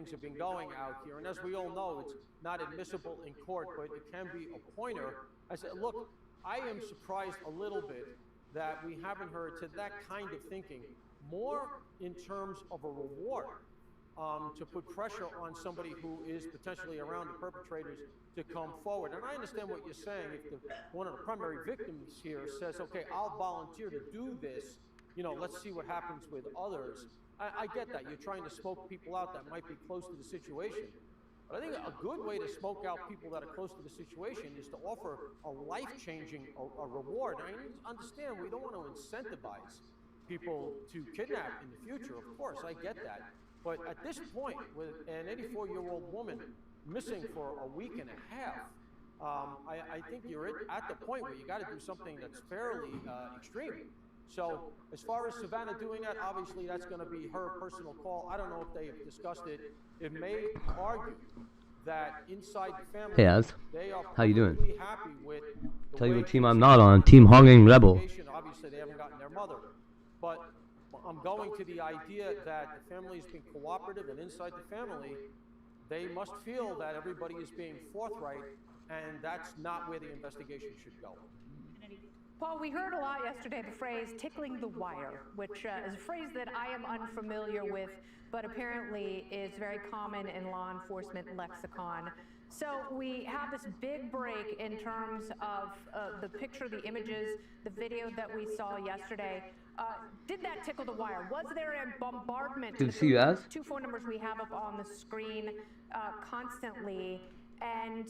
things have been going out here, and as we all know, it's not admissible in court, but it can be a pointer. I said, look, I am surprised a little bit that we haven't heard to that kind of thinking, more in terms of a reward, to put pressure on somebody who is potentially around the perpetrators to come forward. And I understand what you're saying. If one of the primary victims here says, okay, I'll volunteer to do this, let's see what happens with others. I get that. You're trying to smoke people out that might be close to the situation. But I think a good way to smoke out people that are close to the situation is to offer a life-changing reward. I understand we don't want to incentivize people to kidnap in the future. Of course, I get that. But at this point, with an 84-year-old woman missing for a week and a half, I think you're at the point where you got to do something that's fairly extreme. So as far as Savannah doing that, obviously that's going to be her personal call. I don't know if they've discussed it. It may argue that inside the family, hey Az, they are how you doing? Happy with Tell you what team I'm not on, Team Honging Rebel. Obviously they haven't gotten their mother, but I'm going to the idea that the family's been cooperative, and inside the family, they must feel that everybody is being forthright, and that's not where the investigation should go. Paul, we heard a lot yesterday the phrase tickling the wire, which is a phrase that I am unfamiliar with, but apparently is very common in law enforcement lexicon. So we have this big break in terms of the picture, the images, the video that we saw yesterday. Did that tickle the wire? Was there a bombardment? Good to see you, Az. Two phone numbers we have up on the screen constantly, and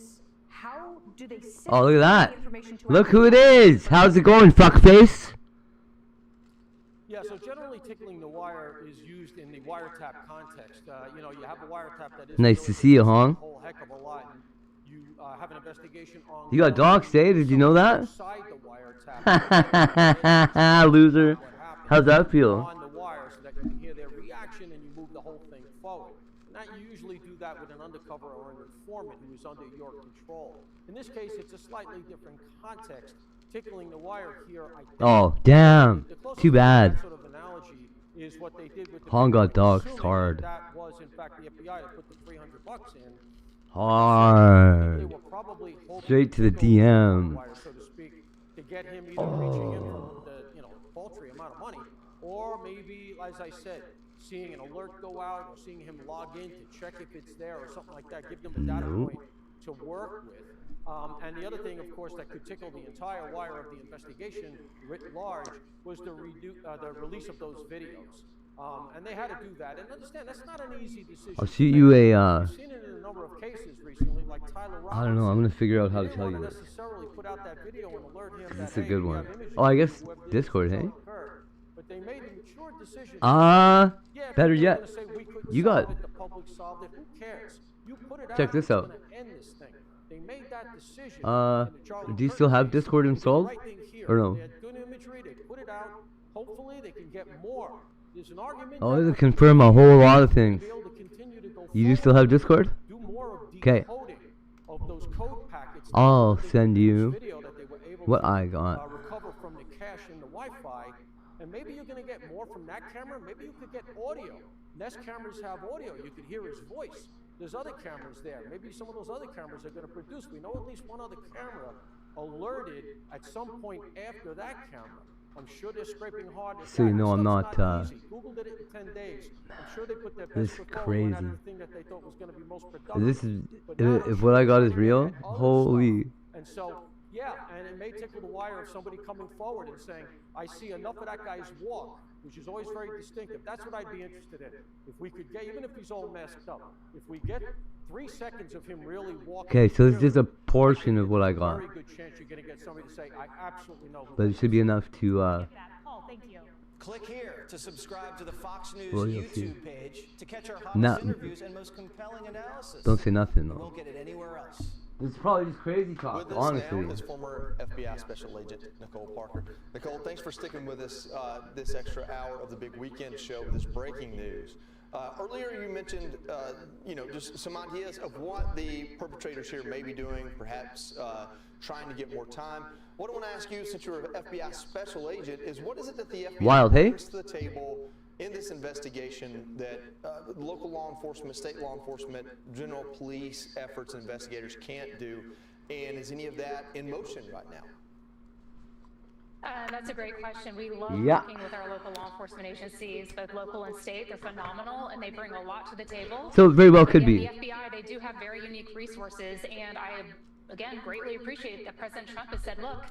how do they oh, look at that. Look who it is. How's it going, fuckface? Yeah, so generally tickling the wire is used in the wiretap context. You have a wiretap that is nice to see you, Hong. A whole heck of a lot. You have an investigation on. You got dogs today, did you know that? Loser. How's that feel? On the wire so that you can hear their reaction and you move the whole thing forward. Not usually do that with an undercover or an informant who is under your control. In this case, it's a slightly different context. Tickling the wire here, I think, oh, damn. Too bad. Sort of analogy is what they did with the Hong got dogs hard. That was, in fact, the FBI that put the $300 in. Hard. Straight to the DM. So to speak, to get him either reaching in for the paltry amount of money, or maybe, as I said, seeing an alert go out or seeing him log in to check if it's there or something like that, give them a data point to work with. And the other thing, of course, that could tickle the entire wire of the investigation writ large was the release of those videos. And they had to do that. And understand, that's not an easy decision. I'll shoot you a, I've seen it in a number of cases recently, like Tyler Roberts. I don't know, I'm going to figure out how to tell you this. Put out that video and alert him This is that, a good one. Oh, I guess Discord, hey? But they made a mature decision. Better yet, you got... Check this out. They made that decision. Do you still have Discord installed? Or no? Put it out. Hopefully they can get more. There's an argument. Oh, it'll confirm a whole lot of things. You do still have Discord? Okay. I'll send you what I got. Recover from the cache in the Wi-Fi, and maybe you're going to get more from that camera. Maybe you could get audio. Nest cameras have audio. You could hear his voice. There's other cameras there. Maybe some of those other cameras are going to produce. We know at least one other camera alerted at some point after that camera. I'm sure they're scraping hard. So you know I'm not, Google did it in 10 days. I'm sure they put their best this is crazy. that they thought was going to be most productive. This is, if what I got is real, holy. And so, yeah, and it may tickle the wire of somebody coming forward and saying, I see enough of that guy's walk, which is always very distinctive. That's what I'd be interested in. If we could get, even if he's all masked up, if we get 3 seconds of him really walking. Okay, so this is just a portion of what I got. Very good chance you're going to get somebody to say, I absolutely know. But it should be enough to, Paul, thank you. Click here to subscribe to the Fox News YouTube page to catch our hottest interviews and most compelling analysis. Don't say nothing, though. You won't get it anywhere else. It's probably just crazy talk, honestly. With us now is former FBI Special Agent Nicole Parker. Nicole, thanks for sticking with us this extra hour of the big weekend show with this breaking news. Earlier you mentioned, just some ideas of what the perpetrators here may be doing, perhaps trying to get more time. What I want to ask you, since you're an FBI Special Agent, is what is it that the FBI brings to the table in this investigation that local law enforcement, state law enforcement, general police efforts and investigators can't do? And is any of that in motion right now? That's a great question. We love working with our local law enforcement agencies, both local and state. They're phenomenal, and they bring a lot to the table. So it very well could be. The FBI, they do have very unique resources, and I, again, greatly appreciate that President Trump has said, look,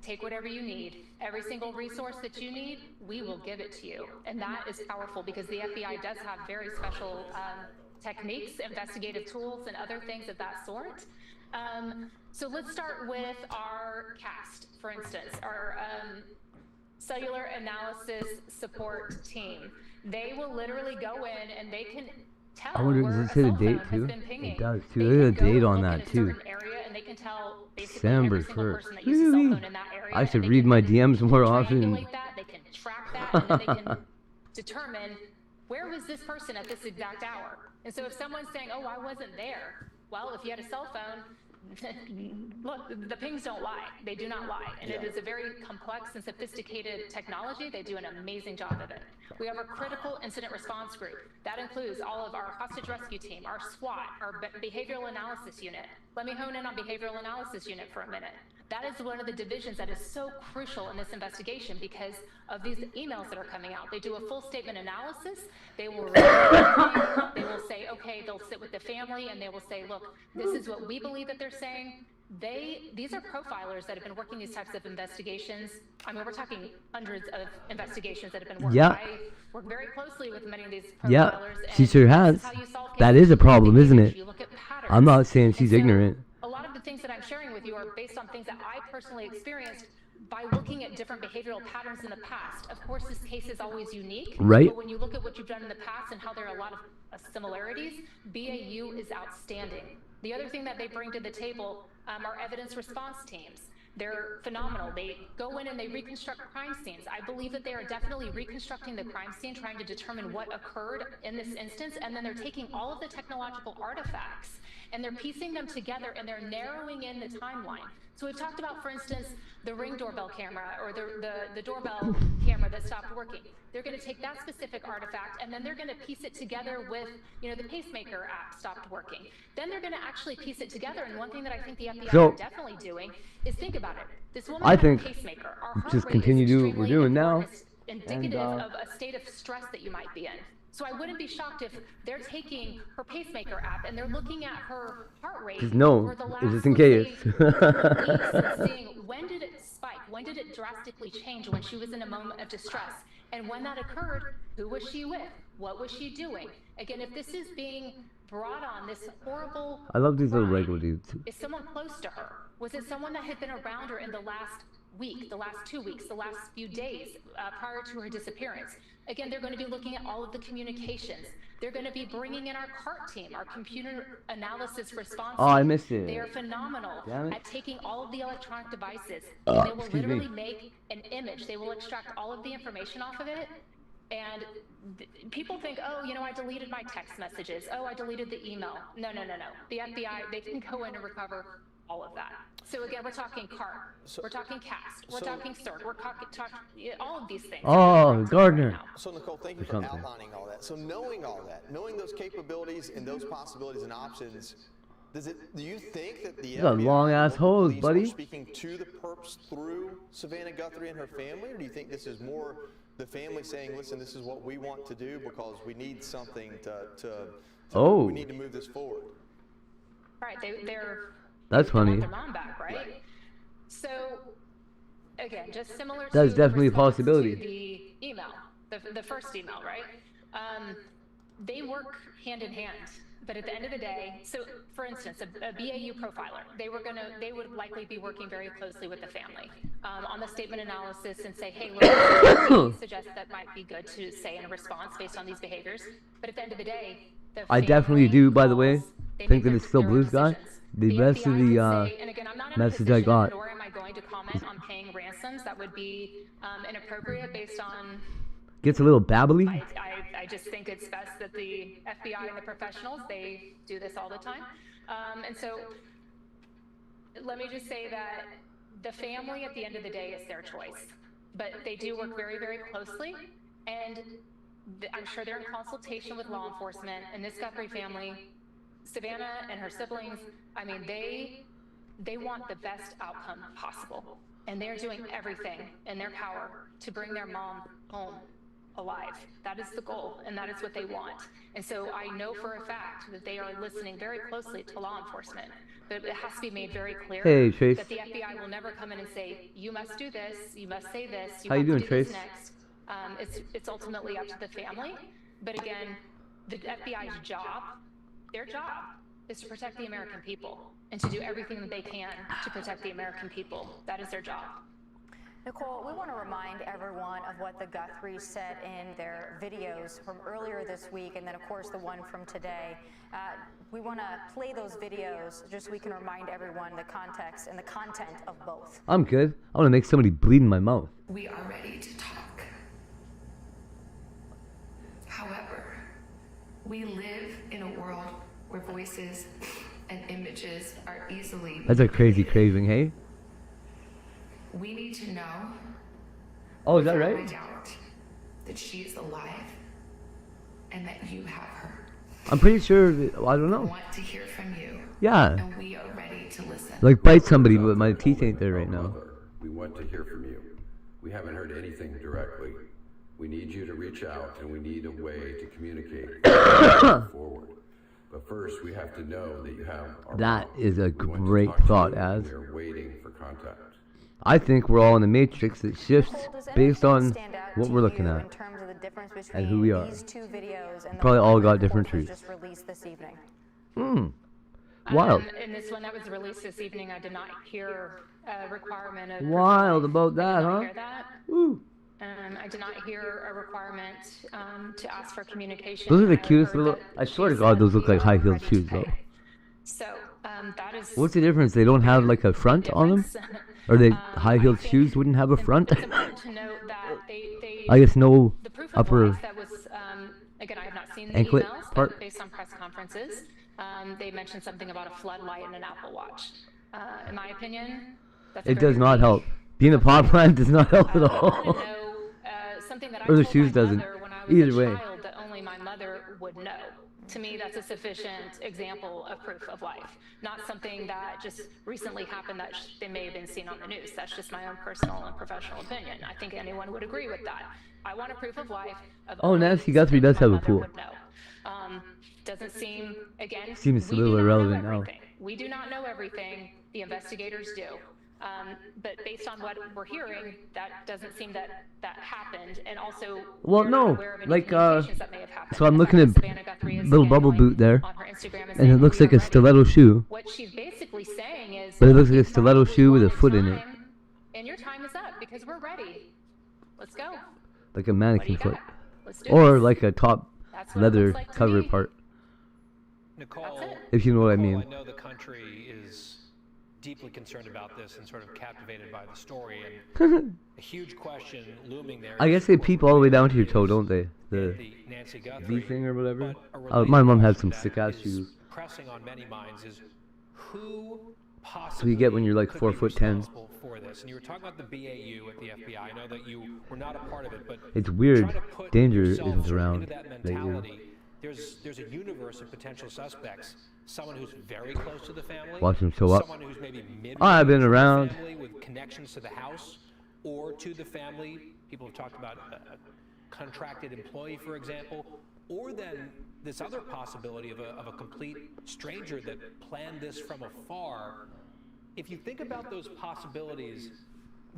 take whatever you need. Every single resource that you need, we will give it to you. And that is powerful because the FBI does have very special techniques, investigative tools, and other things of that sort. So let's start with our CAST, for instance, our cellular analysis support team. They will literally go in and they can tell I wonder, where does it say the date too? It does too. There's a date on that too. And they can tell December 1st. I should read read my DMs more often. That, they can track that, and then they can determine where was this person at this exact hour. And so if someone's saying, oh, I wasn't there, well, if you had a cell phone, look, the pings don't lie. They do not lie. And it is a very complex and sophisticated technology. They do an amazing job of it. We have a critical incident response group. That includes all of our hostage rescue team, our SWAT, our behavioral analysis unit. Let me hone in on behavioral analysis unit for a minute. That is one of the divisions that is so crucial in this investigation because of these emails that are coming out. They do a full statement analysis. They will they will say, okay, they'll sit with the family and they will say, look, this is what we believe that they're saying. These are profilers that have been working these types of investigations. I mean, we're talking hundreds of investigations that have been worked. Yeah. I work very closely with many of these profilers. Yeah, and she sure has. That is a problem, isn't it? I'm not saying she's ignorant. A lot of the things that I'm sharing with you are based on things that I personally experienced by looking at different behavioral patterns in the past. Of course, this case is always unique. Right. But when you look at what you've done in the past and how there are a lot of similarities, BAU is outstanding. The other thing that they bring to the table are evidence response teams. They're phenomenal. They go in and they reconstruct crime scenes. I believe that they are definitely reconstructing the crime scene, trying to determine what occurred in this instance, and then they're taking all of the technological artifacts and they're piecing them together and they're narrowing in the timeline. So we've talked about, for instance, the Ring doorbell camera or the doorbell camera that stopped working. They're going to take that specific artifact and then they're going to piece it together with, the pacemaker app stopped working. Then they're going to actually piece it together. And one thing that I think the FBI are definitely doing is think about it. This woman had a pacemaker. Our heart just rate continue is to do what we're doing now. It's indicative of a state of stress that you might be in. So I wouldn't be shocked if they're taking her pacemaker app and they're looking at her heart rate for the last, just in case. weeks and seeing when did it spike, when did it drastically change when she was in a moment of distress, and when that occurred, who was she with, what was she doing? Again, if this is being brought on, this horrible I love these little crime, Lego dudes. is someone close to her? Was it someone that had been around her in the last week, the last 2 weeks, the last few days prior to her disappearance? Again, they're going to be looking at all of the communications. They're going to be bringing in our CART team, our computer analysis response team. Oh, I missed it. They are phenomenal at taking all of the electronic devices. Oh, they will literally make an image. They will extract all of the information off of it. And people think, oh, I deleted my text messages. Oh, I deleted the email. No. The FBI, they can go in and recover all of that. So again, we're talking CART, we're talking CAST, we're talking CERT, we're talking all of these things. Oh, Gardner. Right so Nicole, thank you for outlining all that. So knowing all that, knowing those capabilities and those possibilities and options, do you think that the FBI long-ass hose, buddy. are speaking to the perps through Savannah Guthrie and her family, or do you think this is more the family saying, listen, this is what we want to do because we need something we need to move this forward? Right, That's funny. Want their mom back, right? So, again, just similar to That's definitely a possibility. To the email, the first email, right? They work hand in hand. But at the end of the day, so for instance, a BAU profiler, they would likely be working very closely with the family on the statement analysis and say, hey, look, suggest that might be good to say in a response based on these behaviors. But at the end of the day, I definitely do, by the way, think that it's still Blue Sky. The rest of the message I got. Nor am I going to comment on paying ransoms. That would be inappropriate based on. Gets a little babbly. I just think it's best that the FBI and the professionals, they do this all the time. And so let me just say that the family at the end of the day is their choice. But they do work very, very closely. And I'm sure they're in consultation with law enforcement and this Guthrie family, Savannah and her siblings. I mean, they want the best outcome possible. And they're doing everything in their power to bring their mom home alive. That is the goal, and that is what they want. And so I know for a fact that they are listening very closely to law enforcement. But it has to be made very clear that the FBI will never come in and say, you must do this, you must say this, you How have you to doing, do Trace? this next. It's ultimately up to the family. But again, the FBI's job, their job, is to protect the American people and to do everything that they can to protect the American people. That is their job. Nicole, we want to remind everyone of what the Guthries said in their videos from earlier this week, and then, of course, the one from today. We want to play those videos just so we can remind everyone the context and the content of both. I'm good. I want to make somebody bleed in my mouth. We are ready to talk. However, we live in a world where voices and images are easily... That's a crazy craving, hey? We need to know... Oh, is that without right? a doubt that she is alive and that you have her. I'm pretty sure, I don't We know. want to hear from you, Yeah. and we are ready to listen. Like bite somebody, but my teeth ain't there right now. We want to hear from you. We haven't heard anything directly. We need you to reach out, and we need a way to communicate forward. But first, we have to know that you have our That mom. is a We want to great talk to thought, you. Az. We're waiting for contact. I think we're all in the matrix that shifts Nicole, does based anything on stand out what to we're looking you at. in terms of the difference between and who we are. these two videos and the Probably one all that, got of different course, was truths. just released this evening? Wild. In this one that was released this evening, I did not hear a requirement of... Wild about that, I did not huh? hear that. Woo. I did not hear a requirement to ask for communication. Those are the I cutest heard little... that I swear she to God, said those look we like are high-heeled ready to shoes, though. pay. So, that is... What's the difference? They don't have like a front on them? Or they high-heeled shoes wouldn't have a front? It's important to note that they I guess no the proof of upper... life that was, again, I have not seen the anklet emails, part? but based on press conferences, they mentioned something about a floodlight and an Apple Watch. In my opinion, that's It very does not weak. help. Being a pot plant does not help at I want all. to know something that I Or the told shoes my doesn't. mother when I was Either a way. child that only my mother would know. To me, that's a sufficient example of proof of life, not something that just recently happened that they may have been seen on the news. That's just my own personal and professional opinion. I think anyone would agree with that. I want a proof of life. Of Oh, only Nancy Guthrie does something have a my pool. mother would know. Doesn't seem, again, Seems a we do little not know irrelevant now. everything. We do not know everything. The investigators do. But based on what we're hearing, that doesn't seem that happened. And also, Well, we're not no, aware of any like, communications that may have happened. so I'm In looking fact, at Savannah Guthrie is little again bubble going boot there, on her Instagram and saying, it looks "We like are a ready." stiletto shoe. What she's basically saying is, But it looks like a "You stiletto probably shoe with a wanted foot in it. time, and your time is up because we're ready. Let's go. Like a What do mannequin you foot. got? Let's do Or this." like a top That's what it leather looks like to cover me. part. Nicole, That's it. If you know what I Nicole, mean. I know the country is deeply concerned about this and sort of captivated by the story. And a huge question looming there. I is, guess they of course, peep all the way down to your toe, is don't they? The the Nancy Guthrie V thing or whatever. But a Oh, my related mom had question some sick ass that is shoes. Pressing on many minds is who So you get when you're like possibly 4'10". could be responsible for this. And you were talking about the BAU at the FBI. I know that you were not a part of it, but It's weird. trying to put Danger yourself isn't sort of around into that lately. mentality. There's a universe of potential suspects. Someone who's very close to the family. Watch them show up. Someone who's maybe I've been to the around. family with connections to the house or to the family. People have talked about a contracted employee, for example, or then this other possibility of a complete stranger that planned this from afar. If you think about those possibilities,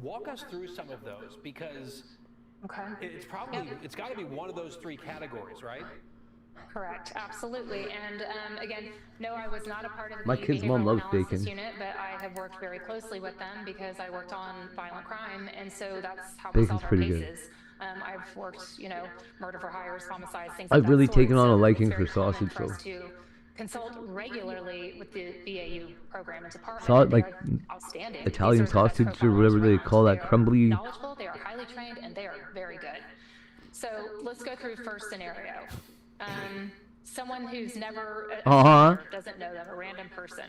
walk us through some of those, because Okay. it's got to be one of those three categories, right? Correct, absolutely. And again, no, I was not a part of the My kid's mom behavioral loves analysis bacon. unit, but I have worked very closely with them because I worked on violent crime, and so that's how we Bacon's solve our pretty good. cases. I've worked, murder for hires, homicides, things I've like really that sort. taken on a So liking it's very for common sausage, for us though. to consult regularly with the BAU program and department. Saw it and they like are outstanding. Italian These are the best sausage or profilers whatever they around. call that They are crumbly- knowledgeable, they are highly trained, and they are very good. So let's go through first scenario. Someone who's never stranger, doesn't know them, a random person.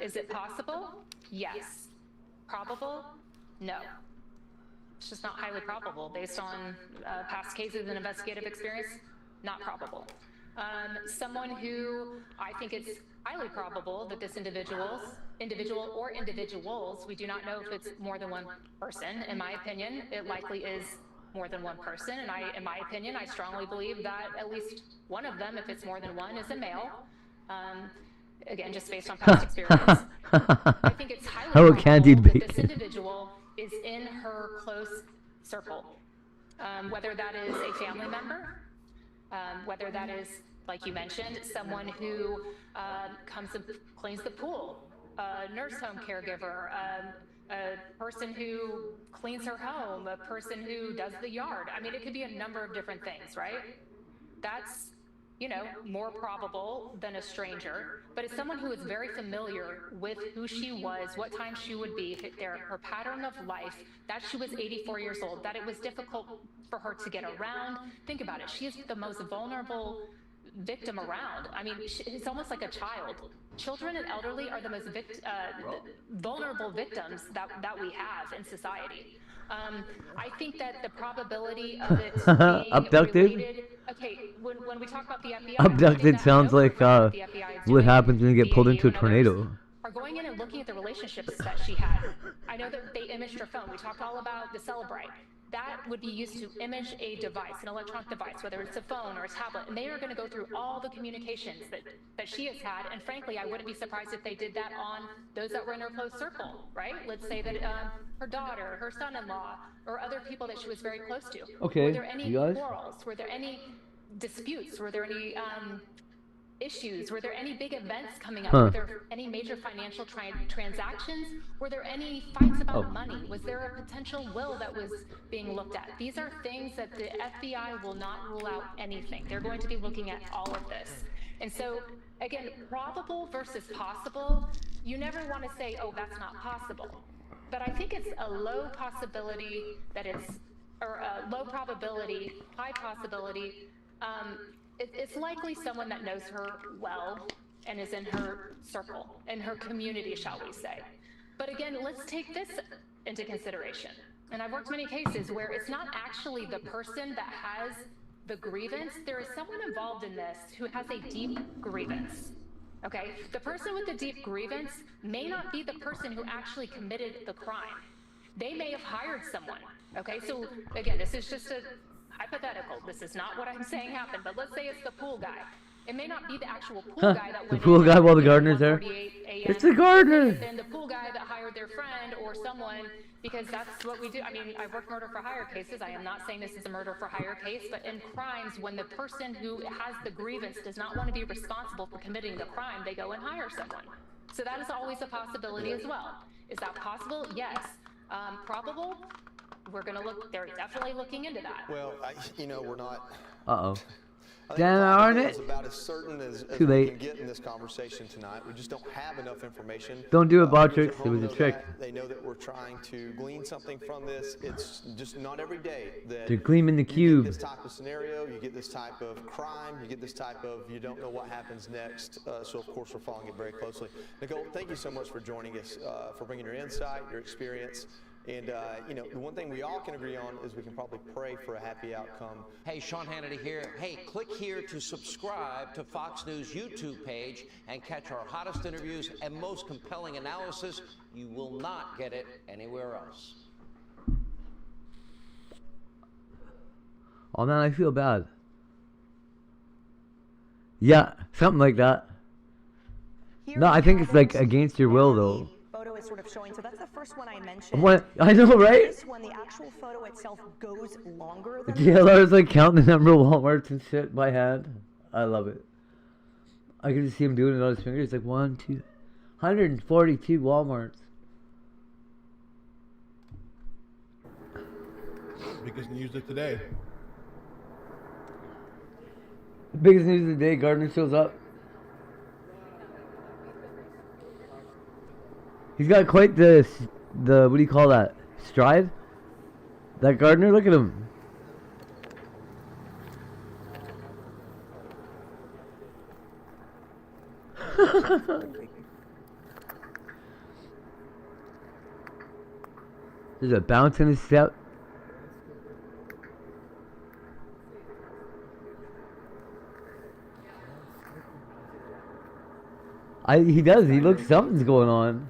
Is it possible? Yes. Probable? No. It's just not highly probable based on past cases and investigative experience. Not probable. Someone who I think it's highly probable that this individual or individuals, we do not know if it's more than one person. In my opinion, it likely is more than one person. And in my opinion, I strongly believe that at least one of them, if it's more than one, is a male. Again, just based on past experience. I think it's highly probable that this individual is in her close circle. Whether that is a family member, whether that is, like you mentioned, someone who comes and cleans the pool, a nurse home caregiver, a person who cleans her home, a person who does the yard. I mean, it could be a number of different things, right? That's, more probable than a stranger, but it's someone who is very familiar with who she was, what time she would be, her pattern of life, that she was 84 years old, that it was difficult for her to get around. Think about it. She is the most vulnerable victim around. I mean, it's almost like a child. Children and elderly are the most vulnerable victims that we have in society. I think that the probability of it being abducted? related, okay, when we talk about the FBI, Abducted sounds like what happens when you get pulled into a tornado. Are going in and looking at the relationships that she had. I know that they imaged her phone. We talked all about the Celebrite. That would be used to image a device, an electronic device, whether it's a phone or a tablet, and they are going to go through all the communications that she has had, and frankly, I wouldn't be surprised if they did that on those that were in her close circle, right? Let's say that her daughter, her son-in-law, or other people that she was very close to. Okay, were there any quarrels? Were there any disputes? Were there any issues? Were there any big events coming up? Were there any major financial transactions? Were there any fights about money? Was there a potential will that was being looked at? These are things that the FBI will not rule out anything. They're going to be looking at all of this. And so, again, probable versus possible, you never want to say, oh, that's not possible. But I think it's a low possibility that it's, or a low probability, high possibility, it's likely someone that knows her well and is in her circle, in her community, shall we say. But again, let's take this into consideration. And I've worked many cases where it's not actually the person that has the grievance. There is someone involved in this who has a deep grievance. Okay? The person with the deep grievance may not be the person who actually committed the crime. They may have hired someone. Okay? So again, this is just a hypothetical. This is not what I'm saying happened, but let's say it's the pool guy. It may not be the actual pool guy that went the pool guy while the gardener's there. It's the gardener. Then the pool guy that hired their friend or someone, because that's what we do. I mean, I've worked murder for hire cases. I am not saying this is a murder for hire case, but in crimes, when the person who has the grievance does not want to be responsible for committing the crime, they go and hire someone. So that is always a possibility as well. Is that possible? Yes. Probable? We're going to look, they're definitely looking into that. Well, we're not. Uh-oh. Damn it. It's about as certain as Too late. we can get in this conversation tonight. We just don't have enough information. Don't do it, Botrix. It was a trick. They know that we're trying to glean something from this. It's just not every day that they're gleaming the cube. You get this type of scenario, you get this type of crime, you get this type of you don't know what happens next. So of course we're following it very closely. Nicole, thank you so much for joining us, for bringing your insight, your experience. And, the one thing we all can agree on is we can probably pray for a happy outcome. Hey, Sean Hannity here. Hey, click here to subscribe to Fox News YouTube page and catch our hottest interviews and most compelling analysis. You will not get it anywhere else. Oh, man, I feel bad. Yeah, something like that. No, I think it's like against your will, though. Photo is sort of showing, so that's the first one I mentioned. What? I know, right? This one, the actual photo itself goes longer than DLR's like counting the number of Walmarts and shit by hand. I love it. I can just see him doing it on his fingers. Like 1, 2, 142 Walmarts. Biggest news of today. The biggest news of the day, Gardner shows up. He's got quite the what do you call that? Stride? That Gardner, look at him. There's a bounce in his step. He does. He looks something's going on.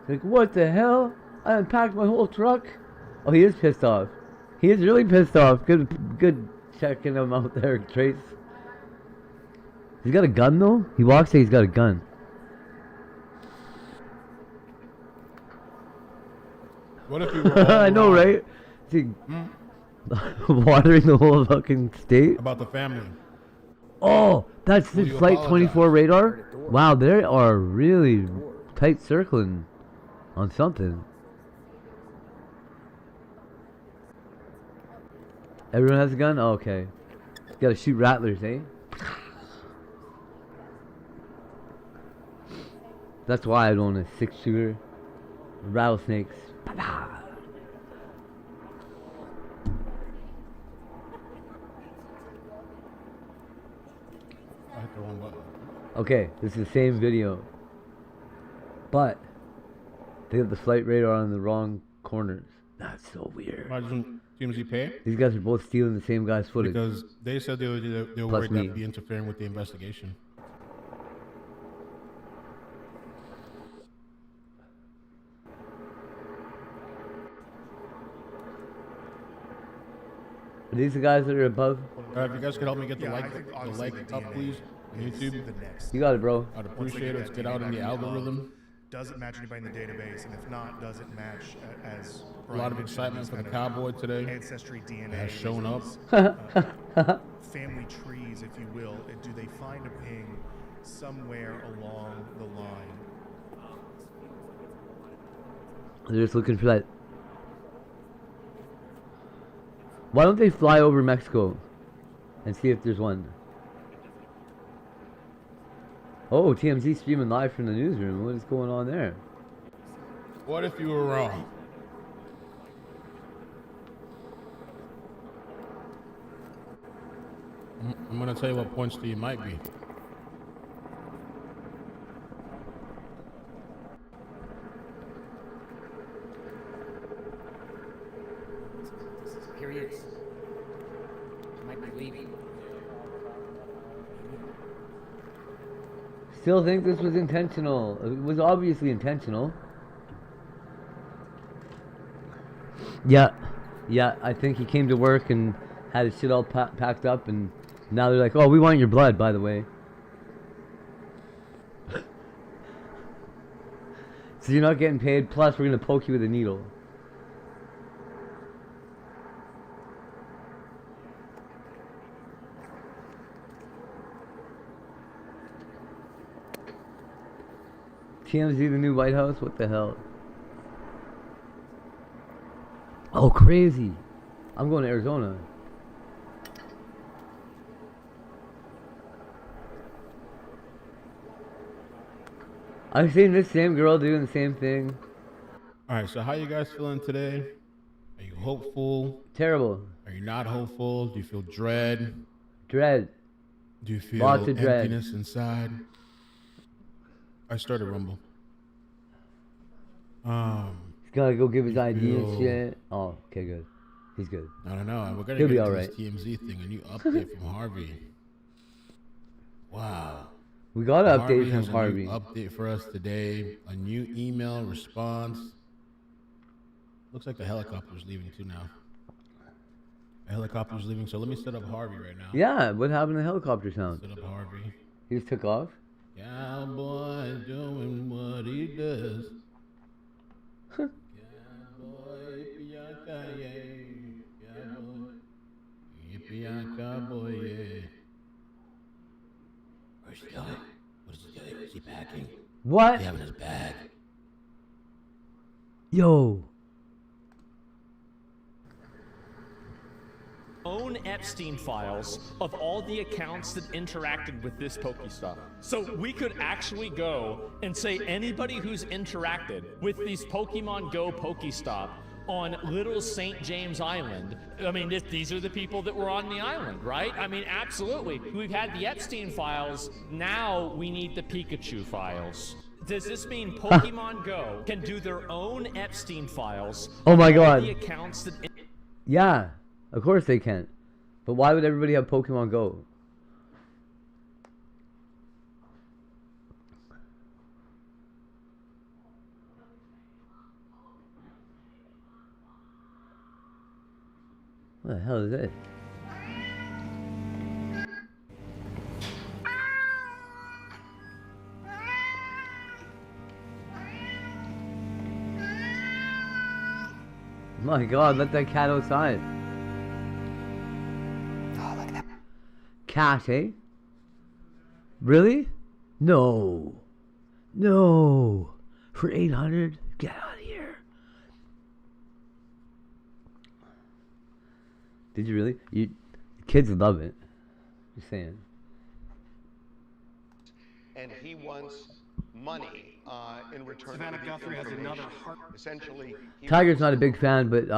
Like, what the hell? I unpacked my whole truck. Oh, he is pissed off. He is really pissed off. Good checking him out there, Trace. He's got a gun though. He walks in. He's got a gun. What if you were all I know, wrong? right? Is he watering the whole fucking state? About the family. Oh, that's Will the you Flight apologize? 24 radar? Wow, they are really tight circling on something. Everyone has a gun? Oh, okay. Gotta shoot rattlers, eh? That's why I don't own a 6-shooter. Rattlesnakes. I hit the wrong button. Okay, this is the same video. But they have the flight radar on the wrong corners. That's so weird. Why doesn't TMZ pay? These guys are both stealing the same guy's footage. Because they said they were Plus worried me. that'd be interfering with the investigation. Are these the guys that are above? If you guys could help me get the Yeah, I like think up, honestly the please, on is YouTube. the next. You got it, bro. I'd Once they appreciate it. Let's that get DNA out in the back algorithm. Does it match anybody in the database? And if not, does it match as A lot of excitement for the cowboy today. Ancestry DNA Has shown up. family trees, if you will. Do they find a ping somewhere along the line? They're just looking for that. Why don't they fly over Mexico and see if there's one? Oh, TMZ streaming live from the newsroom. What is going on there? What if you were wrong? I'm gonna tell you what points you might be. Here he is. Might be leaving. Still think this was intentional. It was obviously intentional. Yeah. Yeah, I think he came to work and had his shit all packed up, and now they're like, oh, we want your blood, by the way. So you're not getting paid, plus we're going to poke you with a needle. TMZ, the new White House? What the hell? Oh, crazy. I'm going to Arizona. I've seen this same girl doing the same thing. Alright, so how you guys feeling today? Are you hopeful? Terrible. Are you not hopeful? Do you feel dread? Dread. Do you feel Lots of dread. emptiness inside? I started Rumble. He's gotta go give his ID and feel- shit. Oh, okay, good. He's good. I don't know. We're gonna He'll get be into alright. this TMZ thing. A new update from Harvey. Wow. We got an Harvey update has from a Harvey. new update for us today. A new email response. Looks like the helicopter's leaving too now. The helicopter's leaving, so let me set up Harvey right now. Yeah, what happened to the helicopter sound? Set up Harvey. He just took off? Cowboy doing what he does. Cowboy, yippee-yi-ki-yay. Cowboy, yippee-yi-cowboy, yeah. Where's he going? What is he doing? Is he packing? What? What's he have in his bag? Yo. Own Epstein files of all the accounts that interacted with this Pokestop. So we could actually go and say anybody who's interacted with these Pokemon Go Pokestop on Little St. James Island. I mean, these are the people that were on the island, right? I mean, absolutely. We've had the Epstein files. Now we need the Pikachu files. Does this mean Pokemon Go can do their own Epstein files? Oh my of all God. the accounts that Yeah, of course they can. But why would everybody have Pokemon Go? What the hell is this? My God, let that cat outside. Oh, look at that. Cat, eh? Really? No. No. For 800? Get out of here. Did you really? Kids love it. Just saying. And he wants money in return. Savannah Guthrie has another heart. Essentially, Tiger's not a big fan, but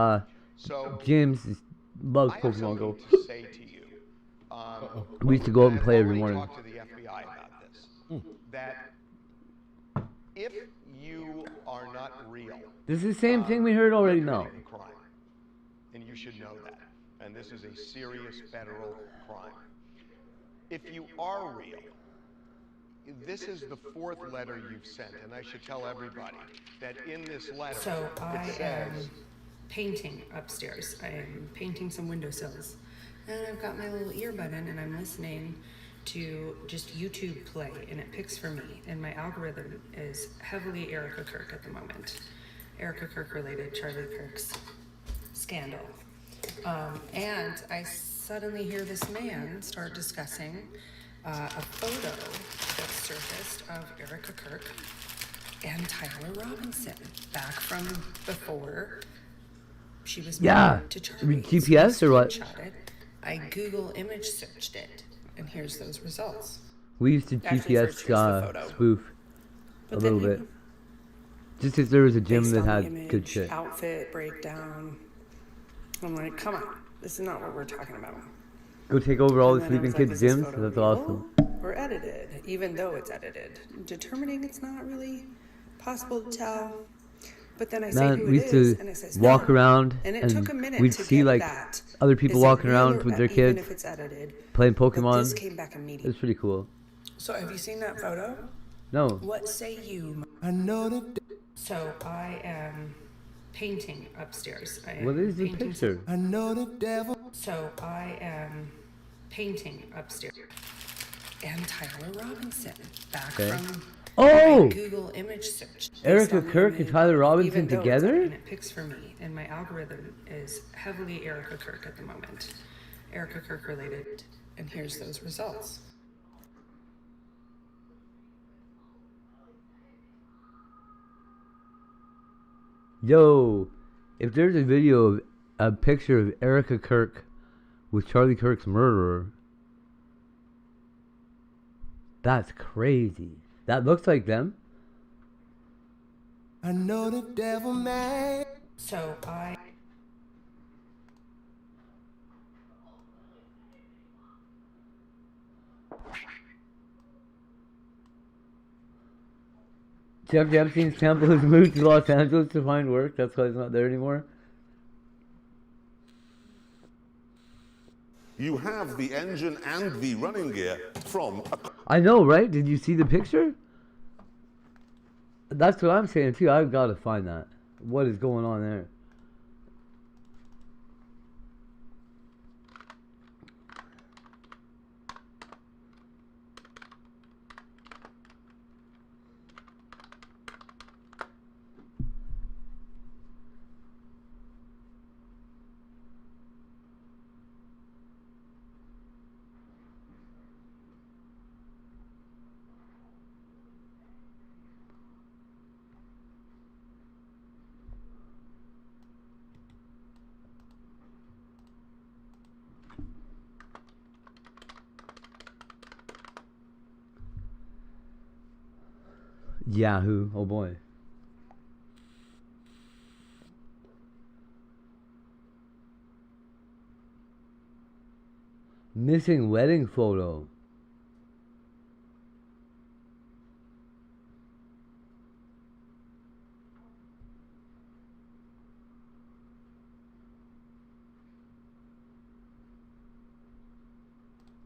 so James loves I have Pokemon Go. something to say to you. We used to go out and play every morning. Talk to the FBI about this. That if you are not real, This is the same thing we heard already now. you're committing a crime, and you should know that. And this is a serious federal crime. If you are real, this is the fourth letter you've sent, and I should tell everybody that in this letter So I it am says, painting upstairs. I am painting some windowsills. And I've got my little earbud in and I'm listening to just YouTube play and it picks for me. And my algorithm is heavily Erica Kirk at the moment. Erica Kirk related, Charlie Kirk's scandal. And I suddenly hear this man start discussing a photo that surfaced of Erica Kirk and Tyler Robinson back from before she was married to Charlie. GPS or what? Screenshot it. I Google image searched it, and here's those results. We used to Actually, first, here's the GPS photo. spoof a But little then bit. Just if there was a gym Based that on the had image, good shit. outfit breakdown. I'm like, come on, this is not what we're talking about. Go take over all And the then I sleeping was like, kids' is this gyms. photo That's real awesome. or edited, even though it's edited, determining it's not really possible to tell. But then I say Man, who we it used is, to and it says walk no. around And it and took a minute we'd to see get like that. other people Is it walking real around or with their even kids if it's edited? playing But Pokemon. this came back immediately. It was pretty cool. So have you seen that photo? No. What say you? I know that. So I am painting upstairs. I am What is the painting picture? I know the devil. So I am painting upstairs. And Tyler Robinson back Okay. from Oh! my Google image search. Erica Based on Kirk the and image, Tyler Robinson even though it's together? edited, and it picks for me, and my algorithm is heavily Erica Kirk at the moment. Erica Kirk related, and here's those results. Yo, if there's a video of a picture of Erica Kirk with Charlie Kirk's murderer, that's crazy. That looks like them. I know the devil man. So I. Jeffrey Epstein's temple has moved to Los Angeles to find work. That's why he's not there anymore. You have the engine and the running gear from a I know, right? Did you see the picture? That's what I'm saying too. I've got to find that. What is going on there? Yahoo. Oh boy. Missing wedding photo.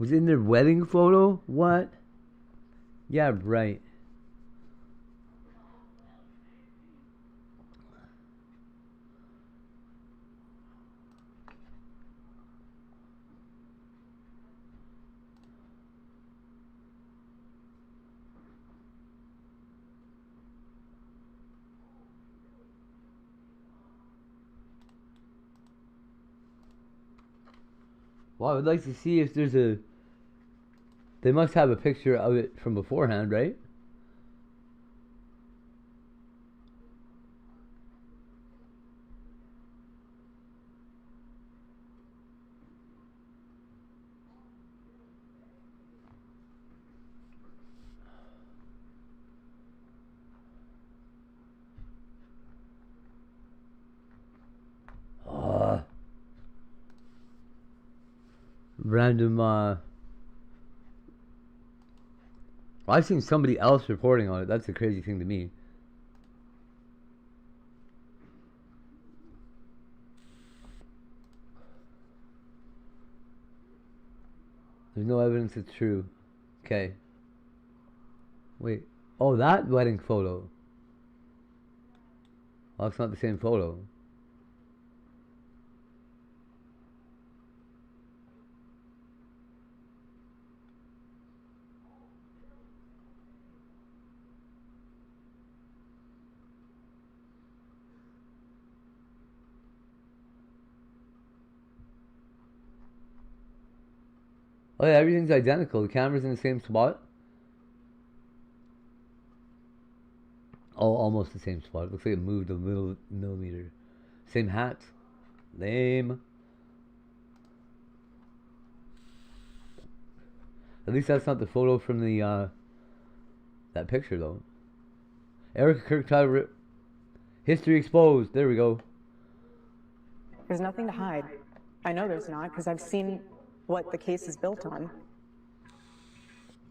Was in their wedding photo? What? Yeah, right. Well, I would like to see if there's a... They must have a picture of it from beforehand, right? Random, I've seen somebody else reporting on it. That's a crazy thing to me. There's no evidence it's true. Okay. Wait. Oh, that wedding photo. Oh, it's not the same photo. Oh yeah, everything's identical. The camera's in the same spot. Oh, almost the same spot. Looks like it moved a little millimeter. Same hat. Lame. At least that's not the photo from the that picture though. Erica Kirk Tyler history exposed. There we go. There's nothing to hide. I know there's not, because I've seen what the case is built on.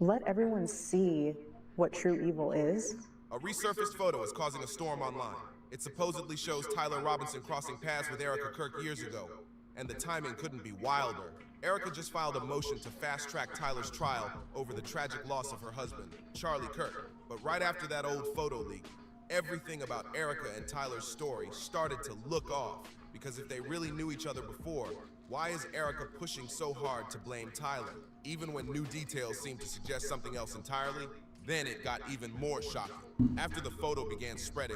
Let everyone see what true evil is. A resurfaced photo is causing a storm online. It supposedly shows Tyler Robinson crossing paths with Erica Kirk years ago, and the timing couldn't be wilder. Erica just filed a motion to fast-track Tyler's trial over the tragic loss of her husband, Charlie Kirk. But right after that old photo leak, everything about Erica and Tyler's story started to look off, because if they really knew each other before, why is Erica pushing so hard to blame Tyler? Even when new details seem to suggest something else entirely, then it got even more shocking. After the photo began spreading,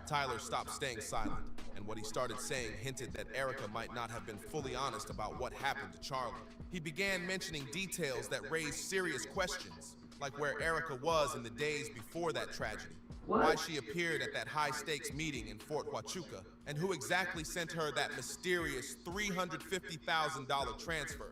Tyler stopped staying silent, and what he started saying hinted that Erica might not have been fully honest about what happened to Charlie. He began mentioning details that raised serious questions, like where Erica was in the days before that tragedy, why she appeared at that high-stakes meeting in Fort Huachuca, and who exactly sent her that mysterious $350,000 transfer.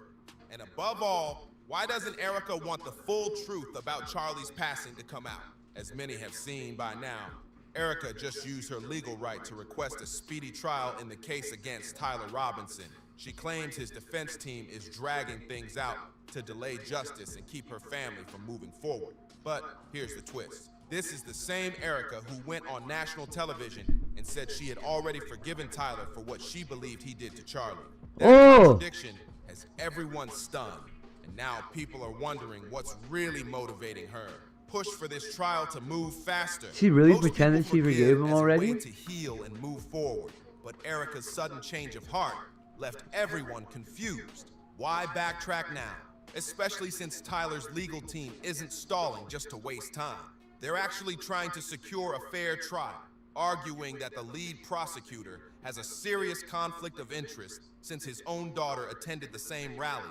And above all, why doesn't Erica want the full truth about Charlie's passing to come out? As many have seen by now, Erica just used her legal right to request a speedy trial in the case against Tyler Robinson. She claims his defense team is dragging things out to delay justice and keep her family from moving forward. But here's the twist. This is the same Erica who went on national television and said she had already forgiven Tyler for what she believed he did to Charlie. That contradiction has everyone stunned, and now people are wondering what's really motivating her. Push for this trial to move faster. She really pretended she forgave him already? As a way to heal and move forward. But Erica's sudden change of heart left everyone confused. Why backtrack now? Especially since Tyler's legal team isn't stalling just to waste time. They're actually trying to secure a fair trial, arguing that the lead prosecutor has a serious conflict of interest since his own daughter attended the same rally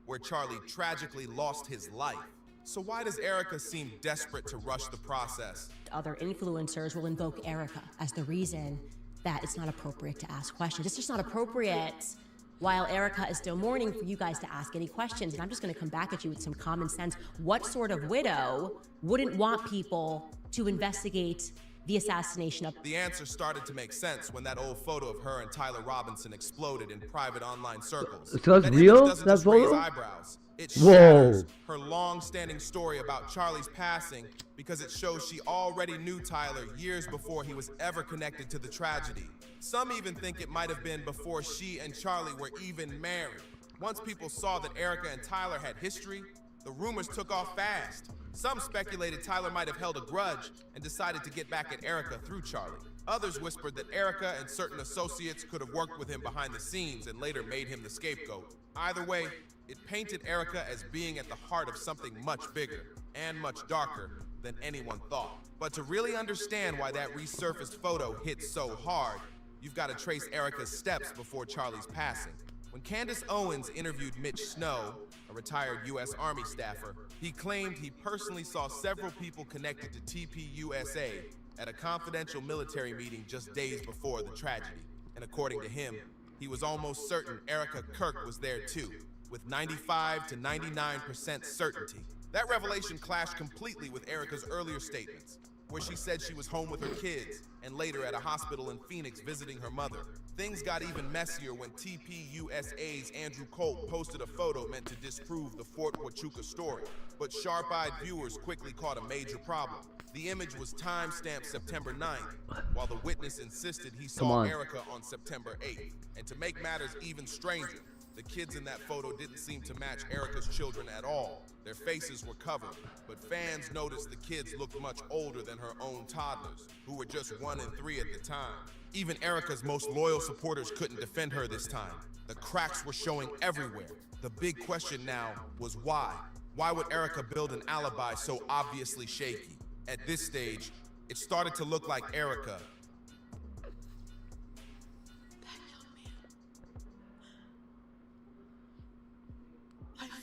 where Charlie tragically lost his life. So why does Erica seem desperate to rush the process? Other influencers will invoke Erica as the reason that it's not appropriate to ask questions. It's just not appropriate while Erica is still mourning for you guys to ask any questions. And I'm just gonna come back at you with some common sense. What sort of widow wouldn't want people to investigate the assassination of... The answer started to make sense when that old photo of her and Tyler Robinson exploded in private online circles. So that's real, that photo? Eyebrows. It shatters her long-standing story about Charlie's passing because it shows she already knew Tyler years before he was ever connected to the tragedy. Some even think it might have been before she and Charlie were even married. Once people saw that Erica and Tyler had history, the rumors took off fast. Some speculated Tyler might have held a grudge and decided to get back at Erica through Charlie. Others whispered that Erica and certain associates could have worked with him behind the scenes and later made him the scapegoat. Either way, it painted Erica as being at the heart of something much bigger and much darker than anyone thought. But to really understand why that resurfaced photo hit so hard, you've got to trace Erica's steps before Charlie's passing. When Candace Owens interviewed Mitch Snow, a retired U.S. Army staffer, he claimed he personally saw several people connected to TPUSA at a confidential military meeting just days before the tragedy. And according to him, he was almost certain Erica Kirk was there too, with 95 to 99% certainty. That revelation clashed completely with Erica's earlier statements, where she said she was home with her kids and later at a hospital in Phoenix visiting her mother. Things got even messier when TPUSA's Andrew Colt posted a photo meant to disprove the Fort Huachuca story, but sharp-eyed viewers quickly caught a major problem. The image was time-stamped September 9th, while the witness insisted he saw Erica on September 8th. And to make matters even stranger, the kids in that photo didn't seem to match Erica's children at all. Their faces were covered, but fans noticed the kids looked much older than her own toddlers, who were just 1 and 3 at the time. Even Erica's most loyal supporters couldn't defend her this time. The cracks were showing everywhere. The big question now was why? Why would Erica build an alibi so obviously shaky? At this stage, it started to look like Erica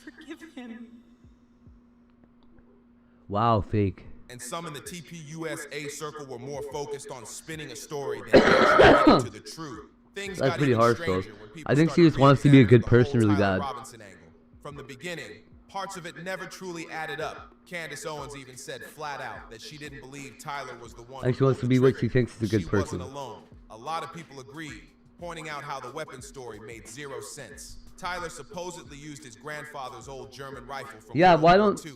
Forgive him. Wow, fake. and some in the TPUSA circle were more focused on spinning a story than actually getting to the truth. Things That's got pretty even harsh, though. stranger when people I think she started just wants to be a good re-examining person the whole really Tyler bad. Robinson angle. From the beginning, parts of it never truly added up. Candace Owens even said flat out that she didn't believe Tyler was the one. And she wants to be what she thinks is a good She person. wasn't alone. A lot of people agreed, pointing out how the weapon story made zero sense. Tyler supposedly used his grandfather's old German rifle from Yeah, World why War don't- II,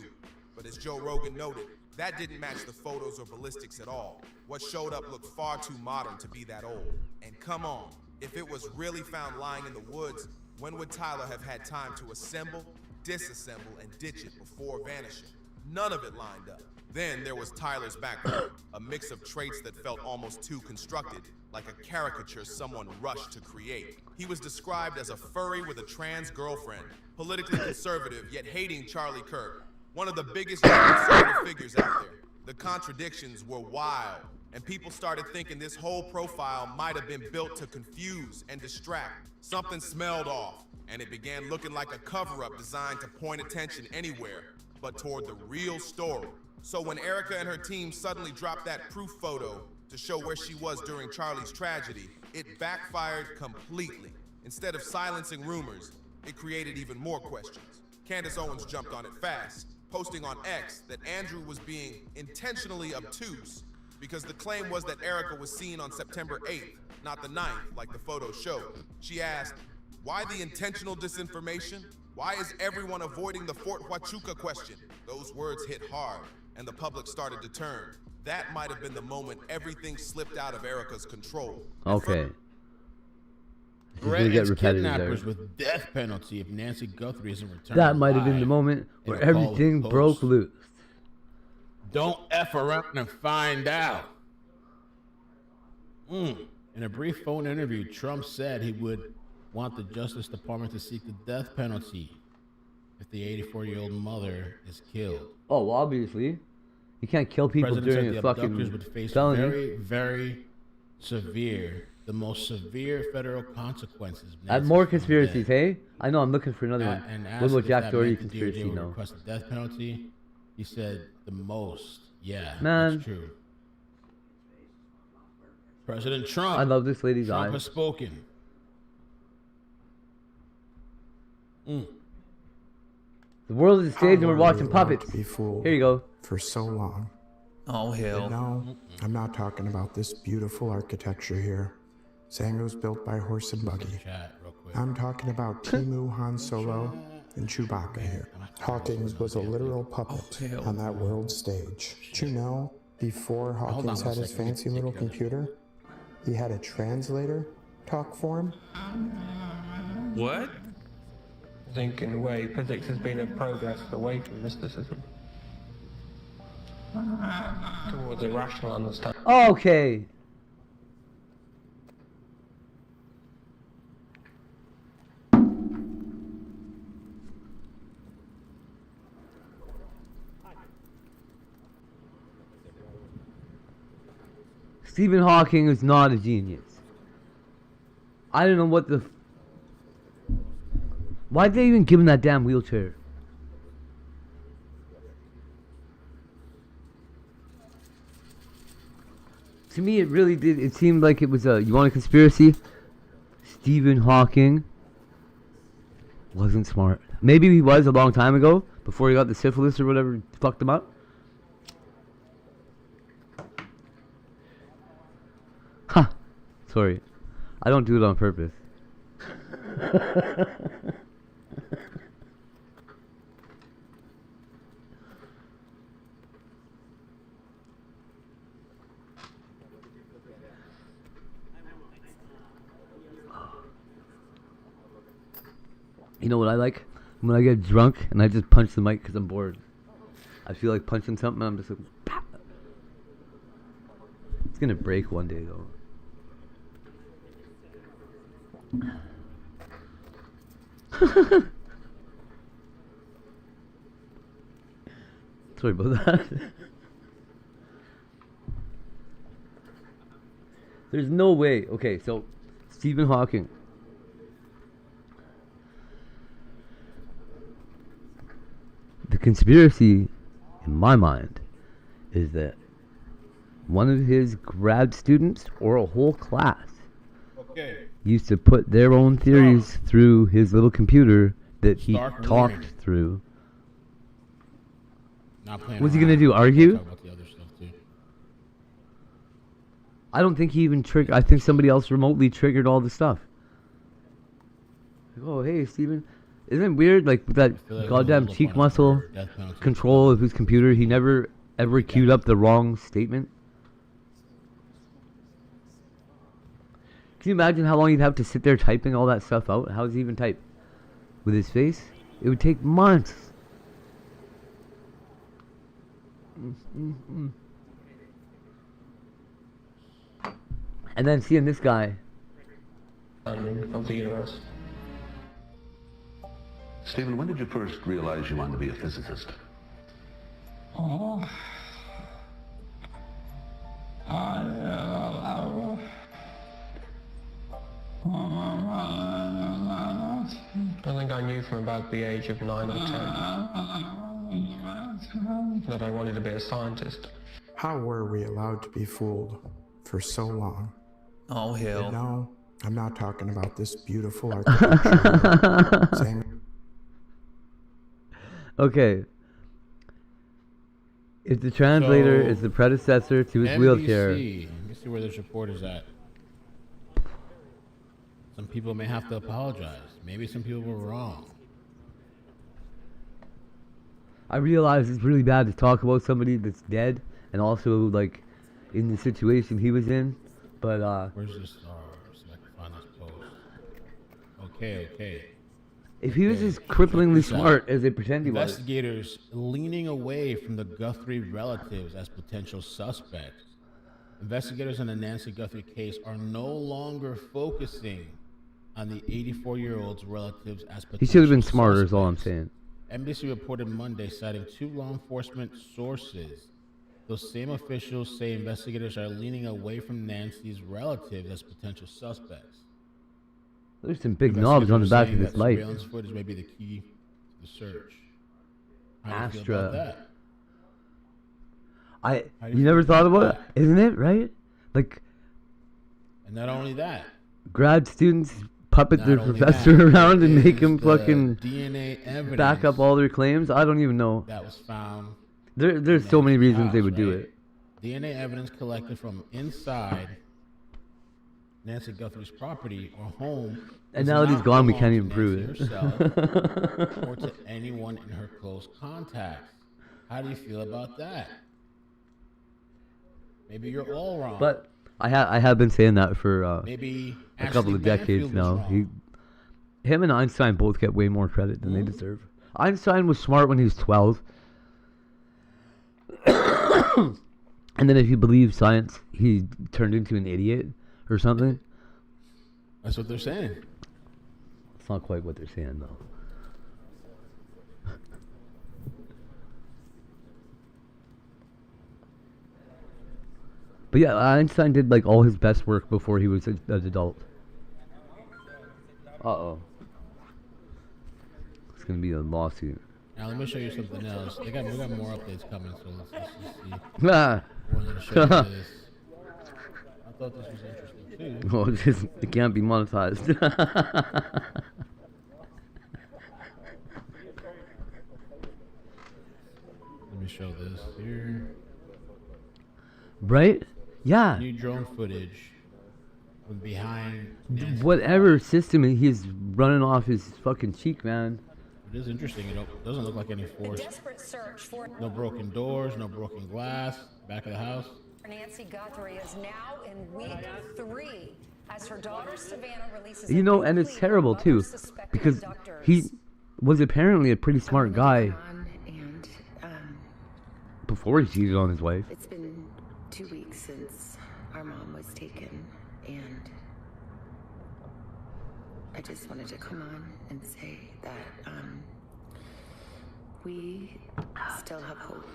but as Joe Rogan noted, that didn't match the photos or ballistics at all. What showed up looked far too modern to be that old. And come on, if it was really found lying in the woods, when would Tyler have had time to assemble, disassemble, and ditch it before vanishing? None of it lined up. Then there was Tyler's background, a mix of traits that felt almost too constructed, like a caricature someone rushed to create. He was described as a furry with a trans girlfriend, politically conservative yet hating Charlie Kirk, one of the biggest conservative figures out there. The contradictions were wild, and people started thinking this whole profile might have been built to confuse and distract. Something smelled off, and it began looking like a cover-up designed to point attention anywhere but toward the real story. So when Erica and her team suddenly dropped that proof photo to show where she was during Charlie's tragedy, it backfired completely. Instead of silencing rumors, it created even more questions. Candace Owens jumped on it fast, posting on X that Andrew was being intentionally obtuse because the claim was that Erica was seen on September 8th, not the 9th, like the photo showed. She asked, why the intentional disinformation? Why is everyone avoiding the Fort Huachuca question? Those words hit hard, and the public started to turn. That might have been the moment everything slipped out of Erica's control. Okay. She's gonna Threatens get repetitive there. kidnappers with death penalty if Nancy Guthrie isn't returned. That might have been the alive moment in where a call everything with broke Post. loose. Don't F around and find out. In a brief phone interview, Trump said he would want the Justice Department to seek the death penalty if the 84-year-old mother is killed. Oh, well, obviously. You can't kill people President during said a the abductors fucking would face felony. very, very severe, the most severe federal consequences. I have Nancy more found conspiracies, dead. hey? I know, I'm looking for another one. And What asked about if Jack that Doherty meant the conspiracy? DOJ would No. request the death penalty. He said the most. Yeah, Man. that's true. President Trump. I love this lady's Trump eyes. has spoken. The world is a stage and we're watching puppets. To be fooled Here you go. For so long. Oh, hell. No, I'm not talking about this beautiful architecture here. Zango's built by horse and buggy. I'm talking about Timu, Han Solo, and Chewbacca here. Hawkins was a literal puppet on that world stage. Did you know, before Hold on Hawkins one had his second, let me fancy little take care of computer, he had a translator talk for him? What? I think in a way physics has been a progress away from mysticism towards a rational understanding. Okay. Stephen Hawking is not a genius. I don't know what the... Why'd they even give him that damn wheelchair? To me, it really did. It seemed like it was a... You want a conspiracy? Stephen Hawking wasn't smart. Maybe he was a long time ago, before he got the syphilis or whatever fucked him up. Ha! Sorry. I don't do it on purpose. You know what I like? When I get drunk and I just punch the mic because I'm bored. I feel like punching something and I'm just like... Pow! It's gonna break one day though. Sorry about that. There's no way. Okay, so Stephen Hawking. The conspiracy, in my mind, is that one of his grad students or a whole class used to put their own theories through his little computer that he talked through. What's he gonna do? Argue? I don't think he even triggered. I think somebody else remotely triggered all the stuff. Like, oh, hey, Steven. Isn't it weird, like, with that goddamn cheek muscle control of his computer, he never ever queued up the wrong statement? Can you imagine how long he'd have to sit there typing all that stuff out? How does he even type? With his face? It would take months. And then seeing this guy. Of the universe. Stephen, when did you first realize you wanted to be a physicist? Oh. I think I knew from about the age of 9 or 10 that I wanted to be a scientist. How were we allowed to be fooled for so long? Oh, hell. But no, I'm not talking about this beautiful architecture. Saying Okay. If the translator is the predecessor to his NBC, wheelchair. Let me see where this report is at. Some people may have to apologize. Maybe some people were wrong. I realize it's really bad to talk about somebody that's dead and also like in the situation he was in, but where's this star? So I can find this post. Okay. If he was as cripplingly smart as they pretend he was. Investigators leaning away from the Guthrie relatives as potential suspects. Investigators in the Nancy Guthrie case are no longer focusing on the 84-year-old's relatives as potential He should have been smarter, suspects. is all I'm saying. NBC reported Monday, citing 2 law enforcement sources. Those same officials say investigators are leaning away from Nancy's relatives as potential suspects. There's some big knobs on the back of this light. Surveillance footage may be the key to the search. How do you feel Astra. about that? I How do you never thought about it, isn't it? Right? Like, And not only that, grad students puppet Not their only professor that, around and there make is him the fucking DNA evidence back up all their claims. I don't even know. that was found. There's so many Nancy's reasons they house, would do right? it. DNA evidence collected from inside Nancy Guthrie's property or home. And does now that he's not gone, we belong can't to even prove Nancy it. herself or to anyone in her close contacts. How do you feel about that? Maybe you're all wrong. But I have been saying that for Maybe a Ashley couple of decades Manfield was now. wrong. Him and Einstein both get way more credit than they deserve. Einstein was smart when he was 12. And then if you believe science, he turned into an idiot or something. That's what they're saying. It's not quite what they're saying, though. But yeah, Einstein did like all his best work before he was an adult. Uh-oh. It's gonna be a lawsuit. Now let me show you something else. We got more updates coming, so let's just see. Ah. We're gonna show you this. I thought this was interesting too. Oh, it can't be monetized. Let me show this here. Right? Yeah. New drone footage from behind. Whatever system he's running off his fucking cheek, man. It is interesting. It doesn't look like any force. No broken doors, no broken glass. Back of the house. Nancy Guthrie is now in week 3 as her daughter Savannah releases. You know, and it's terrible too, because he was apparently a pretty smart guy before he cheated on his wife. It's been 2 weeks since our mom was taken, and I just wanted to come on and say that we still have hope,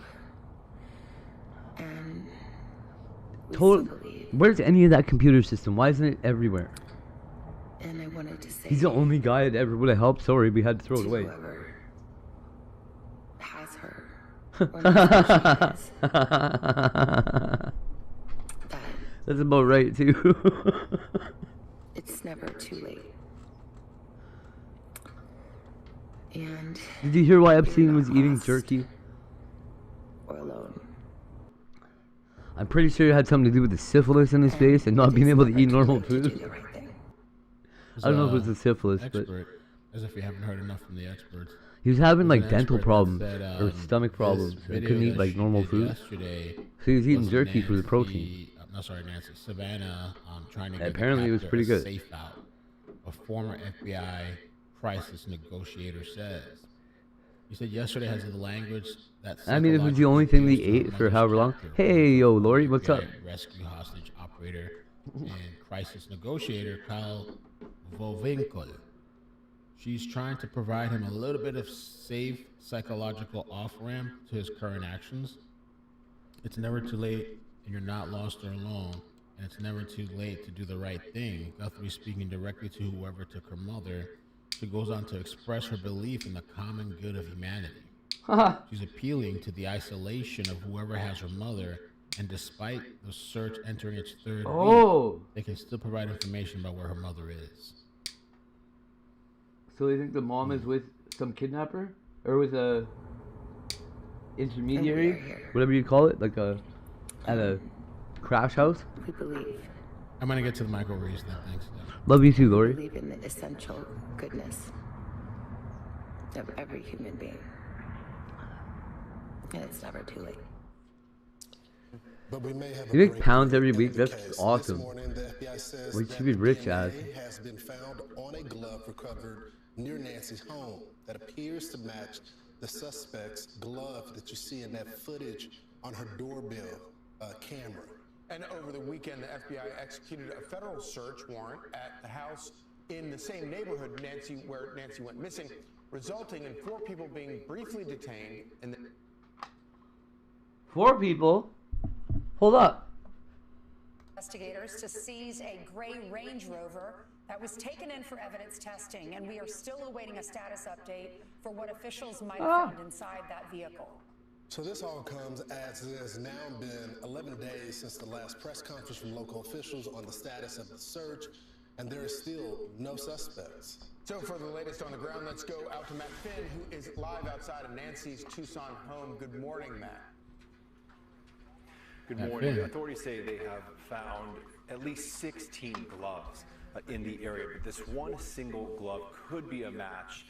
and Where's any of that computer system? Why isn't it everywhere? And I wanted to say He's the only guy that ever would have helped. Sorry, we had to throw it away. whoever has her, or knows where she is, That's about right too. it's never too late. And Did you hear why Epstein was eating jerky? or alone. I'm pretty sure it had something to do with the syphilis in his face and not being able to eat normal food. I don't know if it was the syphilis, but Expert, as if we haven't heard enough from the experts. he was having There's like an dental expert that problems said, or stomach this problems. He video couldn't eat that like she normal did food. yesterday So he was eating was jerky for the Nancy- protein. no, sorry, Nancy. Savannah trying to get Apparently it was pretty good. safe out. A former FBI crisis negotiator says. He said yesterday has the language that. I mean, it was the only thing they ate for however long. Hey, yo, Lori, what's up? Rescue hostage operator and crisis negotiator Kyle Vovinkel. She's trying to provide him a little bit of safe psychological off-ramp to his current actions. It's never too late, and you're not lost or alone, and it's never too late to do the right thing. Guthrie speaking directly to whoever took her mother. She goes on to express her belief in the common good of humanity. She's appealing to the isolation of whoever has her mother, and despite the search entering its third week, they can still provide information about where her mother is. So they think the mom is with some kidnapper? Or with a intermediary? Whatever you call it? Like at a crash house? We believe. I'm gonna get to the microwaves now, thanks. Love you too, Lori. We believe in the essential goodness of every human being. And it's never too late. But we may have You make pounds every week? That's awesome. We should be rich as. has been found on a glove recovered near Nancy's home that appears to match the suspect's glove that you see in that footage on her doorbell camera. And over the weekend, the FBI executed a federal search warrant at the house in the same neighborhood where Nancy went missing, resulting in 4 people being briefly detained. And 4 people? Hold up. Investigators to seize a gray Range Rover that was taken in for evidence testing, and we are still awaiting a status update for what officials might have found inside that vehicle. So this all comes as it has now been 11 days since the last press conference from local officials on the status of the search, and there is still no suspects. So for the latest on the ground, let's go out to Matt Finn, who is live outside of Nancy's Tucson home. Good morning, Matt. Good morning. Authorities say they have found at least 16 gloves in the area, but this one single glove could be a match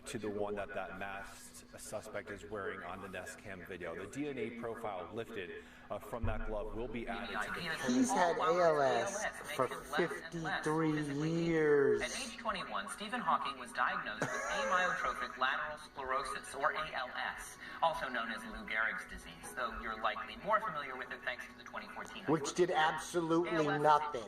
to the one that masked a suspect is wearing on the Nest Cam video. The DNA profile lifted from that glove will be added to the... He's had ALS for 53 years. At age 21, Stephen Hawking was diagnosed with amyotrophic lateral sclerosis, or ALS, also known as Lou Gehrig's disease, though you're likely more familiar with it thanks to the 2014 Which did absolutely nothing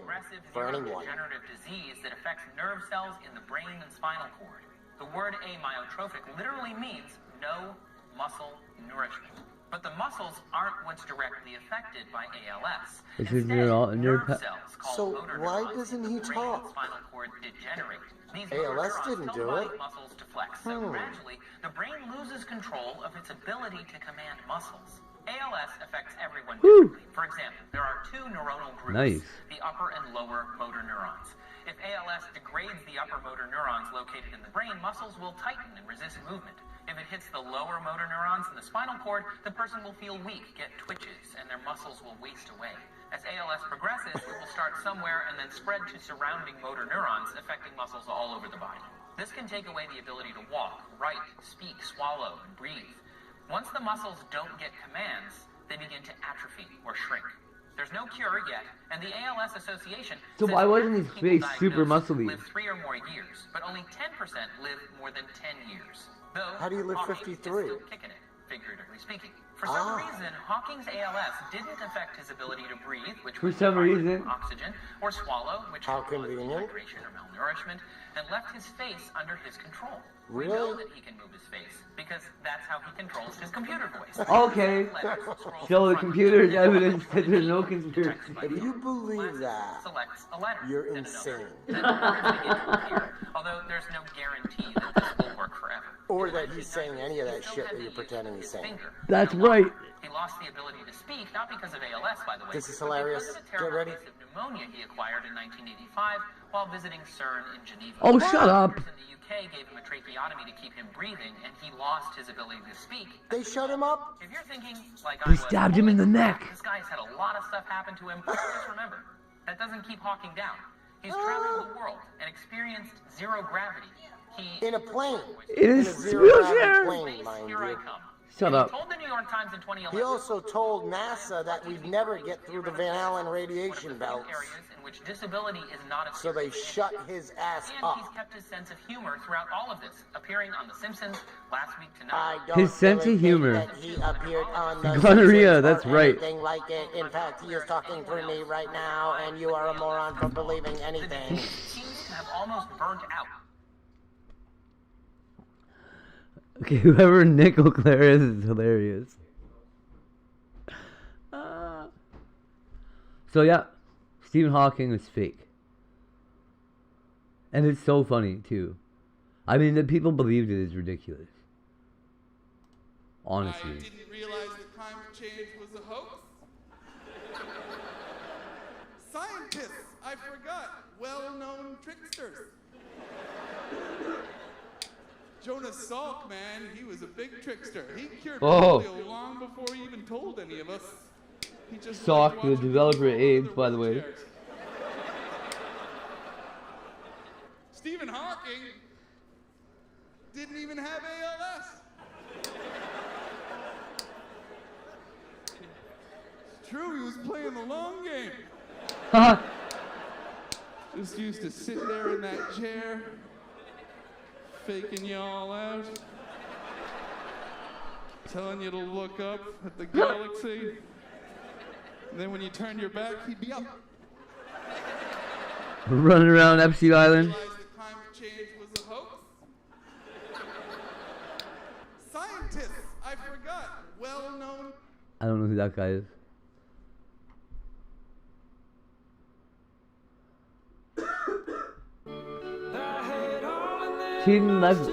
for anyone. Degenerative disease that affects nerve cells in the brain and spinal cord. The word amyotrophic literally means no muscle nourishment. But the muscles aren't what's directly affected by ALS. This is nerve cells So why doesn't he talk? Spinal cord degenerate. These ALS didn't do it. Muscles to flex. So gradually, the brain loses control of its ability to command muscles. ALS affects everyone differently. For example, there are two neuronal groups, the upper and lower motor neurons. If ALS degrades the upper motor neurons located in the brain, muscles will tighten and resist movement. If it hits the lower motor neurons in the spinal cord, the person will feel weak, get twitches, and their muscles will waste away. As ALS progresses, it will start somewhere and then spread to surrounding motor neurons, affecting muscles all over the body. This can take away the ability to walk, write, speak, swallow, and breathe. Once the muscles don't get commands, they begin to atrophy or shrink. There's no cure yet, and the ALS Association So why wasn't his face super muscly? live 3 or more years, but only 10% live more than 10 years. Though How do you live Hawking 53? is still kicking it, figuratively speaking. For some reason, Hawking's ALS didn't affect his ability to breathe, which For was some required reason. oxygen, or swallow, which How was convenient. dehydration or malnourishment, and left his face under his control. Really? We know that he can move his face because that's how he controls his computer voice. Okay. So the computer is evidence that there's no conspiracy. If you believe that, Selects a letter. you're insane. Then the words begin to appear, although there's no guarantee that this will work forever. Or that he's saying any of that shit that you're pretending he's saying. That's right. He lost the ability to speak, not because of ALS, by the way. This is but hilarious. because of a Get terrible ready. case of pneumonia he acquired in 1985 while visiting CERN in Geneva. Oh, shut up. Doctors in the UK gave him a tracheotomy to keep him breathing, and he lost his ability to speak. They shut him up? If you're thinking, like They I was, stabbed him in the neck. this guy's had a lot of stuff happen to him, just remember, that doesn't keep Hawking down. He's traveled the world and experienced zero gravity. In a plane. In a his zero wheelchair. gravity plane, mind you. Shut up. Told the New York Times in 2011. He also told NASA that we'd never get through the Van Allen radiation belts. In which disability is not a So they shut his ass and up. he's kept his sense of humor throughout all of this, appearing on The Simpsons last week tonight. I don't His sense really of think humor. that he appeared on the Gonorrhea, Simpsons that's or right. anything like it. In fact, he is talking through me right now, and you are a moron for believing anything. Seems to have almost burnt out. Okay, whoever Nick O'Clair is hilarious. So yeah, Stephen Hawking is fake. And it's so funny, too. I mean, that people believed it is ridiculous. Honestly. I didn't realize that climate change was a hoax. Scientists, I forgot, well-known tricksters. Jonas Salk, man, he was a big trickster. He cured polio long before he even told any of us. He just Salk, the developer of AIDS, by the way. Stephen Hawking didn't even have ALS. It's true, he was playing the long game. Just used to sit there in that chair, faking you all out, telling you to look up at the galaxy. And then when you turned your back, he'd be up. Running around Epstein Island. Climate change was a hoax. Scientists, I forgot, well-known. I don't know who that guy is. Cheating left.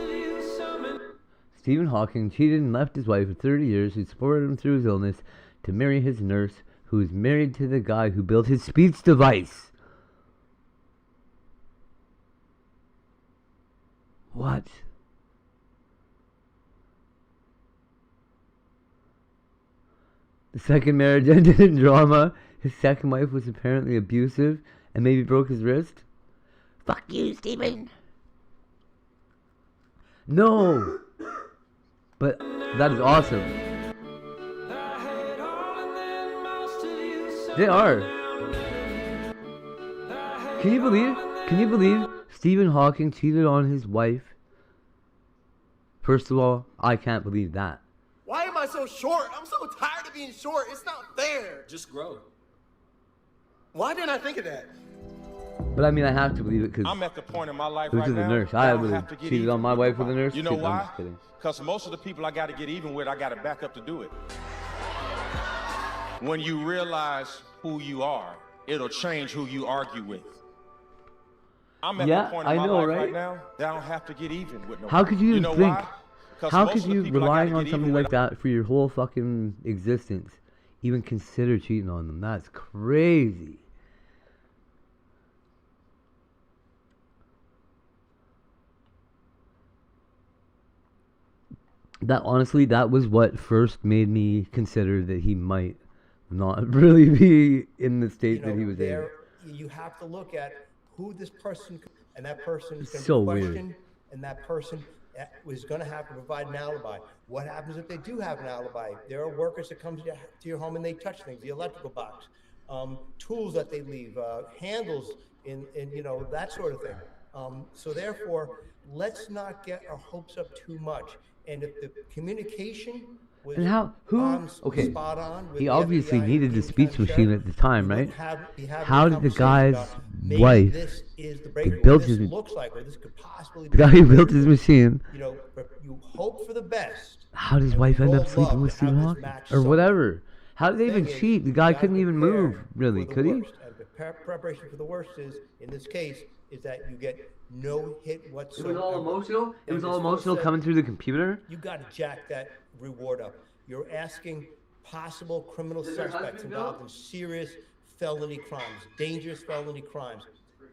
Stephen Hawking cheated and left his wife of 30 years, who supported him through his illness, to marry his nurse, who is married to the guy who built his speech device. What? The second marriage ended in drama. His second wife was apparently abusive and maybe broke his wrist. Fuck you, Stephen. No. But That is awesome. They are. Can you believe Stephen Hawking cheated on his wife? First of all, I can't believe that. Why am I so short? I'm so tired of being short. It's not fair. Just grow. Why didn't I think of that? But I mean, I have to believe it because I'm at the point in my life it was right with a now. nurse. I I don't would have have to get cheated even on my with wife with a nobody. nurse. You know I'm why? just kidding. Because most of the people I got to get even with, I got to back up to do it. When you realize who you are, it'll change who you argue with. I'm at Yeah, the point I in my know, life right? right now that I don't have to get even with nobody. How could you even know think? why? 'Cause How most could of the you, people I relying gotta on get something even like that for your whole fucking existence, even consider cheating on them? That's crazy. That honestly, that was what first made me consider that he might not really be in the state that he was in. You have to look at who this person, and that person is going So to be weird. questioned, and that person is going to have to provide an alibi. What happens if they do have an alibi? There are workers that come to your home and they touch things, the electrical box, tools that they leave, handles, in that sort of thing. So therefore, let's not get our hopes up too much. And if the communication was And how? Who? Okay. spot on with He the obviously FBI needed the being speech kind of machine sheriff, at the time, we right? wouldn't be having How a did the conversation guy's about maybe wife this is the that breakthrough, built this his looks like, or this could possibly the be guy the who built his breakthrough. machine? But you hope for the best. How does his wife end up sleeping with Stephen Hawking or whatever? How did they even cheat? The guy couldn't even move, really, could he? And the preparation for the worst is, in this case, is that you get no hit whatsoever. It was all emotional? It And was all this fellow emotional said, coming through the computer? You got to jack that reward up. You're asking possible criminal Did their suspects husband involved know? in serious felony crimes, dangerous felony crimes,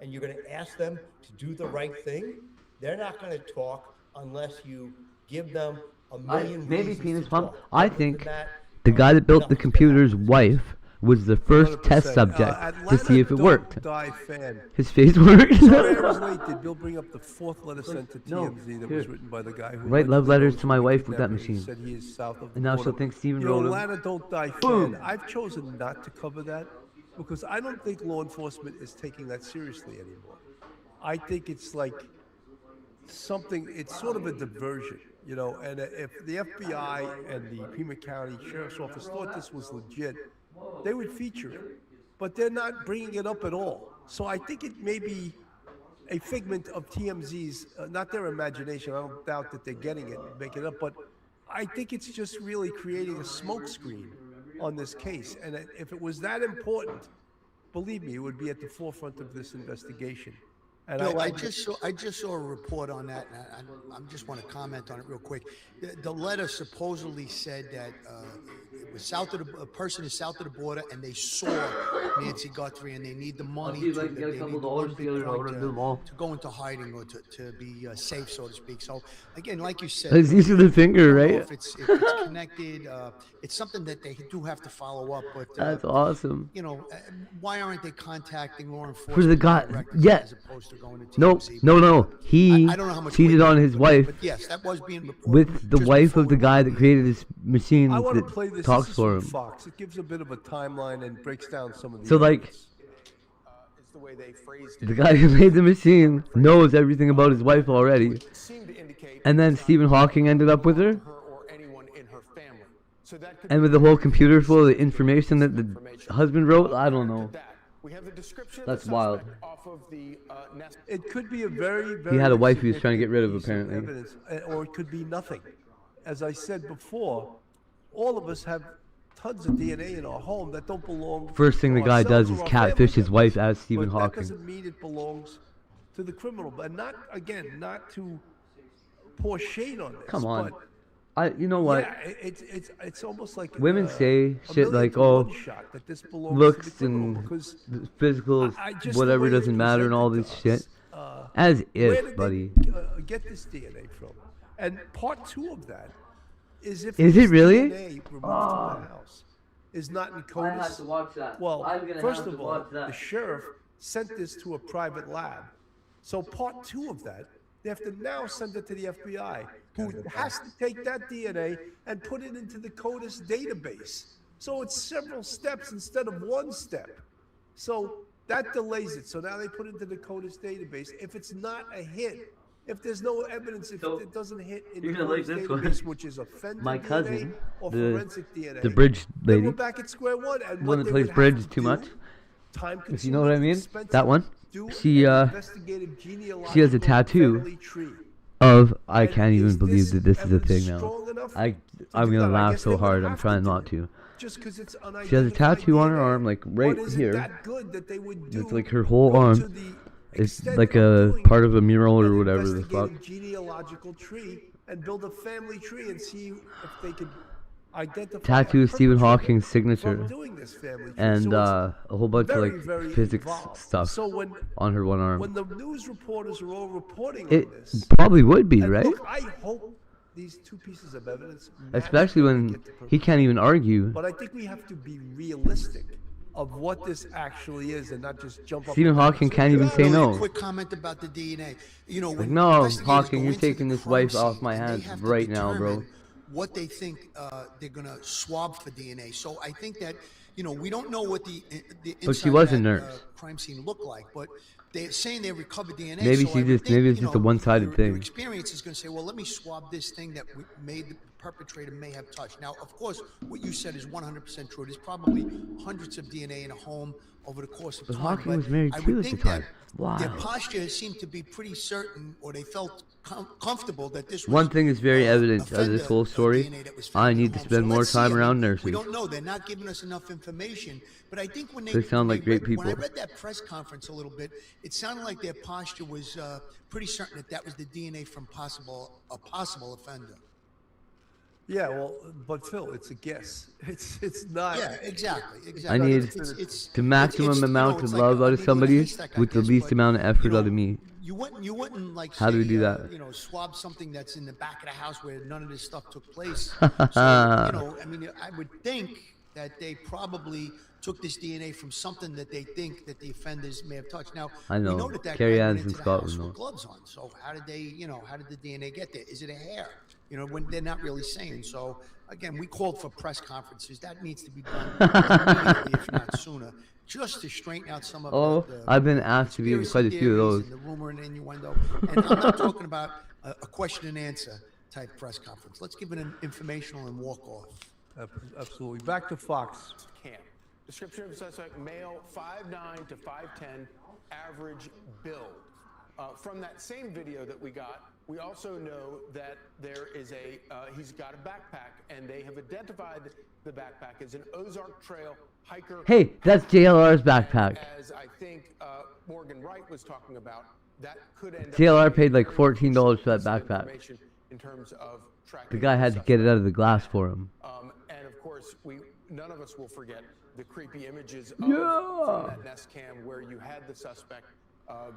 and you're going to ask them to do the right thing? They're not going to talk unless you give them a million Maybe reasons penis to pump. talk. I Other than think that, the guy that built the computer's wife was the first test 100%. subject to Atlanta see if it Don't worked. Die fan. His face worked. Sorry I was late. Did Bill bring up the fourth letter sent to No, TMZ that here. was written by the guy who Write love allegedly letters knows to my who the wife with that kidnapper is, machine. said he is south of the And now she'll border. think Steven You're wrote him. Atlanta Don't Die Boom. fan. I've chosen not to cover that because I don't think law enforcement is taking that seriously anymore. I think it's like something, it's sort of a diversion, and if the FBI and the Pima County Sheriff's Office thought this was legit, they would feature it. But they're not bringing it up at all. So I think it may be a figment of TMZ's, not their imagination. I don't doubt that they're getting it and making it up, but I think it's just really creating a smokescreen on this case. And if it was that important, believe me, it would be at the forefront of this investigation. And Bill, I just saw a report on that, and I just want to comment on it real quick. The letter supposedly said that it was a person is south of the border, and they saw Nancy Guthrie, and they need the money If you'd to, like to get a they couple need dollars one together, I'll Bitcoin do them all. to go into hiding or to be safe, so to speak. So again, like you said, It's easy to finger, I don't know right? If it's connected, it's something that they do have to follow up. But That's awesome. why aren't they contacting law enforcement? For the guy, directly yeah. as opposed to going to No, TMZ? no. He I don't know how much cheated weight on it his is, wife but yes, that was being reported with the just wife before of the guy that created this machine I want to play that this. talks This is for from him. Fox. It gives a bit of a timeline and breaks down some of the So, like, evidence. the guy who made the machine knows everything about his wife already. And then Stephen Hawking ended up with her. And with the whole computer full of the information that the husband wrote, I don't know. That's wild. It could be a very, very. He had a wife he was trying to get rid of, apparently. Evidence, or it could be nothing. As I said before, all of us have tons of DNA in our home that don't belong. First thing to the guy does ourselves is or our catfish family his wife members. as Stephen But Hawking. that doesn't mean it belongs to the criminal, but not not to pour shade on this. Come on. but You know what? Yeah, it's almost like Women say a shit million like, to oh, one shot that this belongs to the looks criminal and because physical, I just the whatever way it's doesn't matter and all presented this to shit. us, As where if, did buddy. they, get this DNA from? And part two of that is if Is this it really? DNA removed from the house is not in CODIS. I have to watch that. Well, I'm gonna first have of to all, watch that. the sheriff sent this to a private lab. So part two of that, they have to now send it to the FBI. who has to take that DNA and put it into the CODIS database. So it's several steps instead of one step. So that delays it. So now they put it into the CODIS database. If it's not a hit, if there's no evidence, if it doesn't hit in the You're gonna like CODIS this one. database, which is offender My DNA cousin, or the forensic DNA, bridge then lady, we're back at square one. And the what one that they plays would have bridge to too do, much. time-consuming, If you know what I mean, expensive, that one. do She an investigative she has a genealogical tattoo family tree. of. I And can't even is believe that this is a evidence thing now. strong enough I'm do gonna that? I laugh guess so they would hard. I'm have trying to not do to. it, just 'cause it's She has a tattoo on her unidentified arm, like right But is it here. that good that they would do It's like her whole arm. It's like a part of a mural or whatever the fuck. investigative genealogical tree and build a family tree and see if they could identify Tattoo a of Stephen perpetrator Hawking's signature, from doing this family tree. and So a whole bunch of very, like very physics involved. stuff So when on her one arm. the news reporters are all reporting It on this, probably would be, and right? look, I hope these two pieces of evidence match Especially up when and get to he can't even argue. But I think we have to be realistic of what this actually is and not just jump up. Stephen and down Hawking and say, can't even say Really, no. a quick comment about the DNA. You know, Like, when no, investigators Hawking, go you're into the taking this crime wife scene off my and they hands have to right now, bro. determine what they think they're gonna swab for DNA. So I think that, you know, we don't know what the But she inside was of a that, nurse. crime scene looked like, but they're saying they recovered DNA. Maybe so she I would just think, maybe it's you just a know, one-sided your thing. experience is going to say, well, let me swab this thing that made the perpetrator may have touched. Now, of course, what you said is 100% true. There's probably hundreds of DNA in a home over the course of But time. Hawking was married I too would at the think time. that Wow. their posture seemed to be pretty certain, or they felt comfortable that this was One thing is very evident of this whole story. I need to spend more let's see. time I around mean, nurses. We don't know. They're not giving us enough information. But I think when They sound like great when I people. read that press conference a little bit, it sounded like their posture was pretty certain that that was the DNA from a possible offender. Yeah, well, but Phil, it's a guess. It's not. Yeah, exactly. I need the maximum amount of love out of somebody with the least amount of effort out of me. You wouldn't like. How do we say, do that? You know, swab something that's in the back of the house where none of this stuff took place. So, you know, I mean, I would think that they probably took this DNA from something that they think that the offenders may have touched. Now, I know. we know that Carrie guy went Ann's in into the house Scotland, with though. gloves on. So how did they, you know, how did the DNA get there? Is it a hair? You know, when they're not really saying. So again, we called for press conferences. That needs to be done immediately, if not sooner, just to straighten out some of the I've been asked to be in quite a few of those. and the rumor and innuendo. And I'm not talking about a question and answer type press conference. Let's give it an informational and walk off. Absolutely. Back to Fox. Camp. Description of suspect, male, 5'9" to 5'10", average build. From that same video that we got, we also know that there is he's got a backpack, and they have identified the backpack as an Ozark Trail hiker. Hey, that's JLR's backpack. As I think Morgan Wright was talking about, that could end up JLR paid like $14 for that backpack. information in terms of tracking The guy had to get it out of the glass for him. and of course, none of us will forget the creepy images of Yeah. from that Nest cam where you had the suspect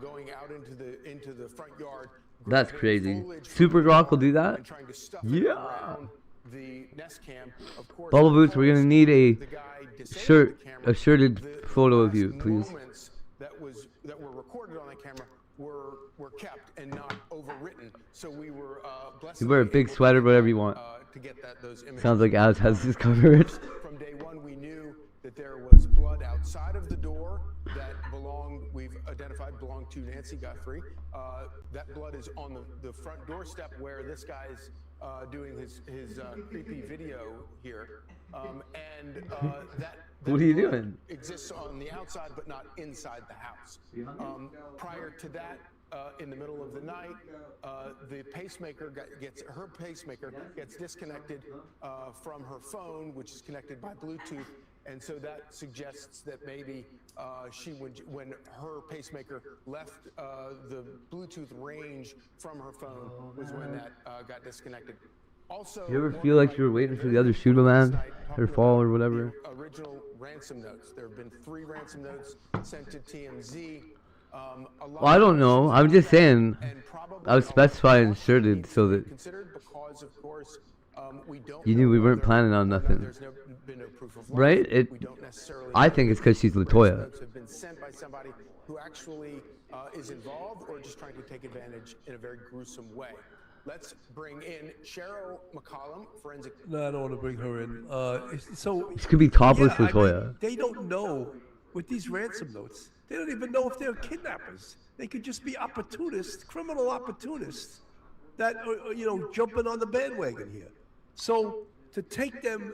going out into the front yard. That's grabbing crazy. foliage from Super the Glock will yard do that? and trying to stuff it Yeah. around the Nest cam. Of course, Bubble Boots, we're gonna need a the guy disabled the camera. a shirted photo of you, please. Moments that were recorded on the camera were kept and not overwritten. So we were blessed. You wear a big sweater, whatever you want. To get those images. Sounds like Az has this covered. From day one, we knew that there was blood outside of the door that we've identified belonged to Nancy Guthrie. That blood is on the front doorstep where this guy's doing his creepy video here. What are you doing? Exists on the outside, but not inside the house. Prior to that, in the middle of the night, the pacemaker gets disconnected from her phone, which is connected by Bluetooth, and so that suggests that maybe when her pacemaker left the Bluetooth range from her phone, was when that got disconnected. Also, You ever feel like you were waiting for the other shoe to land or fall or whatever? Original ransom notes. There have been 3 ransom notes sent to TMZ. Well, I don't know. I'm just saying. I was specifying shirted so that you knew we weren't planning on nothing. Right? I think it's because she's Latoya. Have been sent by somebody who actually is involved or just trying to take advantage in a very gruesome way. Let's bring in Cheryl McCollum, forensic. No, I don't want to bring her in. So This could be topless yeah, I Latoya. mean, they don't know with these ransom notes. They don't even know if they're kidnappers. They could just be opportunists, criminal opportunists, that are, jumping on the bandwagon here. So to take them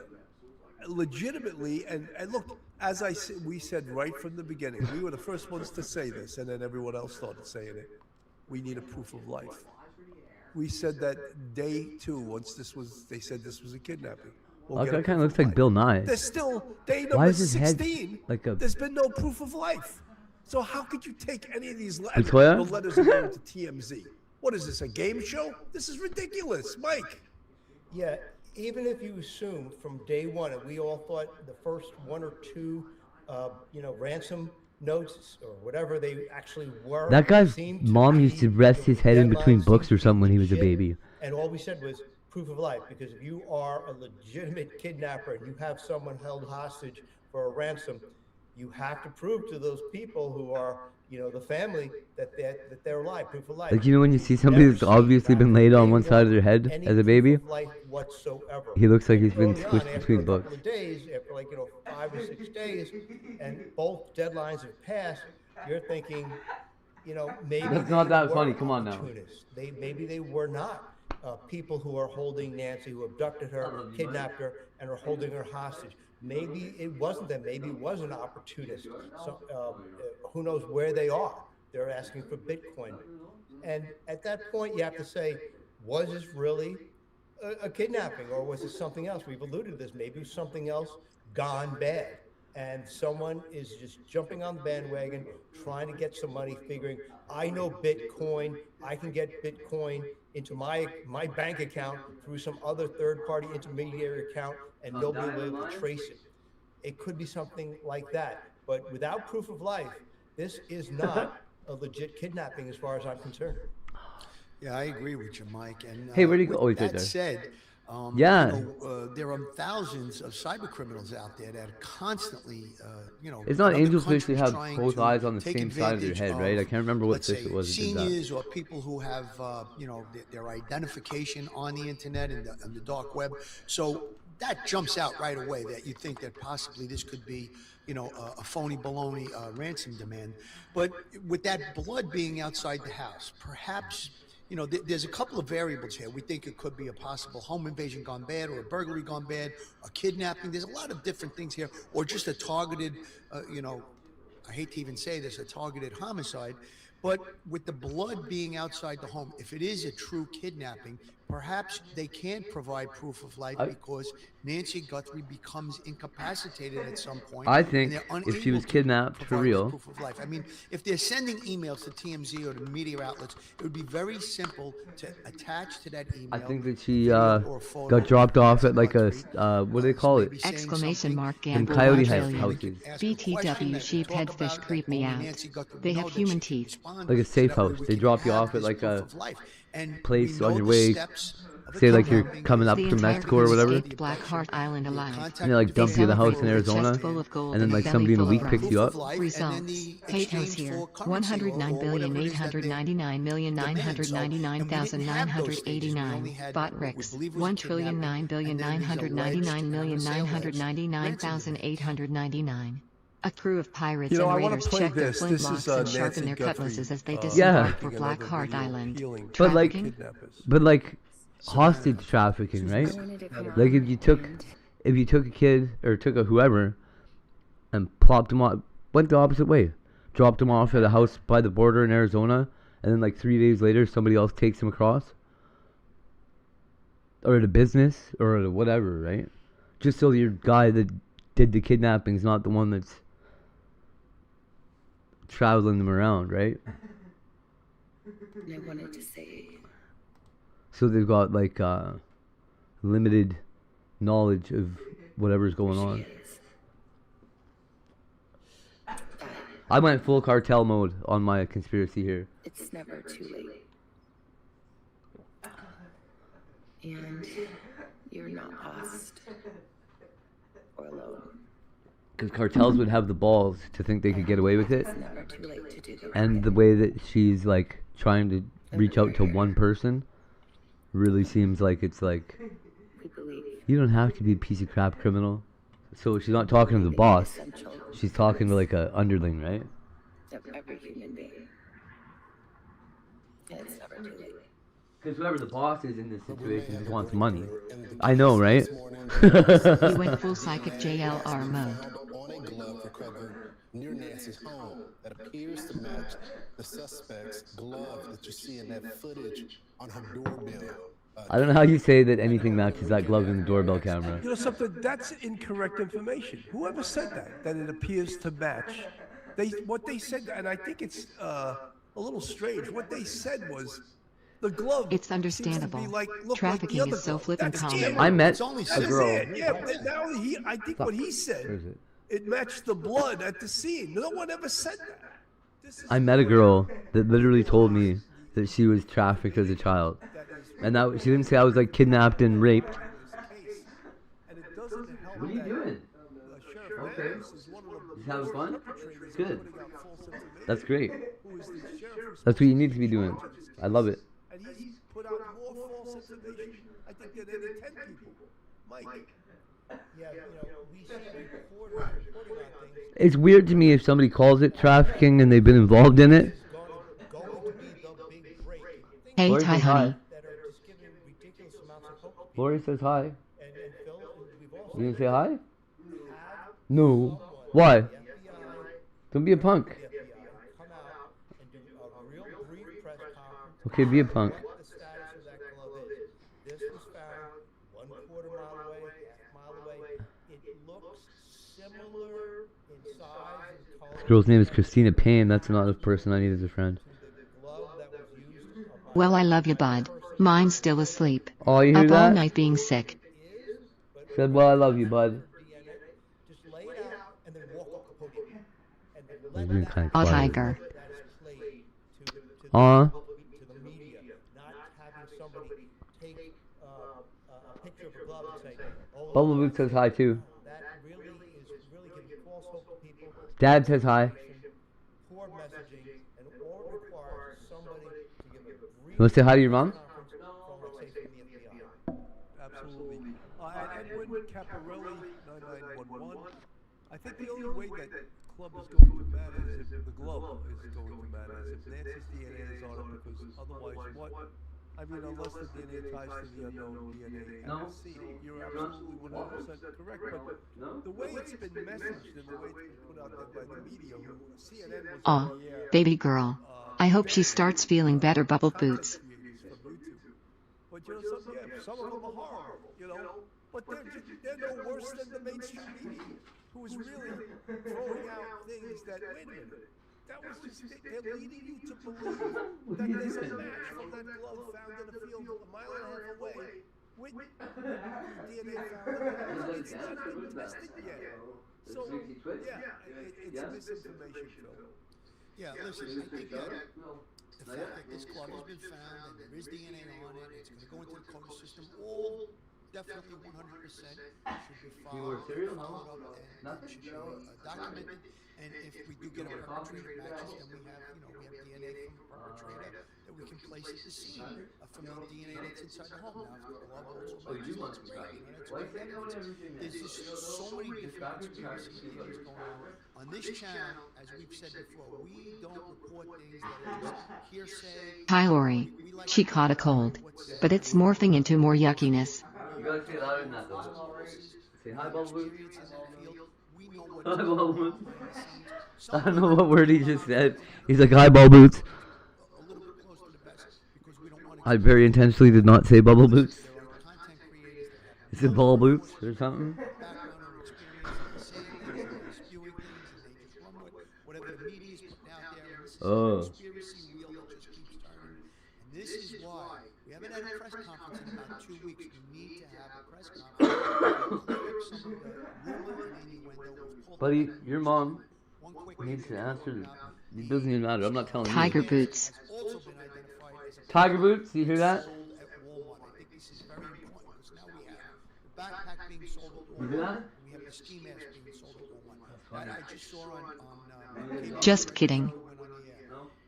legitimately, and look, as we said right from the beginning, we were the first ones to say this, and then everyone else started saying it. We need a proof of life. We said that day 2, once they said this was a kidnapping. That guy kind of looks like Bill Nye. There's still day Why number is his head 16. like a? There's been no proof of life. So how could you take any of these letters? Latoya? The letters are going to TMZ. What is this, a game show? This is ridiculous, Mike. Yeah, even if you assume from day one, and we all thought the first 1 or 2, ransom notes or whatever they actually were. That guy's seemed mom be, used to rest his head in between deadlines, books or seemed something when he was a legit, baby. And all we said was proof of life, because if you are a legitimate kidnapper and you have someone held hostage for a ransom, you have to prove to those people who are, the family that they're alive, proof of life. Like, when you see somebody that's obviously been laid on one side of their head as a baby, life whatsoever. he looks like he's been Early on, switched after between a couple books. of days, after 5 or 6 days, and both deadlines have passed, you're thinking, maybe That's they not that were funny. Come on now. opportunists. Maybe they were not people who are holding Nancy, who abducted her, kidnapped her, and are holding her hostage. Maybe it wasn't them. Maybe it was an opportunist. So, who knows where they are? They're asking for Bitcoin. And at that point, you have to say, was this really a kidnapping, or was it something else? We've alluded to this. Maybe it was something else gone bad. And someone is just jumping on the bandwagon, trying to get some money, figuring, I know Bitcoin, I can get Bitcoin into my bank account through some other third-party intermediary account, and nobody will be able to trace it. It could be something like that. But without proof of life, this is not a legit kidnapping as far as I'm concerned. Yeah, I agree with you, Mike. And Hey, where'd he go? Oh, he's that right there. said, Yeah. there are thousands of cyber criminals out there that are constantly, It's not other angels who actually countries have trying both to eyes on the take same side of their advantage head, right? I can't remember what let's fish say, it was that did that. seniors or people who have, their identification on the internet and the dark web. So that jumps out right away, that you think that possibly this could be, a phony baloney ransom demand. But with that blood being outside the house, perhaps, there's a couple of variables here. We think it could be a possible home invasion gone bad, or a burglary gone bad, a kidnapping. There's a lot of different things here, or just a targeted, I hate to even say this, a targeted homicide. But with the blood being outside the home, if it is a true kidnapping, perhaps they can't provide proof of life because Nancy Guthrie becomes incapacitated at some point. I and think they're if she unable was to kidnapped for provide real, proof of life. I mean, if they're sending emails to TMZ or to media outlets, it would be very simple to attach to that email. I think that she got dropped off at like a what do they call it? Exclamation mark Them Gamble coyote Australia. houses, BTW sheep headfish creep me out. They have human teeth. like a safe house. They drop you off at like a place on your way. Say like you're coming up The from entire Mexico or crew whatever, escaped Black Heart Island alive. and they like dump you in the house in Celebrated with a Arizona, chest full of gold and then a like belly somebody in a full of week picks you up. rice. Results. Hate House here. 109,899,999,989. Bot Rex. 1,999,999,999,899. A crew of pirates You know, I and wanna raiders play check their this. This flintlocks is, and sharpen Nancy their Guthrie, cutlasses as they yeah. disembark for Black Heart Island. But like, Trafficking? hostage trafficking, right? Like if you took a kid or took a whoever and plopped him off, went the opposite way, dropped him off at a house by the border in Arizona, and then like 3 days later somebody else takes him across, or at a business or at a whatever, right? Just so your guy that did the kidnapping is not the one that's traveling them around, right? I wanted to say, So they've got like limited knowledge of whatever's going on. I went full cartel mode on my conspiracy here. it's never too late. And you're not lost or alone. Because cartels would have the balls to think they could get away with it. It's never too late to do the right And the thing. way that she's like trying to reach out to one person, really seems like it's like you don't have to be a piece of crap criminal. So she's not talking to the boss. She's talking to like a underling, right? Of every human being. And it's never too late. Because whoever the boss is in this situation just wants money. I know, right? He went full psychic JLR mode. On a glove recovered near Nancy's home that appears to match the suspect's glove that you see in that footage on her doorbell. I don't know how you say that anything matches that glove in the doorbell camera. You know something? That's incorrect information. Whoever said that it appears to match. What they said, and I think it's a little strange. What they said was the glove. It's understandable. Trafficking is so flippin' common. I met a girl. Yeah, but now I think what he said, it matched the blood at the scene. No one ever said that. I met a girl that literally told me that she was trafficked as a child. And that she didn't say I was like kidnapped and raped. What are you doing? Okay. Just having fun? Good. That's great. That's what you need to be doing. I love it. And he's put out more false information, I think, than any 10 people. Mike. Yeah, we see reporting on things. It's weird to me if somebody calls it trafficking and they've been involved in it. Hey, Lori Ty says honey. hi. Lori says hi. You gonna say hi? No. Why? Don't be a punk. Okay, be a punk. This was found 1/4 mile away, half mile away. It looks similar in size and color. This girl's name is Christina Payne. That's not a person I need as a friend. Well, I love you, bud. Mine's still asleep. Oh, you hear Up all that? night being sick. Said, well, I love you, bud. He's being kind of Oh, quiet. Tiger. Aw. Bubble Boot says hi too. Dad says hi. You want to say hi to your mom? Absolutely. And Edwin Caparelli, 9911. I think the only way that club is going to matter is if the glove is going to matter, is if Nancy's DNA is on it, because otherwise, what? I mean, unless the DNA ties to the unknown DNA at the scene, you're absolutely 100% correct. But the way it's been messaged and the way it's been put out there by the media, CNN was Aw, baby girl. I hope she starts feeling better, Bubble Boots. But some of them are horrible, but they're no worse than the mainstream media, who is really throwing out things that, wait a minute, that was just, they're leading you to believe that there's a match from that glove found in a field a mile and a half away with DNA found in the house. It's not been tested yet. So, yeah, it's misinformation, Phil. Yeah, listen, I think that the fact that this glove has been found and there is DNA on it, it's going to go into the CODIS system, all definitely 100% should be followed up and should be documented. And if we do get a perpetrator matches, then we have DNA from the perpetrator that we can place at the scene from the DNA that's inside the home. Now, if the glove also matches, that's great. There's just so many different conspiracy theories going on this channel. As we've said before, we don't report things that are just hearsay. Hi, Lori. She caught a cold, but it's morphing into more yuckiness. You gotta say louder than that, though. Say hi, Bubble Boots. Hi, Bubble Boots. I don't know what word he just said. He's like, hi, Bubble Boots. I very intentionally did not say Bubble Boots. Is it Ball Boots or something? Oh. This is why we haven't had a press conference in about 2 weeks. We need to have a press conference. Buddy, your mom needs to answer. It doesn't even matter. I'm not telling you. Tiger Boots. Tiger Boots, do you hear that? You hear that? Just kidding.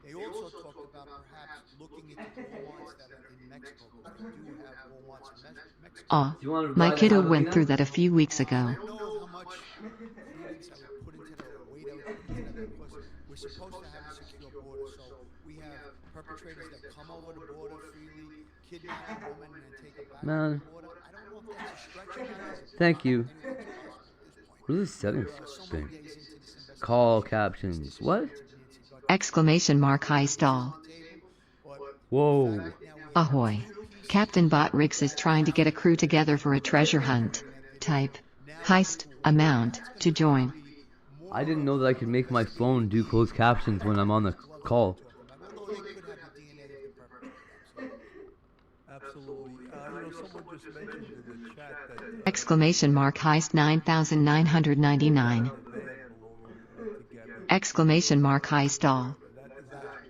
They also talked about perhaps looking into Walmarts that are in Mexico, because they do have Walmarts in Mexico. Aw, my kiddo went through that a few weeks ago. I don't know how much feelings I would put into the weight I would put into that, because we're supposed to have a secure border, so we have perpetrators that come over the border freely, kidnap a woman and take her back Man. to the border. I don't know if that's a stretch or not. Thank you. What are these settings thing? Call captions. What? Exclamation mark heist all. Whoa. Ahoy. Captain Bot Riggs is trying to get a crew together for a treasure hunt. Type heist amount to join. I didn't know that I could make my phone do closed captions when I'm on the call. Absolutely. Someone just mentioned in the chat that Exclamation mark heist 9,999. Exclamation mark heist all.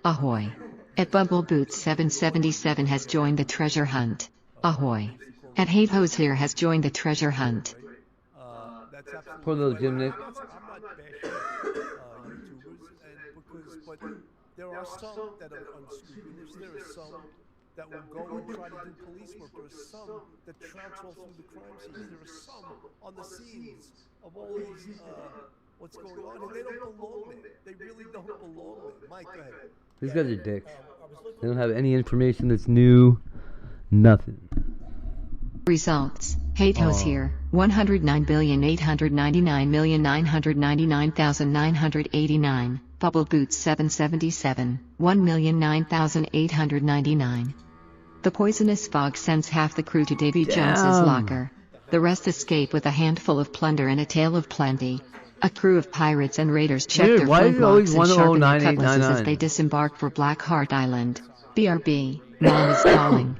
Ahoy. At Bubble Boots 777 has joined the treasure hunt. Ahoy. At Hate Hose here has joined the treasure hunt. Poor little Jimnick. I'm not bashing YouTubers, but there are some that are unscrupulous. There are some that will go and try to do police work. There are some that trounce all through the crime scenes. There are some on the scenes of all these what's going on, and they don't belong there. They really don't belong there. Mike, go ahead. These guys are dicks. They don't have any information that's new. Nothing. Results. Hate Hose here. 109,899,999,989. Bubble Boots 777. 1,009,899. The poisonous fog sends half the crew to Davy Jones's locker. The rest escape with a handful of plunder and a tale of plenty. A crew of pirates and raiders check their flintlocks and sharpen their cutlasses as they disembark for Black Heart Island. BRB. Mom is calling.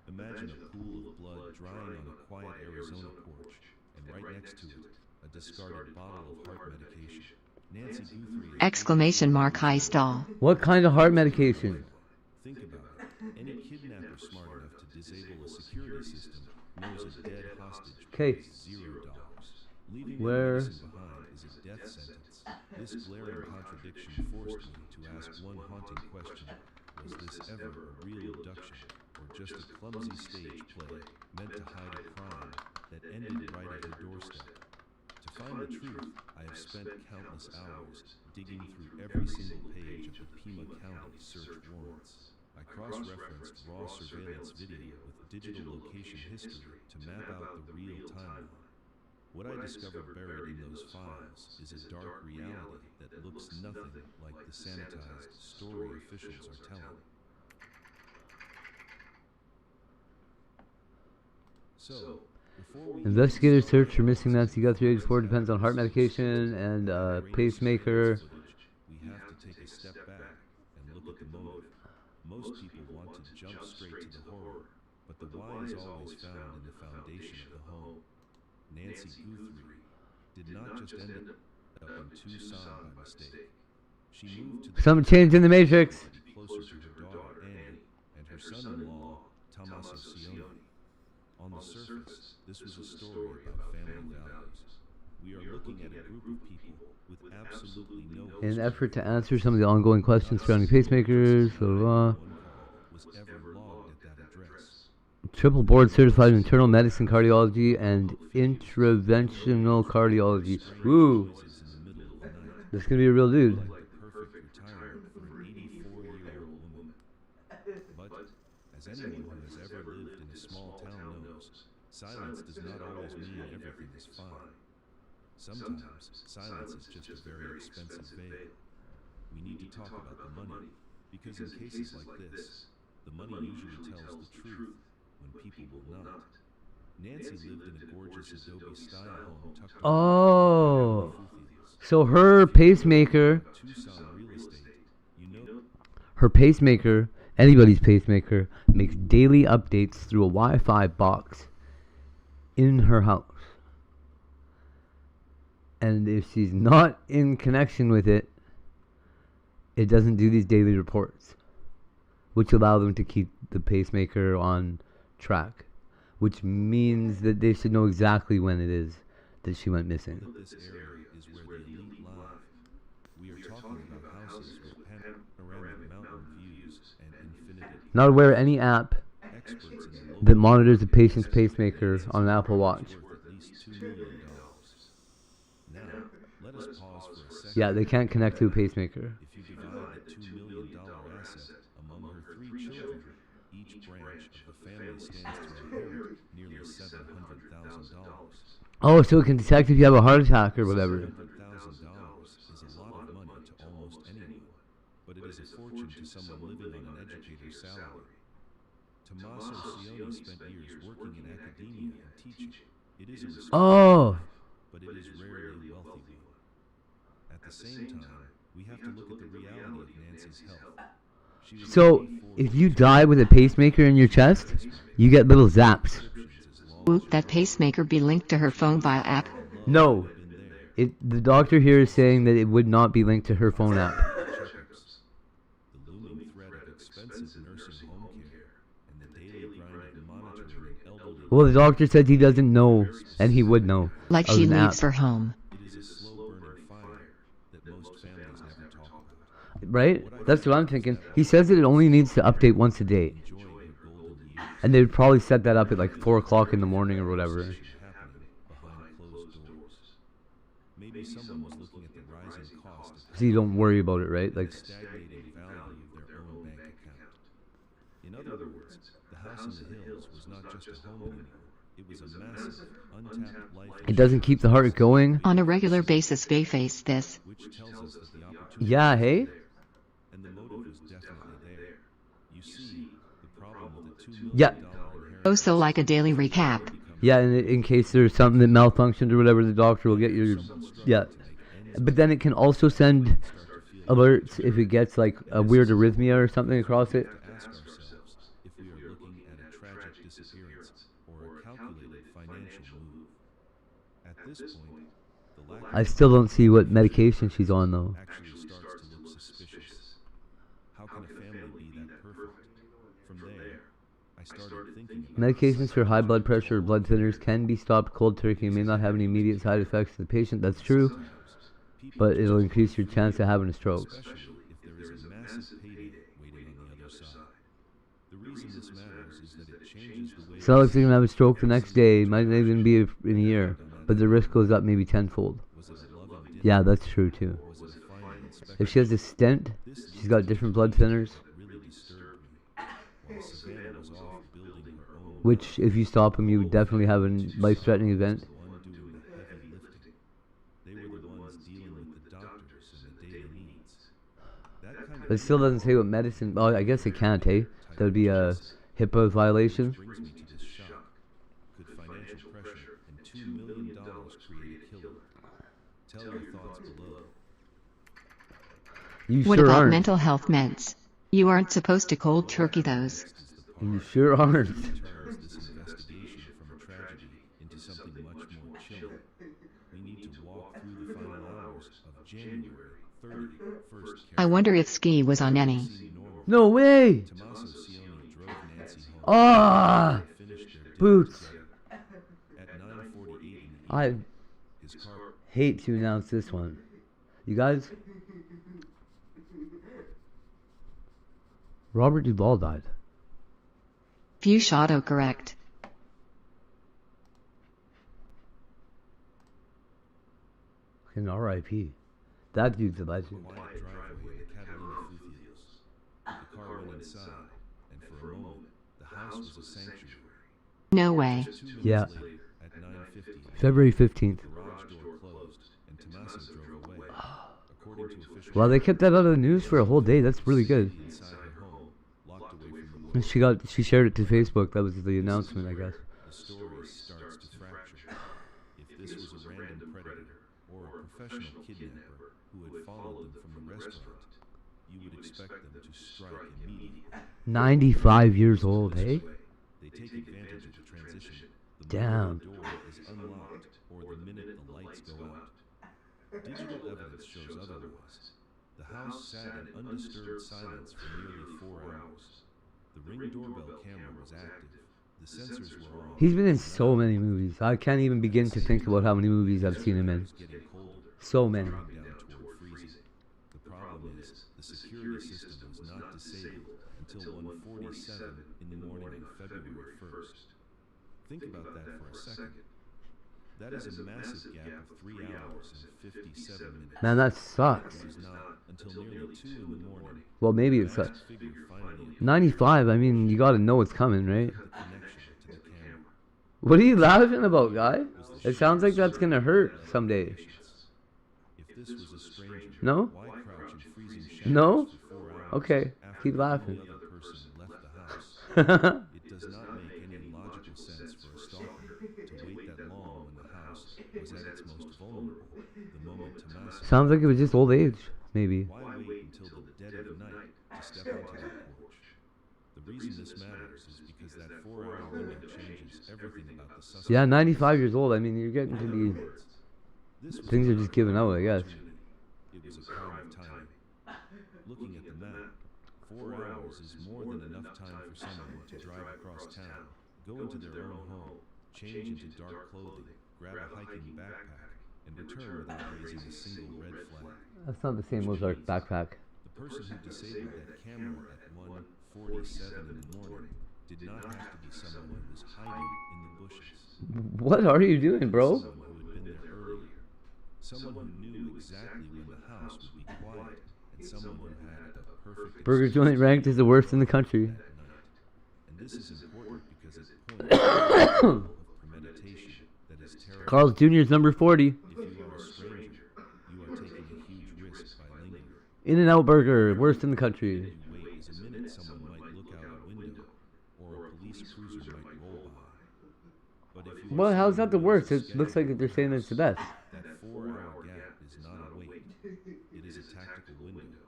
Imagine a pool of blood drying on a quiet Arizona porch, and right next to it, a discarded bottle of heart medication. Nancy Guthrie. Exclamation mark heist all. What kind of heart medication? Think about it. Any kidnapper smart enough to disable a security system knows a dead hostage pays $0. Leaving the medicine behind is a death sentence. This glaring contradiction forced me to ask one haunting question. Was this ever a real abduction, or just a clumsy stage play meant to hide a crime that ended right at her doorstep? To find the truth, I have spent countless hours digging through every single page of the Pima County search warrants. I cross-referenced raw surveillance video with digital location history to map out the real timeline. What I discovered buried in those files is a dark reality that looks nothing like the sanitized story officials are telling. So, Investigators search for missing Nancy Guthrie, age 4, depends on heart medication and pacemaker. We have to take a step back and look at the motive. Most people want to jump straight to the horror, but the why is always found in the foundation of the home. Nancy Guthrie did not just end up in Tucson by mistake. She moved to the Something changed in the Matrix. closer to her daughter Annie and her son-in-law Tommaso Cioni. On the surface, this was a story about family values. We are looking at a group of people with absolutely no In an effort to answer some of the ongoing questions surrounding pacemakers, was ever logged at that address. triple board certified in internal medicine, cardiology, and interventional cardiology. Woo! This is gonna be a real dude. Perfect retirement for an 84-year-old woman. But, as anyone who has ever lived in a small town knows, silence does not always mean everything is fine. Sometimes, silence is just a very expensive veil. We need to talk about the money, because in cases like this, the money usually tells the truth when people will not. Nancy lived in a gorgeous Adobe-style home tucked Oh, so her pacemaker, anybody's pacemaker, makes daily updates through a Wi-Fi box in her house. And if she's not in connection with it, it doesn't do these daily reports, which allow them to keep the pacemaker on track, which means that they should know exactly when it is that she went missing. This area is where the elite live. We are talking about houses with panoramic mountain views and infinity. Not aware of any app that monitors the patient's pacemaker on an Apple Watch. Now, let us pause for a second. Yeah, they can't connect to a pacemaker. If you divide the $2 million asset among her 3 children, each branch of the family stands to inherit nearly $700,000. Oh, so it can detect if you have a heart attack or whatever. $700,000 is a lot of money to almost anyone, but it is a fortune to someone living on an educator's salary. Tommaso Cioni spent years working in academia and teaching. It is a Oh. but it is rarely a wealthy one. At the same time, we have to look at the reality of Nancy's health. So, if you die with a pacemaker in your chest, you get little zaps. Would that pacemaker be linked to her phone via app? No. The doctor here is saying that it would not be linked to her phone app. The looming threat of expensive nursing home care and the daily grind of monitoring elderly. Well, the doctor said he doesn't know, and he would know. Like of she an leaves app. her home. It is a slow-burning fire that most families never talk about. Right? That's what I'm thinking. He says that it only needs to update once a day. And they'd probably set that up at like 4 o'clock in the morning or whatever. Behind closed doors. Maybe someone was looking at the rising cost of So you don't worry about it, right? Like, stagnating value of their own bank account. In other words, the house in the hills was not just a home anymore. It was a massive, untapped life. it doesn't keep the heart going. On a regular basis they face this. Which tells us that the opportunity Yeah, hey? and the motive is definitely there. You see, the problem with the $2 million Yeah. Also like a daily recap. Yeah, and in case there's something that malfunctioned or whatever, the doctor will get your... Yeah. But then it can also send alerts if it gets like a weird arrhythmia or something across it. ask ourselves if we are looking at a tragic disappearance or a calculated financial move. At this point, the lack I still don't see what medication she's on though. actually starts to look suspicious. How can a family be that perfect? From there, I started thinking about Medications for high blood pressure or blood thinners can be stopped cold turkey and may not have any immediate side effects to the patient. That's true. But it'll increase your chance of having a stroke. especially if there is a massive payday waiting on the other side. The reason this matters is that it changes the way So if you're gonna have a stroke the next day, might not even be in a year, but the risk goes up maybe tenfold. Yeah, that's true too. If she has a stent, she's got different blood thinners, really disturbed me. While Savannah was off building her own which if you stop them, you would definitely have a life-threatening event. undoing the heavy lifting. They were the ones dealing with the doctors and the daily needs. That kind But it still doesn't say what medicine. Oh, I guess it can't, eh? That would be a HIPAA violation. brings me to this shock. Could financial pressure and $2 million create a killer? Tell your thoughts below. You What sure about aren't. mental health meds? You aren't supposed to cold turkey those. You sure aren't. Turns this investigation from a tragedy into something much more chilling. We need to walk through the final hours of January 31st. I wonder if Ski was on any. No way! Tommaso Cioni drove Nancy home. Ah! They finished their day Boots. together. At 9:48 in the I evening, his car hate to announce this one. You guys? Robert Duvall died. Few autocorrect. In R.I.P. That dude's a legend. quiet driveway in the Catalina Fluvios. The car went inside, and for a moment, the house was a sanctuary. No way. 2 minutes Yeah. later, at 9:50, February 15th. the garage door closed, and Tommaso drove away. According to official Well, they kept that out of the news for a whole day. That's really good. inside her home, locked away from the And world, she shared it to Facebook. That was the announcement, I guess. the story starts to fracture. If this was a random predator or a professional kidnapper who had followed them from the restaurant, you would expect them to strike immediately. 95 years old, hey? They take advantage of the transition. The Damn. moment the door is unlocked or the minute the lights go out. Digital evidence shows otherwise. The house sat in undisturbed silence for nearly 4 hours. The Ring doorbell camera was active. The sensors were on. He's been in so many movies. I can't even begin to think about how many movies I've seen him in. So many. The problem is, the security system was not disabled until 1:47 in the morning of February 1st. Think about that for a second. That is a massive gap of 3 hours and 57 minutes. Man, that sucks. It was not until nearly 2 in the morning. Well, maybe it sucks. 95, I mean, you gotta know it's coming, right? What are you laughing about, guy? It sounds like that's gonna hurt someday. No? No? Okay, keep laughing. It does not make any logical sense for a stalker to wait that long when the house was at its most vulnerable, the moment to massacre. Sounds like it was just old age, maybe. Why wait until the dead of night to step onto that porch? The reason this matters is because that 4-hour window changes everything about the suspect. Yeah, 95 years old. I mean, you're getting to be... Things are just giving out, I guess. It was a crime of timing. Looking at the map, 4 hours is more than enough time for someone to drive across town, go into their own home, change into dark clothing, grab a hiking backpack, and return without raising a single red flag. That's not the same as our backpack. The person who disabled that camera at 1:47 in the morning did not have to be someone who was hiding in the bushes. What are you doing, bro? Someone who had been there earlier. Someone who knew exactly when the house would be quiet, and someone who had the perfect Burger joint ranked as the worst in the country. And this is important because it points to premeditation that is terrible. Carl's Jr.'s number 40. If you are a stranger, you are taking a huge risk by lingering. In-N-Out Burger, worst in the country. Wait is a minute someone might look out a window, or a police cruiser might roll by. But if you Well, how's that the worst? It looks like they're saying it's the best. that 4-hour gap is not a wait. It is a tactical window.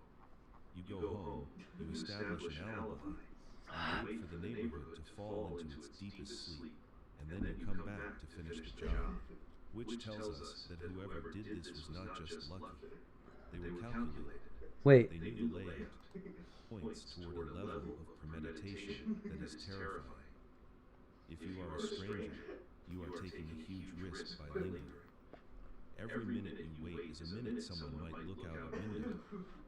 You go home, you establish an alibi, and wait for the neighborhood to fall into its deepest sleep, and then you come back to finish the job. Which tells us that whoever did this was not just lucky. They were calculated. Wait. They knew the layout. Points toward a level of premeditation that is terrifying. If you are a stranger, you are taking a huge risk by lingering. Every minute you wait is a minute someone might look out a window,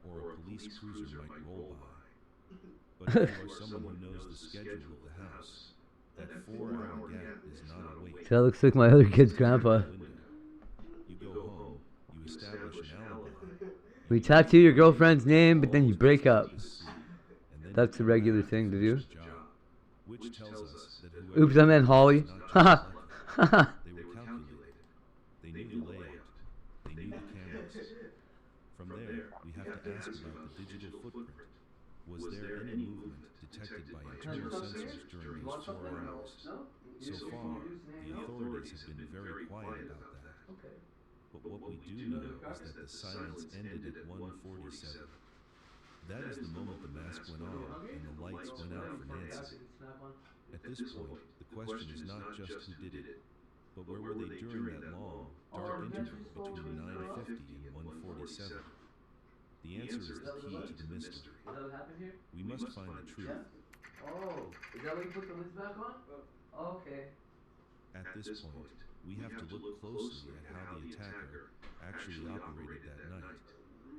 or a police cruiser might roll by. But if you are someone who knows the schedule of the house, that 4-hour gap is not a wait. That looks like my other kid's grandpa. You go home, you establish an alibi. We tattoo your girlfriend's name, but then you break up. That's a regular thing to do. Which tells us that Oops, I meant Holly. Haha. They were calculated. They knew the layout. They knew the cameras. From there, we have to ask about the digital footprint. Was there any movement detected by internal sensors during those 4 hours? So far, the authorities have been very quiet about that. But what we do know is that the silence ended at 1:47. That is the moment the mask went on and the lights went out for Nancy. At this point, the question is not just who did it, but where were they during that long, dark interval between 9:50 and 1:47? The answer is the key to the mystery. We must find the truth. Oh, is that what you put the list back on? Okay. At this point, we have to look closely at how the attacker actually operated that night.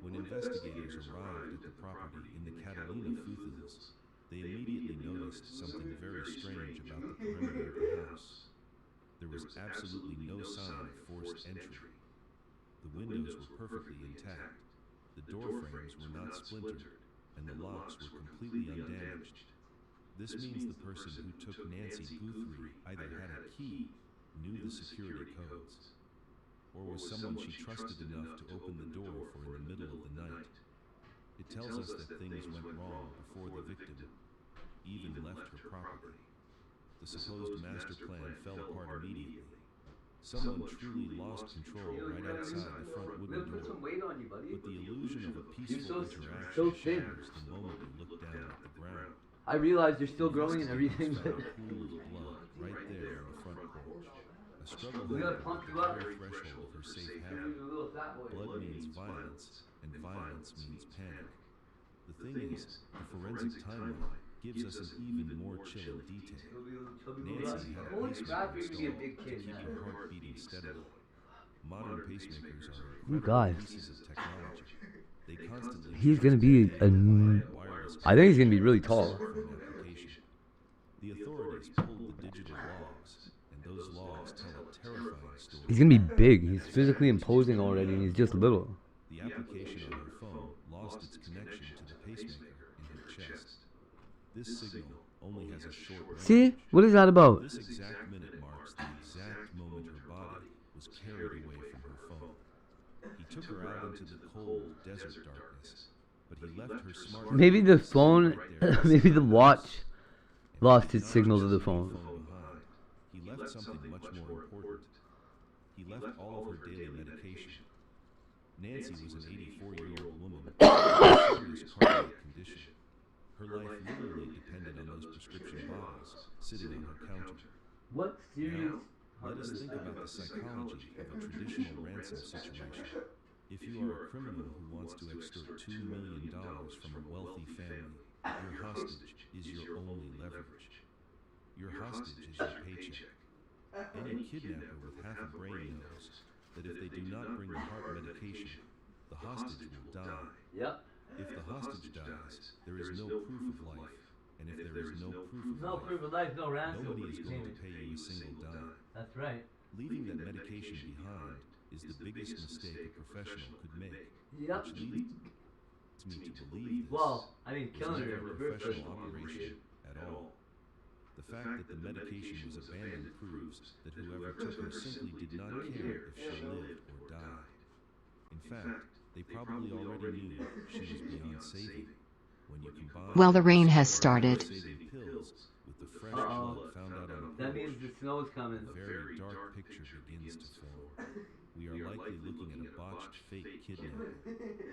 When investigators arrived at the property in the Catalina Foothills, they immediately noticed something very strange about the perimeter of the house. There was absolutely no sign of forced entry. The windows were perfectly intact, the door frames were not splintered, and the locks were completely undamaged. This means the person who took Nancy Guthrie either had a key, knew the security codes, or was someone she trusted enough to open the door for in the middle of the night. It tells us that things went wrong before the victim even left her property. The supposed master plan fell apart immediately. Someone truly lost control right outside the front wooden door. But the illusion of a peaceful interaction shatters the moment you look down at the ground. I realize you're still growing and everything, but... A pool of blood right there on the front porch. A struggle We gotta happened pump at you the up. very threshold of her safe haven. Blood means violence, and violence means panic. The thing is, the forensic timeline gives us an even more chilling detail. Nancy had a pacemaker installed to keep her heart beating steadily. Modern pacemakers are incredible pieces of technology. They constantly He's gonna be I think he's gonna be really tall. The authorities pulled the digital logs, and those logs tell a terrifying story. He's gonna be big. He's physically imposing already, and he's just little. The application on her phone lost its connection to the pacemaker in her chest. This signal only has a short range. See? What is that about? This exact minute marks the exact moment her body was carried away from her phone. He took her out into the cold desert darkness, but he left her smart. Maybe the phone, maybe the watch lost its signal to the phone. He left something much more important. He left all of her daily medication. Nancy was an 84-year-old woman with a serious cardiac condition. Her life literally depended on those prescription bottles sitting on her counter. What serious? Now, let us think about the psychology of a traditional ransom situation. If you are a criminal who wants to extort $2 million from a wealthy family, your hostage is your only leverage. Your hostage is your paycheck. Any kidnapper with half a brain knows that if they do not bring the heart medication, the hostage will die. Yep. If the hostage dies, there is no proof of life. And if there is no proof of life, no ransom. Nobody is going to pay you a single dime. That's right. Leaving that medication behind is the biggest mistake a professional could make. Yep. Which leads me to believe this. Well, I mean, killing her was never a professional operation at all. The fact that the medication was abandoned proves that whoever took her simply did not care if she lived or died. In fact, they probably already knew she was beyond saving. When you combine Well, the rain has started. pills with the fresh blood found out on the That means the snow's coming. a very dark picture begins to form. We are likely looking at a botched fake kidnapping.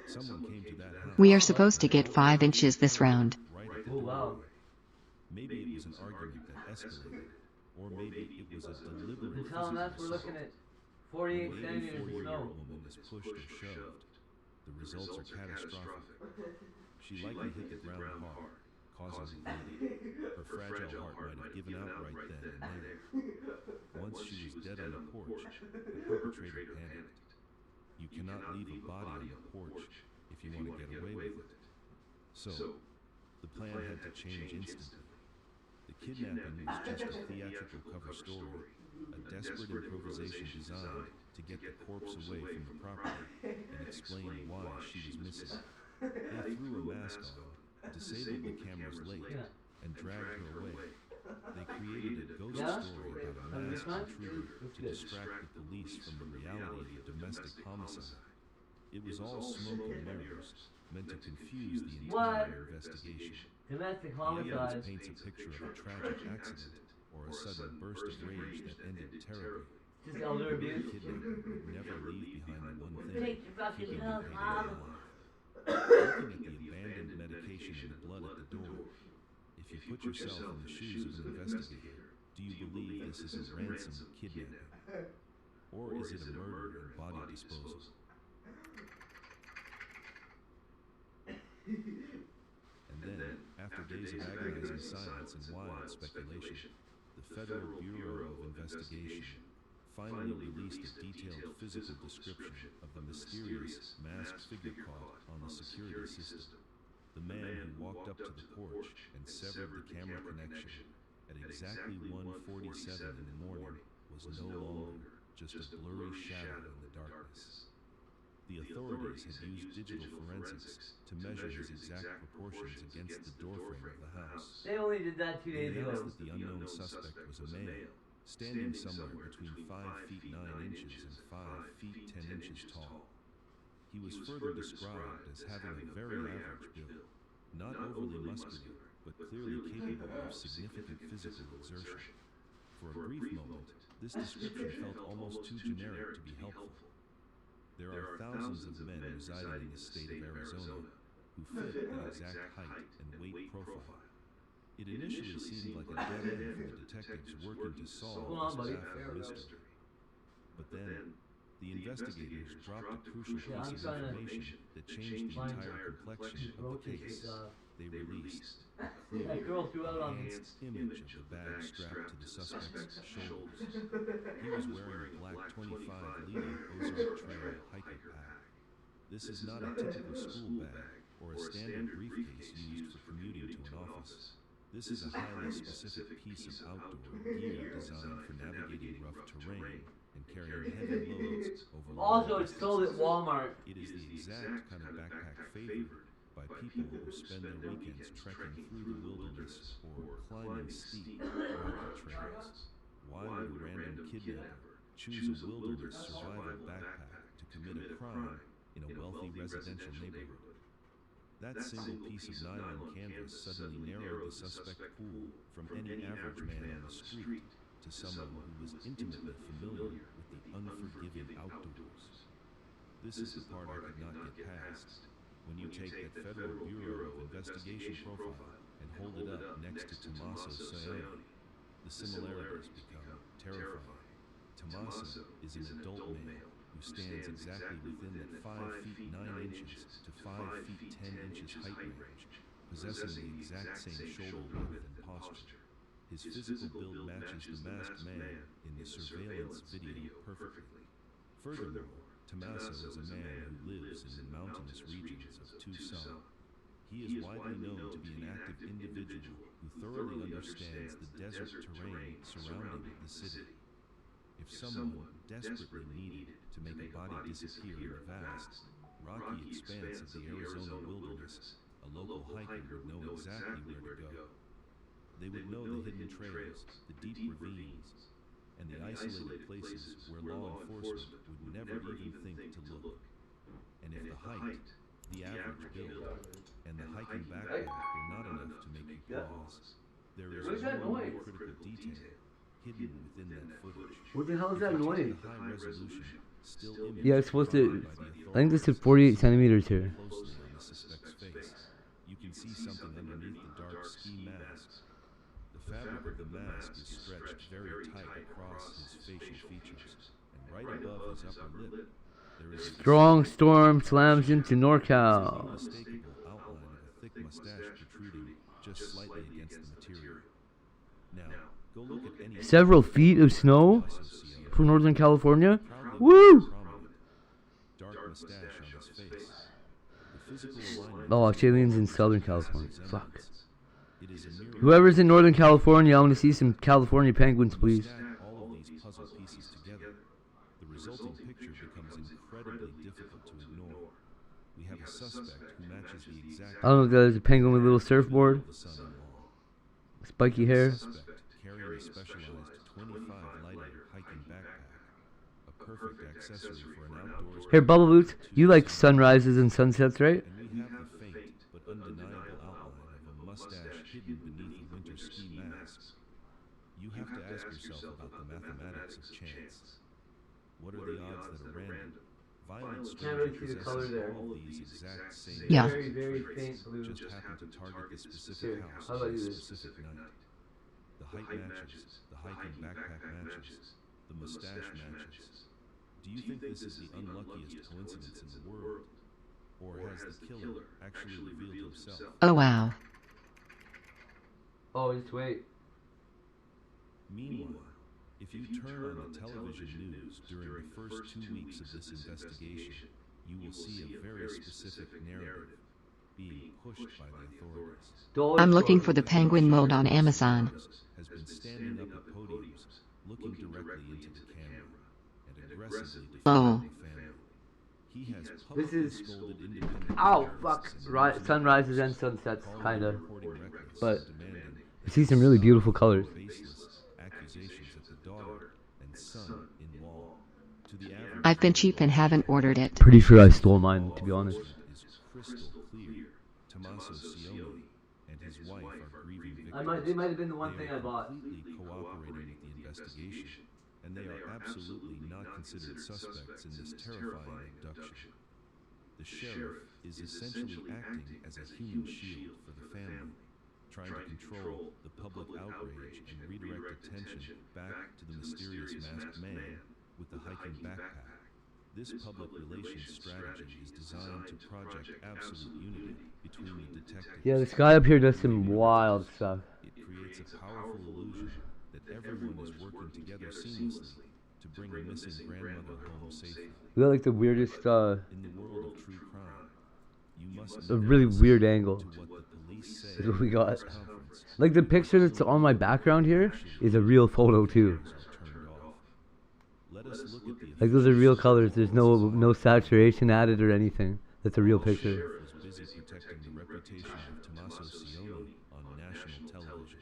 Someone came to that house. We are supposed to get 5 inches this round. Right at the Oh, wow. doorway. Maybe it was an argument that escalated, or maybe it was a deliberate And tell him that we're looking at 48 When centimeters of 84-year-old snow. woman is pushed or shoved, the results are catastrophic. She likely hit the ground hard, causing bleeding. Her fragile heart might have given out right then and there. Once she was dead on the porch, the perpetrator panicked. You cannot leave a body on the porch if you want to get away with it. So, the plan had to change instantly. The kidnapping was just a theatrical cover story, a desperate improvisation designed to get the corpse away from the property and explain why she was missing. They threw a mask on, disabled the cameras late, and dragged her away. They created a ghost story about a masked intruder to distract the police from the reality of domestic homicide. It was all smoke and mirrors, meant to confuse the entire investigation. Domestic The homicide. evidence paints a picture of a tragic accident or a sudden burst of rage that ended terribly. Just elder The abuse. kidnapper would never leave behind the one thing Take your fucking keeping love, the Mom. payday alive. Looking at the abandoned medication and the blood at the door, if you put yourself in the shoes of an investigator, do you believe this is a ransom kidnapping? Or is it a murder and body disposal? And then, after days of agonizing silence and wild speculation, the Federal Bureau of Investigation finally released a detailed physical description of the mysterious masked figure caught on the security system. The man who walked up to the porch and severed the camera connection at exactly 1:47 in the morning was no longer just a blurry shadow in the darkness. The authorities had used digital forensics to measure his exact proportions against the doorframe of the house. They only did that 2 days They ago. announced that the unknown suspect was a male, standing somewhere between 5 feet 9 inches and 5 feet 10 inches tall. He was further described as having a very average build, not overly muscular, but clearly capable of significant physical exertion. For a brief moment, this description felt almost too generic to be helpful. There are thousands of men residing in the state of Arizona who fit that exact height and weight profile. It initially seemed like a dead end for the detectives working to solve this baffling mystery. But then, The investigators dropped a crucial piece of information that changed the entire complexion of the case. They released a clear, enhanced image of the bag strapped to the suspect's shoulders. He was wearing a black 25 leading Ozark Trail hiker pack. This is not a typical school bag or a standard briefcase used for commuting to an office. This is a highly specific piece of outdoor gear designed for navigating rough terrain and carrying heavy loads over long Also, it's sold at Walmart. It is the exact kind of backpack favored by people who spend their weekends trekking through the wilderness or climbing steep, rocky trails. Why would a random kidnapper choose a wilderness survival backpack to commit a crime in a wealthy residential neighborhood? That single piece of nylon canvas suddenly narrowed the suspect pool from any average man on the street to someone who was intimately familiar with the unforgiving outdoors. This is the part I could not get past. When you take that Federal Bureau of Investigation profile and hold it up next to Tommaso Cioni, the similarities become terrifying. Tommaso is an adult male who stands exactly within that 5 feet 9 inches to 5 feet 10 inches height range, possessing the exact same shoulder width and posture. His physical build matches the masked man in the surveillance video perfectly. Furthermore, Tommaso is a man who lives in the mountainous regions of Tucson. He is widely known to be an active individual who thoroughly understands the desert terrain surrounding the city. If someone desperately needed to make a body disappear in the vast, rocky expanse of the Arizona wilderness, a local hiker would know exactly where to go. They would know the hidden trails, the deep ravines, and the isolated places where law enforcement would never even think to look. And if the height, the average build, and the hiking backpack were not enough to make you pause, there is one more critical detail hidden within that footage. What the hell is that noise? The high resolution, still image Yeah, it's supposed to. I think this is 48 centimeters here. closely on the suspect's face, you can see something underneath the dark ski mask. The fabric of the mask is stretched very tight across his facial features, and right above his upper lip, there is a Strong storm slams into NorCal. unmistakable outline of a thick mustache protruding just slightly against the material. Now, go look at any Several feet of snow for Northern California. Woo! dark mustache on his face. The physical alignment Oh, Australians in Southern California. Fuck. it is a mere Whoever's in Northern California, I want to see some California penguins, please. stack all of these puzzle pieces together. The resulting picture becomes incredibly difficult to ignore. We have a suspect who matches the exact I don't know if that is a penguin with a little surfboard, spiky hair. suspect carrying a specialized 25 lighter hiking backpack, a perfect accessory for an outdoors. Here, Bubble Boots, you like sunrises and sunsets, right? And we have the faint but undeniable outline of a mustache hidden beneath a winter ski mask. You have to ask yourself about the mathematics of chance. What are the odds that a random, violent stranger possessing all of these exact same Yeah. Very, very faint blue. just happen to target this specific Here, house how about on a you this? specific night? The height matches, the hiking backpack matches, the mustache matches. Do you think this is the unluckiest coincidence in the world? Or has the killer actually revealed himself? Oh wow. Oh, just wait. Meanwhile, if you turn on the television news during the first 2 weeks of this investigation, you will see a very specific narrative being pushed by the authorities. I'm looking for the penguin mode on Amazon. Has been standing up at podiums, looking directly into the camera, and aggressively Oh. defending the family. He has This publicly is. scolded independent Ow, journalists fuck. and Sunrises and sunsets, calling kinda. them reporting reckless But and demanding I see some really beautiful colors. baseless accusations of the daughter and son-in-law. To the average I've been cheap and haven't ordered it. Pretty sure I stole mine, to be honest. is crystal clear. Tommaso Cioni and his wife are grieving victims. They might have been the one They thing are I bought. completely cooperating with the investigation, and they are absolutely not considered suspects in this terrifying abduction. The sheriff is essentially acting as a human shield for the family, trying to control the public outrage and redirect attention back to the mysterious masked man with the hiking backpack. This public relations strategy is designed to project absolute unity between the detectives. Yeah, this guy up here does some wild stuff. It creates a powerful illusion that everyone is working together seamlessly to bring a missing grandmother home safely. We got like the weirdest, In the world of true crime, you must a really weird angle. to what the police say Is what we got. at this conference. Like the picture that's on my background here is a real photo too. Let us look at the Like those are real colors. There's no saturation added or anything. That's a real picture. sheriff was busy protecting the reputation of Tommaso Cioni on national television.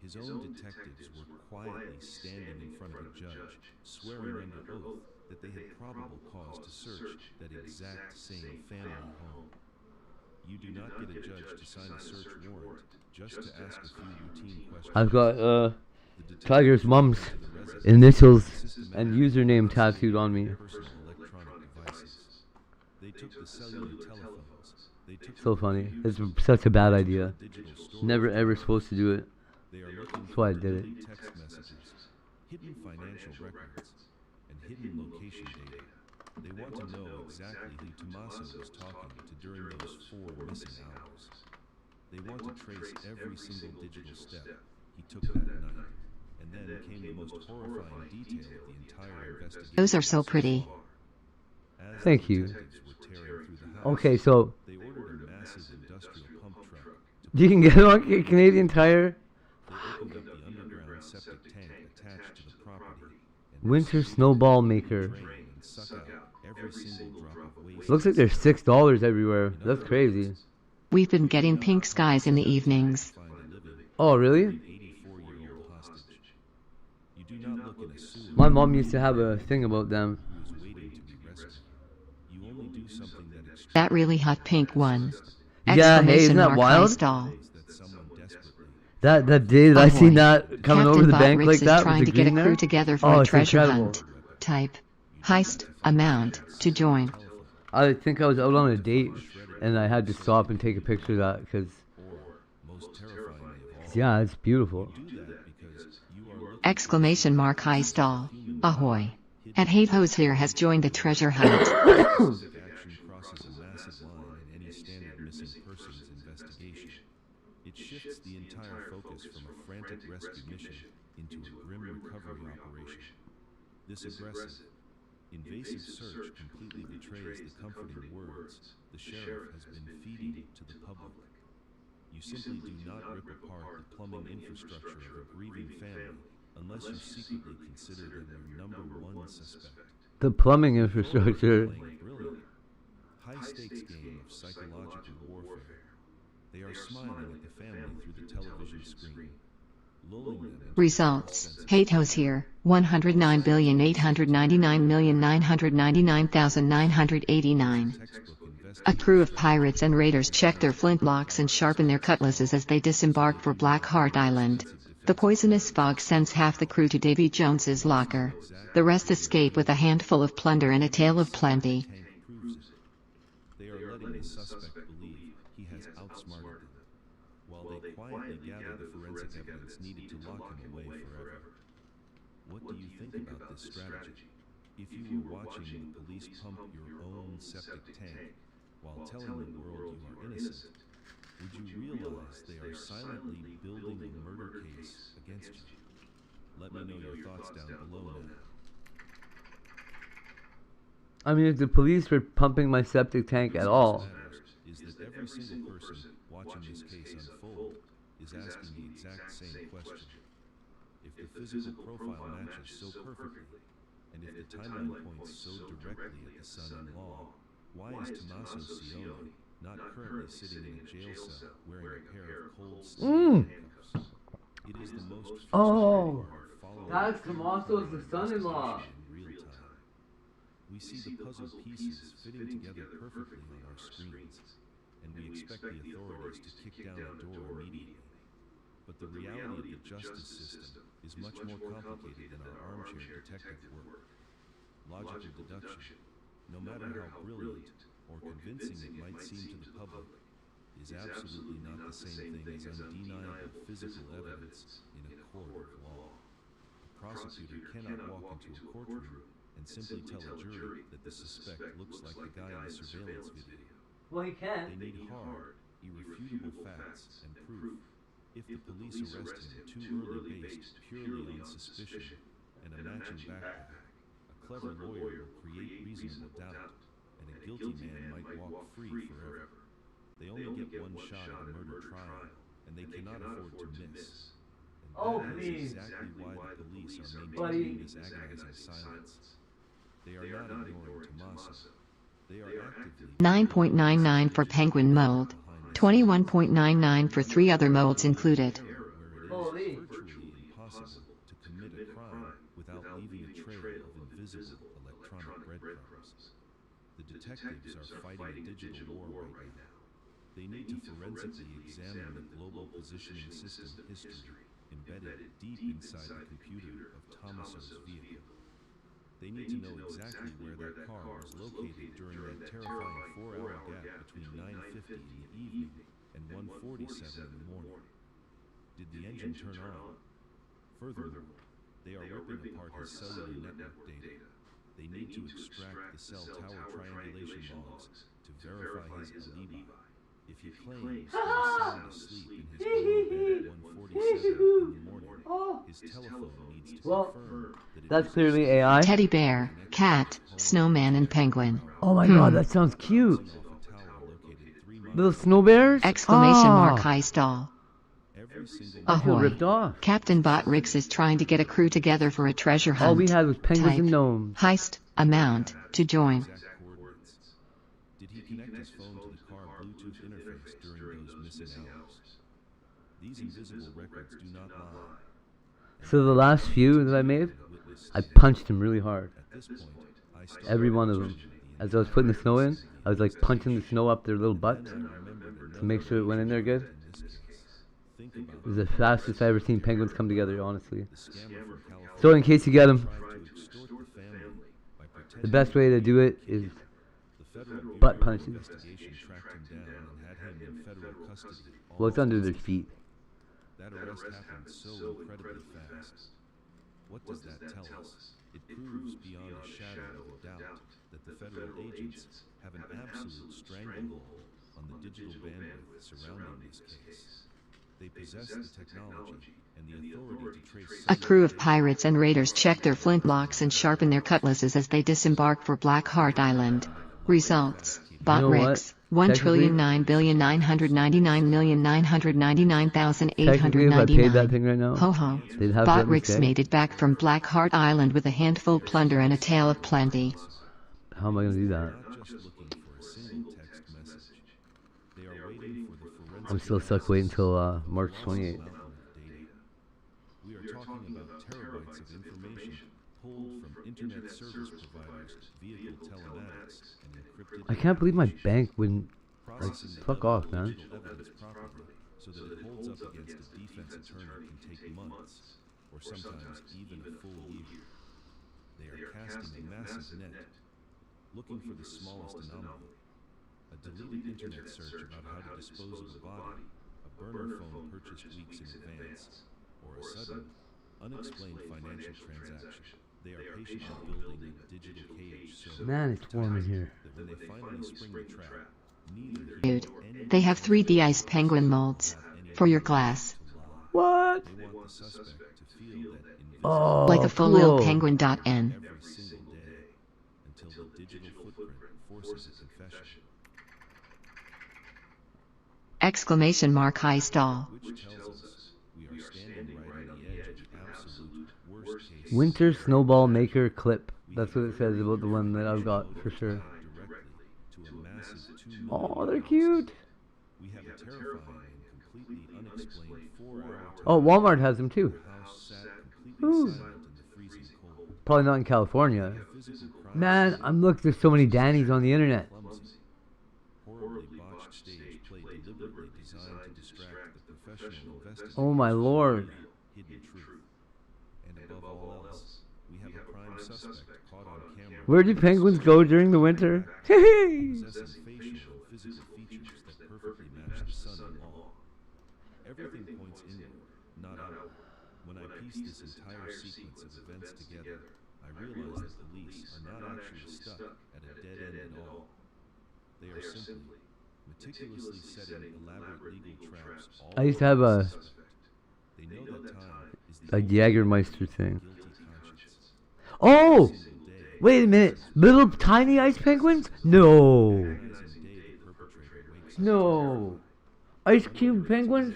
His own detectives were quietly standing in front of a judge, swearing under oath that they had probable cause to search that exact same family home. You do not get a judge to sign a search warrant just to ask a few routine questions. I've got Tiger's mom's initials and username tattooed on me. They took the cellular telephones. They took So funny. It's such a bad idea. Never ever supposed to do it. That's why I did it. text messages, hidden financial records, and hidden location data. They want to know exactly who Tommaso was talking to during those 4 missing hours. They want to trace every single digital step he took that night. And then came the most horrifying detail of the entire investigation. Those are so pretty. As Thank you. detectives were tearing through the house, Okay, so they ordered a massive industrial pump truck to you can get it on Canadian Tire. They opened up the underground septic tank attached to the property Winter Snowball Maker. and suck out every single drop of waste. Looks like there's $6 everywhere. That's crazy. We've been getting pink skies in the evenings. Oh, really? 84-year-old hostage. You do not look in a sewer My mom used to have a thing about them. who is waiting to be rescued. You only do something that extracts That really hot pink one. Yeah, hey, isn't that wild? Stall. that someone desperately That day that I seen that coming over the bank like that trying with to the get a green crew there. together for Oh, a it's treasure incredible. hunt. Type heist amount to join. I think I was out on a date and I had to stop and take a picture of that because, most terrifying of all. yeah, it's beautiful. Do that because you are looking Exclamation mark heist all. Ahoy. At Hate Hose here has joined the treasure hunt. specific action crosses a massive line in any standard missing persons investigation. It shifts the entire focus from a frantic rescue mission into a grim recovery operation. This aggressive, invasive search completely betrays the comforting words the sheriff has been feeding to the public. You simply do not rip apart the plumbing infrastructure of a grieving family unless you secretly consider them your #1 suspect. The plumbing infrastructure. Playing brilliant, high-stakes game of psychological warfare. They are smiling at the family through the television screen, lulling them into Results. Hate Hose here. 109,899,999,989. A crew of pirates and raiders check their flintlocks and sharpen their cutlasses as they disembark for Black Heart Island. The poisonous fog sends half the crew to Davy Jones's locker. The rest escape with a handful of plunder and a tale of plenty. tank proves it. They are letting the suspect believe he has outsmarted them, while they quietly gather the forensic evidence needed to lock him away forever. What do you think about this strategy? If you were watching the police pump your own septic tank while telling the world you are innocent, would you realize they are silently building a murder case against you? Let me know your thoughts down below now. I mean, if the police were pumping my septic tank at all, Is that every single person watching this case unfold is asking the exact same question. If the physical profile matches so perfectly, and if the timeline points so directly at the son-in-law, why is Tommaso Cioni not currently sitting in a jail cell wearing a pair of cold steel handcuffs? It is the most Oh, frustrating part of following that's the Tommaso's the son-in-law. in real time. We see the puzzle pieces fitting together perfectly on our screens, and we expect the authorities to kick down the door immediately. But the reality of the justice system is much more complicated than our armchair detective work. Logical deduction, no matter how brilliant or convincing it might seem to the public, is absolutely not the same thing as undeniable physical evidence in a court of law. A prosecutor cannot walk into a courtroom and simply tell a jury that the suspect looks like the guy in the surveillance video. Well, he can. They need hard, irrefutable facts and proof. If the police arrest him too early based purely on suspicion and a matching backpack, a clever lawyer will create reasonable doubt, and a guilty man might walk free forever. They only get one shot at a murder trial, and they cannot afford to miss. And that is exactly why the police are maintaining this agonizing silence. They are not ignoring Tommaso. They are actively 9.99 for penguin mold, 21.99 for 3 other molds included. virtually impossible to commit a crime without leaving a trail of invisible electronic breadcrumbs. The detectives are fighting a digital war right now. They need to forensically examine the global positioning system history embedded deep inside the computer of Tommaso's vehicle. They need to know exactly where that car was located during that terrifying 4-hour gap between 9:50 in the evening and 1:47 in the morning. Did the engine turn on? Furthermore, they are ripping apart his cellular network data. They need to extract the cell tower triangulation logs to verify his alibi. If he claims he was sound asleep in his own bed at 1:47 in the morning, his telephone needs to confirm that That's clearly AI. Teddy bear, cat, snowman, and penguin. Oh my god, that sounds cute. Little snow bears? Exclamation mark Ah. high stall. I feel Ahoy. ripped off. Captain Botrix is trying to get a crew together for a treasure hunt. All we had was penguins Type, and gnomes. Heist, amount, to join. Did he connect his phone to the car Bluetooth interface during those missing hours? These invisible records do not lie. So the last few that I made, I punched him really hard. Every one of them. As I was putting the snow in, I was like punching the snow up their little butts to make sure it went in there good. It was the fastest I've ever seen penguins come together, honestly. So in case you get them, the best way to do it is butt punches. Well, it's under their feet. That arrest happened so incredibly fast. What does that tell us? It proves beyond a shadow of a doubt that the federal agents have an absolute stranglehold on the digital bandwidth surrounding this case. They possess the technology and the authority to trace A crew of pirates and raiders check their flintlocks and sharpen their cutlasses as they disembark for Black Heart Island. Results: Botrix, 1,999,999,899. Technically, if I paid that thing right now, Ho ho. they'd have that Botrix mistake. made it back from Black Heart Island with a handful of plunder and a tale of plenty. How am I going to do that? I'm still stuck waiting until March 28th. We are talking about terabytes of information pulled from internet service providers, vehicle telematics, and encrypted. I can't believe my bank wouldn't. Like, fuck off, man. Evidence properly, so that it holds up against a defense attorney can take months, or sometimes even a full year. They are casting a massive net, looking for the smallest anomaly. A deleted internet search about how to dispose of a body, a burner phone purchased weeks in advance, or a sudden, unexplained financial transaction. They are patiently building a digital cage so Man, it's warm in here. that when they finally spring the trap, neither Dude, they have 3D ice penguin molds for your glass. What? they want the suspect to feel that Oh, Like a full cool. little penguin.n. every single day until the digital footprint forces a confession. Exclamation mark high stall. Which tells us we are standing right on the edge of absolute worst case. Winter Snowball Maker Clip. That's what it says about the one that I've got for sure. To a massive 2 Oh, they're cute. We have a terrifying and completely unexplained 4-hour Oh, Walmart has them too. house sat completely Ooh. silent in the freezing cold. Probably not in California. Man, there's so many Dannies on the internet. Clumsy, horribly botched stage play deliberately designed to distract the professional investigator. Oh my lord. Hidden truth. And above all else, we have a prime suspect caught on camera. Where do penguins go during the winter? Possessing facial and physical features that perfectly match the son-in-law. Everything points inward, not outward. When I piece this entire sequence of events together, I realize the police are They are simply meticulously setting elaborate legal traps all I used to have a They know that time is the Jägermeister thing. Oh! Wait a minute. Little tiny ice penguins? No. No. Ice cube penguins?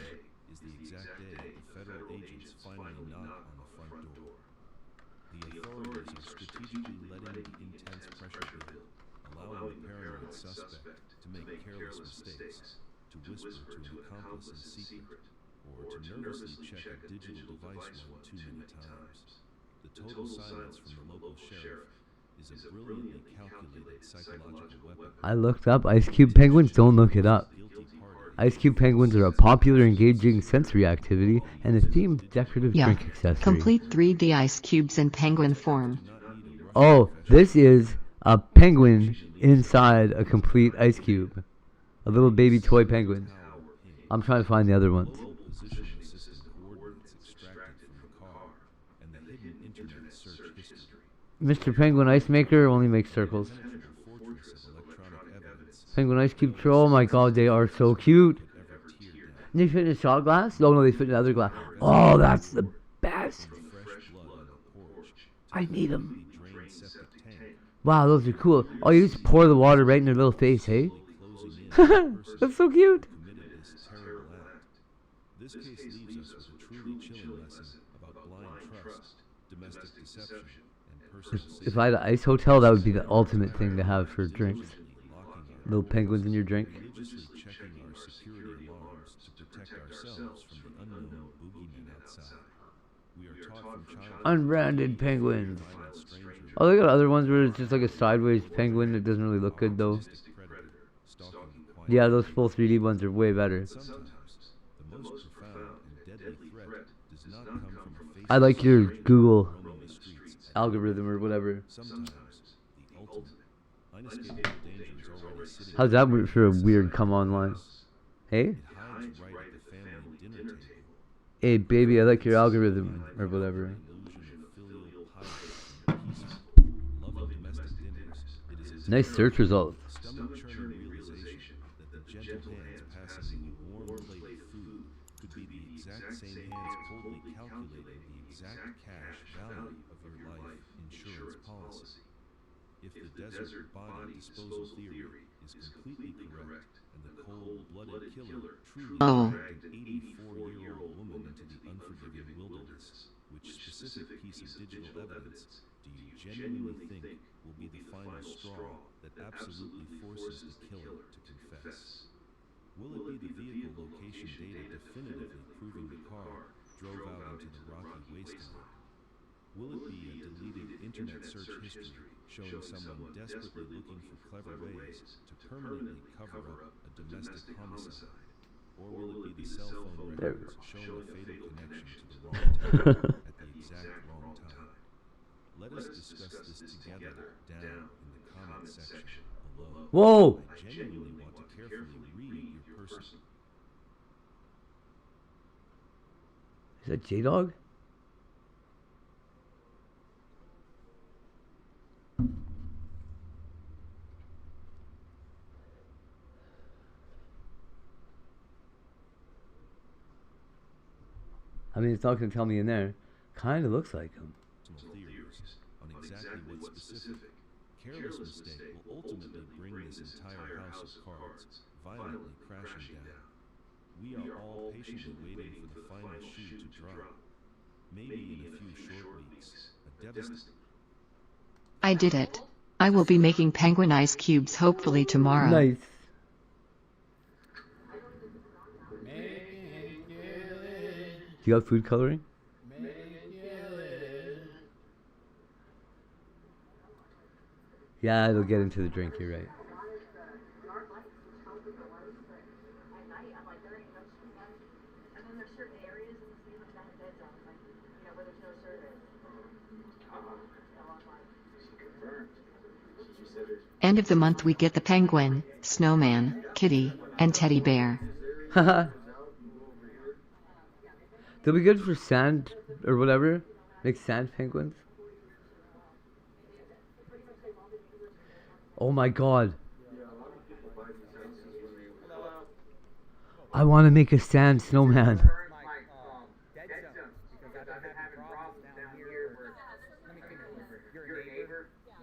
is the exact day the federal agents finally knock on the front door. The authorities are strategically letting the intense pressure build, allowing the paranoid suspect to make careless mistakes, to whisper to an accomplice in secret, or to nervously check a digital device one too many times. The total silence from the local sheriff is a brilliantly calculated psychological weapon. I looked up ice cube penguins. Don't look it up. Ice cube penguins are a popular, engaging sensory activity and a themed decorative drink accessory. Complete 3D ice cubes in penguin form. Oh, this is a penguin inside a complete ice cube. A little baby toy penguin. I'm trying to find the other ones. Positioning system coordinates extracted from the car and the hidden internet search history. Mr. Penguin Ice Maker only makes circles. Penguin Ice Cube Troll, oh my god, they are so cute. And they fit in a shot glass? Oh no, they fit in other glass. Oh, that's the best. I need them. Wow, those are cool. Oh, you just pour the water right in their little face, hey? That's so cute. This case leaves us with a truly chilling lesson about blind trust, domestic deception, and personal safety. If I had an ice hotel, that would be the ultimate thing to have for drinks. Little penguins in your drink. Religiously checking our security alarms to protect ourselves from the unknown boogeyman outside. We are taught from childhood. Unbranded penguins. Oh, they got other ones where it's just like a sideways penguin. It doesn't really look good though. Yeah, those full 3D ones are way better. I like your Google algorithm or whatever. How's that for a weird come online? Hey? Hey baby, I like your algorithm or whatever. Nice search results. Desert body disposal theory is completely correct, and the cold-blooded killer truly dragged an 84-year-old woman into the unforgiving wilderness, which specific piece of digital evidence do you genuinely think will be the final straw that absolutely forces the killer to confess? Will it be the vehicle location data definitively proving the car drove out into the rocky wasteland? Will it be a deleted internet search history showing someone desperately looking for clever ways to permanently cover up a domestic homicide? Or will it be the cell phone records showing a fatal connection to the wrong town at the exact wrong time? Let us discuss this together down in the comment section below. Whoa! I genuinely want to carefully read your person. Is that J-Dog? I mean, it's not going to tell me in there. Kind of looks like him. Theories on exactly what specific, careless mistake will ultimately bring this entire house of cards violently crashing down. We are all patiently waiting for the final shoe to drop. Maybe in a few short weeks, a devastating... I did it. I will be making penguin ice cubes hopefully tomorrow. Nice. You got food coloring? Yeah, it'll get into the drink, you're right. End of the month we get the penguin, snowman, kitty, and teddy bear. Haha. They'll be good for sand or whatever. Make sand penguins. Oh my god. I want to make a sand snowman.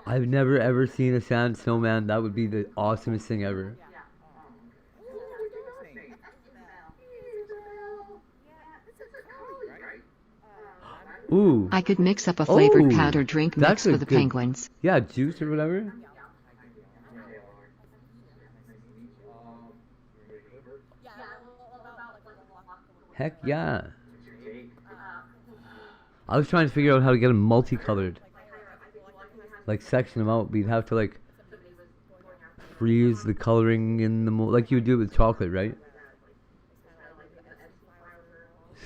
I've never ever seen a sand snowman. That would be the awesomest thing ever. Ooh. I could mix up a flavored Oh, powder drink that's mix a for the good- penguins. Yeah, juice or whatever. Heck yeah. I was trying to figure out how to get them multicolored. Like section them out, but you'd have to like freeze the coloring in the mold, like you would do it with chocolate, right?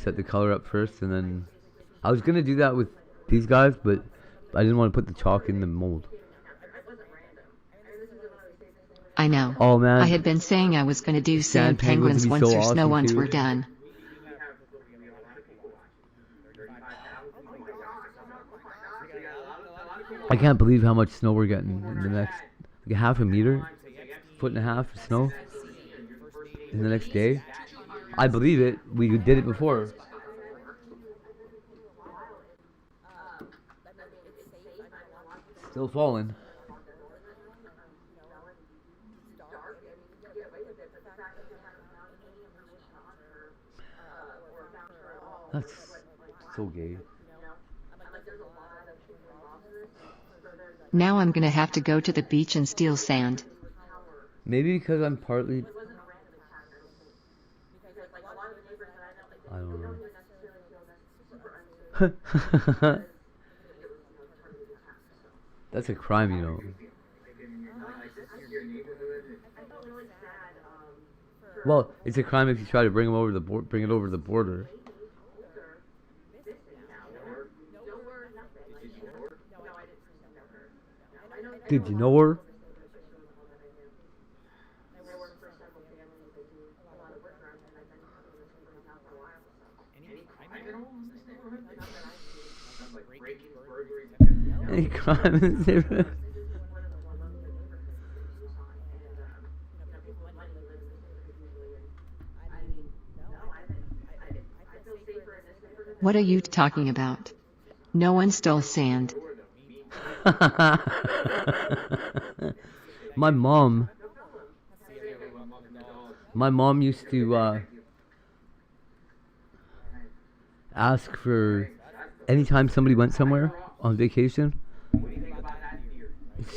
Set the color up first, and then I was gonna do that with these guys, but I didn't want to put the chalk in the mold. I know. Oh man, I had been saying I was going to do sand penguins would be once so their snow awesome, ones too. were done. I can't believe how much snow we're getting in the next, like half a meter, foot and a half of snow in the next day. I believe it. We did it before. Still falling. That's so gay. Now I'm going to have to go to the beach and steal sand. Maybe because I'm partly... I don't know. That's a crime, you know. Well, it's a crime if you try to bring them over the bring it over the border. Did you know her? Any crime in this neighborhood? What are you talking about? No one stole sand. My mom used to ask for anytime somebody went somewhere on vacation,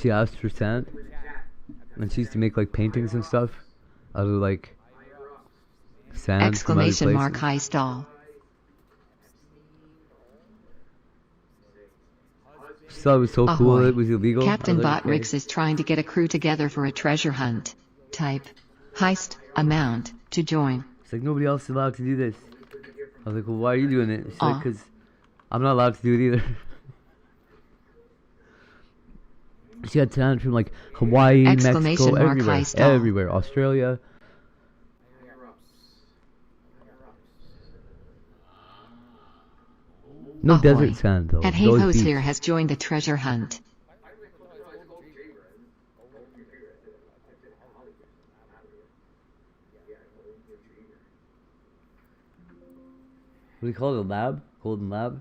she asked for sand, and she used to make like paintings and stuff out of like sand. Exclamation mark high stall. She thought it was so cool that it was illegal. Captain I was like, okay. Botrix is trying to get a crew together for a treasure hunt. Type heist amount to join. It's like nobody else is allowed to do this. I was like, well, why are you doing it? She's like, Aw. because I'm not allowed to do it either. She had sand from like Hawaii, Mexico, Exclamation mark everywhere, high stall. everywhere, Australia. No Ahoy. desert sand though. At Those Hayhos beach. here has joined the treasure hunt. What do you call it? A lab? Golden lab?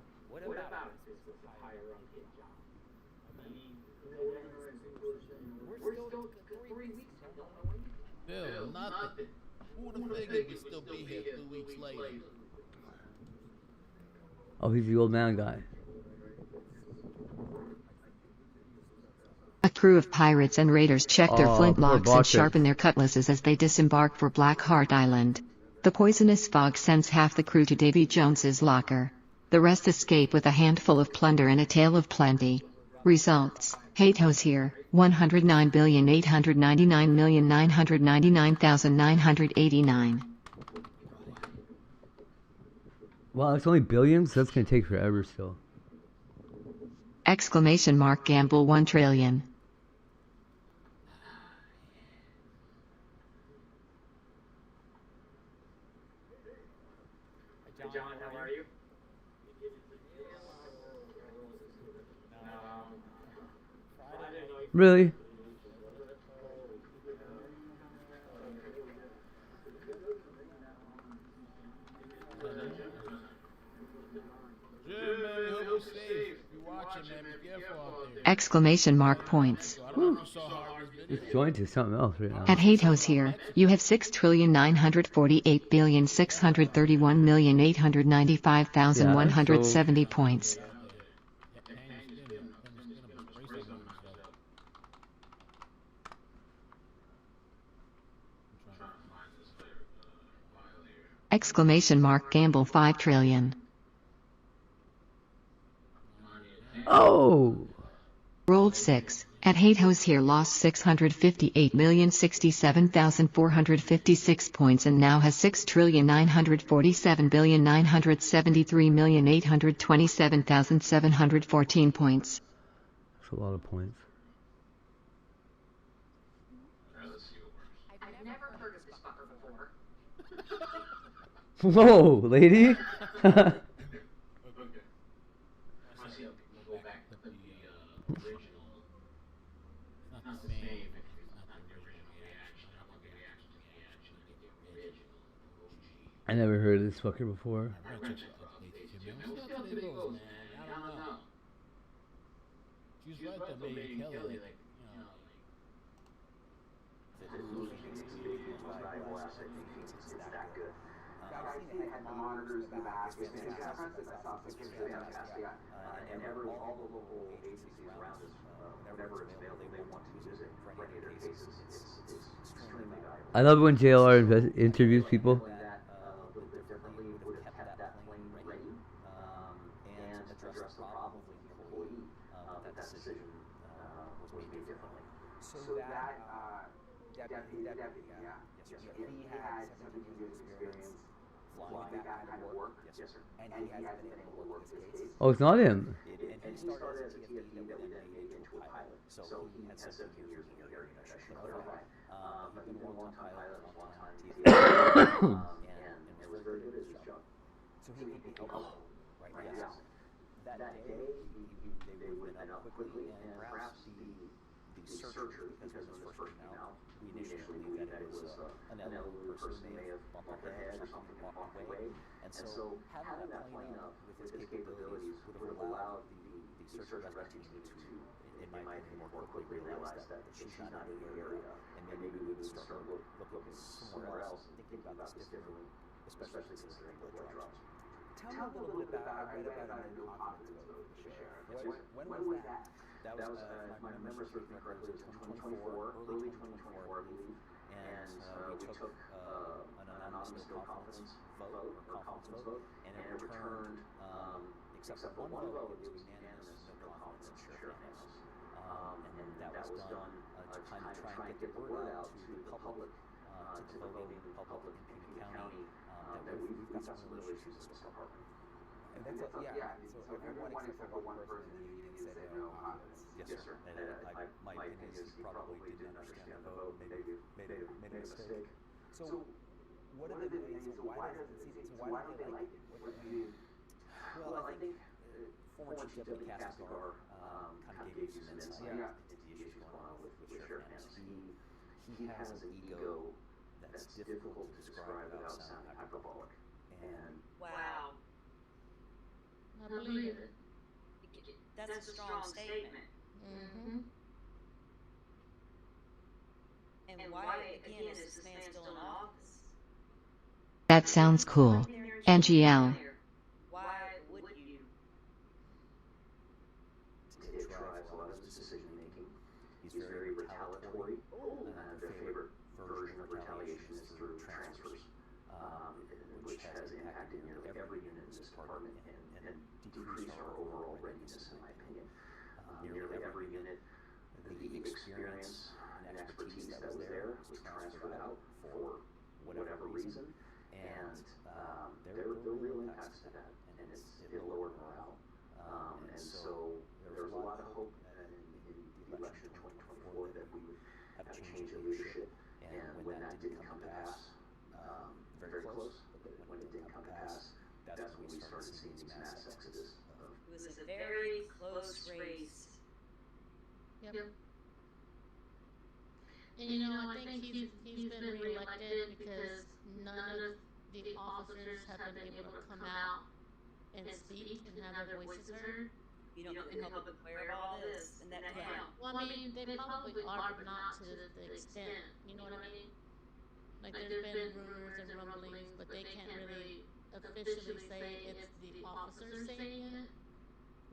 Bill, nothing. Who would have figured we'd still be here 2 weeks later? Oh, he's the old man guy. A crew of pirates and raiders check their Oh, flintlocks poor and Botrix. sharpen their cutlasses as they disembark for Black Heart Island. The poisonous fog sends half the crew to Davy Jones's locker. The rest escape with a handful of plunder and a tale of plenty. Results: Hayhos here, 109,899,999,989. Wow, it's only billions? That's gonna take forever still. Exclamation mark gamble 1 trillion. John, how are you? Really? Exclamation mark points. This joint is something else right now. At Hatos here, you have 6,948,631,895,170 points. Exclamation mark gamble 5 trillion. Oh! Rolled 6. At Hatos here lost 658,067,456 points and now has 6,947,973,827,714 points. That's a lot of points. I've never heard of this fucker before. Whoa, lady! I never heard of this fucker before. I love when JLR interviews people. Oh, it's not him. Having that plane up with his capabilities would have allowed the search and rescue team to, in my opinion, more quickly realize that she's not in the area, and maybe we would start looking somewhere else and thinking about this differently, especially considering the blood drops. Tell me a little bit about, I read about a new confidence vote, Sheriff. When was that? That was, if my memory serves me correctly, it was 2024, early 2024, I believe, and we took an anonymous no confidence vote, and it returned, except for one vote, it was unanimous no confidence in Sheriff Hanos. And that was done to kind of try and get the word out to the public, to the voting public in Puget County, that we've got some real issues in this department. And that's so everyone except for one person in the meeting said no confidence. Yes, sir. And my opinion is he probably didn't understand the vote, maybe made a mistake. So what are the things? Why don't they like it? Well, I think former Chief Deputy Castigar kind of gave you some insight into the issues going on with Sheriff Hanos. He has an ego that's difficult to describe without sounding hyperbolic. And wow. I believe it. That's a strong statement. Mm-hmm. And why, again, is this man still in office? That sounds cool. NGL. Why would you? It drives a lot of his decision making. He's very retaliatory. Their favorite version of retaliation is through transfers, which has impacted nearly every unit in this department and decreased our overall readiness, in my opinion. Nearly every unit, the experience and expertise that was there was transferred out for whatever reason, and there were real impacts to that, and it lowered morale. And so there was a lot of hope in the election of 2024 that we would have a change in leadership, and when that didn't come to pass, very close, but when it didn't come to pass, that's when we started seeing these mass exodus. It was a very close race. Yep. And you know, I think he's been reelected because none of the officers have been able to come out and speak and have their voices heard. you know, in public aware of all this, and that count. Well, I mean, they probably are, but not to the extent, you know what I mean? Like, there's been rumors and rumblings, but they can't really officially say it's the officers saying it.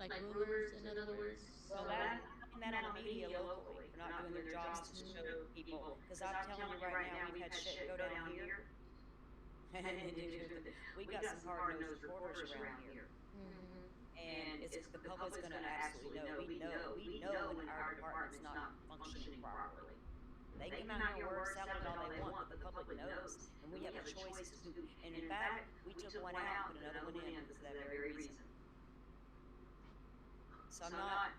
Like rumors, in other words. So that on the media locally for not doing their jobs to show people. Because I'm telling you right now, we've had shit go down here. And we got some hard-nosed reporters around here. And it's the public's going to absolutely know. We know when our department's not functioning properly. They can come out here and work salad all they want, but the public knows. And we have a choice to do. And in fact, we took one out and put another one in because of that very reason. So I'm not.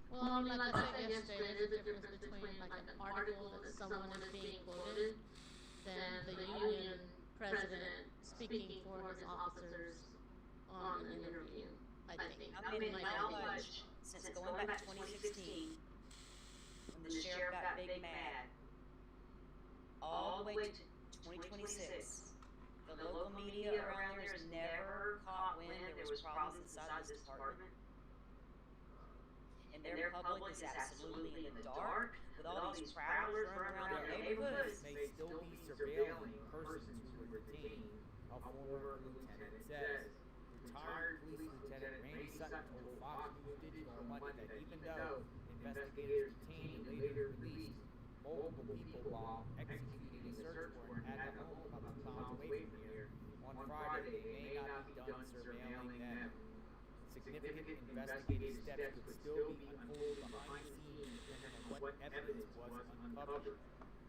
Well, I mean, like I said yesterday, there's a difference between like an article that someone is being quoted than the union president speaking for his officers on an interview, I think. I've been in knowledge since going back to 2016, when the sheriff got big mad, all the way to 2026. The local media around there has never caught wind there was problems inside this department. And their public is absolutely in the dark with all these prowlers running around their neighborhoods. May still be surveilling persons who were detained. A former lieutenant says retired police lieutenant Randy Sutton told Fox News Digital Monday that even though investigators detained and later released multiple people while executing a search warrant at the home a couple miles away from here, on Friday they may not be done surveilling them. Significant investigative steps could still be unfolded behind the scenes depending on what evidence was uncovered.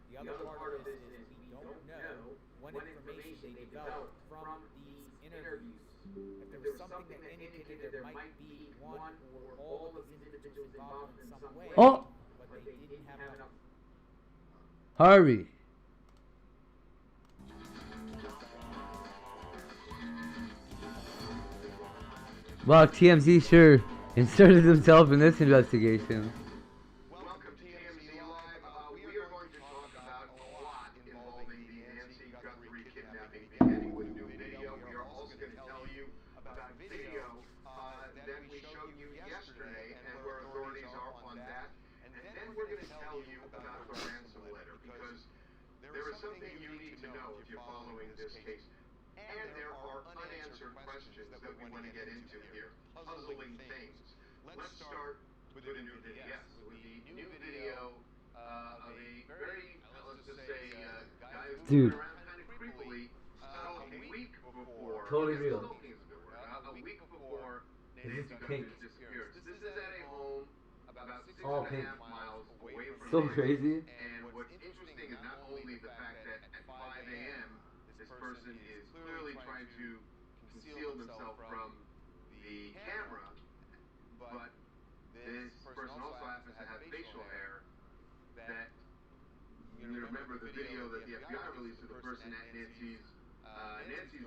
The other part of this is we don't know what information they developed from these interviews. If there was something that indicated there might be one or all of these individuals involved in some way, but they didn't have enough. Harvey. Wow, TMZ sure inserted himself in this investigation. Welcome to TMZ Live. We are going to talk about a lot involving the Nancy Guthrie kidnapping, beginning with new video. We are also going to tell you about video that we showed you yesterday and where authorities are on that. And then we're going to tell you about the ransom letter, because there is something you need to know if you're following this case. And there are unanswered questions that we want to get into here, puzzling things. Let's start with the new video. Yes, with the new video of a very, let's just say, guy who's moving around kind of creepily a week before. Totally real. A week before Nancy Guthrie's disappearance. This is at a home about 6.5 miles away from So Nancy. crazy. And what's interesting is not only the fact that at 5 a.m. this person is clearly trying to conceal himself from the camera, but this person also happens to have facial hair that, you remember the video that the FBI released of the person at Nancy's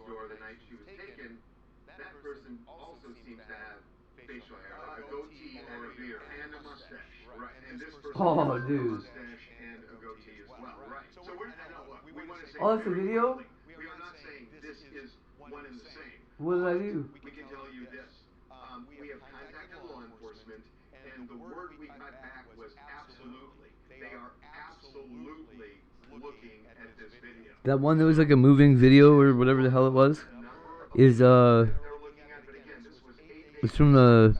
door the night she was taken. That person also seems to have facial hair, like a goatee or a beard, and a mustache. Right, and this person has a mustache and a goatee as well. Right. So we're we want to say. Oh, that's a video? We are not saying this is one and the same. What did I do? We can tell you this. We have contacted law enforcement, and the word we got back was absolutely. They are absolutely looking at this video. That one that was like a moving video or whatever the hell it was, is it's from the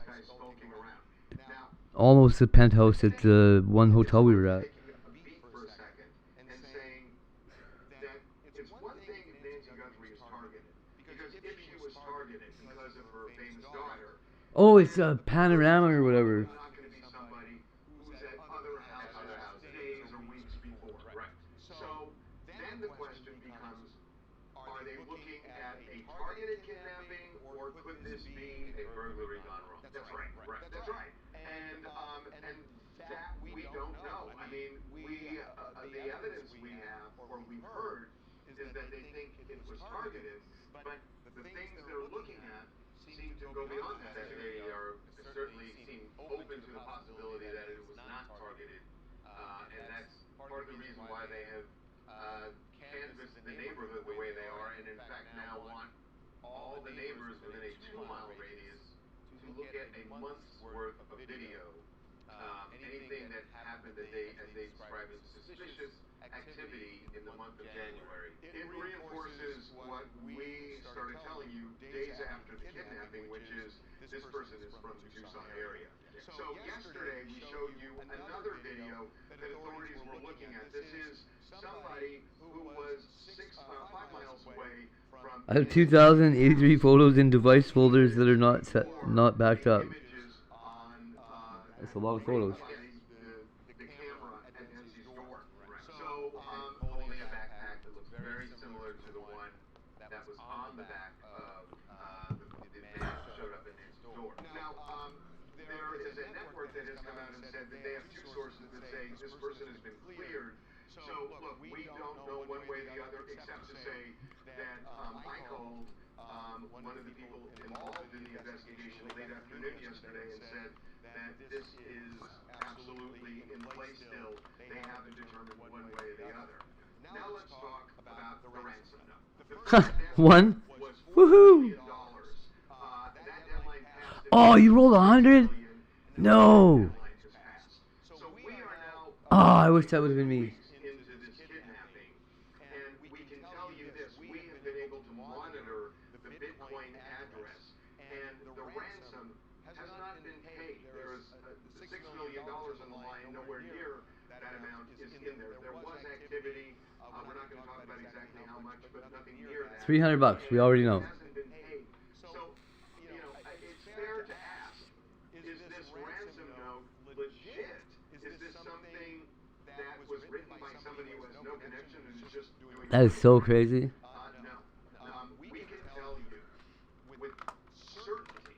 almost the penthouse at the one hotel we were at. Oh, it's a panorama or whatever. So then the question becomes, are they looking at a targeted kidnapping, or could this be a burglary gone wrong? That's right. That's right. And that we don't know. I mean, the evidence we have, or we've heard, is that they think it was targeted, but the things they're looking at seem to go beyond that. They are certainly seem open to the possibility that it was not targeted, and that's part of the reason why they have canvassed the neighborhood the way they are, and in fact now want all the neighbors within a 2-mile radius to to look at a month's worth of video, anything that happened that they, as they describe as suspicious activity in the month of January. It reinforces what we started telling you days after the kidnapping, which is this person is from the Tucson area. So yesterday we showed you another video that authorities were looking at. This is somebody who was 5 miles away from. I have 2,083 photos in device folders that are not backed up. That's a lot of photos. The camera at Nancy's door. So holding a backpack that looks very similar to the one that was on the back of the man who showed up at Nancy's door. Now there is a network that has come out and said that they have two sources that say this person has been cleared. So look, we don't know one way or the other except to say that I called one of the people involved in the investigation late afternoon yesterday and said that this is absolutely in place still. They haven't determined one way or the other. Now let's talk about the ransom note. One? Woohoo! Oh, you rolled 100? No. Oh, I wish that would have been me. Into this kidnapping, and we can tell you this: we have been able to monitor the Bitcoin address, and the ransom has not been paid. There is $6 million on the line, nowhere near that amount is in there. There was activity. We're not going to talk about exactly how much, but nothing near that. $300. We already know. It hasn't been paid. So, it's fair to ask: is this ransom note legit? Is this something that was written by somebody who has no connection and is just doing? That is so crazy. No. We can tell you with certainty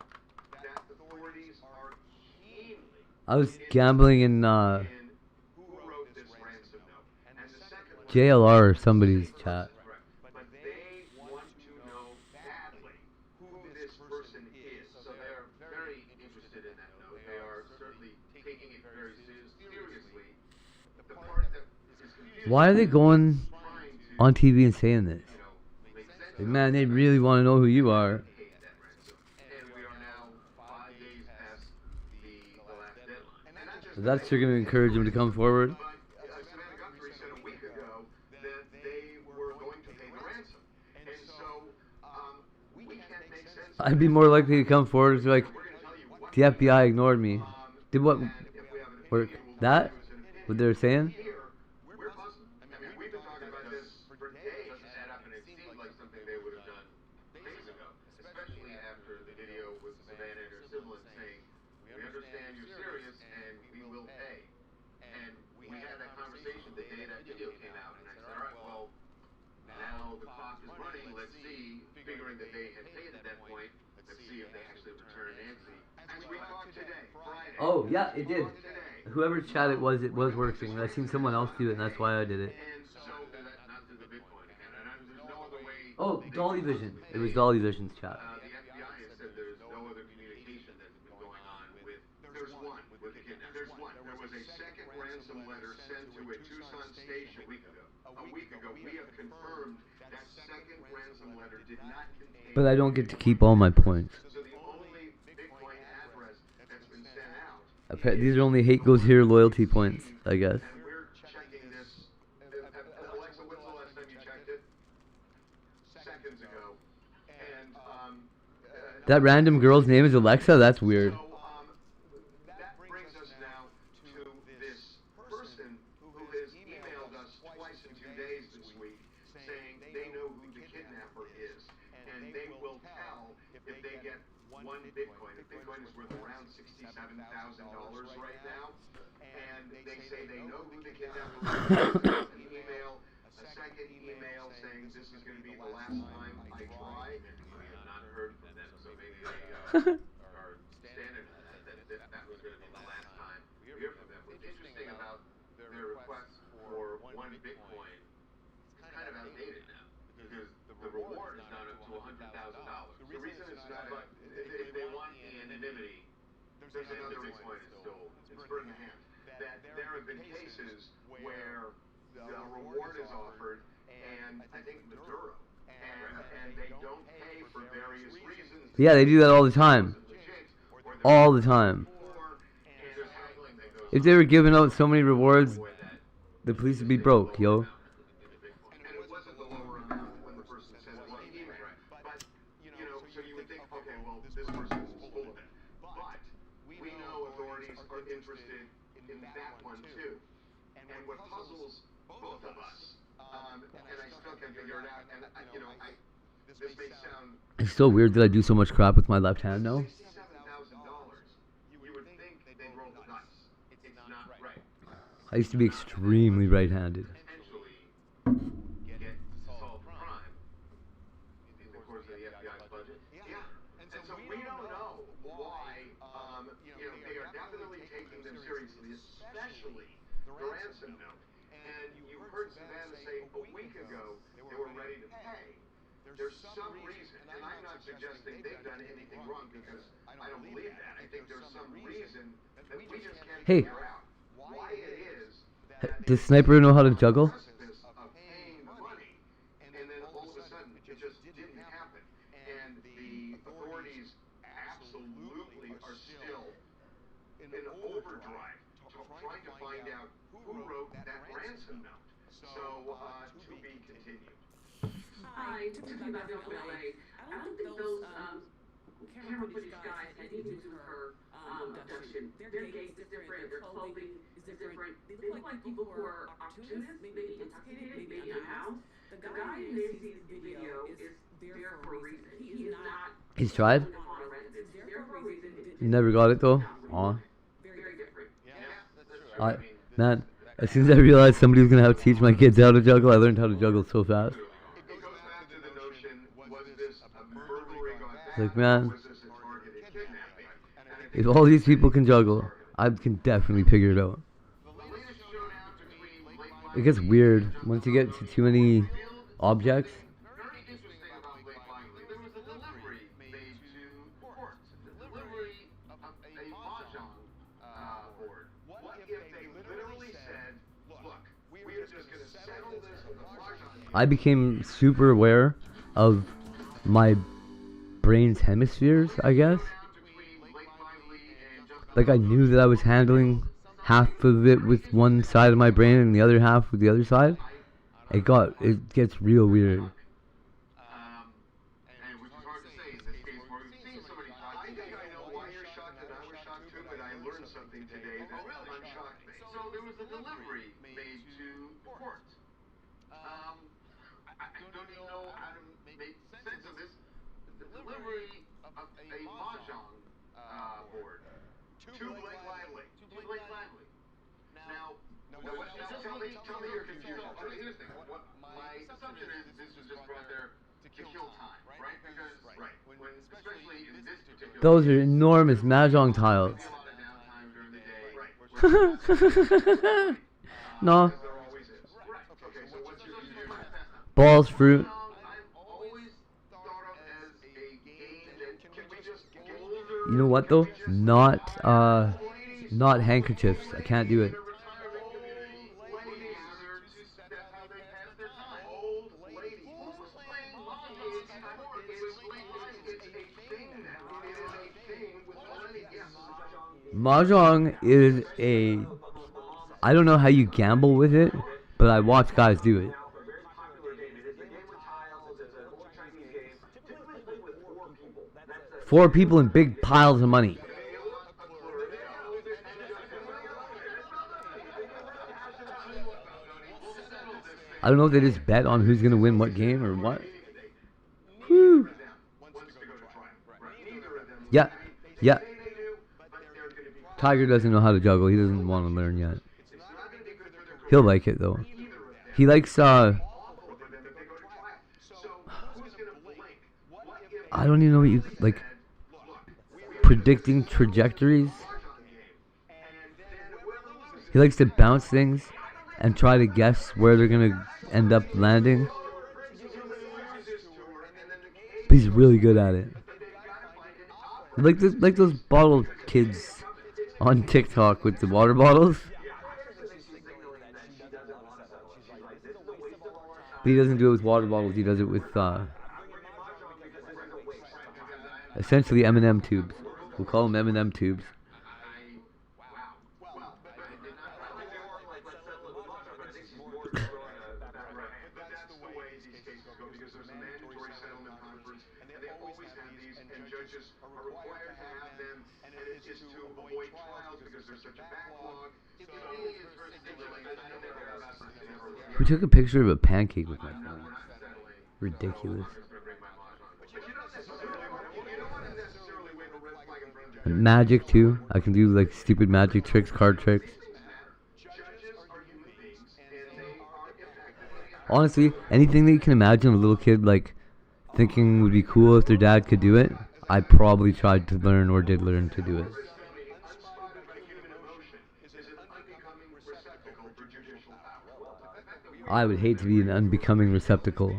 that authorities are keenly. I was gambling in Who wrote this ransom note? And the second one, JLR or somebody's chat. but they want to know badly who this person is. So they're very interested in that note. They are certainly taking it very seriously. The part that is confusing. Why are they going on TV and saying this? Like, man, they really want to know who you are. And we are now 5 days past the last deadline. And not just That's you're going to encourage them to come forward. Savannah Guthrie said a week ago that they were going to pay the ransom. And so we can't make sense of I'd be more likely to come forward and be like, the FBI ignored me. Did what work? That? What they're saying? we're puzzled. I mean, we've been talking about this for days. It doesn't add up, and it seemed like something they would have done days ago, especially after the video with Savannah and her sibling saying, we understand you're serious and we will pay. And we had that conversation the day that video came out, and I said, all right, well, now the clock is running. Let's see, figuring that they had paid at that point, let's see if they actually return Nancy. As we talked today, Friday. Oh, yeah, it did. Whoever's chat it was working. I seen someone else do it, and that's why I did it. And so, not to the Bitcoin again, and there's no other way. Oh, Dolly Vision. It was Dolly Vision's chat. The FBI has said there's no other communication that's been going on with. There's one with the kidnap. There's one. There was a second ransom letter sent to a Tucson station a week ago. We have confirmed that second ransom letter did not contain. But I don't get to keep all my points. So the only Bitcoin address that's been sent out. These are only hate goes here loyalty points, I guess. And we're checking this. Alexa, when's the last time you checked it? Seconds ago. And That random girl's name is Alexa? That's weird. that brings us now to this person who has emailed us twice in 2 days this week saying they know who the kidnapper is. And they will tell if they get one Bitcoin. The Bitcoin is worth around $67,000 right now. And they say they know who the kidnapper is. An email, a second email saying this is going to be the last time I try. We have not heard from them, so maybe they are standing that was going to be the last time we hear from them. What's interesting about their request for one Bitcoin, it's kind of outdated now because the reward is not up to $100,000. The reason it's not, but if they want anonymity, there's another Bitcoin is still it's bird in the hand. That there have been cases where the reward is offered, and I think Maduro, and they don't pay for various reasons. Yeah, they do that all the time. all the time. If they were giving out so many rewards, the police would be broke, yo. It's so weird that I do so much crap with my left hand now. I used to be extremely right-handed. There's some reason, and I'm not suggesting they've done anything wrong because I don't believe that. I think there's some reason that we just can't figure out why it is that Does Sniper know how to juggle? of paying money, and then all of a sudden it just didn't happen. And the authorities absolutely are still in overdrive trying to find out who wrote that ransom note. So, to be continued. Hi, talking about LA. I don't think those camera footage guys had anything to do with her abduction. Their gaze is different, their clothing is different. They look like people who are opportunists, maybe intoxicated, maybe unhoused. The guy in Nancy's video is there for a reason. He is not. He's tried? Is there for a reason. Never got it though. Aw. Very different. Man, as soon as I realized somebody was gonna have to teach my kids how to juggle, I learned how to juggle so fast. Like, man, if all these people can juggle, I can definitely figure it out. It gets weird once you get to too many objects. I became super aware of my brain's hemispheres, I guess. Like, I knew that I was handling half of it with one side of my brain and the other half with the other side. It gets real weird. Tell me your confusion. Here's the thing. My assumption is this was just brought there to kill time, right? Because, when especially in this particular... Those are enormous Mahjong tiles. No. Balls, fruit. You know what though? Not handkerchiefs. I can't do it. Mahjong is I don't know how you gamble with it, but I watch guys do it. 4 people and big piles of money. I don't know if they just bet on who's gonna win what game or what. Whew. Yeah, yeah. Tiger doesn't know how to juggle. He doesn't want to learn yet. He'll like it though. He likes I don't even know what you like. Predicting trajectories. He likes to bounce things and try to guess where they're gonna end up landing. But he's really good at it. Like those bottle kids on TikTok with the water bottles. But he doesn't do it with water bottles. He does it with essentially M&M tubes. We'll call them M&M tubes. Who took a picture of a pancake with my phone? Ridiculous. And magic too. I can do like stupid magic tricks, card tricks. Honestly, anything that you can imagine a little kid like thinking would be cool if their dad could do it, I probably tried to learn or did learn to do it. I would hate to be an unbecoming receptacle.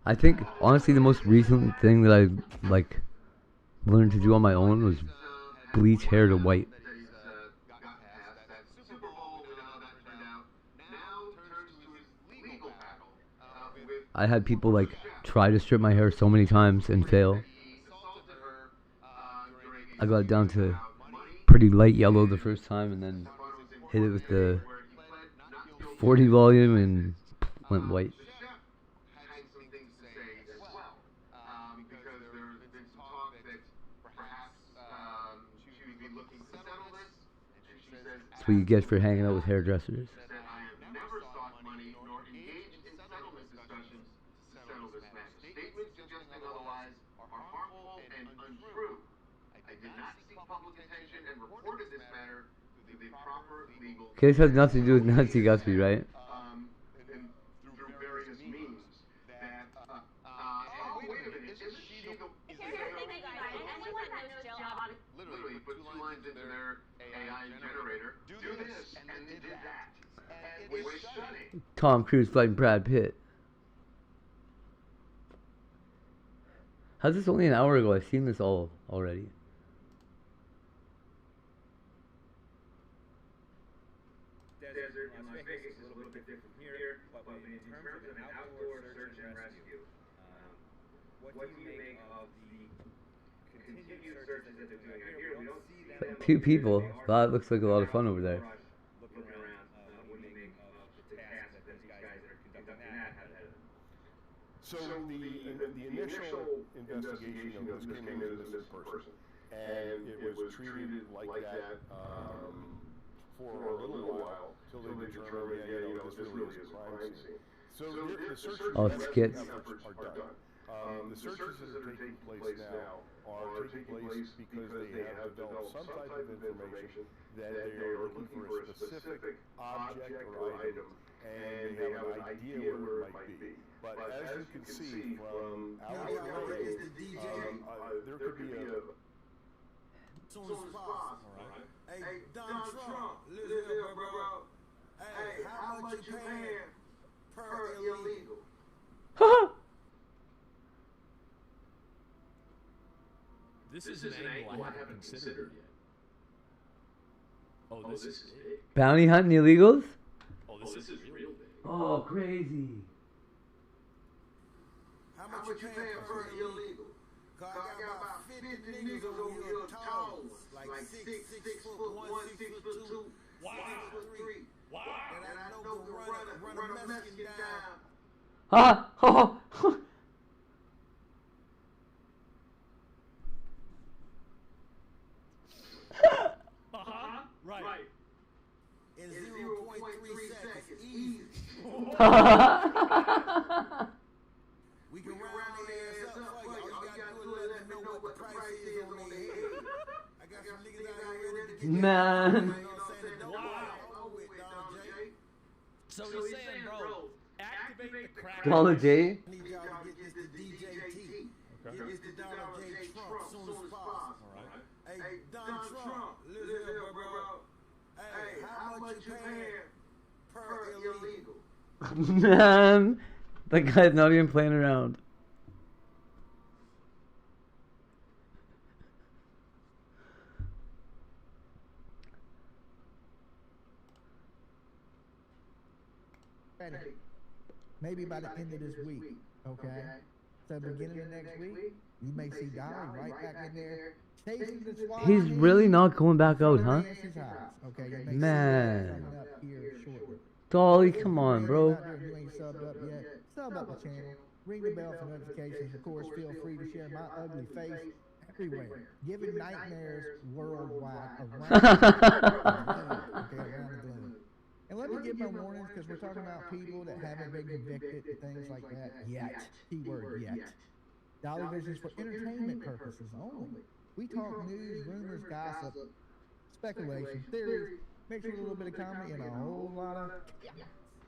I think, honestly, the most recent thing that I, like, learned to do on my own was bleach hair to white. I had people, like, try to strip my hair so many times and fail. I got it down to pretty light yellow the first time and then hit it with the 40 volume and went white. That's what you get for hanging out with hairdressers. Okay, this has nothing to do with Nancy Guthrie, right? Tom Cruise fighting Brad Pitt. How's this only an hour ago? I've seen this all already. Desert in Las Vegas is a little bit different here, but in terms of an outdoor search and rescue, what do you make of the continued searches that they're doing out here? We don't see them. 2 people. That looks like a lot of fun over there. Looking around, what do you make of the task that these guys are conducting that have had? So the initial investigation of this came in as a missing person, and it was treated like that for a little while till they determined, this really is a crime scene. So the searches skits. are done. The searches that are taking place now are taking place because they have developed some type of information that they are looking for a specific object or item, and they have an idea where it might be. But as you can see from our video, there could be a... Soon as possible. Right. Hey, Donald Trump, listen here, bro. Hey, how much you paying per illegal? This is an angle I haven't considered yet. Oh, this is big. Bounty hunting illegals? Oh, this is real big. Oh, crazy. How much you paying for illegal? Cause I got about 50 niggas over here tall, like 6 foot 1, 6 foot 2, 6 foot 3. Wow. And I know can run a Mexican down. Right. In 0.3 seconds, easy. We can round their ass up for you. All you gotta do is let me know what the price is on their head. I got some niggas out here ready to get Man. So he's saying, bro, activate the crack. Dollar J? I need y'all to get this to DJ T. It's the Donald J. Trump, soon as possible. Hey, Donald Trump, listen here, bro. Hey, how much you paying per illegal? Man, that guy's not even playing around. Maybe by the end of this week, okay? So beginning of next week, you may see Dolly right back in there chasing the SWAT. He's really not going back out, huh? Okay, you may Man. see that coming up here shortly. Dolly, come on, bro. You ain't subbed up yet. Sub up the channel. Ring the bell for notifications. Of course, feel free to share my ugly face everywhere. Giving nightmares worldwide around the globe. And let me give my warnings, because we're talking about people that haven't been convicted and things like that yet. Keyword yet. Dolly Vision's for entertainment purposes only. We talk news, rumors, gossip, speculation, theories, mixed with a little bit of comedy and a whole lot of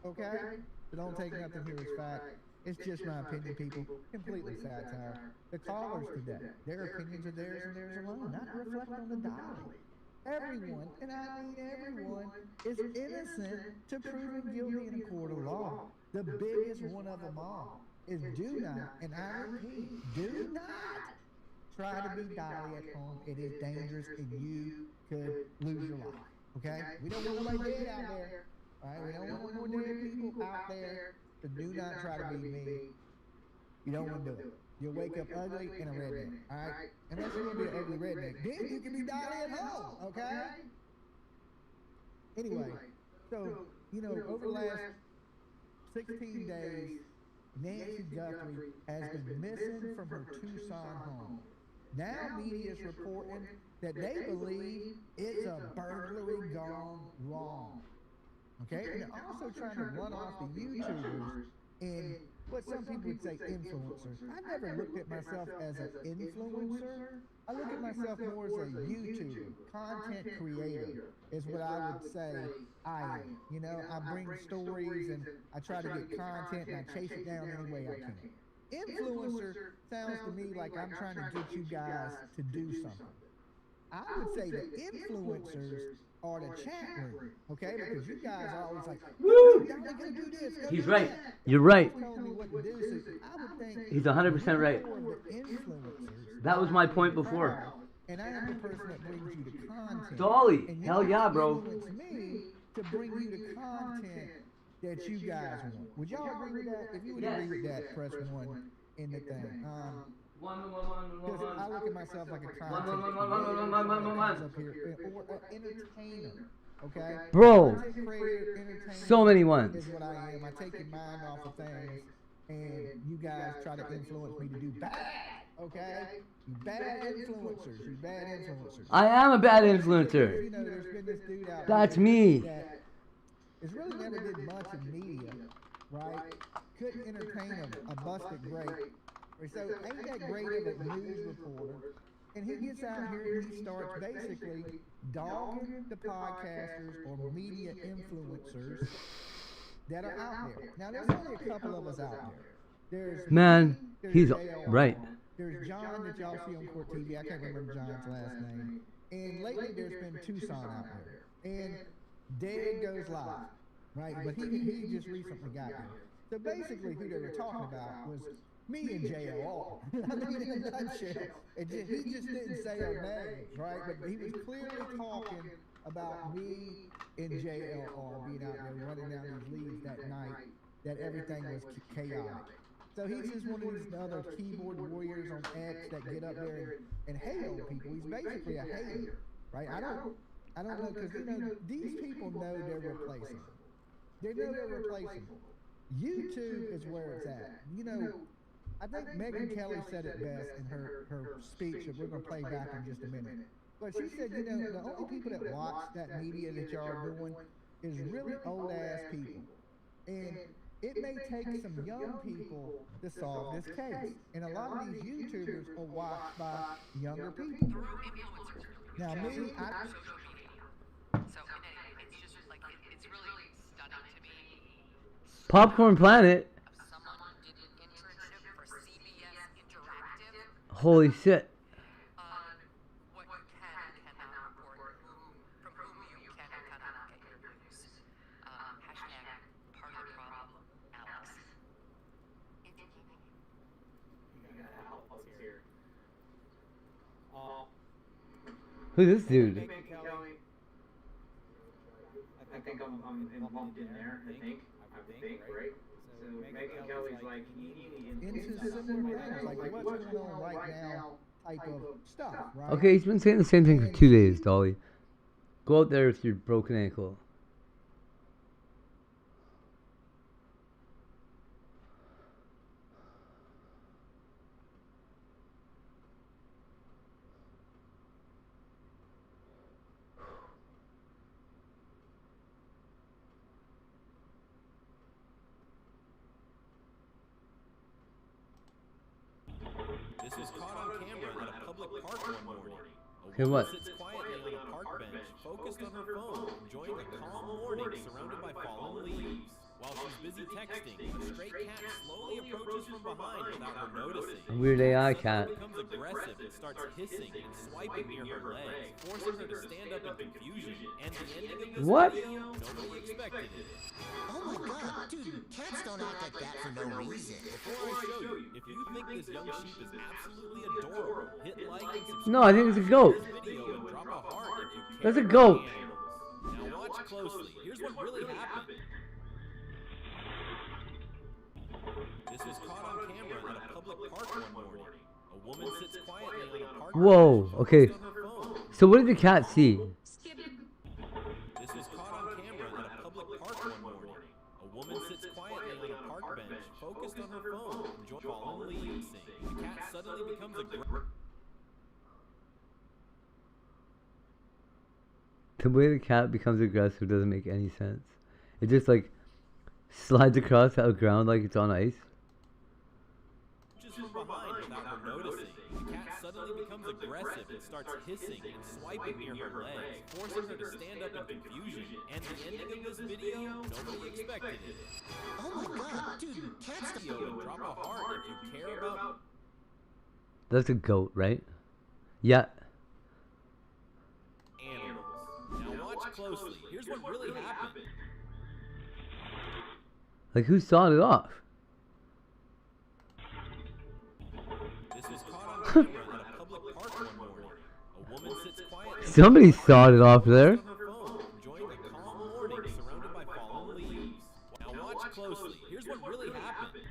okay? But don't take nothing here as fact. It's just my opinion, people. Completely satire. The callers today, their opinions are theirs and theirs alone, not to reflect on the Dolly. Everyone, and I mean everyone, is innocent to proven guilty in a court of law. The biggest one of them all is do not, and I repeat, do not try to be Dolly at home. It is dangerous and you could lose your life. Okay? We don't want nobody dead out there. Alright? We don't want more dead people out there. So do not try to be me. You don't want to do it. You'll wake up ugly and a redneck. Alright? Unless you're going to be an ugly redneck. Then you can be Dolly at home. Okay? Anyway, so, you know, over the last 16 days, Nancy Guthrie has been missing from her Tucson home. Now media is reporting that they believe it's a burglary gone wrong. Okay? And they're also trying to run off the YouTubers and what some people would say influencers. I never looked at myself as an influencer. I look at myself more as a YouTuber, content creator is what I would say I am. You know, I bring stories and I try to get content and I chase it down any way I can. Influencer sounds to me like I'm trying to get you guys to do something. I would say the influencers are the chat room, okay? Because you guys are always like, woo! Go do this. He's right. You're right. He's 100% right. That was my point before. And I am the person that brings you the content. Dolly, hell yeah, bro. Me to bring you the content that you guys want. Would y'all agree with that? If you would agree with that, press 1 in the thing. Because I look at myself like a content creator up here, or an entertainer. Okay? Bro, Creator, so many ones. Is what I am. I take your mind off of things, and you guys try to influence me to do bad. Okay? You bad influencers. You bad influencers. I am a bad influencer. You know, there's been this dude out That's there me. that is really never did much in media, right? Couldn't entertain a busted great. So ain't that great of a news reporter? And he gets out here and he starts basically dogging the podcasters or media influencers that are out there. Now there's only a couple of us out there. Man, he's right. There's John that y'all see on Court TV. I can't remember John's last name. And lately there's been Tucson out there. And Dead Goes Live, right? But he just recently got there. So basically who they were talking about was me and JLR. I mean, in a nutshell. He just didn't say our names, right? But he was clearly talking about me and JLR being out there running down these leads that night, that everything was chaotic. So he's just one of these other keyboard warriors on X that get up there and hate on people. He's basically a hater, right? I don't know, because, you know, these people know they're replaceable. They know they're replaceable. YouTube is where it's at. You know, I think Megyn Kelly said it best in her speech that we're going to play back in just a minute. But she said, you know, the only people that watch that media that y'all are doing is really old-ass people. And it may take some young people to solve this case. And a lot of these YouTubers are watched by younger people. Now, me, So, it's just like, it's really stunning to me. Popcorn Planet. Someone did an internship for CBS Interactive Holy shit. on what you can and cannot report, from whom you can and cannot get your news. Hashtag part of the problem, Alex. You gotta help us here. Who's this dude? Megyn Kelly. I think I'm involved in there. I think, right? So Megyn Kelly's like, Into similar things, like what's going on right now type of stuff, right? Okay, he's been saying the same thing for 2 days, Dolly. Go out there with your broken ankle. This was caught on camera at a public park one morning. Okay, what? Sits quietly on a park bench, focused on her phone, enjoying a calm morning surrounded by fallen leaves. While she's busy texting, a stray cat slowly approaches from behind without her noticing. Weird AI cat. It becomes aggressive and starts hissing and swiping near her legs, forcing her to stand up in confusion. And the ending of this What? video, nobody expected it. Oh my god, dude, cats don't act like that for no reason. Before I show you, if you think this young sheep is absolutely adorable, hit like and subscribe. No, I think it's a goat. to this video and drop a heart if you care That's a about goat. animals. Now watch closely. Here's what really happened. This was caught on camera at a public park one morning. A woman sits quietly on a park Whoa, bench, okay. focused on her phone. So what did the cat see? This was caught on camera at a public park one morning. A woman sits quietly on a park bench, focused on her phone, enjoying fallen leaves. The cat suddenly becomes aggressive. The way the cat becomes aggressive doesn't make any sense. It just like slides across the ground like it's on ice. Just from behind without her noticing. The cat suddenly becomes aggressive and starts hissing and swiping near her legs, forcing her to stand up in confusion. And the ending of this video, nobody expected it. Oh my god, dude, cats Video and drop a heart if you care about That's a goat, right? Yeah. animals. Now watch closely. Here's what really happened. Like who sawed it off? This was caught on camera at a public park one morning. A woman sits quietly Somebody sawed it off there. on her phone, enjoying a calm morning surrounded by fallen leaves. Now watch closely. Here's what really happened.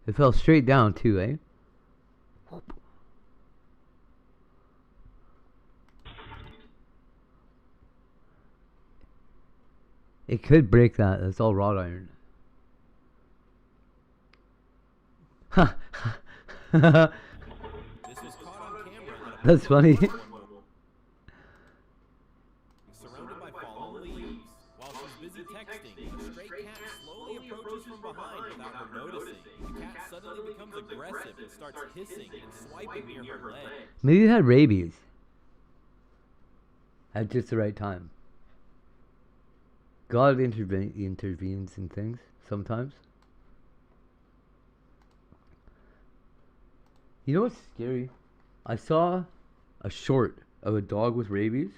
It fell straight down too, eh? It could break that. That's all wrought iron. Ha! This was caught on camera at a That's funny. surrounded by fallen leaves. While she's busy texting, a stray cat slowly approaches from behind without her noticing. The cat suddenly becomes aggressive and starts hissing and swiping near her legs. Maybe it had rabies. At just the right time. God intervenes in things sometimes. You know what's scary? I saw a short of a dog with rabies.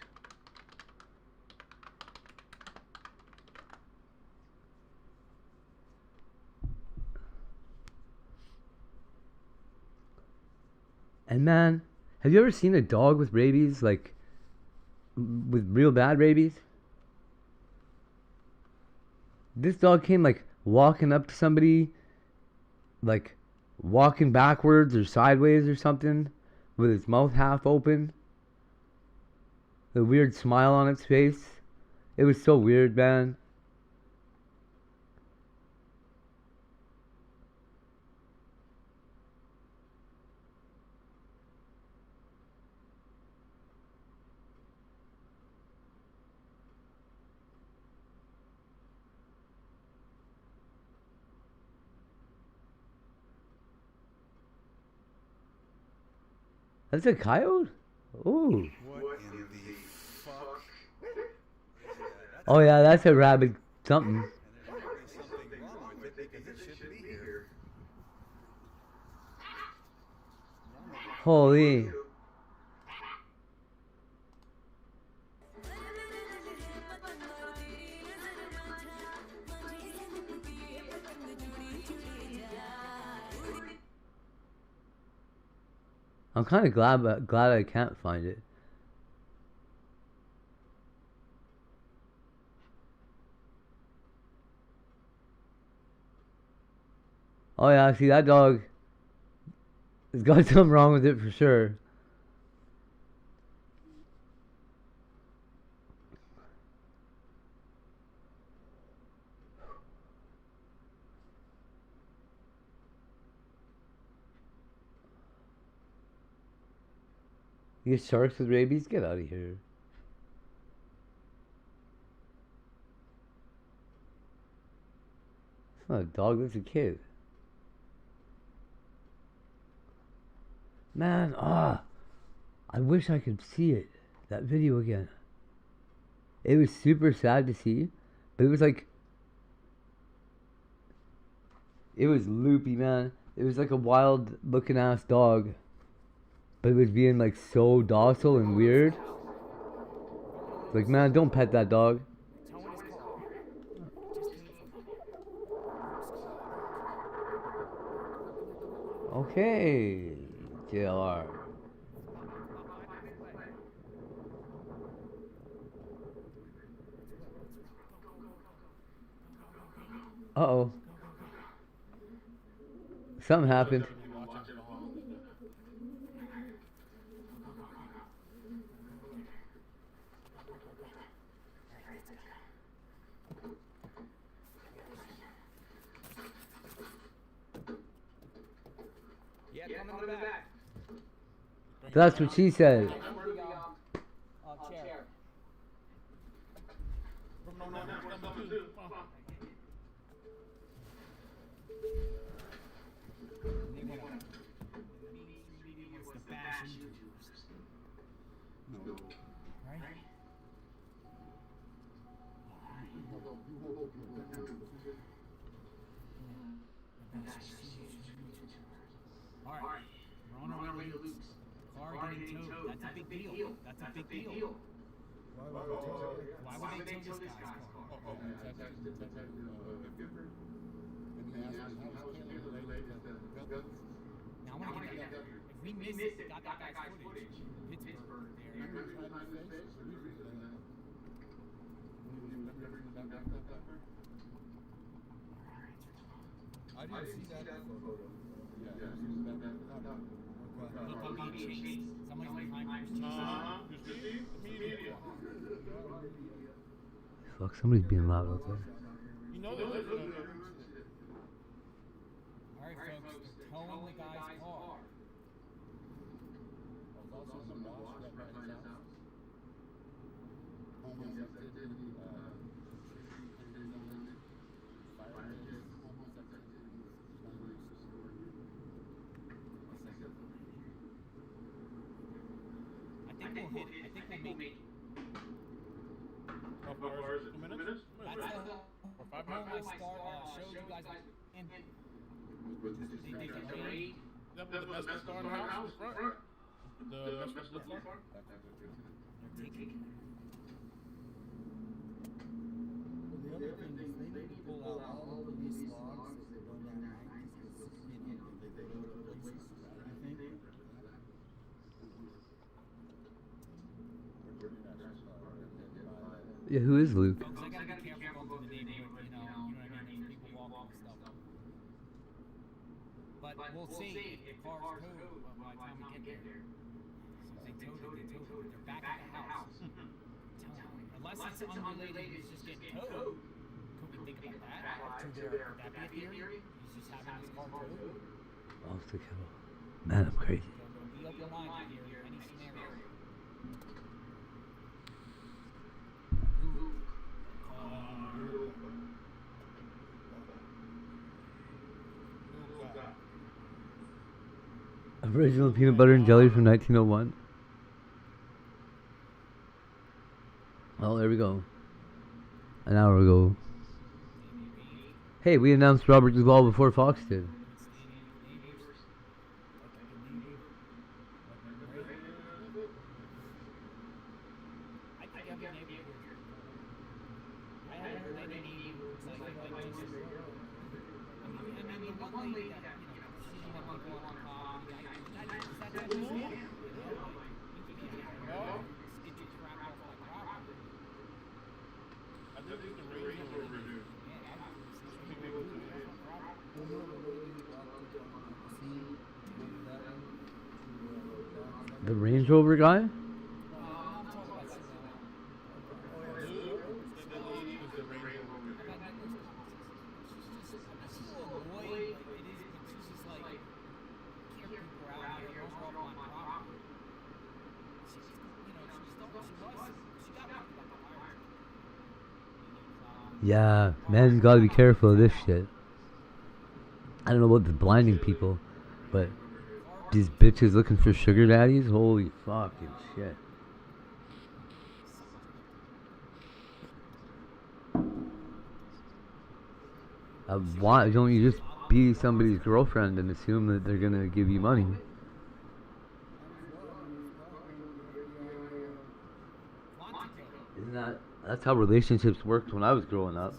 And man, have you ever seen a dog with rabies, like with real bad rabies? This dog came like walking up to somebody, like walking backwards or sideways or something, with its mouth half open, a weird smile on its face. It was so weird, man. That's a coyote? Ooh. What in the fuck? Oh yeah, that's a rabid something. Holy. I'm kind of glad I can't find it. Oh yeah, see that dog has got something wrong with it for sure. You get sharks with rabies? Get out of here. It's not a dog, that's a kid. Man, I wish I could see it. That video again. It was super sad to see, but it was like, it was loopy, man. It was like a wild looking ass dog, but it was being like so docile and weird. Like, man, don't pet that dog. Okay, JLR. Uh-oh. Something happened. Yeah, come in the back. That's what she said. Chair. Alright, we're on our way to Luke's. Car getting towed. That's a big deal. That's a big deal. Why would they tow this guy's car? Now I want to get that. If we miss it, got that guy's footage. Pittsburgh there. I didn't see that photo. Look how being chased. Somebody's behind Fuck, somebody's being loud out there. You know they're listening. Alright, folks, they're towing the guy's car. I think we'll make it. How far is it? 2 minutes? That's the whole I showed you guys in. They did the raid. Yep, the best star in the house is front. The best look for? They're taking. The other thing is they need to pull out all the police logs that they run down night because they go to places. I think. Yeah, who is Luke? Folks, I gotta be careful going to the neighborhood, you know what I mean? People walk and stuff. But we'll see if the car's towed by the time we get there. So if they towed it, they're back at the house. Unless it's unrelated, it's just getting towed. Could we think about that? Would that be a theory? He's just having his car towed? Oh, the kill. Man, I'm crazy. Be up your line here, any scenario. Original peanut butter and jelly from 1901. Oh, there we go. an hour ago. Hey, we announced Robert Duvall before Fox did. The Range Rover guy? Yeah, men gotta be careful of this shit. I don't know about the blinding people, but these bitches looking for sugar daddies? Holy fucking shit. Why don't you just be somebody's girlfriend and assume that they're gonna give you money? Isn't that's how relationships worked when I was growing up.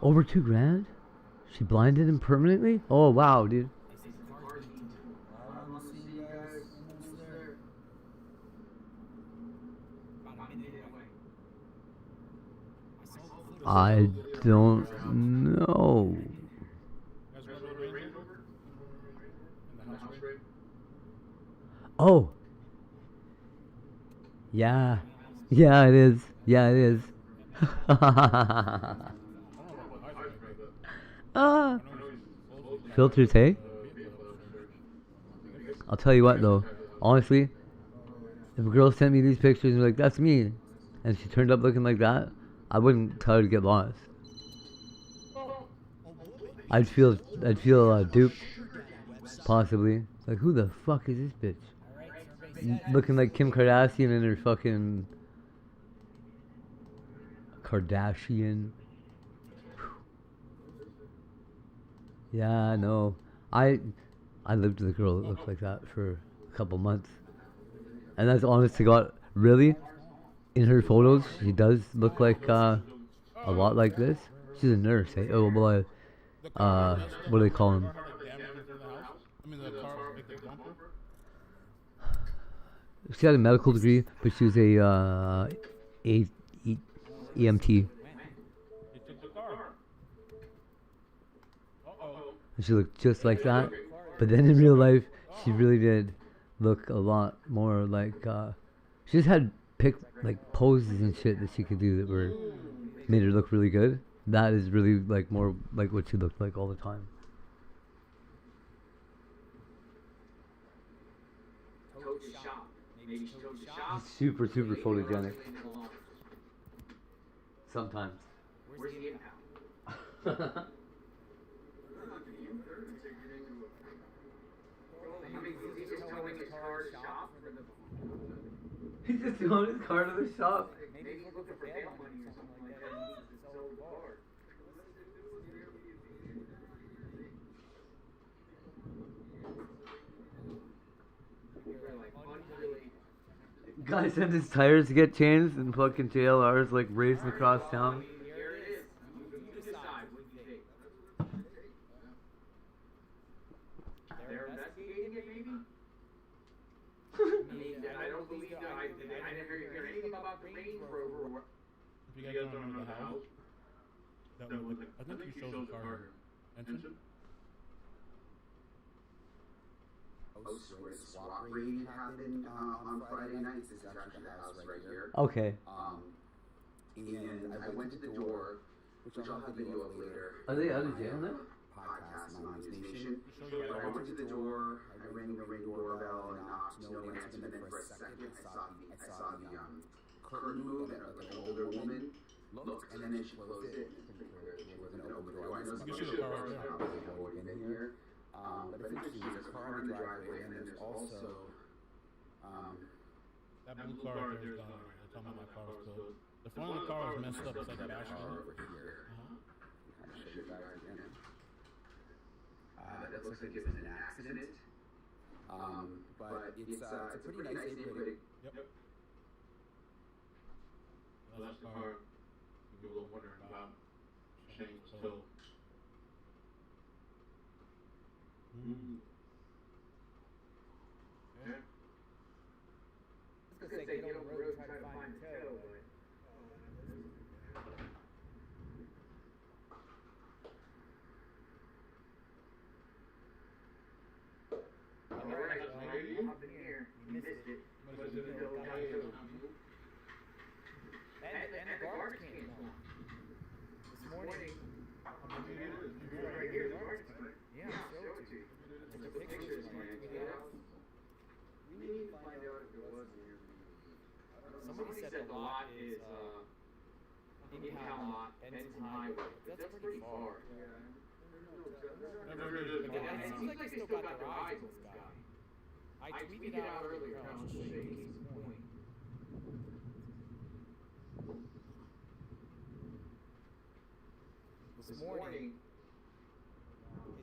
Over $2,000? She blinded him permanently? Oh wow, dude. I don't know. Oh. Yeah. Yeah, it is. Yeah, it is. Filters, hey? I'll tell you what though. Honestly, if a girl sent me these pictures and was like, that's me, and she turned up looking like that, I wouldn't tell her to get lost. I'd feel duped, possibly. Like, who the fuck is this bitch? Looking like Kim Kardashian in her fucking Kardashian. Yeah, no. I lived with a girl that looked like that for a couple months, and that's honest to God. Really, in her photos, she does look like a lot like this. She's a nurse, eh? Oh boy. What do they call him? She had a medical degree, but she was a EMT. And she looked just like that, but then in real life, she really did look a lot more like. She just had poses and shit that she could do that made her look really good. That is really more like what she looked like all the time. She's super photogenic. Sometimes. Where's he now? He's just towing his car to the shop. Maybe he's looking for bail money or something like that. And he uses his old car. Guy sent his tires to get changed and fucking JLR's racing across town. Here it is. You decide what you think. They're investigating it, maybe? I don't believe that. I never hear anything about the Range Rover. If you guys don't remember the house, I think you showed the car. Entrance? Where the swap raid happened on Friday night. This is actually the house right here. Okay. And I went to the door, which I'll have video of later. Are they out of jail now? podcast on News Nation. I went to the door, I rang the ring doorbell, and no one answered. And then for a second, I saw the curtain move, and like an older woman looked, and then she closed it. She wasn't going to open the door. I know some people in here. But it's interesting, there's a car in the driveway, and then there's also that blue car right there is gone. They told me my car was closed. The front of the car was messed up. It's like a bash over here. That looks like it's been an accident. But it's a pretty nice neighborhood. Yep. Well, that's the car people were wondering about. Shane still. Yeah. I was gonna say, get on the road, try to find a tow, but... Alright, up in here, you missed it. And the guards came along. This morning, right here, the guards came. Yeah, I'll show it to you. The pictures, man. We need to find out if it was near me. Somebody said the lot is, impound lot, Benson Highway. That's pretty far. Yeah. It seems like they still got their eyes on this guy. I tweeted out earlier how much they case in point. This morning,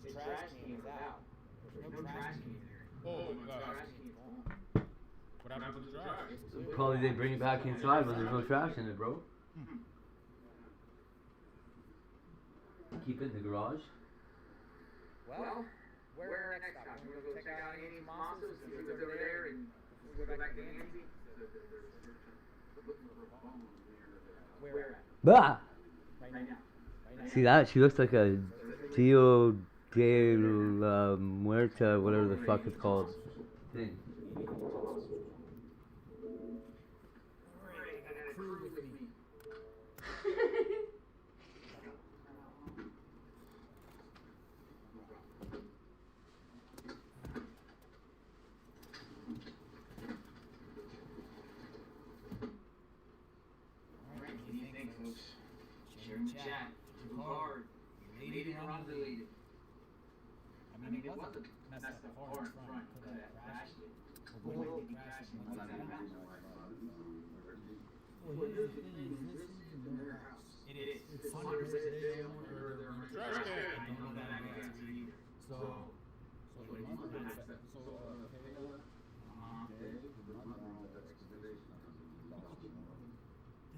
his trash can is out. There's no trash can in there. Oh my God. Trash can is gone. What happened to the trash? Probably they bring it back inside when there's no trash in it, bro. Keep it in the garage. Well, where next stop? We're going to go check out any monsters and see what's over there, and we'll go back to Nancy. Where at? Bah! Right now. See that? She looks like a Dio de la Muerta, whatever the fuck it's called. Thing. Chat, hard, related and unrelated. I mean, it wasn't messed up hard in front because of that crash. We're going to be crashing once that happens. It is. It's 100% there. Trash can. I don't know that answer either. So it must be that.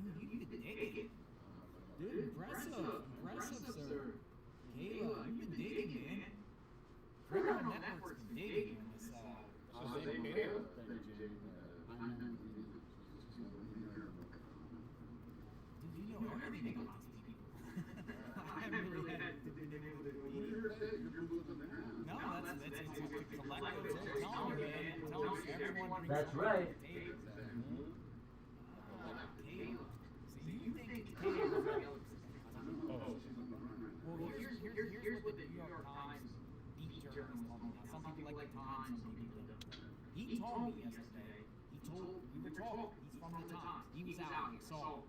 Dude, you did it. Dude, impressive, sir. Kayla, you've been digging, man. Criminal Network's been digging on this, Dude, you know everything about these people. I haven't really had to be able to No, that's to collect it. Tell them, man. Tell them everyone. That's right. Kayla. So you think Kayla's well, here's what the New York Times beat journalist told me. Some people like the Times, some people don't. He told me yesterday, we were talking, he's from the Times, he was out, so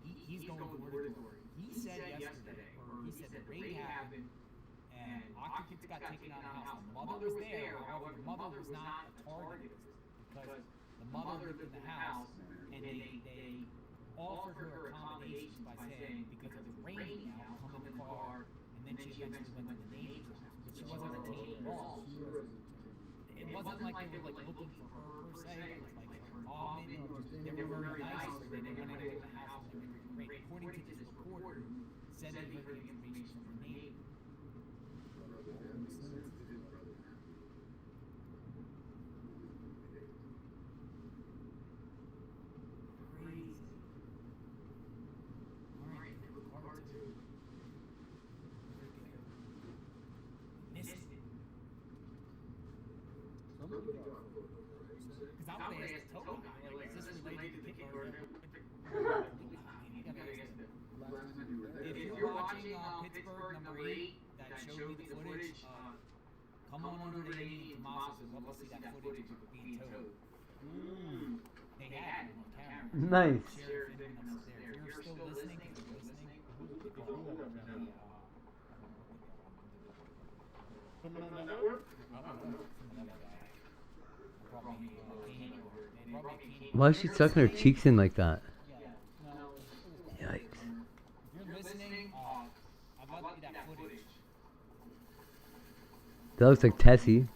he's going door to door. He said yesterday, the raid happened, and occupants got taken out of the house. The mother was there, however, the mother was not a target, because the mother lived in the house, and they offered her accommodations by saying, because it was raining out, come in the car, and then she eventually went to the neighbor's house. But she wasn't retained at all. It wasn't like they were like looking for her per se. It was like her involvement. They were very nice. They went into the house and they were great. According to this reporter, said that he heard the information from the neighbor. Because I would ask the token guy, like, is this related to Kick or if you're watching watching Pittsburgh #8 that showed me the footage, come on over to Amy and Tomas and love to see that footage of being towed. They had it on camera. Nice. Sheriff filming us there. If you're still listening, Why is she sucking her cheeks in like that? Yikes. if you're listening, I'd love to see that footage. That looks like Tessie.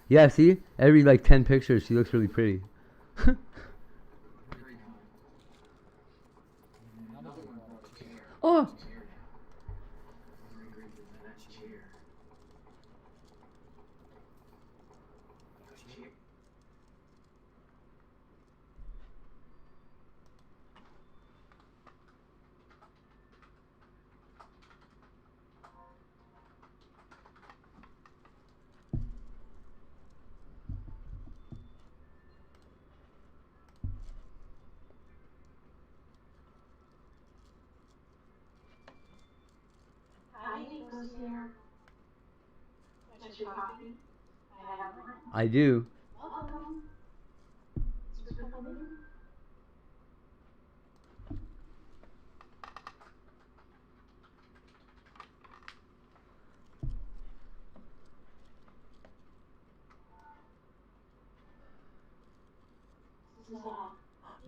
Yeah, see? Every like 10 pictures, she looks really pretty. Oh! I do.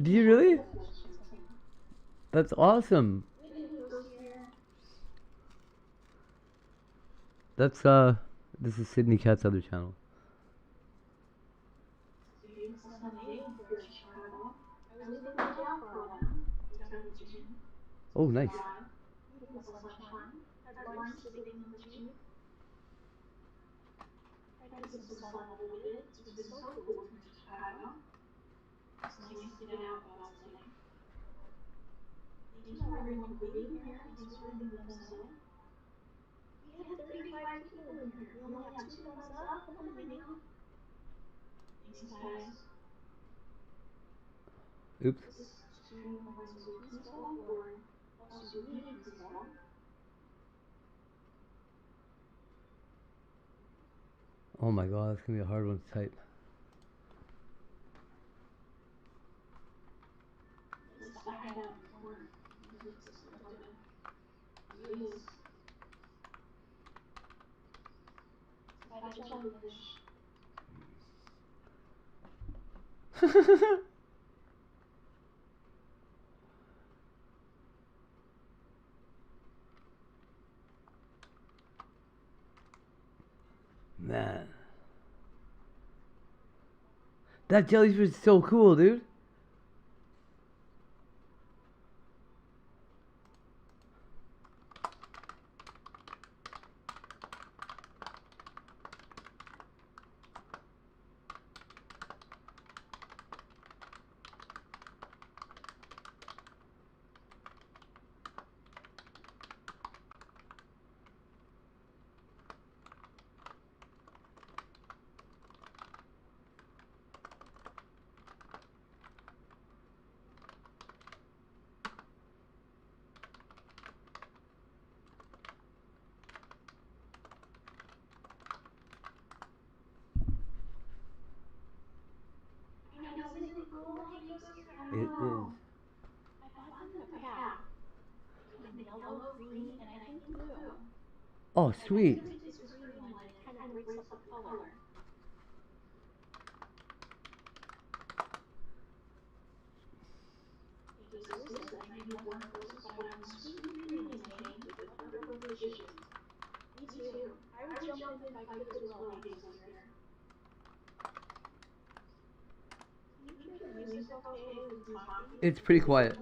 Do you really? That's awesome. That's this is Sydney Cat's other channel. Oh, nice. Oops. Oh my god, that's gonna be a hard one to type. Man. That jellyfish is so cool, dude. It is. Oh, sweet. It's pretty quiet.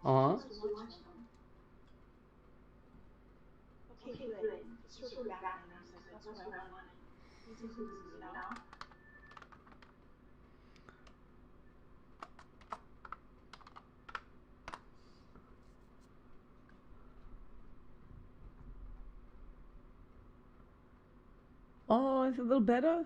Uh-huh. back in there, so that's what I wanted. These are, you know. Oh, it's a little better.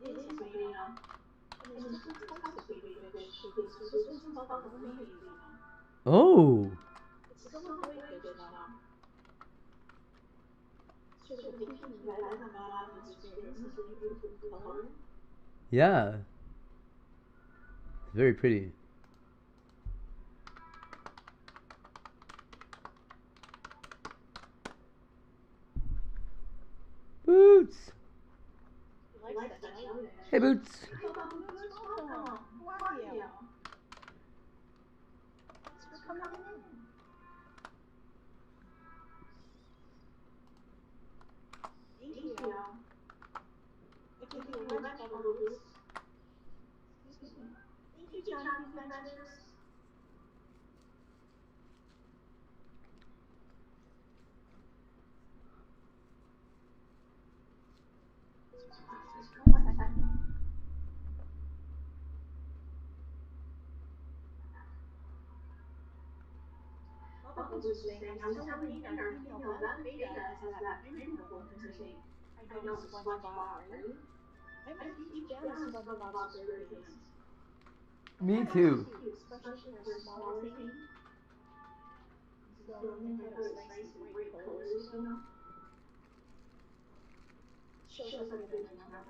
It is made, you know. And there's different types of baby fish. So this one's called the mermaid, you know. Oh. It's still a koi fish now. Sort of pink and red on the bottom of its fins, is a beautiful color. Yeah. It's very pretty. Boots. Hey, Boots. Thank you. Thank you very much, Bubbles. Excuse me. Thank you, Jonathan Ventures. Bubbles was saying, I was telling our female Beta has that pineapple intake. I know SpongeBob, right? I'm a huge fan of SpongeBob SquarePants. Me too. Especially for a smaller thing. So then they have those nice bright colors, you know? Shows up a good camera.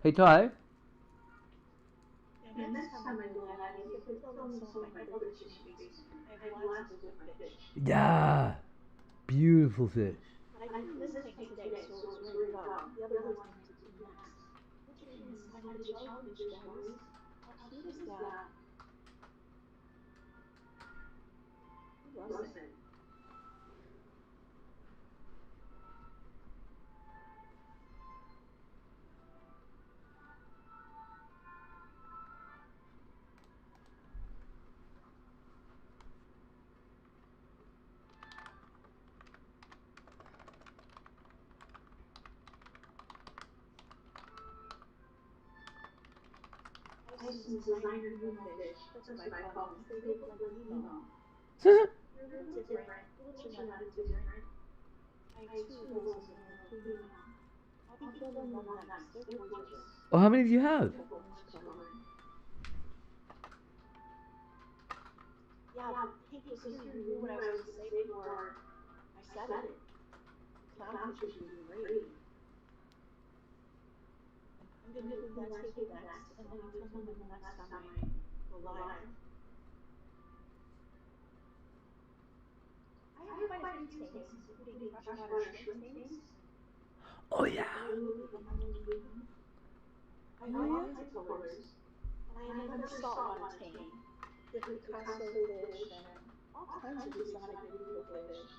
Hey, Ty. And next time I go out, you can film some of my other fish babies. I have lots of good fish. Yeah. Beautiful fish. But I didn't miss anything today, so it was really well. The other ones need to do next. Look at this, I got a jellyfish, guys. How cute is that? Who loves it? I have some designer moonfish. That's what I call them. They look like Nemo. They're a little different. A little different. I have two of those in the Nemo. I'll be filming them next. They're gorgeous. Oh, how many do you have? Yeah, Hank was here to hear what I was going to say before I said it. Clownfish would be great. I'm going to do that take next, and then I'll film them the next time I go live. I have quite a few things, including freshwater shrimp things. Oh, yeah. I know all kinds of colors, and I have another saltwater tank, the Picasso fish, and all kinds of exotic beautiful fish.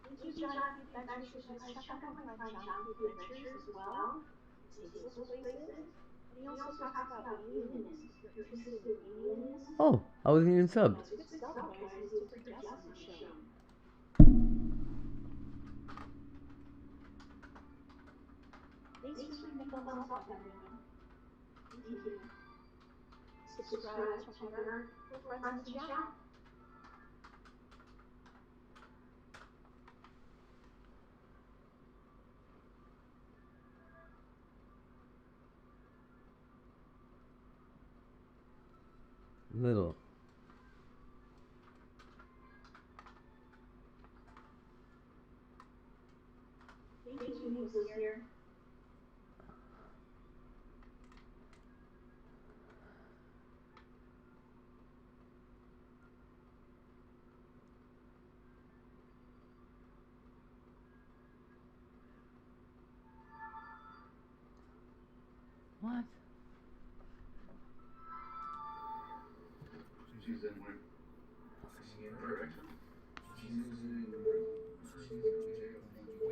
Thank you, Jonathan Ventures. Guys, check out my friend Jonathan Ventures as well. He takes those places. And he also talks about alienness. If you're interested in alienness. Oh, I wasn't even subbed. It's good stuff, guys. It's different guests on the show. Thanks for swinging the thumbs up, everyone. Thank you. Subscribe, check out our friends in the chat. Little. Thank you, News here. What? She's in here. Perfect.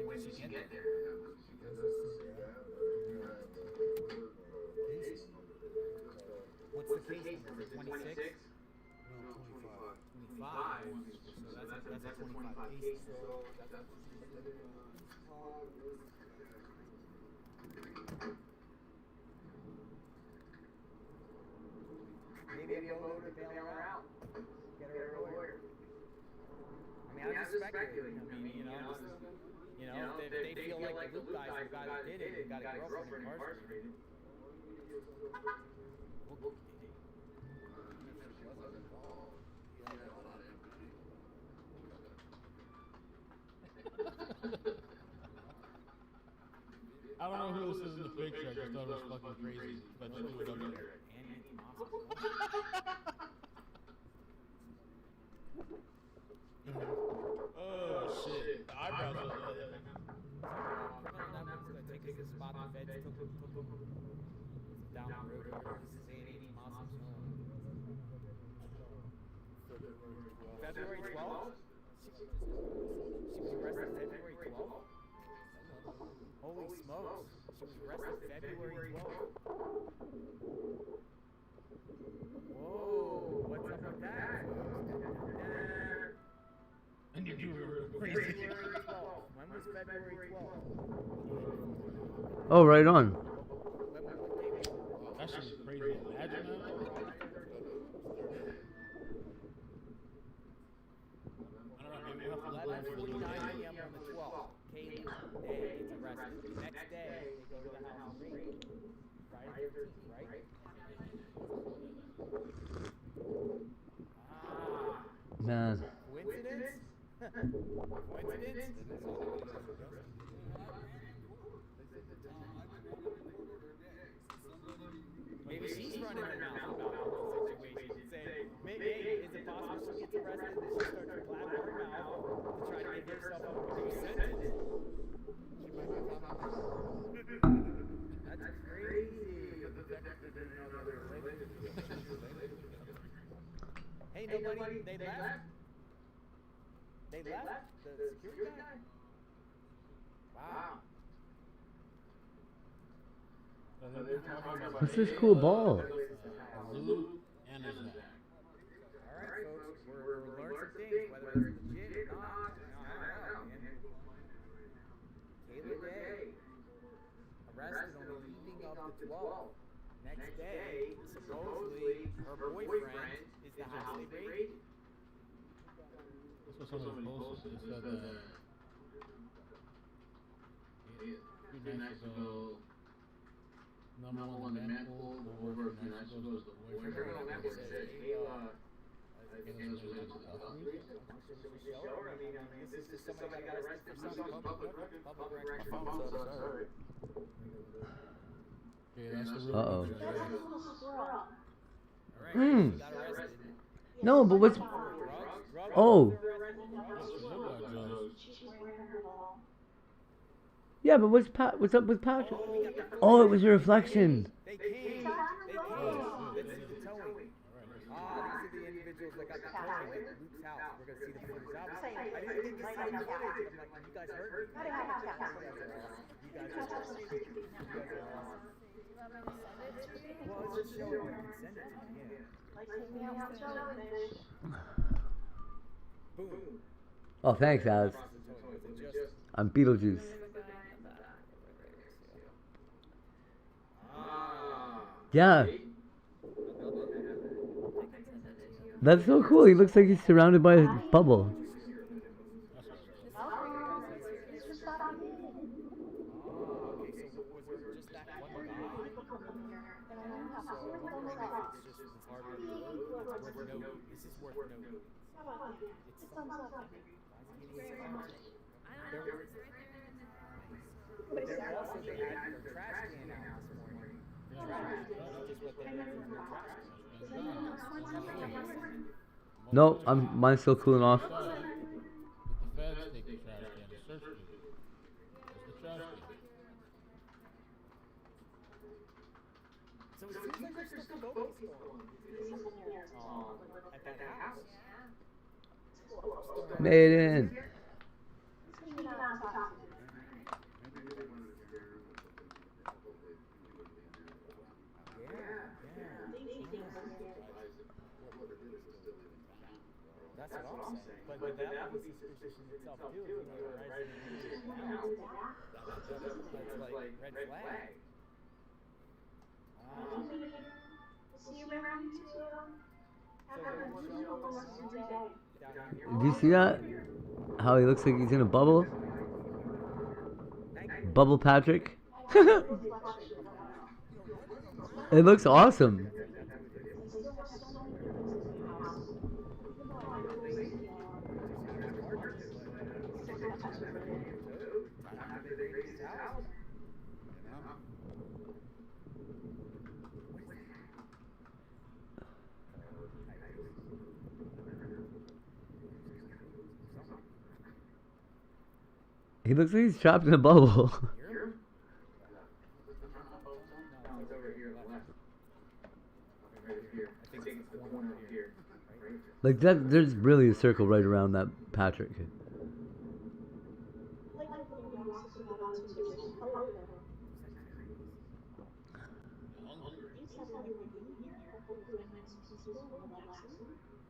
When did she get there? What's the case number? 26? No, 25. 25. So that's a 25 case. Maybe a lawyer to bail her out. Get her a lawyer. I mean, I'm just speculating. I mean, if they feel like the Luke guy's the guy that did it, and got a girlfriend incarcerated. I don't know who this is in the picture. I just thought it was fucking crazy. But I threw it up there. Oh shit! The eyebrows are Take us to spot the feds took down the road. This is 80 miles. February 12th? She was arrested February 12th? Holy smokes. She was arrested February 12th. Whoa, what's up with that? And you were crazy. February 12th. When was February 12th? Oh, right on. That shit is crazy. Imagine that. I don't know, maybe we'll have to look for the 11:49 p.m. on the 12th. Kaylee Day gets arrested. The next day, they go to the house and raid. Friday the 13th, right? Man. Coincidence? Coincidence? Maybe she's running her mouth about the situation and saying, maybe is it possible she gets arrested and she starts to blab her mouth to try to give herself a new sentence? That's crazy. Hey, nobody, they left? They left? The security guy? Wow. What's this cool ball? Lou and his neck. Alright, folks, we're learning some things, whether it's legit or not. I don't know, man. Kayla Day, arrested on the evening of the 12th. Next day, supposedly, her boyfriend is the house they raided. This was somebody posted. It said that 3 nights ago, number one in man pool, over a few nights ago was the boyfriend. This is just somebody that got arrested for something public record. Okay, that's the Uh-oh. Alright, got arrested. No, but what's... Oh. Yeah, but what's up with Patrick? Oh, it was a reflection. They came. This is the towing. These are the individuals that got the towing at Luke's house. We're going to see the footage. I didn't think this was the footage. I'm like, you guys heard me? You guys are awesome. Well, it's just showing you can send it to me, yeah. Boom. Oh, thanks, Alex. I'm Beetlejuice. Yeah. That's so cool. He looks like he's surrounded by a bubble. They're also they had their trash can out this morning. Just what they left in their trash can. No, mine's still cooling off. The feds take the trash can and search it. Where's the trash can? So it seems like there's still focus going at that house. Made in. That's what I'm saying. But that would be suspicious itself too. If you know the resident that's like red flag. Do you see that? How he looks like he's in a bubble? Bubble Patrick? It looks awesome. He looks like he's trapped in a bubble. Like that, there's really a circle right around that Patrick.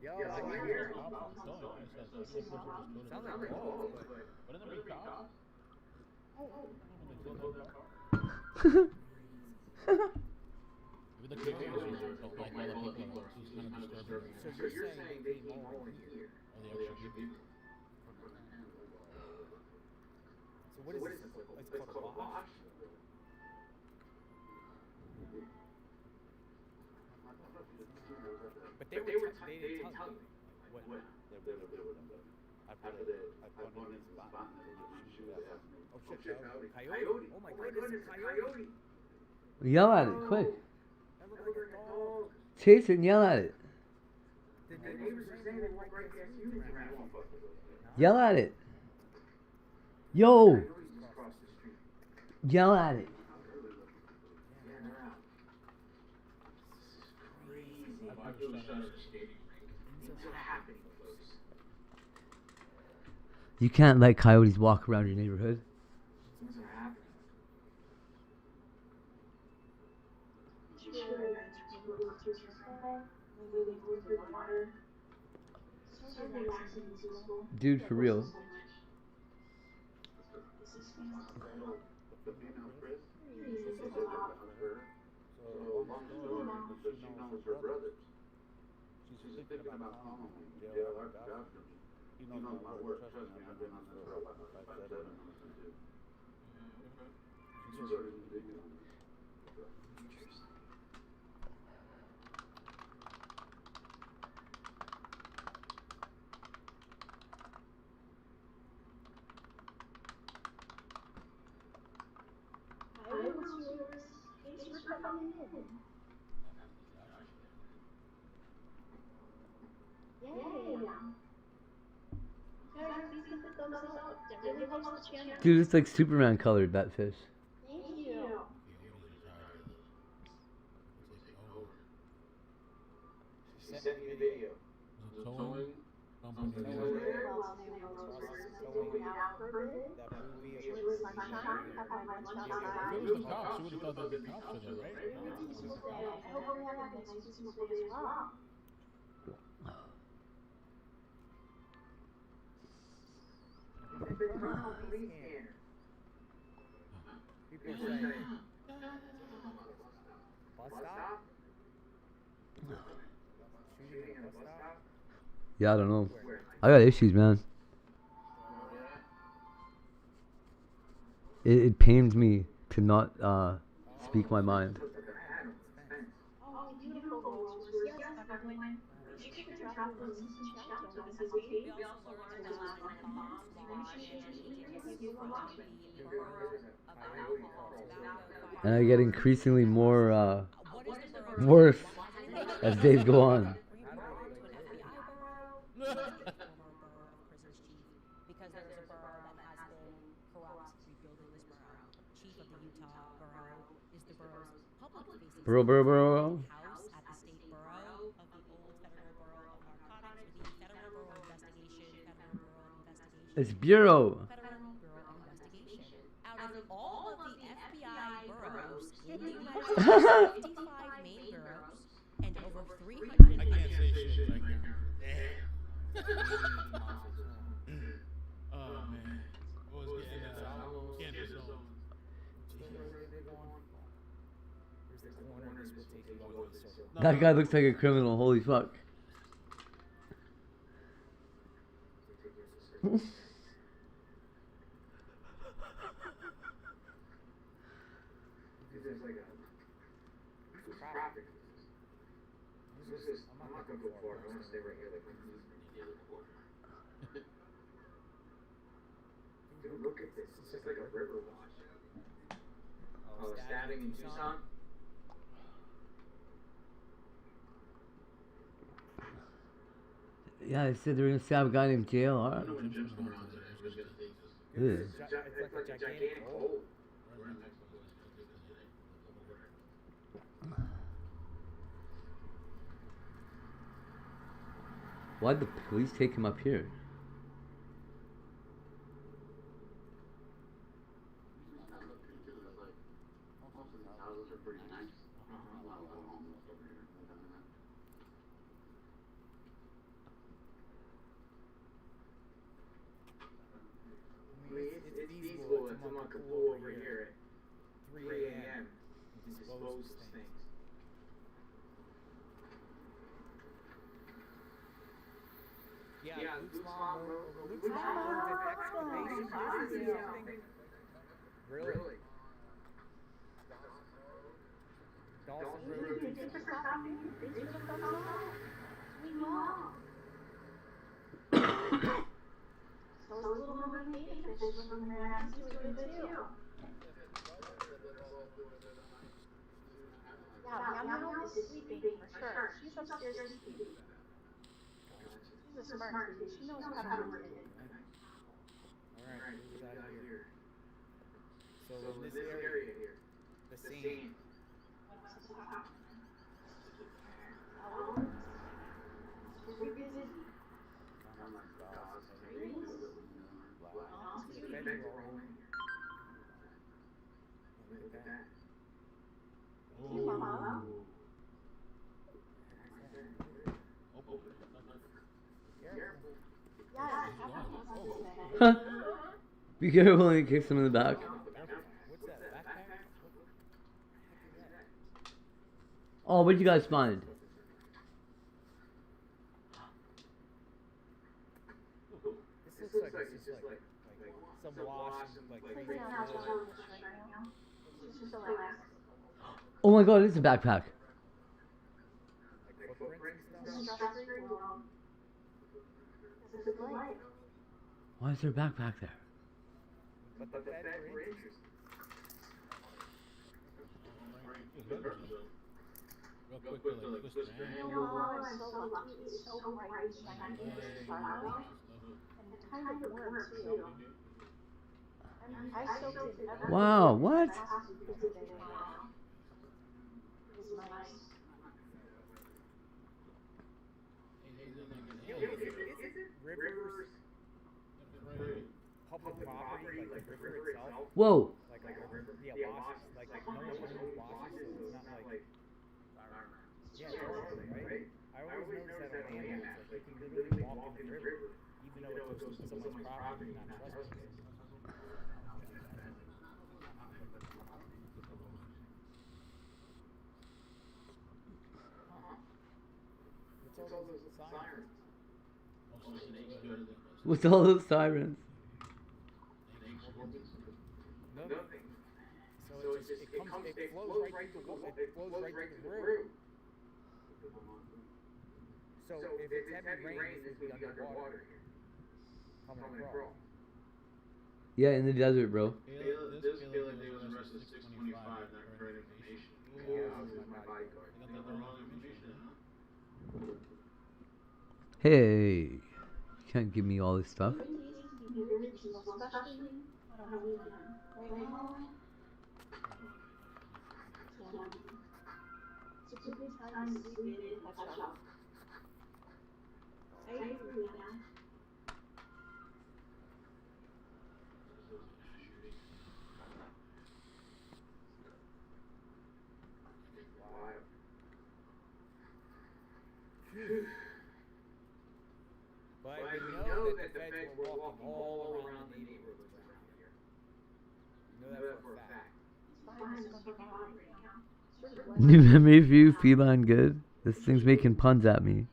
Yo, I can hear it. Sounds like cold, but wouldn't it be cops? So you're saying they need more here? So what is this? It's called a watch? But they didn't tell me what after I've gone in this spot and they shoot at us. Oh shit, coyote! Oh my goodness, coyote! Yell at it, quick. Chase it and yell at it. The neighbors are saying they won't break their humans around. Yell at it. Yo! Yell at it. You can't let coyotes walk around your neighborhood. Dude, for real. She's thinking about calling me. Yeah, our job's gonna be. He knows my work. Trust me, I've been on this road about 5-7 months to do. She's already been digging on this. Dude, it's like Superman colored, that fish. Thank you. She sent me a video. Towing company. If it was the cops, you would have thought there'd be cops there, right? People say, bus stop? Shooting in a bus stop? Yeah, I don't know. I got issues, man. It pains me to not speak my mind. And I get increasingly more worse as days go on. Because there is a borough that has been corrupt rebuilding this borough. Chief of the Utah borough is the borough's public-facing Bro. House at the State Bureau of the old Federal Bureau of Narcotics, or the Federal Bureau of Investigation, It's Bureau. Federal Bureau of Investigation. Out of all of the FBI boroughs in the United States, 55 main boroughs, and over 300. I can't say shit right now. Oh man. What was getting Candace on? That guy looks like a criminal. Holy fuck. Traffic. I'm not gonna go far. I'm gonna stay right here. Dude, look at this. It's just like a river wash. Oh, stabbing in Tucson? Yeah, they said they're gonna stab a guy named JLR. Ew. It's like a gigantic hole. Why'd the police take him up here? It's feasible that someone could pull over here at 3 a.m. and dispose of things. Yeah, Luke's mom wrote an exclamation. Really? Dawson wrote So those little baby fish from there have to do it too. Yeah, Meow is sleeping for sure. She's upstairs sleeping. She's a smart kid. She knows how to read it. Alright, who's out here? So in this area here, the scene. Be careful when he kicks him in the back. What's that, backpack? Oh, what you guys find? This looks like it's just like some wash and like crazy clothes. Oh my god, it's a backpack. Why is there a backpack there? But the feds were interested. Real quick, like, twist your hand. I'm so lucky. It's so bright and shiny and sparkling. And the kind of warm too. I soaked it every Wow, what? It's nice. Rivers, public property, like the river itself. Whoa. Like a river, yeah, washes, like no one owns washes, it's not like, yeah, totally, right? I always noticed that on Amazon, like you can literally walk in the river, even though it goes to someone's property, not trespassing. What's all those sirens? What's all those sirens? Nothing. So it flows right through the room. So if it's heavy rain, this would be underwater here. Coming across. Yeah, in the desert, bro. This feel like they was arrested at 625, not correct information. Yeah, this is my bodyguard. They got the wrong information, huh? Hey, you can't give me all this stuff. It's a good time to sleep in and catch up. I agree with that. But we know that the feds were walking all around the neighborhoods around here. We know that for a fact. New memory of you, feline good. This thing's making puns at me.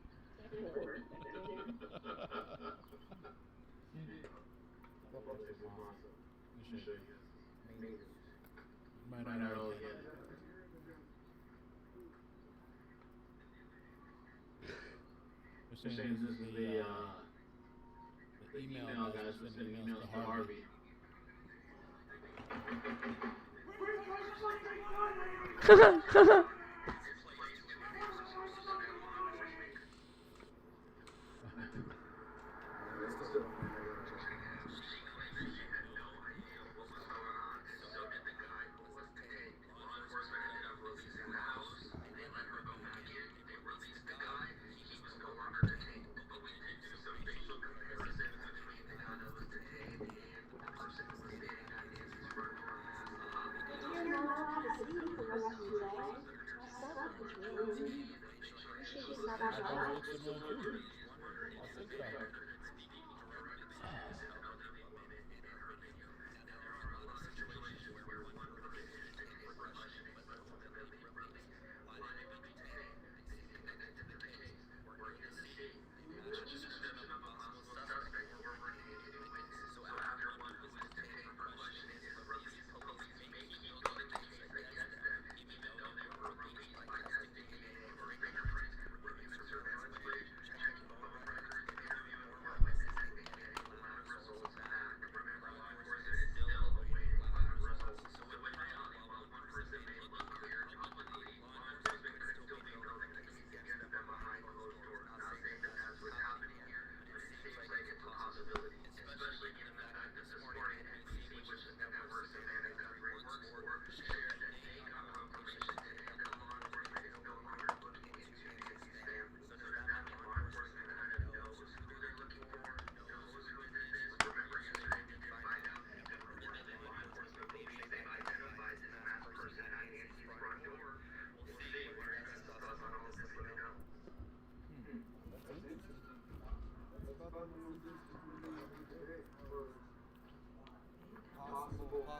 This is the email guys were sending emails to Harvey.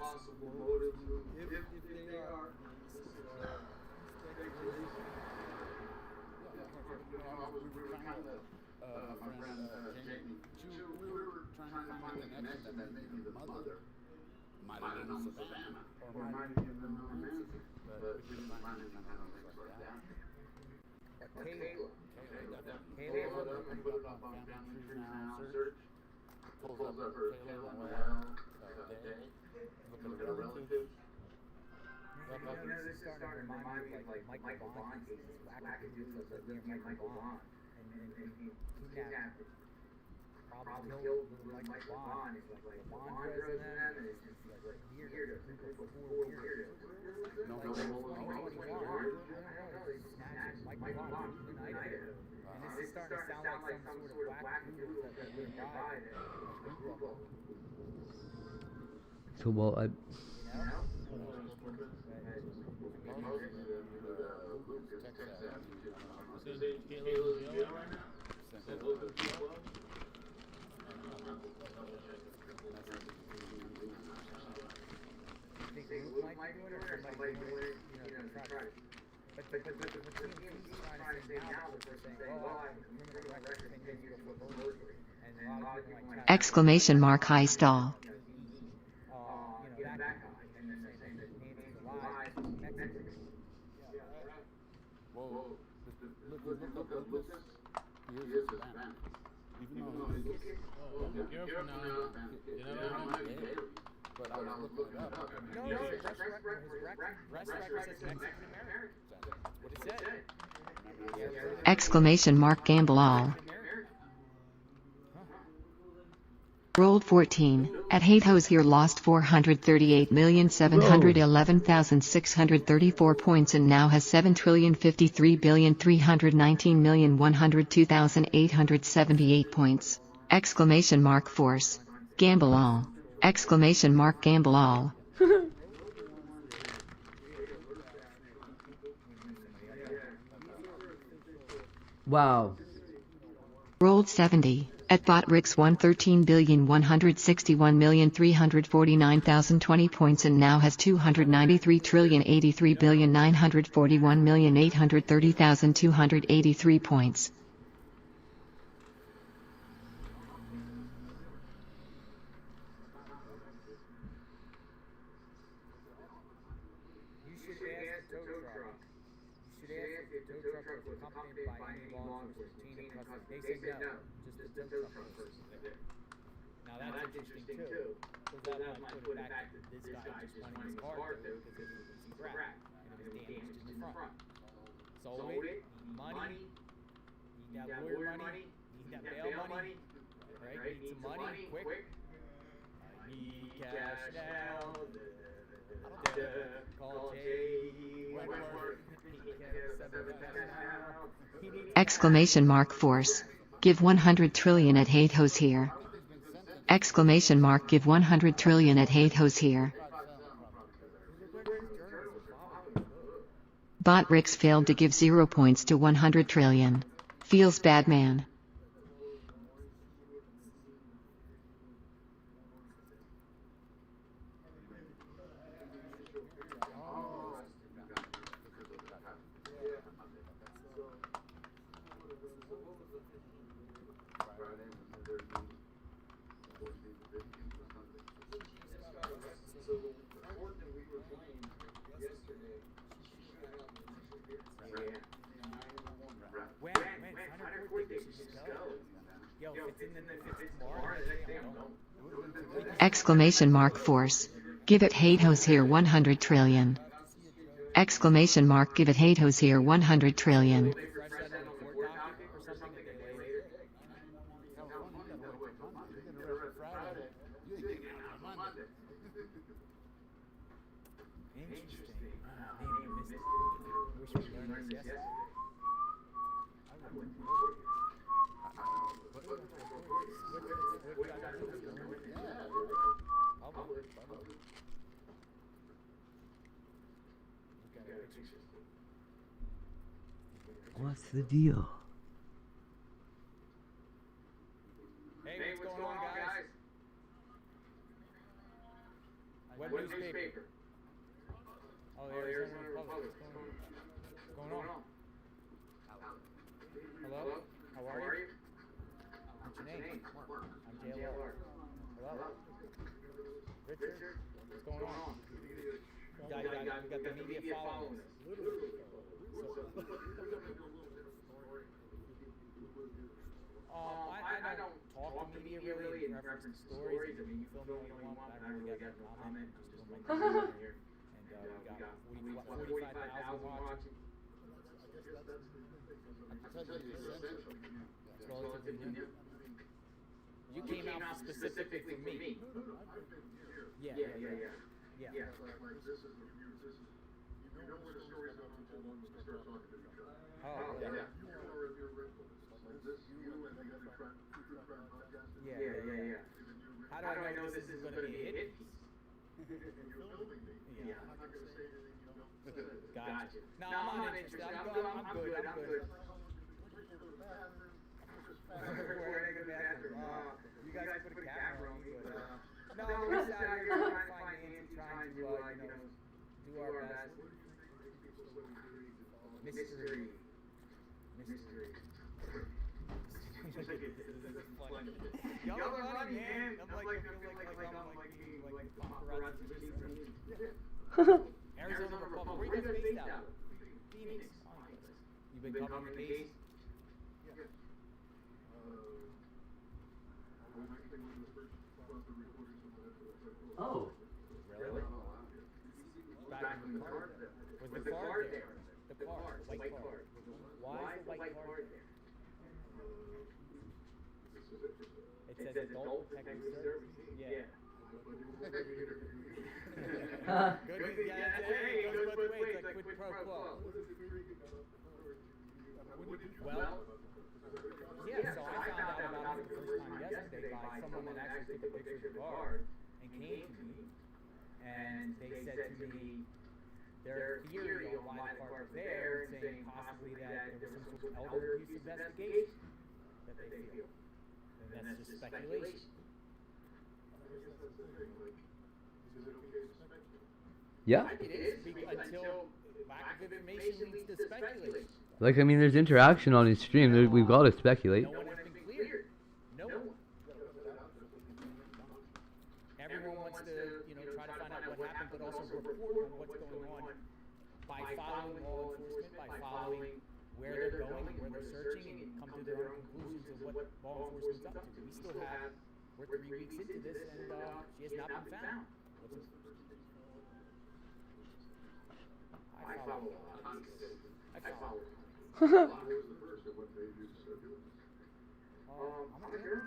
Possible motives, if they are speculation. My friend Jamie, we were trying to find the connection that maybe the mother might have known Savannah, or might have even known Nancy, but we didn't find anything like that. Kayla pulled up and put it up on Family Tree Now search. Pulls up her Kayla Noel day. Look at her relatives. This is starting to remind me of like Michael Vaughn cases. Wackadoodles that live near Michael Vaughn. And kidnapped, probably killed Michael Vaughn. It's like Vaughn dress in them, and it's just like weird. It's like 4 weird. No, Michael Vaughn in Idaho. And this is starting to sound like some sort of wackadoodles that live nearby. So, well, I... Exclamation mark high stall. Exclamation mark gamble all. Rolled 14. At Hate Hosier lost 438,711,634 points and now has 7,053,319,102,878 points. Exclamation mark force. Gamble all. Exclamation mark gamble all. Wow. Rolled 70. At Botrix won 13,161,349,020 points and now has 293,083,941,830,283 points. You should ask the tow truck. You should ask if the tow truck was accompanied by any law enforcement team and custody. They said no, just the tow truck person. Now that's interesting too, because that might put it back to this guy just wanting his car towed because it was cracked and it was damaged in the front. Sold it, need money, need that lawyer money, need that bail money, right? Need some money, quick. I need cash now. Call Jay. Exclamation mark force. Give 100 trillion at Hate Hosier. Exclamation mark give 100 trillion at Hate Hosier. Botrix failed to give 0 points to 100 trillion. Feels bad, man. Exclamation mark force. Give it Hate Hosier 100 trillion. Exclamation mark give it Hate Hosier 100 trillion. What's the deal? Hey, what's going on, guys? What newspaper? Oh, there's one Republic. What's going on? Hello? How are you? What's your name? I'm JLR. Hello? Richard? What's going on? We got the media following us. I don't talk to media really in reference to stories. I mean, you film what you want, but I don't really got no comment. Just doing my thing here. And we got 45,000 watching. You came out specifically for me. Yeah. Oh, yeah. Yeah. How do I know this is going to be a hit piece? Yeah. Gotcha. No, I'm not interested. I'm good. You guys put a camera on me, but no, we're just out here trying to find Nancy, trying to do our best. Mystery. Y'all are running, man. I'm like paparazzi. Arizona Republic. Where you guys based out? Phoenix. You've been covering the case? Oh. Really? Back in the card there. Was the card there? The card, the white card. Why is the white card there? It says Adult Protective Services. Yeah. Good, yeah, hey, it goes both ways, like quid pro quo. Well, yeah, so I found out about it the first time yesterday by someone that actually took a picture of the card and came to me, and they said to me their theory on why the card was there, and saying possibly that there was some sort of elder abuse investigation that they feel. And that's just speculation. Yeah. It is, until lack of information leads to speculation. Like, I mean, there's interaction on his stream. We've got to speculate. No one has been cleared. No one. Everyone wants to, try to find out what happened, but also report on what's going on by following law enforcement, by following where they're going, where they're searching, and come to their own conclusions of what law enforcement's up to. We still have, we're 3 weeks into this, and she has not been found. I follow a lot of these. I follow. I'm a nerd.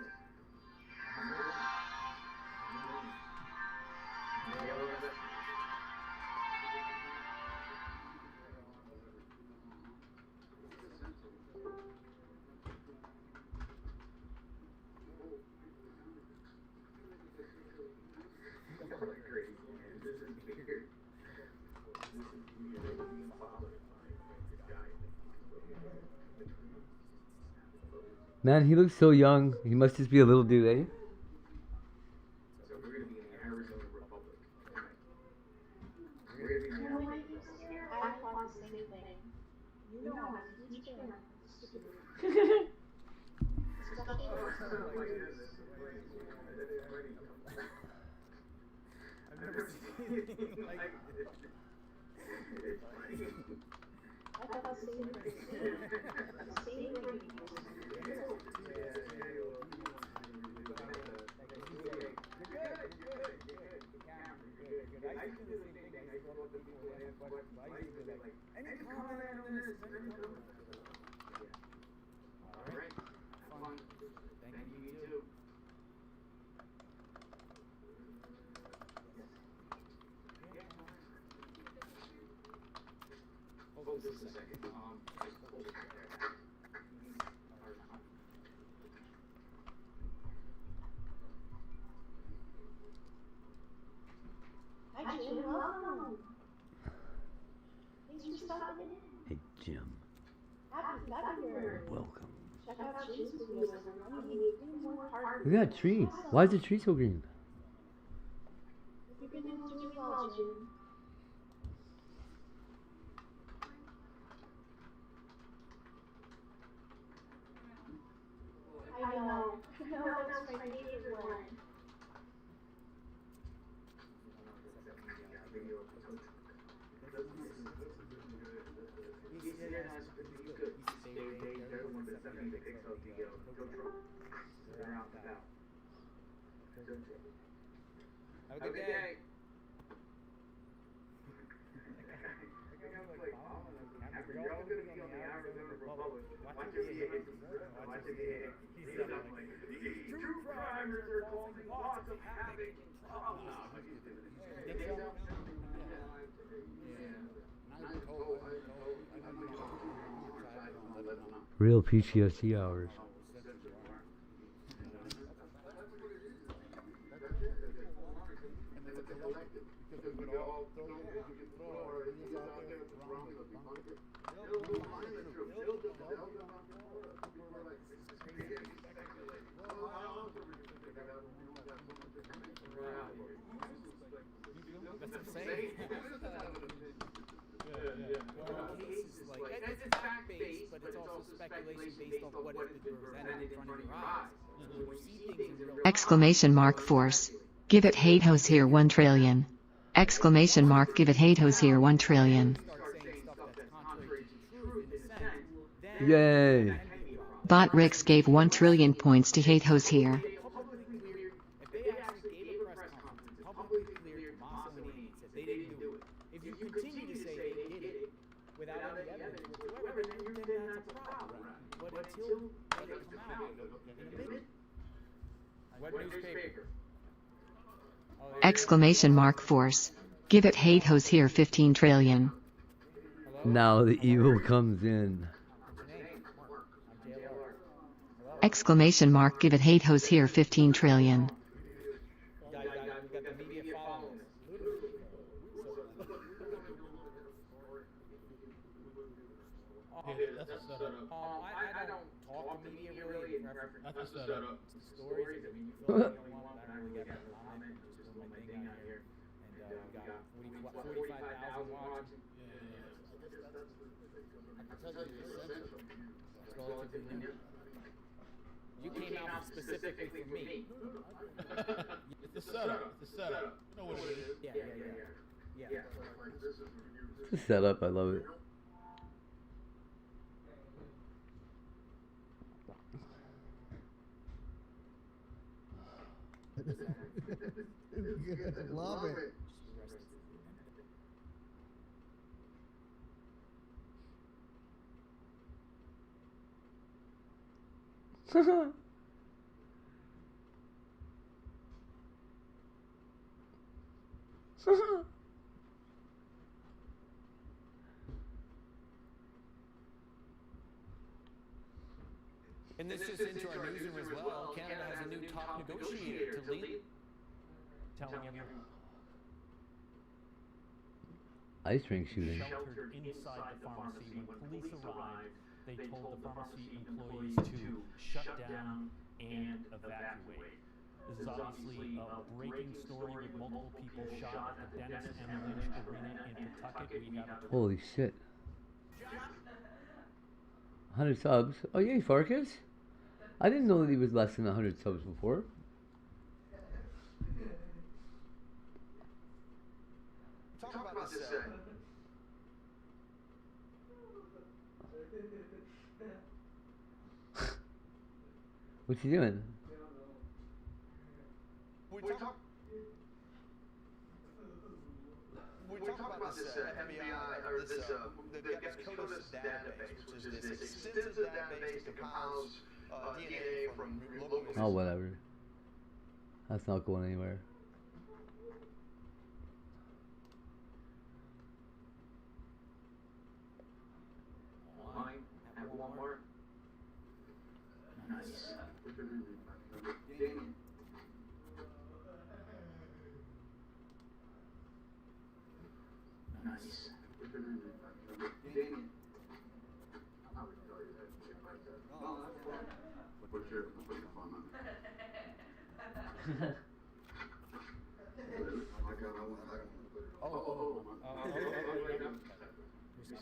Man, he looks so young. He must just be a little dude, eh? So we're going to be in Arizona Republic. We're going to be in I want the same thing. You know, I'm a teacher. I've never seen anything like this. It's funny. I thought the same thing. Any comment on this? Alright, fun. Thank you, you too. Hold just a second. Hi, Jim. Welcome. Thanks for stopping in. Hey, Jim. Happy February. Welcome. Check out Cheese videos and more hard. Look at that tree. Why is the tree so green? You've been doing well, Jim. I know. No, that's my favorite one. Have a good day. You're all going to be on the Arizona Republic. Watch your behavior. Watch your behavior. He's up like, true crimes are causing lots of havoc and trouble. Real PTSD hours. It's fact-based, but it's also speculation based on what is presented in front of your eyes. When you see things in real Exclamation mark force. Give it hate hose here 1 trillion. Exclamation mark give it hate hose here 1 trillion. Yay. Bot Rix gave 1 trillion points to hate hose here. if they actually gave a press conference and publicly cleared Mosso and Ames that they didn't do it, if you continue to say they did it without any evidence whatsoever, then that's a problem. But until they come out in a minute, What newspaper? Exclamation mark force. Give it hate hose here 15 trillion. Now the evil comes in. Exclamation mark give it hate hose here 15 trillion. We got the media following us. That's a setup. I don't talk to media really. That's a setup. Stories. I mean, you feel like you don't want, I don't really got that comment. Just doing my thing out here. And we got 45,000 watching. You came out specifically for me. It's a setup. It's a setup. You know what it is. Yeah. It's a setup. I love it. Good. Love it. And this is into our newsroom as well. Canada has a new top negotiator to lead. Telling everyone. Ice rink shooting. Sheltered inside the pharmacy. When police arrived, they told the pharmacy employees to shut down and evacuate. This is obviously a breaking story with multiple people shot at the Dennis M. Lynch Arena in Pawtucket. We have a Holy shit. 100 subs. Oh yay, Farkas. I didn't know that he was less than 100 subs before. Talk about this. What's he doing? We talk about this FBI or this they've got this CODIS database, which is this extensive database that compiles DNA from local. Oh, whatever. That's not going anywhere. At Walmart. Nice. Nice.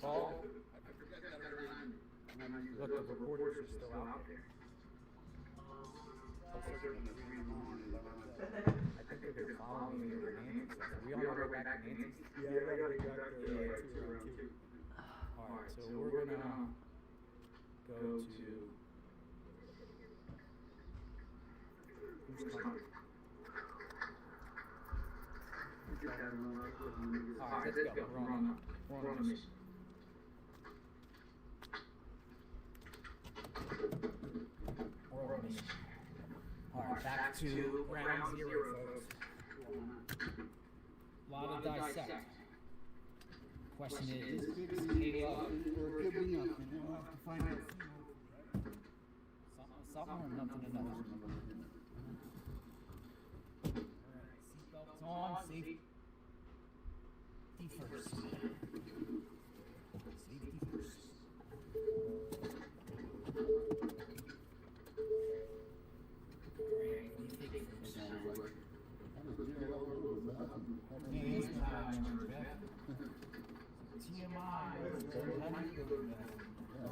Paul. Look, the reporters are still out there. I think they're following me to Nancy. Are we on our way back to Nancy? Yeah, I gotta get back to 202. Alright, so we're gonna go to who's coming? Alright, let's go. We're on a mission. Alright, back to round zero, folks. Lot of dissect. Question is Caleb, or it could be nothing. We'll have to find out. Something or nothing to nothing. Seatbelts on, safety first. Safety first.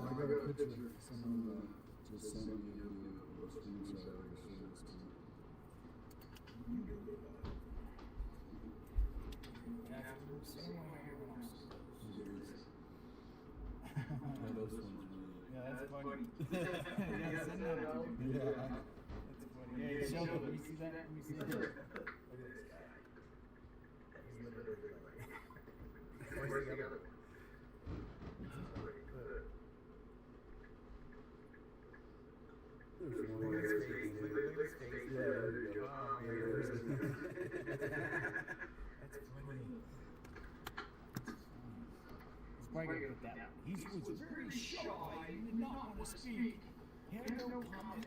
I got a picture of someone just sent me a screenshot of the Yeah, that's funny. Yeah, send that out. Yeah. That's funny. Yeah, show them. Let me see that. Let me see that. Look at this guy. He's literally where's the other? Look at his face. Yeah. He was very shy and did not want to speak. He had no comment.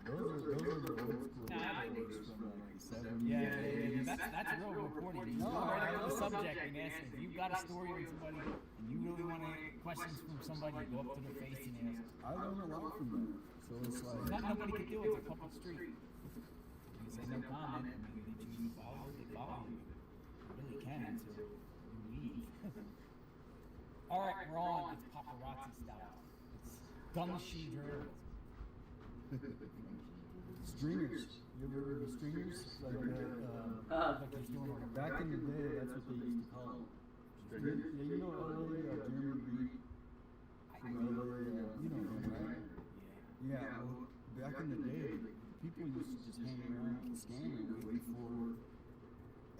Those are the old school reporters from like the 70s. Yeah. That's real reporting. You go right into the subject and ask if you've got a story on somebody and you really want to questions from somebody, you go up to their face and ask. I learned a lot from them. So it's like Not nobody can do it. It's a public street. You say no comment. I mean, did you follow? They follow you. You really can until you leave. All right, we're on. It's paparazzi style. It's gumshoe journalism. Stringers. You ever heard of stringers? Like he's doing back in the day, that's what they used to call them. Stringers? Yeah, you know LA, Jeremy Reed from LA, you know him, right? Yeah, well, back in the day, people used to just hang around with the scanner wait for,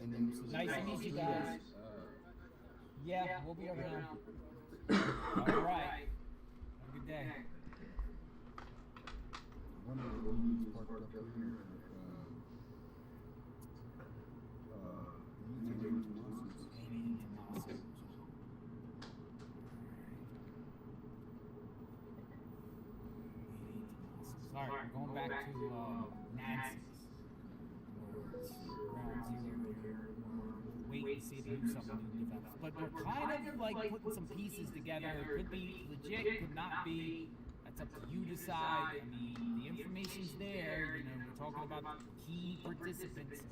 and then Nice to meet you guys. Yeah, we'll be around. All right. Have a good day. One of the ladies parked up here, Sorry, we're going back to Nancy's. Where it's ground zero here. We're waiting to see if there's something new develops. But we're kind of like putting some pieces together. It could be legit, could not be. That's up to you to decide. I mean, the information's there. You know, we're talking about key participants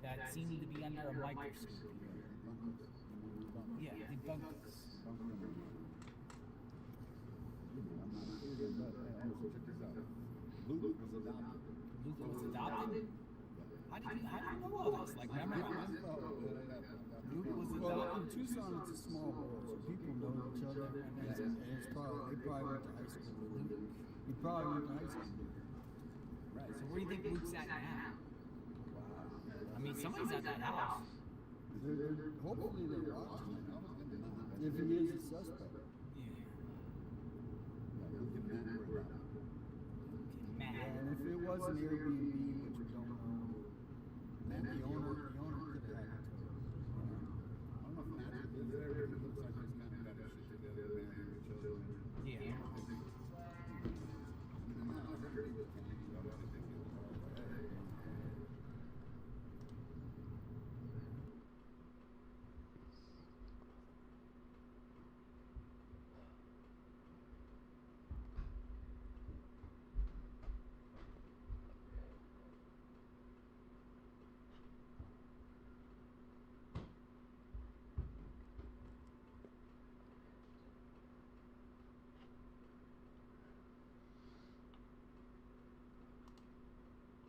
that seem to be under a microscope. Yeah, debunkers. Luke was adopted. Luke was adopted? How do you know all this? Like, remember? Luke was adopted. Tucson is a small world, so people know each other, and it's probably, they probably went to high school with Luke. He probably went to high school with Luke. Right, so where do you think Luke's at now? I mean, somebody's at that house. Hopefully they're watching him. If he is a suspect. And if it was an Airbnb, which we don't know, then the owner could have had it. I don't know if Matt is there. It looks like he's kind of got his shit together, married with children. Yeah.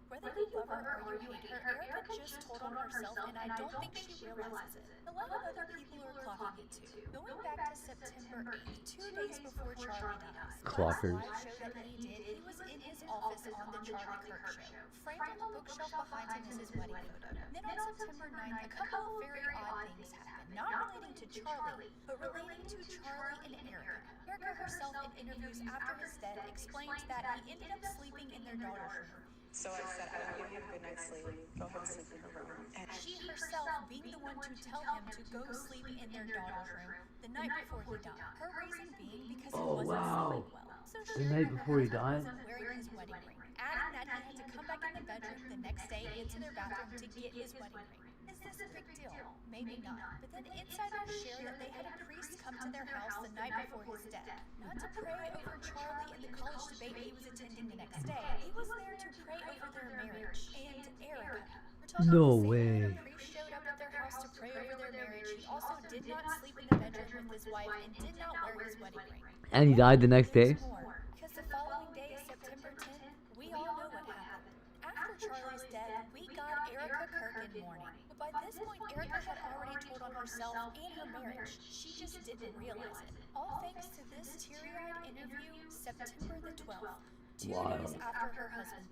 Whether you love her or you hate her, Erica just told on herself, and I don't think she realizes it. A lot of other people are clocking it too. Going back to September 8th, 2 days before Charlie dies. Clockers. Last live show that he did, he was in his office on the Charlie Kirk show. Framed on the bookshelf behind him is his wedding photo. Then on September 9th, a couple of very odd things happened. Not relating to Charlie, but relating to Charlie and Erica. Erica herself in interviews after his death explained that he ended up sleeping in their daughter's room. So I said, I will give you a good night's sleep. Go ahead and sleep in her room. And She herself being the one to tell him to go sleep in their daughter's room the night before he died. Her reason being because he wasn't sleeping well. So The night before he died? wasn't wearing his wedding ring, adding that he had to come back in the bedroom the next day into their bathroom to get his wedding ring. Is this a big deal? Maybe not. But then insiders share that they had a priest come to their house the night before his death. Not to pray over Charlie and the college debate he was attending the next day. He was there to pray over their marriage and Erica. We're talking No the same way. night the priest showed up at their house to pray over their marriage. He also did not sleep in the bedroom with his wife and did not wear his wedding ring. And he died the next day? Because the following day, September 10th, we all know what happened. After Charlie's death, we got Erica Kirk in mourning. But by this point, Erica had already told on herself and her marriage. She just didn't realize it. All thanks to this teary-eyed interview, September the 12th, 2 days after her husband.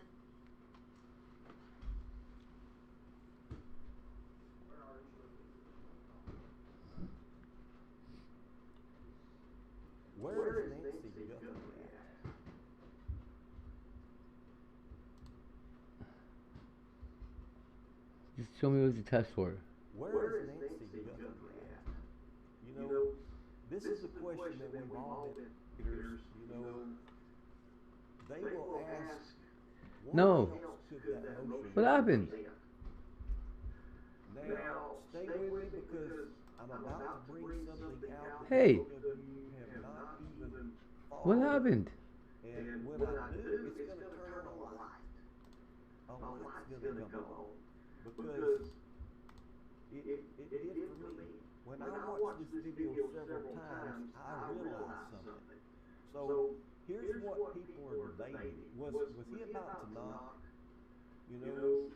Where is Nancy Guthrie at? Just show me what the test for. Where is Nancy Guthrie at? You know, this is a question that we've all been leaders, you know, they will ask, what No. else could that motion What happened? Now, stay with me because I'm about to bring something out that Hey. many of you have not even thought What of. happened? And when I do, it's going to turn on a light. A light's going to come on. Because it did for me. When I watched this video several times, I realized something. So, here's what people are debating. Was he about to knock? You know,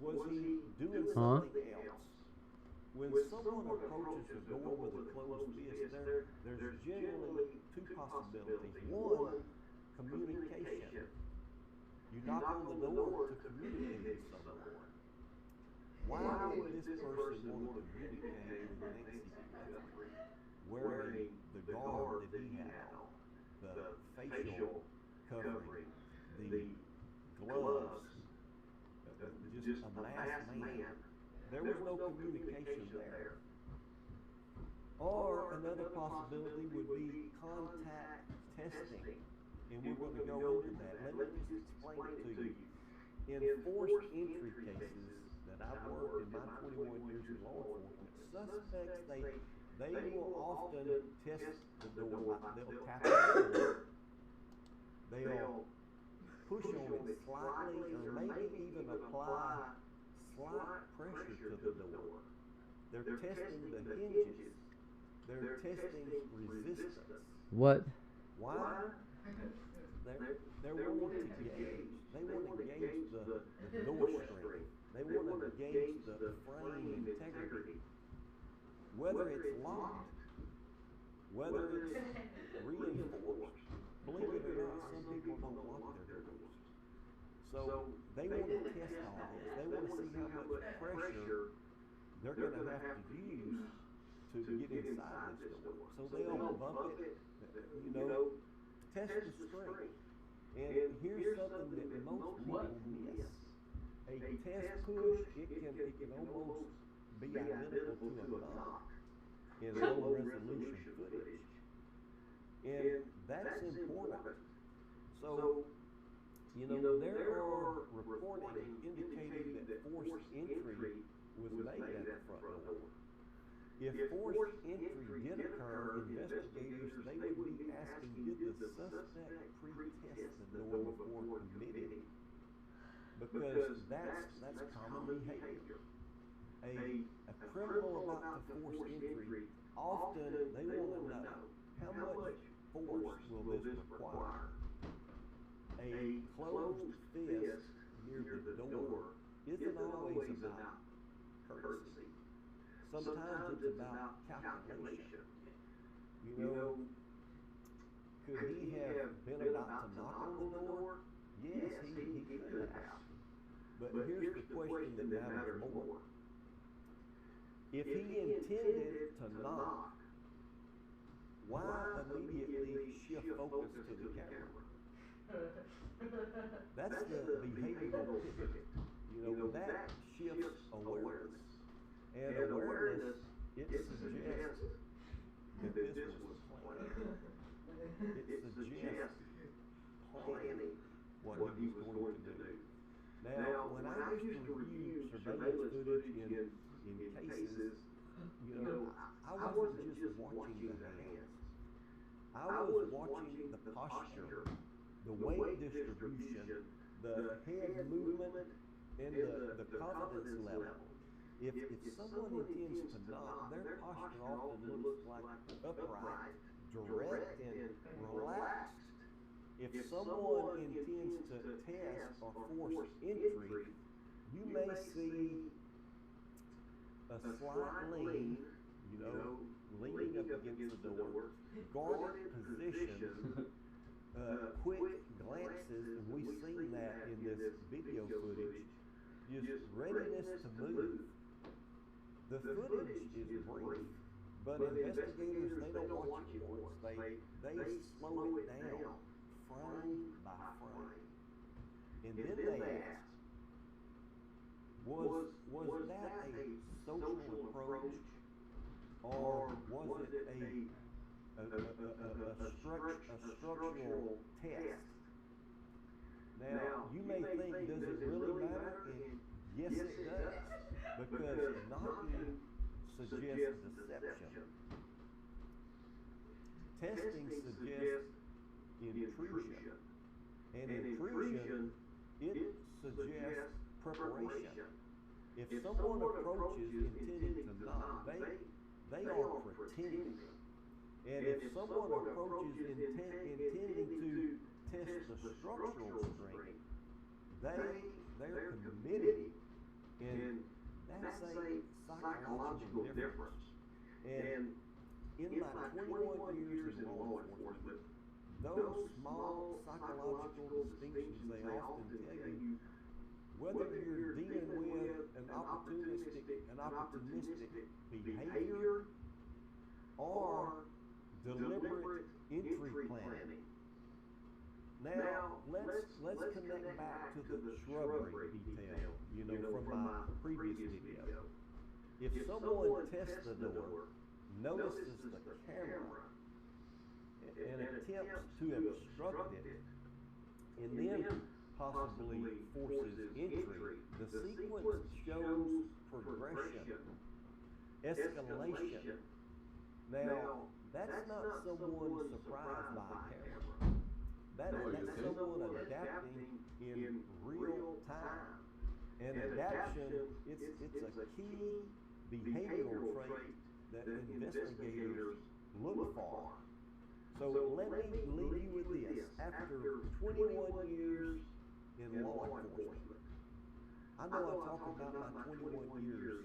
was he doing something else? When someone approaches the door with a closed fist, there's generally two possibilities. One, communication. You knock on the door to communicate with someone. Why would this person want to communicate with Nancy Guthrie wearing the garb that he had on, the facial covering, the gloves, just a masked man? There was no communication there. Or another possibility would be contact testing. And we're going to go into that. Let me just explain it to you. In forced entry cases that I've worked in my 21 years in law enforcement, suspects, they will often test the door. They'll tap the door. They'll push on it slightly or maybe even apply slight pressure to the door. They're testing the hinges. They're testing resistance. What? Why? They're wanting to gauge. They want to gauge the door string. They want to gauge the frame integrity. Whether it's locked, whether it's reinforced. Believe it or not, some people don't lock their doors. So they want to test all this. They want to see how much pressure they're going to have to use to get inside this door. So they'll bump it, you know, test the string. And here's something that most people miss. A test push, it can almost be identical to a knock in low resolution footage. And that's important. So, you know, there are reporting indicating that forced entry was made at the front door. If forced entry did occur, investigators, they would be asking, did the suspect pre-test the door before committing? Because that's common behavior. A criminal about to force entry, often they want to know, how much force will this require? A closed fist near the door isn't always about courtesy. Sometimes it's about calculation. You know, could he have been about to knock on the door? Yes, he could have. But here's the question that matters more. If he intended to knock, why immediately shift focus to the camera? That's the behavioral pivot. You know, that shifts awareness. And awareness, it suggests that this was planned. It suggests planning what he was going to do. Now, when I used to review surveillance footage in cases, you know, I wasn't just watching the hands. I was watching the posture, the weight distribution, the head movement, and the confidence level. If someone intends to knock, their posture often looks like upright, direct, and relaxed. If someone intends to test or force entry, you may see a slight lean, you know, leaning up against the door, guarded position, quick glances, and we've seen that in this video footage, just readiness to move. The footage is brief, but investigators, they don't watch it once. They slow it down, frame by frame. And then they ask, was that a social approach, or was it a structural test. Now, you may think, does it really matter? And yes, it does, because knocking suggests deception. Testing suggests intrusion. And intrusion, it suggests preparation. If someone approaches intending to knock, they are pretending. And if someone approaches intending to test the structural strength, they're committed. And that's a psychological difference. And in my 21 years in law enforcement, those small psychological distinctions, they often tell you whether you're dealing with an opportunistic behavior or deliberate entry planning. Now, let's connect back to the shrubbery detail, from my previous video. If someone tests the door, notices the camera, and attempts to obstruct it, and then possibly forces entry, the sequence shows progression, escalation. Now, that's not someone surprised by a camera. That's someone adapting in real time. And adaptation, it's a key behavioral trait that investigators look for. So let me leave you with this. After 21 years in law enforcement, I know I talk about my 21 years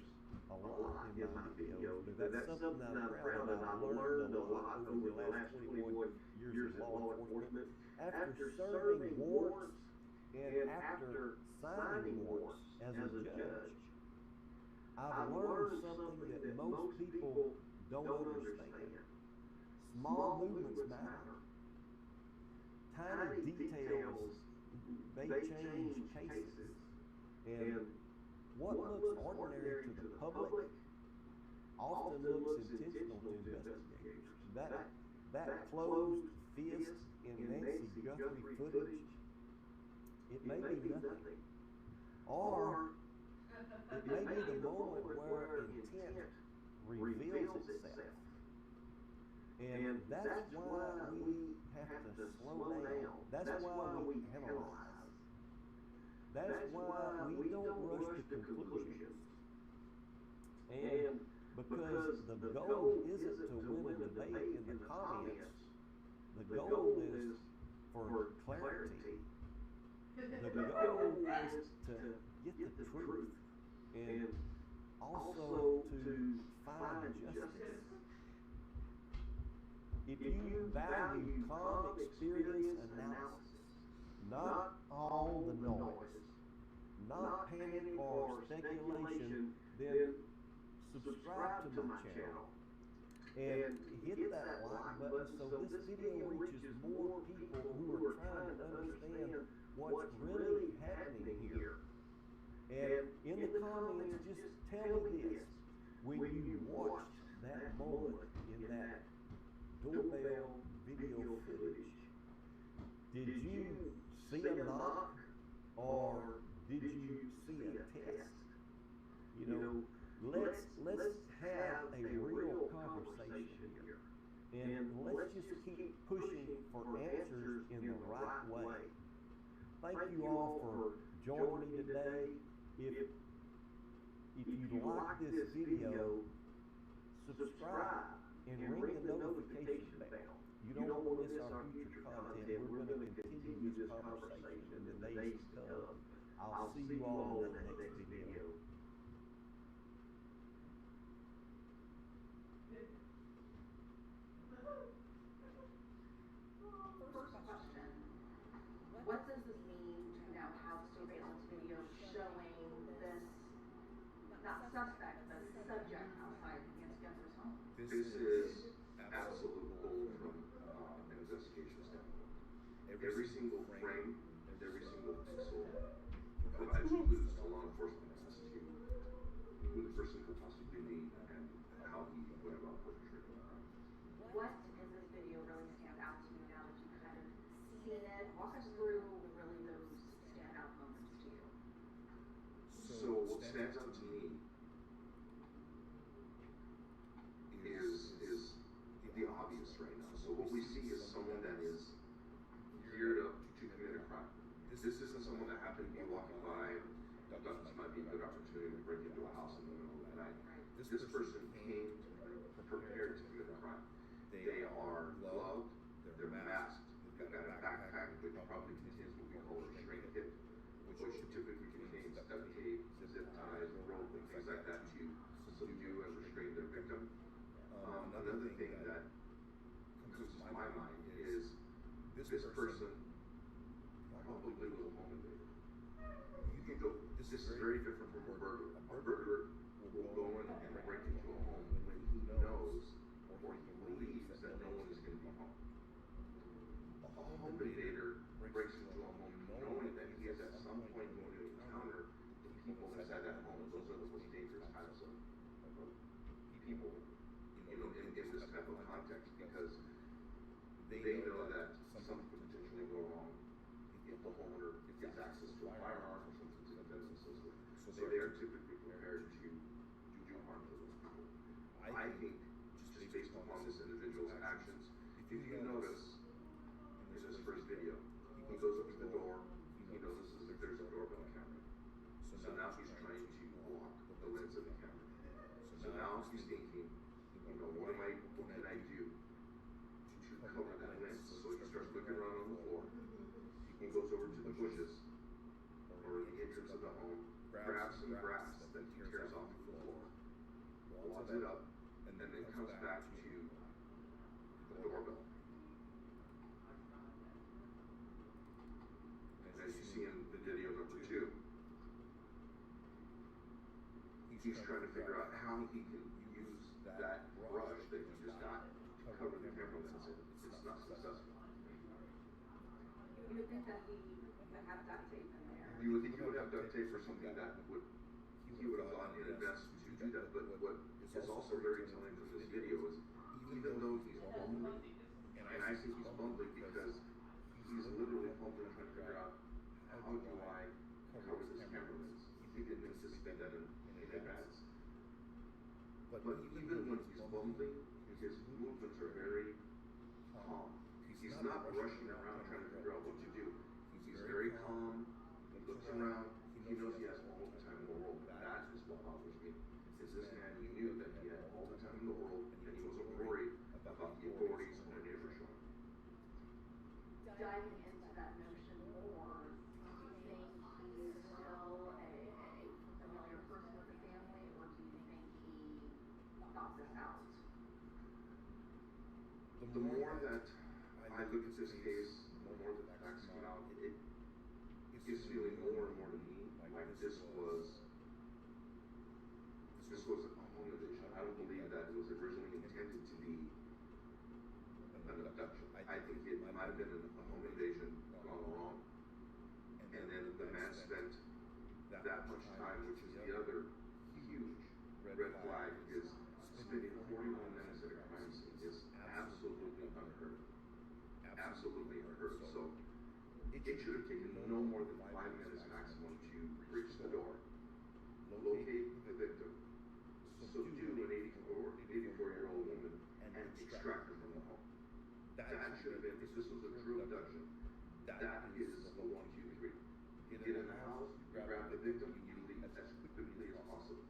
a lot in my videos, but that's something that I'm proud of. I've learned a lot over the last 21 years in law enforcement. After serving warrants and after signing warrants as a judge, I've learned something that most people don't understand. Small movements matter. Tiny details, they change cases. And what looks ordinary to the public often looks intentional to investigators. That closed fist in Nancy Guthrie footage, it may be nothing. Or it may be the moment where intent reveals itself. And that's why we have to slow down. That's why we analyze. That's why we don't rush to conclusions. And because the goal isn't to win a debate in the comments, the goal is for clarity. The goal is to get the truth and also to find justice. If you value calm experience analysis, not all the noise, not panic or speculation, then subscribe to my channel and hit that like button so this video reaches more people who are trying to understand what's really happening here. And in the comments, just tell me this. When you watched that moment in that doorbell video footage, did you see a knock or did you see a test? Let's have a real conversation here. And let's just keep pushing for answers in the right way. Thank you all for joining me today. If you like this video, subscribe and ring the notification bell. You don't want to miss our future content. We're going to continue this conversation in the days to come. I'll see you all in the next video. First question. What does this mean to House surveillance video showing this, not suspect, but subject outside against Guthrie's home? This is absolute gold from an investigation standpoint. Every single frame, every single pixel provides clues to law enforcement as to who the person could possibly be and how he went about perpetrating the crime. What is this stands out to me is the obvious right now. So what we see is someone that is geared up to commit a crime. This isn't someone that happened to be walking by and thought this might be a good opportunity to break into a house in the middle of the night. This person came prepared to commit a crime. They are gloved, they're masked, they've got a backpack which probably contains what we call a shrink kit, which typically contains duct tape, zip ties, rope, and things like that to subdue and restrain their victim. Another thing that comes to my mind is this person probably was a home invader. This is very different from a burglar. A burglar will go in and break into a home when he knows or he believes that no one is going to be home. A home invader breaks into a home knowing that he is at some point going to encounter the people inside that home. Those are the most dangerous types of people, in this type of context, because they know that something could potentially go wrong if the homeowner gets access to a firearm or something to defend themselves with. So they are typically prepared to do harm to those people. I think, just based upon this individual's actions, if you notice in this first video, he goes up to the door, he notices that there's a doorbell camera. So now he's trying to block the lens of the camera. So now he's thinking, what can I do to cover that lens? So he starts looking around on the floor. He goes over to the bushes, or the entrance of the home, grabs some grass that he tears off the floor, wads it up, and then comes back to the doorbell. And as you see in the video number 2, he's trying to figure out how he can use that brush that he just got to cover the camera lens. It's not successful. You would think that he would have duct tape in there. You would think he would have duct tape or something that he would have thought in advance to do that. But what is also very telling from this video is, even though he's fumbling, and I think he's fumbling because he's literally fumbling trying to figure out, how do I cover this camera lens? He didn't anticipate that in advance. But even when he's fumbling, his movements are very calm. He's not rushing around trying to figure out what to do. He's very calm. He looks around. He knows he has all the time in the world. That is what bothers me. Is this man, he knew that he had all the time in the world, and he wasn't worried about the authorities and their neighbors showing. Diving into that notion more, do you think he's still a familiar person with the family, or do you think he thought this out? The more that I look at this case, the more that the facts come out, it gives feeling more and more to me like this was a home invasion. I don't believe that it was originally intended to be an abduction. I think it might have been a home invasion gone wrong, and then the man spent that much time, which is the other huge red flag, is spending 41 minutes at a crime scene is absolutely unheard of. Absolutely unheard of. So it should have taken no more than 5 minutes maximum to reach the door, locate the victim, subdue an 84-year-old woman, and extract her from the home. That should have been, if this was a true abduction, that is the 1, 2, 3. Get in the house, grab the victim, you leave as quickly as possible.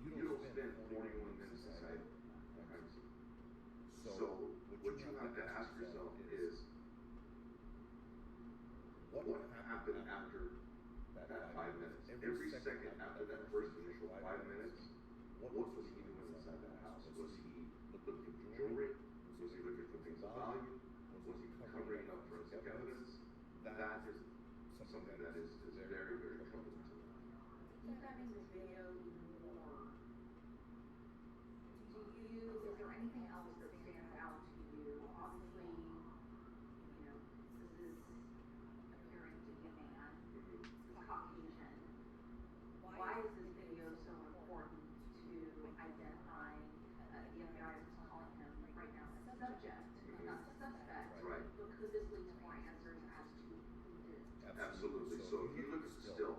You don't spend 41 minutes inside a crime scene. So what you have to ask yourself is, what happened after that 5 minutes? Every second after that first initial 5 minutes, what was he doing inside that house? Was he looking for jewelry? Was he looking for things of value? Was he covering up forensic evidence? That is something that is very, very troubling to me. Describing this video even more, is there anything else that stands out to you? Obviously, this is appearing to be a man, Caucasian. Why is this video so important to identifying, the FBI is calling him right now a subject, not suspect, right? But could this lead to more answers as to who did it? Absolutely. So if you look still,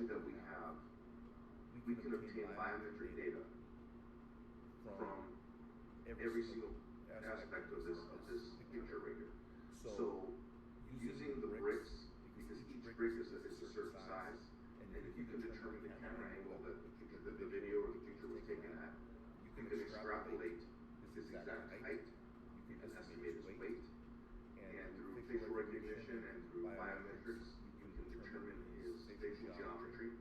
that we have, we can obtain biometric data from every single aspect of this picture right here. So using the bricks, because each brick is a certain size, and if you can determine the camera angle that the video or the picture was taken at, you can extrapolate his exact height, you can estimate his weight, and through facial recognition and through biometrics, you can determine his facial geometry,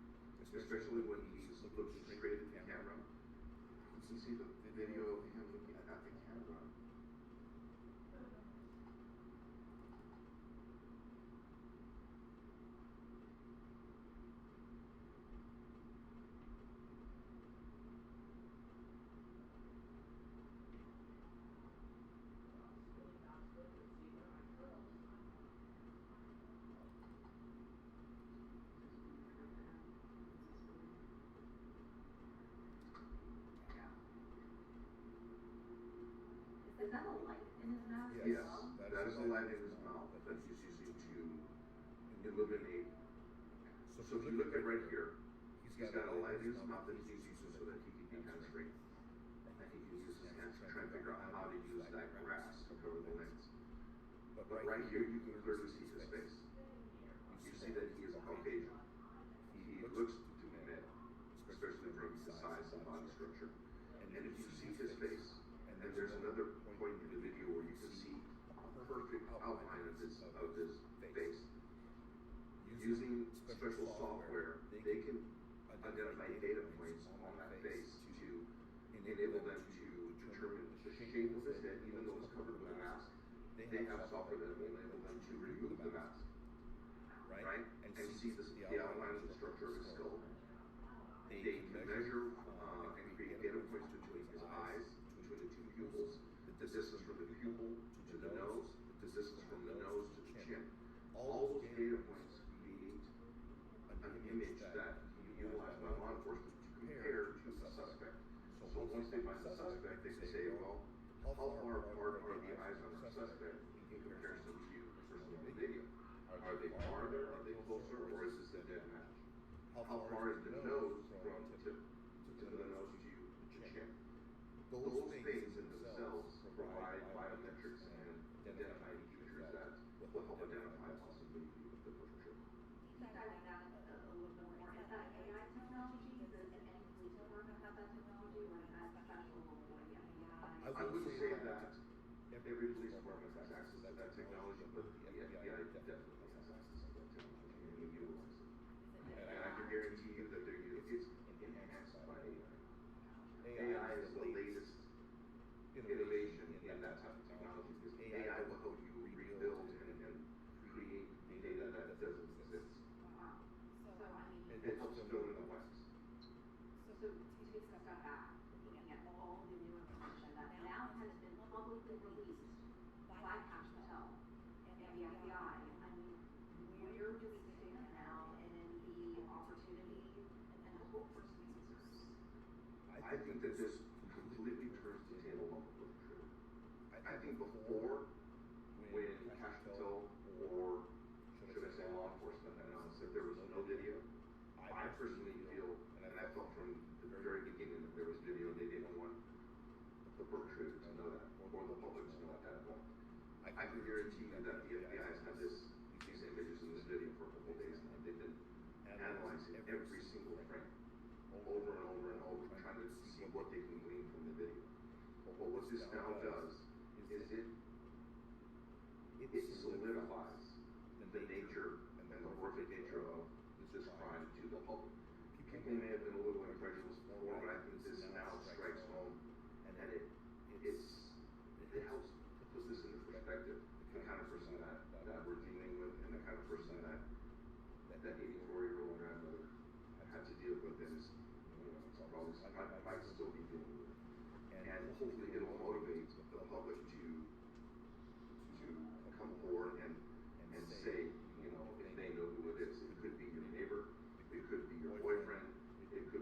especially when he's looking straight at the camera. You can see the video of him looking at the camera. Is that a light in his mouth? Yes, that is a light in his mouth that's used to illuminate. So if you look at right here, he's got a light in his mouth that he's using so that he can be kind of straight. And he can use his hands to try and figure out how to use that grass to cover the lens. But right here, you can clearly see his face. You see that he is Caucasian. He looks to be male, especially from his size and body structure. And if you see his face, and there's another point in the video where you can see a perfect outline of his face. Using special software, they can identify data points on that face to enable them to determine the shape of his head, even though it's covered with a mask. They have software that will enable them to remove the mask, right? And see the outline of the structure of his skull. They can measure and create data points between his eyes, between the two pupils, the distance from the pupil to the nose, the distance from the nose to the chin. All those data points create an image that can be utilized by law enforcement to compare to the suspect. So once they find the suspect, they can say, well, how far apart are the eyes on the suspect in comparison to the person in the video? Are they farther? Are they closer? Or is this a dead match? How far is the nose from tip to the nose to the chin? Those things in themselves provide biometrics and identifying features that will help identify possibly the perpetrator. Diving down a little bit more, is that AI technology? Does any police department have that technology, or is that special AI? I wouldn't say that every police department has access to that technology, but the FBI definitely has access to that technology and they utilize it. And I can guarantee you that it's enhanced by AI. AI is the latest innovation in that type of technology, because AI will help you rebuild and create data that doesn't exist. So, I mean, It helps fill in the blanks. so to take a step back, looking at all the new information that now has been publicly released by Cash Patel and the FBI, I mean, where do we stand now in the opportunity and the hope for some answers? I think that this completely turns the table on the perpetrator. I think before, when Cash Patel, or should I say law enforcement, announced that there was no video, I personally feel, and I felt from the very beginning that there was video, they didn't want the perpetrator to know that, or the public to know at that point. I can guarantee you that the FBI has had these images in this video for a couple of days now. They've been analyzing every single frame over and over and over, trying to see what they can glean from the video. But what this now does is it solidifies the nature and the horrific nature of this crime to the public. People may have been a little incredulous before, but I think this now strikes home, and it helps put this into perspective, the kind of person that we're dealing with, and the kind of person that 84-year-old grandmother had to deal with, and probably might still be dealing with. And hopefully it'll motivate the public to come forward and say, you know, if they know who it is. It could be your neighbor, it could be your boyfriend, it could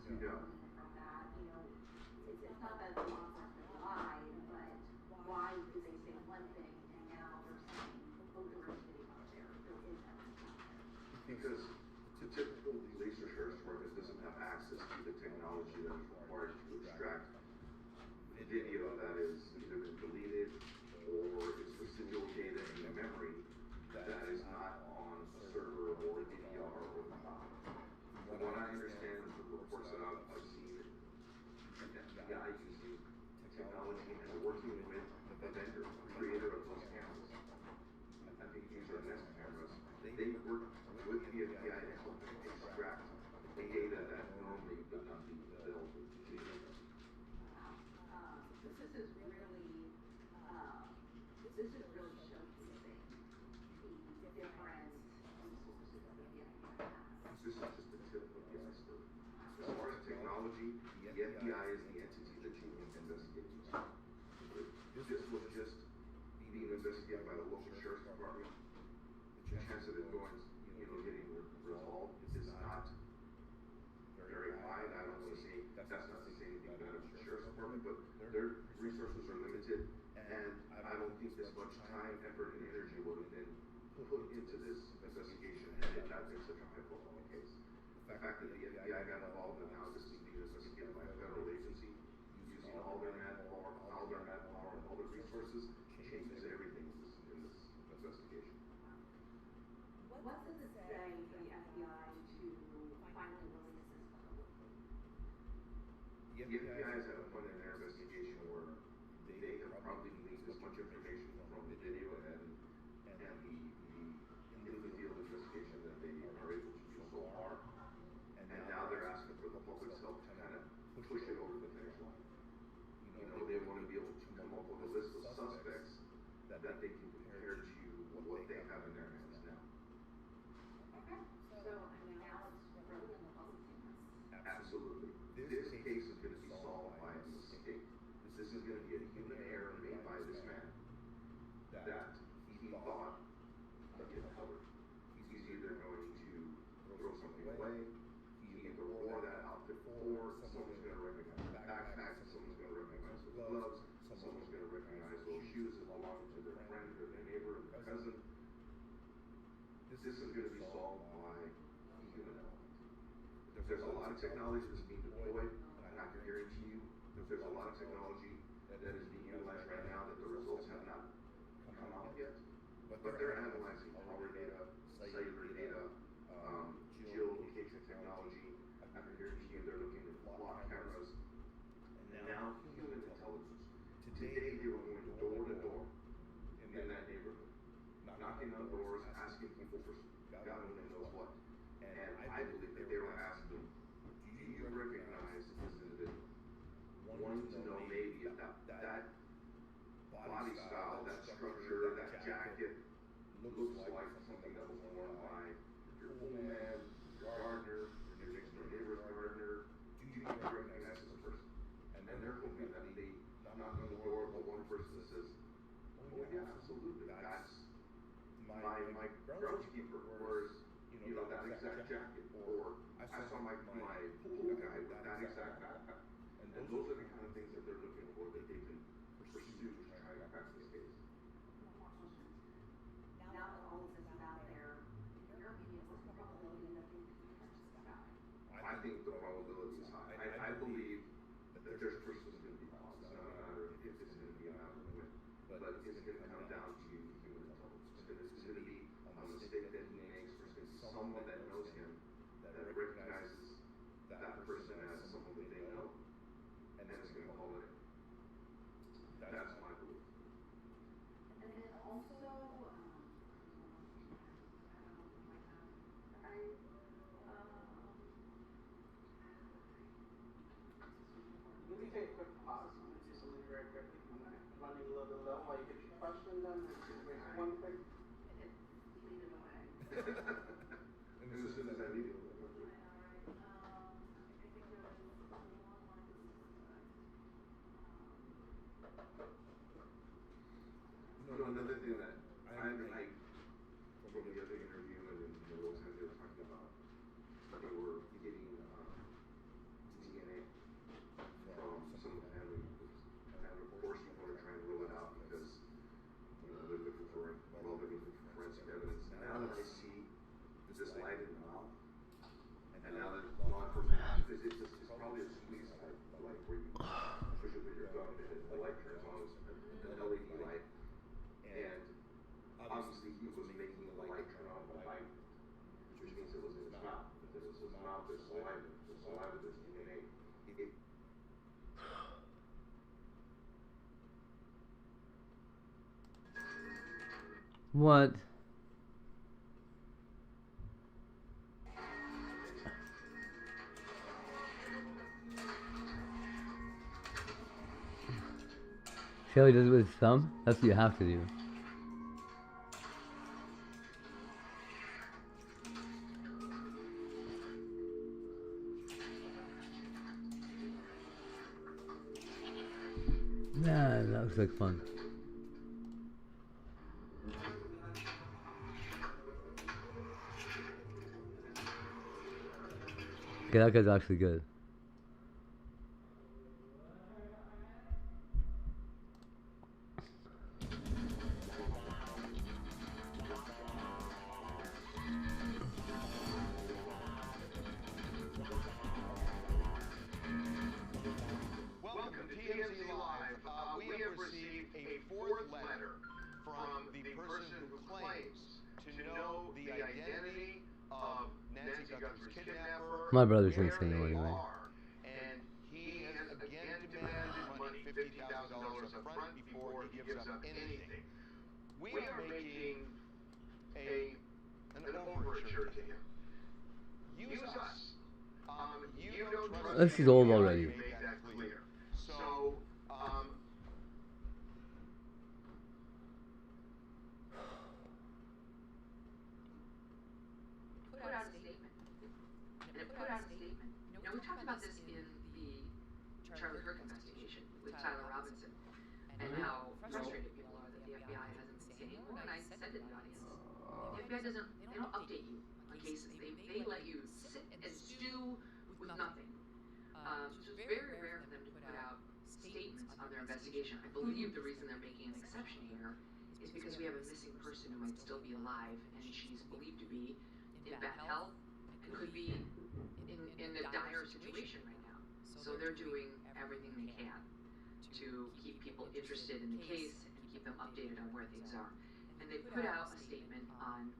we don't. From that, it's not that the law enforcement lied, but why did they say one thing and now they're saying, oh, there is video out there, there is evidence out there? Because the typical police or sheriff's department doesn't have access to the technology that is required to extract video that has either been deleted or is residual data in the memory that is not on a server or a DVR or the cloud. From what I understand is the reports that I've seen, FBI using technology and working with the vendor, the creator of those cameras. I think these are Nest cameras. They work with the FBI to help extract the data that normally would not be available to the user. This is really showcasing the different resources that the FBI has. This is just the tip of the iceberg. As far as technology, the FBI is the entity that you investigate. This was just being investigated by the local sheriff's department. The chance of it going, getting resolved is not very high. I don't want to say that's not to say anything bad about the sheriff's department, but their resources are limited, and I don't think this much time, effort, and energy would have been put into this investigation had it not been such a high-profile case. The fact that the FBI got involved and now this is being investigated by a federal agency using all their manpower, and all their resources changes everything in this investigation. What does it say for the FBI to finally release this photo? The FBI has had a point in their investigation where they have probably released as much information from the video and the in the field investigation that they are able to do so far. And now they're asking for the public's help to kind of push it over the finish line. They want to be able to come up with a list of suspects that they can compare to what they have in their hands now. Okay. So, now it's really in the public's hands. Absolutely. This case is going to be solved by a mistake. This is going to be a human error made by this man that he thought he could cover. He's either going to throw something away, he either wore that outfit before, someone's going to recognize the backpack, someone's going to recognize the gloves, someone's going to recognize those shoes that belong to their friend or their neighbor or their cousin. This is going to be solved by human element. There's a lot of technology that's being deployed, and I can guarantee you there's a lot of technology that is being utilized right now that the results have not come out yet. But they're analyzing power data, cellular data, geolocation technology. I can guarantee you they're looking at flock cameras. And now human intelligence. Today they were going door to door in that neighborhood, knocking on doors, asking people for God only knows what. And I believe that they were asking, do you recognize this individual? Wanting to know maybe if that body style, that structure, that jacket looks like something that was worn by your old man, your gardener, your next door neighbor's gardener. Do you recognize this person? And they're hoping that they knock on the door of the one person that says, oh yeah, absolutely, that's my groundskeeper wears that exact jacket, or I saw my pool guy with that exact backpack. And those are the kind of things that they're looking for that they can pursue to try to crack this case. Now that all this is out there, in your opinion, what's the probability that they can catch this guy? I think the probability is high. I believe that there's person's going to be lost. It's not a matter of if it's going to be a matter of when, but it's going to come down to human intelligence. It's going to be a mistake that he makes. There's going to be someone that knows him that recognizes that person as someone that they know, and then it's going to call it in. That's my belief. And then also, Let me take a quick pause. I'm going to do something very quickly. I'm running a little bit low while you get your question done. One quick. lead it away. And out the saliva that's DNA. What? See how he does it with his thumb? That's what you have to do. Nah, that looks like fun. Okay, that guy's actually good. Welcome to TMZ Live. We have received a fourth letter from the person who claims to know the identity of Nancy Guthrie's kidnapper. My brother's gonna say no anyway. And he has again demanded money, $50,000 up front before he gives up anything. We are making an overture to him. Use us. You don't trust This is old already. make that clear. So, put out a statement. And it put out a statement. You know, we talked about this in the Charlie Kirk investigation with Tyler Robinson and how frustrated people are that the FBI hasn't seen anymore. And I said to the audience, the FBI they don't update you on cases. They let you sit and stew with nothing. So it's very rare for them to put out statements on their investigation. I believe the reason they're making an exception here is because we have a missing person who might still be alive and she's believed to be in bad health and could be in a dire situation right now. So they're doing everything they can to keep people interested in the case and keep them updated on where things are. And they put out a statement on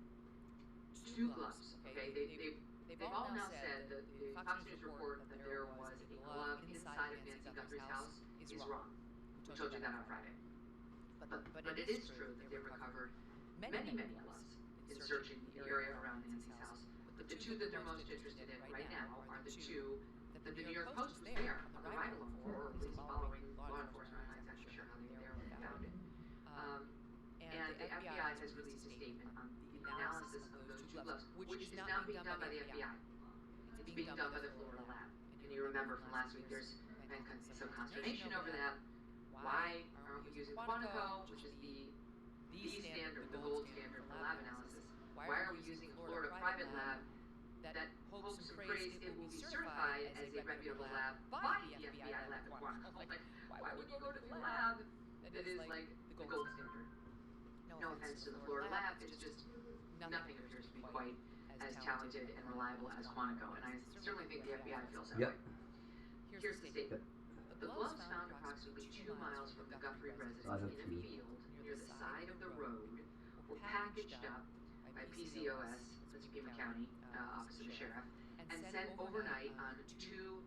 two gloves. Okay, they've all now said that the Fox News report that there was a glove inside of Nancy Guthrie's house is wrong. We told you that on Friday. But it is true that they've recovered many gloves in searching the area around Nancy's house. But the two that they're most interested in right now are the two that the New York Post was there on the arrival for, or at least following law enforcement. I'm not exactly sure how they were there when they found it. And the FBI has released a statement on the analysis of those two gloves, which is not being done by the FBI. It's being done by the Florida lab. And you remember from last week, there's been some consternation over that. Why aren't we using Quantico, which is the standard, the gold standard for lab analysis? Why are we using a Florida private lab that hopes and prays it will be certified as a reputable lab by the FBI lab at Quantico? Like, why would you go to the lab that is like the gold standard? No offense to the Florida lab, it's just nothing appears to be quite as talented and reliable as Quantico, and I certainly think the FBI feels that way. Here's the statement. The gloves found approximately 2 miles from the Guthrie residence in a field near the side of the road were packaged up by PCOS, that's Pima County, Office of the Sheriff, and sent overnight on 2/12,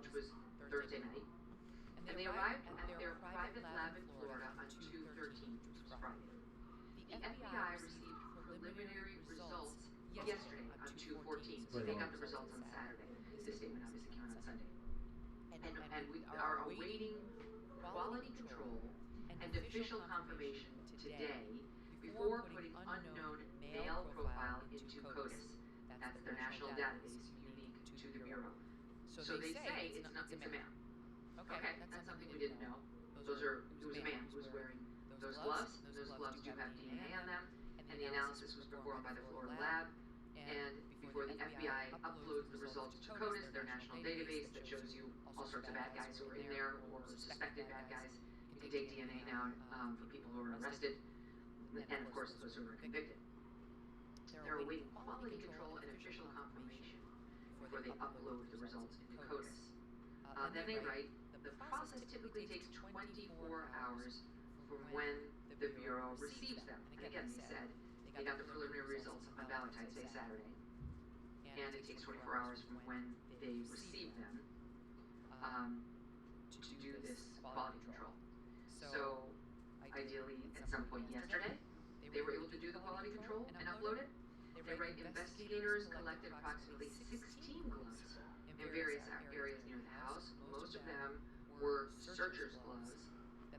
which was Thursday night. And they arrived at their private lab in Florida on 2/13, which was Friday. The FBI received preliminary results yesterday on 2/14, so they got the results on Saturday. This statement obviously came out on Sunday. And we are awaiting quality control and official confirmation today before putting unknown male profile into CODIS. That's their national database unique to the Bureau. So they say it's a man. Okay, that's something we didn't know. It was a man who was wearing those gloves. Those gloves do have DNA on them, and the analysis was performed by the Florida lab. And before the FBI uploads the results to CODIS, their national database that shows you all sorts of bad guys who are in there or suspected bad guys. You can take DNA now for people who are arrested, and of course those who are convicted. They're awaiting quality control and official confirmation before they upload the results into CODIS. Then they write, the process typically takes 24 hours from when the Bureau receives them. And again, they said they got the preliminary results on Valentine's Day, Saturday. and it takes 24 hours from when they receive them to do this quality control. So ideally, at some point yesterday, they were able to do the quality control and upload it. They write investigators collected approximately 16 gloves in various areas near the house. Most of them were searchers' gloves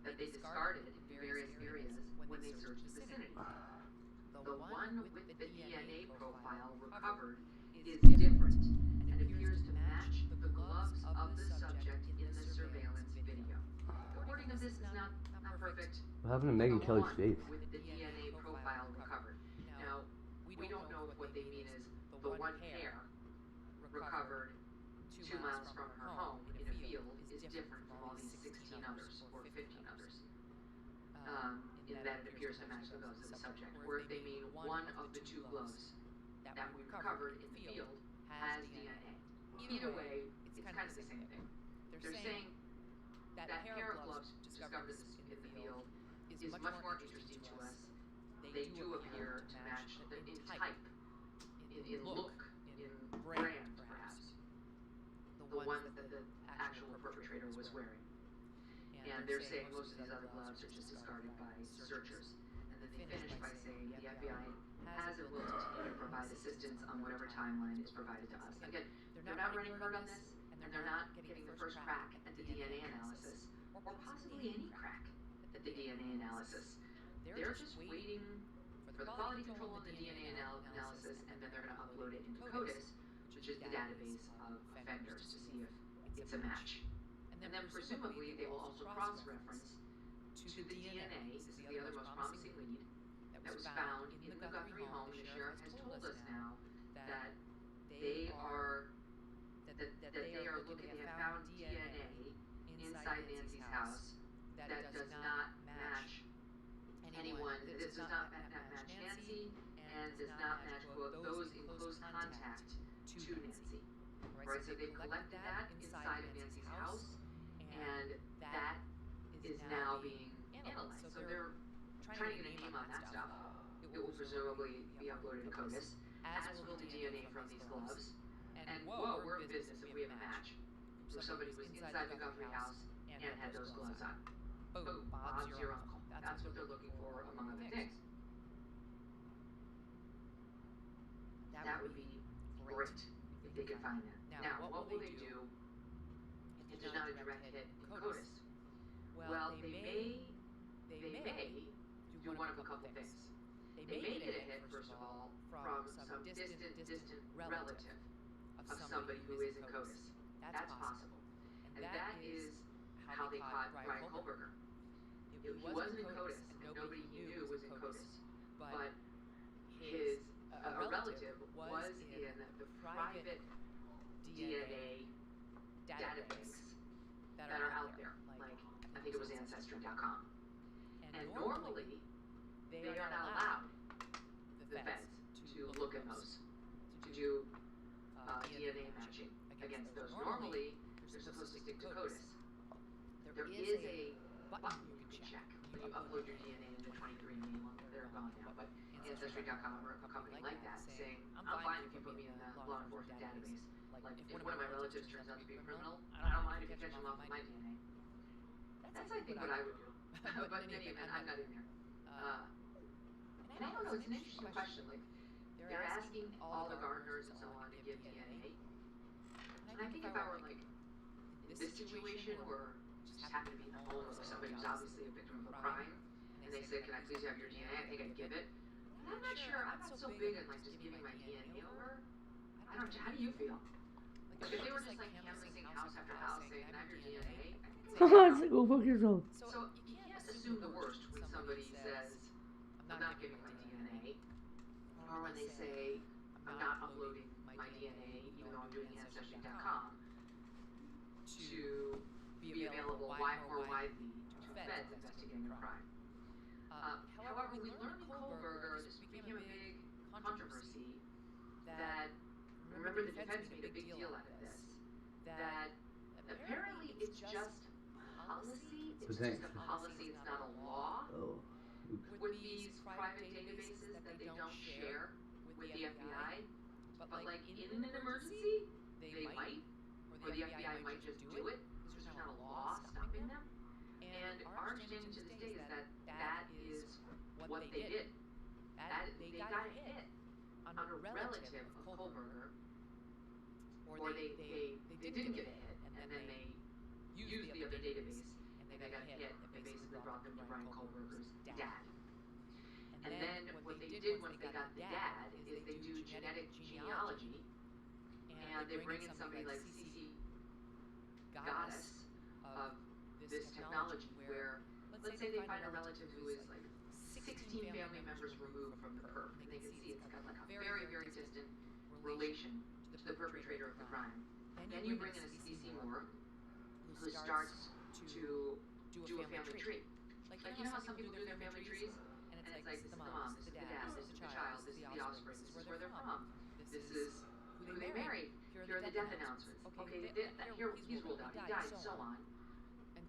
that they discarded in various areas when they searched the vicinity. The one with the DNA profile recovered is different and appears to match the gloves of the subject in the surveillance video. The wording of this is not perfect. What happened to Megyn Kelly's face? With the DNA profile recovered. Now, we don't know if what they mean is the one hair recovered 2 miles from her home in a field is different from all these 16 others or 15 others. In that it appears to match the gloves of the subject, or if they mean one of the 2 gloves that we recovered in the field has DNA. Either way, it's kind of the same thing. They're saying that pair of gloves discovered in the field is much more interesting to us. They do appear to match in type, in look, in brand, perhaps, the one that the actual perpetrator was wearing. And they're saying most of these other gloves are just discarded by searchers. And then they finish by saying the FBI has and will continue to provide assistance on whatever timeline is provided to us. Again, they're not running hard on this, and they're not getting the first crack at the DNA analysis, or possibly any crack at the DNA analysis. They're just waiting for the quality control of the DNA analysis, and then they're going to upload it into CODIS, which is the database of offenders, to see if it's a match. And then presumably they will also cross-reference to the DNA. This is the other most promising lead that was found in the Guthrie home. The sheriff has told us now that they are looking. They have found DNA inside Nancy's house that does not match anyone. This does not match Nancy and does not match those in close contact to Nancy. Right. So they've collected that inside of Nancy's house. And that is now being analyzed. So they're trying to get a name on that stuff. It will presumably be uploaded to CODIS, as will the DNA from these gloves. And whoa, we're in business if we have a match. So somebody was inside the Guthrie house and had those gloves on. Boom, Bob's your uncle. That's what they're looking for, among other things. That would be great if they could find that. Now, what will they do? It's not a direct hit in CODIS. Well, they may do one of a couple things. They may get a hit, first of all, from some distant relative of somebody who is in CODIS. That's possible. And that is how they caught Brian Kohlberger. He wasn't in CODIS, and nobody he knew was in CODIS. But his a relative was in the private DNA database that are out there, like I think it was Ancestry.com. And normally, they are not allowed, the feds, to look at those, to do DNA matching against those. Normally, they're supposed to stick to CODIS. There is a button you can check when you upload your DNA into 23andMe. They're gone now, but Ancestry.com or a company like that saying, I'm fine if you put me in the law enforcement database. Like, if one of my relatives turns out to be a criminal, I don't mind if you catch them off with my DNA. That's, I think, what I would do. But in any event, I'm not in there. And I don't know, it's an interesting question. Like, they're asking all the gardeners and so on to give DNA. And I think if I were, like, in this situation where just happened to be in the home of somebody who's obviously a victim of a crime, and they said, can I please have your DNA? I think I'd give it. But I'm not sure. I'm not so big on, like, just giving my DNA over. I don't know. How do you feel? Like, if they were just, like, canvassing house after house saying, can I have your DNA? Haha, it's like, go fuck yourself. So you can't assume the worst when somebody says, I'm not giving my DNA, or when they say, I'm not uploading my DNA, even though I'm doing Ancestry.com, to be available more widely to feds investigating a crime. However, we learned Kohlberger, this became a big controversy, that, remember the defense made a big deal out of this, that apparently it's just policy, it's just a policy, it's not a law, with these private databases that they don't share with the FBI, But like in an emergency, they might, or the FBI might just do it. There's not a law stopping them. And our understanding to this day is that that is what they did. They got a hit on a relative of Kohlberger, or they didn't get a hit, and then they used the other database, and they got hit, and basically brought them to Brian Kohlberger's dad. And then what they did once they got the dad is they do genetic genealogy, and they bring in somebody like CC Goddess of this technology where, let's say they find a relative who is like 16 family members removed from the perp, and they can see it's got like a very, very distant relation to the perpetrator of the crime. Then you bring in a CC Moore who starts to do a family tree. Like, you know how some people do their family trees? And it's like, this is the mom, this is the dad, this is the child, this is the offspring, this is where they're from, this is who they married, here are the death announcements. Okay, here he's ruled out, he died, so on.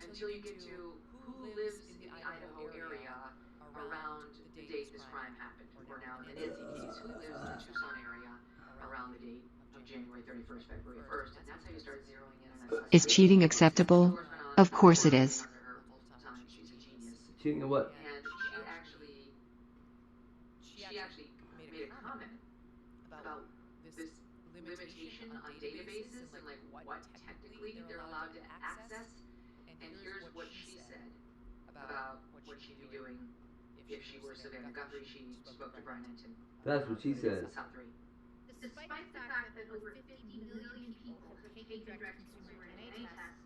Until you get to who lives in the Idaho area around the date this crime happened, or now in the Nancy case, who lives in the Tucson area around the date of January 31st, February 1st, and that's how you start zeroing in on that. Is cheating acceptable? Of course it is. She's a genius. Cheating at what? And she actually made a comment about this limitation on databases and like what technically they're allowed to access. And here's what she said about what she'd be doing if she were Savannah Guthrie. She spoke to Brian Entin. That's what she said. South 3. Despite the fact that over 50 million people have taken direct-to-consumer DNA tests,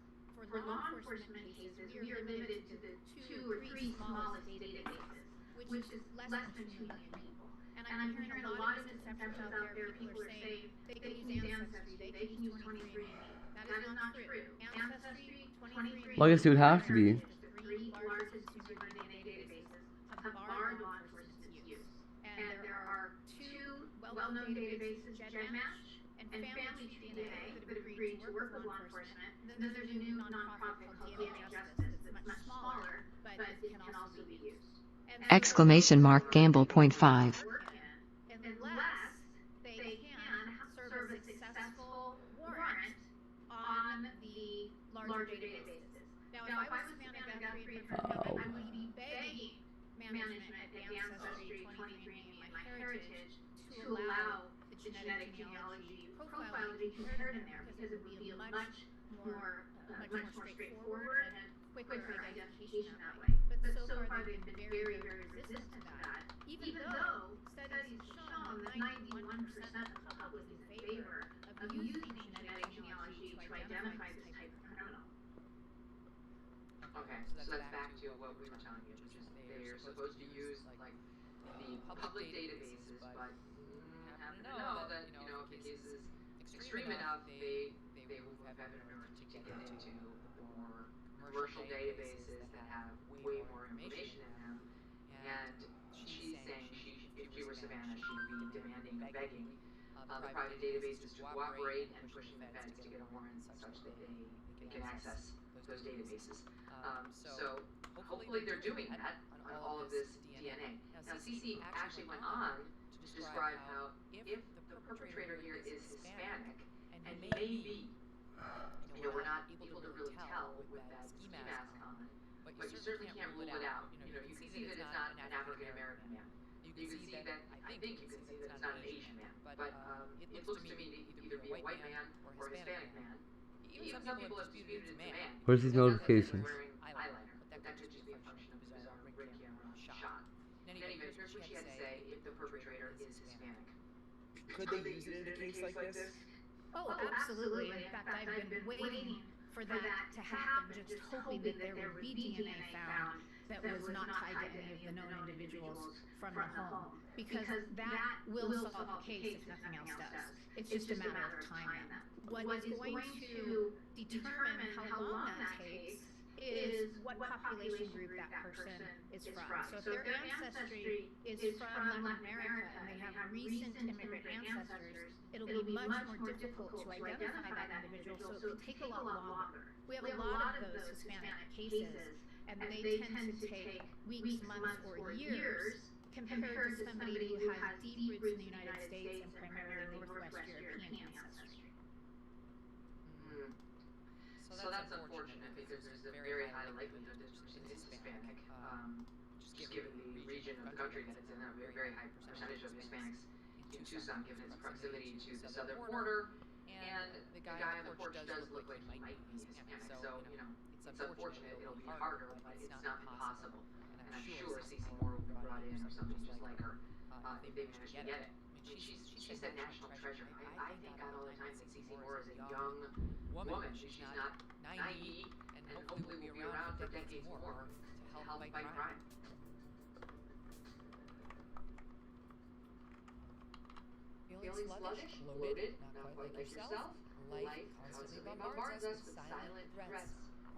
for law enforcement cases, we are limited to the 2 or 3 smallest databases, which is less than 2 million people. And I'm hearing a lot of misconceptions out there. People are saying they can use Ancestry, they can use 23andMe. That is not true. Ancestry, 23andMe, Well, I guess it would have to be. the 3 largest consumer DNA databases have barred law enforcement's use. And there are 2 well-known databases, GEDmatch and Family Tree DNA, that have agreed to work with law enforcement. And then there's a new nonprofit called DNA Justice that's much smaller, but it can also be used. Exclamation mark Gamble .5. Unless they can serve a successful warrant on the larger databases. Now, if I was Savannah Guthrie, I would be begging management at Ancestry, 23andMe, and MyHeritage to allow the genetic genealogy profile to be compared in there, because it would be a much more straightforward and quicker identification that way. But so far they've been very, very resistant to that, even though studies have shown that 91% of the public is in favor of using genetic genealogy to identify this type of criminal. Okay, so that's back to what we were telling you, which is they're supposed to use like the public databases, but happen to know that, you know, if the case is extreme enough, they will have an urge to get into the more commercial databases that have way more information in them. And she's saying if she were Savannah, she'd be demanding, begging the private databases to cooperate and pushing the feds to get a warrant such that they can access those databases. So hopefully they're doing that on all of this DNA. Now CC actually went on to describe how if the perpetrator here is Hispanic, and maybe, you know, we're not able to really tell with that ski mask on, but you certainly can't rule it out. You know, you can see that it's not an African American man. You can see that, I think you can see that it's not an Asian man. But it looks to me to either be a white man or a Hispanic man. Even some people have disputed it's a man. Where's these notifications? Wearing eyeliner, but that could just be a function of his rig camera shot. In any event, here's what she had to say if the perpetrator is Hispanic. Could they use it in a case like this? Oh, absolutely. In fact, I've been waiting for that to happen, just hoping that there would be DNA found that was not tied to any of the known individuals from the home, because that will solve the case if nothing else does. It's just a matter of time. What is going to determine how long that takes is what population group that person is from. So if their ancestry is from Latin America and they have recent immigrant ancestors, it'll be much more difficult to identify that individual, so it will take a lot longer. We have a lot of those Hispanic cases, and they tend to take weeks, months, or years compared to somebody who has deep roots in the United States and primarily Northwest So that's unfortunate because there's a very high likelihood that this person is Hispanic, just given the region of the country that it's in. A very high percentage of Hispanics in Tucson, given its proximity to the southern border. And the guy on the porch does look like he might be Hispanic. So, you know, it's unfortunate. It'll be harder, but it's not impossible. And I'm sure Cece Moore will be brought in or something just like her if they manage to get it. I mean, she's a national treasure. I thank God all the time that Cece Moore is a young woman. She's not 90, and hopefully will be around for decades more to help fight crime. Feeling sluggish, bloated, not quite like yourself. Life constantly bombards us with silent threats.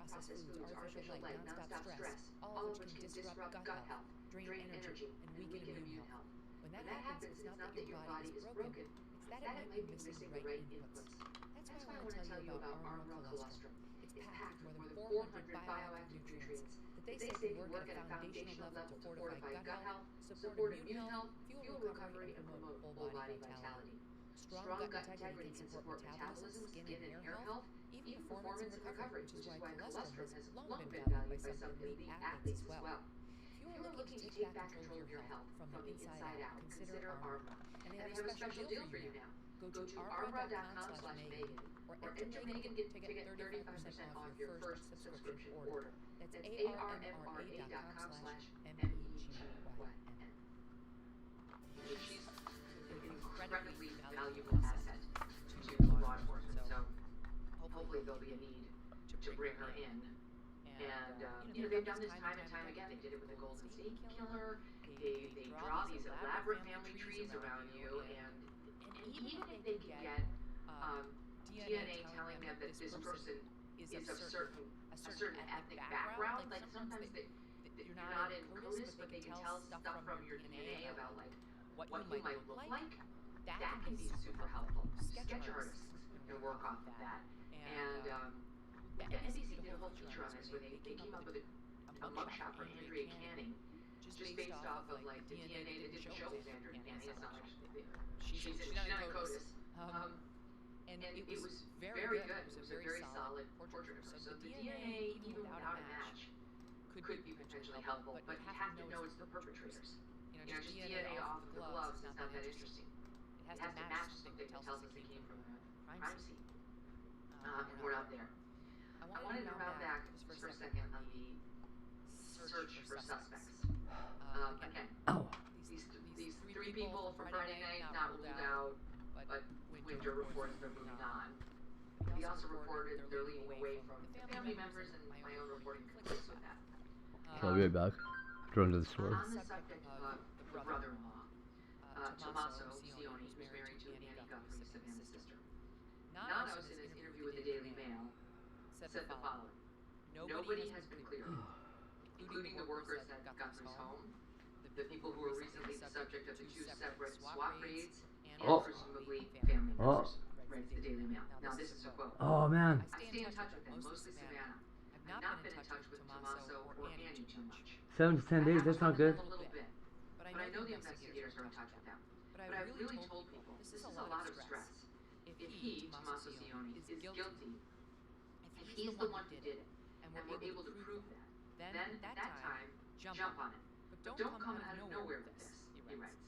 Processed foods, artificial light, non-stop stress, all of which can disrupt gut health, drain energy, and weaken immune health. When that happens, it's not that your body is broken, it's that it might be missing the right inputs. That's why I want to tell you about Armorel Colostrum. It's packed with more than 400 bioactive nutrients that they say can work at a foundational level to fortify gut health, support immune health, fuel recovery, and promote whole body vitality. Strong gut integrity can support metabolism, skin and hair health, even performance and recovery, which is why colostrum has long been valued by some elite athletes as well. If you are looking to take back control of your health from the inside out, consider Armorel. And they have a special deal for you now. Go to armorel.com/Megan or enter Megan to get 35% off your first subscription order. That's armra.com/MEGYN. She's an incredibly valuable asset to law enforcement, so hopefully there'll be a need to bring her in. And, you know, they've done this time and time again. They did it with the Golden State Killer. They draw these elaborate family trees around you, and even if they can get DNA telling them that this person is of a certain ethnic background, like sometimes you're not in CODIS, but they can tell stuff from your DNA about like what you might look like. That can be super helpful. Sketch artists can work off of that. And NBC did a whole feature on this where they came up with a mugshot for Andrea Canning, just based off of like the DNA that didn't show Andrea Canning. It's not like she's not in CODIS. And it was very good. It was a very solid portrait of her. So the DNA, even without a match, could be potentially helpful, but you have to know it's the perpetrators. You know, just DNA off of the gloves is not that interesting. It has to match something that tells us they came from a crime scene. And we're not there. I wanted to round back just for a second on the search for suspects. Again, these three people from Friday night not ruled out, but Winter reports they're moving on. He also reported they're leaning away from the family members, and my own reporting conflicts with that. So I'll be right back. Run to the store. On the subject of the brother-in-law, Tommaso Cioni, who's married to Annie Guthrie, Savannah's sister. Nanos, in his interview with the Daily Mail, said the following: "Nobody has been cleared, including the workers at Guthrie's home, the people who were recently the subject of the two separate SWAT raids, and presumably family members." Writes the Daily Mail. Now this is a quote. Oh man. "I stay in touch with them, mostly Savannah. I've not been in touch with Tommaso or Annie too much. 7 to 10 days. That's not good. A little bit, but I know the investigators are in touch with them. But I've really told people this is a lot of stress. If he, Tommaso Cioni, is guilty, if he's the one who did it, and we're able to prove that, then at that time, jump on it. But don't come out of nowhere with this," he writes.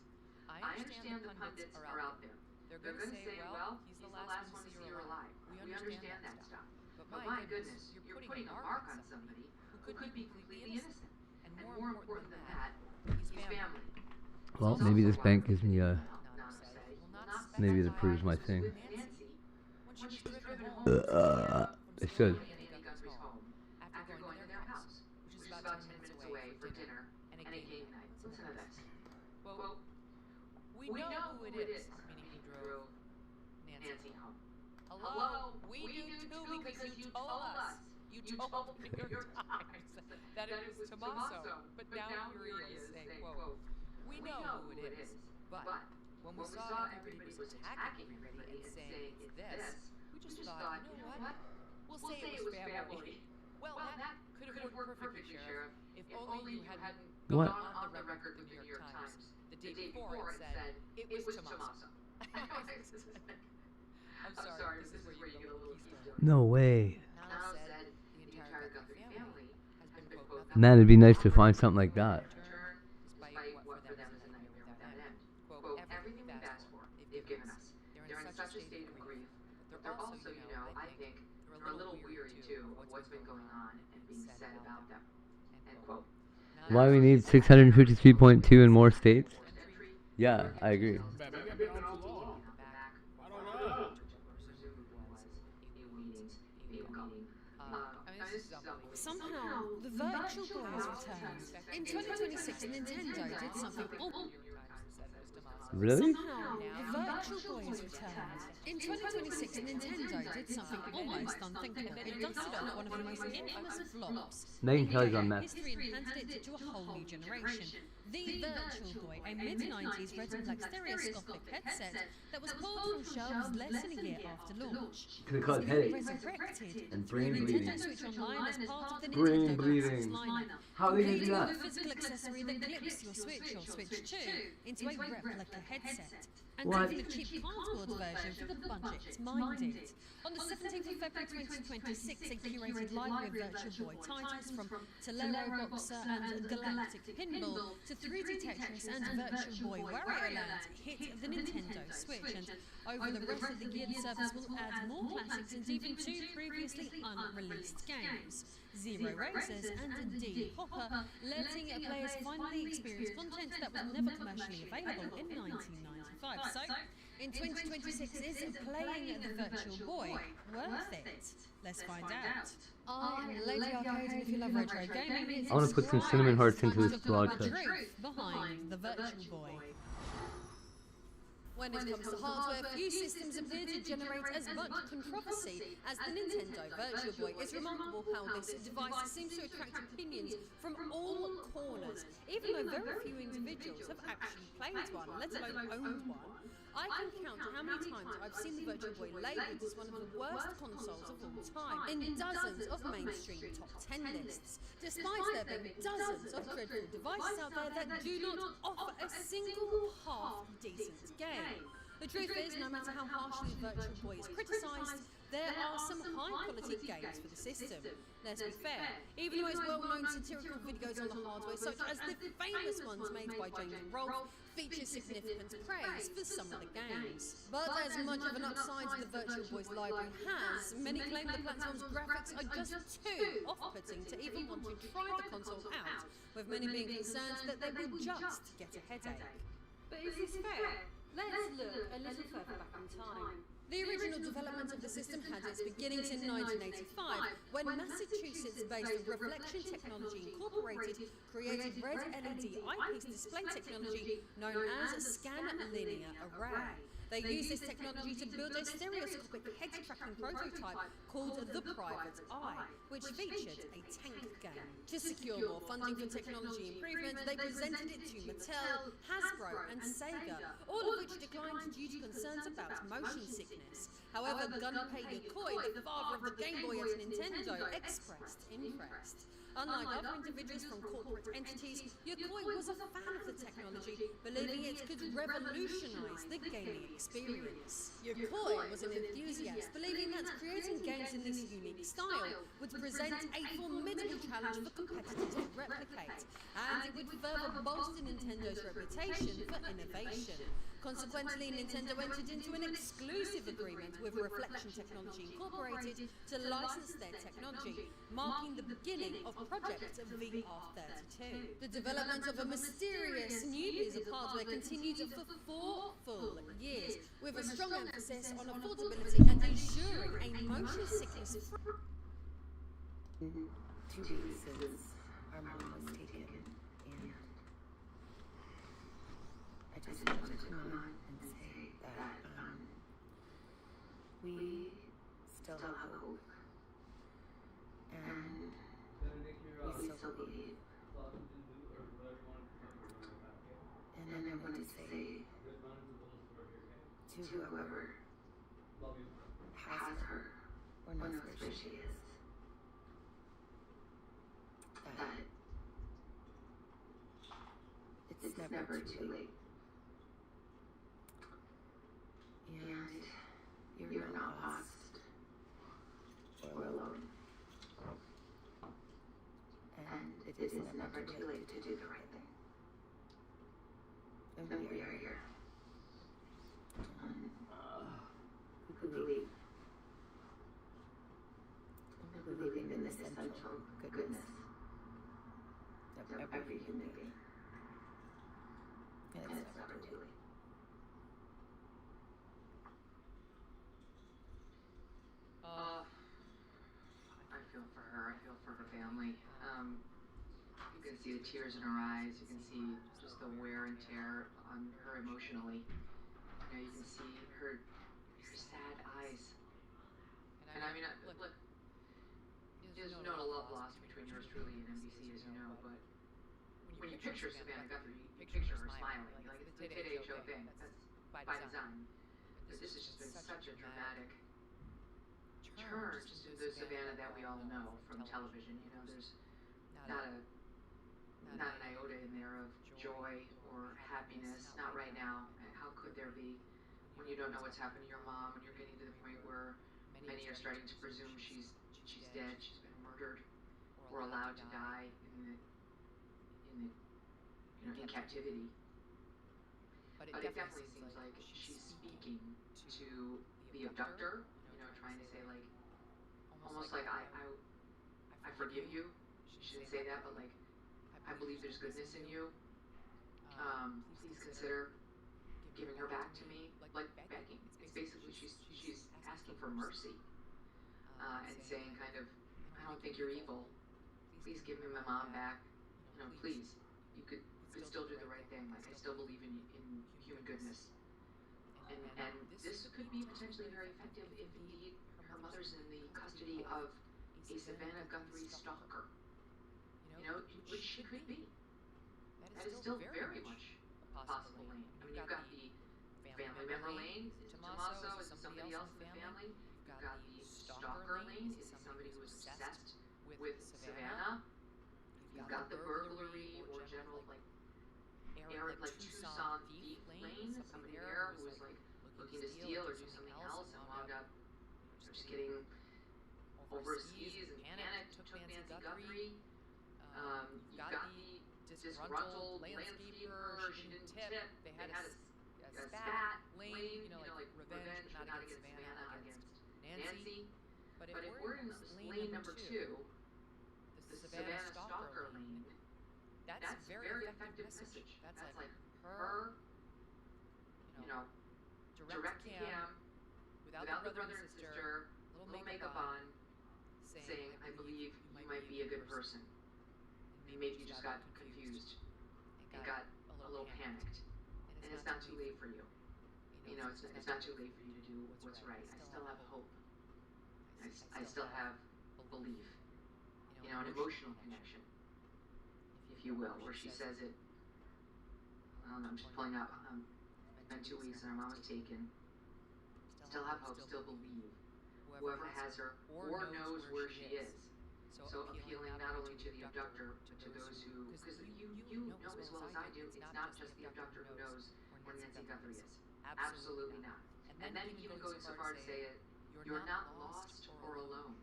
"I understand the pundits are out there. They're going to say, well, he's the last one to see her alive. We understand that stuff. But my goodness, you're putting a mark on somebody who could be completely innocent. And more important than that, he's family." Well, maybe this bank gives me a. Maybe it proves my thing. It should. After going to their house, which is about 10 minutes away, for dinner and a game night. Listen to this. Quote, "We know who it is," meaning he drove Nancy home. "Hello, we do too because you told us. You told the New York Times that it was Tommaso. But now here he is saying, quote, we know who it is, but when we saw everybody was attacking everybody and saying it's this, we just thought, you know what? We'll say it was family. Well, that could have worked perfectly, Sheriff, if only you hadn't gone on the record with the New York Times the day before and said it was Tommaso." I'm sorry, this is where you get a little keystone. No way. Nano said Man, it'd be nice to find something like that. Despite what for them is a nightmare without end. Quote, everything we've asked for, they've given us. They're in such a state of grief. They're also, I think, they're a little weary too of what's been going on and being said about them. End quote. Why we need 653.2 in more states? Yeah, I agree. Somehow, the Virtual Boy has returned. In 2026, Nintendo did something. Really? Somehow, the Virtual Boy has returned. In 2026, Nintendo did something almost unthinkable. It dusted off one of the most infamous flops Megan Kelly's on that. history and handed it to a whole new generation. The Virtual Boy, a mid-90s red and black stereoscopic headset that was pulled from shelves less than a year after launch. Could have caused It's headache been resurrected and brain through bleeding. Nintendo Switch Online as part of the Brain Nintendo bleeding. Classics lineup. How are they gonna do Completing that? with a physical accessory that clips your Switch or Switch 2 into a replica headset. And What? even a cheap cardboard version for the budget-minded. On the 17th of February 2026, a curated library of Virtual Boy titles from Tolero Boxer and Galactic Pinball to 3D Tetris and Virtual Boy Wario Land hit the Nintendo Switch, and over the rest of the year the service will add more classics and even 2 previously unreleased games. Zero Racers and indeed Hopper, letting players finally experience content that was never commercially available in 1995. So, in 2026, is playing the Virtual Boy worth it? Let's find out. I am Lady Arcade, and if you love retro gaming, I want to put some cinnamon hearts into this the broadcast. truth behind the Virtual Boy. When it comes to hardware, few systems appear to generate as much controversy as the Nintendo Virtual Boy. It's remarkable how this device seems to attract opinions from all corners, even though very few individuals have actually played one, let alone owned one. I can count how many times I've seen the Virtual Boy labelled as one of the worst consoles of all time in dozens of mainstream top 10 lists, despite there being dozens of dreadful devices out there that do not offer a single half-decent game. The truth is, no matter how harshly the Virtual Boy is criticised, there are some high-quality games for the system. Let's be fair, even the most well-known satirical videos on the hardware, such as the famous ones made by James and Rolf, feature significant praise for some of the games. But as much of an upside the Virtual Boy's library has, many claim the platform's graphics are just too off-putting to even want to try the console out, with many being concerned that they will just get a headache. But is this fair? Let's look a little further back in time. The original development of the system had its beginnings in 1985, when Massachusetts-based Reflection Technology Incorporated created red LED eyepiece display technology known as Scan Linear Array. They used this technology to build a stereoscopic head-tracking prototype called the Private Eye, which featured a tank game. To secure more funding for technology improvement, they presented it to Mattel, Hasbro, and Sega, all of which declined due to concerns about motion sickness. However, Gunpei Yokoi, the father of the Game Boy at Nintendo, expressed interest. Unlike other individuals from corporate entities, Yokoi was a fan of the technology, believing it could revolutionize the gaming experience. Yokoi was an enthusiast, believing that creating games in this unique style would present a formidable challenge for competitors to replicate, and it would further bolster Nintendo's reputation for innovation. Consequently, Nintendo entered into an exclusive agreement with Reflection Technology Incorporated to license their technology, marking the beginning of Project VR32. The development of a mysterious new piece of hardware continued for 4 full years, with a strong emphasis on affordability and ensuring a motion sickness free. 2 weeks since our mom was taken, and I just wanted to come on and say that we still have hope, and we still believe. And then I want to say to whoever has her or knows where she is, that it's never too late. And you're not lost or alone. And it It's never too late to do the right thing. And we are here. Believing in this essential goodness of every human being. And it's never too late. I feel for her. I feel for her family. You can see the tears in her eyes. You can see just the wear and tear on her emotionally. You can see her sad eyes. And I mean, look, there's no love lost between yours truly and NBC, as you know, but when you picture Savannah Guthrie, you picture her smiling. Like, it's the Today Show thing. That's by design. But this has just been such a dramatic turn to the Savannah that we all know from television. There's not an iota in there of joy or happiness. Not right now. How could there be? When you don't know what's happened to your mom, when you're getting to the point where many are starting to presume she's dead, she's been murdered, or allowed to die in captivity. But it definitely seems like she's speaking to the abductor, trying to say, like, almost like I forgive you. She didn't say that, but like, I believe there's goodness in you. Please consider giving her back to me, like begging. It's basically she's asking for mercy, and saying kind of, I don't think you're evil. Please give me my mom back. Please. You could still do the right thing. Like, I still believe in human goodness. And this could be potentially very effective if indeed her mother's in the custody of a Savannah Guthrie stalker. Which she could be. That is still very much a possible lane. I mean, you've got the family member lane. Is it Tommaso? Is it somebody else in the family? You've got the stalker lane. Is it somebody who is obsessed with Savannah? You've got the burglary or general, like Tucson thief lane. Somebody there who was like looking to steal or do something else and wound up just getting overseas and panicked, took Nancy Guthrie. You've got the disgruntled landscaper, she didn't tip. They had a spat lane, like revenge, but not against Savannah, against Nancy. But if we're in lane number 2, the Savannah stalker lane, that's a very effective message. That's like her, direct to him, without the brother and sister, little makeup on, saying, I believe you might be a good person. Maybe you just got confused and got a little panicked. And it's not too late for you. It's not too late for you to do what's right. I still have hope. I still have belief. An emotional connection, if you will, where she says it. I'm just pulling up. It's been 2 weeks and her mom was taken. Still have hope, still believe. Whoever has her or knows where she is. So appealing not only to the abductor, but to those who, because you know as well as I do, it's not just the abductor who knows where Nancy Guthrie is. Absolutely not. And then even going so far to say it, you're not lost or alone.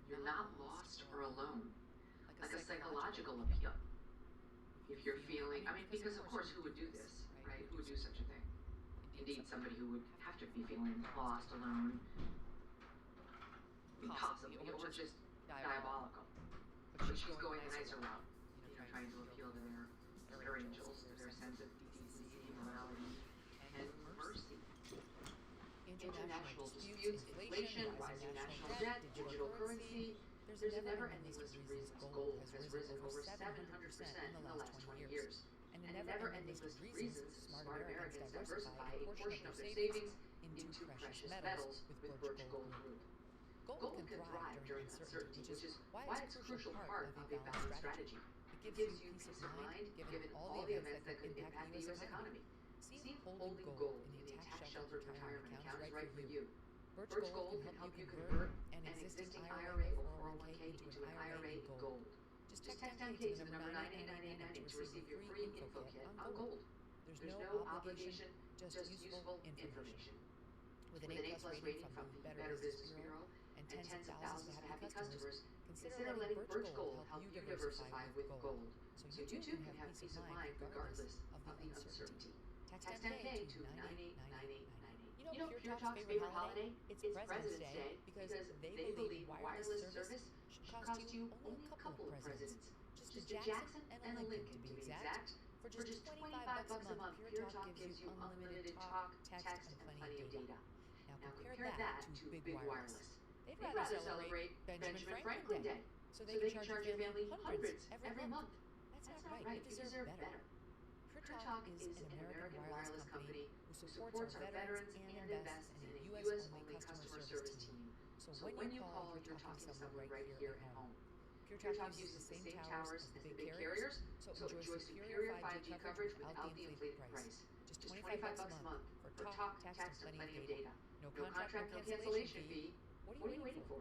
You're not lost or alone. Like a psychological appeal. If you're feeling, because of course, who would do this, right? Who would do such a thing? Indeed, somebody who would have to be feeling lost, alone, possibly, or just diabolical. But she's going the nicer route, trying to appeal to their angels, to their sense of decency, morality, and mercy. International disputes, inflation, rising national debt, digital currency. There's a never-ending list of reasons gold has risen over 700% in the last 20 years. And a never-ending list of reasons smart Americans diversify a portion of their savings into precious metals with Birch Gold Group. Gold can thrive during uncertainty, which is why it's a crucial part of a balanced strategy. It gives you peace of mind, given all the events that could impact the U.S. economy. See if holding gold in the tax-sheltered retirement account is right for you. Birch Gold can help you convert an existing IRA or 401k into an IRA in gold. Just text MK to the number 98989 to receive your free info kit on gold. There's no obligation, just useful information. With an A+ rating from the Better Business Bureau and tens of thousands of happy customers, consider letting Birch Gold help you diversify with gold. So you too can have peace of mind regardless of the uncertainty. Text MK to 989898. You know Pure Talk's favorite holiday? It's President's Day because they believe wireless service should cost you only a couple of presents. Just a Jackson and a Lincoln to be exact. For just $25 a month, Pure Talk gives you unlimited talk, text, and plenty of data. Now compare that to Big Wireless. They'd rather celebrate Benjamin Franklin Day, so they can charge your family hundreds every month. That's not right. You deserve better. Pure Talk is an American wireless company who supports our veterans and invests in a U.S.-only customer service team. So when you call, you're talking to someone right here at home. Pure Talk uses the same towers as the big carriers, so it enjoys superior 5G coverage without the inflated price. Just $25 a month for talk, text, and plenty of data. No contract, no cancellation fee. What are you waiting for?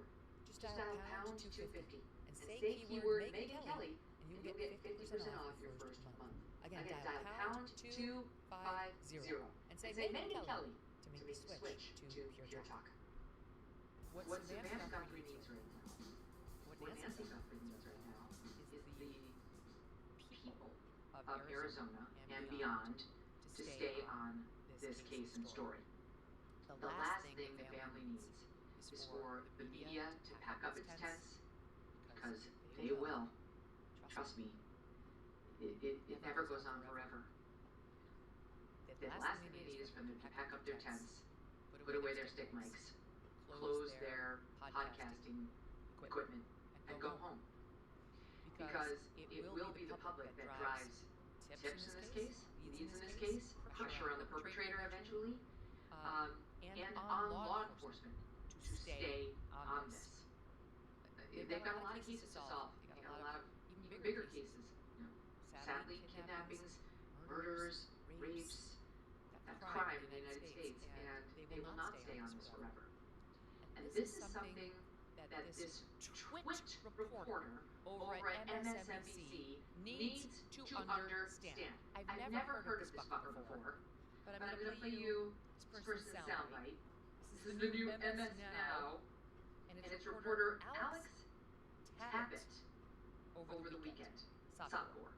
Just dial pound 250 and say keyword Megan Kelly, and you'll get 50% off your first month. Again, dial pound 250 and say Megan Kelly to make the switch to Pure Talk. What Savannah Guthrie needs right now, what Nancy Guthrie needs right now, is the people of Arizona and beyond to stay on this case and story. The last thing the family needs is for the media to pack up its tents, because they will. Trust me, it never goes on forever. The last thing they need is for them to pack up their tents, put away their stick mics, close their podcasting equipment, and go home. Because it will be the public that drives tips in this case, leads in this case, pressure on the perpetrator eventually, and on law enforcement to stay on this. They've got a lot of cases to solve. They've got a lot of even bigger cases. Sadly, kidnappings, murders, rapes, that's crime in the United States, and they will not stay on this forever. And this is something that this Twitch reporter over at MSNBC needs to understand. I've never heard of this fucker before, but I'm going to play you this person's soundbite. This is the new MS Now, and it's reporter Alex Tabbett over the weekend. Sophomore.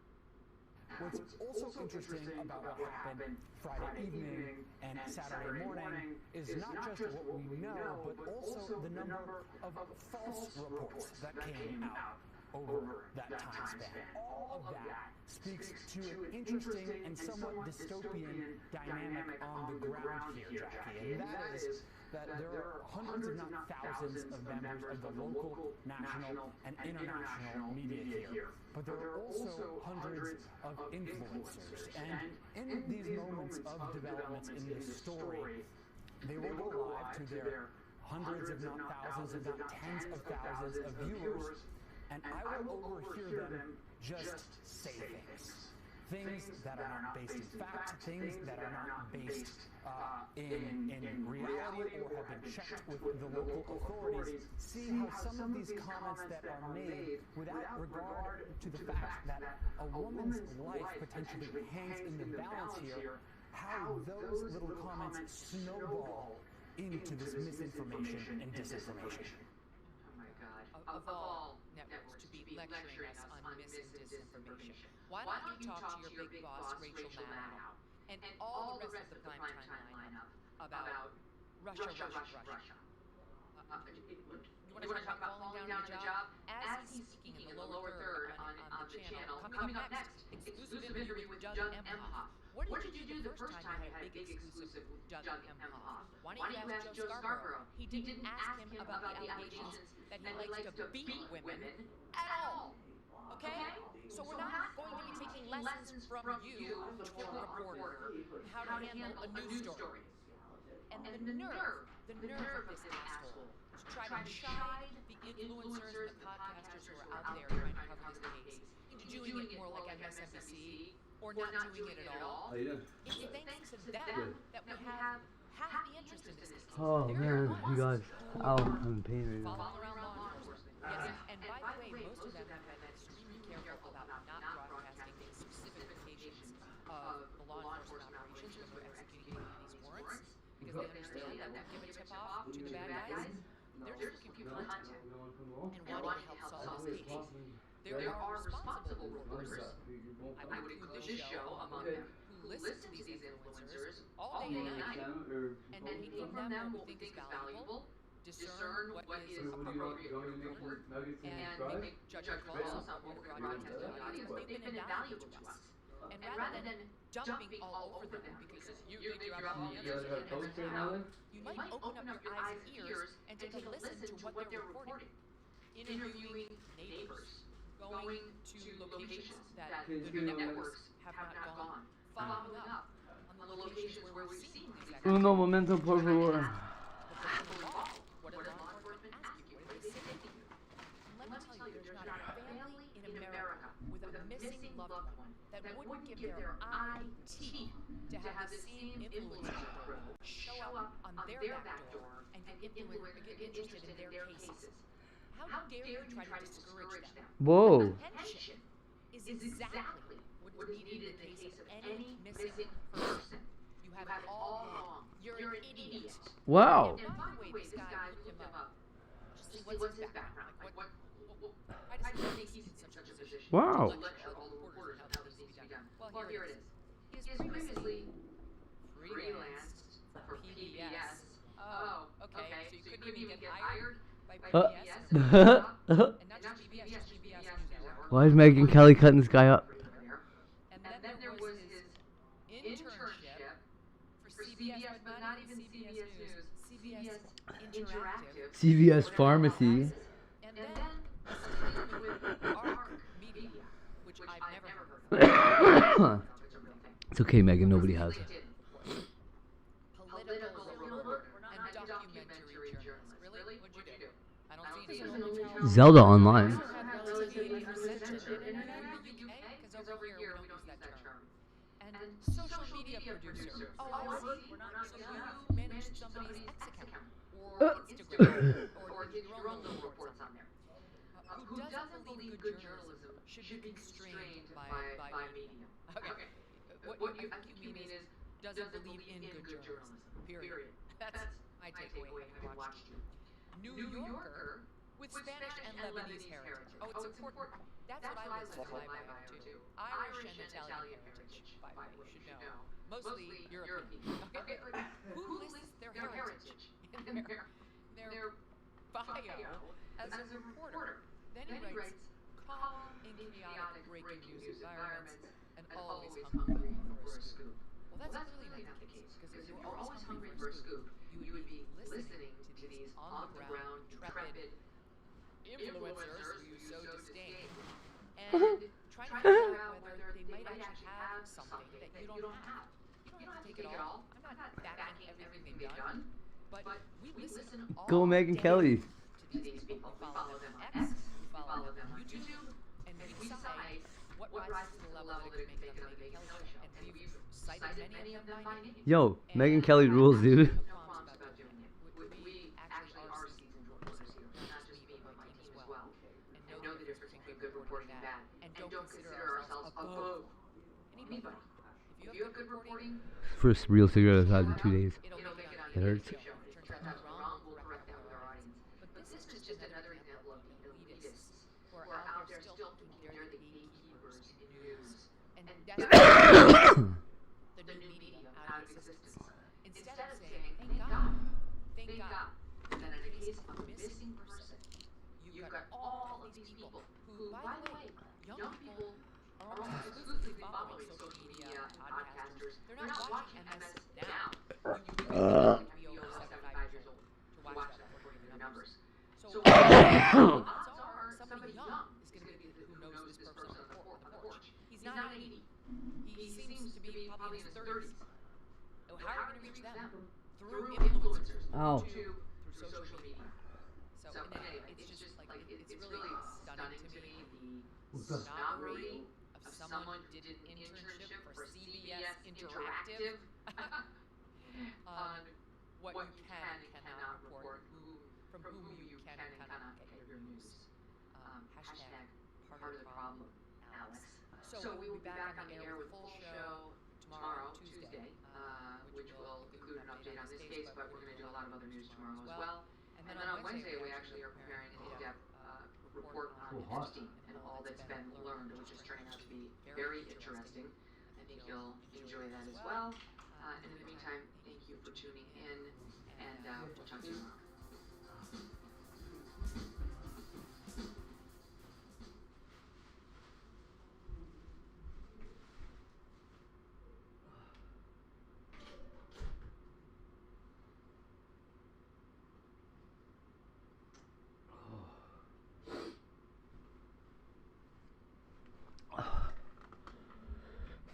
What's also interesting about what happened Friday evening and Saturday morning is not just what we know, but also the number of false reports that came out over that time span. All of that speaks to an interesting and somewhat dystopian dynamic on the ground here, Jackie, and that is that there are hundreds, if not thousands, of members of the local, national, and international media here. But there are also hundreds of influencers. And in these moments of developments in this story, they will go live to their hundreds, if not thousands, if not tens of thousands of viewers, and I will overhear them just say things that are not based in fact, things that are not based in reality or have been checked with the local authorities, see how some of these comments that are made without regard to the fact that a woman's life potentially hangs in the balance here, how those little comments snowball into this misinformation and disinformation. Oh my God. Of all networks to be lecturing us on mis and disinformation, why don't you talk to your big boss, Rachel Maddow, and all the rest of the primetime lineup about Russia. You want to talk about falling down on the job? As he's speaking in the lower third on the channel, coming up next, exclusive interview with Doug Emhoff. What did you do the first time you had a big exclusive with Doug Emhoff? Why didn't you ask Joe Scarborough? He didn't ask him about the allegations that he likes to beat women at all. Okay? So we're not going to be taking lessons from you, Twitter reporter, how to handle a news story. And the nerve of this asshole is try to chide the influencers and the podcasters who are out there trying to cover this case into doing it more like MSNBC or not doing it at all. It's thanks to them that we have half the interest in this case. Oh man, you guys, I'm in pain right now. Following around law enforcement. Yes, and by the way, most of them have been extremely careful about not broadcasting the specific locations of the law enforcement operations when they're executing these warrants, because they understand that will give a tip-off to the bad guys. They're just looking for content and wanting to help solve this case. There are responsible reporters, I would include this show among them, who listen to these influencers all day and night, and taking from them what we think is valuable, discern what is appropriate to report, and make judgment calls on what we're broadcasting to the audience. They've been invaluable to us. And rather than jumping all over them because you think you have all the answers, you might open up your eyes and ears and take a listen to what they're reporting. Interviewing neighbors, going to locations that the networks have not gone, following up on the locations where we're seeing these activities. Uno momento, por favor. What does law enforcement ask you? What do they say to you? And let me tell you, there's not a family in America with a missing loved one that wouldn't give their IT to have the same influencer show up on their back door and get interested in their cases. How dare you try to discourage them? Whoa. Attention is exactly what's needed in the case of any missing person. You have it all wrong. You're an idiot. Wow. And by the way, this guy looked him up. Just see what's his background. Why does he think he's in such a position? Wow. To lecture all the reporters on how this needs to be done. Well, here it is. He has previously freelanced for PBS. Oh, okay. So you couldn't even get hired by PBS? And not just PBS, just PBS NewsHour. Why is Megyn Kelly cutting this guy up? And then there was his internship for CBS, but not even CBS News, CBS Interactive. CVS Pharmacy. And then with ARC Media, which I've never heard of. It's okay, Megan. Nobody has it. Political reporter and documentary journalist. Really? What'd you do? I don't see any. Zelda Online. Because over here we don't use that term. And social media producer. Oh, I see. So you manage somebody's X account or Instagram or get your own little reports on there. Who doesn't believe good journalism should be constrained by media. Okay. What you mean is doesn't believe in good journalism. Period. That's my takeaway having watched you. New Yorker with Spanish and Lebanese heritage. Oh, it's important. That's what I listed in my bio too. Irish and Italian heritage, by the way, you should know. Mostly European. Okay, who lists their heritage in their bio as a reporter? Then he writes, calm in chaotic breaking news environments and always hungry for a scoop. Well, that's really not the case, because if you were always hungry for a scoop, you would be listening to these on-the-ground, intrepid influencers who you so disdain, and trying to figure out whether they might actually have something that you don't have. You don't have to take it all. I'm not backing everything they've done, but we listen all Go Megyn Kelly. to these people. We follow them on X, we follow them on YouTube, and we decide what rises to the level that could make it on the Megyn Kelly Show. And we've cited many of them by name. Yo, Megyn Kelly rules, dude. No qualms about doing it. We actually are seasoned reporters here, not just me, but my team as well. And know the difference between good reporting and bad. And don't consider ourselves above anybody. If you have good reporting, First real cigarette I've had in 2 days. it'll make it on It the hurts. Megyn Show. It turns out that's wrong, we'll correct that with our audience. But this is just another example of elitists who are out there still thinking they're the gatekeepers in news. And that's the new media out of existence. Instead of saying, thank God that in a case of a missing person, you've got all of these people who, by the way, young people are almost exclusively following social media podcasters. They're not watching MS now. You have to be over 75 years old to watch that according to the numbers. So odds are somebody young is going to be who knows this person on the porch. He's not 80. He seems to be probably in his 30s. So how are we going to reach them? Through influencers. Ow. Through social media. So anyway, it's just like, it's really stunning to me, the snobbery of someone who did an internship for CBS Interactive on what you can and cannot report, from whom you can and cannot get your news. Hashtag part of the problem, Alex. So we will be back on the air with a full show tomorrow, Tuesday, which will include an update on this case, but we're going to do a lot of other news tomorrow as well. And And then on Wednesday, we actually are preparing an in-depth report on Epstein and all that's been learned, which is turning out to be very interesting. I think you'll enjoy that as well. And in the meantime, thank you for tuning in, and we'll talk to you tomorrow.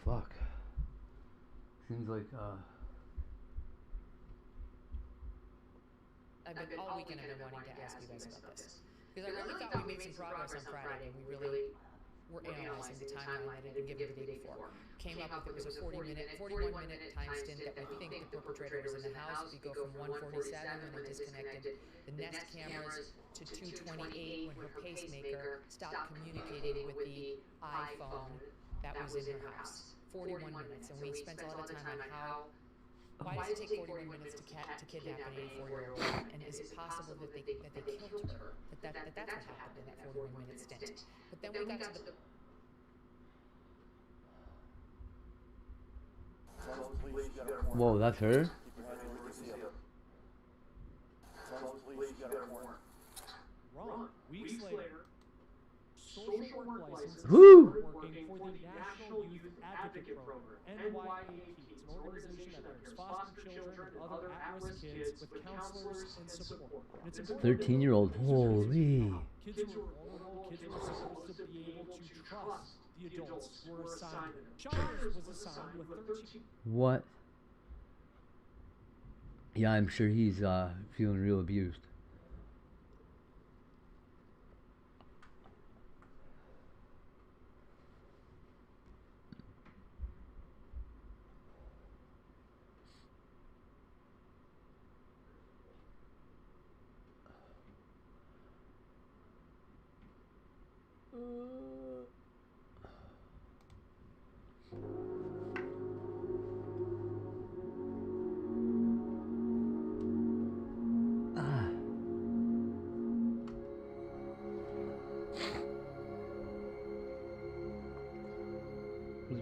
Fuck. Seems like I've been all weekend I've been wanting to ask you guys about this. Because I really thought we made some progress on Friday, and we really were analyzing the timeline that had been given the day before. Came up with it was a 41-minute time stint that we think the perpetrator was in the house. We go from 1:47 when they disconnected the Nest cameras to 2:28 when her pacemaker stopped communicating with the iPhone that was in her house. 41 minutes, and we spent a lot of time on why does it take 41 minutes to kidnap an 84-year-old woman, and is it possible that they killed her? That's what happened in that 41-minute stint. But then we got to the whoa, that's her? Wrong. Weeks later, social work license Woo! working for the National Youth Advocate Program, NYAP. It's an organization that helps foster children and other at-risk kids with counselors and support. And it's important 13-year-old. Holy. kids who are vulnerable, kids who are supposed to be able to trust the adults who are assigned to them. Chalmers was assigned with 13. What? Yeah, I'm sure he's feeling real abused.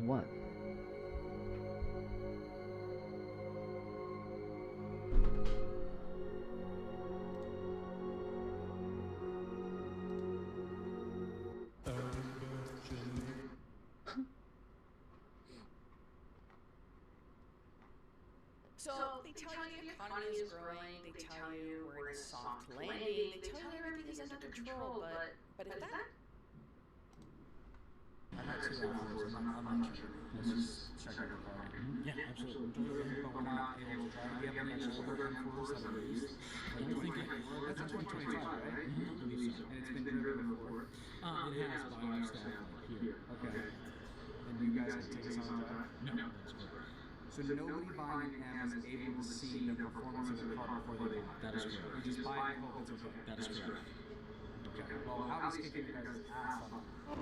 What? So they tell you the economy is growing, they tell you we're in a soft landing, they tell you everything is under control, but is that? I've had 2 hours, I'm not sure. Let's just check out your car. Yeah, absolutely. But we're not able to drive. We have an extra program for us that are used. I don't think that's a 2025, right? I believe so. And it's been driven before. It has by our staff here. Okay. And you guys can take us on a drive? No. That's correct. So nobody buying an M is able to see the performance of the car before they buy it. That is correct. You just buy it and hope it's okay. That is correct. Okay. Well, how is kicking you guys' ass on I've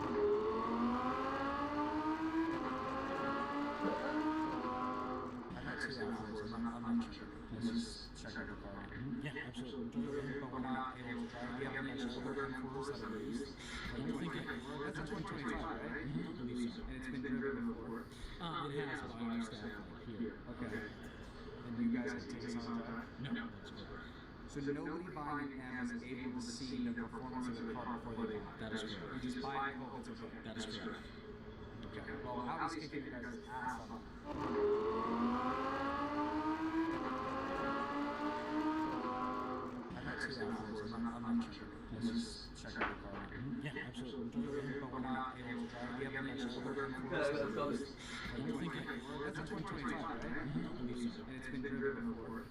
had 2 hours, I'm not sure. Let's just check out your car. Yeah, absolutely. But we're not able to drive. We have an extra program for us that are used. I don't think that's a 2025, right? I believe so. And it's been driven before. It has by our staff here. Okay. And you guys can take us on a drive? No. That's correct. So nobody buying an M is able to see the performance of the car before they buy it. That is correct. You just buy it and hope it's okay. That is correct. Okay. Well, how is kicking you guys' ass on I've had 2 hours, I'm not sure. Let's just check out your car. Yeah, absolutely. But we're not able to drive. We have an extra program for us that are used. I don't think that's a 2025, right? I believe so. And it's been driven before.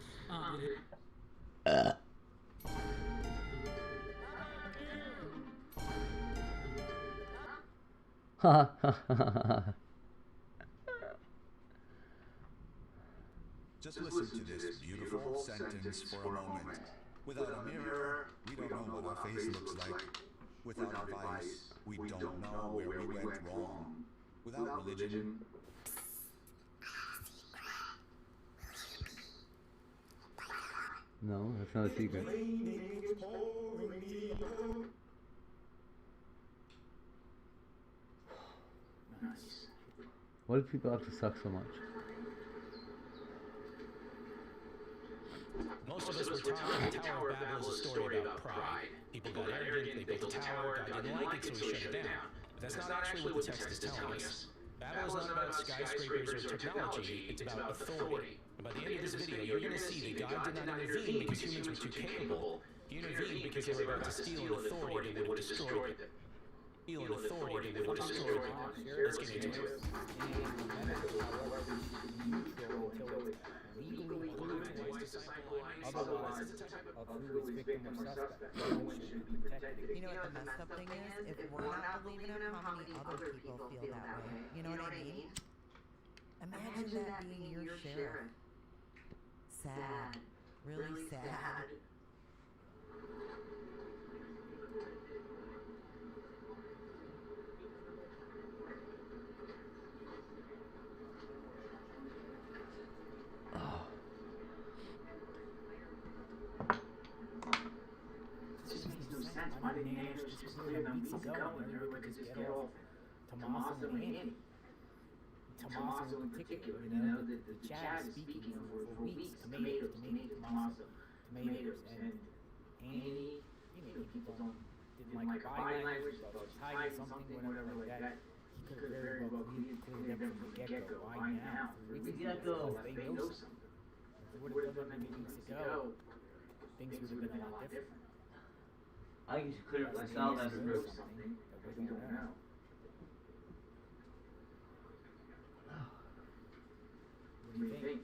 Ha ha ha. Just listen to this beautiful sentence for a moment. Without a mirror, we don't know what our face looks like. Without advice, we don't know where we went wrong. Without religion, No, that's not a secret. Nice. Why do people have to suck so much? Most of us were taught the Tower of Babel is a story about pride. People got arrogant, they built a tower, God didn't like it, so he shut it down. But that's not actually what the text is telling us. Babel is not about skyscrapers or technology, it's about authority. And by the end of this video, you're going to see that God did not intervene because humans were too capable. He intervened because they were about to steal an authority that would have destroyed them. Steal an authority that would have destroyed them. Let's get into it. Otherwise, of who is victim or suspect, no one should be protected. You know what the messed up thing is? If we're not believing him, how many other people feel that way? You know what I mean? Imagine that being your sheriff. Sad. Really sad. My names just cleared them weeks ago, and everybody could just get off Tommaso and Andy. Tommaso in particular, you know, the chat is speaking for weeks, tomatoes, Tommaso, tomatoes, and Andy, you know, people didn't like body language, thought it was hiding something, whatever like that. He could have very well cleared them from the get-go. Why now? From the get-go, they know something. If they would have done that weeks ago, things would have been a lot different. I think you should clear up my style after group. Something that we don't know. What do you think?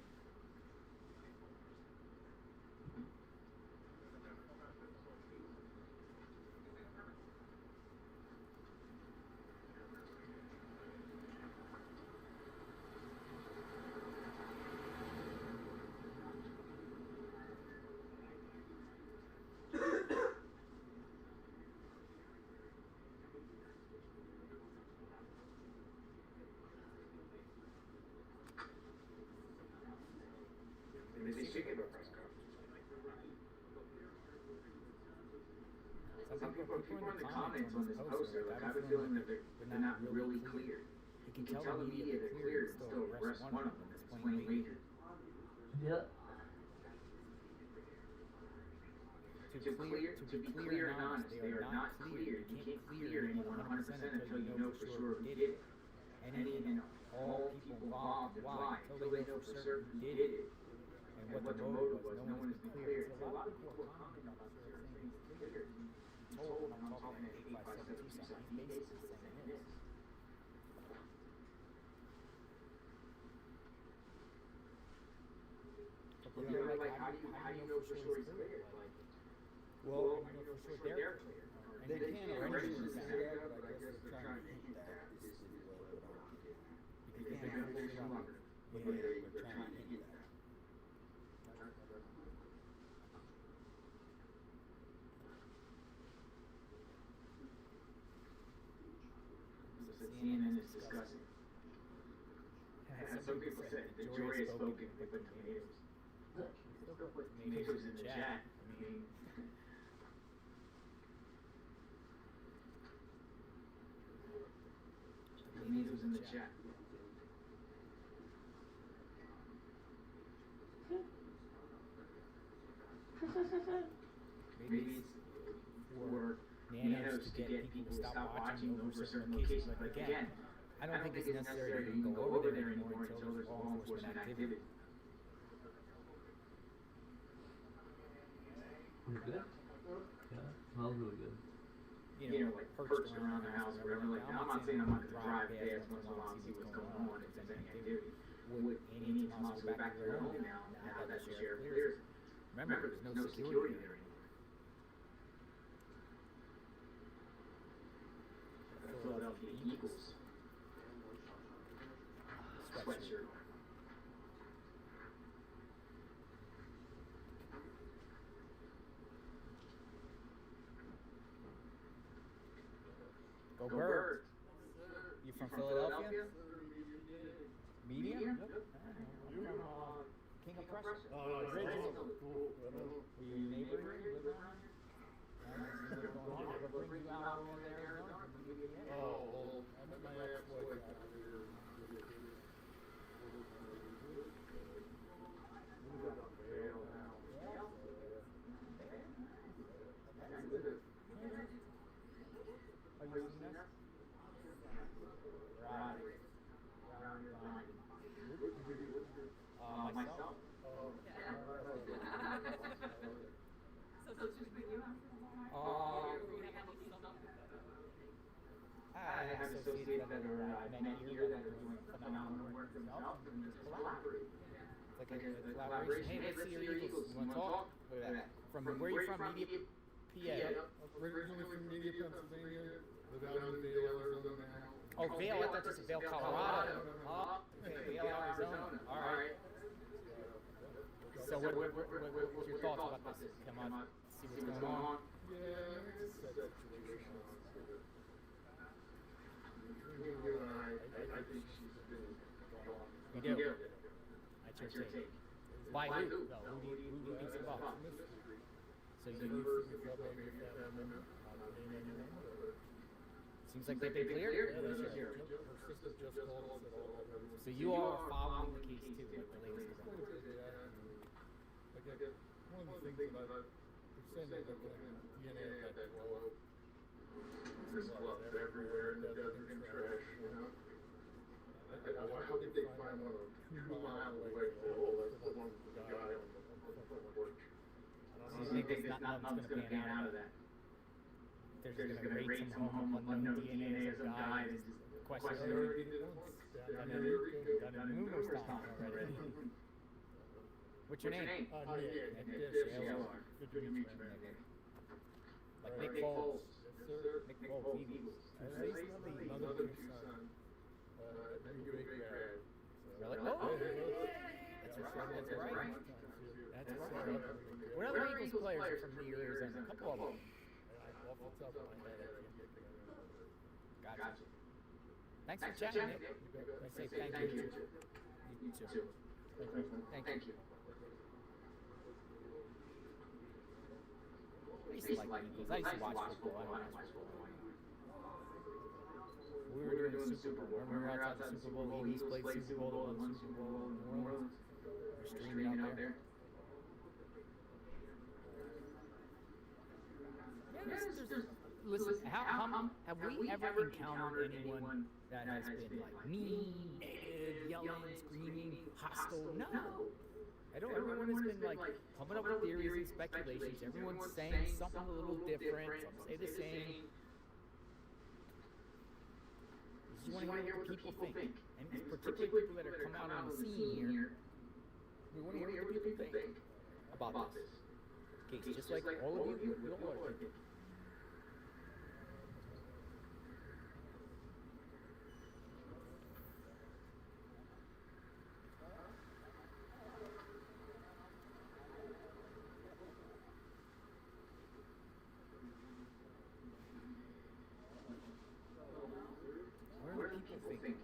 Some people in the comments on this poster, like, I have a feeling that they're not really clear. You can tell the media they're clear, it's still arrest one of them, it's plain major. Yeah. To be clear and honest, they are not clear. You can't clear anyone 100% until you know for sure who did it. Any and all people involved, why? Until they know for certain who did it. And what the motive was, no one is clear. So a lot of people are commenting about certain things clear. Told when I'm talking at 85727, he's basically saying this. But they're like, how do you know for sure he's clear? Like, well, you know for sure they're clear. And they can't originally say that, but I guess they're trying to hint that this is what I'm doing. Because they've been holding longer. Yeah, they're trying to hint that. CNN is discussing. Some people said that Jory has spoken with the tomatoes. Still put tomatoes in the chat. I mean, tomatoes in the chat. Maybe it's for nanos to get people to stop watching over certain locations. But again, I don't think it's necessary to even go over there anymore until there's law enforcement activity. Good? Yeah, smells really good. You know, like perched around the house or whatever. Like, I'm not saying I'm not going to drive past once in a while and see what's going on if there's any activity. Would Andy and Tomas go back to their home now that the sheriff clears it? Remember, there's no security there anymore. Philadelphia Eagles sweatshirt. Go Birds. You from Philadelphia? Media? King of pressure. Oh, great. Cool. Were you a neighbor here? You live around here? What brings you out over there, Arizona? Oh, I met my ex-wife out here. We got a veil now. Have you seen this? Right. Myself. I have associates that are met here that are doing phenomenal work themselves and just collaborate. It's like a collaboration. Hey, let's see your Eagles. You want to talk? Look at that. From where are you from? Media, PA. Originally from Media, Pennsylvania. Live out in Vail, Arizona now. Oh, Vail. I thought just Vail, Colorado. Oh, okay, Vail, Arizona. All right. So what's your thoughts about this? Come on, see what's going on. Yeah, it's a sad situation. I think she's been gone. You do? That's your take. By who? No, who do you think's involved? So you... Seems like they've been cleared? Her sister just called us at all. So you are following the case too, like the latest development. One of the things that they're saying that they're putting DNA at that globe. There's gloves everywhere in the desert and trash, you know. How did they find one 2 miles away? Oh, that's the one with the guy on the front porch. So you think there's nothing's going to pan out of that? They're just going to raid some home with unknown DNA as a guy and just question. Done it numerous times already. What's your name? Nick. Good to meet you, Nick. Like Nick Foles. Nick Foles, Eagles. At least another 2 sons. Big bad. Really? Oh! That's right. That's right. What other Eagles players are from the Arizona? A couple of them. Off the top of my head, I can't get there. Gotcha. Thanks for chatting, Nick. I say thank you. You too. Thank you. I used to like Eagles. I used to watch football. I don't watch football. We were doing the Super Bowl. Remember we were outside the Super Bowl? Eagles played Super Bowl, won Super Bowl in New Orleans. We're streaming out there. Listen, have we ever encountered anyone that has been like mean, negative, yelling, screaming, hostile? No. Everyone has been like coming up with theories and speculations. Everyone's saying something a little different. Some say the same. You just want to hear what the people think. And particularly people that are coming out on the scene here, we want to hear what the people think about this case. Just like all of you, we all are thinking. What are people thinking?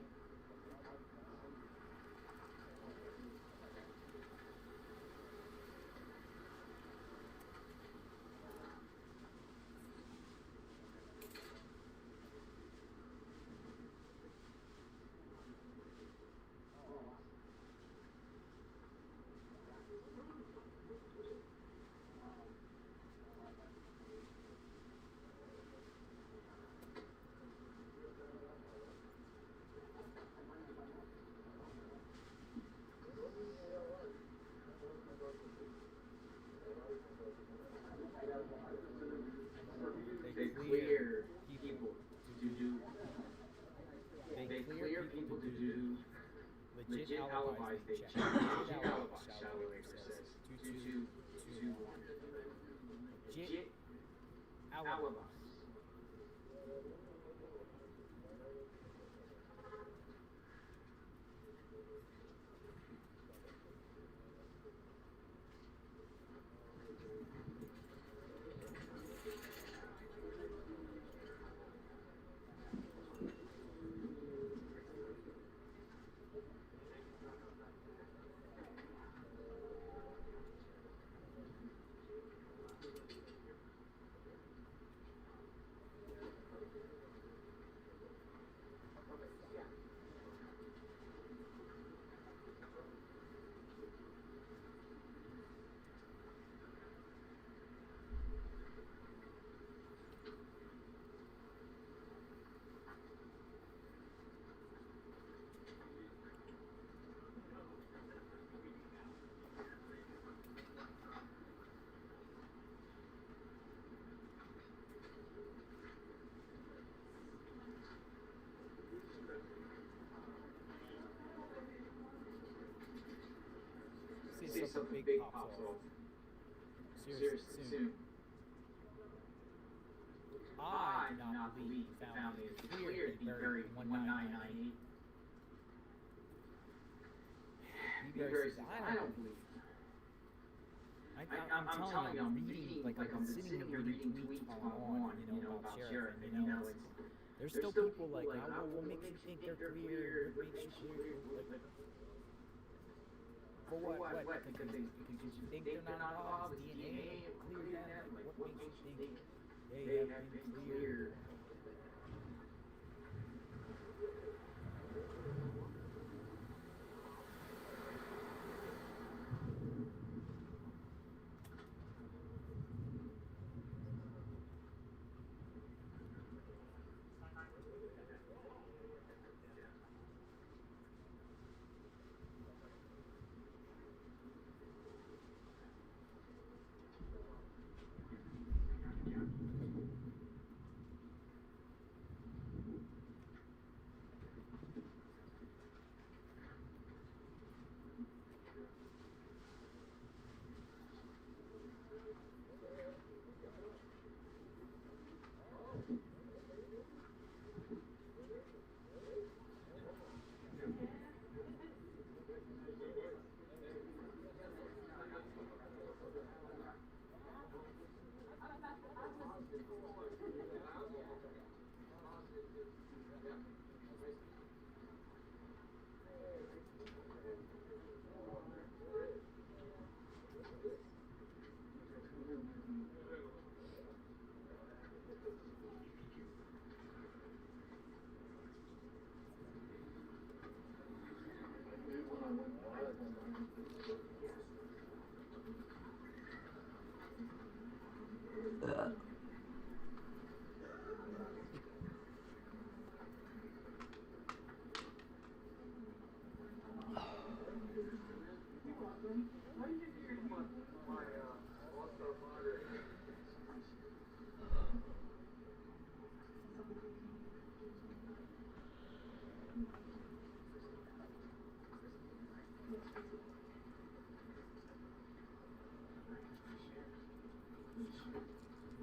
They clear people to do legit alibis. They check legit alibis, shall we says 2221. Legit alibis. something big pops off. Seriously, soon. I do not believe the family is clear to be buried in 1998. Blueberry says, I don't believe it. I'm telling you, I'm reading, like I'm sitting here reading tweets on, about Sheriff, and there's still people like, oh, what makes you think they're queer? What makes you queer? Like, for what? Because you think they're not involved with DNA, clear that? What makes you think they have been cleared?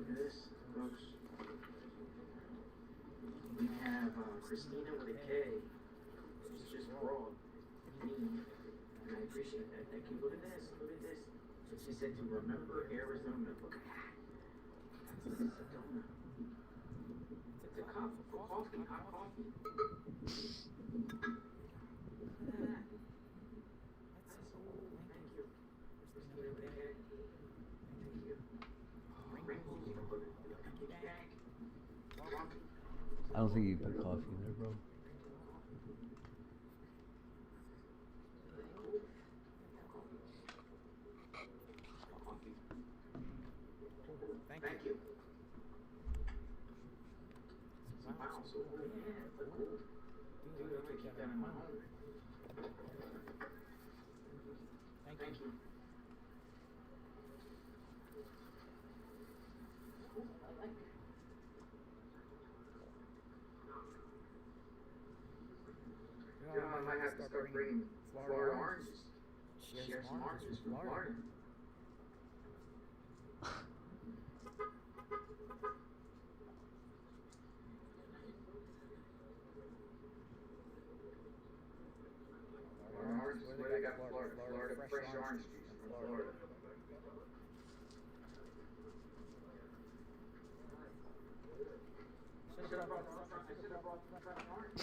This, folks, we have Christina with a K. She's just raw, mean, and I appreciate that. Thank you. Look at this. Look at this. So she said to remember Arizona. Look at that. That's Sedona. It's a cup for coffee, hot coffee. Look at that. That's so cool. Thank you. Christina with a K. Thank you. I don't think you put coffee in there, bro. Thank you. Wow, so yeah, cool. I'm gonna keep that in my home. Thank you. I like it. I might have to start bringing Florida oranges. Share some oranges from Florida. Oranges, where they got Florida fresh orange juice from Florida. I should have brought fresh orange.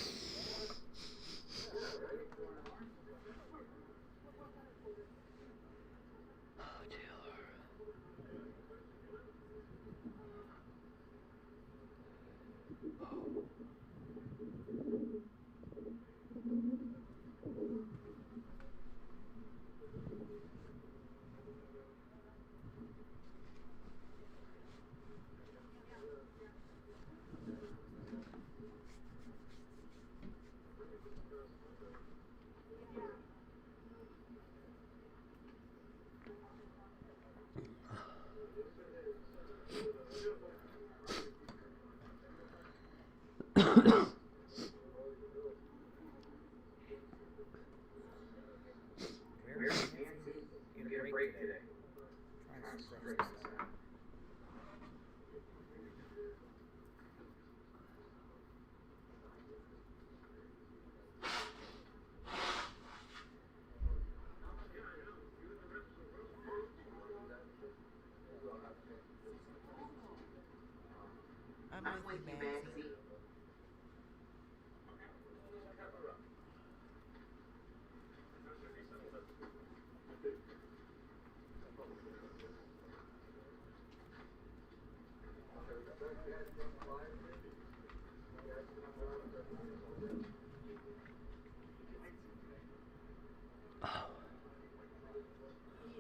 I'm with you, Maxie.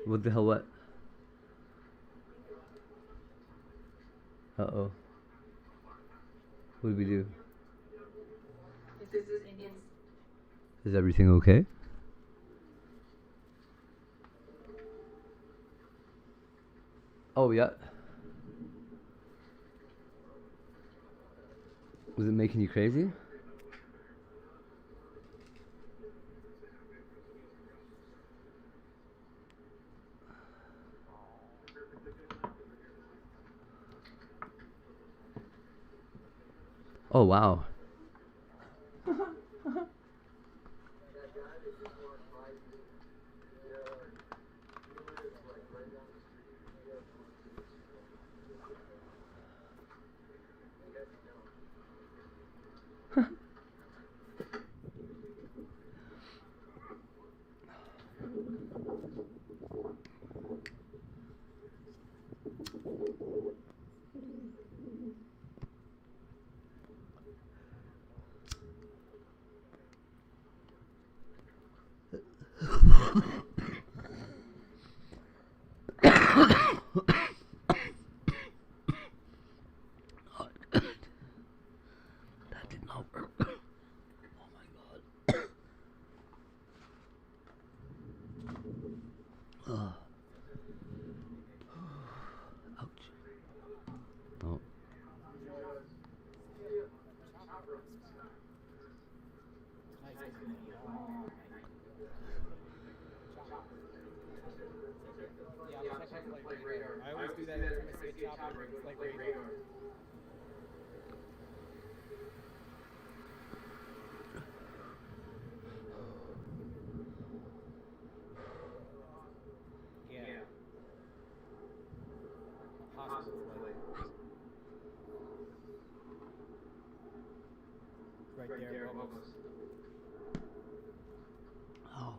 What the hell, what? Uh-oh. What did we do? Is everything okay? Oh, yeah. Was it making you crazy? Oh, wow. That did not work. Oh my god. Ouch. Oh. I always do that every time I see a chopper, it's like radar. Yeah. Hospital plate. Right there, almost. Oh.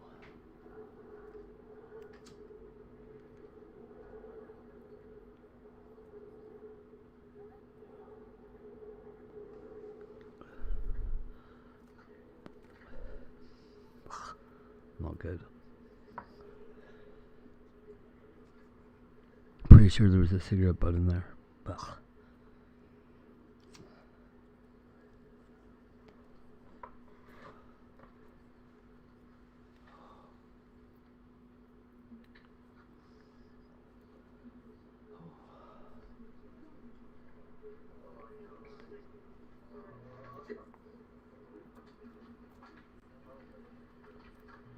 Not good. Pretty sure there was a cigarette butt in there. Ugh.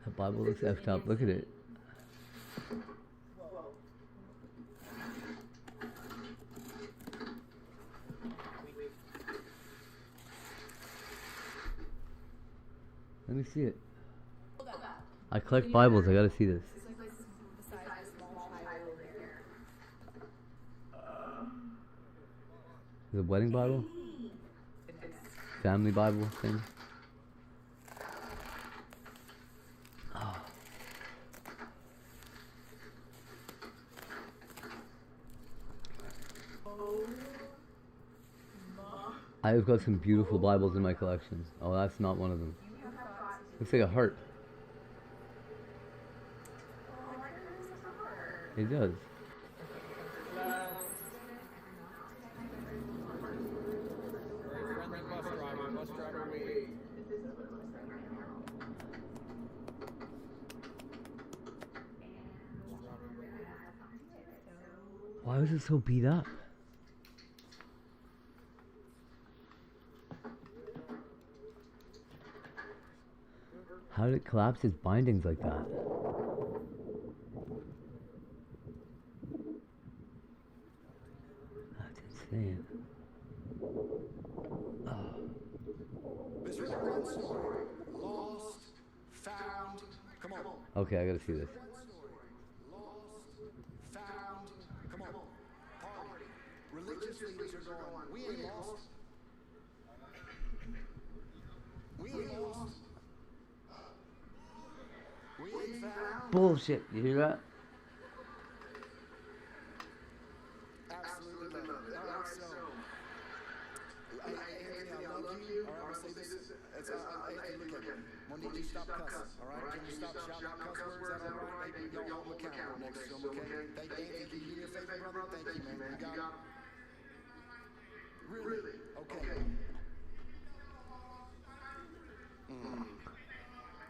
That Bible looks effed up. Look at it. Let me see it. I collect Bibles. I gotta see this. The wedding Bible? Family Bible thing? Oh. I've got some beautiful Bibles in my collection. Oh, that's not one of them. Looks like a heart. It does. Why was it so beat up? How did it collapse its bindings like that? That's insane. Oh. This is a red story. Lost, found. Come on. Okay, I gotta see this. Lost, found. Come on. Party. Religious religious leaders are going, we ain't lost. We ain't lost. We ain't found. Bullshit. You hear that? Absolutely love it. All right, so, Anthony, I love you. All right, I'm gonna say this. Hey, look at me. Monique, you stop cussing. All right, can you stop shouting out cuss words? Is that all right? Hey, y'all hold me accountable next to him, okay? Thank you. Can you do me a favor, brother? Thank you, man. You got it? Really? Okay.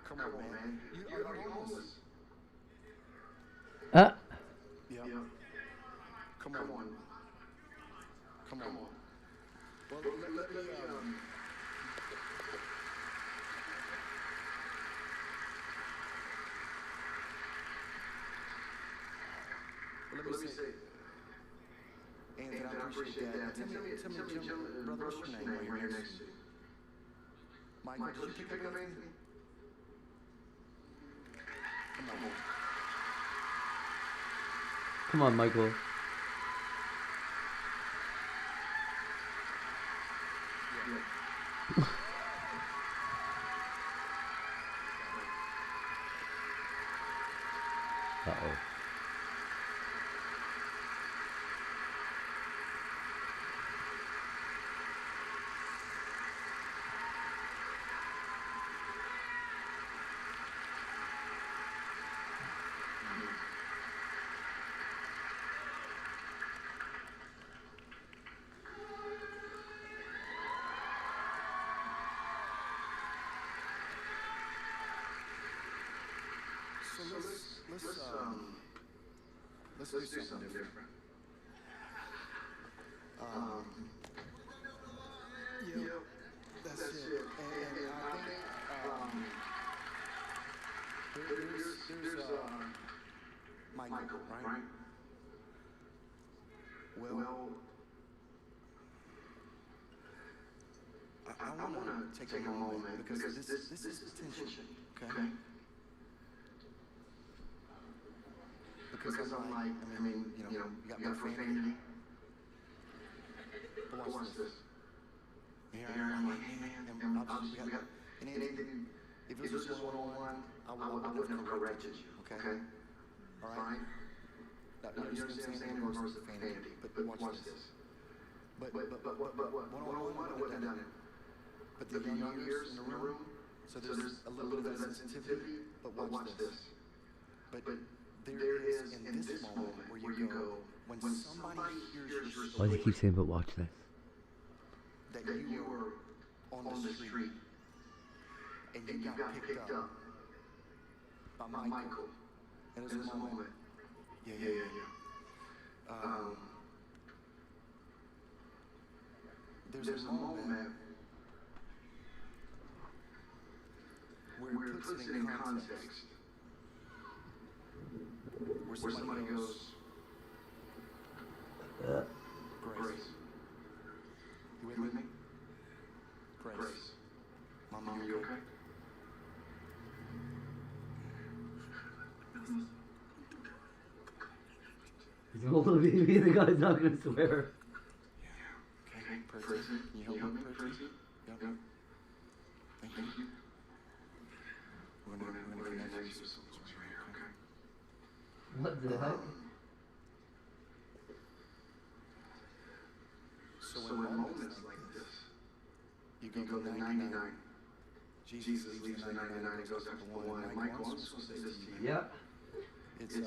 Come on, man. Are you homeless? Yeah. Come on. Come on. Well, let me, let me say. Anthony, I appreciate that. Tell me, Jim, brother, what's your name right here next to you? Michael, did you pick up Anthony? Come on, Michael. Uh-oh. So let's do something different. Yeah, that's it. And I think there's Michael, right? Well, I want to take a moment because this is tension, okay? Because I'm like, I mean, you got profanity. But watch this. Here I'm like, hey man, and if it was just one-on-one, I wouldn't have corrected you, okay? All right? Now, you understand what I'm saying? Versus profanity. But watch this. But one-on-one, I wouldn't have done it. But the young ears in the room, so there's a little bit of that sensitivity, but watch this. But there is in this moment where you go, when somebody hears your story, Why do you keep saying, but watch this? That you were on the street, and you got picked up by Michael, and there's a moment. Yeah. There's a moment where it puts it in context. Where somebody goes, Grace. You with me? Grace. Mom, you okay? He's an older baby, the guy's not gonna swear. Okay, Percy, can you help me, Percy? Yep. Thank you. We're gonna connect you with some right here, okay? What the heck? So in moments like this, you go to 99. Jesus leaves the 99 and goes up to the 1. And Michael, I'm just going to say this to you. Yep. It's, hey,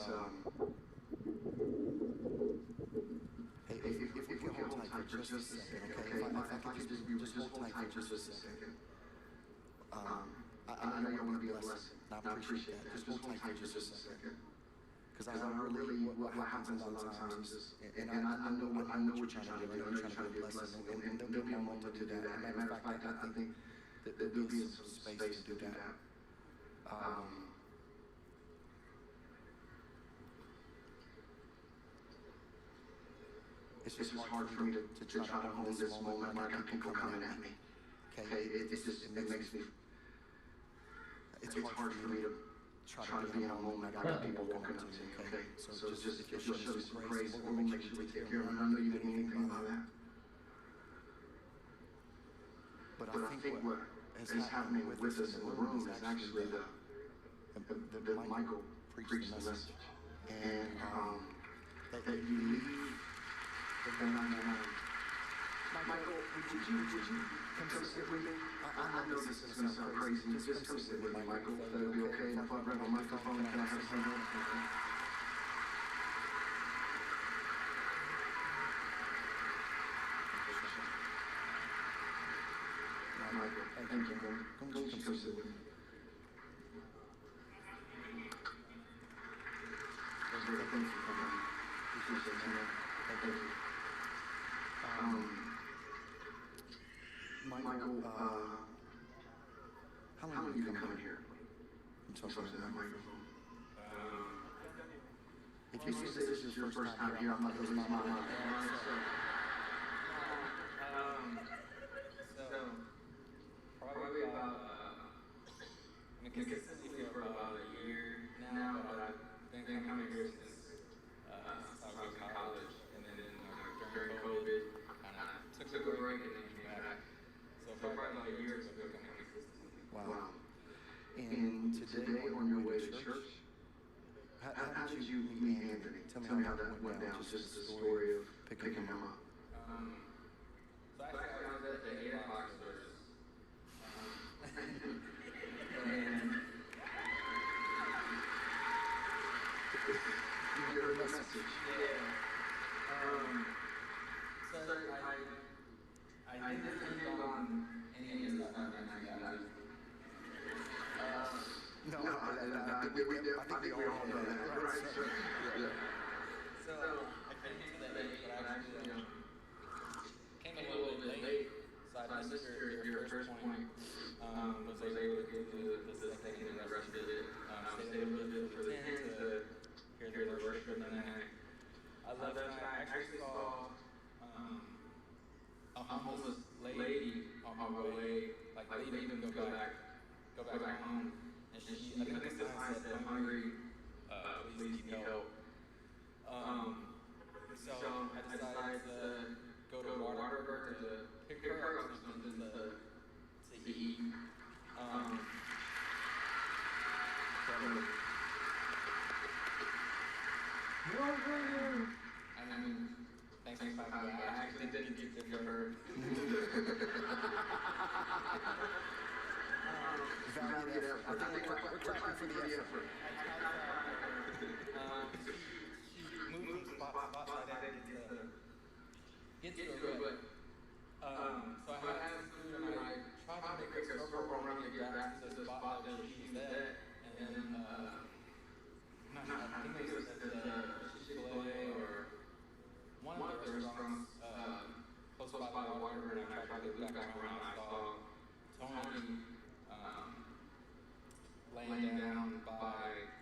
if we can hold tight for just a second, okay? If I could just hold tight for just a second. I know you want to be a lesson, and I appreciate that. Just hold tight for just a second. Because I really, what happens a lot of times is, and I know what you're trying to do. I know you're trying to be a lesson, and there'll be a moment to do that. As a matter of fact, I think that there'll be some space to do that. It's just hard for me to try to hold this moment when I got people coming at me. Okay, it makes me, it's hard for me to try to be in a moment I got people walking up to me, okay? So just if you'll show us some grace, we'll make sure we take care of them. I know you didn't mean anything by that. is happening with us in the room is actually the Michael preached the message. And that you leave the 99. Michael, would you come sit with me? I know this is going to sound crazy. Just come sit with me, Michael. That'll be okay. If I grab a microphone, can I have some notes? Michael, thank you, man. Come sit with me. Thank you for coming. Appreciate you, man. Thank you. Michael, how long have you been coming here? I'm so sorry, that microphone. If you say this is your first time here, I'm not going to lose my mind. So, probably about, consistently for about a year now, but I've been coming here since I was in college, and then during COVID, and I took a break and then came back. So probably about a year or so I've been coming consistently. Wow. And today on your way to church, how did you meet Anthony? Tell me how that went down, just the story of picking him up. So actually I was at the 8 o'clock service. And you heard the message? Yeah. So I didn't think on any of the stuff I mentioned, guys. No, I think we all know that, right? Yeah. So I came to that late, but I actually came a little bit late. So I missed your first point. Was able to get to the second and the rest of it. Stayed a little bit for the 10 to hear the worship, and then I left and I actually saw a homeless lady on my way, like leaving to go back home. And she, I think the sign said, "I'm hungry, please need help." So I decided to go to Whataburger to pick her up something to eat. I mean, thanks for coming. I actually didn't get to her. Valid effort. I think we're clapping for the effort. She moved from spot so I didn't get to her, but so I had some food and I tried to make a circle around to get back to the spot that she was at, and then I think it was at the Chick-fil-A or one of the restaurants close by the water, and I tried to look back around. I saw Tony laying down by,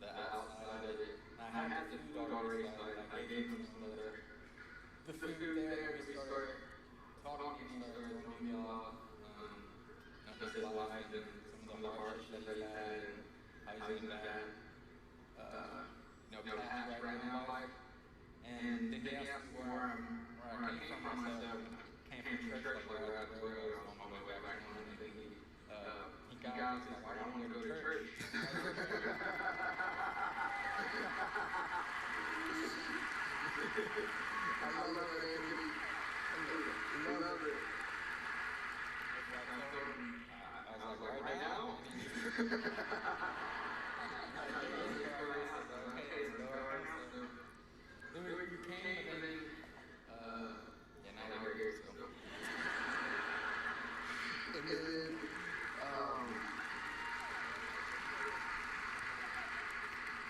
the outside of it. And I had the food already, so I gave him some of the food there. We started talking, he started telling me about his life and some of the hardships that he had and how he's in that, path right now in life. And then he asked me where I came from. I said, I came from church, like where I was on my way back home. And then he got out, he's like, why don't you want to go to church? I love it, Anthony. I love it. I was like, right now? Then you came, and then, now we're here, so.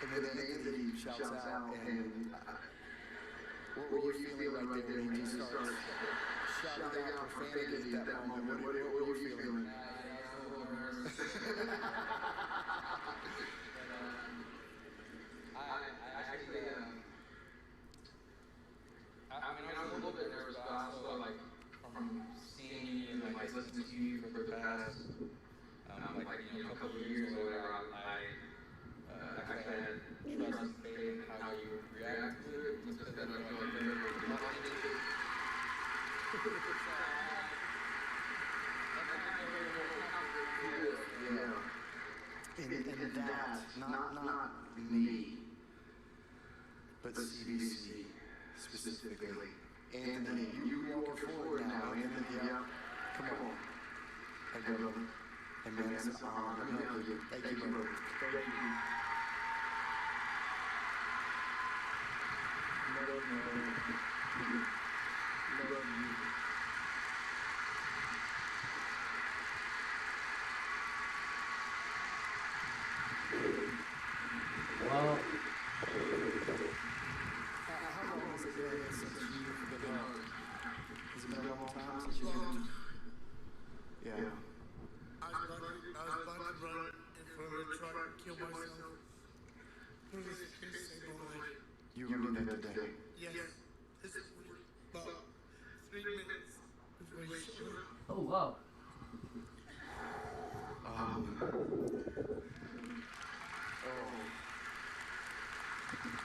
And then Anthony shouts out, and what were you feeling right there when you started shouting out profanity at that moment? What were you feeling? I actually, I was a little bit nervous, but also, like, from seeing you and, like, listening to you for the past, a couple of years or whatever, I actually had trust and faith in how you would react to it, just because I feel like there was nothing to it. Anthony, you walking forward now, Anthony, yeah. Come on. Hey, brother. Hey, man, it's an honor. Let me hug you. Thank you, brother. Thank you. Love you. Well, how long has it been since you've been hugged? Has it been a long time since you've been? Yeah. I was about to run in front of the truck and kill myself. Please save my life. You were gonna do that today? Yes. This is about 3 minutes before we shoot. oh wow.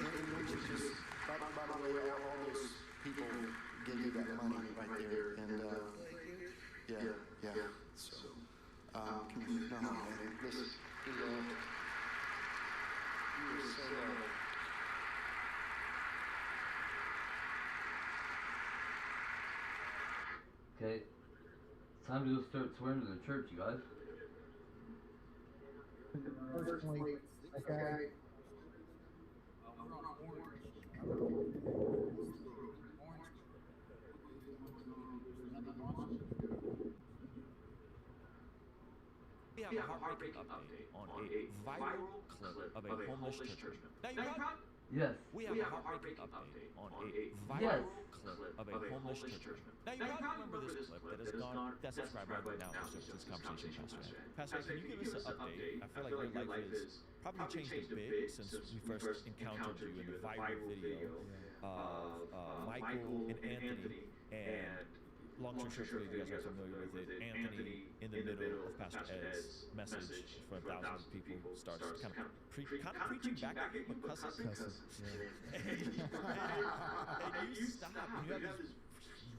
Anthony, would you just, by the way, all those people gave you that money right there, and yeah. So, can you, no, man, listen, you were so loved. Okay, time to go start swearing to the church, you guys. Personally, okay. We have a heartbreaking update on a viral clip of a homeless churchman. Now you got Yes. We have a heartbreaking update on a viral clip of a homeless churchman. Now you gotta remember this clip that has gone, that's subscribed right now to this conversation, Pastor Ed. Pastor Ed, can you give us an update? I feel like your life has probably changed a bit since we first encountered you in the viral video of Michael and Anthony, and long-term church for you guys are familiar with it. Anthony, in the middle of Pastor Ed's message for thousands of people, starts kind of preaching back at you, but cussing. And you stop, and you have this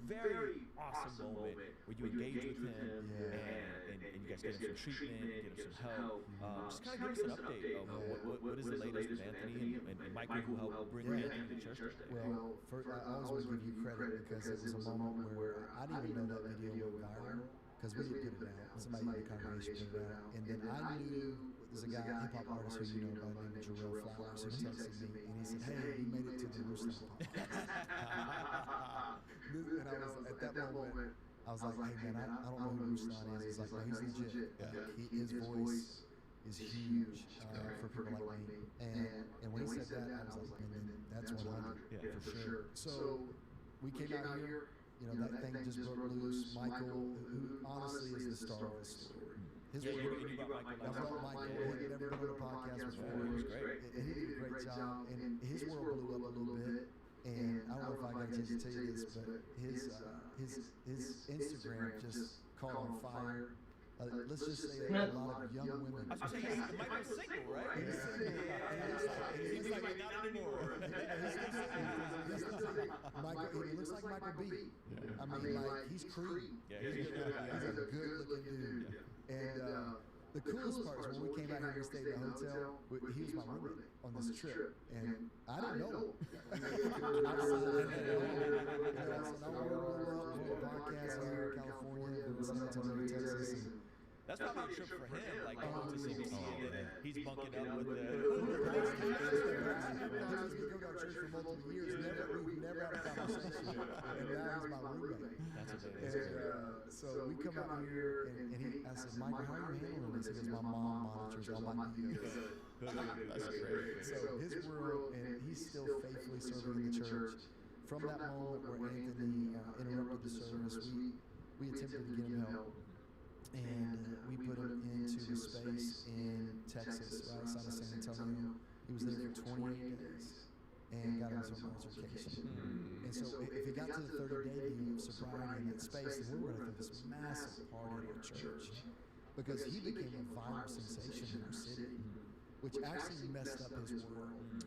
very awesome moment where you engage with him, and you guys get him some treatment, get him some help. Just kind of give us an update of what is the latest with Anthony and Michael, who helped bring Anthony to church today. Well, first, I always want to give you credit because it was a moment where I didn't even know that video went viral because we didn't put it out. Somebody in the congregation put it out. And then I knew there's a guy, a hip hop artist who you know by the name of Jarrell Flowers, who texted me and he said, "Hey, you made it to the Ruslan podcast." And I was, at that moment, I was like, "Hey man, I don't know who Ruslan is." He's like, "No, he's legit. His voice is huge for people like me." And when he said that, I was like, "Man, that's 100 for sure." So we came out here. You know, that thing just broke loose. Michael, who honestly is the star of the story. His work, I brought Michael, he had never been on a podcast before. It was great. And he did a great job. And his world blew up a little bit. And I don't know if I got a chance to tell you this, but his Instagram just caught on fire. Let's just say a lot of young women. I was saying, Michael's single, right? He's single. He's like, not anymore. Michael, he looks like Michael B. I mean, like, he's Creed. Yeah, he's a good looking dude. And the coolest part is when we came out here and stayed in the hotel, he was my roommate on this trip. And I didn't know him. I said, I want to roll up for a podcast here in California, in San Antonio, Texas. That's probably a trip for him, like going to CBC, and then he's bunking up with the... We've been going to church for multiple years, we've never had a conversation, and now he's my roommate. That's amazing. So we come out here, and I said, "Michael, how are you handling this?" He goes, "My mom monitors all my videos." That's great. So his world, and he's still faithfully serving the church. From that moment where Anthony interrupted the service, we attempted to get him help. And we put him into a space in Texas, right outside of San Antonio. He was there for 28 days and got himself an altercation. And so if he got to the 30-day deal of sobriety in that space, then we were going to throw this massive party at our church because he became a viral sensation in our city, which actually messed up his world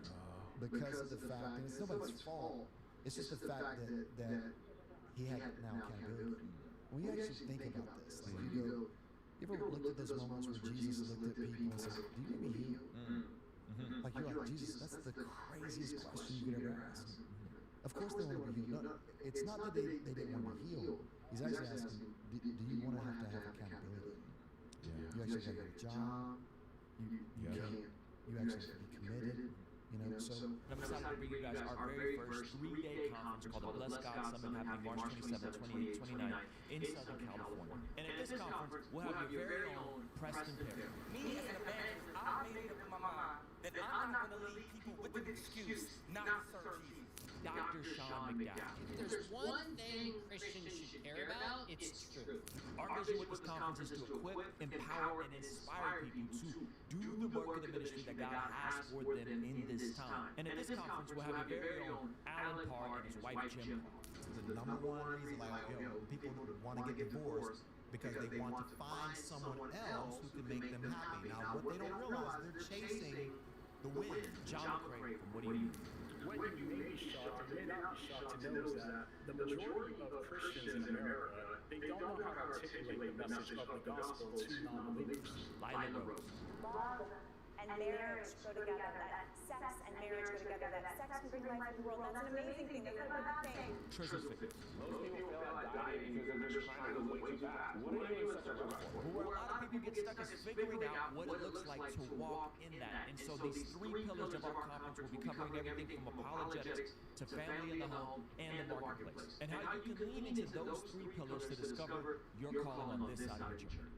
because of the fact, and it's nobody's fault, it's just the fact that he had now accountability. When you actually think about this, like you ever looked at those moments where Jesus looked at people and said, "Do you need me healed?" Like you're like, Jesus, that's the craziest question you could ever ask. Of course they want to be healed. No, it's not that they didn't want to be healed. He's actually asking, do you want to have accountability? You actually got to get a job. You can't. You actually have to be committed. So I'm excited to bring you guys our very first 3-day conference called the Bless God Summit, happening March 27, 28, 29 in Southern California. And at this conference, we'll have your very own Preston Perry. Me as an evangelist, I made up in my mind that I'm not going to leave people with an excuse not to serve Jesus. Dr. Sean McDowell. If there's one thing Christians should care about, it's truth. Our vision with this conference is to equip, empower, and inspire people to do the work of the ministry that God has for them in this time. And at this conference, we'll have your very own Alan Park and his wife, Jim Park. The number one reason why people want to get divorced because they want to find someone else who can make them happy. Now, what they don't realize, they're chasing the wind. John McCrae from What Do You Mean? What you may be shocked, or may not be shocked to know, is that the majority of Christians in America, they don't know how to articulate the message of the gospel to non-believers. Lila Rose. Love and marriage go together, that sex and marriage go together, that sex can bring life to the world. That's an amazing thing. That's not a bad thing. Trizzle Fit. Most people feel like dieting because they're just trying to lose weight too fast. What are you in such a rush for? Where a lot of people get stuck is figuring out what it looks like to walk in that. And so these 3 pillars of our conference will be covering everything from apologetics to family in the home and the marketplace. And how you can lean into those 3 pillars to discover your calling on this side of your journey.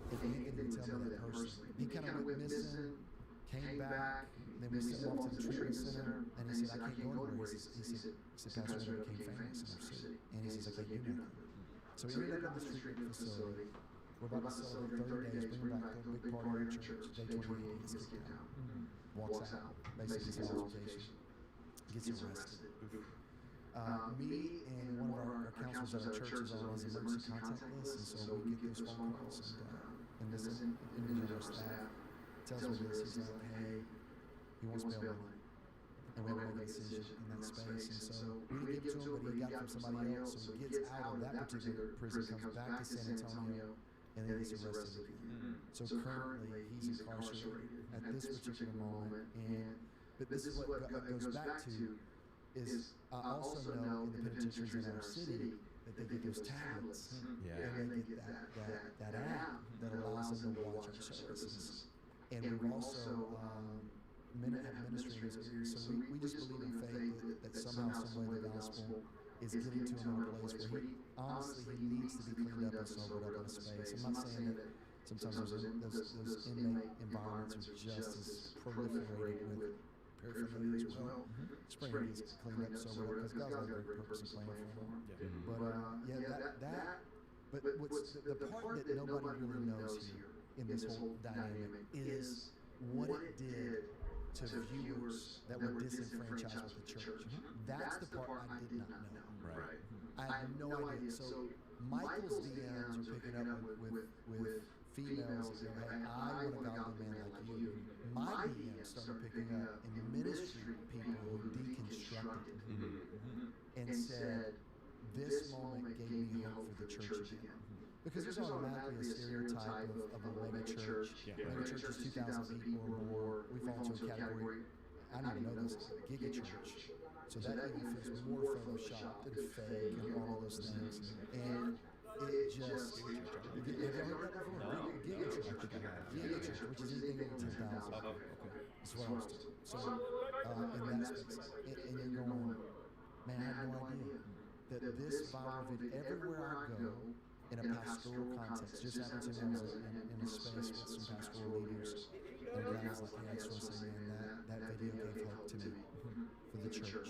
If Anthony didn't tell me that personally, he kind of went missing, came back, then we sent him off to the treatment center, and he said, I can't go anywhere. He said, Pastor, I became famous in our city. And he says, I can't do nothing. So we ended up in this treatment facility. We're about to celebrate 30 days, bring him back to a big party in church. Day 28, he gets kicked out. Walks out, basically gets altercation, gets arrested. Me and one of our counselors at our church is on his emergency contact list, and so we get those phone calls. And this individual staff tells me this. He's like, hey, he wants bail money. And we have to make a decision in that space. And so we didn't give it to him, but he got it from somebody else. So he gets out of that particular prison, comes back to San Antonio, and then he's arrested again. So currently, he's incarcerated at this particular moment. But this is what goes back to is I also know in the penitentiaries in our city that they get those tablets, and they get that app that allows them to watch our services. And we've also have ministry in this area, so we just believe in faith that somehow, some way the gospel is getting to him in a place where he, honestly, he needs to be cleaned up and sobered up in a space. I'm not saying that sometimes those inmate environments are just as proliferated with paraphernalia as well. Spring needs cleaned up, sobered up, because God's got a great purpose and plan for him. But what's the part that nobody really knows here in this whole dynamic is what it did to viewers that were disenfranchised with the church. That's the part I did not know. Right. I had no idea. So Michael's DMs are picking up with females that say, hey, I want a godly man like you. My DMs started picking up in ministry people who deconstructed and said, this moment gave me hope for the church again. Because there's automatically a stereotype of a mega church. Mega church is 2,000 people or more. We fall into a category, I didn't even know this, giga church. So that even feels more photoshopped and fake and all of those things. And it just, have you heard that before? Giga church. Giga church, which is anything over 10,000. That's what I was told. So, in that space. And you're going, man, I had no idea that this viral video, everywhere I go, in a pastoral context, just happened to me in a space with some pastoral leaders, and guys like, hey, I just want to say, man, that video gave hope to me for the church.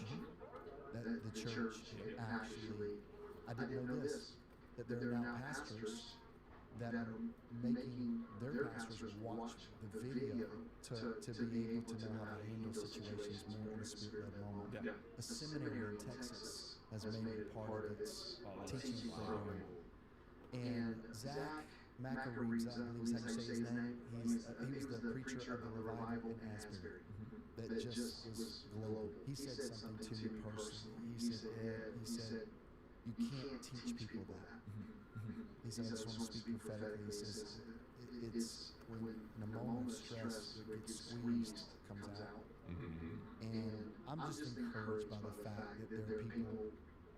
That the church actually, I didn't know this, that there are now pastors that are making their pastors watch the video to be able to know how to handle situations more in a spirit-led moment. A seminary in Texas has made it part of its teaching program. And Zach Maccarees, I believe is how you say his name, he was the preacher of the revival in Asbury that just was global. He said something to me personally. He said, Ed, you can't teach people that. He said, I just want to speak prophetically. He says, it's when in a moment of stress, it gets squeezed, comes out. And I'm just encouraged by the fact that there are people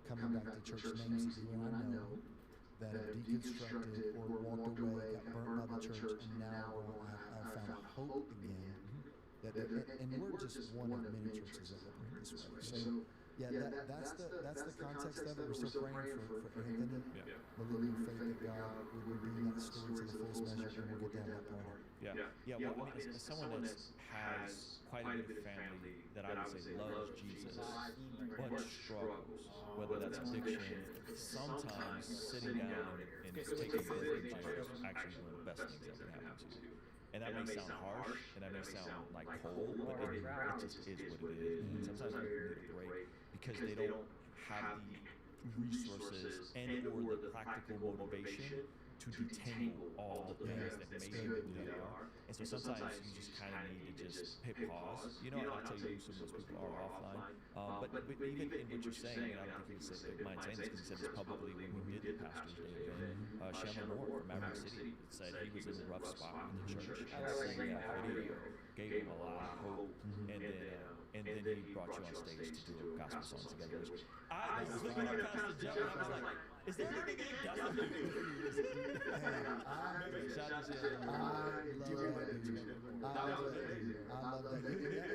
coming back to church, names that you and I know, that have deconstructed or walked away, got burnt by the church, and now have found hope again. And we're just one of many churches that operate this way. So, yeah, that's the context of it. We're still praying for Anthony, believing in faith that God would redeem that story to the fullest measure, and we'll get down that part. Yeah. Well, I mean, as someone that has quite a bit of family that I would say loves Jesus, but struggles, whether that's addiction, sometimes sitting down and taking visiting is actually one of the best things that can happen to you. And that may sound harsh, and that may sound like cold, but it just is what it is. And sometimes people need a break because they don't have the resources and or the practical motivation to detangle all the things that make them who they are. And so sometimes you just kind of need to just hit pause. You know, and I'll tell you who some of those people are offline. But even in what you're saying, and I don't think you mind saying this because he said this publicly when we did the Pastor's Day event, Shannon Moore from Maverick City said he was in a rough spot in the church. And seeing that video gave him a lot of hope. And then he brought you on stage to do a gospel song together. I was looking at Pastor Joe and I was like, is there anything that he doesn't do? I love that.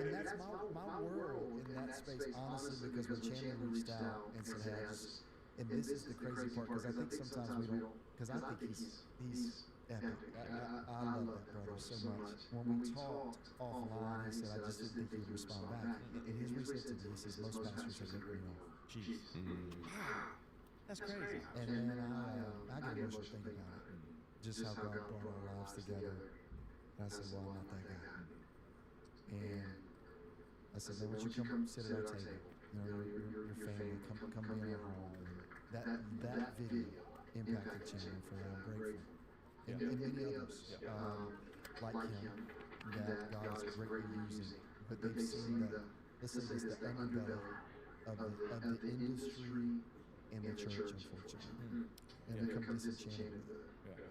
And that's my world in that space, honestly, because when Chandler reached out and said, hey, and this is the crazy part, because I think sometimes we don't, because I think he's epic. I love that brother so much. When we talked offline, he said, I just didn't think he would respond back. And his receptivity, he says, most pastors have written me off. Jeez. That's crazy. And then I get emotional thinking about it. Just how God brought our lives together. And I said, well, I'm not that guy. And I said, then would you come sit at our table? You know, your family, come be in our home. That video impacted Chandler for that. I'm grateful. And many others like him that God is greatly using. But they've seen the underbelly of the industry in the church, unfortunately. And become disenchanted with it.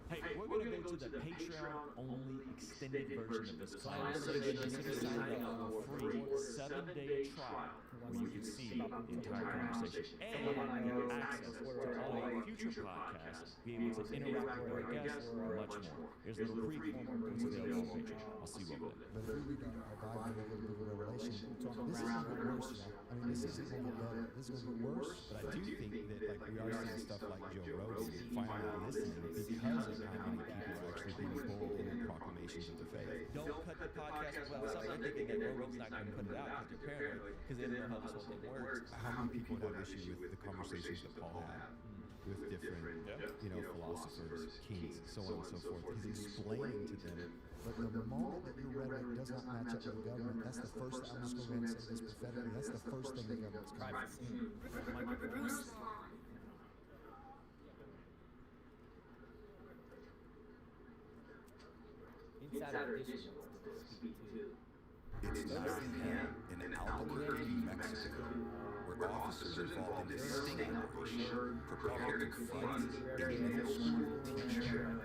Hey, we're going to go to the Patreon-only extended version of this conversation. This is signing up for a free 7-day trial where you can see the entire conversation and get access to all our future podcasts, be able to interact with our guests, much more. There's a little preview what's available on Patreon. I'll see you over there. But if we read our Bible, a little bit of Revelation, this is going to get worse, y'all. I mean, this isn't going to get better. This is going to get worse. But I do think that, like, we are seeing stuff like Joe Rogan finally listening because of how many people are actually being bold in their proclamations of the faith. Don't cut the podcast well. Some are thinking that Rogan's not going to put it out because they're paranoid because they don't know how this whole thing works. How many people have issue with the conversations that Paul had with different, philosophers, kings, so on and so forth? He's explaining to them. But the moment that your rhetoric does not match up with the government, that's the first, I'm just going to go ahead and say this prophetically, that's the first thing the government's going to do. Insider Edition wants to speak to. It's 9 p.m. in Albuquerque, Mexico, where officers involved in a sting operation prepare to confront a middle school teacher.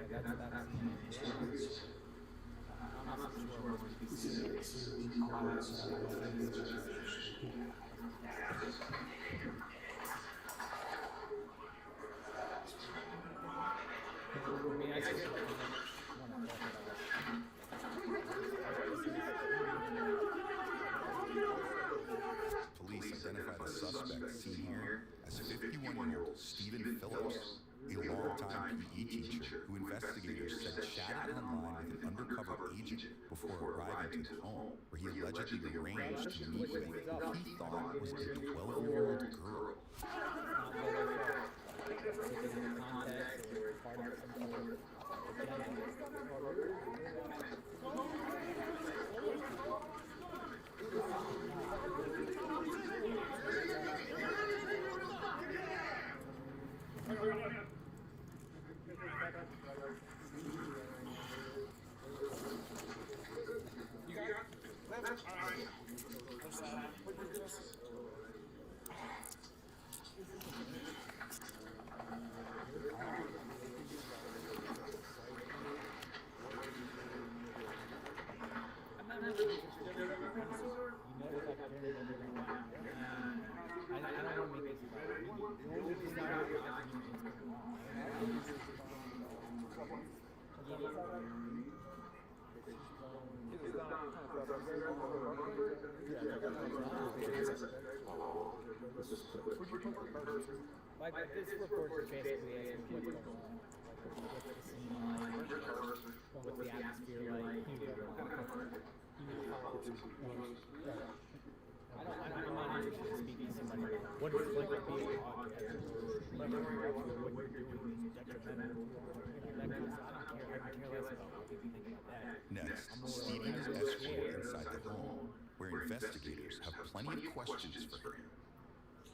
Police identified a suspect seen here as 51-year-old Stephen Phillips, a longtime PE teacher who investigators said chatted online with an undercover agent before arriving to his home, where he allegedly arranged to meet with who he thought was a 12-year-old girl. Like this report is basically asking what's going on. What's the scene like? What's the atmosphere like? I'm not interested in speaking to somebody. What is it like to be a podcaster? What you're doing is detrimental. I don't care. I care less about what people think about that. Next, Stevie is escorted inside the home, where investigators have plenty of questions for him.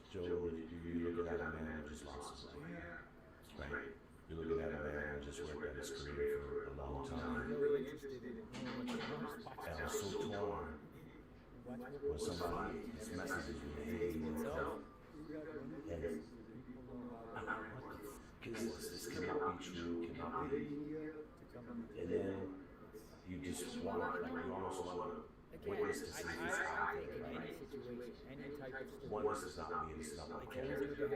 Joe, you're looking at a man who just lost his life, right? You're looking at a man who just worked at his career for a long time. And I was so torn when somebody messages me, hey, you need help. And this cannot be true, cannot be. And then you just want, like, you almost want to witness to see this happen, right? One, this is not me, this is not my character,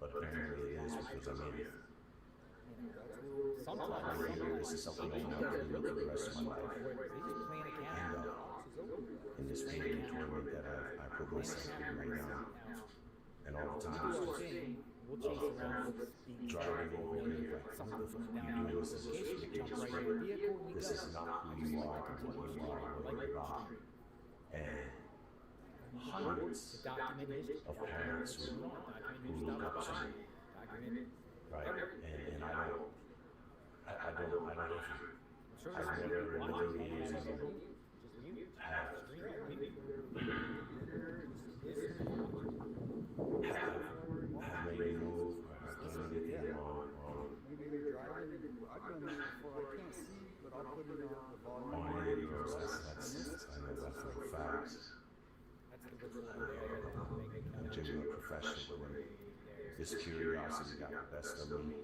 but apparently it is because I'm here. I'm here, this is something I want to do for the rest of my life. And in this painting tournament that I put myself in right now, and all the time it's just driving over here, you doing this as a ridiculous way. This is not who you are, what you are, what you're about. And hundreds of parents who look up to me, right? And I don't I've never in a million years have made a move or done anything wrong. Maybe they're driving, I've done this before, I can't see, but I'll put it on the volume. On any of those, I know that's for a fact. I'm a genuine professional, and this curiosity got the best of me.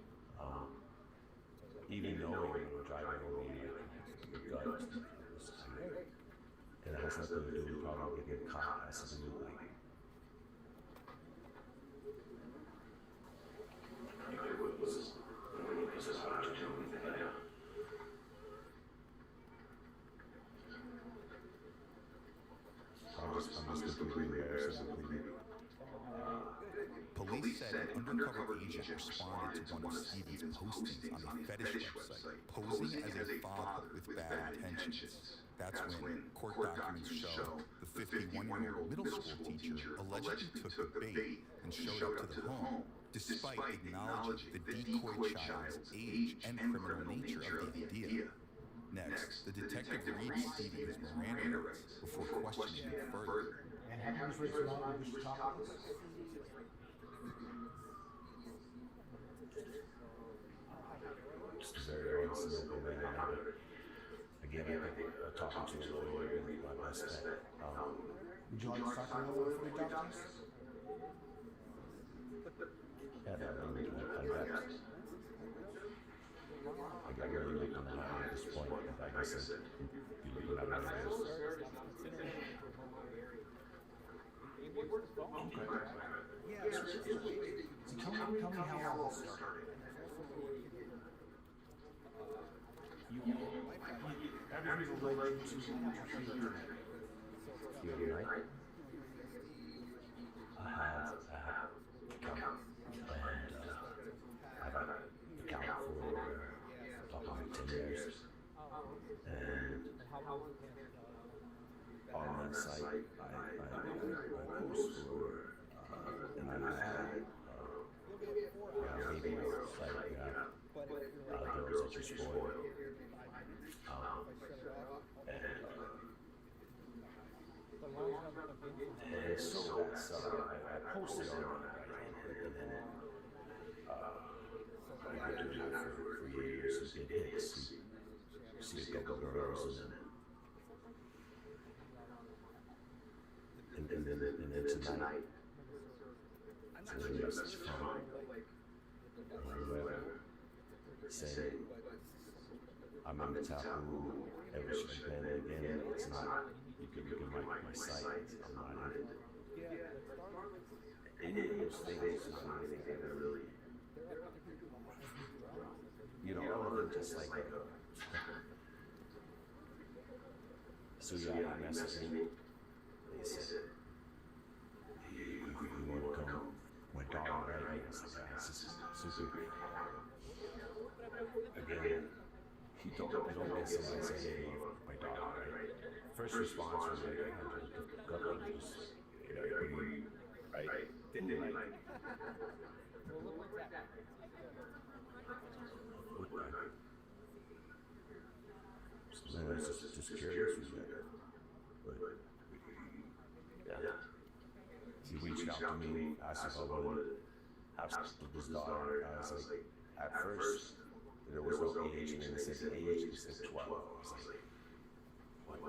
Even knowing when we're driving over your gut, and it has nothing to do with probably getting caught. It has to do with like, I'm just completely embarrassed. Police said an undercover agent responded to one of Stevie's postings on a fetish website, posing as a father with bad intentions. That's when court documents show the 51-year-old middle school teacher allegedly took the bait and showed up to the home, despite acknowledging the decoy child's age and criminal nature of the idea. Next, the detective reads Stevie's Miranda rights before questioning him further. And have you reached out with Mr. Chocolates? just very honest and open, and again, I think talking to a lawyer would be my best bet. Would you like to talk to a lawyer for the doctors? Yeah, I got really looking at this point, like I said, be looking at my face. Okay. Yeah, so tell me how all this started. Everything's related to You're right. I have account, and I've had account for about 10 years, and on that site, I post for, and then I had maybe like girls that you spoil. And so that's, I posted on it, and then I did it for years, and it hits, you see a couple girls, and then tonight, there's a message from whoever saying, I'm in the taboo, every street man, again, it's not, you can write my site, I'm not in it. any of those things is one of the things that really, you know, other than just like a, so yeah, he messaged me. He said, you want to come? Went down, right? I was like, yeah, this is super. Again, he don't get somebody say, hey, my dog, right? First response was like, I just got like this, you know, right? Didn't like, so I was just curious with that. But, yeah. He reached out to me, asked if I wanted to have sex with his daughter. I was like, at first, there was no age, and then it said age, it said 12. I was like, what?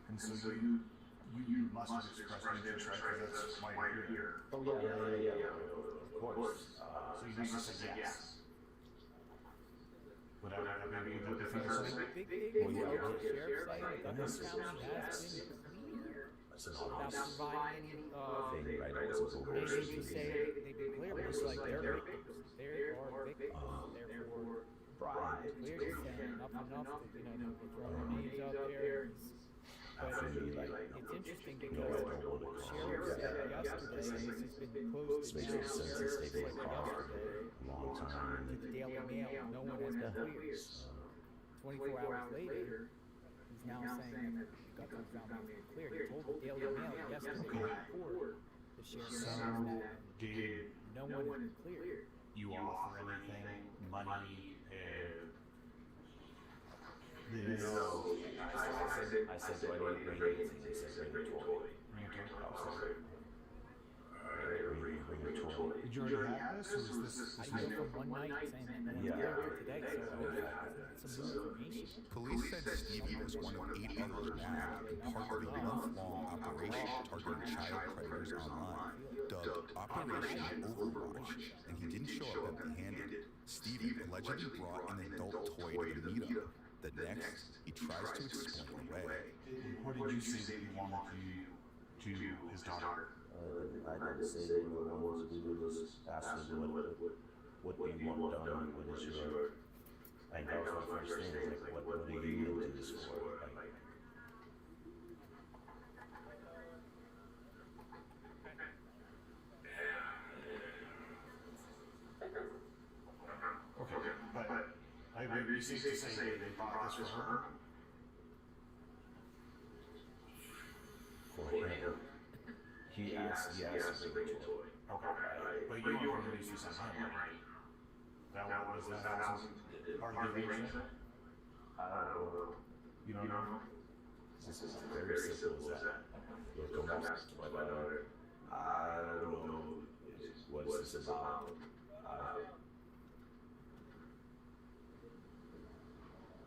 And so you must have expressed an interest, right? Because that's why you're here. Oh, yeah, of course. So you must have said yes. Whatever that may be, the difference. Well, yeah, the sheriff's site in Douglas County has been clear about providing any thing, right? they say they've been clear, but it's like they're victims. They are victims. Therefore, it's clear to say enough, you know, to throw their names out there. But it's interesting because the sheriff said yesterday, this has been posted now since yesterday, long time. to the Daily Mail, no one has been cleared. 24 hours later, he's now saying that Guthrie found me cleared. He told the Daily Mail yesterday before the sheriff says that Did no one is cleared. you offer anything, money, No, I said, do I need to bring anything? They said, bring a toy. Bring a toy? I was like, alright, bring a toy. Did you already have this, or is this I know from one night saying that no one's cleared for today, so some new information. Police said Stevie was one of 8 others nabbed in part of a month-long operation targeting child predators online, dubbed Operation Overwatch, and he didn't show up empty-handed. Stevie allegedly brought an adult toy to the meetup. The next, he tries to explain away. What did you say that you wanted to his daughter? I didn't say that what I wanted to do was ask him what do you want done, what is your, like that was my first thing, like what do you into this for, like. Okay, but I would be safe to say that they bought this for her? For him. He asked to bring a toy. Okay, but you don't release this on him, right? That was that part of the arrangement? I don't know. You don't know? This is very simple as that. You'll come back to my daughter. I don't know what is this about.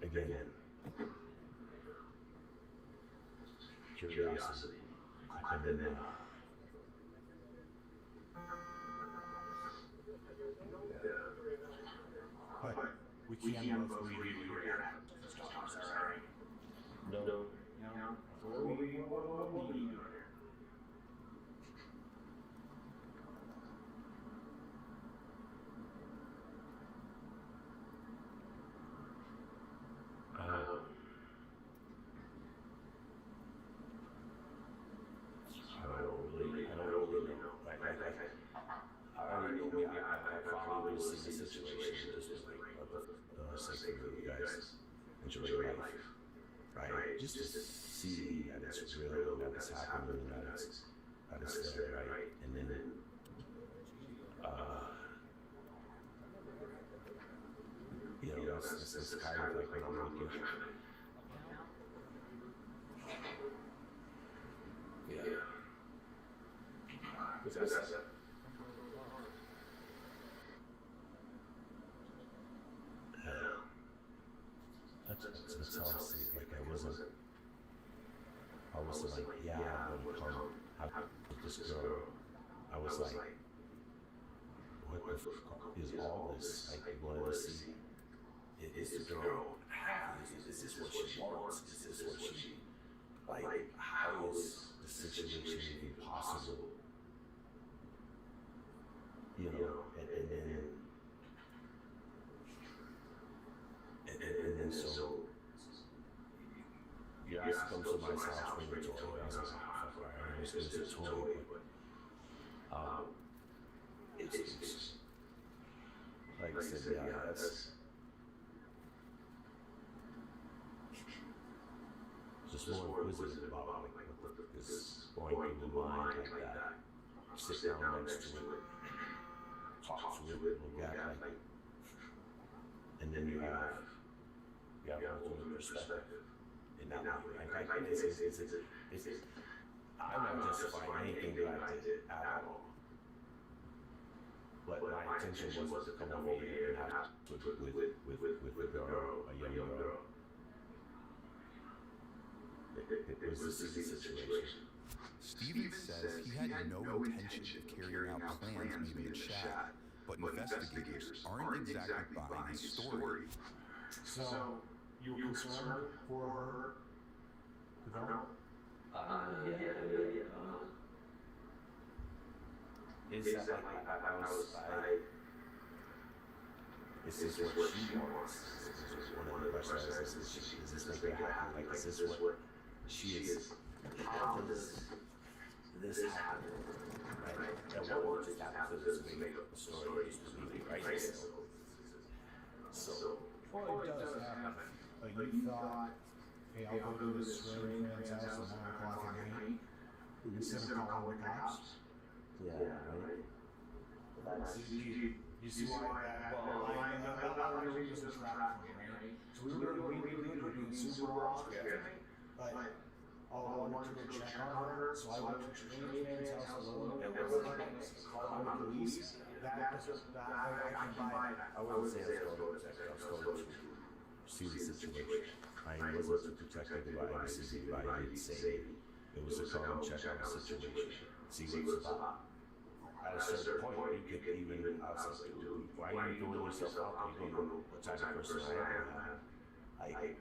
Again, curiosity. And then but we can't both leave you here. Sorry. no. No. We need you here. I don't really know. I already know me. I probably will see the situation and just was like, what the sake of you guys enjoy your life, right? Just to see that it's real, that it's happening, that it's there, right? And then, you know, it's kind of like when I'm looking. Yeah. That's it. That's how I see it. Like I wasn't like, yeah, I'm gonna come have this girl. I was like, what the fuck is all this? Like, you wanted to see, is the girl have is this what she wants? Is this what she, like, how is the situation even possible? You know, and then so you ask to come to my house when you're toy. I was like, fuck, right, it's a toy, but it's like I said, yeah, that's just more inquisitive about like what is going through the mind like that. Sit down next to it, talk to it, look at it, and then you have ultimate perspective. And now, like, I'm not justifying anything that I did at all. But my intention was to come over here and have with a girl, a young girl. It was a silly situation. Steven says he had no intention of carrying out plans made in the chat, but investigators aren't exactly buying his story. So, you were concerned for her development? Is that like is this what she wants? Is one of the questions is this make her happy? Like, is this what she is? How does this happen? Right? And what would just happen to this make up the story? Right? So, Well, it does happen. Like, you thought, hey, I'll go to this strange man's house at 9 o'clock at night instead of calling the cops. yeah, right? That's, You see why that? Well, I know that was a reason trap for me, right? So we were doing super raw together. Like, I wanted to go check on her, so I went to a strange man's house alone. And there was like calling the police. That I can buy that. I wouldn't say I was going to protect her. I was going to see the situation. I wasn't protected by the city, by the say it was a call and check on the situation. See what it's about. At a certain point, you could even, I was like, dude, why are you doing yourself out there? You don't know what type of person I am.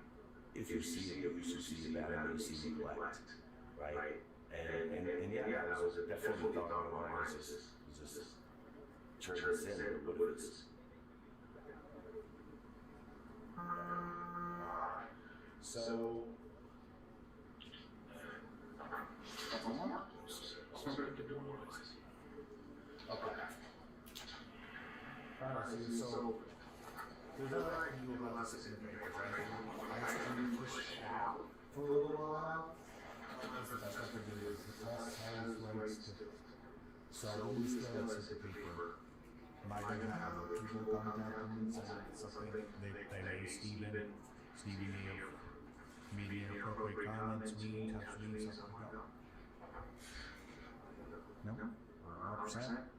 If you see it, you should see it bad, and you see neglect, right? And yeah, I was definitely thought on my mind, it's just turn this in, but it's. So, Okay. So, there's no way I can do about this in the papers, right? I have to push it out for a little while. That's the best I can do is the press has rights to. So I will still access the paper. Am I going to have people contact me and say something? They may Stevie may have made inappropriate comments, me, touch me, something like that. No? 100%?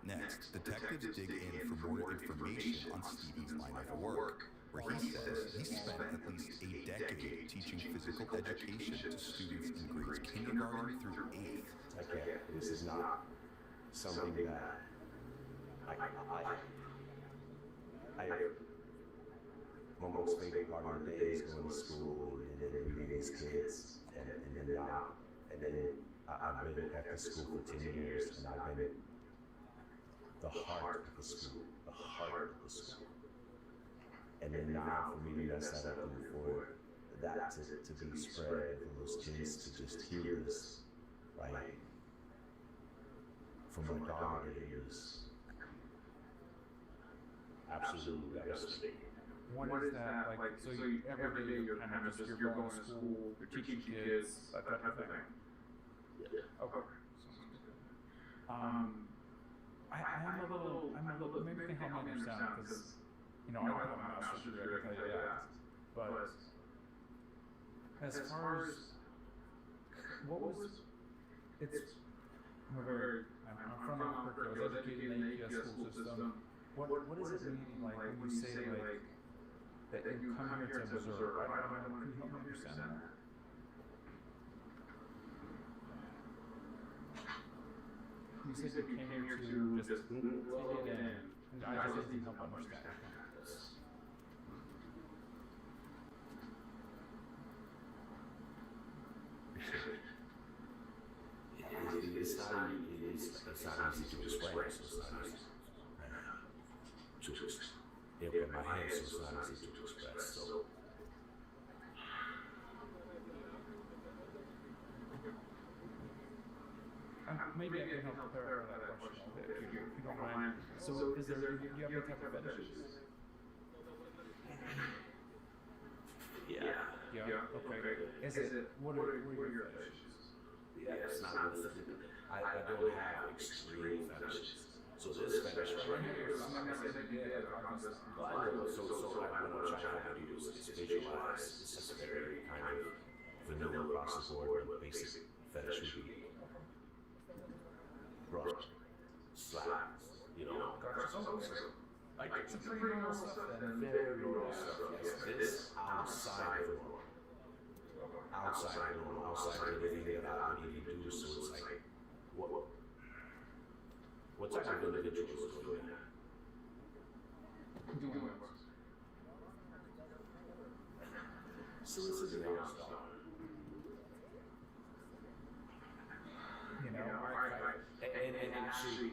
Next, detectives dig in for more information on Stevie's line of work, where he says he spent at least a decade teaching physical education to students in grades kindergarten through 8th. Okay, this is not something that I almost favorite part of the day is going to school and then reading these kids and then I've been at the school for 10 years and I've been the heart of the school, and then now for me to set up and for that to be spread for those kids to just hear this, like from my daughter to hear this, absolutely devastating. What is that like? So every day you're kind of just you're going to school, you're teaching kids, that type of thing. Yeah. Okay. I'm a little, maybe you can help me understand, because, you know, I don't have a master's degree, I can tell you that, but as far as, what was, I'm from Albuquerque, I was educated in the APS school system, what does it mean, like, when you say, like, that you come here to observe, I don't know, can you help me understand that? You said you came here to just take it in, and I just need help understand. it's not easy to explain, so it's not easy to put my hand, so it's not easy to express. So maybe I can help clarify that question a bit, if you don't mind. So, do you have any type of fetishes? Yeah. Okay. What are your fetishes? Yeah, it's not really. I don't have extreme fetishes. So this fetish right here, so what I'm trying to do is visualize. It's just a very kind of vanilla across the board, but basic fetish would be brush, slaps, you know. Like it's some pretty normal stuff. Very normal stuff. Yes, this outside of normal. Outside of normal. Outside of anything that I would even do. So it's like, what type of individual is doing that? Soliciting our stuff. You know, and actually,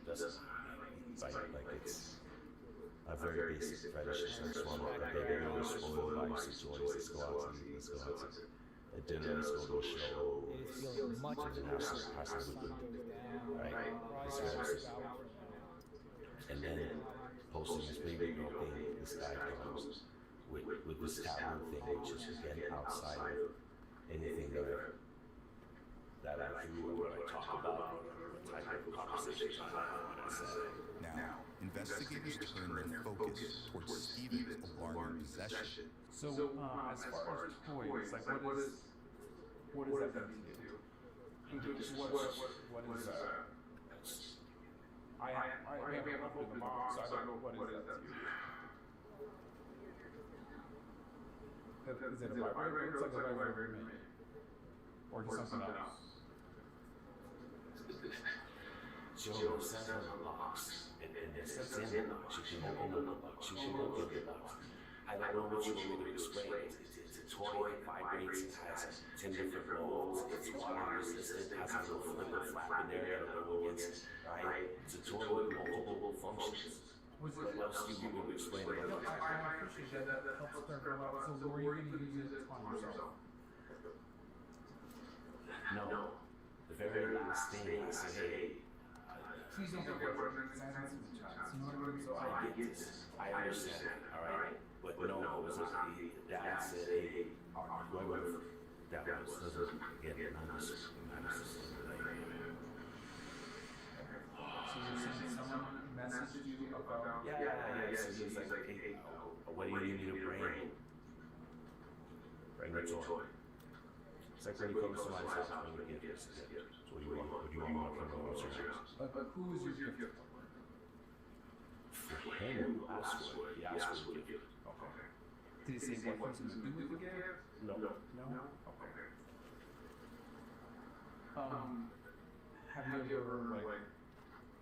that's like it's a very basic fetish. It's like one of the baby really spoiled by toys. Let's go out to eat. Let's go out to a dinner. Let's go to a show. And have some with them. Right? And then posting this baby girl thing, this guy comes with this taboo thing, which is again outside of anything that I do or what I talk about, or the type of conversations I have when I say. Now, investigators turn their focus towards Stephen's alarming possession. So, as far as toys, like what does that mean to you? What is that? I haven't opened the box, so I don't know what is that to you. Is it a vibrator? It looks like a vibrator to me. Or just something else. Joe says on the box, and it says in the box, you can open the box, you can look in the box. I don't know what you want me to explain. It's a toy, it vibrates, it has 10 different modes, it's water resistant, it has a little flipper flap in there that'll go against, right? It's a toy with multiple functions. What else do you want me to explain about that? I appreciate that. That helps clarify a lot. So were you going to use it on yourself? No. The very last thing I say, hey, please don't forget what it means. I have some chance. You know what I mean? So I get this. I understand that, all right? But no, it was not the dad said, hey, whoever that was doesn't get none of this. So you're saying someone messaged you about? Yeah. So he's like, hey, what do you need to bring? Bring the toy. It's like when you come to somebody's house, bring the gifts. So what do you want? What do you want to come over to your house? But who is your gift? For him, who asked for it. He asked for the gift. Okay. Did he say what he was going to do with the gift? No. Okay. Have you ever, like,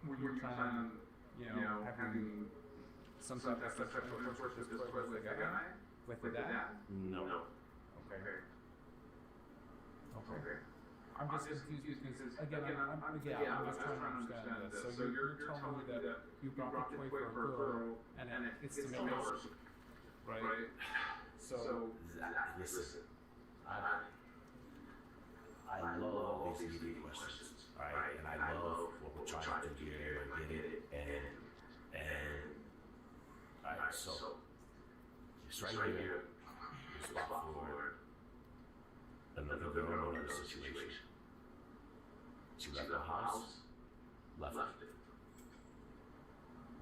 were you planning, having some type of sexual intercourse with the guy? With the dad? No. Okay. I'm just confused because, again, I'm just trying to understand this. So you're telling me that you brought the toy for a girl, and it's to make her, right? So, listen, I love all these easy questions, right? And I love what we're trying to do here and get it, and all right, so it's right here. It's spot for another girl in another situation. She left the house, left it.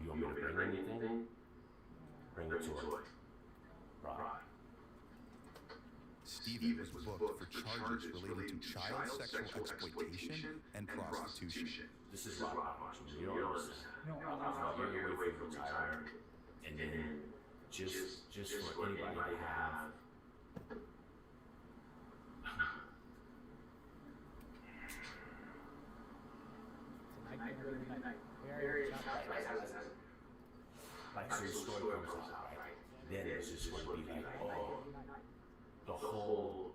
You want me to bring anything? Bring the toy. Right. Stephen was booked for charges related to child sexual exploitation and prostitution. This is rock bottom. You don't understand. I'm getting away from Tyler, and then just for anybody to have. Like, so the story comes out, right? Then it's just going to be like, oh, the whole,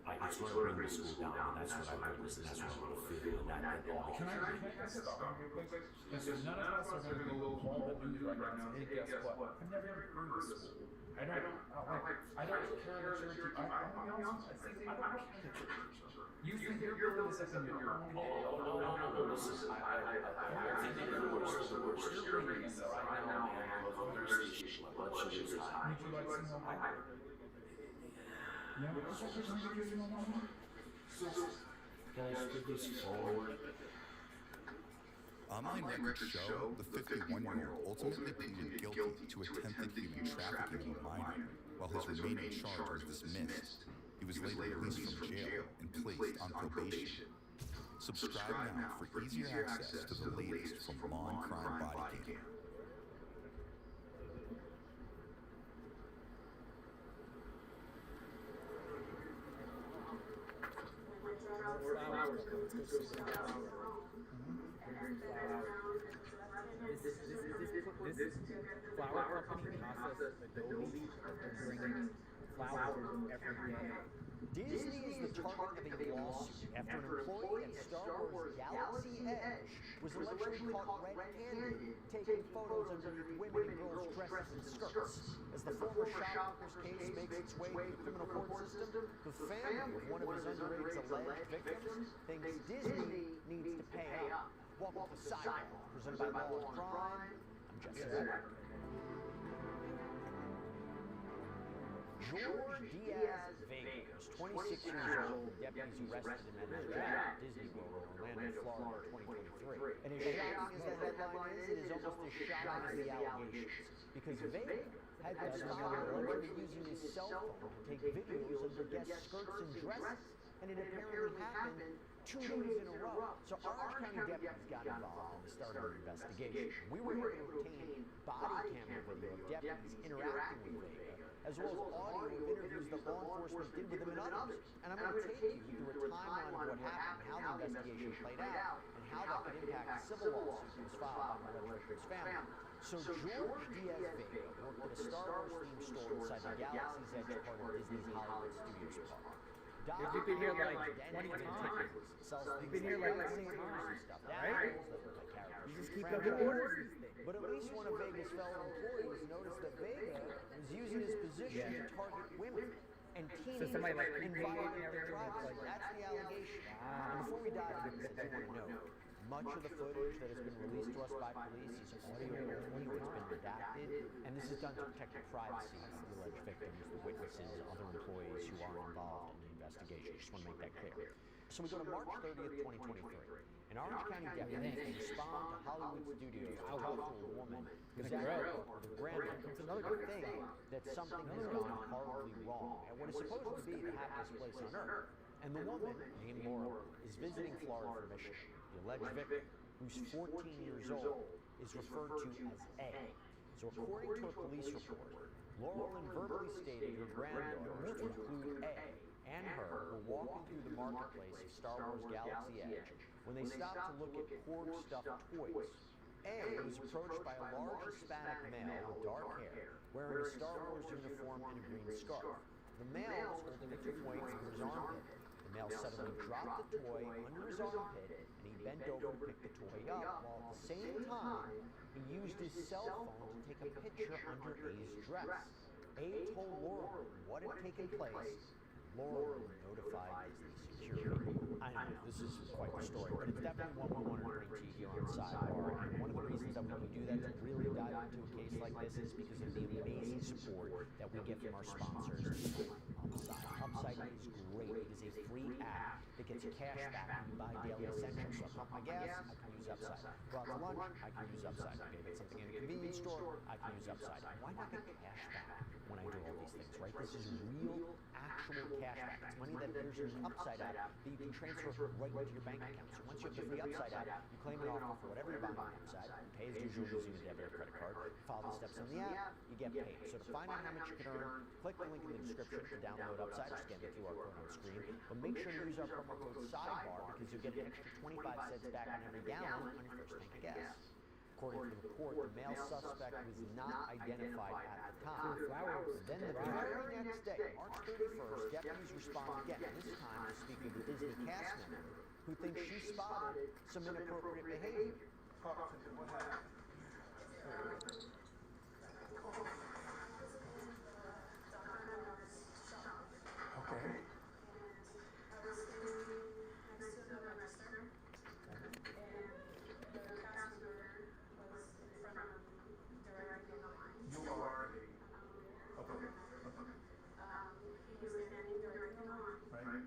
like, it's going to bring the school down, and that's what I witnessed, and that's what I want to feel, and that all. Can I stop real quick? Listen, none of us are going to go all the news right now and say, guess what? I've never been to school. I don't care that you're a teacher. I'm be honest, I don't care that you're a teacher. You think you're building this up in your own head? No, listen, I think you're the worst of the worst. You're bringing this up right now, man. I'm on the station, my blood sugar's high. Would you like some more? Yeah, what's up? Can I speak this forward? Online records show the 51-year-old ultimately pleaded guilty to attempted human trafficking of a minor, while his remaining charge was dismissed. He was later released from jail and placed on probation. Subscribe now for easier access to the latest from Law and Crime Body Cam. This flower company process Adobe is bringing flowers every day. Disney is the target of a lawsuit after an employee at Star Wars Galaxy Edge was allegedly caught red-handed taking photos underneath women and girls' dresses and skirts. As the former shopkeeper's case makes its way through the criminal court system, the family of one of his underage alleged victims thinks Disney needs to pay up. Welcome to Sidebar, presented by Law and Crime. I'm Jesse Edwards. George Diaz Vega is 26 years old. Deputies arrested him at his job at Disney World in Orlando, Florida, 2023. And as shocking as the headline is, it is almost as shocking as the allegations. Because Vega had been allegedly using his cell phone to take videos of their guests' skirts and dresses. And it apparently happened 2 days in a row. So Orange County deputies got involved and started an investigation. We were able to obtain body camera video of deputies interacting with Vega, as well as audio of interviews that law enforcement did with him and others. And I'm going to take you through a timeline of what happened, how the investigation played out, and how that could impact a civil lawsuit that was filed by the alleged victim's family. So George Diaz Vega worked at a Star Wars themed store inside the Galaxy's Edge part of Disney's Hollywood Studios park. You've been here like 20 times. You've been here like 20 times, right? You just keep up with orders. But at least one of Vega's fellow employees noticed that Vega was using his position to target women and teens somebody like and created violating their everything, privacy. That's the allegation. And before we dive into this, I do want to note, much of the footage that has been released to us by police is audio only, or it's been redacted, and this is done to protect the privacy of the alleged victims, the witnesses, other employees who are involved in the investigation. Just want to make that clear. So we go to March 30th, 2023. An Orange County deputy respond to Hollywood Studios to talk to a woman who's at work with her granddaughter. It's another thing that something has gone horribly wrong at what is supposed to be the happiest place on earth. And the woman, named Laura, is visiting Florida for mission. The alleged victim, who's 14 years old, is referred to as A. So according to a police report, Laura verbally stated her granddaughter, to include A, and her were walking through the marketplace of Star Wars Galaxy Edge when they stopped to look at Korg stuffed toys. A was approached by a large Hispanic male with dark hair, wearing a Star Wars uniform and a green scarf. The male was holding a toy under his armpit. The male suddenly dropped the toy under his armpit, and he bent over to pick the toy up, while at the same time, he used his cell phone to take a picture under A's dress. A told Laura what had taken place. Laura notified Disney security. I know, this is quite the story, but it's definitely one we want to bring to you here on Sidebar. And one of the reasons that we can do that, to really dive into a case like this, is because of the amazing support that we get from our sponsors, Upside. Upside is great. It is a free app that gets cash back when you buy daily essentials. So I pump my gas, I can use Upside. Go out to lunch, I can use Upside. Okay, get something in a convenience store, I can use Upside. Why not get cash back when I do all these things, right? This is real, actual cash back. It's money that there's an Upside app that you can transfer right into your bank account. So once you have the free Upside app, you claim it off for whatever you're buying on Upside. You pay as usual using a debit or credit card. Follow the steps on the app, you get paid. So to find out how much you can earn, click the link in the description to download Upside or scan the QR code on screen. But make sure to use our promo code SIDEBAR because you'll get an extra 25 cents back on every gallon on your first tank of gas. According to the report, the male suspect was not identified at the time. Flowers. Then the very next day, March 31st, deputies respond again, this time to speak with a Disney cast member who thinks she spotted some inappropriate behavior. Okay. You are. Okay. Right.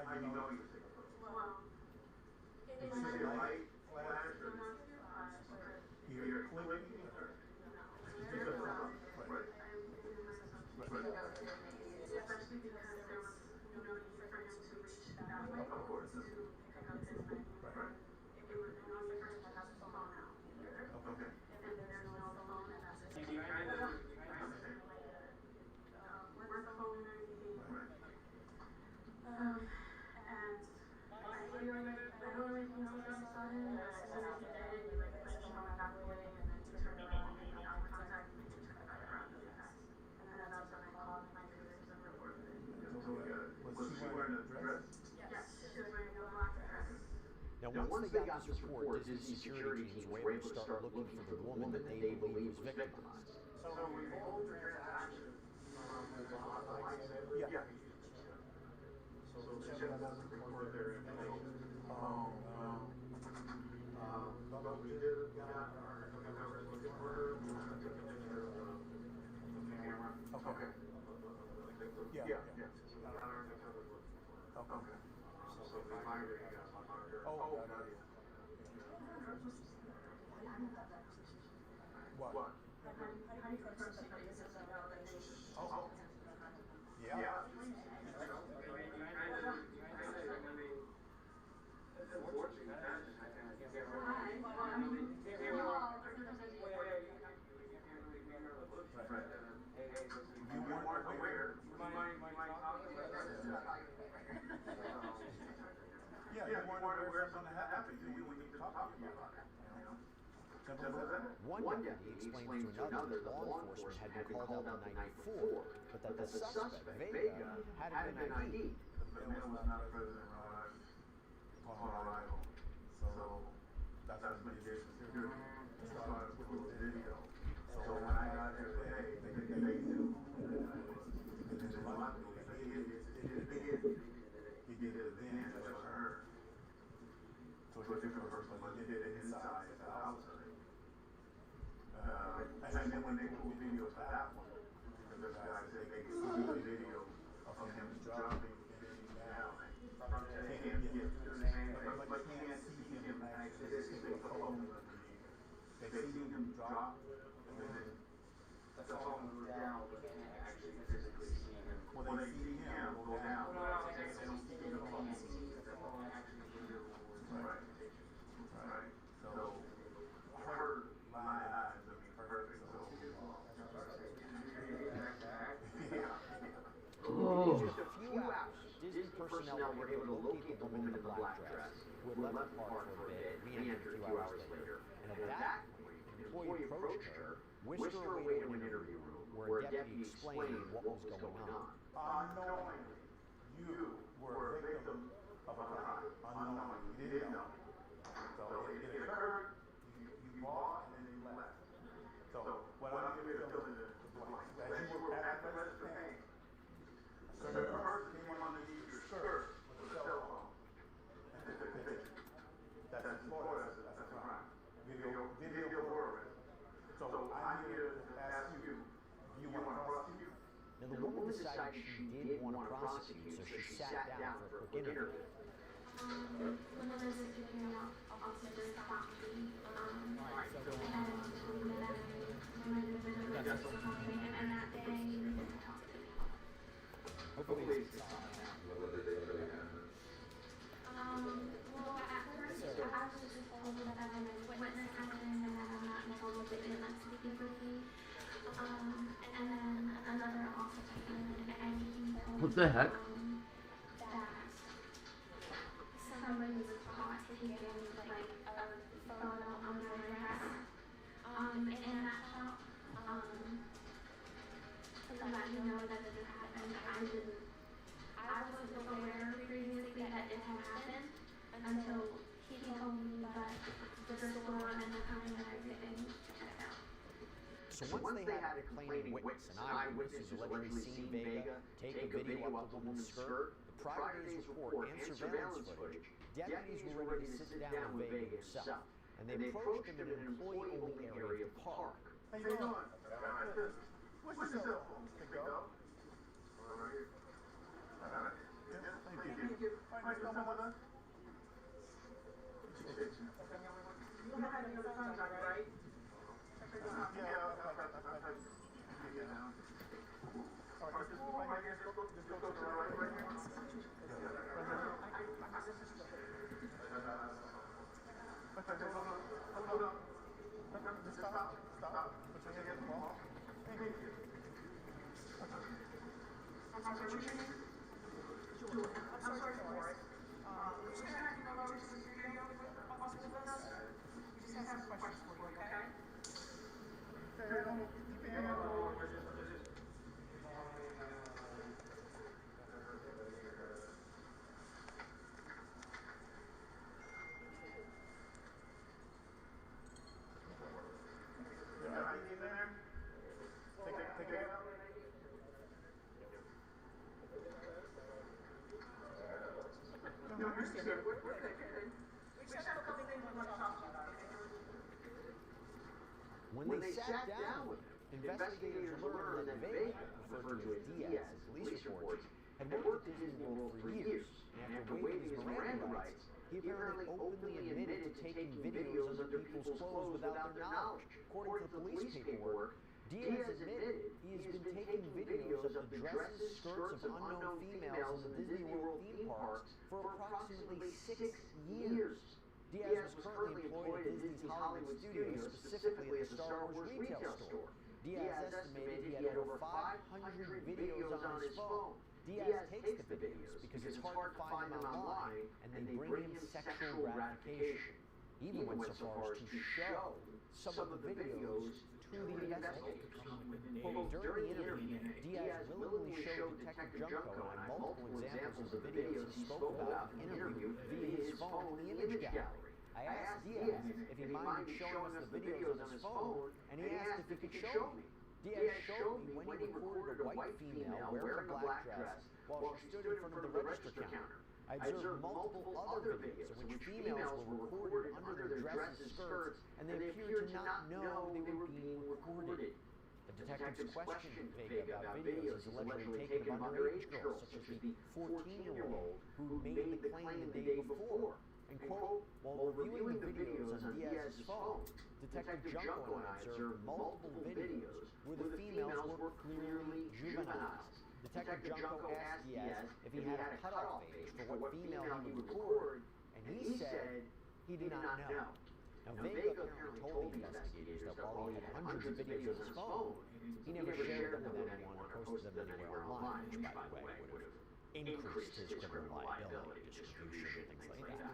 How do you know you take photos? You see the light flash or you're clicking or just a right. Of course. Right. Okay. Now, once they got this report, Disney security teams were able to start looking for the woman that they believed was victimized. So we hold the transaction. Yeah. So check out that report their information. But we did get out our order. Okay. Yeah. Okay. So if I find it, Oh, what? Oh. Yeah. Yeah, you weren't aware what's going to happen. You need to talk to you about it. One deputy explains to another that law enforcement had been called out the night before, but that the suspect, Vega, hadn't been ID'd. The man was not present upon arrival. So that's mitigation security. That's why I put the video. So when I got there today, they knew. He did it then, that's what I heard. So it's a different person, but he did it inside the outside. And then when they pulled video to that one, because the guy said they could see the video of him dropping anything down. They can't get to the same, but can't see him actually take a phone. They see him drop, and then the phone goes down, but they can't actually physically see him. When they see him go down, they don't see the phone. Right. So her line eyes would be perfect. In just a few hours, Disney personnel were able to locate the woman in the black dress who had left the park for a bit, re-entered a few hours later. And at that point, an employee approached her, whisked her away to an interview room where a deputy explained what was going on. Unknowingly, you were a victim of a crime. Unknowingly, you didn't know. So it occurred, you bought, and then you left. So what I'm going to fill in the blanks, that you were at the rest paying. So the person came underneath your skirt with a cell phone and took a picture. That's in Florida, that's a crime. Video for arrest. So I'm here to ask you, do you want to prosecute? Now the woman decided she did want to prosecute, so she sat down for a quick interview. When I was figuring out, also just stopped me. Alright, so And then told me that I might have been a little something, and that day he didn't talk to me. hopefully it's solid now. Well, at first, I was just told that I'm a witness happening and that I'm not involved in it, that's speaking for me. And then another officer came in and he told What the heck? that somebody was caught taking like a photo on my dress in that shop to let me know that it happened. I wasn't aware previously that it had happened until he told me that the store and the time and everything checked out. So once they had a complaining witness, an eyewitness who's allegedly seen Vega take a video of the woman's skirt, the prior day's report and surveillance footage, deputies were ready to sit down with Vega himself, and they approached him in an employee-only area of the park. How you doing? What's your cell phone? Pick up. Thank you. Nice to come with us. You know how to do the phone, right? When they sat down with him, investigators learned that Vega, referred to as Diaz in police reports, had worked at Disney World for years, and after waiving his Miranda rights, he apparently openly admitted to taking videos of other people's clothes without their knowledge. According to the police paperwork, Diaz admitted he has been taking videos of the dresses, skirts of unknown females in the Disney World theme parks for approximately 6 years. Diaz was currently employed at Disney's Hollywood Studios, specifically at the Star Wars retail store. Diaz estimated he had over 500 videos on his phone. Diaz takes the videos because it's hard to find them online, and they bring him sexual gratification. Even went so far as to show some of the videos to the investigators. Quote, during the interview, Diaz willingly showed Detective Junko and I multiple examples of the videos he spoke about in the interview via his phone in the image gallery. I asked Diaz if he minded showing us the videos on his phone, and he asked if he could show me. Diaz showed me when he recorded a white female wearing a black dress while she stood in front of the register counter. I observed multiple other videos in which females were recorded under their dresses and skirts, and they appeared to not know they were being recorded. The detectives questioned Vega about videos he's allegedly taken of underage girls, such as the 14-year-old who made the claim the day before. And quote, while reviewing the videos on Diaz's phone, Detective Junko and I observed multiple videos where the females were clearly juvenilized. Detective Junko asked Diaz if he had a cutoff age for what female he would record, and he said he did not know. Now, Vega apparently told the investigators that while he had hundreds of videos on his phone, he never shared them with anyone or posted them anywhere online, which, by the way, would have increased his criminal liability, distribution, and things like that.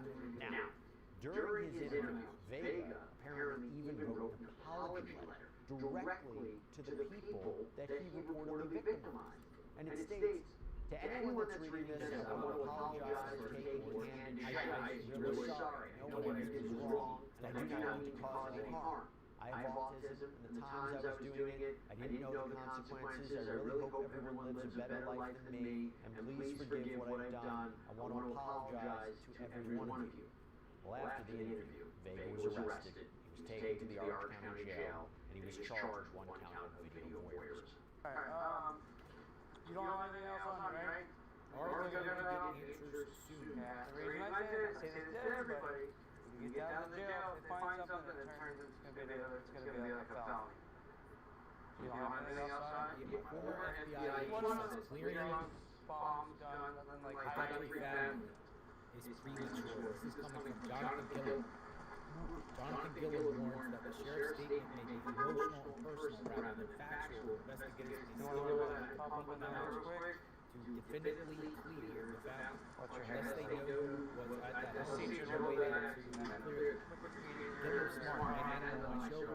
Now, during his interview, Vega apparently even wrote an apology letter directly to the people that he reportedly victimized. And it states, to anyone that's reading this, I want to apologize for taking what hand in I'm really sorry. No one is wrong, and I do not mean to cause any harm. I have autism, and the times I was doing it, I didn't know the consequences. I really hope everyone lives a better life than me, and please forgive what I've done. I want to apologize to every one of you. Well, after the interview, Vega was arrested, he was taken to the Orange County Jail, and he was charged 1 count of video voyeurism. You don't have anything else on you, right? Are they gonna get answers soon? Yeah, the reason I did it, I say this to everybody, you get down to jail, if they find something that turns into, it's gonna be like a felony. You don't have anything outside? Yeah, former FBI What agent is says it? clearing Bombs, guns, nothing like that. Factory family is premature. This is coming from Jonathan Gillen. Jonathan Gillen warns that the sheriff's statement may be emotional and personal rather than factual. Investigators may still rely on public knowledge to definitively clear the family. Unless they know what's at that procedure, no way to clear it. Gillen's smart. I had him on my show.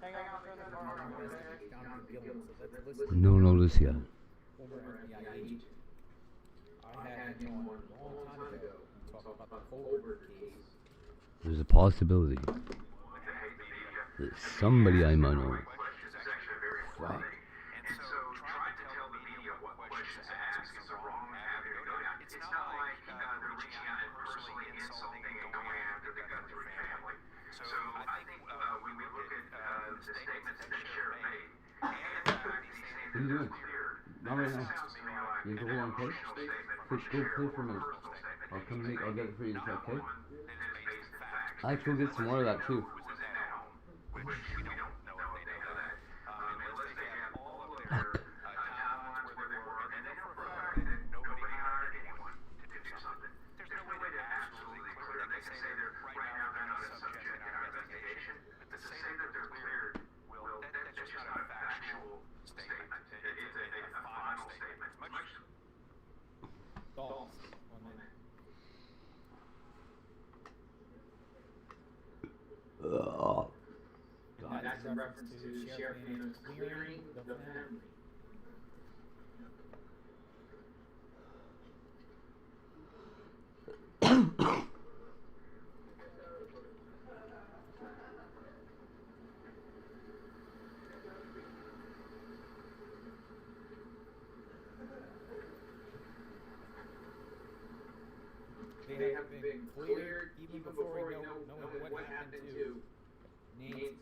Hang on, Jonathan Gillen, so let's listen. No notice yet. Former FBI agent. I had him on a long time ago. We talked about the Colbert case. There's a possibility that somebody I might know. Fuck. And so trying to tell the media what questions to ask is the wrong avenue to go down. It's not like they're reaching out and personally insulting and going after the Guthrie family. So I think when we look at the statements that the sheriff made, and the fact he's saying What are you doing? cleared, Not right this now. sounds to me like You an go on play? emotional statement Push, go play for a minute. I'll come make, I'll get it for you in a sec, okay? I can go get some more of that too. Thoughts on that? Oh, And that's in reference to Sheriff Daniels clearing the family. They have been cleared even before we know what happened to Nancy.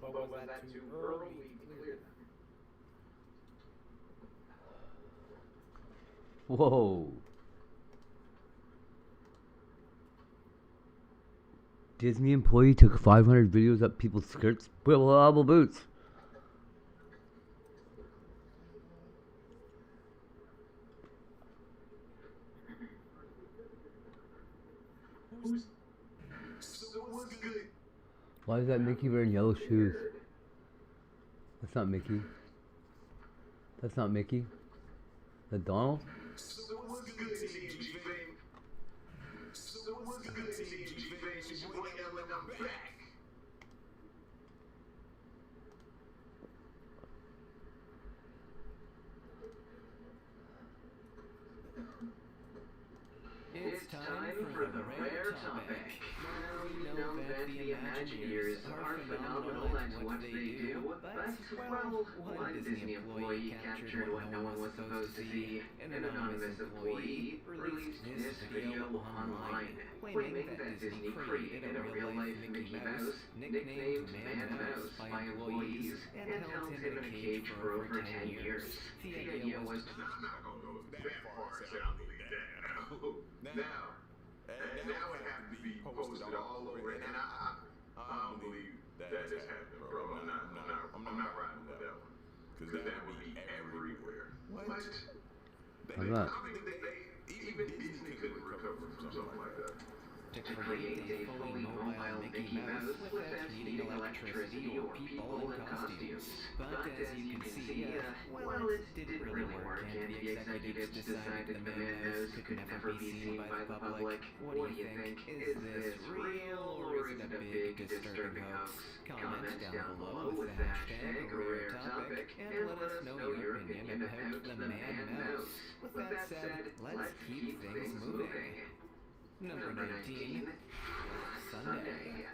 But was that too early to clear them? whoa. Disney employee took 500 videos up people's skirts with reliable boots. Why is that Mickey wearing yellow shoes? That's not Mickey. That's not Mickey. That Donald? It's time for the rare topic. Now we know that the Imagineers are phenomenal at what they do, but, well, one Disney employee captured what no one was supposed to see. An anonymous employee released this video online, claiming that Disney created a real-life Mickey Mouse, nicknamed Man Mouse by employees, and held him in a cage for over 10 years. The idea was... Now it has to be posted all over, and I don't believe that has happened, bro. I'm not riding with that one, because that would be everywhere. What? How's that? Even Disney couldn't recover from something like that. To create a fully mobile Mickey Mouse without needing electricity or people in costumes. But as you can see, well, it didn't really work, and the executives decided the Man Mouse could never be seen by the public. What do you think? Is this real, or is it a big, disturbing hoax? Comment down below with the hashtag #RareTopic, and let us know your opinion about the Man Mouse. With that said, let's keep things moving. Number 19, Sunday.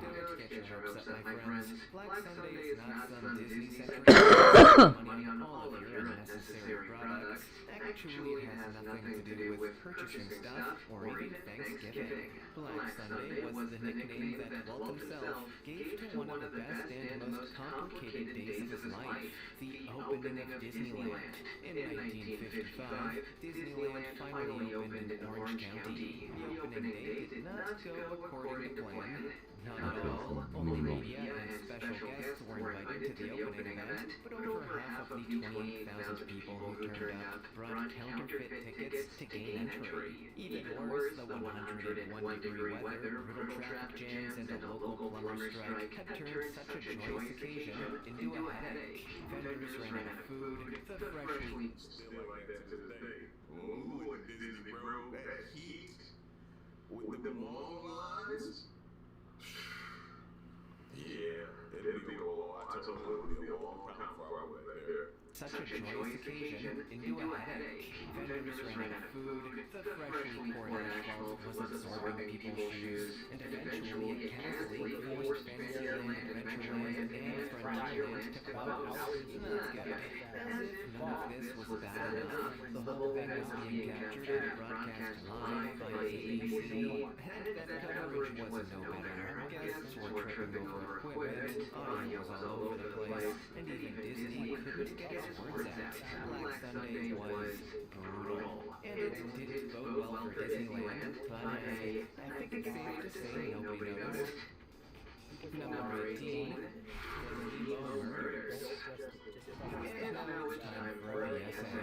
Don't get get your hopes up, my friends. Black Sunday is not some Disney-centric money on all of your unnecessary products. Actually, it has nothing to do with purchasing stuff or even Thanksgiving. Black Sunday was the nickname that Walt himself gave to one of the best and most complicated days of his life, the opening of Disneyland. In 1955, Disneyland finally opened in Orange County. The opening day did not go according to plan. Not at all. Only media and special guests were invited to the opening event, but over half of the 28,000 people who turned out brought counterfeit tickets to gain entry. Even worse, the 101-degree weather, brutal traffic jams, and a local plumber strike had turned such a joyous occasion into a headache. Vendors ran out of food, the freshly... Still like that to this day. Ooh, at Disney, bro, that heat with the long lines. Yeah, it'll be a long. I told him it'll be a long time before I went there. Such a joyous occasion into a headache. Vendors ran out of food, the freshly poured asphalt was absorbing people's shoes, and eventually a Casley forced Fantasyland, Adventureland, and Frontierland to close. Not good. As if none of this was bad enough, the whole thing was being captured and broadcast live by ABC, and that coverage was no better. Guests were tripping over equipment, audio was all over the place, and even Disney couldn't get its words out. Black Sunday was brutal, and it didn't bode well for Disneyland, but I think it's safe to say nobody noticed. Number 18, Nemo Murders. And now it's time for a PSA.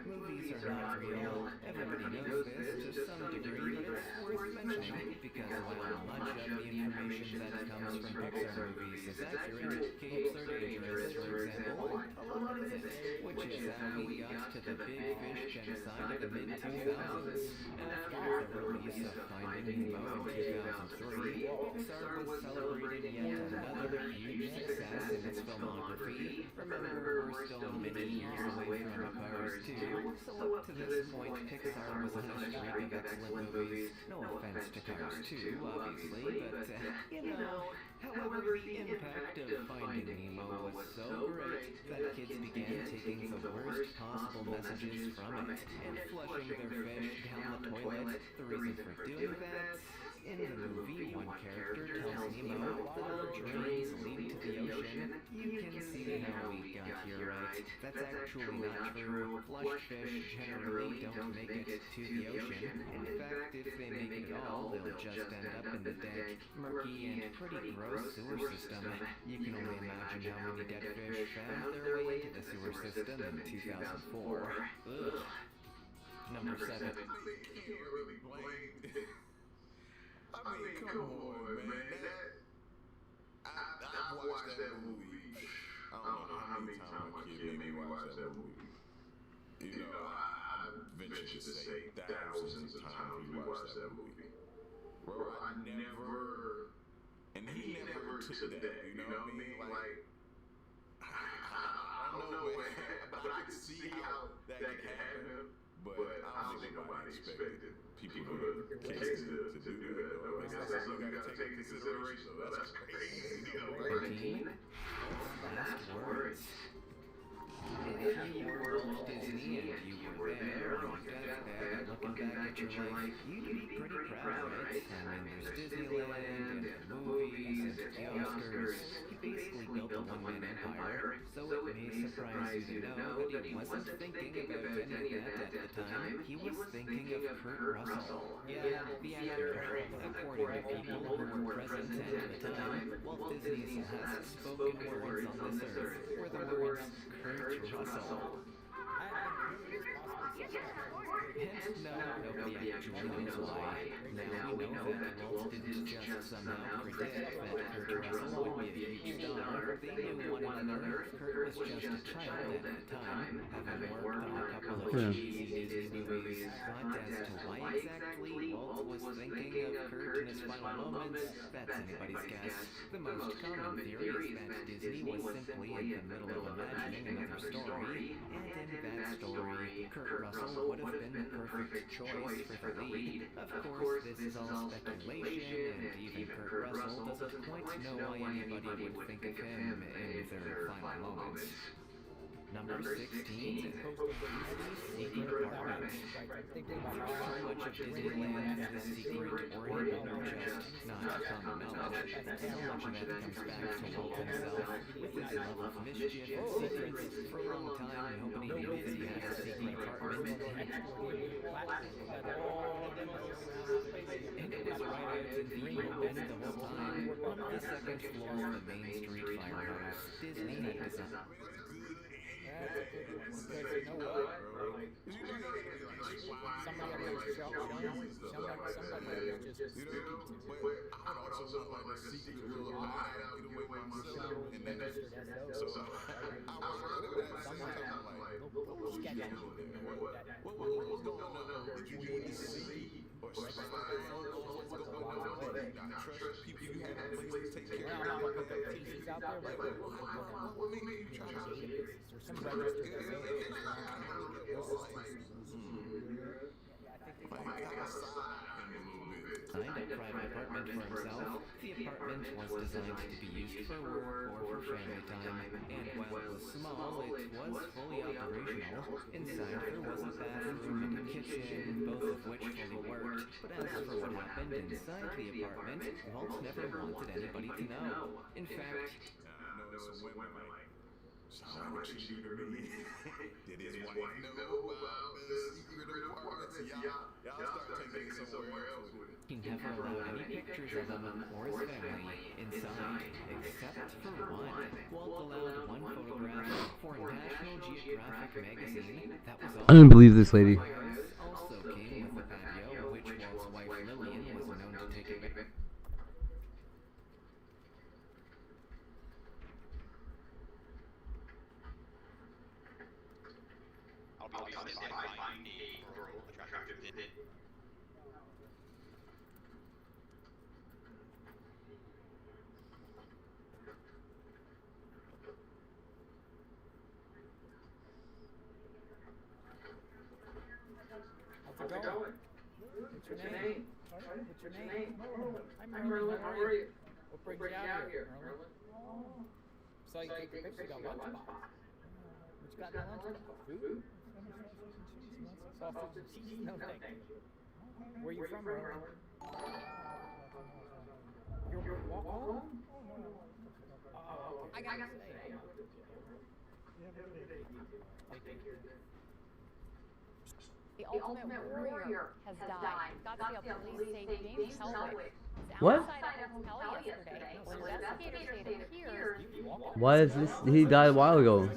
Movies are not real. Everybody knows this to some degree, but it's worth mentioning because while much of the information that comes from Pixar movies is accurate, capes are dangerous, for example, a lot of it, which is how we got to the Big Fish genocide of the mid-2000s. After the release of Finding Nemo in 2003, Pixar was celebrating yet another huge success in its filmography. Remember, we're still many years away from Cars 2, so up to this point, Pixar was on a streak of excellent movies. No offense to Cars 2, obviously, but, however, the impact of Finding Nemo was so great that kids began taking the worst possible messages from it and flushing their fish down the toilet. The reason for doing that? In the movie, one character tells Nemo that all drains lead to the ocean. You can see how we got here right. That's actually not true. Flushed fish generally don't make it to the ocean. In fact, if they make it at all, they'll just end up in the dank, murky, and pretty gross sewer system. You can only imagine how many dead fish found their way into the sewer system in 2004. Ugh. Number 7. I mean, come on, man. I've watched that movie. I don't know how many times my kid made me watch that movie. You know, I venture to say thousands of times we watched that movie. Bro, I never, and he never took that, you know what I mean? Like, I don't know, man, but I can see how that could happen. But I don't think nobody expected people to kids to do that, though. That's something you gotta take into consideration, though. That's crazy. 13. Last words. If you were Walt Disney and you were there on your deathbed looking back at your life, you'd be pretty proud, right? I mean, there's Disneyland and movies and the Oscars. He basically built a one-man empire, so it may surprise you to know that he wasn't thinking about any of that at the time. He was thinking of Kurt Russell. Yeah, the actor. According to people who were present at the time, Walt Disney's last spoken words on this earth were the words, Kurt Russell. Hence, no, nobody actually knows why. Now we know that Walt didn't just somehow predict that Kurt Russell would be a huge star. They knew one another. Kurt was just a child at the time, having worked on a couple of cheesy Disney movies. But as to why exactly Walt was thinking of Kurt in his final moments, that's anybody's guess. The most common theory is that Disney was simply in the middle of imagining another story, and in that story, Kurt Russell would have been the perfect choice for the lead. Of course, this is all speculation, and even Kurt Russell doesn't quite know why anybody would think of him in their final moments. Number 16. Secret Apartment. So much of Disneyland is a secret or hidden or just not common knowledge. So much of it comes back to Walt himself with his love of mischief and secrets. For a long time, nobody knew that he had a secret apartment. And it was right out in the open the whole time. On the second floor of the Main Street Firehouse, Disney designed. That's a good one. Because you know what? Like, somebody else is somebody else just speaking to. I also want my secret to really hide out the way myself, and then so I was running with that same time, like, what was you doing there? What was going on? Did you need to see? Or somebody else knows what's going on? Did you not trust people? You had a place to take care of. Well, I'm not gonna put TCs out there, but what made you try to see it? There's some registered that say it. Designed a private apartment for himself. The apartment was designed to be used for work or for family time, and while it was small, it was fully operational. Inside there was a bathroom and a kitchen, both of which fully worked. But as for what happened inside the apartment, Walt never wanted anybody to know. In fact, I noticed some women like, so what you do to me? Did his wife know about the secret apartments? Y'all start taking it somewhere else with it. he never allowed any pictures of him or his family inside, except for one. Walt allowed one photograph for National Geographic magazine. That was all. I don't believe this lady. Also came with a patio, which Walt's wife Lillian was known to take advantage. I'll be honest, if I find a girl attractive, then How's it going? What's your name? What's your name? I'm Merlin. How are you? What brings you out here, Merlin? So you take a picture, you got lunchbox. What you got in the lunchbox? Food? Sausage and cheese? No, thank you. Where are you from, Merlin? You're walk home? Oh, I got to say. The ultimate warrior has died. Got to see a police say James Hellwick. What? Outside of a hotel yesterday, when investigators say it appears. Why is this? He died a while ago.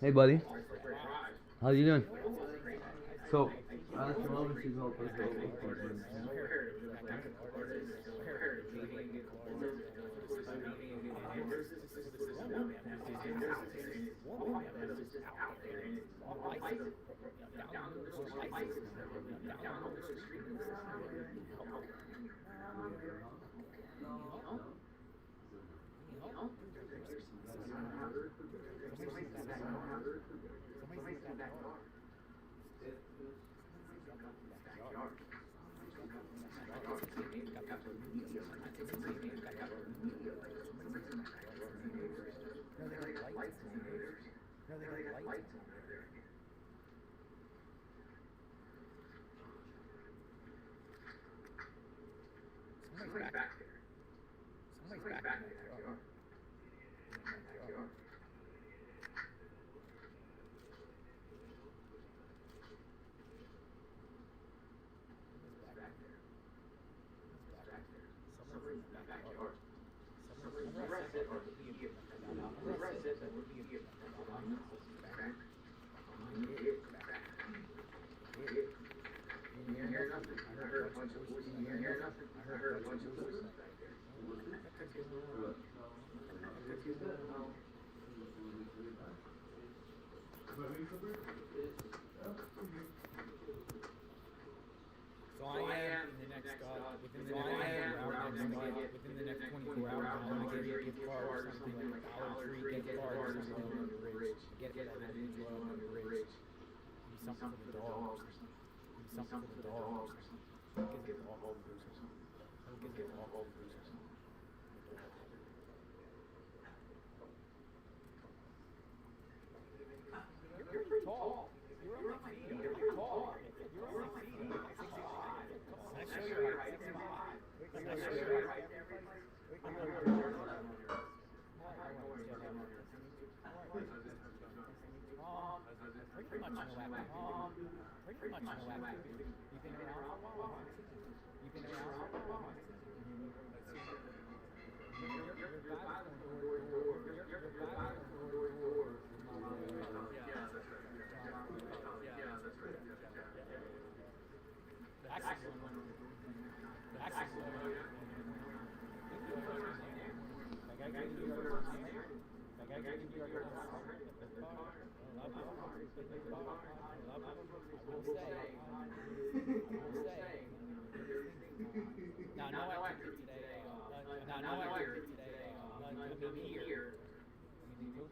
Hey, buddy. How you doing? So, Somebody's back there. Somebody's back there. So I am in the next within the next 24 hours, I'm gonna give you a gift card or something like Dollar Tree gift card or something. something for the dogs or something. Maybe something for the dogs or something. Gives it dog food or something. Gives it dog food or something. You're pretty tall. You're only feeding. You're tall. You're only feeding. 65. Can I show you right? 65. Can I show you right? Pretty much no activity. Pretty much no activity. You've been around for a while. You've been around for a while. Your guys are going door to door. Your guys are going door to door. Now, no activity today. No activity today. I mean, here. I mean,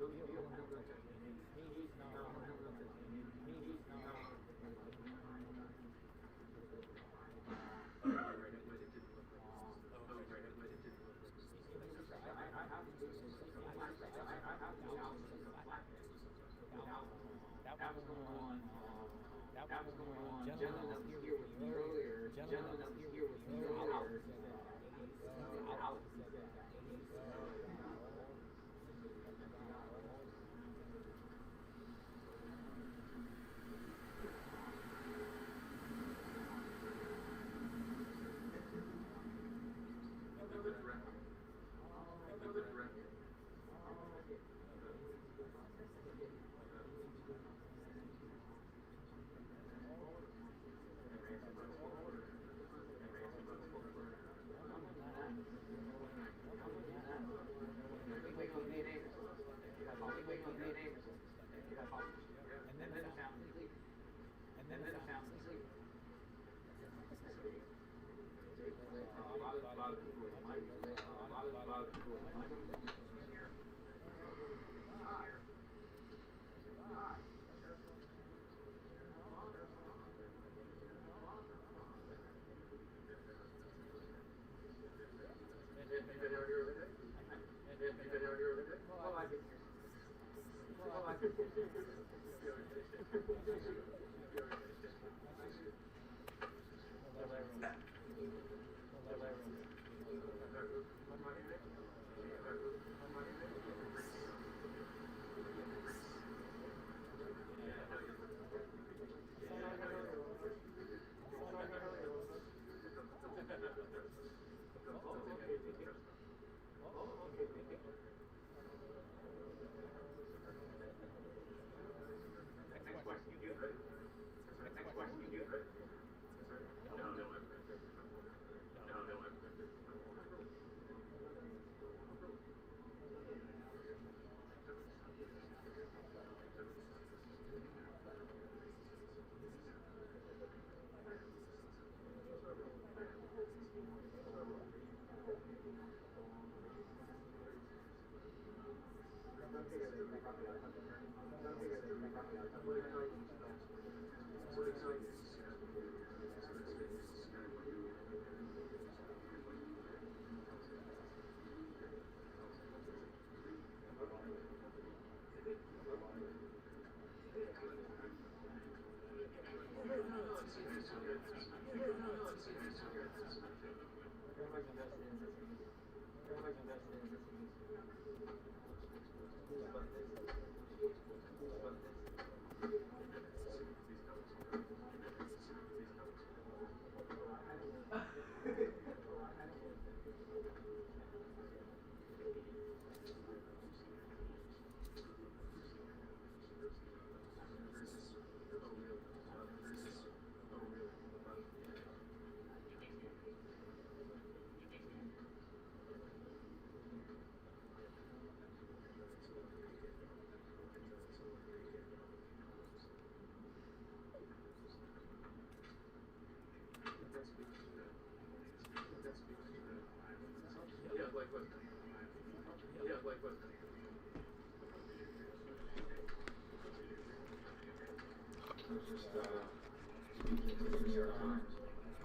speaking to the New York Times.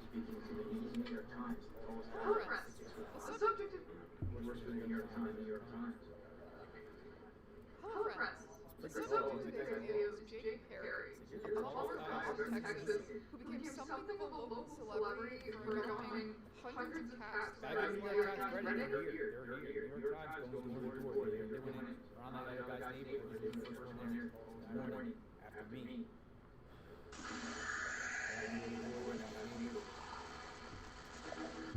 Speaking to the New York Times. Power press. The subject of works for the New York Times. Power press. The subject of today's video is Jake Perry, a plumber from Texas who became something of a local celebrity for adopting hundreds of cats that are New York Times Reddit. They're here. New York Times goes door to door. They went in around that other guy's neighborhood. They were the first one there the morning after me.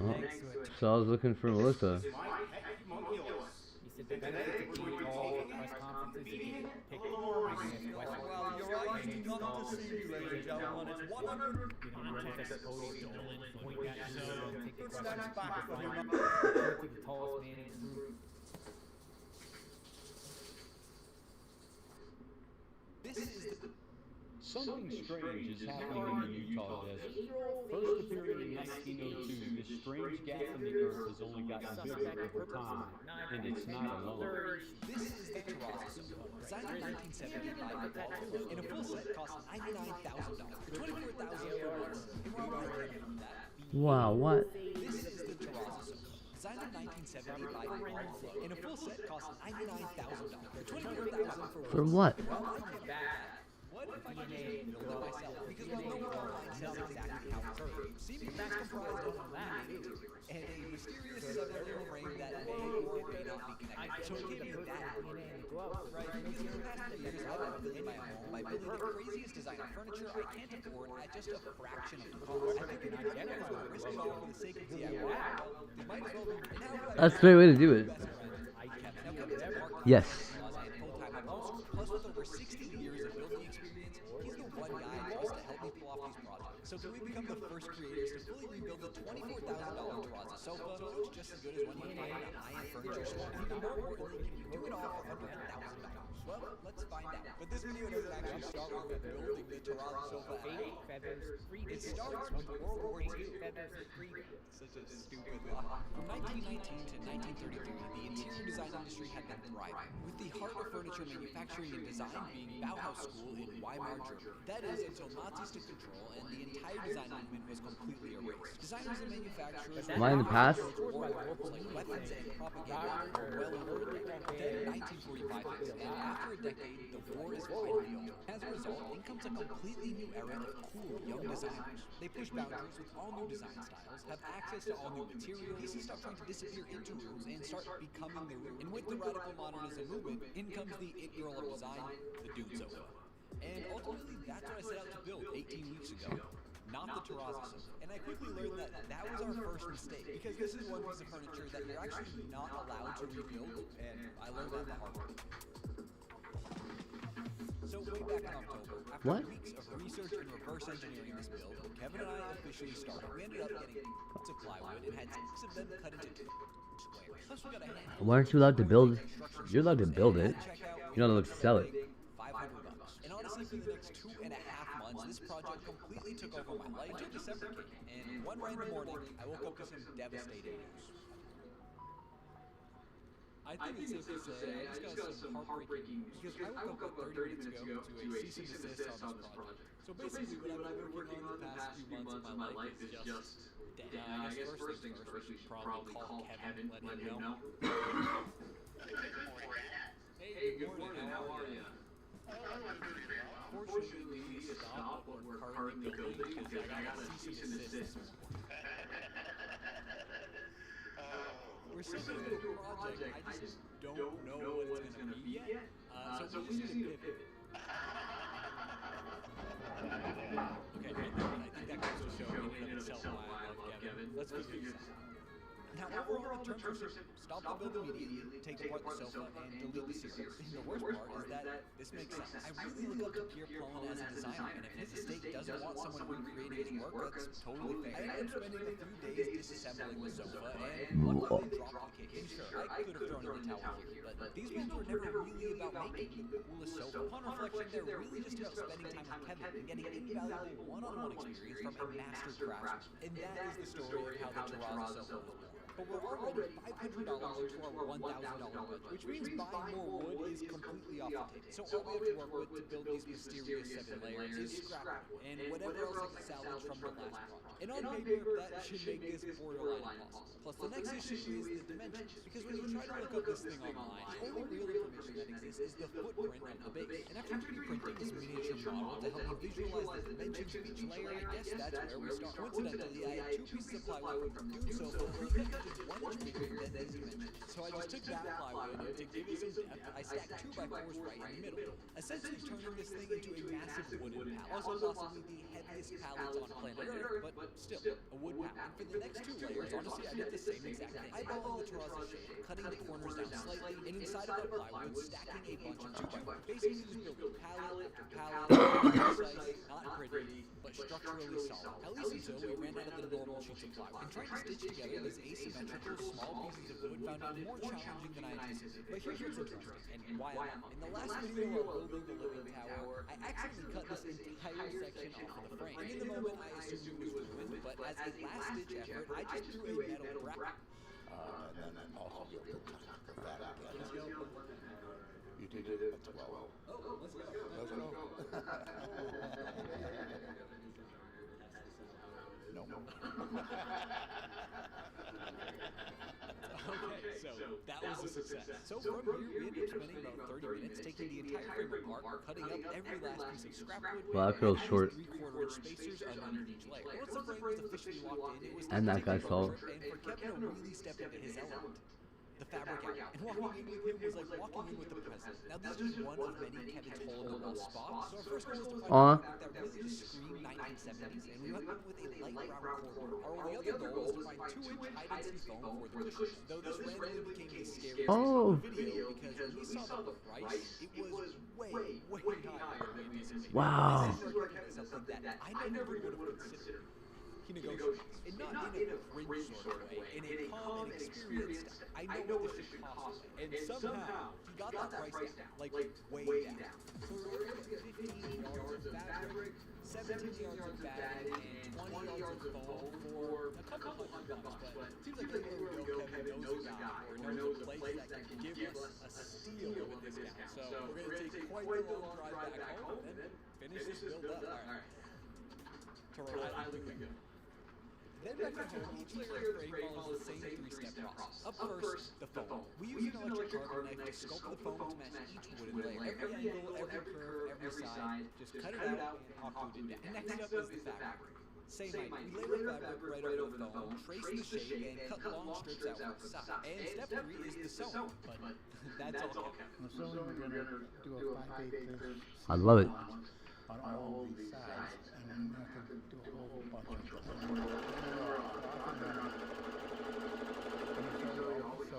Oh, so I was looking for Melissa. He said the benefit to being called press conferences, you can pick questions. Well, you're right. It's not to see you, ladies and gentlemen. It's 100. Take the podium, point at you, and take the questions back back. for him. To the tallest man in the room. This is something strange is happening in the Utah desert. First appeared in 1902, this strange gap in the earth has only gotten bigger over time, and it's not alone. This is the Terrazzo, designed in 1970 by Apollo, and a full set costs $99,000. For 24,000 euros, Wow, what? This is the Terrazzo, designed in 1970 by Apollo, and a full set costs $99,000. For 24,000 For what? What if I could just build it myself? Because while no one online says exactly how it's made, seemingly it's comprised of that and a mysterious subliminal ring that may or may not be connected. So it can be that right? Because in the past years, I've been building my home by building the craziest designer furniture I can't afford at just a fraction of the cost. I think if you're going to risk it all for the sake of DIY, you might as well be now. That's a great way to do it. Yes. Plus, with over 60 years of building experience, he's the one guy I trust to help me pull off these projects. So can we become the first creators to fully rebuild the $24,000 Terrazzo sofa so it's just as good as one you find in a high-end furniture store? And even more importantly, can you do it all for under $1,000? Well, let's find out. But this video doesn't actually start with building the Terrazzo sofa at all. It starts with World War II. Such a stupid lie. From 1919 to 1933, the interior design industry had been thriving, with the heart of furniture manufacturing and design being Bauhaus School in Weimar, Germany. That is, until Nazis took control and the entire design movement was completely erased. Designers and manufacturers Am I in the past? like weapons and propaganda for well over a decade. Then 1945 hits, and after a decade, the war is finally over. As a result, in comes a completely new era of cool young designers. They push boundaries with all new design styles, have access to all new materials, pieces stop trying to disappear into rooms and start becoming the room. And with the radical modernism movement, in comes the it girl of design, the Dude Sofa. And ultimately, that's what I set out to build 18 weeks ago. Not the Terrazzo sofa. And I quickly learned that that was our first mistake, because this is one piece of furniture that you're actually not allowed to rebuild, and I learned that the hard way. So way back in October, after weeks of research and reverse engineering this build, Kevin and I officially started. We ended up getting bits of plywood and had 6 of them cut into 2 squares. Plus we got a handful. Why aren't you allowed to build? You're allowed to build it. You're not allowed to sell it. $500. And honestly, for the next 2.5 months, this project completely took over my life until December came. And one random morning, I woke up to some devastating news. I think it's safe to say I just got some heartbreaking news because I woke up 30 minutes ago to a cease and desist on this project. So basically, what I've been working on the past few months of my life is just dead. I guess first things first, we should probably call Kevin, let him know. Hey, good morning, how are you? Fortunately, we stopped what we're currently building because I got a cease and desist. We're still going to do a project, I just don't know what it's going to be yet, so we just need to pivot. Okay, I think that goes to show in and of itself why I love Kevin. Let's figure this out. Now, overall, the terms are simple. Stop the build immediately, take apart the sofa, and delete the series. And the worst part is that this makes sense. I really look up to Pierre Pullen as a designer, and if his estate doesn't want someone recreating his work, that's totally fair. I ended up spending a few days disassembling the sofa, and luckily dropped the cake. And sure, I could have thrown in the towel here, but these builds were never really about making the coolest sofa. Upon reflection, they're really just about spending time with Kevin and getting invaluable one-on-one experience from a master craftsman. And that is the story of how the Terrazzo sofa was born. but we're already $500 into our $1,000 budget, which means buying more wood is completely off the table. So all we have to work with to build these mysterious 7 layers is scrap wood and whatever else I can salvage from the last project. And on paper, that should make this borderline impossible. Plus, the next issue is the dimensions, because when you try to look up this thing online, the only real information that exists is the footprint of the base. And after 3D printing this miniature model to help me visualize the dimensions of each layer, I guess that's where we start. Coincidentally, I had 2 pieces of plywood from Dune Sofa that just 1 inch bigger than these dimensions. So I just took that plywood and to give it some depth, I stacked 2x4s right in the middle, essentially turning this thing into a massive wooden pallet. Also possibly the heaviest pallets on planet Earth, but still, a wood pallet. And for the next 2 layers, honestly, I did the same exact thing. Eyeballing the terrazzo shape, cutting the corners down slightly, and inside of that plywood, stacking a bunch of 2x4s. Basically just building pallet after pallet, precise, not pretty, but structurally solid. At least until we ran out of the normal sheets of plywood. And trying to stitch together these asymmetrical, small pieces of wood found it more challenging than I anticipated. But here's what's interesting, and why I'm in the last video of building the living tower, I accidentally cut this entire section off of the frame. And in the moment, I assumed it was ruined, but as a last-ditch effort, I just threw a metal bracket. And then also built the that again. You did it at 12. Oh, let's go. Let's go. No. Okay, so that was a success. So from here, we ended up spending about 30 minutes taking the entire frame apart, cutting up every last piece of scrap wood, Well, that feels short. 3/4 inch spacers underneath each layer. Once the frame was officially locked in, it was And that guy saw. and for Kevin to really step into his element. The fabric out. And walking in with him was like walking in with the president. Now this is one of many Kevin's hole-in-the-wall spots. So our first goal was to find a fabric that really just screamed 1970s, and we went with a light brown corridor. Our only other goal was to find 2-inch hide-and-seek foam for the cushions. Though this randomly became the scariest video because when we saw the price, it was way higher than we anticipated. Wow. This is something that I never would have considered. He negotiates, and not in a cringe sort of way, in a calm and experienced, I know what this should cost, and somehow he got that price down, like way down. So we're looking at 15 yards of fabric, 17 yards of batting, and 20 yards of foam for a couple $100, but it seems like everywhere we go, Kevin knows a guy or knows a place that can give us a steal of a discount. So we're going to take quite the long drive back home and then finish this build up. All right. To Rhode Island we go. Then back at home, each layer of frame follows the same 3-step process. Up first, the foam. We use an electric carving knife to sculpt the foam to match each wooden layer. Every angle, every curve, every side, just cut it out and hot glued it down. And next up is the fabric. Same idea. We lay the fabric right over the foam, trace the shape, and cut long strips outward to side. And step 3 is the sewing, but that's all Kevin. The sewing, we're going to do a 5/8 I love it. on all of these sides, and then you have to do a whole bunch of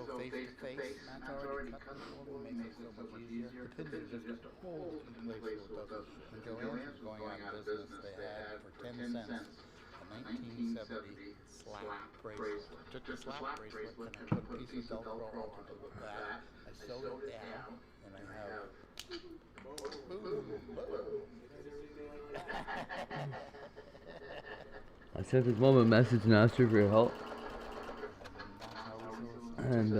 so face to face, Matt's already cut this for me, makes it so much easier. The pins are just hold in place so it doesn't. When Joann's was going out of business, they had for 10 cents a 1970 slap bracelet. Took the slap bracelet and I put a piece of Velcro onto the back. I sewed it down, and I have I sent this woman a message and asked her for your help. And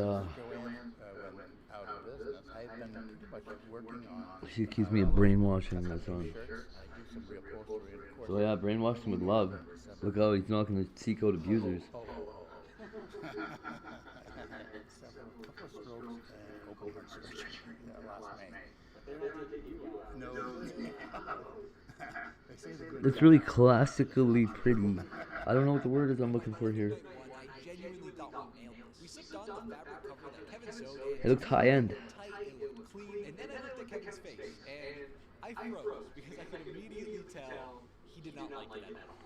she accused me of brainwashing my son. So yeah, brainwashed him with love. Look how he's not going to seek out abusers. It's really classically pretty. I don't know what the word is I'm looking for here. It looks high end. And then I looked at Kevin's face, and I froze because I could immediately tell he did not like it at all.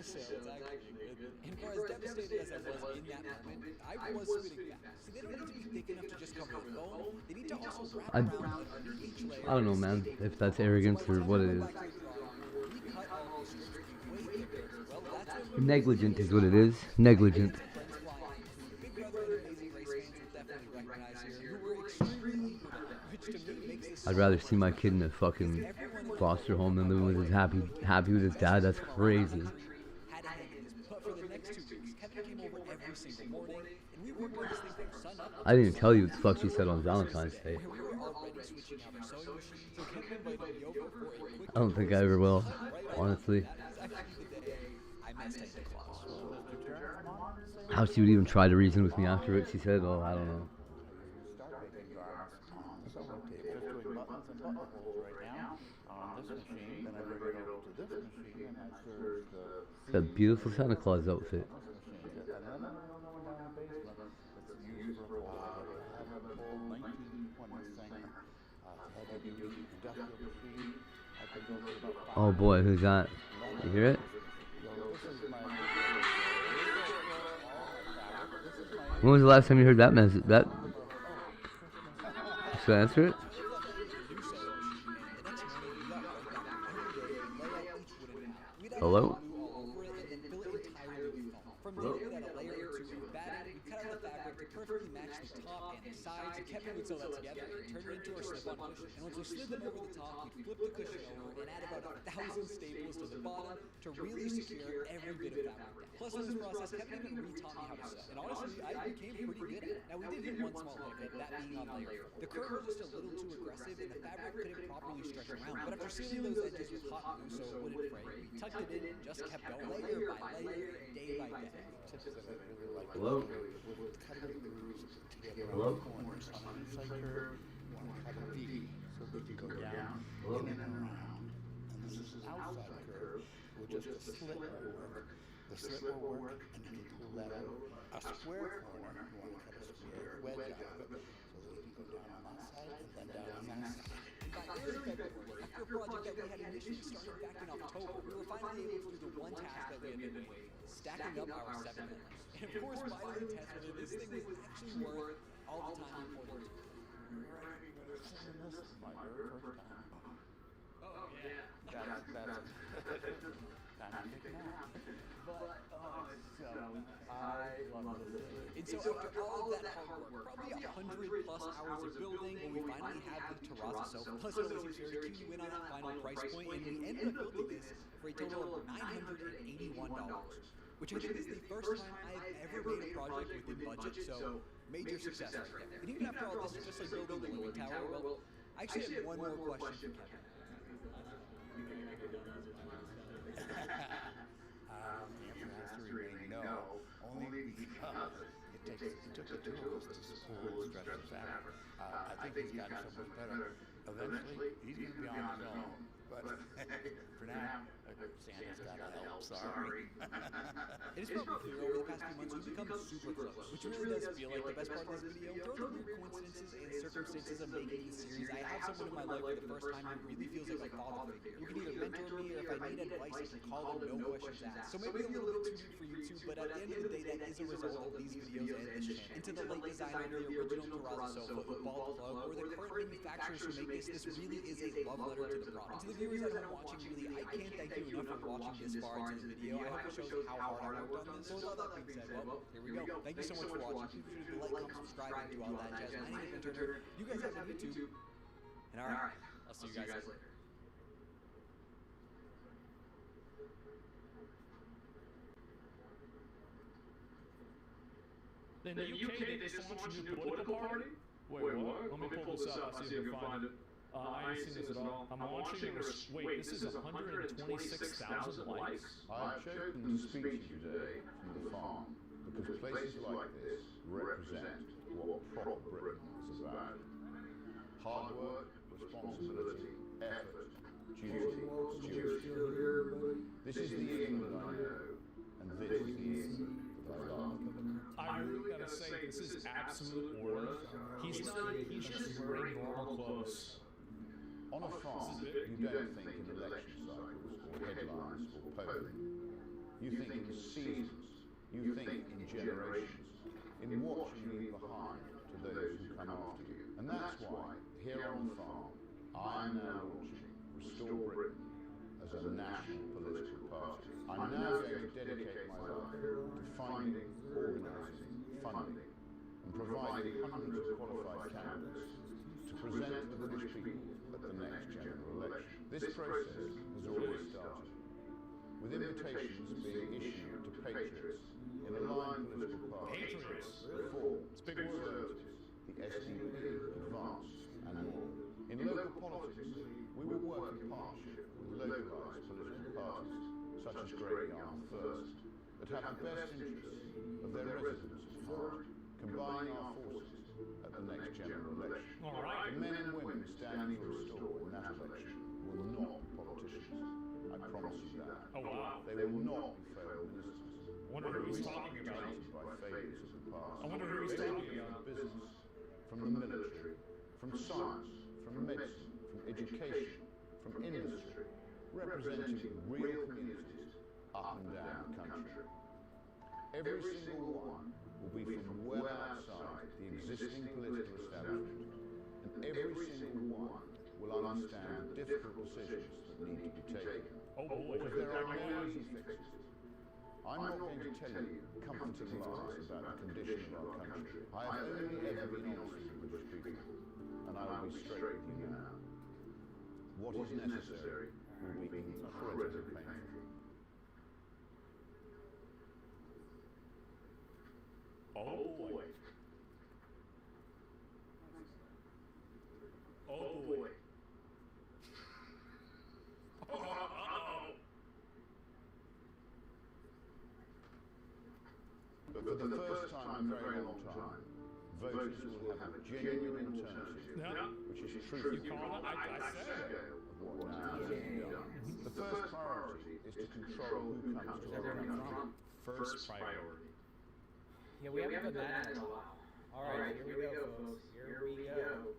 So it's actually good. And for as devastated as I was in that moment, I was spitting back. See, they don't need to be thick enough to just cover the foam. They need to also wrap around underneath each layer. I don't know, man, if that's arrogance or what it is. Negligent is what it is. Negligent. Big Brother and Amazing Race fans will definitely recognize here, who were extremely eager to I'd rather see my kid in a fucking foster home than living with his happy with his dad. That's crazy. Had handlers, but for the next 2 weeks, Kevin came over every single morning, and we worked on this thing from sun up. I didn't even tell you what the fuck she said on Valentine's Day. We were already switching out our sewing machine, so Kevin invited me over for a quick. I don't think I ever will, honestly. I messed up the clause. How she would even try to reason with me after it, she said, oh, I don't know. Start making garments on the sewing table. Just doing buttons and buttonholes right now on this machine. Then I bring it over to this machine and I serve the... It's a beautiful Santa Claus outfit. Oh boy, who's that? You hear it? When was the last time you heard that message? That? Should I answer it? Hello? From there, we got a layer or two of batting. We cut out the fabric to perfectly match the top and the sides. And Kevin would sew that together and turn it into our slip-on cushion. And once we slid them over the top, we'd flip the cushion over and add about 1,000 staples to the bottom to really secure every bit of fabric. Plus, in this process, Kevin even re-taught me how to sew. And honestly, I became pretty good at it. Now, we did hit one small hiccup, that being on layer 4. The curve was just a little too aggressive, and the fabric couldn't properly stretch around. But after sealing those edges with hot glue so it wouldn't fray, we tucked it in and just kept going layer by layer, day by day. Hello? Hello? Corners on the inside curve, you want to cut a V so they can go down, in and around. And this is an outside curve with just a slit will work. The slit will work, and you can pull that out. A square corner, you want to cut a square wedge out of it so that you can go down on that side and then down on that side. After a project that we had initially started back in October, we were finally able to do the one task that we had been waiting for, stacking up our 7 layers. And of course, by the test of it, this thing was actually worth all the time we poured into it. This is my very first time. Oh, yeah. That's time to take a nap. But, so, I love this. And so after all of that hard work, probably 100 plus hours of building, when we finally had the Terrazza sofa, plus it always seems very cute, we went on that final price point, and we ended up building this for a total of $981, which I think is the first time I've ever made a project within budget, so major success right there. And even after all this, just like building the living tower, well, I actually have one more question for Kevin. The answer remains no, only because it took the 2 of us to pull and stretch the fabric. I think he's gotten so much better. Eventually, he's going to be on his own. But for now, Santa's got to help, sorry. It is probably clear over the past few months we've become super close, which really does feel like the best part of this video. Through the weird coincidences and circumstances of making this series, I have someone in my life for the first time who really feels like a father figure. You can either mentor me, or if I need advice, I can call them, no questions asked. So maybe a little bit too deep for YouTube, but at the end of the day, that is a result of these videos and this channel. Into the late designer of the original Terrazza sofa, Bald Plug, or the current manufacturers who make this really is a love letter to the product. And to the viewers that have been watching, really, I can't thank you enough for watching this far into the video. I hope it shows how hard I worked on this. So with all that being said, well, here we go. Thank you so much for watching. Please be sure to like, comment, subscribe, and do all that jazz. My name is Ben Turner. You guys have on YouTube. And alright, I'll see you guys later. In the UK, they just launched a new political party? Wait, what? Let me pull this up. I see if I can find it. I ain't seen this at all. I'm launching wait, this is 126,000 likes? I've chosen to speak to you today from the farm because places like this represent what proper Britain is about. Hard work, responsibility, effort, duty, stewardship. This is the England I know, and this is the England that I love. I really gotta say, this is absolute order. He's just wearing normal clothes. On a farm, you don't think in election cycles or headlines or polling. You think in seasons. You think in generations. In what you leave behind to those who come after you. And that's why, here on the farm, I'm now launching Restore Britain as a national political party. I'm now going to dedicate my life to finding, organising, funding, and providing hundreds of qualified candidates to present to the British people the next general election. This process has already started, with invitations being issued to patriots in aligned political parties, Reform, Conservative, the SDP, Advance, and more. In local politics, we will work in partnership with localised political parties, such as Great Yarmouth First, that have the best interests of their residents at heart, combining our forces at the next general election. The men and women standing for Restore in that election will not be politicians. I promise you that. Oh, wow. They will not be failed ministers. I wonder who he's talking about. By failures of the past. I wonder who he's talking about. Business, from the military, from science, from medicine, from education, from industry, representing real communities up and down the country. Every single one will be from well outside the existing political establishment, and every single one will understand difficult decisions that need to be taken. Oh boy. Because there are no easy fixes. I'm not going to tell you comforting lies about the condition of our country. I have only ever been honest with the British people, and I will be straight with you now. What is necessary will be incredibly painful. Oh boy. Oh boy. But for the first time in a very long time, voters will have a genuine alternative, which is truth You call it? I said it. of what now has been done. The first priority is to control who comes to our country. First priority. Yeah, we haven't done that in a while. All right, here we go, folks. Here we go.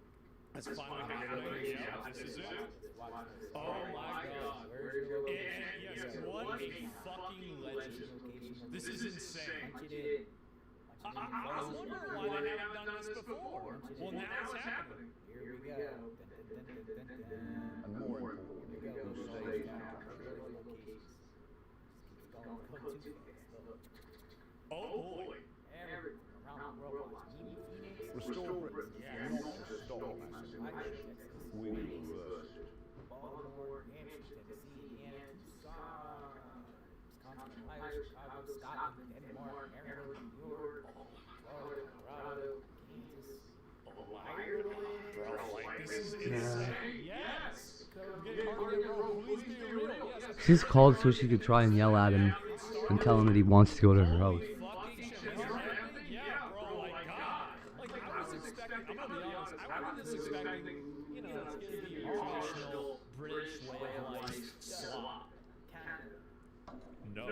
It's finally happening. Yeah, this is it. Oh my God. And yes, what a fucking legend. This is insane. I was wondering why they haven't done this before. Well, now it's happening. Here we go. And more importantly, who stays in our country. Oh boy. Everyone around the world wants Phoenix. Restore Britain will not just stop mass immigration. We will reverse it. Baltimore, Hampshire, Tennessee, Indiana, Tucson, Wisconsin, Ohio, Chicago, Scotland, Denmark, Maryland, New York, Florida, Colorado, Kansas, Ireland. This is insane. Yes. She's called so she could try and yell at him and tell him that he wants to go to her house. Yeah, bro, like God. Like I was expecting, I'm gonna be honest, I was expecting, you know, it's gonna be your traditional British way of life slop. No.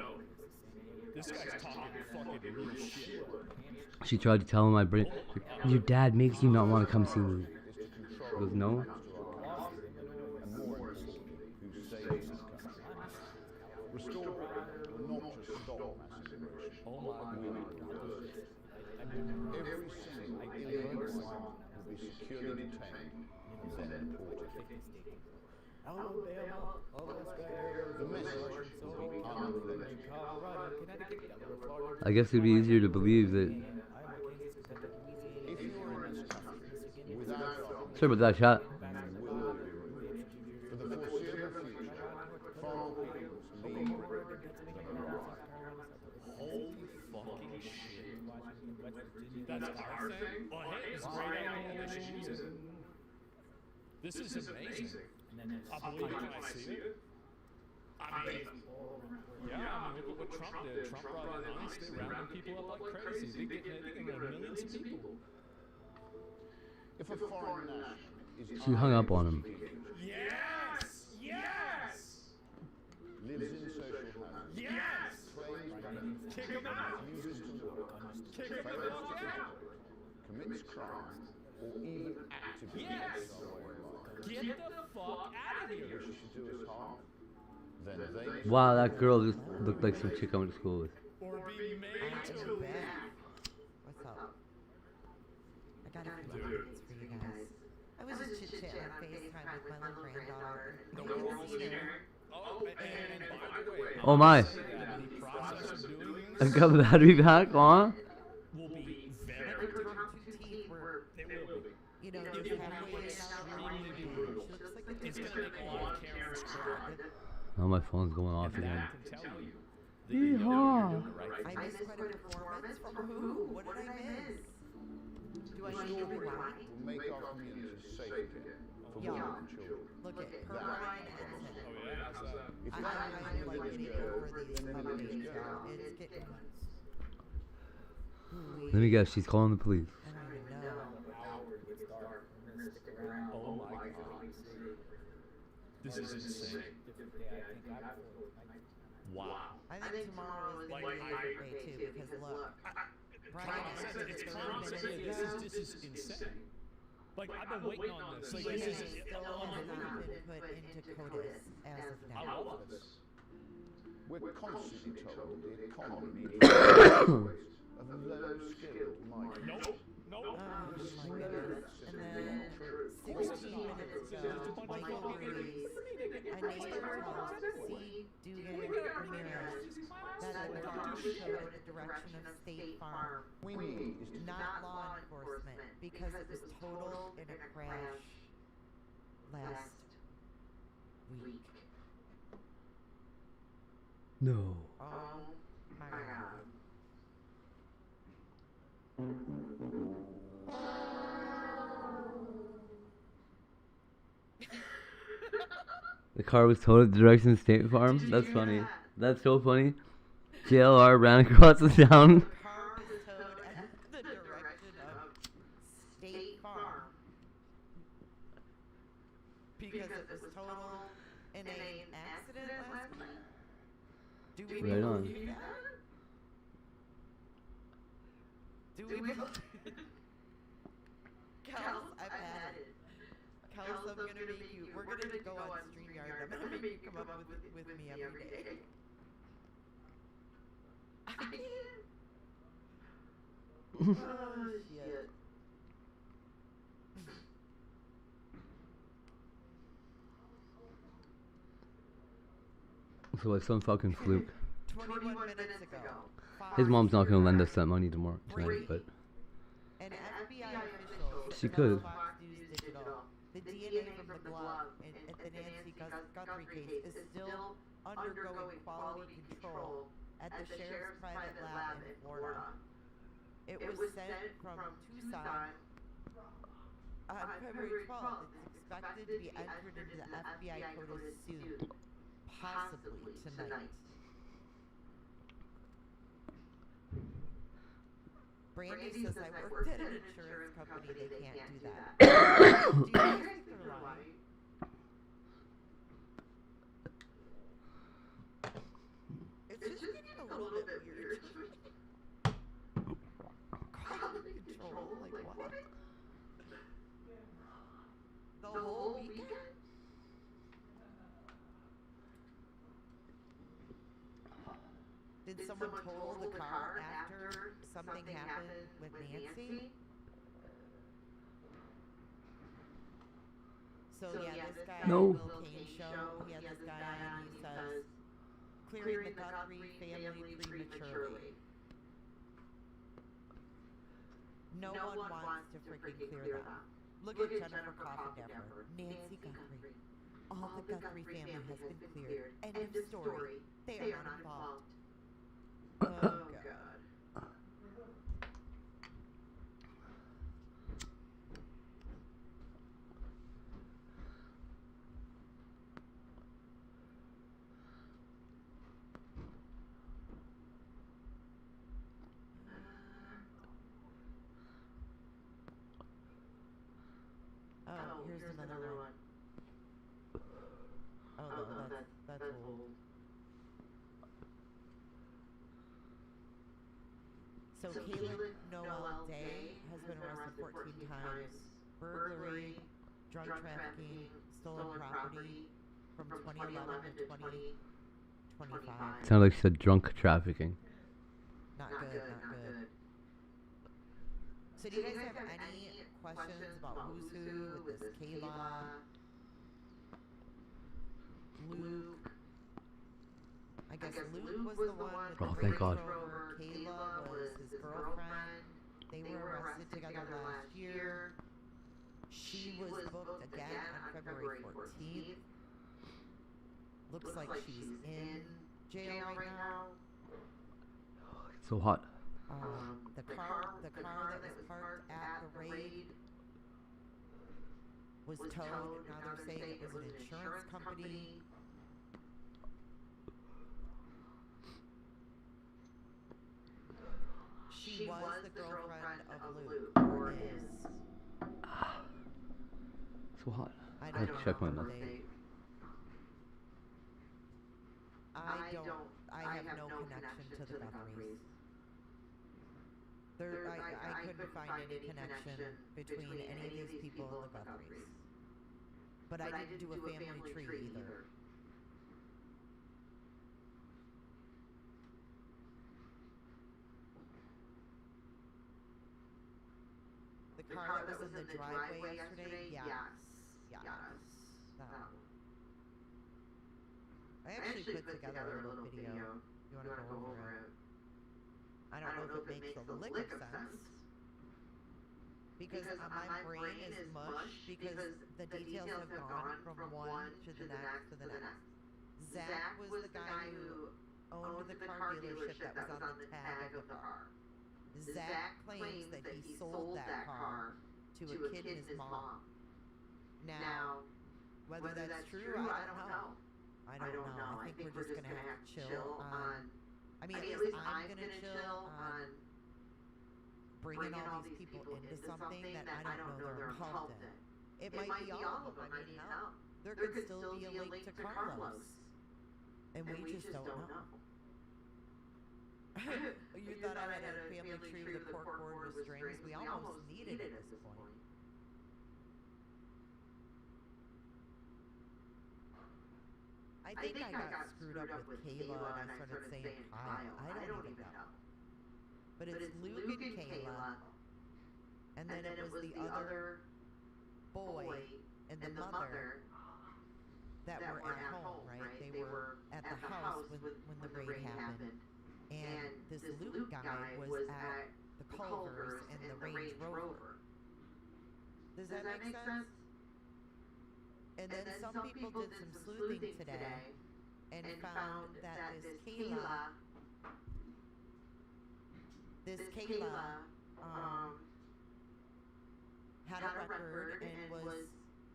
This guy's talking fucking real shit. She tried to tell him your dad makes you not want to come see me. He goes, no. Restore Britain will not just stop mass immigration. Oh my God. Every single illegal migrant will be securely detained and then deported. Alabama, Alaska, The message will be unrelenting. Colorado, Connecticut, Delaware, Florida. I guess it'd be easier to believe that. If you're in this country without Sorry about that shot. you will be removed. For the foreseeable future, far more peoples leave Britain than arrive. Holy fucking shit. That's our thing? Well, hey, it's a great idea. They should use it. This is amazing. I believe it when I see it. I mean, yeah, I mean, look at what Trump did. Trump brought in ICE. They rounded people up like crazy. They get millions of people. If a foreign national is She hung up on him. Yes! Yes! lives in social housing, Yes! claims money, Kick him out! refuses to work, Kick him fails the to fuck out! commits crime, or even actively Yes! gets away with Get the fuck out of here! wishes to do us harm, then they Wow, that girl just looked like some chick I went to school with. Or be made to live. What's up? I got a few updates for you guys. I was just chit-chatting on FaceTime with my little granddaughter. The world is sharing. Oh, and by the way, Oh my. the process of doing I this got the battery back, huh? will be very Like the top two teeth were, It will be. you know, It just will halfway be in and out. extremely brutal. She looks like Oh, my phone's going off And again. that can tell you that you know you're doing the right I thing. missed quite a performance from who? What did I miss? Do I need to rewind? Will make our communities safe again for women and children. Look at Perrine and Oh yeah, how's that? If I'm that like getting over these updates, y'all. It's getting. Let me guess, she's calling the police. I don't even know. Oh my god. This is insane. Wow. I think tomorrow is going to be a great day too, because look, Brian said It's 30 constant. minutes Yeah, ago. this is insane. Like I've been waiting on this. Like this is still has not been put into CODIS as of I now. love this. We're constantly told the economy needs of low-skilled migrants. Nope. Oh my goodness. And then 16 minutes ago, Michael Breeze, a neighbor tells C. Dugan Ramirez that a dog showed in the direction of State Farm, We need is to not law enforcement, because it was totaled in a crash last week. No. Oh my God. The car was towed in the direction of State Farm? That's funny. That's so funny. JLR ran across the town. The car was towed at the direction of State Farm because it was totaled in an accident last week. Do we Right on. believe that? Do we believe Kels, I've had it. Kels, I'm gonna make you. We're gonna go on StreamYard. I'm gonna make you come up with me every day. I can't. Oh shit. So like some fucking fluke. 21 minutes ago. His mom's not gonna lend us that money tomorrow tonight, but An FBI official She said could. Fox News Digital, the DNA from the glove at the Nancy Guthrie case is still undergoing quality control at the sheriff's private lab in Florida. It was sent from Tucson on February 12th. It's expected to be entered into the FBI CODIS soon, possibly tonight. Brandy says I worked at an insurance company. They can't do that. Do you guys think they're lying? It's just getting a little bit weird. Quality control, like what? The whole weekend? Did someone total the car after something happened with Nancy? So yeah, this guy No. on the Will Kane show, he had this guy on, he says, clearing the Guthrie family prematurely. No one wants to freaking clear them. Look at Jennifer Coffindeffer, Nancy Guthrie. All the Guthrie family has been cleared. End of story. They are not involved. Oh, God. Oh, here's another one. Oh, no, that's old. So Caitlin Noel Day has been arrested 14 times. Burglary, drug trafficking, stolen property from 2011 to 2025. sounded like she said drunk trafficking. Not good, not good. So do you guys have any questions about who's who with this Kayla, Luke? I guess Luke was the one with Oh, the thank God. Range Rover. Kayla was his girlfriend. They were arrested together last year. She was booked again on February 14th. looks like she's in jail right now. It's so hot. The car that was parked at the raid was towed. Now they're saying it was an insurance company. She was the girlfriend of Luke, or is. So hot. I I don't have to check know my the nose. date. I have no connection to the Guthries. I couldn't find any connection between any of these people and the Guthries. But I didn't do a family tree either. The car that was in the driveway yesterday? Yes. That one. I actually put together a little video. You want to go over it? I don't know if it makes a lick of sense. Because my brain is mush because the details have gone from one to the next to the next. Zach was the guy who owned the car dealership that was on the tag of the car. Zach claims that he sold that car to a kid and his mom. Now, whether that's true, I don't know. I think we're just gonna have to chill on. I mean, at least I'm gonna chill on bringing all these people into something that I don't know they're involved in. It might be all of them. I mean, hell, there could still be a link to Carlos, and we just don't know. You thought I had a family tree with a cork board with strings? We almost need it at this point. I think I got screwed up with Kayla and I started saying Kyle. I don't even know. But it's Luke and Kayla, and then it was the other boy and the mother that were at home, right? They were at the house when the raid happened. And this Luke guy was at the Culvers and the Range Rover. Does that make sense? And then some people did some sleuthing today and found that this Kayla had a record and was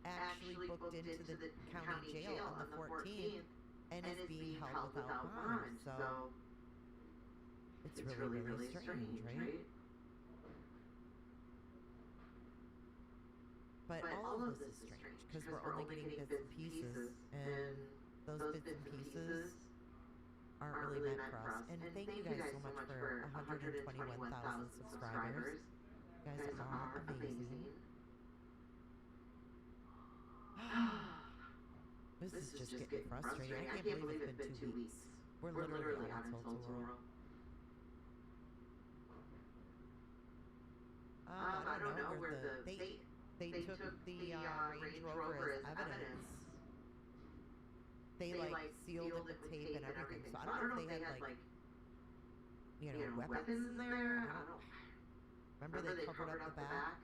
actually booked into the county jail on the 14th and is being held without bond. So it's really strange, right? But all of this is strange because we're only getting bits and pieces, and those bits and pieces aren't really meant for us. And thank you guys so much for 121,000 subscribers. You guys are amazing. This is just getting frustrating. I can't believe it's been 2 weeks. We're literally on Tulsa. I don't know where they took the Range Rover as evidence. They like sealed it with tape and everything. So I don't know if they had weapons in there. I don't know. Remember they covered up the back?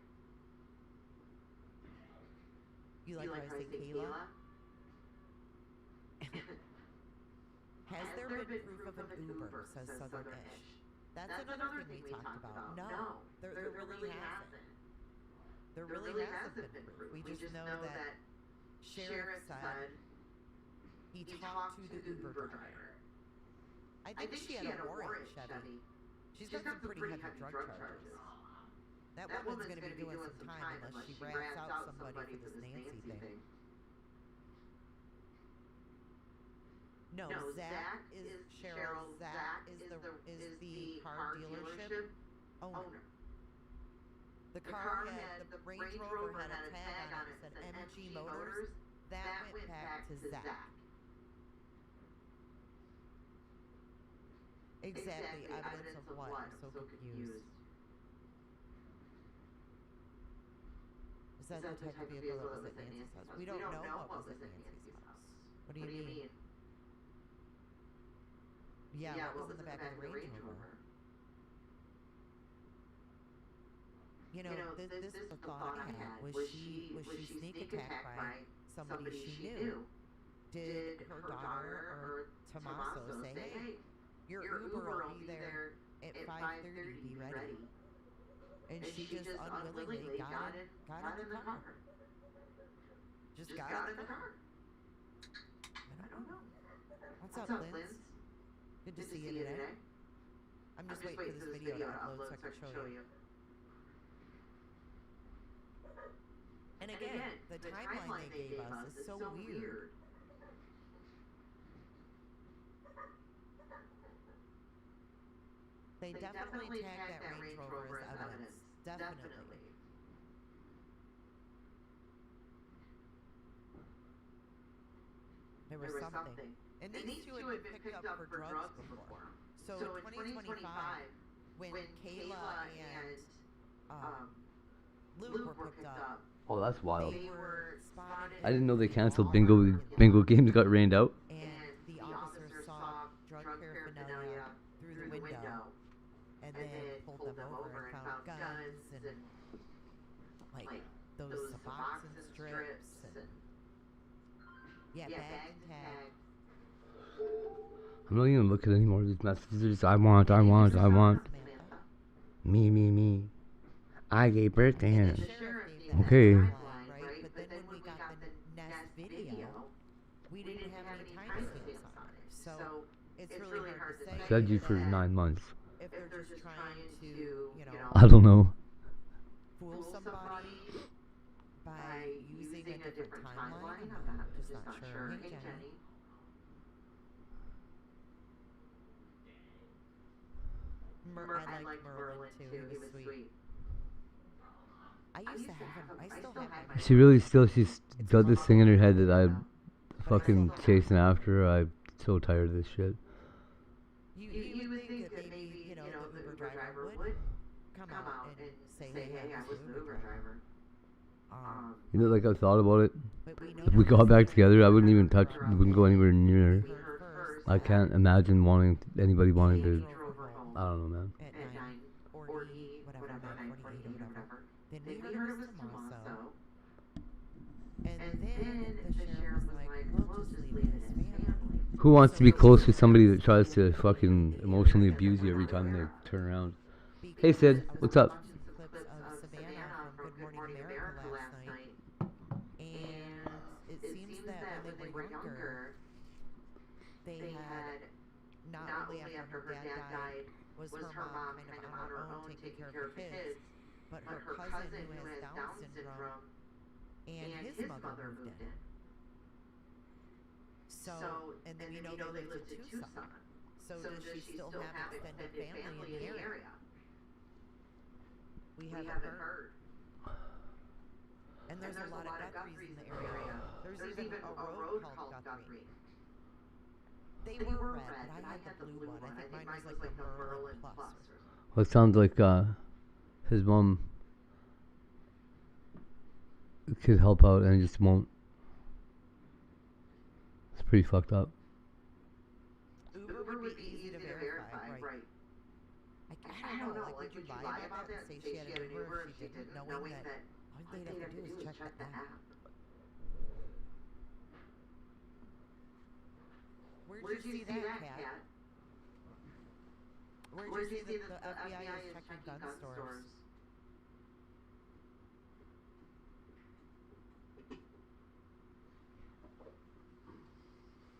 You like how I say Kayla? Has there been proof of an Uber, says Southern Ish. That's another thing we talked about. No, there really hasn't. There really hasn't been proof. We just know that Sheriff said he talked to the Uber driver. I think she had a warrant, Chevy. She's got some pretty heavy drug charges. That woman's going to be doing some time unless she rats out somebody for this Nancy thing. No, Zach is Cheryl. Zach is the car dealership owner. The car had, the Range Rover had a tag on it that said MG Motors. That went back to Zach. Exactly. Evidence of what? I'm so confused. Is that the type of vehicle that was at Nancy's house? We don't know what was at Nancy's house. What do you mean? Yeah, what was in the back of the Range Rover? You know, this is the thought I had. Was she sneak attacked by somebody she knew? did her daughter or Tommaso say, hey, your Uber will be there at 5:30, be ready? And she just unwillingly got in the car. Just got in the car. I don't know. What's up, Linz? Good to see you today. I'm just waiting for this video to upload so I can show you. And again, the timeline they gave us is so weird. They definitely tagged that Range Rover as evidence. Definitely. There was something. And these two had been picked up for drugs before. So in 2025, when Kayla and Luke were picked up, Oh, that's wild. they were spotted. I didn't know they canceled bingo games got rained out. And the officers saw drug paraphernalia through the window, and then pulled them over and found guns and like those Suboxone strips and bag and tag. I'm not even looking at any more of these messages. They're just, I want. Me. I gave birth to him. Okay. Right? But then when we got the Nest video, we didn't have any time stamps on it. So it's really hard to say. Said you for 9 months. If they're just trying to, you know, I don't know. fool somebody by using a different timeline, I'm just not sure. Hey, Jenny. I like Merlin too. He was sweet. I used to have him. I still have him. She's got this thing in her head that I'm fucking chasing after her. I'm so tired of this shit. You would think that maybe, you know, the Uber driver would come out and say, hey, I was the Uber driver. You know, like I thought about it. If we got back together, I wouldn't even wouldn't go anywhere near her. I can't imagine anybody wanting to. I don't know, man. At 9:40, whatever, 9:48 or whatever. Then we heard it was Tommaso. And then the sheriff was like, we'll just leave it as family. Who wants to be close with somebody that tries to fucking emotionally abuse you every time they turn around? Hey Sid, what's up? Clips of Savannah from Good Morning America last night. And it seems that when they were younger, they had, not only after her dad died, was her mom kind of on her own taking care of her kids, but her cousin who has Down syndrome and his mother moved in. So, and then we know they lived in Tucson. So does she still have extended family in the area? We haven't heard. And there's a lot of Guthries in the area. There's even a road called Guthrie. They were red, but I had the blue one. I think mine was like the Merlin Plus. Well, it sounds like his mom could help out and just won't. It's pretty fucked up. Uber would be easy to verify, right? I don't know, like, would you lie about that and say she had an Uber if she didn't, knowing that all they'd have to do is check the app? Where'd you see that, Kat? Where'd you see that the FBI is checking gun stores?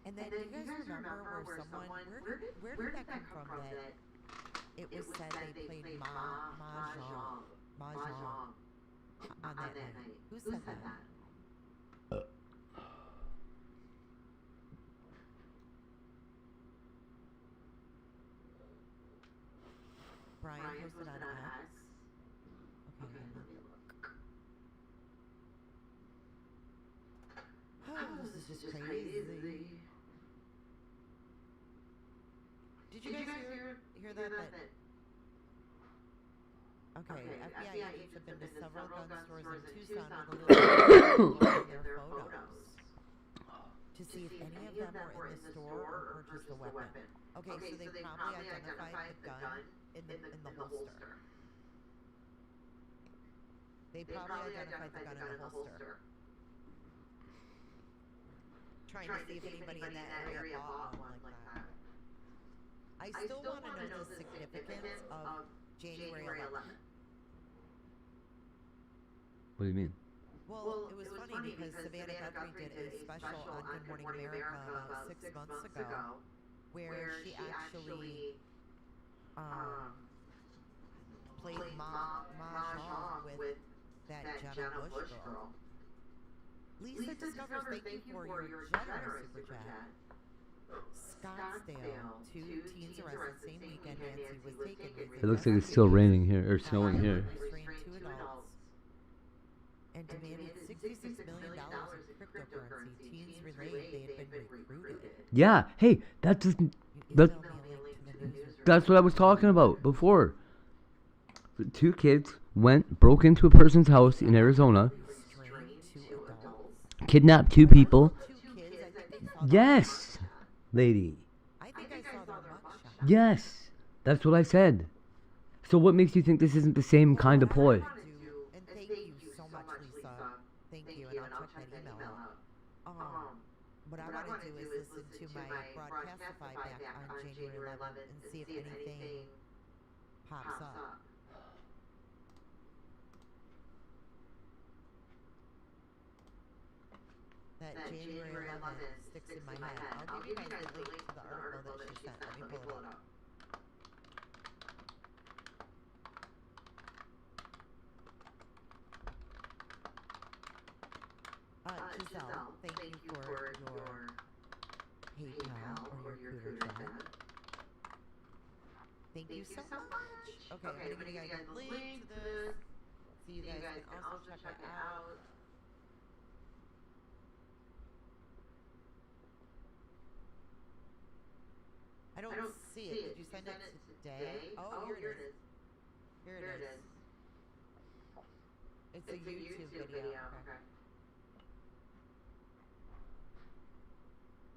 And then do you guys remember where someone, where did that come from that it was said they played Mahjong on that night? Who said that? Brian posted on X. Okay, let me look. Oh, this is just crazy. Did you guys hear that? Okay, FBI agents have been to several gun stores in Tucson with a little their photos to see if any of them were in the store or purchased the weapon. Okay, so they probably identified the gun in the holster. They probably identified the gun in the holster. trying to see if anybody in that area bought one like that. I still want to know the significance of January 11th. What do you mean? Well, it was funny because Savannah Guthrie did a special on Good Morning America about 6 months ago, where she actually played mahjong with that Jenna Bush girl. Lisa discovers, thank you for your generous super chat. Scottsdale, 2 teens arrested same weekend Nancy was taken. It looks like it's still raining here, or snowing here. Restrained 2 adults and demanded $66 million in cryptocurrency. Teens relayed they had been recruited. Yeah, hey, that's what I was talking about before. The 2 kids broke into a person's house in Arizona, kidnapped 2 people. Yes, lady. I think I saw their mugshot. Yes, that's what I said. So what makes you think this isn't the same kind of ploy? And thank you so much, Lisa. Thank you, and I'll check that email out. What I want to do is listen to my Broadcastify back on January 11th and see if anything pops up. That January 11th sticks in my head. I'll give you guys the link to the article that she sent. Let me pull it up. Giselle, thank you for your PayPal or your Cooter chat. Thank you so much. Okay, I'm gonna give you guys a link to this so you guys can also check it out. I don't see it. Did you send it today? Oh, here it is. Here it is. It's a YouTube video.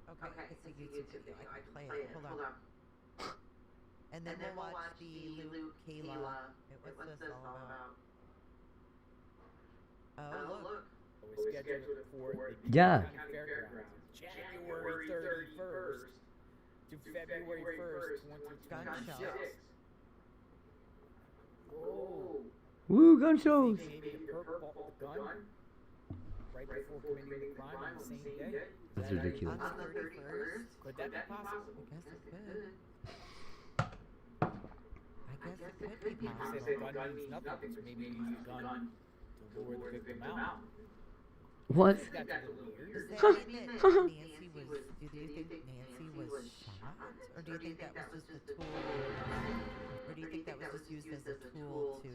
Okay, it's a YouTube video. I can play it. Hold on. And then we'll watch the Luke Kayla. What's this all about? Oh, look. It was scheduled for the Yeah. County Fairgrounds, January 31st to February 1st, 2026. Whoa. Woo, gun shows. Maybe the perp bought the gun right before committing the crime on the same day. That's ridiculous. On the 31st? Could that be possible? I guess it could. I guess it could be People say possible. the gun means nothing, so maybe you use the gun to lure the victim out. What? That's a little weird. Does that mean that Nancy was, do you think Nancy was shot? Or do you think that was just a tool? Or do you think that was just used as a tool to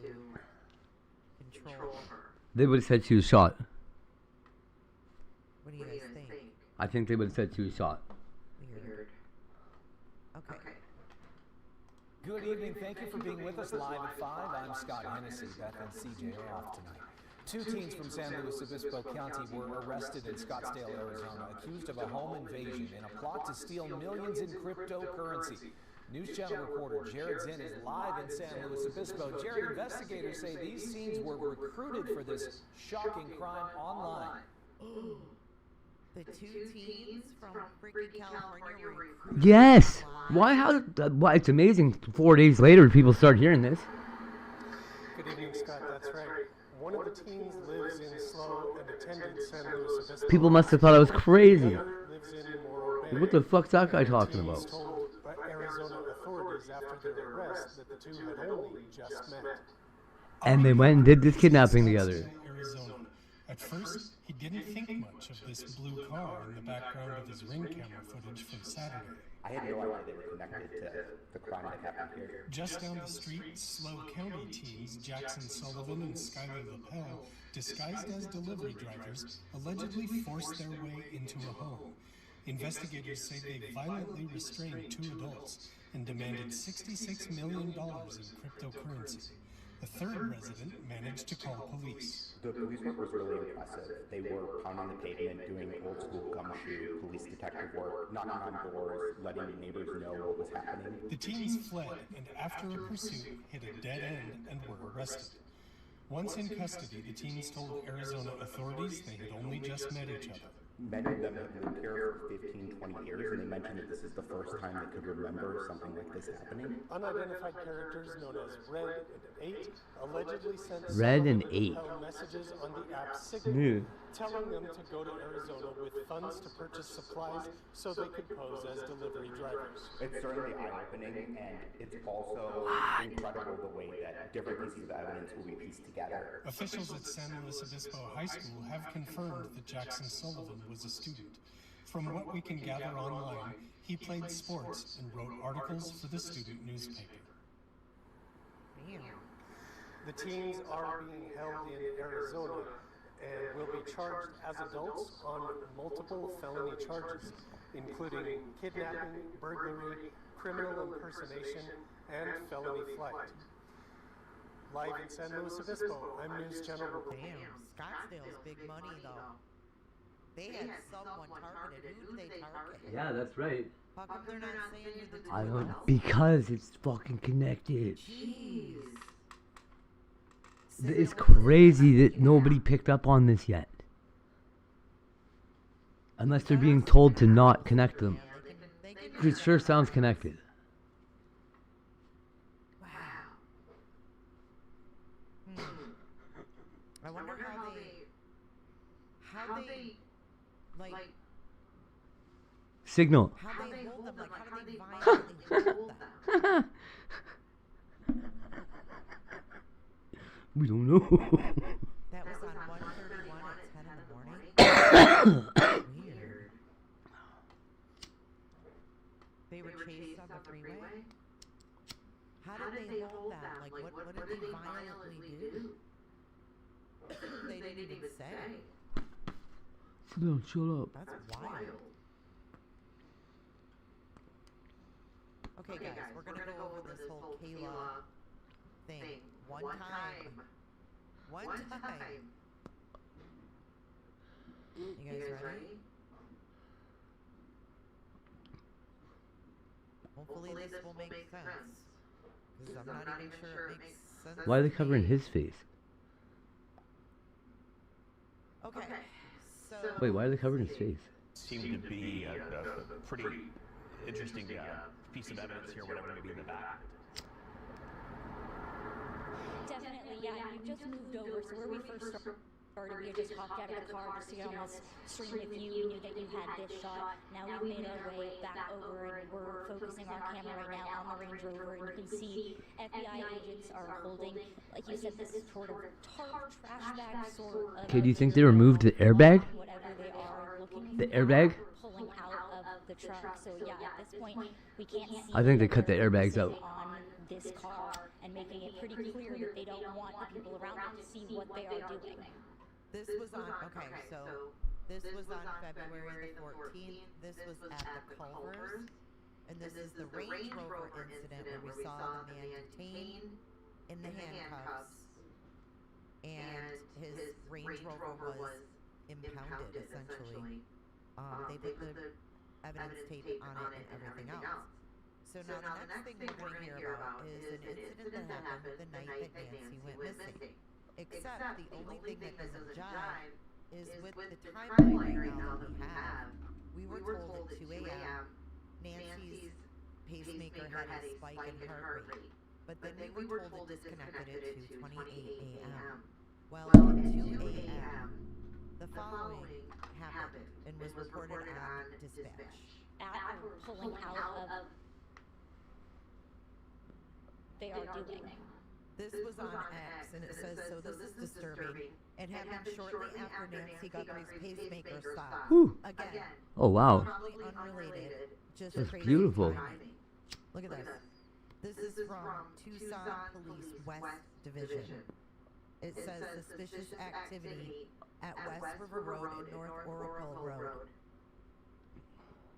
control her? They would have said she was shot. What do you guys think? I think they would have said she was shot. Weird. Okay. Good evening. Thank you for being with us live at 5. I'm Scott Hennessy. Beth and CJ are off tonight. 2 teens from San Luis Obispo County were arrested in Scottsdale, Arizona, accused of a home invasion and a plot to steal millions in cryptocurrency. News Channel reporter Jared Zinn is live in San Luis Obispo. Jared, investigators say these teens were recruited for this shocking crime online. The 2 teens from freaking California were recruited. Yes. Why? Why? It's amazing. 4 days later, people start hearing this. Good evening, Scott. That's right. One of the teens lives in Slow and attended San Luis Obispo. People must have thought I was crazy. The other lives in Morro Bay. What the fuck's that guy talking about? Teens told Arizona authorities after their arrest that the 2 had only just met. And they went and did this kidnapping together. Arizona. At first, he didn't think much of this blue car in the background of his ring camera footage from Saturday. I had no idea they were connected to the crime that happened here. Just down the street, Slow County teens Jackson Sullivan and Skylar Lapel, disguised as delivery drivers, allegedly forced their way into a home. Investigators say they violently restrained 2 adults and demanded $66 million in cryptocurrency. The 3rd resident managed to call police. The police work was really impressive. They were pounding the pavement, doing old school gumshoe police detective work, knocking on doors, letting neighbors know what was happening. The teens fled and after a pursuit hit a dead end and were arrested. Once in custody, the teens told Arizona authorities they had only just met each other. many of them have lived here for 15, 20 years, and they mentioned that this is the first time they could remember something like this happening. Unidentified characters known as Red and 8 allegedly sent Red and Sullivan 8. Pell messages on the app Signal, Smooth. telling them to go to Arizona with funds to purchase supplies so they could pose as delivery drivers. It's certainly eye-opening, and it's also incredible the way that different pieces of evidence will be pieced together. Officials at San Luis Obispo High School have confirmed that Jackson Sullivan was a student. From what we can gather online, he played sports and wrote articles for the student newspaper. The teens are being held in Arizona and will be charged as adults on multiple felony charges, including kidnapping, burglary, criminal impersonation, and felony flight. Live in San Luis Obispo, I'm News Channel reporter. Damn, Scottsdale's big money though. They had someone targeted. Who did they target? Yeah, that's right. How come they're not saying you're the two I don't adults? because it's fucking connected. Jeez. It's crazy that nobody picked up on this yet. Unless they're being told to not connect them. It sure sounds connected. I wonder how they like Signal. how they hold them, like how do they violently hold them? We don't know. That was on 131 at 10 in the morning. Weird. They were chased on the freeway? How did they hold them? Like what did they violently do? They didn't even say. No, shut up. That's wild. Okay, guys, we're gonna go over this whole Kayla thing one time. One time. You guys ready? Hopefully this will make sense. Because I'm not even sure it makes sense. Why are they covering his face? Okay, so... Wait, why are they covering his face? Seemed to be a pretty interesting piece of evidence here, whatever may be in the back. Definitely, yeah. You just moved over, so where we first started, we had just hopped out of the car just to get on this stream with you. We knew that you had this shot. Now we've made our way back over, and we're focusing our camera right now on the Range Rover, and you can see FBI agents are holding, like you said, this sort of tarp trash bag sort of... Okay, do you think they removed the airbag? Whatever they are looking The for, airbag? pulling out of the truck. So yeah, at this point, we can't see... I think they cut the airbags out. ...on this car and making it pretty clear that they don't want the people around them to see what they are doing. This was on, okay, so this was on February the 14th. This was at the Culvers. And this is the Range Rover incident where we saw the man detained in the handcuffs. And his Range Rover was impounded, essentially. They put the evidence tape on it and everything else. So now the next thing we're going to hear about is an incident that happened the night that Nancy went missing. Except the only thing that doesn't jive is with the timeline right now that we have. We were told at 2 a.m. Nancy's pacemaker had a spike in heart rate. But then we were told to disconnect it at 2:28 a.m. Well, at 2 a.m., the following happened and was reported on dispatch. At or pulling out of... They are doing. This was on X, and it says, so this is disturbing. It happened shortly after Nancy Guthrie's pacemaker stopped. Whew. Again. Oh, wow. Totally unrelated, just That's crazy beautiful. timing. Look at this. This is from Tucson Police West Division. It says suspicious activity at West River Road and North Oracle Road.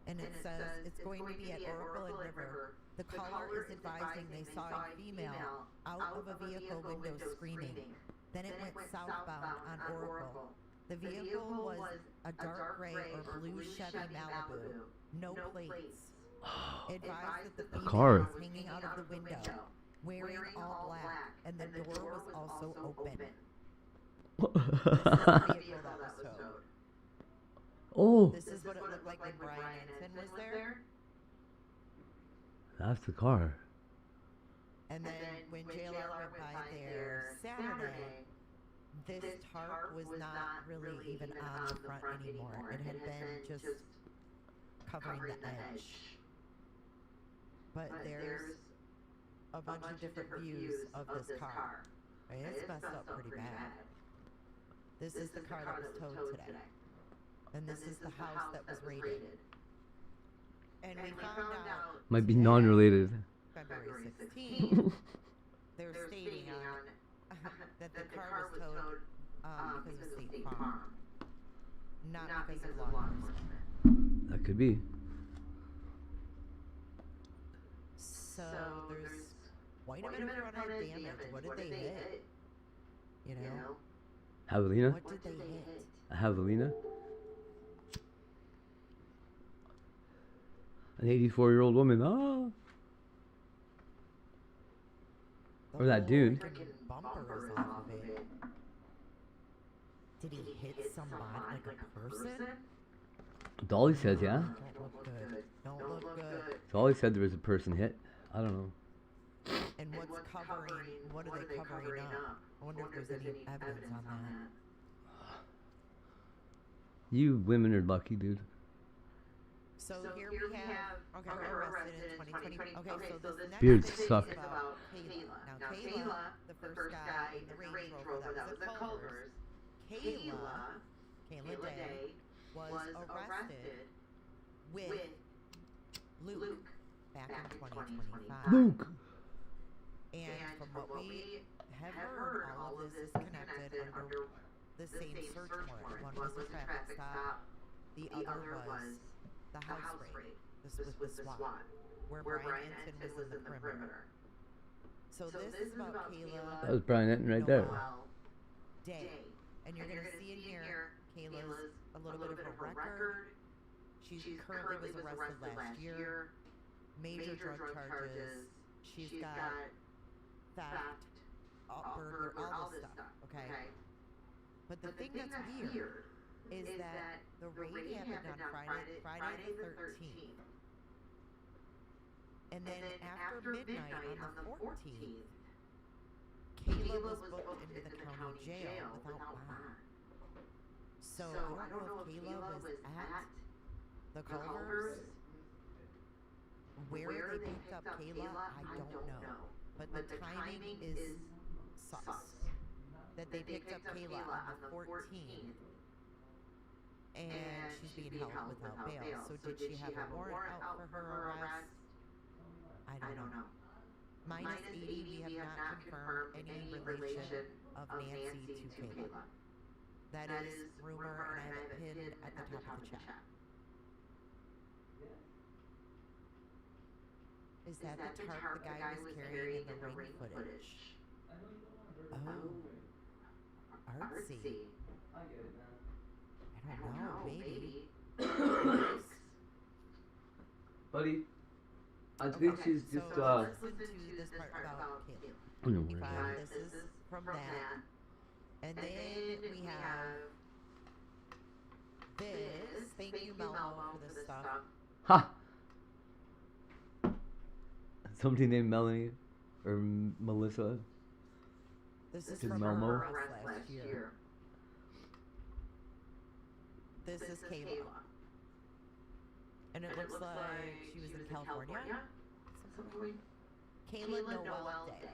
And it says it's going to be at Oracle and River. The caller is advising they saw a female out of a vehicle window screaming. Then it went southbound on Oracle. The vehicle was a dark gray or blue Chevy Malibu, no plates. Advised that the female was hanging out of the window, wearing all black, and the door was also open. This is the vehicle that was towed. Oh, This is what it looked like when Brian Ensign was there. that's the car. And then when JLR went by there Saturday, this tarp was not really even on the front anymore. It had been just covering the edge. But there's a bunch of different views of this car. Right? It's messed up pretty bad. This is the car that was towed today. And this is the house that was raided. And we found out Might be non-related. February 16th, they were stating on that the car was towed because of State Farm, not because of law enforcement. That could be. So there's quite a bit of front-end damage. What did they hit? You know? Javelina? What did they hit? A javelina? An 84-year-old woman. Ah. Or that dude. Freaking bumper was off of it. Did he hit somebody, like a person? Dolly says, yeah. Don't look good. Don't look good. Dolly said there was a person hit. I don't know. And what's covering, what are they covering up? I wonder if there's any evidence on that. You women are lucky, dude. So here we have, okay, we're arrested in 2020. Okay, so this next Beards thing suck. is about Kayla. Now Kayla, the first guy in the Range Rover that was at Culver's, Kayla Day, was arrested with Luke back in 2025. Luke! And from what we have heard, all of this is connected under the same search warrant. One was a traffic stop, the other was the house raid. This was with SWAT, where Brian Ensign was in the perimeter. So this is about Kayla. That was Brian Ensign right there. Day. And you're going to see in here, Kayla's a little bit of a record. She currently was arrested last year. Major drug charges. She's got theft, murder, all this stuff, okay? But the thing that's weird is that the raid happened on Friday the 13th. And then after midnight on the 14th, Kayla was booked into the county jail without bond. So I don't know if Kayla was at the Culvers. Where they picked up Kayla, I don't know. But the timing is sus. That they picked up Kayla on the 14th. And she's being held without bail. So did she have a warrant out for her arrest? I don't know. Minus 80, we have not confirmed any relation of Nancy to Kayla. That is rumor, and I have it pinned at the top of the chat. Is that the tarp the guy was carrying in the ring footage? Oh. Artsy. I don't know, maybe. Buddy, I think she's just, Let's listen to this part about Kayla. This is from that. And then we have this. Thank you, Melmo, for this stuff. Ha! Somebody named Melanie or Melissa. This is Did from Melmo? her arrest last year. This is Kayla. And it looks like she was in California. Kayla Noel Day.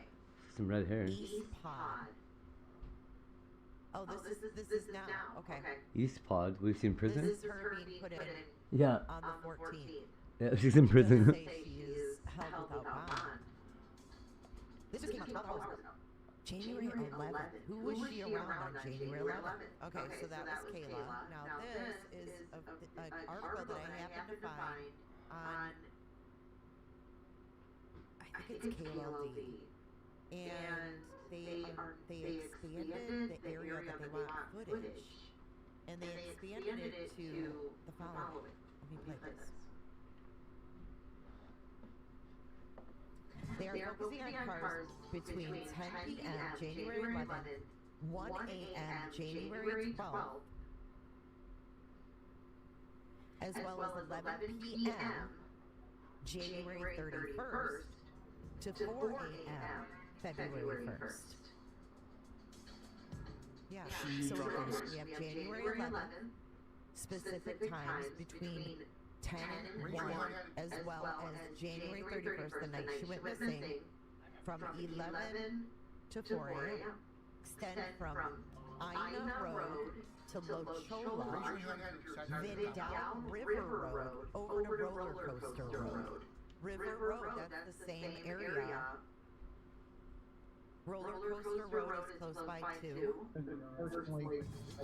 Some red hair. East Pod. Oh, this is now. Okay. East Pod. Was she in prison? This is her being put in Yeah. on the 14th. Yeah, she's in prison. Doesn't say she is held without bond. This just came out 12 hours ago. January 11th. Who was she around on January 11th? Okay, so that was Kayla. Now this is an article that I happened to find on, I think it's KLD. And they expanded the area that they want footage. And they expanded it to the following. Let me play this. They are focusing on cars between 10 p.m. January 11th, 1 a.m. January 12th, as well as 11 p.m. January 31st to 4 a.m. February 1st. Yeah, so we have January 11th, specific times between 10 and 1, as well as January 31st, the night she went missing, from 11 to 4 a.m. Extend from Aina Road to Lochola, then down River Road over to Roller Coaster Road. River Road, that's the same area. Roller Coaster Road is close by too. So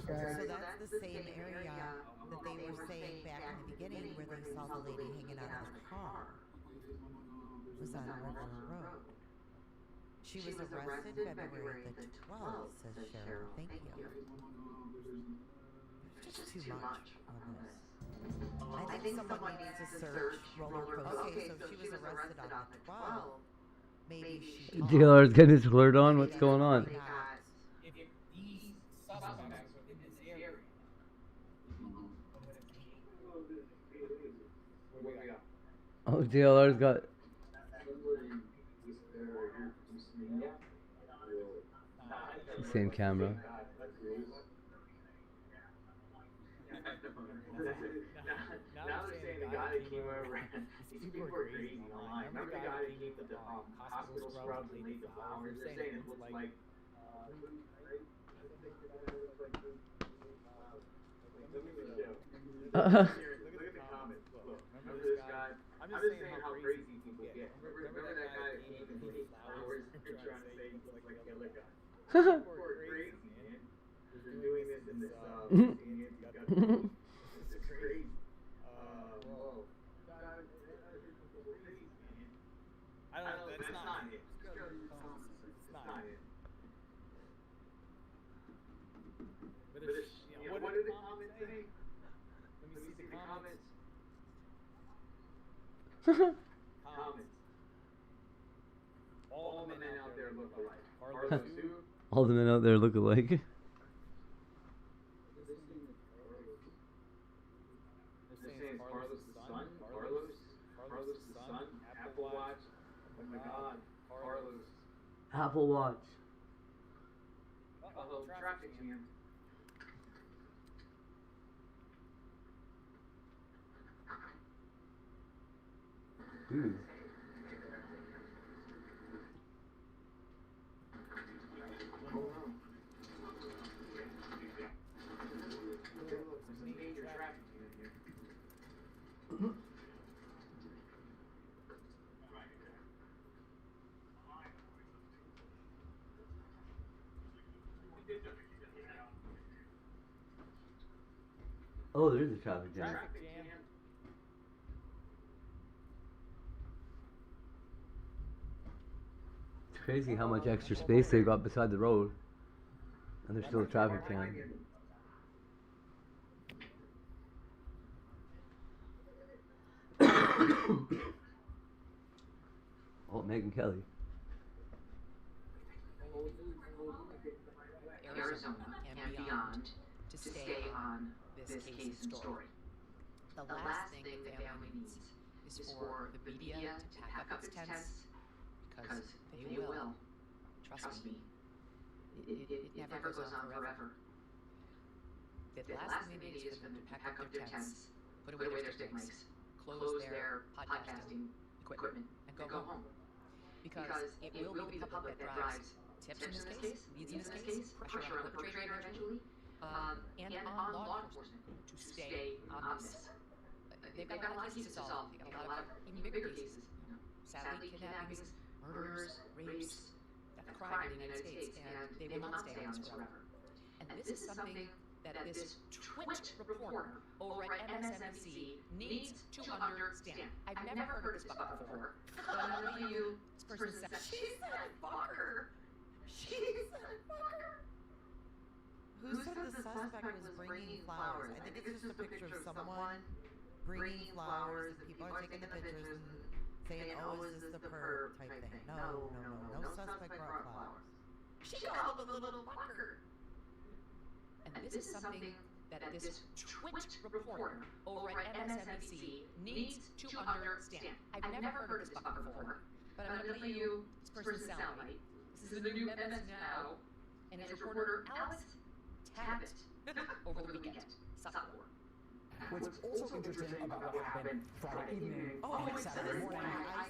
that's the same area that they were saying back in the beginning where they saw the lady hanging out of the car. It was on River Road. She was arrested February the 12th, says Cheryl. Thank you. There's just too much on this. I think someone needs to search roller coaster. Okay, so if she was arrested on the 12th, maybe she... DLR's getting his alert on. What's going on? If these suspects are in this area, Oh, DLR's got... Same camera. Now they're saying the guy that came over, these people are crazy online. Remember the guy that came with the hospital scrubs and made the flowers? They're saying it looks like... Look at the comments. Look, remember this guy? I'm just saying how crazy people get. Remember that guy that came and made flowers and trying to say he looks like the other guy? People are crazy, man. They're doing this in this, this is crazy. Whoa. I don't know, that's not it. It's not it. But it's, you know, What did the comments say? Let me see the comments. Comments. All the men out there look alike. Carlos too? All the men out there look alike. They're saying Carlos' son? Carlos' son? Apple Watch? Oh my god. Carlos. Apple Watch. Uh-oh, traffic jam. Ooh. Some major traffic jam here. Oh, there is a traffic jam. Traffic jam. It's crazy how much extra space they got beside the road. And there's still a traffic jam. Oh, Megyn Kelly. Arizona and beyond to stay on this case and story. The last thing the family needs is for the media to pack up its tents, because they will. Trust me. It never goes on forever. The last thing they need is for them to pack up their tents, put away their stick mics, close their podcasting equipment, and go home. Because it will be the public that drives tips in this case, leads in this case, pressure on the perpetrator eventually, and on law enforcement to stay on this. They've got a lot of cases to solve. They've got a lot of even bigger cases. Sadly, kidnappings, murders, rapes, theft, crime in the United States, and they will not stay on this forever. And this is something that this twit reporter over at MSNBC needs to understand. I've never heard this before, but I'm going to tell you, this person said, she said fucker. She said fucker. Who said the suspect was bringing flowers? I think it's just a picture of someone bringing flowers, and people are taking the pictures and saying, oh, is this the perp type thing. No suspect brought flowers. She called him a little fucker. And this is something that this twit reporter over at MSNBC needs to understand. I've never heard of this fucker before, but I'm going to play you this person's soundbite. This is the new MS Now, and it's reporter Alex Tabbitt over the weekend. Sophomore. What's also interesting about what happened Friday evening and Saturday morning. I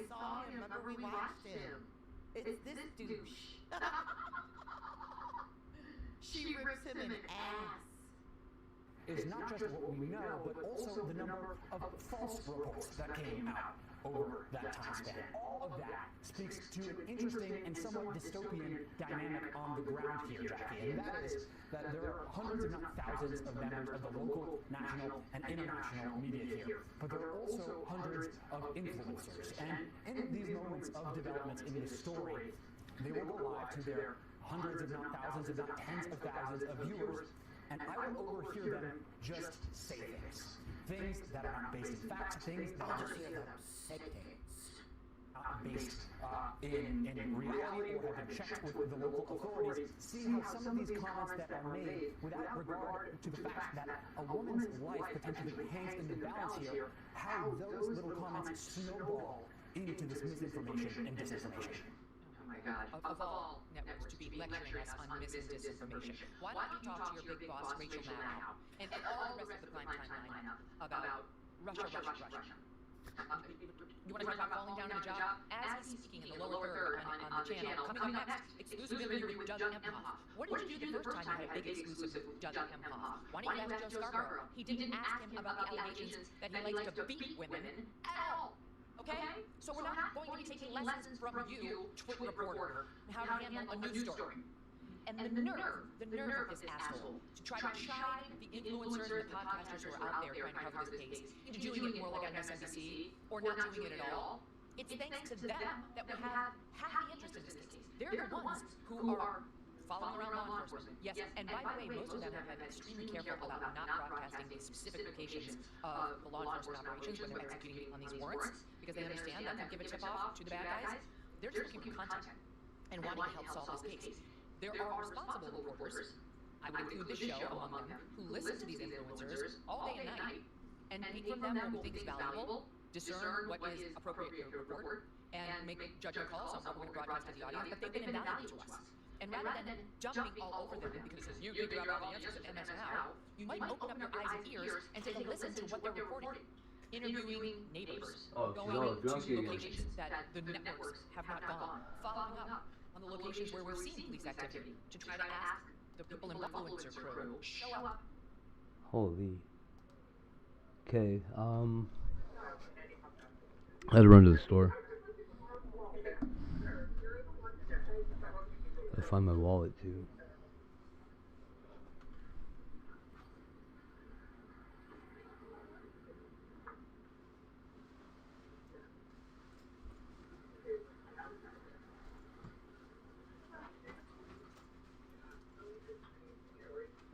saw him. Remember we watched him. It's this douche. She rips him an ass. Is not just what we know, but also the number of false reports that came out over that time span. All of that speaks to an interesting and somewhat dystopian dynamic on the ground here, Jackie, and that is that there are hundreds, if not thousands, of members of the local, national, and international media here, but there are also hundreds of influencers. And in these moments of developments in this story, they will go live to their hundreds, if not thousands, if not tens of thousands of viewers, and I will overhear them just say things that are not based in fact, things that are just based in reality or have been checked with the local authorities, seeing how some of these comments that are made without regard to the fact that a woman's life potentially hangs in the balance here, how those little comments snowball into this misinformation and disinformation. Oh my God. Of all networks to be lecturing us on mis and disinformation, why don't you talk to your big boss, Rachel Maddow, and all the rest of the primetime lineup about Russia. You want to talk about falling down in the job? As he's speaking in the lower third on the channel, coming up next, exclusive interview with Judge Emhoff. What did you do the first time you had a big exclusive with Judge Emhoff? Why didn't you ask Joe Scarborough? He didn't ask him about the allegations that he likes to beat women at all. Okay? So we're not going to be taking lessons from you, twit reporter, how to handle a news story. And the nerve of this asshole to try to chide the influencers and the podcasters who are out there trying to cover this case into doing it more like MSNBC or not doing it at all. It's thanks to them that we have half the interest in this case. They're the ones who are following around law enforcement. Yes, and by the way, most of them have been extremely careful about not broadcasting the specific locations of the law enforcement operations when they're executing on these warrants, because they understand that if you give a tip-off to the bad guys, they're just looking for content and wanting to help solve this case. There are responsible reporters, I would include this show among them, who listen to these influencers all day and night and take from them what we think is valuable, discern what is appropriate to report, and make judgment calls on what we're going to broadcast to the audience, but they've been invaluable to us. And rather than jumping all over them because you figure out all the answers at MS Now, you might open up your eyes and ears and take a listen to what they're reporting. Interviewing neighbors, going to locations that the networks have not gone, following up on the locations where we've seen police activity to try to ask the people in influencer crew, show up. Holy. Okay, I had to run to the store. I find my wallet too.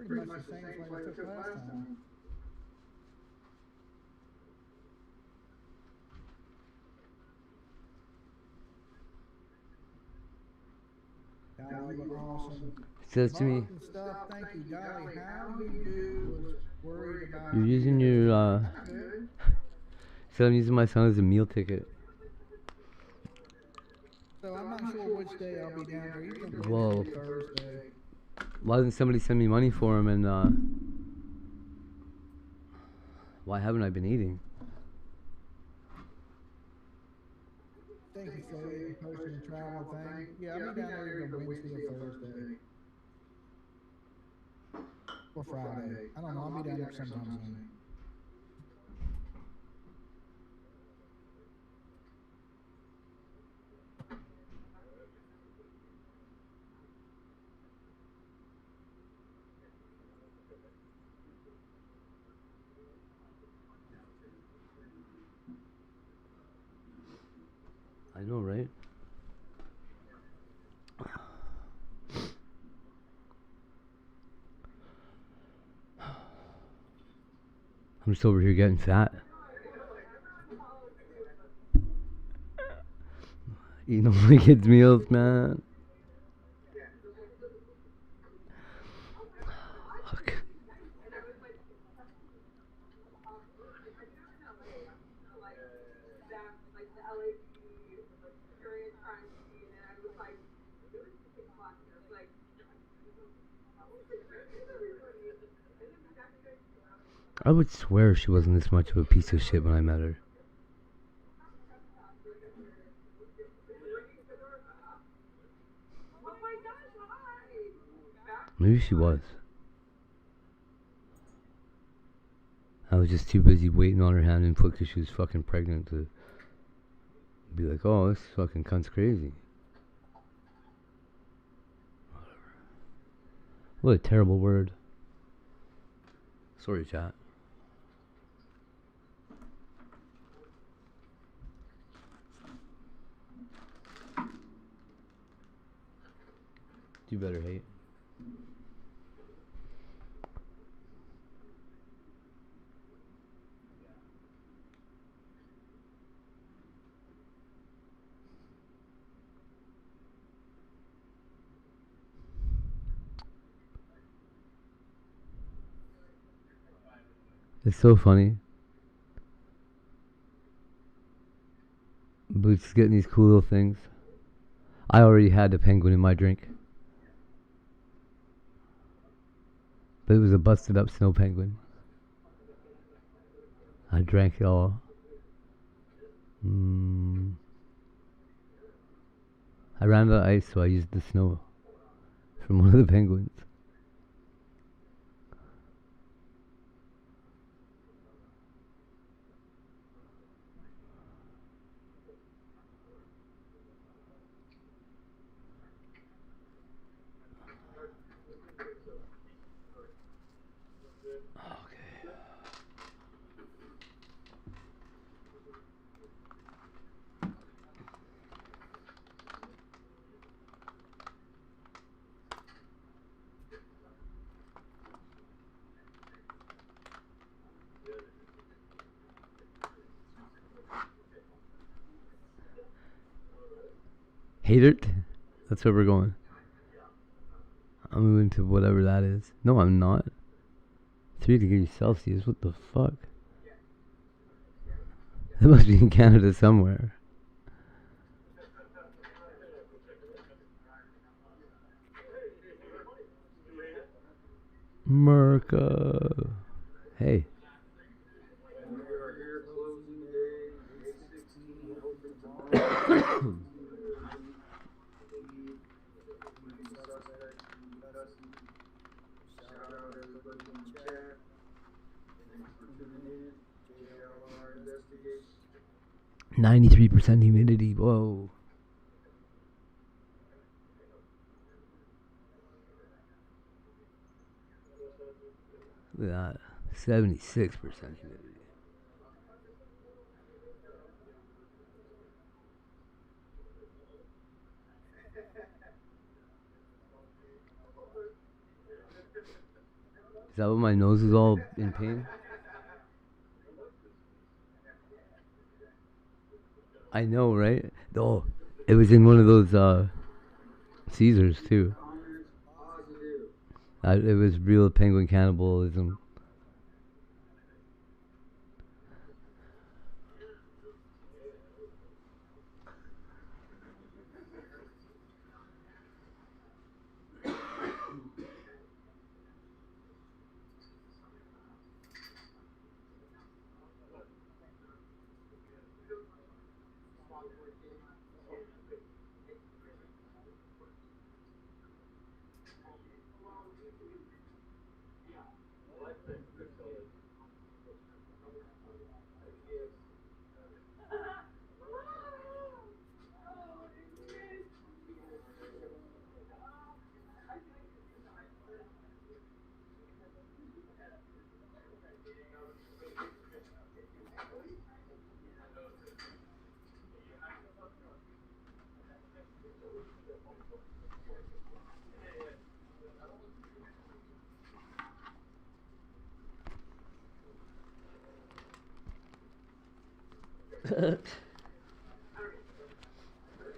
Pretty much the same as what I took last time. Golly, you were awesome. Says to me, Stuff. Thank you, Golly. How you do was worried about. you're using your, so I'm using my son as a meal ticket. So I'm not sure which day I'll be down there. He's gonna Whoa. be Thursday. Why doesn't somebody send me money for him, and why haven't I been eating? Thank you, Sadie, for posting the travel thing. Yeah, I'll be down there either Wednesday or Thursday. Or Friday. I don't know, I'll be down there sometime soon. I know, right? I'm just over here getting fat. Eating all my kids' meals, man. Fuck. I would swear she wasn't this much of a piece of shit when I met her. Maybe she was. I was just too busy waiting on her hand and foot because she was fucking pregnant to be like, oh, this fucking cunt's crazy. What a terrible word. Sorry, chat. You better hate. It's so funny. Boots getting these cool little things. I already had the penguin in my drink. But it was a busted up snow penguin. I drank it all. I ran out of ice, so I used the snow from one of the penguins. Hate it? That's where we're going. I'm moving to whatever that is. No, I'm not. 3 degrees Celsius, what the fuck? That must be in Canada somewhere. Merca. Hey. JLR 93% humidity. Whoa. Look at that. 76% humidity. Is that what my nose is all in pain? I know, right? Oh, it was in one of those Caesars too. It was real penguin cannibalism.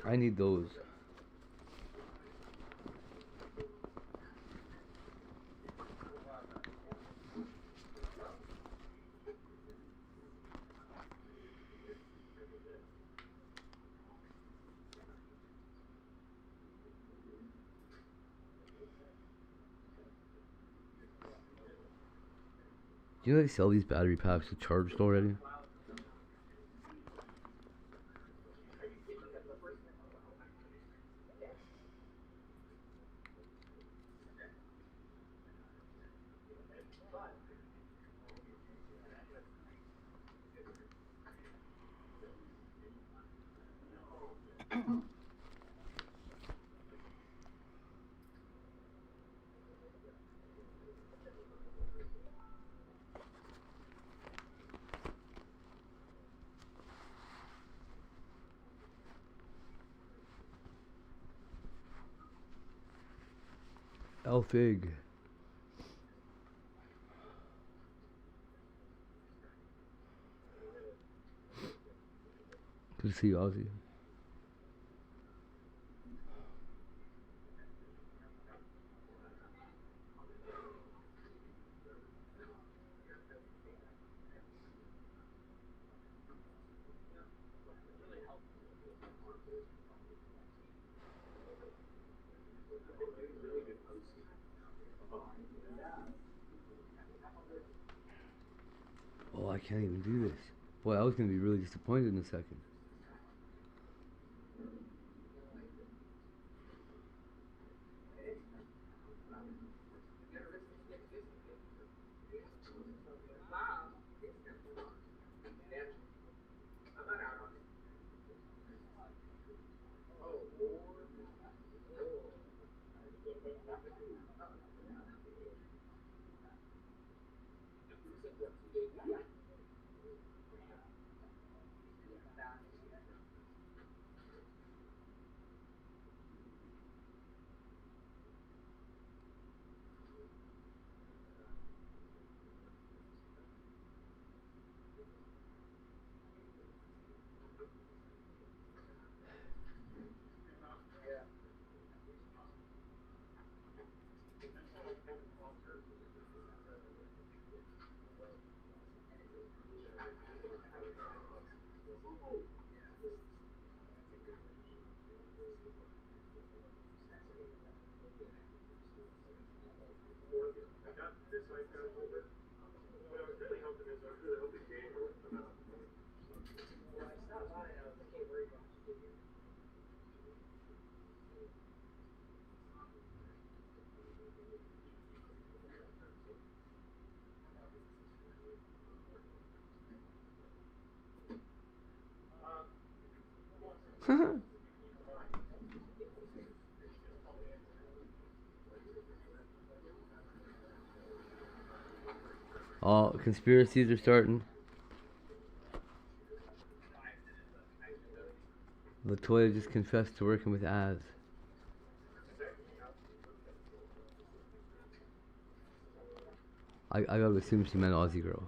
I need those. Do you know they sell these battery packs charged already? Elfig. Good to see you, Ozzy. Oh, I can't even do this. Boy, I was gonna be really disappointed in a second. Oh, conspiracies are starting. Latoya just confessed to working with Az. I gotta assume she meant Aussie girl.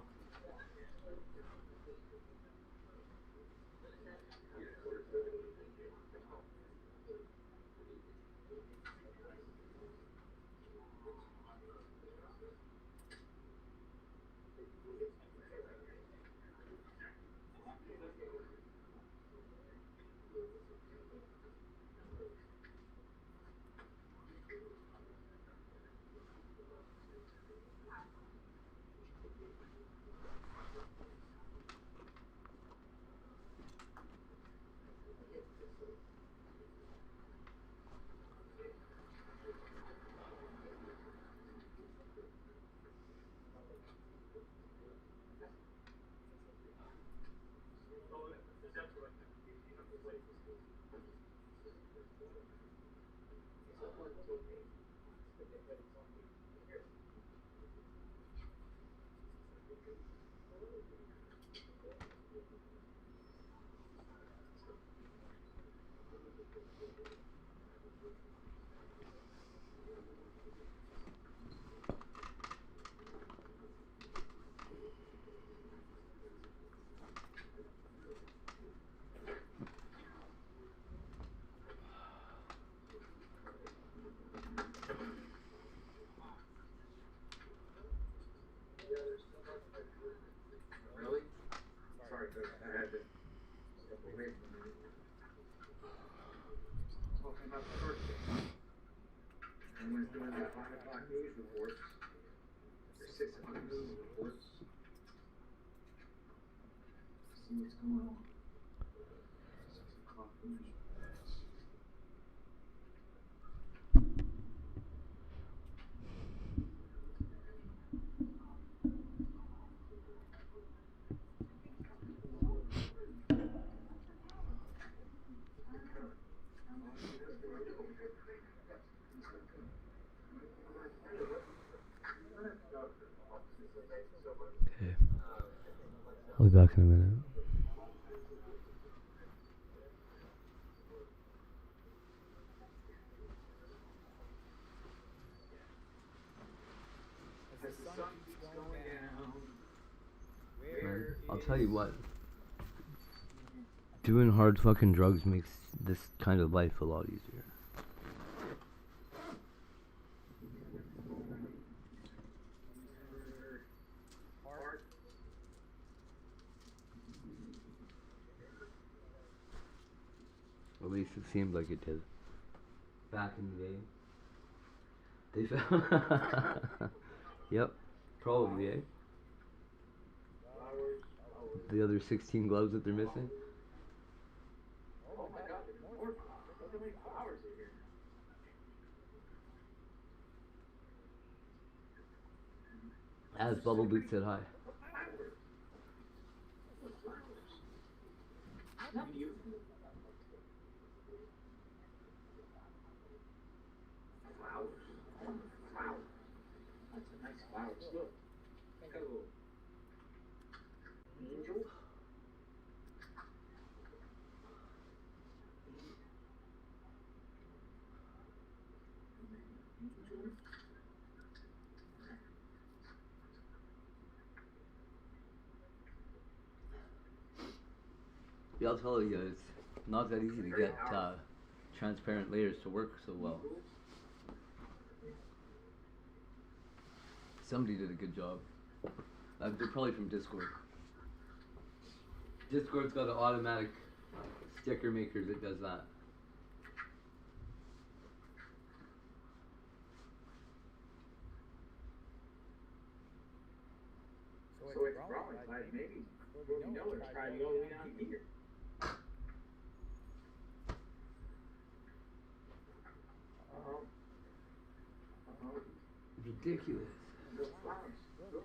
Really? Sorry, Coach, I had to step away from the meeting. Talking about the first game. Everyone's doing their 5 o'clock news reports, their 6 o'clock news reports. see what's going on. Okay. I'll be back in a minute. As the sun keeps going down, Man, I'll tell you what. Doing hard fucking drugs makes this kind of life a lot easier. At least it seemed like it did. Back in the day. They found... Yep, probably, eh? The other 16 gloves that they're missing? Oh my god, there's more. Look how many flowers are here. As Bubble Boot said hi. That's a nice flower. Look. Like a little angel. Yeah, I'll tell you, it's not that easy to get transparent layers to work so well. Somebody did a good job. They're probably from Discord. Discord's got an automatic sticker maker that does that. So it's growing, like maybe what we know is probably all the way down here. Ridiculous. The flowers. Look.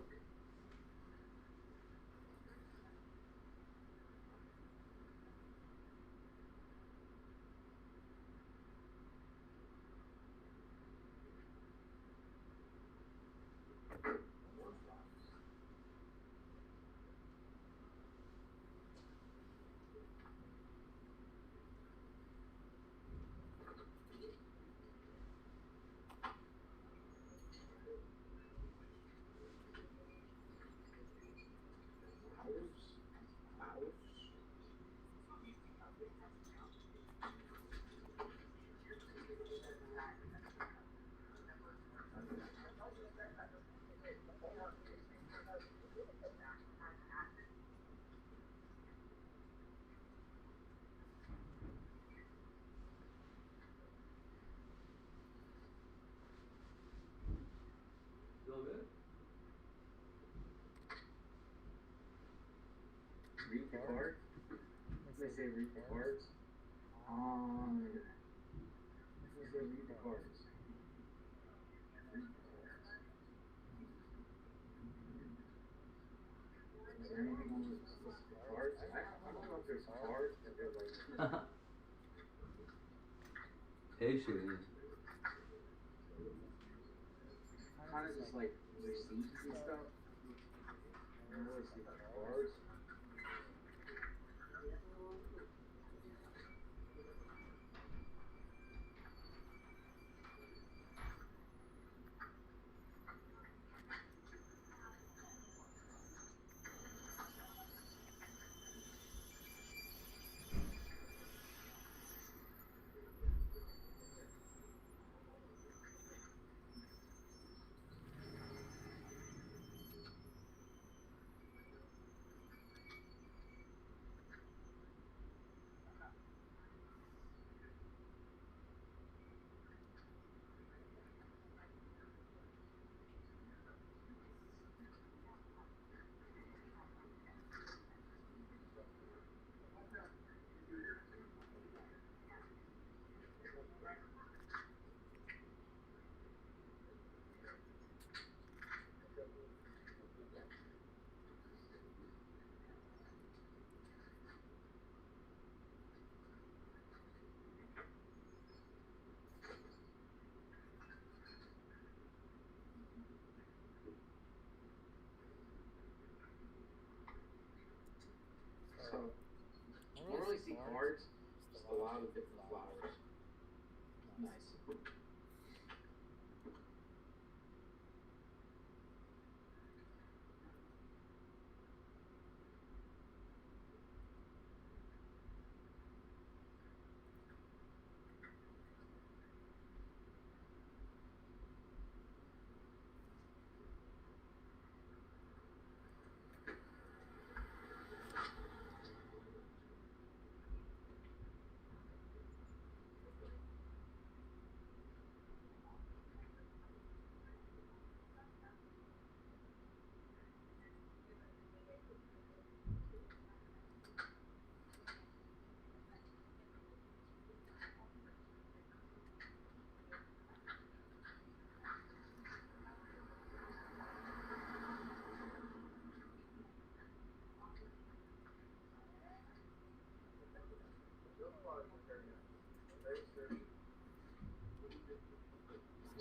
Read the cards. They say read the cards. They say read the cards. Is there anything on this cards? I don't know if there's cards, but they're like. Patience. Kind of just like receipts and stuff. I don't really see the cards.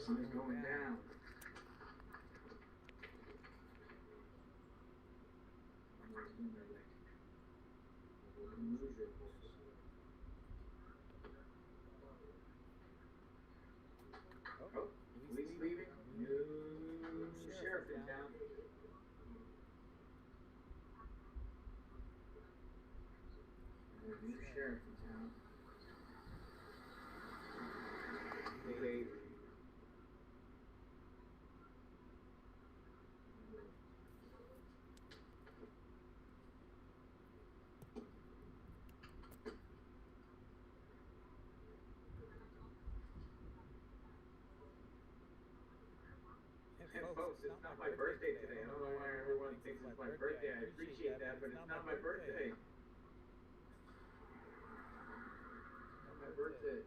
Sun's going down. Oh, police leaving? New sheriff in town. New sheriff in town. They Hey folks, it's not my birthday today. I don't know why everyone thinks it's my birthday. I appreciate that, but it's not my birthday. Not my birthday.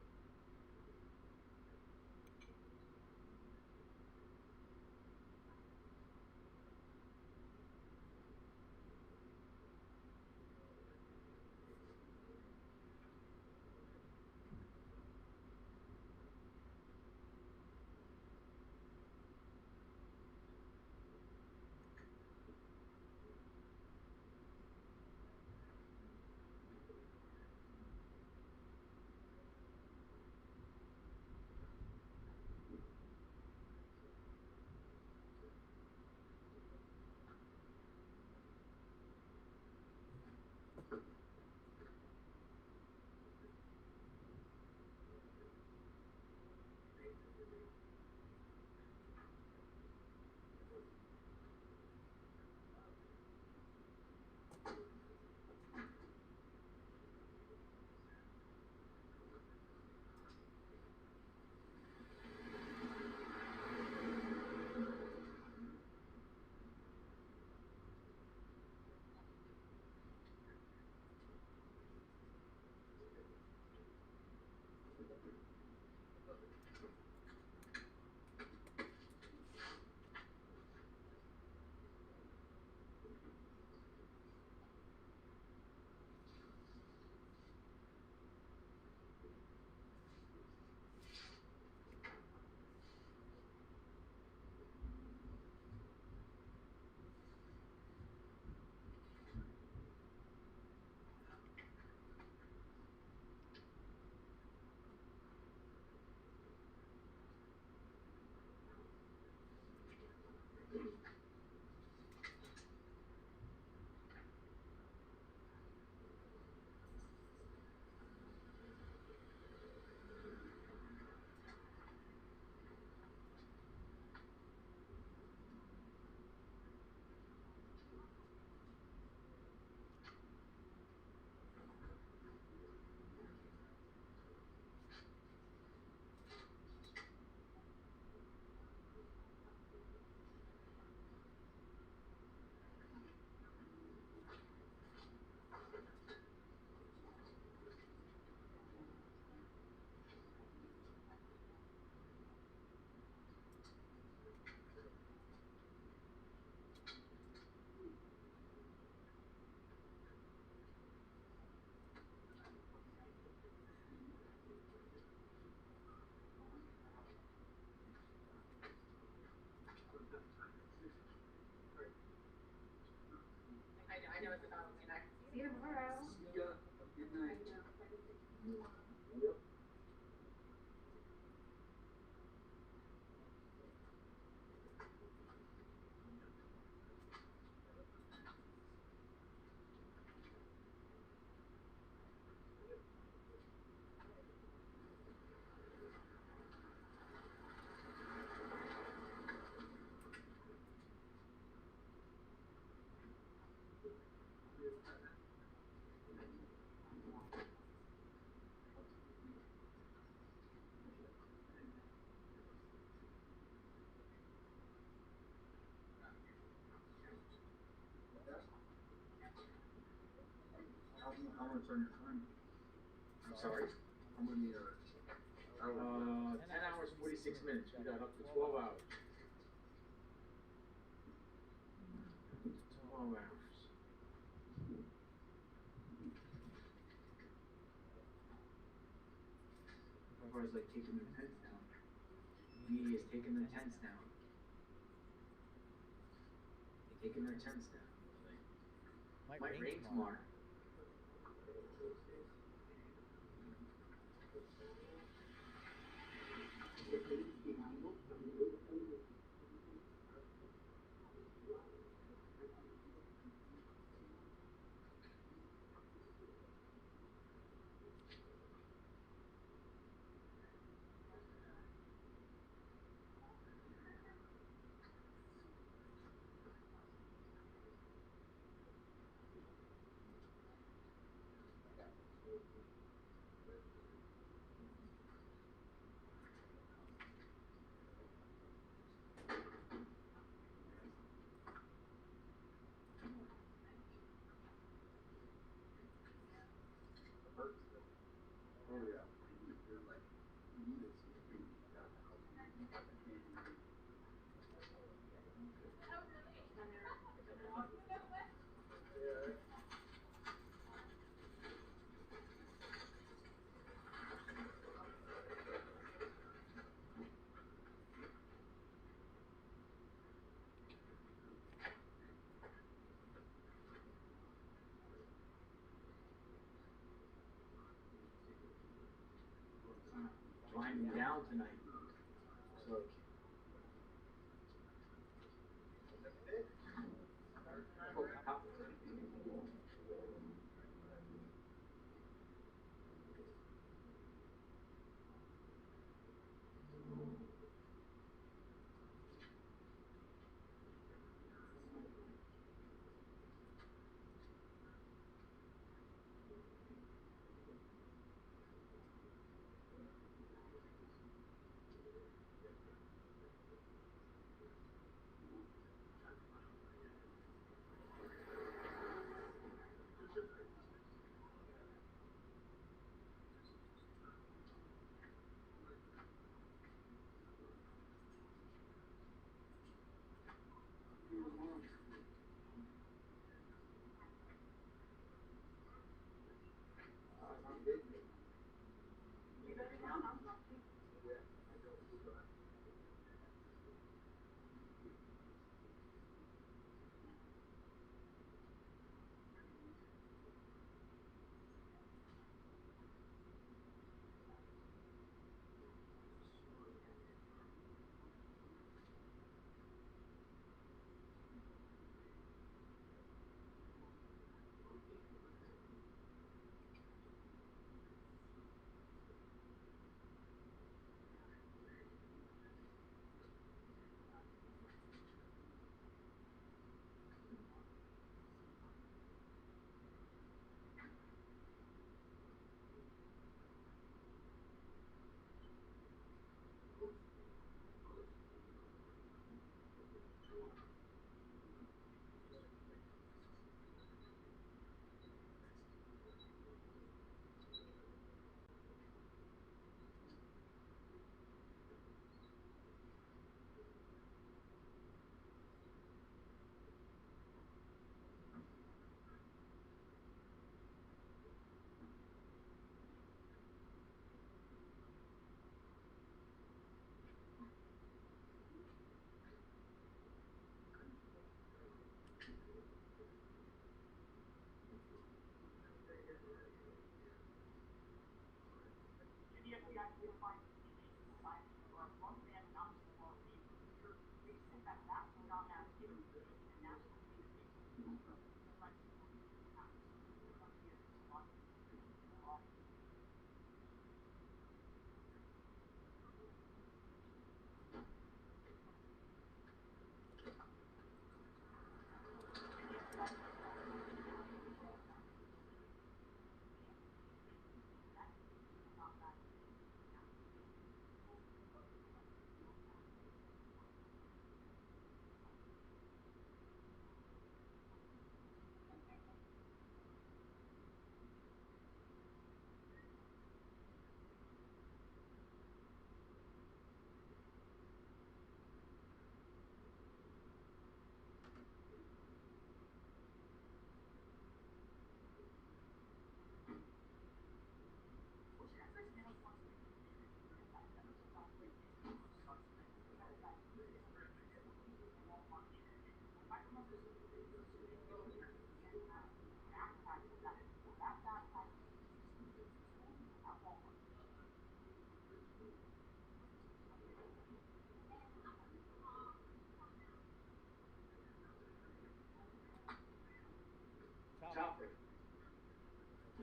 I know it's about me next. See you tomorrow. See ya. Good night. on your time? I'm sorry. I'm on the 10 hours, 46 minutes. We got up to 12 hours. 12 hours. As far as like taking their tents down. Media is taking their tents down. They're taking their tents down. Might rain tomorrow. Winding down tonight. So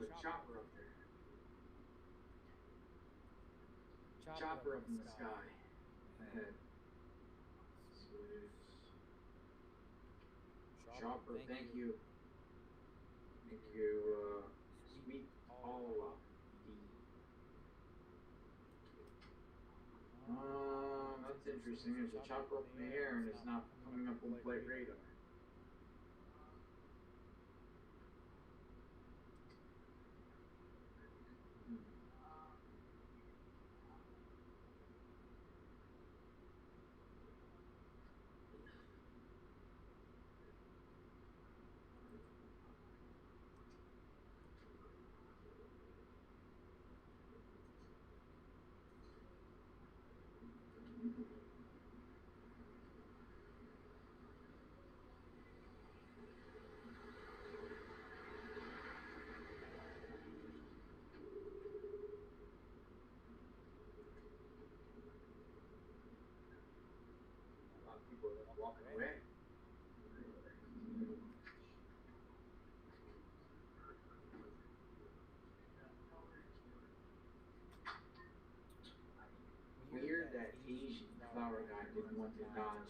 a chopper up there. Chopper up in the sky. Ahead. Chopper, thank you. Thank you, Sweet Allah. That's interesting. There's a chopper up in the air and it's not coming up on flight radar. A lot of people are walking away. Weird that Asian flower guy didn't want to dodge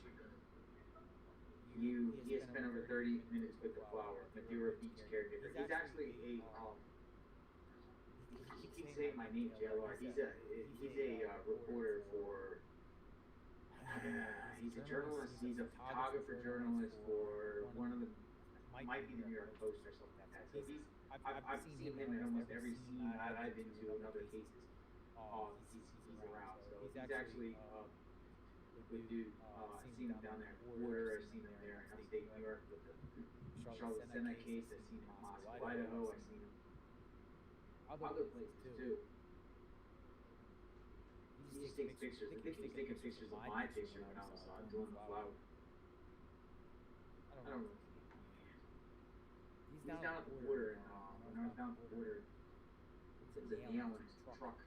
you. He has spent over 30 minutes with the flower. Madeira Beach caregiver. He's actually a he keeps saying my name, JLR. He's a reporter for. He's a journalist. He's a photographer journalist for one of the might be the New York Post or something like that. So I've seen him in almost every scene I've been to in other cases. He's around. So he's actually a good dude. I've seen him down there in Porter. I've seen him there in upstate New York with the Charlotte Senna case. I've seen him in Moscow, Idaho. I've seen him other places too. He just takes pictures. I think he was taking pictures of my picture when I was doing the flower. I don't know. He's down at the border in North down the border. It's a nail in his truck.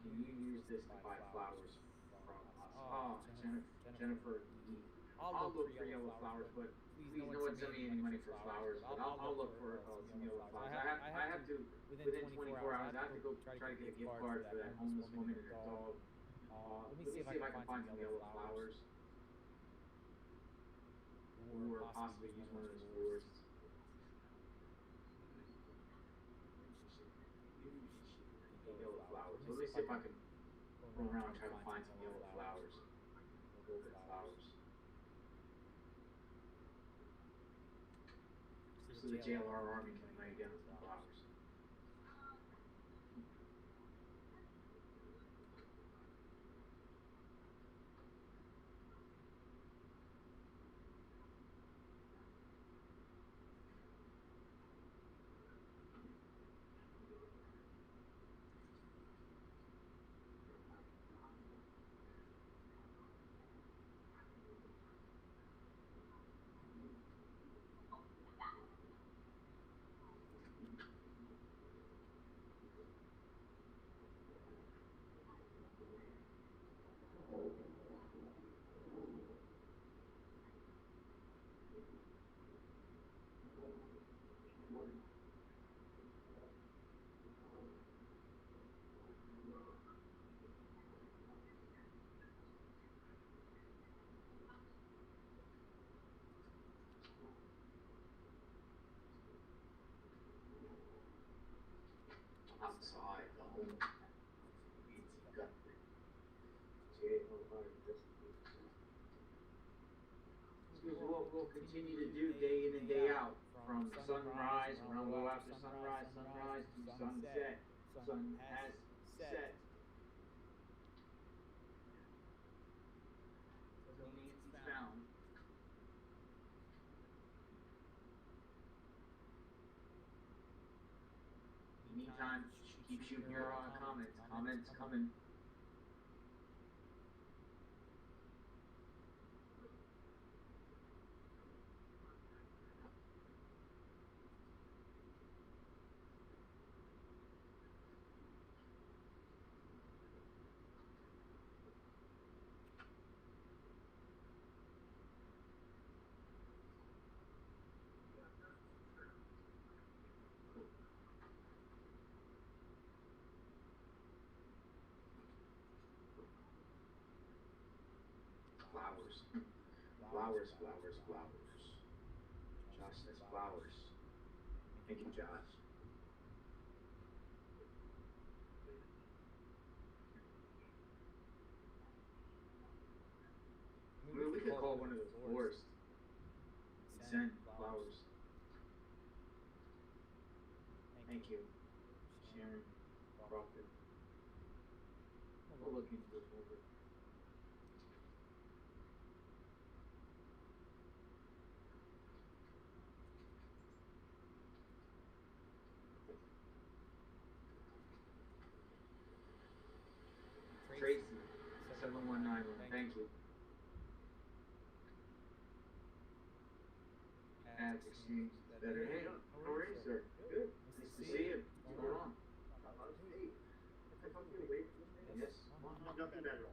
Can you use this to buy flowers from us? Oh, Jennifer, I'll look for yellow flowers, but please no one send me any money for flowers. But I'll look for some yellow flowers. I have to, within 24 hours, I have to go try to get a gift card for that homeless woman and her dog. Let me see if I can find some yellow flowers. Or possibly use one of those lures. Yellow flowers. Let me see if I can go around and try to find some yellow flowers. Velvet flowers. So the JLR Army can lay down some flowers. Outside the home. We'll continue to do day in and day out, from sunrise, we'll go after sunrise to sunset. Sun has set. So Nancy's found. In the meantime, keep shooting your comments. Comments coming. flowers. Flowers, flowers, flowers. Josh says flowers. Thank you, Josh. I mean, we could call one of those floors. Send flowers. Thank you, Sharon Crawford. We'll look into this over. Tracy, 7191, thank you. Ads exchange better. Hey, how are you, sir? Good. Nice to see you. What's going on? Yes. Nothing better.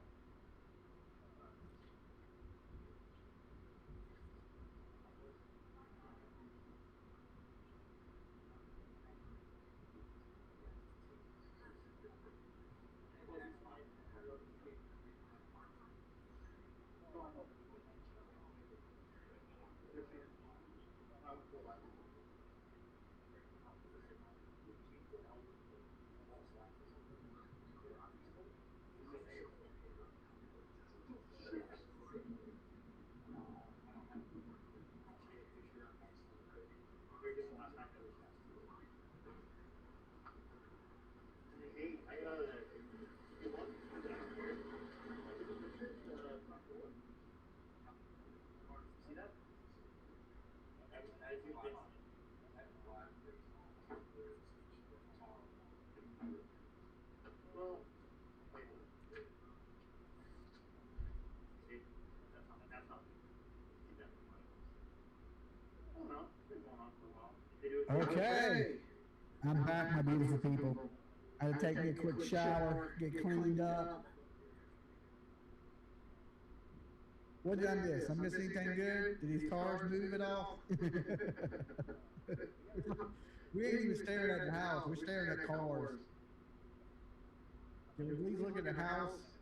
Okay. I'm back, my beautiful people. I had to take me a quick shower, get cleaned up. What did I miss? I miss anything good? Did these cars move at all? We ain't even staring at the house. We're staring at cars. Can we please look at the house?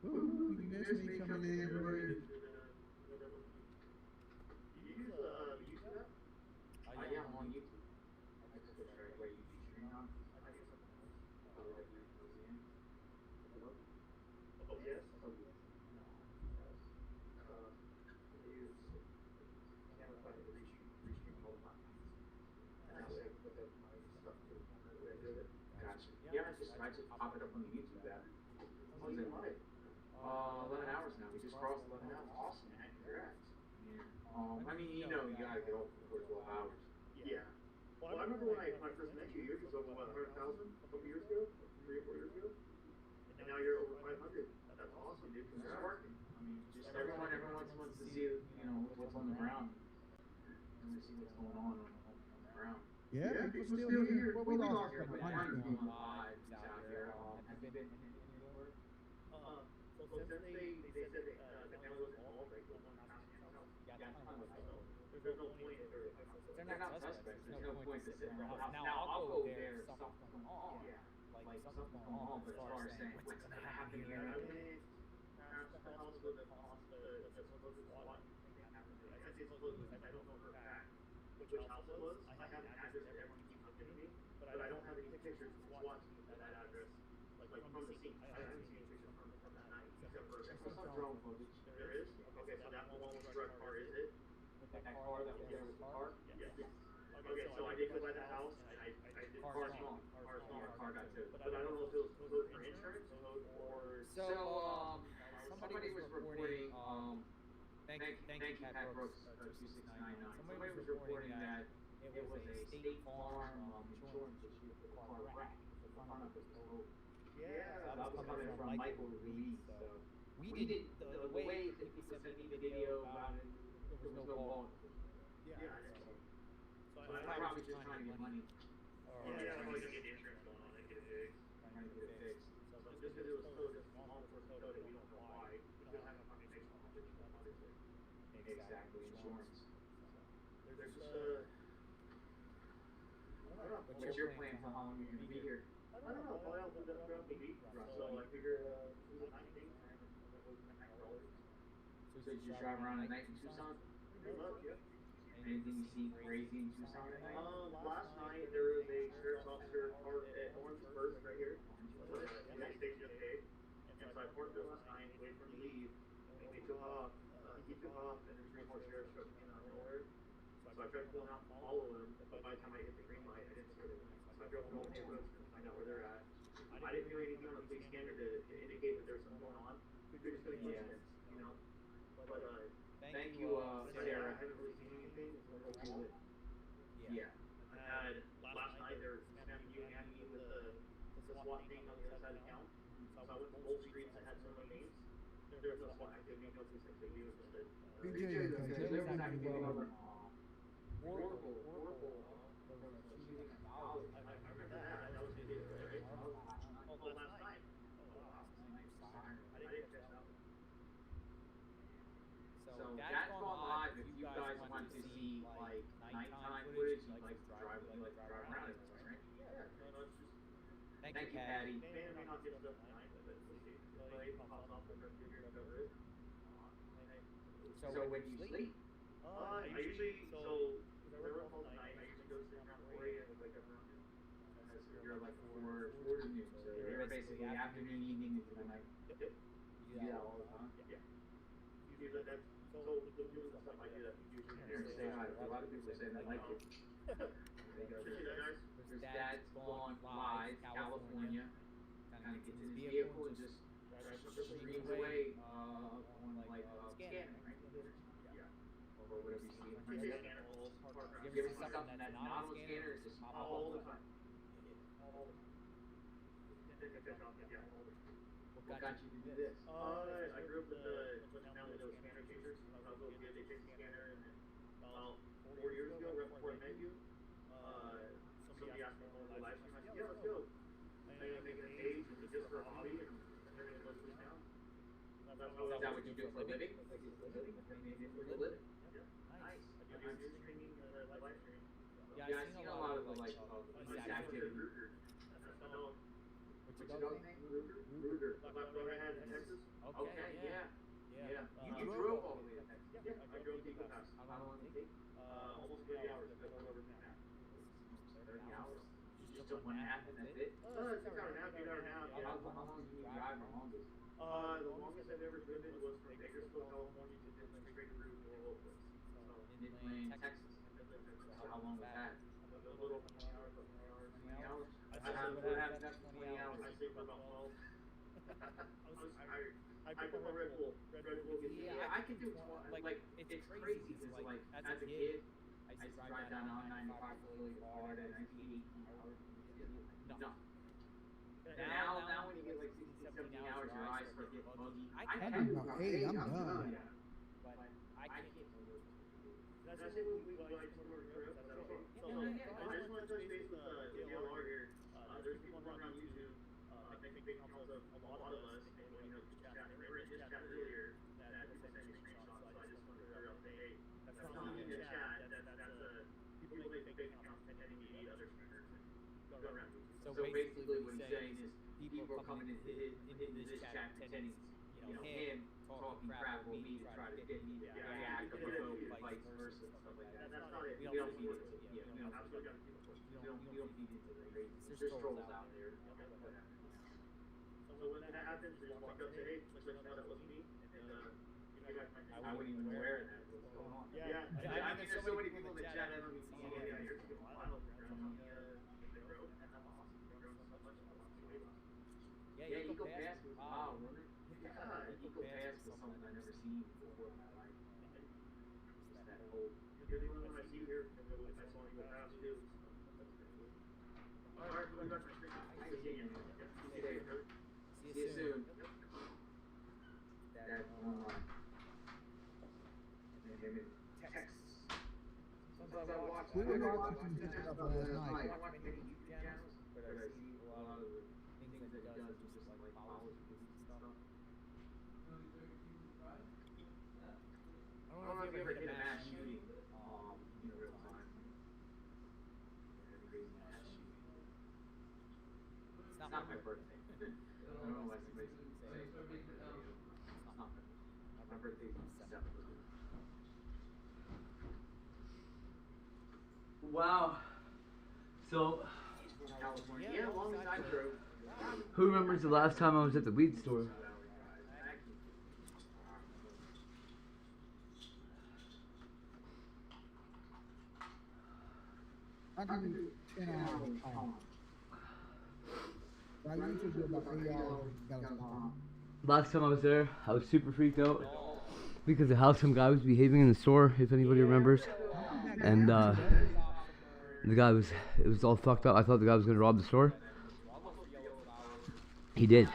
Ooh, you missed me coming in, Ray. Yeah, I'm on YouTube. I just put right where YouTube stream on. Oh, yes? Oh, yes. Gotcha. Yeah, I just pop it up on the YouTube app. I was in on it. 11 hours now. We just crossed 11 hours. Awesome, man. Congrats. Yeah. I mean, you know, you gotta get over for 12 hours. Yeah. Well, I remember when I first met you, yours was over 100,000 a couple years ago, 3 or 4 years ago, and now you're over 500. That's awesome, dude. Because it's working. I mean, just everyone wants to see, you know, what's on the ground. And to see what's going on the ground. Yeah, people still here. Well, we lost a couple hundred. Lives out there. Have you been anywhere? So since they said that the town was involved, they don't want to there's no point in they're not suspects. There's no point to sit in their house. Now I'll go there if something's going on. Yeah. Like something's going on, but as far as saying what's going to happen here, I mean, the house with the supposed SWAT. I said supposed, I don't know for a fact which house it was. I have an address everyone keeps giving me, but I don't have any pictures of SWAT teams at that address, like from the scene. I haven't seen any pictures from that night, except for some drone footage. There is? Okay, so that one was drug car, is it? That car that was there with the car? Yes. Okay, so I did go by that house, and I did car's gone. Car's gone, car got towed. But I don't know if it was towed for insurance or. So, somebody was reporting, thank you, Pat Brooks, 2699. Somebody was reporting that it was a State Farm insurance issue for the car wreck. The front of it was towed. Yeah, so that was coming from Michael Ruiz, so. We did, the way people sent me the video about it, there was no ball. Yeah. So I was probably just trying to get money. Yeah, I'm going to get the insurance going on it. trying to get it fixed. So just because it was code, just normal for code that we don't know why, we don't have enough information on it, obviously. Exactly, insurance. There's just I don't know. What's your plan for how long you're gonna be here? I don't know. Probably I'll do that throughout the week. So I figure it was a nice thing, and it was $9. So did you drive around at night in Tucson? Pretty much, yeah. Anything you see crazy in Tucson at night? Last night there was a sheriff's officer parked at Orange First right here. United States yesterday. And so I parked there last night, waited for him to leave. And they took off. He took off, and there's 3 more sheriffs trucks came out of nowhere. So I tried pulling out and follow him, but by the time I hit the green light, I didn't see them. So I drove the whole neighborhood to find out where they're at. I didn't do anything on the big scanner to indicate that there's something going on. We just couldn't get it, you know. But thank you, Sarah. I haven't really seen anything. So hopefully, yeah. I had last night they were snapping you and me with the SWAT team on the other side of town. So I went to both streets that had similar names. There was no SWAT activity, no 260. It was just a BJ, there was activity over. Oracle. I remember that. That was the day, right? Oh, last night. Oh, wow. I didn't catch that. So that's gone live. If you guys want to see like nighttime footage, you like to drive around it, right? Yeah. No, it's just. Thank you, Patty. May or may not get stuff tonight, but it pops up and figure it out over it. So when you sleep, I usually because I work all night. I usually go sleep around 4 a.m. and wake up around noon. You're like 4 to noon. So you're basically afternoon, evening into the night. Yep. You do that all the time. Yeah. You do that. So doing the stuff I do that usually here and say hi. A lot of people say they like it. There's Dad's gone live, California. Kind of gets in his vehicle and just screams away on like scanning, right? Yeah. Or whatever you see. If you ever see something that's not on scanner, it's just all the time. What got you to do this? I grew up with a family that was scanner teachers. I was a little kid, they took the scanner, and then about 4 years ago, right before I met you, somebody asked me to live stream. I said, yeah, let's go. I'm gonna make it a page, and it's just for a hobby, and they're gonna go through now. Is that what you do for a living? For a living. Nice. You're streaming live stream. Yeah, I've seen a lot of the like police activity. What's your dog's name? Ruger. Black dog I had in Texas. Okay, yeah. You drove all the way to Texas. Yeah, I drove to Eagle Pass. How long did it take? Almost 30 hours. But over 10 hours. 30 hours. You just took one nap and that's it? 6 hour nap, 8 hour nap. How long did you drive the longest? The longest I've ever driven was from Bakersfield, California to Midland, straight through Minneapolis. So in Midland, Texas. So how long was that? A little over 20 hours. 20 hours? What happened after 20 hours? I stayed for about 12. I was tired. I picked up a Red Bull. Yeah, I can do 12. Like, it's crazy because, like, as a kid, I used to drive down I-95 really hard at 19, 18 hours. No. Now when you get like 16, 17 hours, your eyes start getting buggy. I can do about 8, I'm done. Yeah. But I can't do it. That's it when we like some of our trips. So I just want to touch base with DLR here. There's people around YouTube. I think they come up with a lot of us. And, you know, just chatting. Remember in this chat earlier that people sent me screenshots. So I just wanted to figure out, hey, that's not in the chat. That's people make fake accounts pretending to be other streamers and go around. So basically what he's saying is people are coming into this chat pretending, you know, him talking crap with me to try to get me to react or vice versa and stuff like that. That's not it. We don't feed into it. Yeah, we don't feed into the crazy. There's trolls out there. So when that happens, they walk up and say, hey, let's know that wasn't me. And I wasn't even aware of that. What's going on? Yeah. I mean, there's so many people in the chat that don't even see it. Yeah, here's the wild around the road. Yeah, Eagle Pass was wow, wasn't it? Yeah, Eagle Pass was something I've never seen before in my life. Just that whole. You're the only one I see here. I saw Eagle Pass too. Alright, we're back for street. Nice to see you. See you later. See you soon. That's online. And then texts. We were watching some stuff last night. I watch many YouTube channels, but I see a lot of the things It's not my birthday. I don't know why somebody's saying it's my birthday. It's not my birthday's in December. Wow. So, California. Yeah, long time true. who remembers the last time I was at the weed store? I can do 10 hours of time. I usually do about 3 hours at a time. Last time I was there, I was super freaked out because of how some guy was behaving in the store, if anybody remembers. And the guy was, it was all fucked up. I thought the guy was going to rob the store. He did.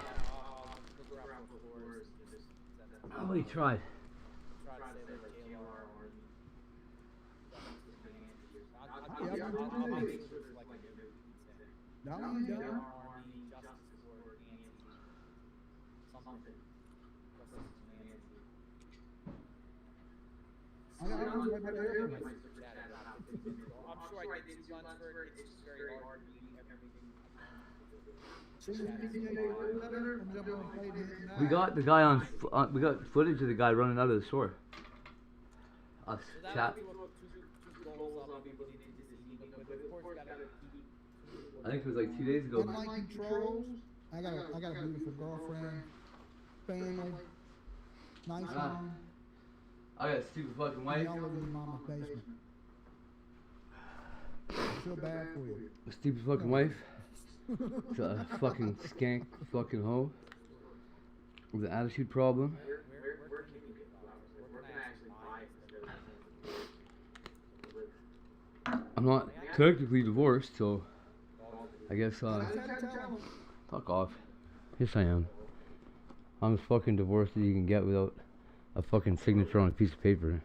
Oh, he tried. I got one right by the airplane. I'm sure I did do guns for it. It's just very hard to do everything. We got the guy on. We got footage of the guy running out of the store. Us chat. I think it was like 2 days ago. Unlike controls, I got a beautiful girlfriend, family, nice home. I got a stupid fucking wife. Y'all live in mama's basement. I feel bad for you. A stupid fucking wife. It's a fucking skank fucking hoe. With an attitude problem. I'm not technically divorced, so I guess fuck off. Yes I am. I'm as fucking divorced as you can get without a fucking signature on a piece of paper.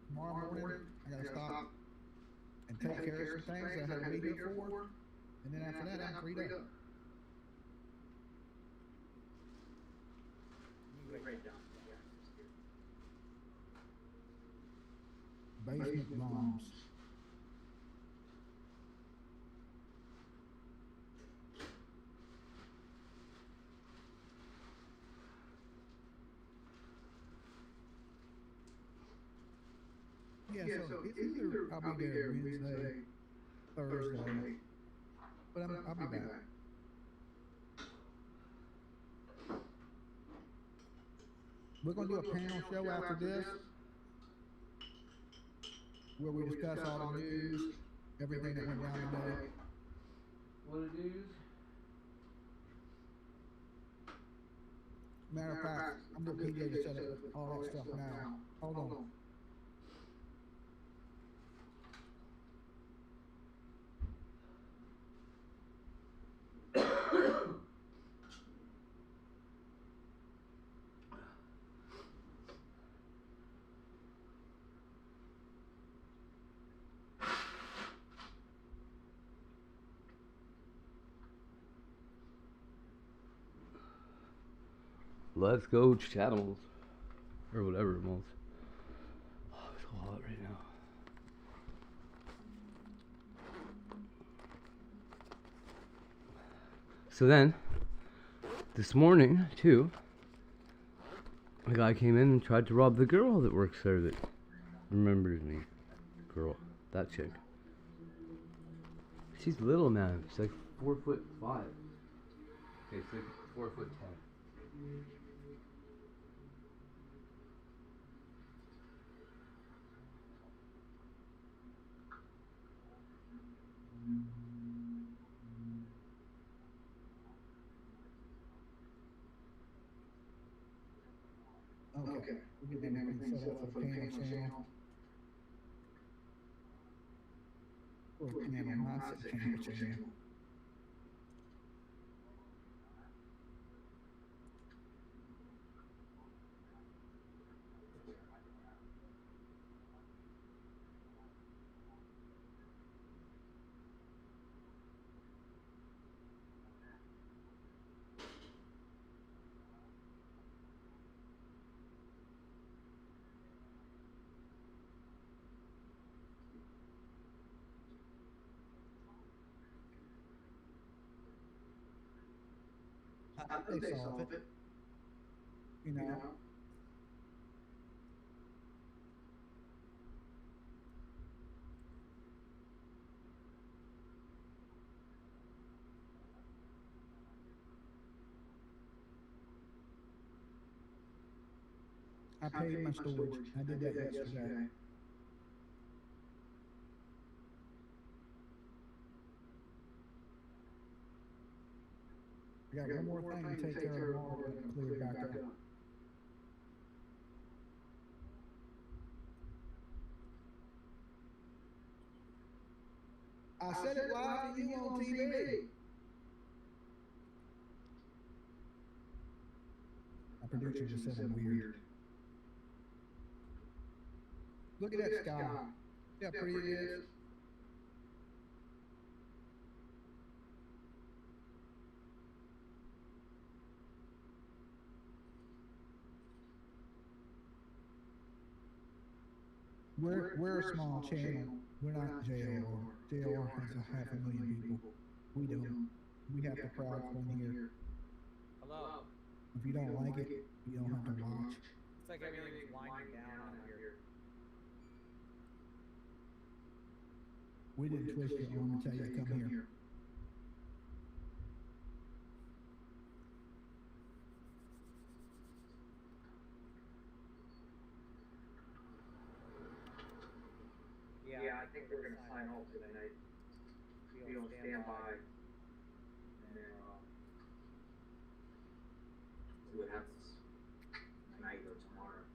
Tomorrow morning, I gotta stop and take care of some things I had to be here for, and then after that, I'm freed up. Basement moms. Yeah, so it's either I'll be there Wednesday, Thursday, but I'll be back. We're gonna do a panel show after this, where we discuss all the news, everything that went down today. What are the news? Matter of fact, I'm gonna PJ to set up all that stuff now. Hold on. Let's go Chathams. Or whatever it was. Oh, it's so hot right now. So then, this morning, too, a guy came in and tried to rob the girl that works there that remembers me. Girl. That chick. She's little, man. She's like 4'5". Okay, she's like 4'10". Okay, we're getting everything set up for the panel channel. Or panel, I said panel channel. think they solve it. You know? I paid my storage. I did that yesterday. I got one more thing to take care of tomorrow and clear it back up. I said it live to you on TV. My producer just said I'm weird. Look at that sky. See how pretty it is? We're a small channel. We're not JLR. JLR has 500,000 people. We don't. We have the crowd one here. Hello. If you don't like it, you don't have to watch. It's like everything's winding down out here. We didn't twist your arm and tell you to come here. Yeah, I think we're gonna sign off tonight. Be on standby. And then, see what happens tonight or tomorrow.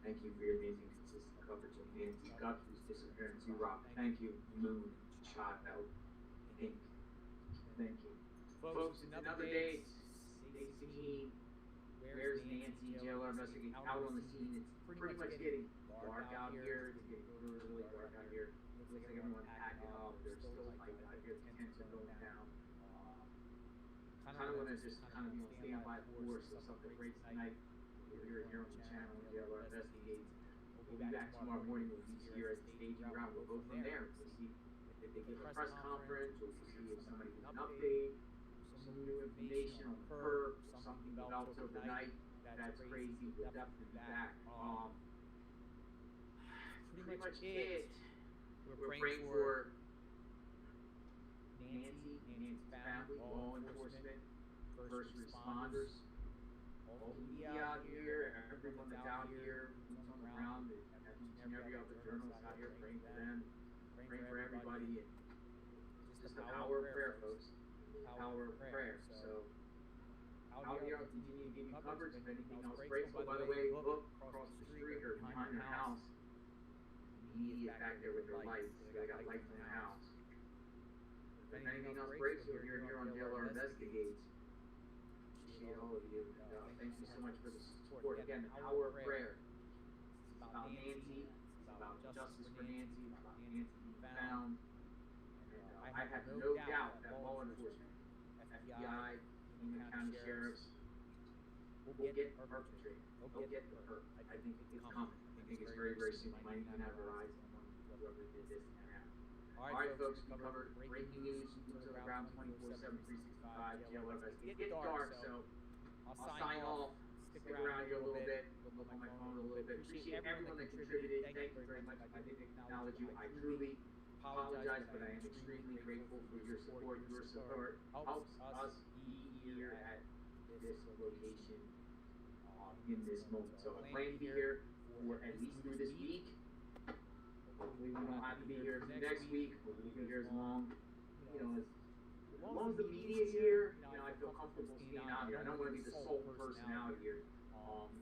Thank you for your amazing, consistent coverage of Nancy Guthrie's disappearance. You rock. Thank you, Moon, Child, Inc. Thank you. Folks, another day, Stacey, where's Nancy? JLR investigation out on the scene. It's pretty much getting dark out here. It's getting really dark out here. Looks like everyone's packing up. There's still like I hear the tents are going down. Kind of want to just kind of be on standby for so something great tonight. We're here on the channel. JLR investigates. We'll be back tomorrow morning. We'll be here at the staging ground. We'll go from there to see if they give a press conference or to see if somebody gives an update, some new information on her, something develops overnight. That's crazy. We'll definitely be back. Pretty much it. We're praying for Nancy and Nancy's family, law enforcement, first responders, all the media out here, everyone that's out here, who's on the ground, and every other journalist out here praying for them, praying for everybody, and just the power of prayer, folks. Power of prayer. So out here, I'll continue to give you coverage if anything else breaks. Oh, by the way, look across the street or behind your house. Media back there with their lights. They got lights in the house. If anything else breaks, we're here on JLR Investigates. Appreciate all of you. Thank you so much for the support. Again, the power of prayer. It's about Nancy. It's about justice for Nancy. It's about Nancy being found. And I have no doubt that law enforcement, FBI, Union County Sheriffs, will get her perpetrator. They'll get her. I think it's coming. I think it's very, very soon. Might even have her eyes on whoever did this and that. Alright, folks, we covered breaking news, boots on the ground 24/7, 365, JLR Investigates. It gets dark, so I'll sign off. Stick around here a little bit. Look on my phone a little bit. Appreciate everyone that contributed. Thank you very much. I didn't acknowledge you. I truly apologize, but I am extremely grateful for your support. Your support helps us be here at this location in this moment. So I plan to be here for at least through this week. Hopefully we won't have to be here next week. We'll be here as long, as long as the media's here, I feel comfortable staying out here. I don't want to be the sole person out here.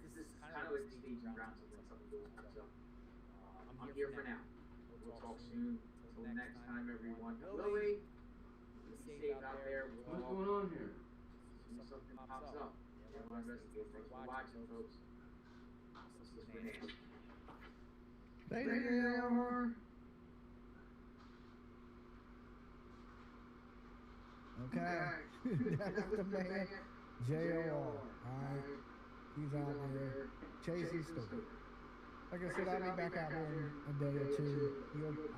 This is kind of like the staging ground when something goes on. So I'm here for now. We'll talk soon. Until next time, everyone. Lily, be safe out there. What's going on here? Soon something pops up. Everyone investigates. Thanks for watching, folks. This is Nancy. Thank you. Okay. That was the man, JLR. Alright. He's out there chasing stuff. Like I said, I'll be back out there in a day or two.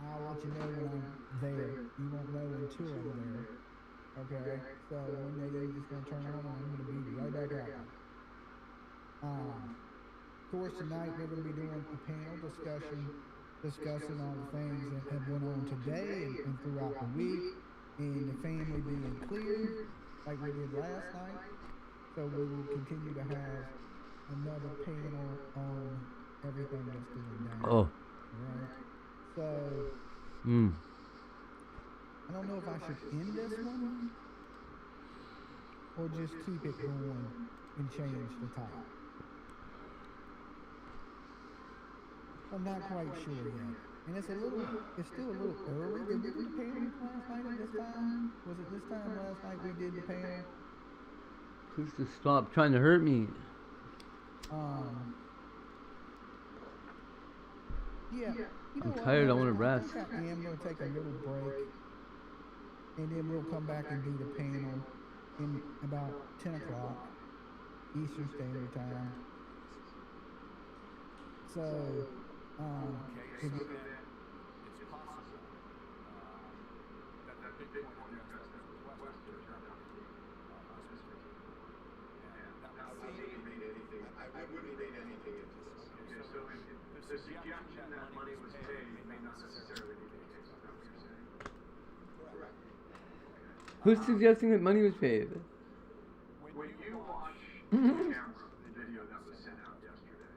I'll let you know when I'm there. You won't know until I'm there. Okay, so one day they're just gonna turn on and I'm gonna be right back out there. Of course, tonight we're gonna be doing a panel discussing all the things that have went on today and throughout the week, and the family being cleared like we did last night. So we will continue to have another panel on everything that's going down. Oh. Right. So I don't know if I should end this one or just keep it going and change the topic. I'm not quite sure yet. And it's still a little early. Did we do the panel last night at this time? Was it this time last night we did the panel? Please just stop trying to hurt me. Yeah. I'm tired, I want to rest. I am going to take a little break. And then we'll come back and do the panel in about 10 o'clock Eastern Standard Time. So, Okay, so then it's possible that Bitcoin investment was Western I wouldn't read anything into this. Okay, so if the suggestion that money was paid may not necessarily be the case. Is that what you're saying? Correct. Who's suggesting that money was paid? When you watch the camera, the video that was sent out yesterday,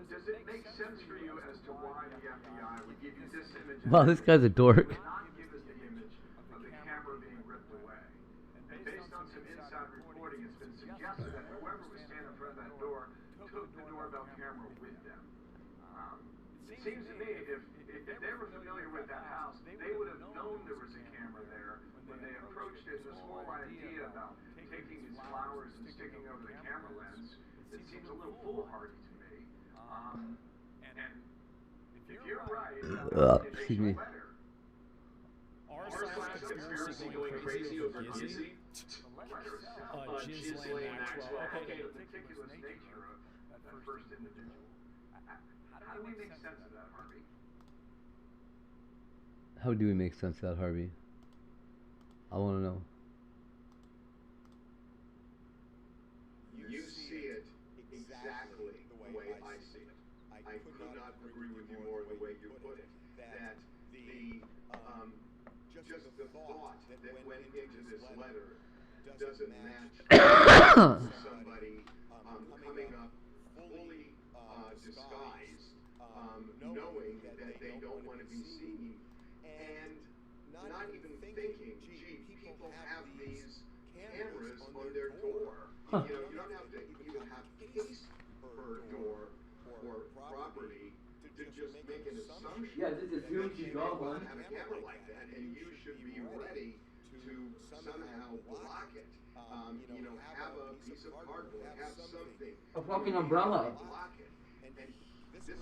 does it make sense for you as to why the FBI would give you this image? Wow, this guy's a dork. Not give us the image of the camera being ripped away. And based on some inside reporting, it's been suggested that whoever was standing in front of that door took the doorbell camera with them. It seems to me if they were familiar with that house, they would have known there was a camera there when they approached it. This whole idea about taking these flowers and sticking over the camera lens, it seems a little foolhardy to me. And if you're right, Excuse me. Conspiracy going crazy over Gizzy? Ghislaine Maxwell. Okay, the meticulous nature of that first individual. How do we make sense of that, Harvey? How do we make sense of that, Harvey? I want to know. You see it exactly the way I see it. I could not agree with you more the way you put it. That just the thought that went into this letter doesn't match somebody coming up fully disguised, knowing that they don't want to be seen, and not even thinking, gee, people have these cameras on their door. You know, you don't have to even have keys per door or property to just make an assumption. Yeah, just assume she's got one. Have a camera like that, and you should be ready to somehow block it. You know, have a piece of cardboard, have something. A fucking umbrella. Block it.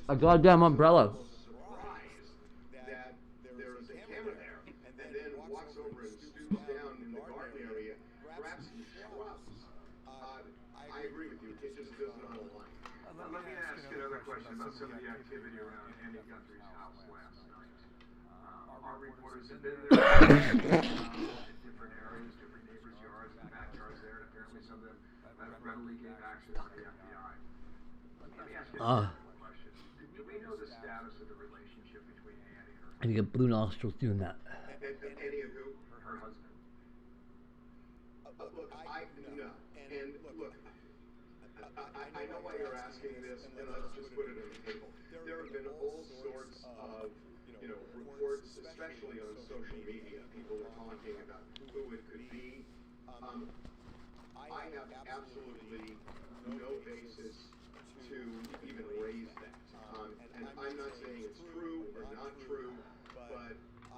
A goddamn umbrella. Surprised that there is a camera there, and then walks over and stoops down in the garden area, grabs some shrubs. I agree with you. It just does not align. Let me ask you another question about some of the activity around Andy Guthrie's house last night. Our reporters have been there in different areas, different neighbors' yards and backyards there, and apparently some of them readily gave access to the FBI. Let me ask you a question. Do we know the status of the relationship between Annie and her husband? And you get blue nostrils doing that. Annie and who? Her husband. Look, no. And look, I know why you're asking this, and let's just put it on the table. There have been all sorts of, reports, especially on social media. People are talking about who it could be. I have absolutely no basis to even raise that. And I'm not saying it's true or not true, but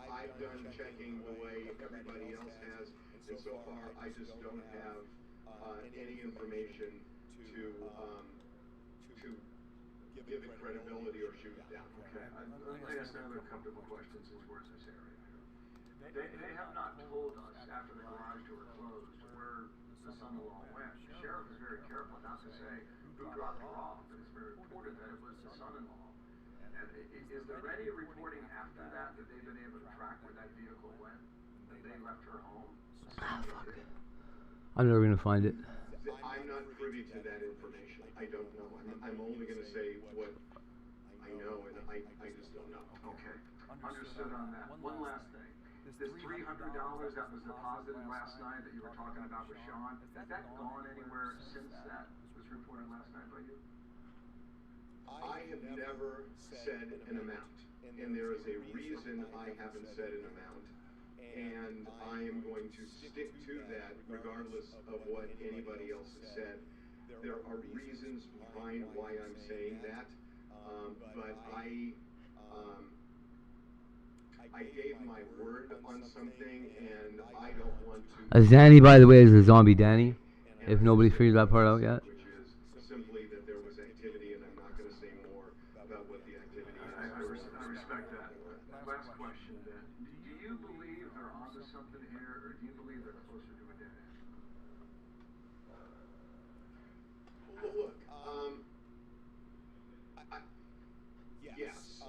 I've done checking the way everybody else has, and so far I just don't have any information to give it credibility or shoot it down. Okay, I'm going to ask another comfortable question since we're in this area. They have not told us after the garage door closed where the son-in-law went. The sheriff is very careful not to say who dropped her off, but it's been reported that it was the son-in-law. And is there any reporting after that they've been able to track where that vehicle went? they left her home. I'm never gonna find it. I'm not privy to that information. I don't know. I'm only going to say what I know, and I just don't know. Okay, understood on that. One last thing. This $300 that was deposited last night that you were talking about with Sean, has that gone anywhere since that was reported last night by you? I have never said an amount, and there is a reason I haven't said an amount, and I am going to stick to that regardless of what anybody else has said. There are reasons behind why I'm saying that, but I gave my word on something, and I don't want to... Danny, by the way, is a zombie Danny, if nobody figured that part out yet. Which is simply that there was activity, and I'm not going to say more about what the activity is. I respect that. Last question then. Do you believe they're onto something here, or do you believe they're closer to a dead end? Well, look, yes,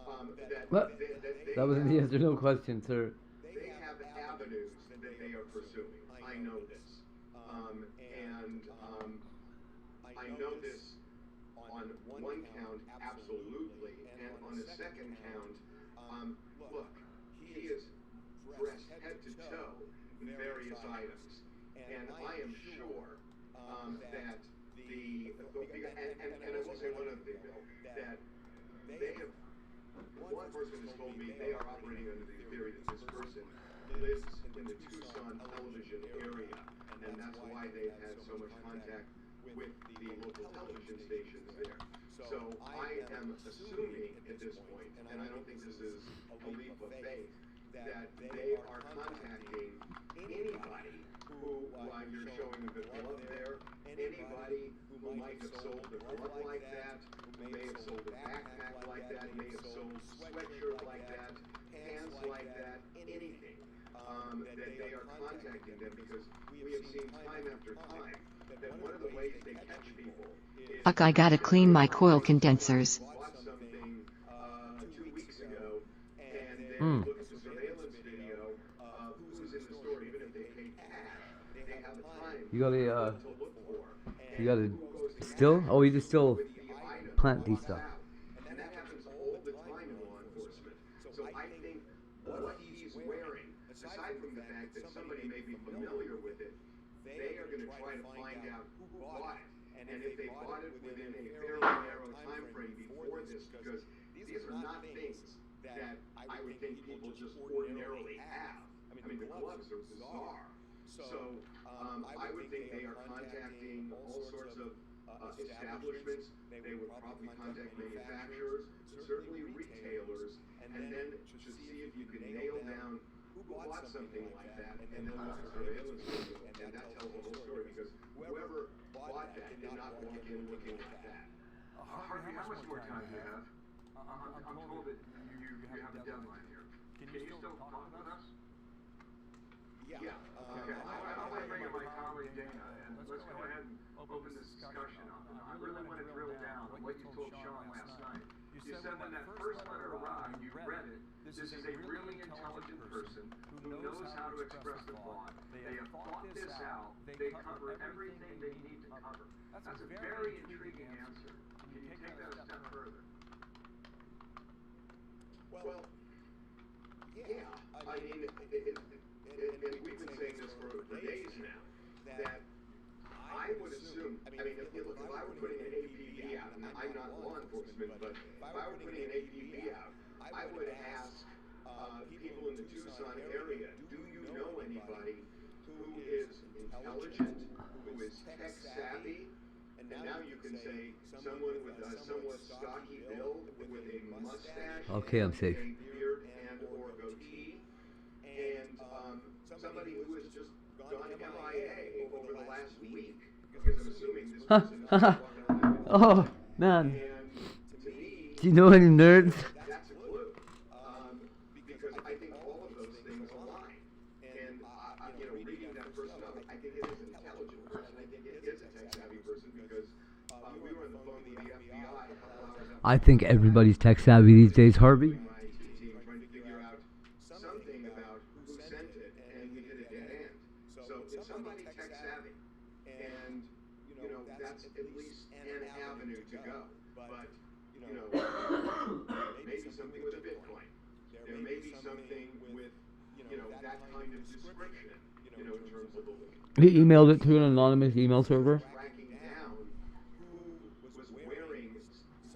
What? That wasn't the yes or no question, sir. They have avenues that they are pursuing. I know this. I know this on one count, absolutely, and on the second count, look, he is dressed head to toe in various items, and I am sure that and I will say one other thing, Bill, that they have, one person has told me they are operating under the theory that this person lives in the Tucson television area, and that's why they've had so much contact with the local television stations there. So I am assuming at this point, and I don't think this is a leap of faith, that they are contacting anybody who, while you're showing the glove there, anybody who might have sold a glove like that, who may have sold a backpack like that, may have sold a sweatshirt like that, pants like that, anything, that they are contacting them, because we have seen time after time that one of the ways they catch people is... Fuck, I gotta clean my coil condensers. ...bought something 2 weeks ago, and then look at the surveillance video of who's in the store, even if they pay cash, they have the time You got a, to look for. you got a still? Oh, you just still plant these stuff. And that happens all the time in law enforcement. So I think what he's wearing, aside from the fact that somebody may be familiar with it, they are going to try to find out who bought it. And if they bought it within a fairly narrow time frame before this, because these are not things that I would think people just ordinarily have. I mean, the gloves are bizarre. So I would think they are contacting all sorts of establishments. They would probably contact manufacturers, certainly retailers, and then to see if you can nail down who bought something like that, and then look at surveillance video, and that tells the whole story, because whoever bought that did not walk in looking like that. Harvey, how much more time do you have? I'm told that you have a deadline here. Can you still talk with us? Yeah. Okay. I want to bring in my colleague Dana, and let's go ahead and open this discussion up. And I really want to drill down on what you told Sean last night. You said when that first letter arrived, you read it. This is a really intelligent person who knows how to express the thought. They have thought this out. They cover everything they need to cover. That's a very intriguing answer. Can you take that a step further? Well, yeah. I mean, and we've been saying this for days now, that I would assume, I mean, if I were putting an APB out, and I'm not law enforcement, but if I were putting an APB out, I would ask people in the Tucson area, do you know anybody who is intelligent, who is tech savvy? And now you can say someone with a somewhat stocky build, with a mustache, Okay, I'm safe. a beard and or goatee, and somebody who has just gone MIA over the last week, because I'm assuming this person is walking around. Oh, man. And to me, Do you know any nerds? that's a clue, because I think all of those things align. And reading that person up, I think it is an intelligent person. I think it is a tech-savvy person, because we were on the phone with the FBI a couple hours after I think everybody's tech savvy these days, Harvey. my team trying to figure out something about who sent it, and we that's at least an avenue to go. But, maybe something with a Bitcoin. There may be something with, that kind of description, in terms of belief. He emailed it to an anonymous email server. Tracking down who was wearing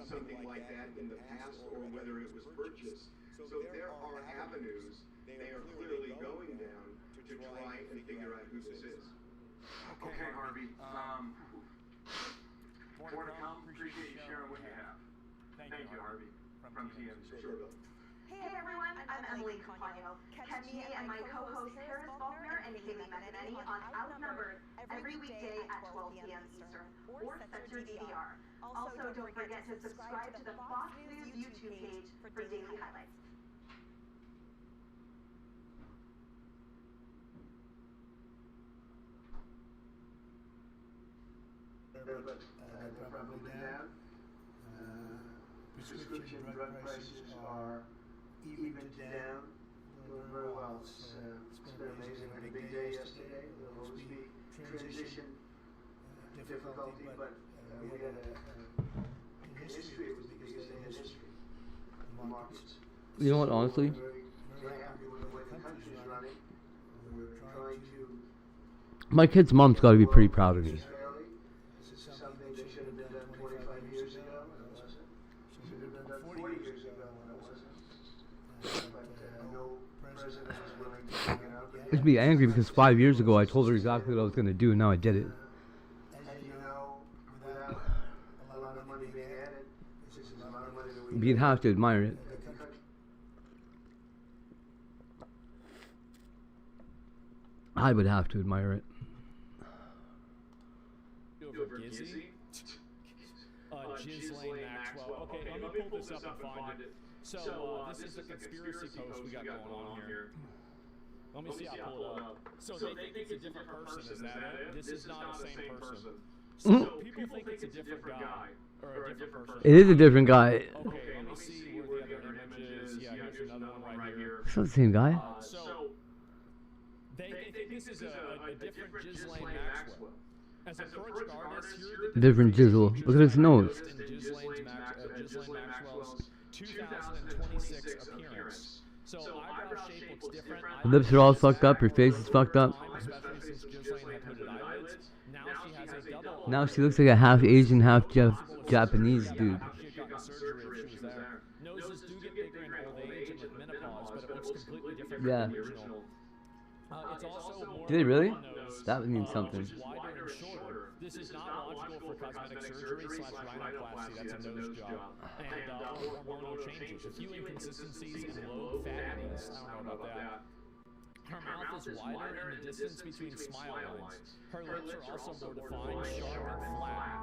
something like that in the past or whether it was purchased. So there are avenues they are clearly going down to try and figure out who this is. Okay, Harvey. More to come. Appreciate you sharing what you have. Thank you, Harvey. From TMZ. Sure, Bill. Hey everyone, I'm Emily Conyo. Catch me and my co-host Harris Faulkner and Kaylee Benedetti on Outnumbered every weekday at 12 p.m. Eastern or set your DVR. Also, don't forget to subscribe to the Fox News YouTube page for daily highlights. But probably down. Prescription drug prices are evened down very well. It's been amazing. A big day yesterday. There'll always be transition difficulty, but we had in history, it was the biggest day in history. The markets. You know what, honestly? Very happy with the way the country's running. We're trying to. My kid's mom's got to be pretty proud of me. This is something they should have done 25 years ago, and it wasn't. Should have done 40 years ago, and it wasn't. But no president was willing to bring it up. I'd be angry because 5 years ago I told her exactly what I was going to do, and now I did it. As you know, without a lot of money being added, this is a lot of money that we You'd have to admire it. I would have to admire it. Over Gizzy? Ghislaine Maxwell. Okay, let me pull this up and find it. So, this is the conspiracy post we got going on here. Let me see, I'll pull it up. So they think it's a different person, is that it? This is not the same person. So people think it's a different guy, or a different person. It is a different guy. Okay, let me see where the other image is. Yeah, here's another one right here. It's not the same guy. So, they think this is a different Ghislaine Maxwell. As a French artist, here the Different Jizzle. Look at his nose. Ghislaine Maxwell's 2026 appearance. So eyebrow shape looks different. Her lips are all fucked up. Her face is fucked up. Especially since Ghislaine had hooded eyelids. Now she has a double. Now she looks like a half Asian, half Japanese dude. She had gotten surgery if she was there. Noses do get bigger in old age and with menopause, but it looks completely different Yeah. from the original. It's also more Did they really? nose, That means something. which is wider and shorter. This is not logical for cosmetic surgery / rhinoplasty. That's a nose job. And hormonal changes. A few inconsistencies and low fattiness. I don't know about that. Her mouth is wider in the distance between smile lines. Her lips are also more defined, sharp, and flat.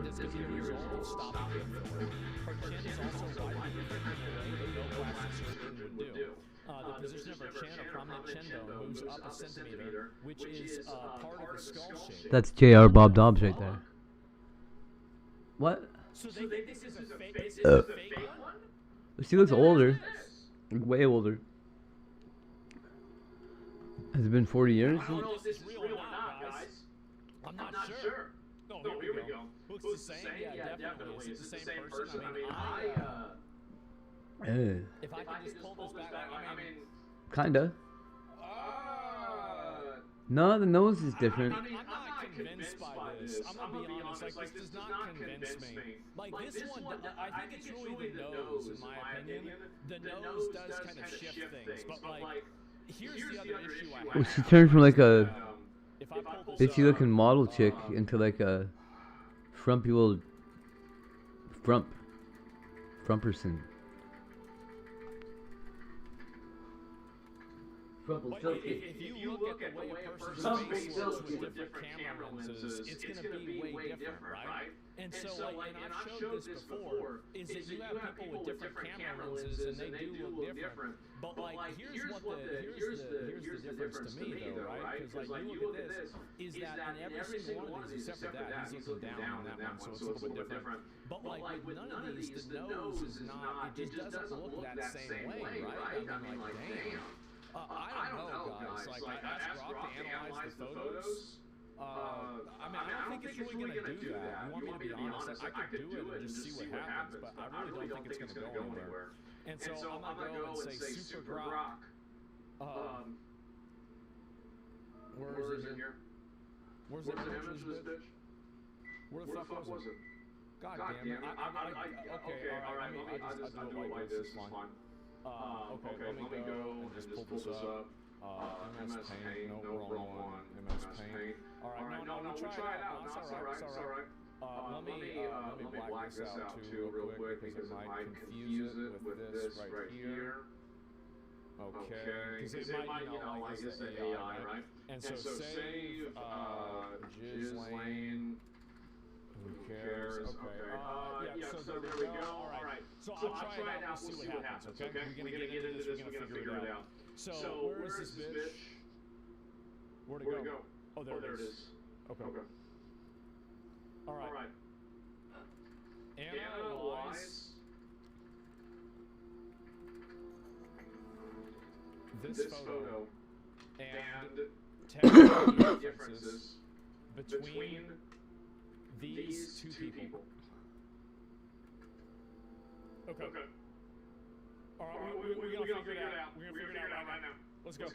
This could be a result of stopping the filler. Her chin is also wider in a way that no plastic surgeon would do. The position of her chin, a prominent chin bone, moves up a centimeter, which is part of the skull shape. That's J.R. Bob Dobbs right there. What? So they think this is a fake, one? She looks older. Like, way older. Has it been 40 years? I don't know if this is real or not, guys. I'm not sure. Oh, here we go. Looks the same? Yeah, definitely. Is it the same person? I mean, if I can just pull this back, I mean... Kinda. No, the nose is different. I'm not convinced by this. I'm gonna be honest. Like, this does not convince me. Like, this one, I think it's really the nose, in my opinion. The nose does kind of shift things, but like, here's the other issue I have. Well, she turned from like a If I pull this bitchy looking model chick into like a frumpy little frumperson. If you look at the way a person's face looks with different camera lenses, it's going to be way different, right? And so, like, and I've showed this before, is that you have people with different camera lenses and they do look different. But like, here's the difference to me, though, right? Because like, you look at this, is that in every single one of these, except for that, he's looking down in that one, so it's a little bit different. But like, with none of these, the nose is not, it just doesn't look that same way, right? I mean, like, damn. I don't know, guys. Like, I asked Rock to analyze the photos. I mean, I don't think it's really gonna do that. You want me to be honest? I could do it and just see what happens, but I really don't think it's gonna go anywhere. And so I'm gonna go and say Super Grok. Where is it here? Where's the image of this bitch? Where the fuck was it? God damn it. Okay, alright, I'll do it like this, it's fine. Okay, let me go and just pull this up. MS Paint, no, wrong one. MS Paint. Alright, no, try it out. No, it's alright. Let me black this out too real quick because it might confuse it with this right here. Okay, because it might, like it's the AI, right? And so save Jizz Lane. Who cares? Okay. Yeah, so there we go. Alright. So I'll try it out. We'll see what happens. Okay. We're gonna get into this. We're gonna figure it out. So where is this bitch? Where'd it go? Oh, there it is. Okay. Alright. Analyze this photo and tell me the differences between these two people. Okay. Alright, we're gonna figure it out. We're gonna figure it out right now. Let's go.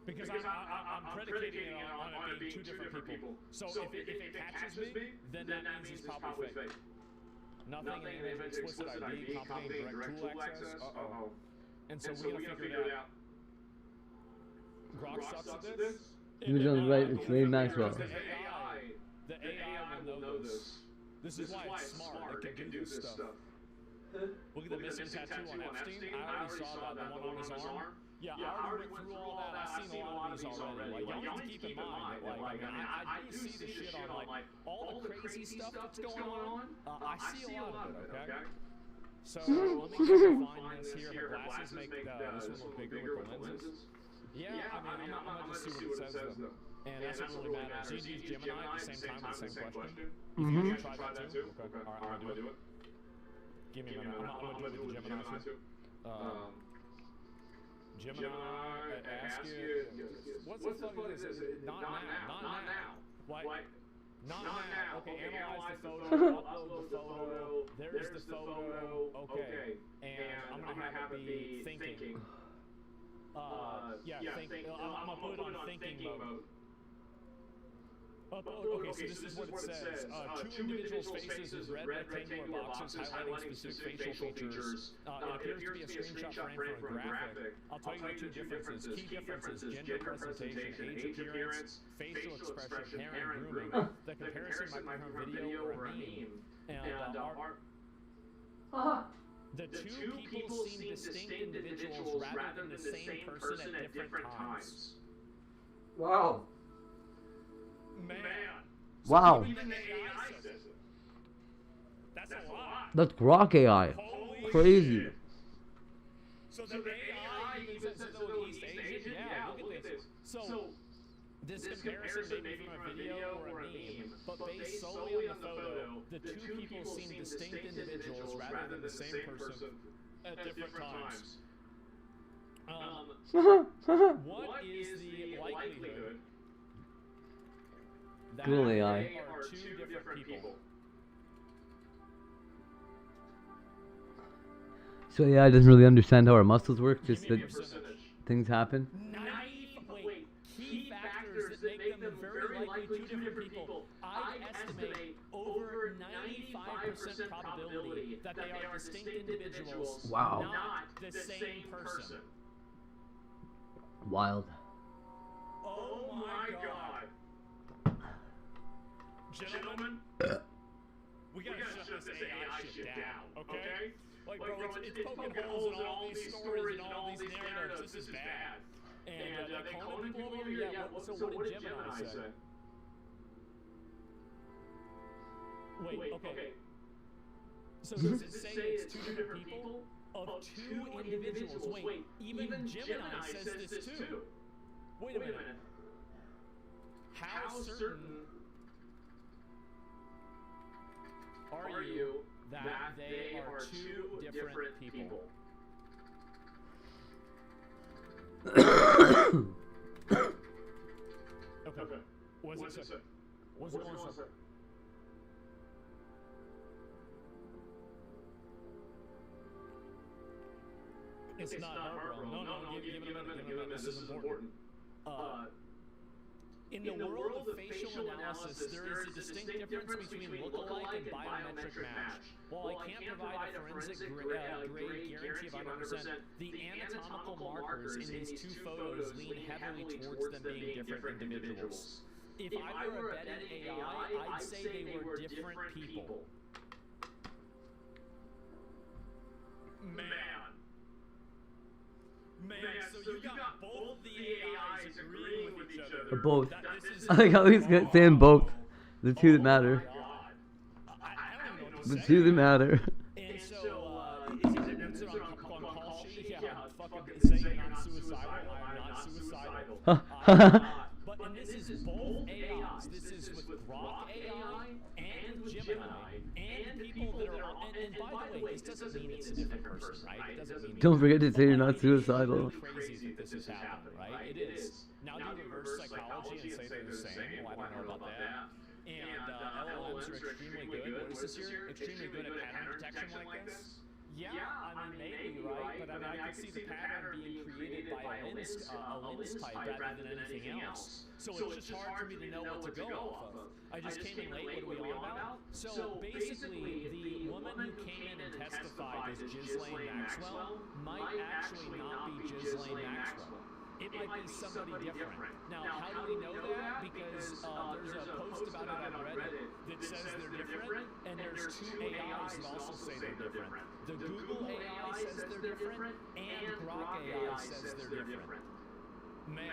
Because I'm predicating it on it being two different people. So if it catches me, then that means it's probably fake. Nothing in the image, explicit ID, complicating direct tool access. Uh-oh. And so we're gonna figure it out. Grok sucks at this. Who's on the right? It's Ray Maxwell. The AI will know this. This is why it's smart. It can do this stuff. Look at the missing tattoo on Epstein. I already saw that, the one on his arm. Yeah, I already went through all that. I've seen a lot of these already. Like, y'all need to keep in mind that, I do see the shit on, all the crazy stuff that's going on. I see a lot of it, okay? So, let me try to find this here. Her glasses make this one look bigger with the lenses. Yeah, I mean, I'm gonna just see what it says, though. And that's what really matters. So you use Gemini at the same time with the same question? You can try that too? Okay, alright, I'm gonna do it. Give me a minute. I'm gonna do it with the Gemini too. Gemini, ask you, what the fuck is this? Not now. Like, not now. Okay, analyze the photo, upload the photo, there's the photo, okay. And I'm gonna have it be thinking. I'm gonna put it on thinking mode. Okay, so this is what it says. Two individuals' faces is red rectangular boxes highlighting specific facial features. It appears to be a screenshot frame for a graphic. I'll tell you the two differences. Key differences, gender presentation, age appearance, facial expression, hair and grooming. The comparison might be from a video or a meme. And the two people seem distinct individuals rather than the same person at different times. Wow. Man. Wow. That's a lot. That's Grok AI. Holy Crazy. shit. So the AI even says East Asian? Yeah, look at this. So this comparison may be from a video or a meme, but based solely on the photo, the two people seem distinct individuals rather than the same person at different times. What is the likelihood that Cool AI. they are two different people? So AI doesn't really understand how our muscles work, just that things happen. Key factors that make them very likely two different people. I estimate over 95% probability that they are distinct individuals, Wow. not the same person. Wild. Oh my god. Gentlemen, we gotta shut this AI shit down, okay? Like, bro, it's poking holes in all these stories and all these narratives. This is bad. And they calling people over here? Yeah, so what did Gemini say? Wait, okay. So does it say it's two different people? Of two individuals. Wait, even Gemini says this too. Wait a minute. How certain are you that they are two different people? What's it say? What's it going to say? It's not her, bro. No, give it a minute. This is important. In the world of facial analysis, there is a distinct difference between look-alike and biometric match. While I can't provide a forensic grade guarantee of 100%, the anatomical markers in these two photos lean heavily towards them being different individuals. If I were a betting AI, I'd say they were different people. Man, so you got both the AIs agreeing with each other. Or both. I think how he's saying both. The two that matter. The two that matter. And so, is it on call sheet? Yeah, fucking saying not suicidal. I'm not suicidal. But and this is both AIs. This is with Grok AI and Gemini and people that are on. And by the way, this doesn't mean it's a different person, right? It doesn't mean. Don't forget to say you're not suicidal. Crazy that this has happened, right? It is. Now do reverse psychology and say they're the same. Well, I don't know about that. And LLMs are extremely good. What is this here? Extremely good at pattern detection like this. Yeah, I mean maybe, right? But I mean I could see the pattern being created by a lens type rather than anything else. So it's just hard for me to know what to go off of. I just came in late. What are we on about? So basically, the woman who came in and testified as Ghislaine Maxwell might actually not be Ghislaine Maxwell. It might be somebody different. Now, how do we know that? Because there's a post about it on Reddit that says they're different, and there's two AIs that also say they're different. The Google AI says they're different, and Grok AI says they're different. Man,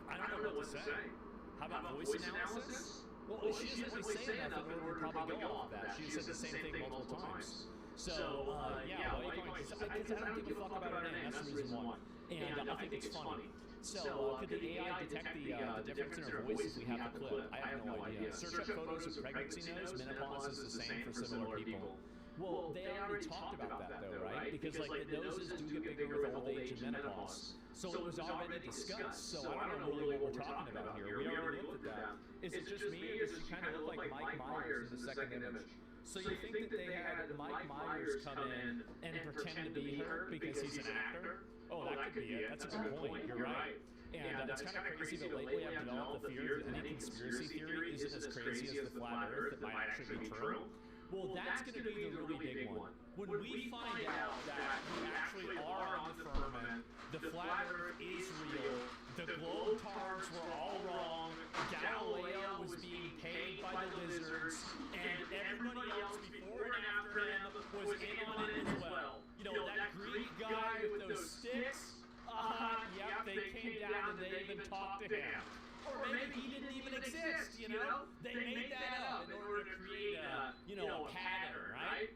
I don't know what to say. How about voice analysis? Well, she doesn't really say enough in order to probably go off that. She said the same thing multiple times. So, yeah, well, because I don't give a fuck about her name, that's the reason why. And I think it's funny. So, could the AI detect the difference in her voice if we have the clip? I have no idea. Search up photos of pregnancy notes, menopause is the same for similar people. Well, they already talked about that though, right? Because like the noses do get bigger with old age and menopause. So it was already discussed. So I don't know really what we're talking about here. We already looked at that. Is it just me or does she kind of look like Mike Myers in the second image? So you think that they had Mike Myers come in and pretend to be her because he's an actor? Oh, that could be it. That's a good point. You're right. And it's kind of crazy, but lately I've developed the fear that any conspiracy theory isn't as crazy as the flat Earth that might actually be true. Well, that's going to be the really big one. When we find out that we actually are on the firmament, the flat Earth is real, the globetrotters were all wrong, Galileo was being paid by the lizards, and everybody else before and after him was in on it as well. You know, that Greek guy with those sticks? Yep, they came down and they even talked to him. Or maybe he didn't even exist, you know? They made that up in order to create a, a pattern, right?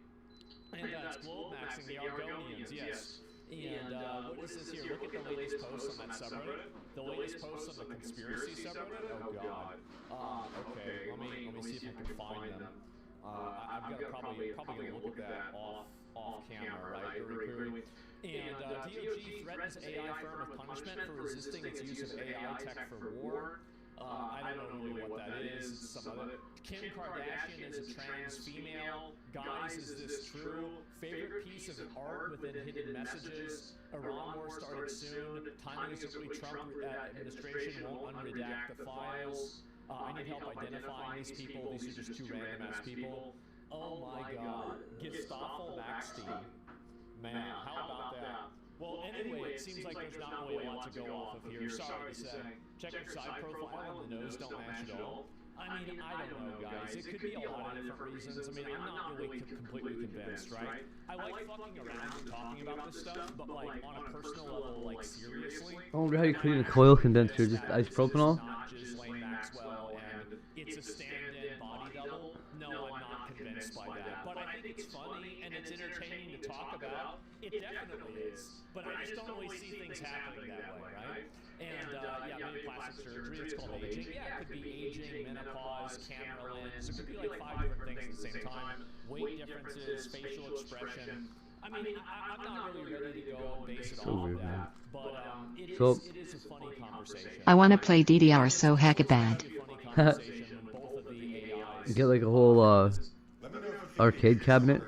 And it's globe maxing the Argonians, yes. And what is this here? Look at the latest post on that subreddit. The latest post on the conspiracy subreddit? Oh god. Okay, let me see if I can find them. I've got to probably look at that off camera, right? Very clearly. And DOG threatens AI firm with punishment for resisting its use of AI tech for war. I don't know really what that is. It's some other. Kim Kardashian is a trans female. Guys, is this true? Favorite piece of art within hidden messages. Iran war started soon. Timing is simply Trump administration won't unredact the files. I need help identifying these people. These are just two random ass people. Oh my god. Gestapo Maxstein. Man, how about that? Well, anyway, it seems like there's not really a lot to go off of here. Sorry to say. Check your side profile and the nose don't match at all. I mean, I don't know, guys. It could be a lot of different reasons. I mean, I'm not really completely convinced, right? I like fucking around and talking about this stuff, but like on a personal level, like seriously. I wonder how you clean a coil condenser, just isopropanol? Not Ghislaine Maxwell and it's a stand-in body double. No, I'm not convinced by that. But I think it's funny and it's entertaining to talk about. It definitely is. But I just don't really see things happening that way, right? And yeah, maybe plastic surgery, it's called aging. Yeah, it could be aging, menopause, camera lens. It could be like 5 different things at the same time. Weight differences, facial expression. I mean, I'm not really ready to go and base it off of that. But it is So- a funny conversation. I wanna play DDR so hecka bad. Get like a whole arcade cabinet.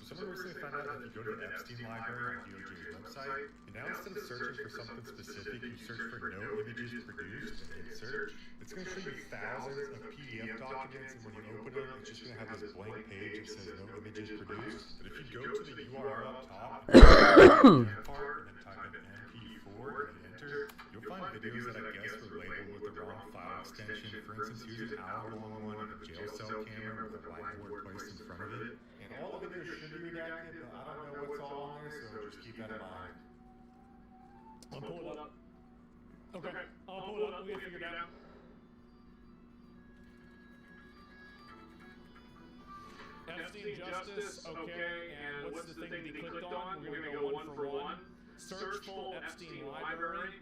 Someone recently found out that if you go to the Epstein library on DOJ's website, now instead of searching for something specific, you search for no images produced and hit search. It's going to show you thousands of PDF documents, and when you open them, it's just going to have this blank page that says no images produced. But if you go to the URL up top, and part, and then type in MP4 and enter, you'll find videos that I guess were labeled with the wrong file extension. For instance, here's an hour-long one of a jail cell camera with a whiteboard placed in front of it. And all the videos should be redacted, but I don't know what's all on there, so just keep that in mind. I'll pull it up. Okay, I'll pull it up. We'll get it figured out. Epstein Justice, okay, and what's the thing that he clicked on? We're gonna go one for one. Search full Epstein library.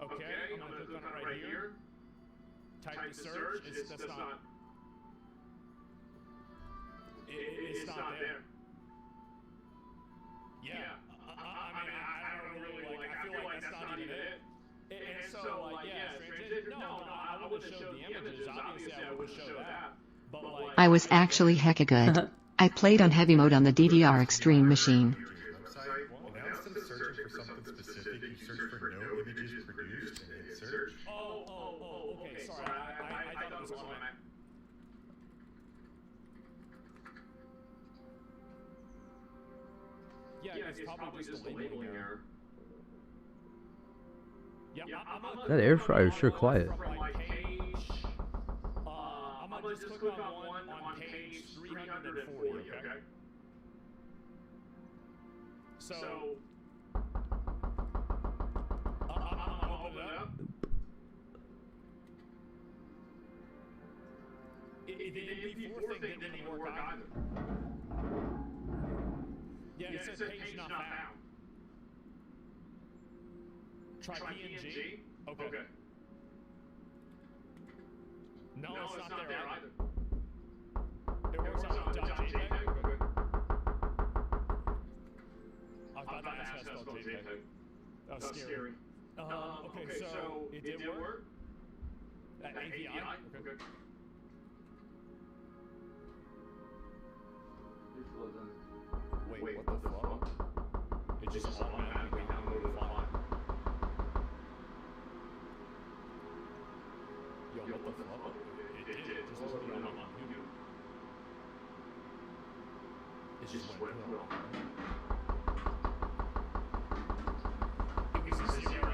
Okay, I'm gonna click on it right here. Type the search. That's not. It's not there. Yeah, I mean, I don't really like. I feel like that's not even it. And so, like, yeah, no, I would have showed the images. Obviously, I would show that. But like, I was actually hecka good. I played on heavy mode on the DDR Extreme machine. Now instead of searching for something specific, you search for no images produced and hit search. Okay, sorry, I thought it was automatic. Yeah, it's probably just a labeling error. Yeah, That air fryer is sure quiet. I'm gonna just click on one on page 340, okay? So, I'm gonna open it up. The MP4 thing didn't even work either. Yeah, it says page not found. Try PNG? Okay. No, it's not there either. It works out .jpeg? Okay. I was about to ask how to spell JPEG. That was scary. Okay, so it did work? That AVI? Okay. Wait, what the fuck? It just automatically downloaded the file. Yo, what the fuck? It did. Just put it on YouTube. It just went through. It was a zero.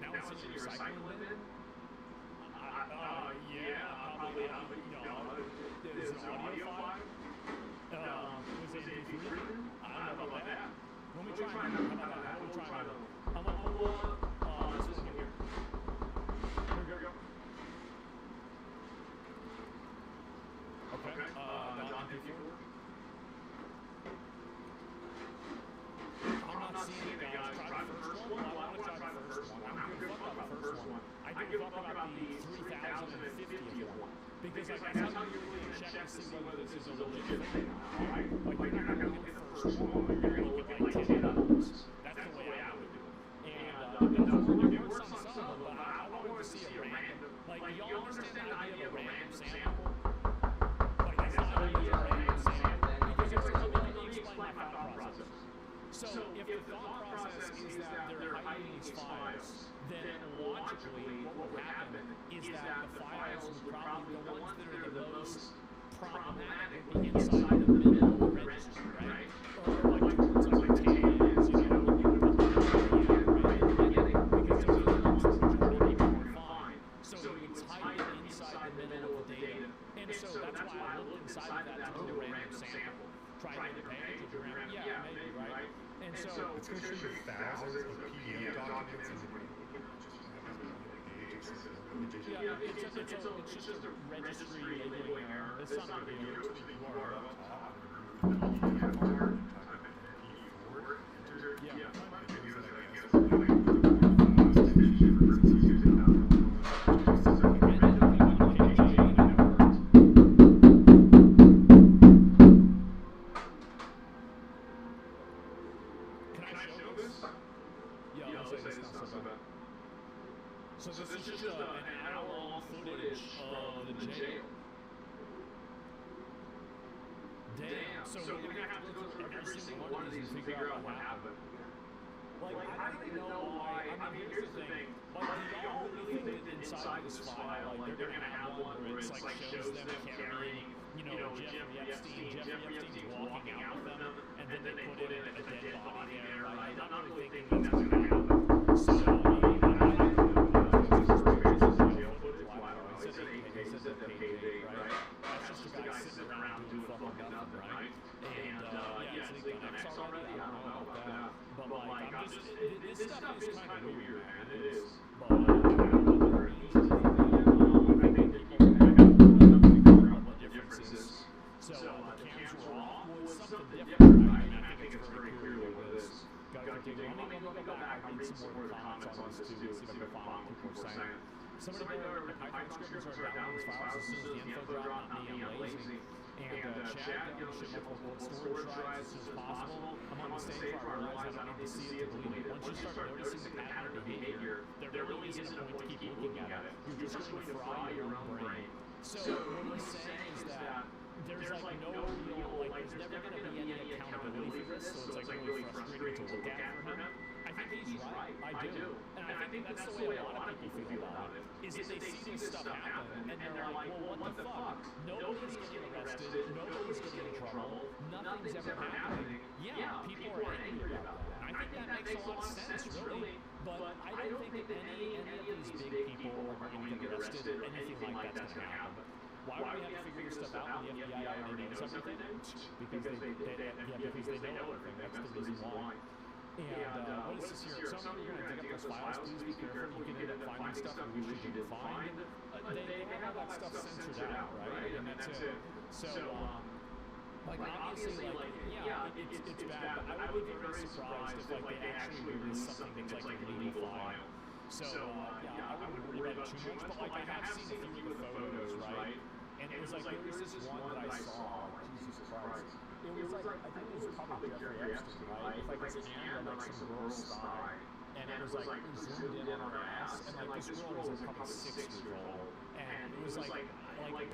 Now it's in the recycling bin? Yeah, probably. There's an audio file. Was it MP3? I don't know about that. Let me try it. I'm gonna pull up this one here. Here we go. Okay. MP4. I'm not seeing it, guys. Try the first one. I want to try the first one. I don't give a fuck about the first one. I give a fuck about the 3050th one. Because like, that's how you really check to see whether this is a legit thing, right? Like, you're not gonna look at the first one, you're gonna look at like 10 others. That's the way I would do it. And there were some of them, but I wanted to see a random. Like, do y'all understand the idea of a random sample? Like, that's not really a random sample. Because it's let me explain my thought process. So, if the thought process is that they're hiding these files, then logically what would happen is that the files would probably, the ones that are the most problematic would be inside the middle of the register, right? Or like towards like the tails, you know, you would put them right at the beginning, because those are the ones that the majority of people would find. So you can type it inside the middle of the data. And so that's why I looked inside of that to do a random sample. Try to get a page of your random, yeah, maybe, right? And so it's going to show you thousands of PDF documents and yeah, it's just a registry labeling error. It's not a big deal. say this now so bad. So this is just an hour-long footage of the jail. Damn, so we're gonna have to go through every single one of these and figure out what happened. Like, I don't even know why. I mean, here's the thing. Like, do y'all really think that inside this file, like, they're gonna have one where it's like shows them carrying, you know, Jeffrey Epstein walking out with them, and then they put it in a dead body there. Like, I'm not really thinking that's gonna happen. So, I mean, he said that payday, right? That's just a guy sitting around doing fucking nothing, right? And, yeah, it's leaked on X already. I don't know about that. But, like, I'm just, this stuff is kind of weird, man. It is. But, I think people are gonna have the differences. So, the cams were off was something different, right? And I think it's very clear with this. Gotta continue. Let me go back. I'll read some more comments on this, too, and see if I can find what people are saying. Somebody go over to Python scripters or download these files as soon as the info drop, not me, I'm lazy. And Chad, ship multiple storage drives as soon as possible. I'm on the stage where I realize I don't need to see it to believe it. Once you start noticing the pattern of behavior, there really isn't a point to keep looking at it. You're just going to fry your own brain. So what he's saying is that there's like no real, like there's never going to be any accountability for this, so it's like really frustrating to look at for him. I think he's right. I do. And I think that's the way a lot of people feel about it. Is that they see this stuff happen and they're like, well, what the fuck? Nobody's getting arrested. Nobody's getting in trouble. Nothing's ever happening. Yeah, people are angry about that. And I think that makes a lot of sense, really. But I don't think that any of these big people are going to get arrested or anything like that's going to happen. Why would we have to figure this stuff out when the FBI already knows everything? Because they know everything. That's the reason why. And what is this here? Some of you are going to dig up those files. Please be careful. You can end up finding stuff that we wish you didn't find. They have all that stuff censored out, right? And that's it. So, like, obviously, like, yeah, it's bad, but I would be very surprised if, like, they actually release something that's, like, a legal file. So, yeah, I wouldn't worry about it too much, but, like, I have seen a few of the photos, right? And it was like, there was this one that I saw, Jesus Christ. It was like, I think it was probably Jeffrey Epstein, right? With, like, his hand on, like, some girl's thigh. And it was like, it zoomed in on her ass, and, like, this girl was, like, probably 6 years old. And it was like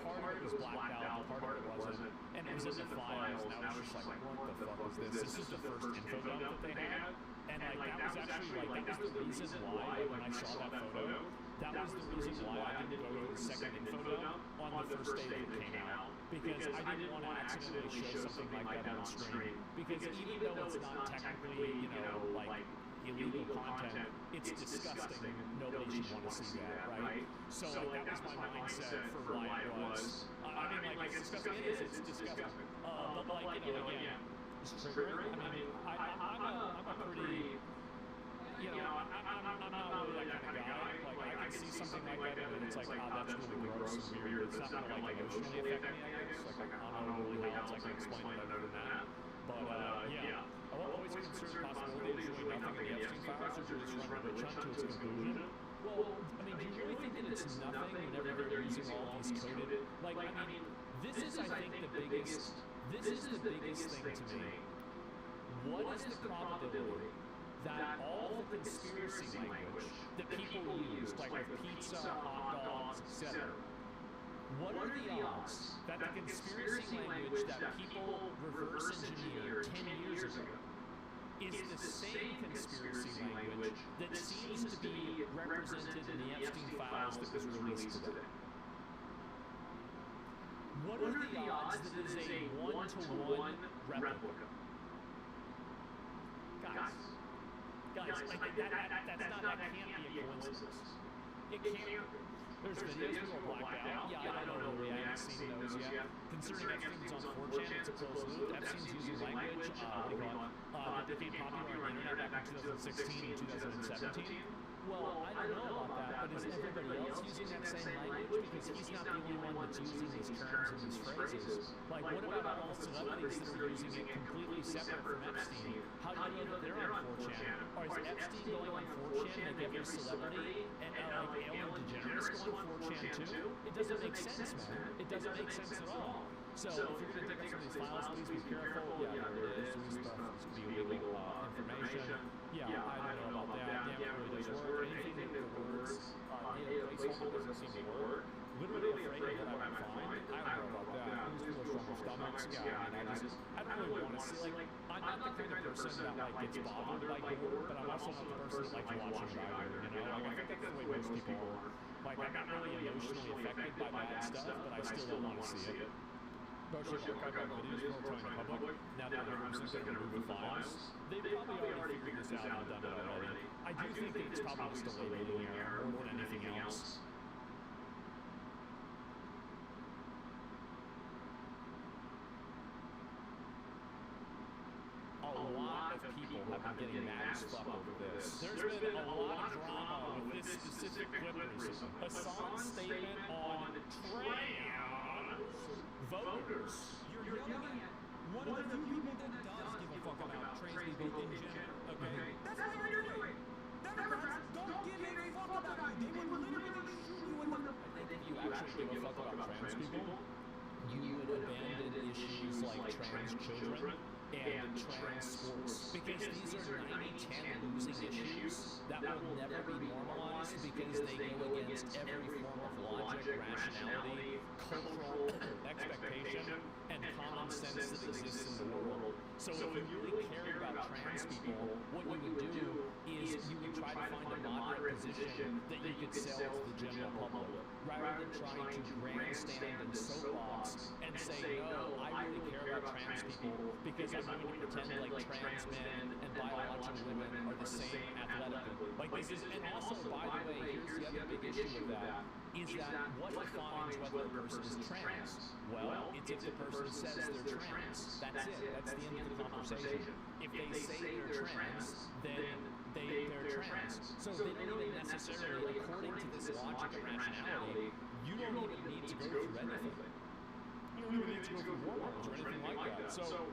part of it was blacked out, part of it wasn't. And it was in the files, and I was just like, what the fuck is this? This is the first info dump that they had. And, like, that was actually, like, that was the reason why, when I saw that photo, that was the reason why I didn't go to the second info dump on the first day that it came out. Because I didn't want to accidentally show something like that on screen. Because even though it's not technically, you know, like, illegal content, it's disgusting. Nobody should want to see that, right? So, like, that was my mindset for why it was. I mean, like, it's disgusting. It is, it's disgusting. But, like, you know, again, it's triggering. I mean, I'm a pretty, you know, I'm not really that kind of guy. Like, I can see something like that and it's like, oh, that's really gross and weird. It's not gonna, like, emotionally affect me, I guess. Like, I don't know really how else I can explain it other than that. But, yeah. I will always consider the possibility of doing nothing in the Epstein files or just run the witch hunt to its conclusion. Well, I mean, do you really think that it's nothing whenever they're using all these coded? Like, I mean, this is, I think, the biggest thing to me. What is the probability that all the conspiracy language that people use, like with pizza, hot dogs, etc., what are the odds that the conspiracy language that people reverse engineered 10 years ago is the same conspiracy language that seems to be represented in the Epstein files that was released today? What are the odds that it is a one-to-one replica? Guys, like that can't be a coincidence. It can't. There's videos people blacked out. Yeah, I don't know. We haven't seen those yet. Considering Epstein's on 4chan, it's a closed loop. Epstein's using language, that became popular on the internet back in 2016 and 2017. Well, I don't know about that, but is everybody else using that same language? Because he's not the only one that's using these terms and these phrases. Like, what about all the celebrities that are using it completely separate from Epstein? How do you know that they're on 4chan? Or is Epstein going on 4chan like every celebrity and like Ellen DeGeneres go on 4chan too? It doesn't make sense, man. It doesn't make sense at all. So if you're going to dig up some of these files, please be careful. Yeah, there is some stuff that's going to be illegal information. Yeah, I don't know about that. Yeah, it really does work. Anything that works, placeholder doesn't seem to work. Literally afraid that I might find. I don't know about that. These people are strong stomachs. Yeah, I mean, I don't really want to see, like, I'm not the kind of person that, like, gets bothered by gore, but I'm also not the person that likes watching it either, you know? Like, I think that's the way most people are. Like, I'm not really emotionally affected by bad stuff, but I still don't want to see it. Motion archive our videos for trying to public. Now that they're going to remove the files, they've probably already figured this out and done it already. I do think that it's probably just a labeling error more than anything else. A lot of people have been getting mad as fuck over this. There's been a lot of drama with this specific clip recently. Hassan's statement on trans voters. You're yelling at one of the few people that does give a fuck about trans people in general, okay? That's what you're doing! Democrats don't give a fuck about you. They would literally shoot you in the... I think if you actually give a fuck about trans people, you would abandon issues like trans children and trans sports, because these are 90-10 losing issues that will never be normalized because they go against every form of logic, rationality, cultural expectation, and common sense that exists in the world. So if you really care about trans people, what you would do is you would try to find a moderate position that you could sell to the general public, rather than trying to grandstand and soapbox and say, no, I really care about trans people because I'm going to pretend like trans men and biological women are the same athletically. Like this is, and also, by the way, here's the other big issue with that, is that what defines whether a person is trans? Well, it's if the person says they're trans. That's it. That's the end of the conversation. If they say they're trans, then they're trans. So they don't even necessarily, according to this logic and rationality, you don't even need to go through anything. You don't even need to go through hormones or anything like that. So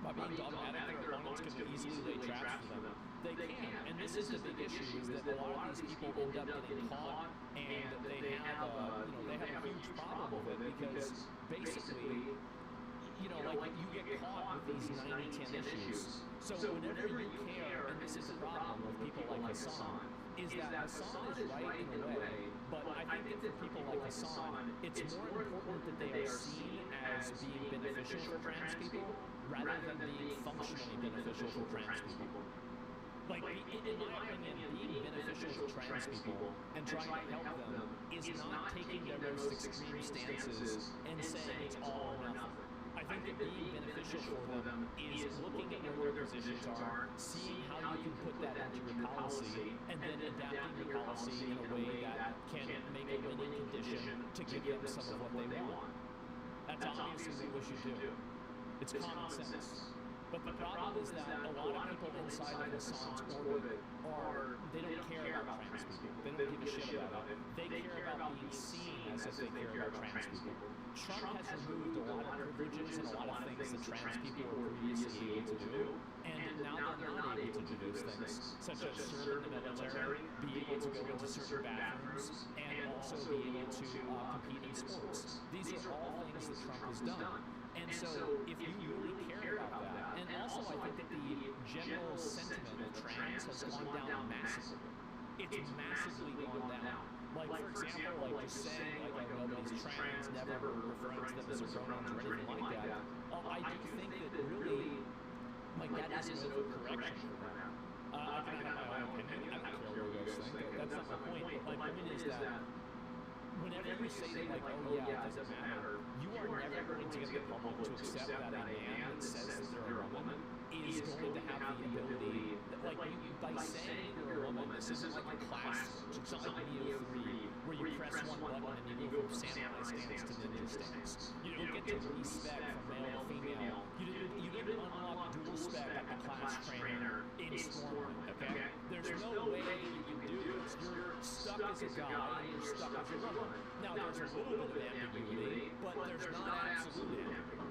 by being dogmatic, their opponents can easily lay traps for them. They can, and this is the big issue, is that a lot of these people end up getting caught, and they have a huge problem with it, because basically, like you get caught with these 90-10 issues. So whenever you care, and this is the problem with people like Hassan, is that Hassan is right in a way, but I think that for people like Hassan, it's more important that they are seen as being beneficial for trans people, rather than being functionally beneficial for trans people. Like, in my opinion, being beneficial to trans people and trying to help them is not taking their most extreme stances and saying it's all or nothing. I think that being beneficial for them is looking at where their positions are, seeing how you can put that into your policy, and then adapting your policy in a way that can make a winning condition to give them some of what they want. That's obviously what we should do. It's common sense. But the problem is that a lot of people inside of Hassan's orbit they don't care about trans people. They don't give a shit about it. They care about being seen as if they care about trans people. Trump has removed a lot of privileges and a lot of things that trans people were previously able to do, and now they're not able to do those things, such as serve in the military, be able to go into certain bathrooms, and also be able to compete in sports. These are all things that Trump has done. And so, if you really care about that, and also I think that the general sentiment of trans has gone down massively. It's massively gone down. Like, for example, like just saying, like, oh, nobody's trans, never referring to them as their pronouns or anything like that. I do think that really, like, that is an overcorrection for them. I can have my own opinion. I don't care what those think. That's not my point. But my point is that whenever you say that, like, oh yeah, it doesn't matter, you are never going to get the public to accept that a man that says that they're a woman is going to have the ability, like, by saying you're a woman, this isn't like a class switch. It's not like Neo 3, where you press one button and you go from samurai stance to ninja stance. You don't get to respec from male to female. You didn't unlock dual spec at the class trainer in Stormwind, okay? There's no way that you can do this. You're stuck as a guy and you're stuck as a woman. Now, there's a little bit of ambiguity, but there's not absolute ambiguity.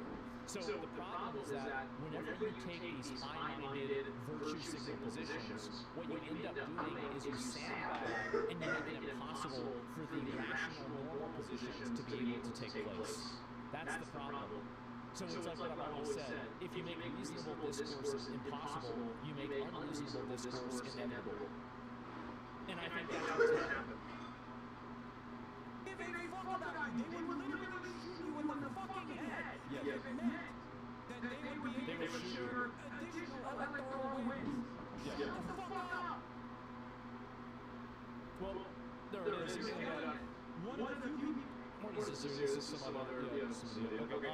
So the problem is that whenever you take these high-minded, virtue-signal positions, what you end up doing is you sandbag and you make it impossible for the rational, normal positions to be able to take place. That's the problem. So it's like what I've always said. If you make reasonable discourse impossible, you make unreasonable discourse inevitable. And I think that's what's happened. If they fuck about you, they would literally shoot you in the fucking head. Yeah. If it meant that they would be able to secure additional electoral wins. Yeah. Shut the fuck up! Well, there it is. One of the few people. What is this? This is some other. Yeah, this is it. Okay.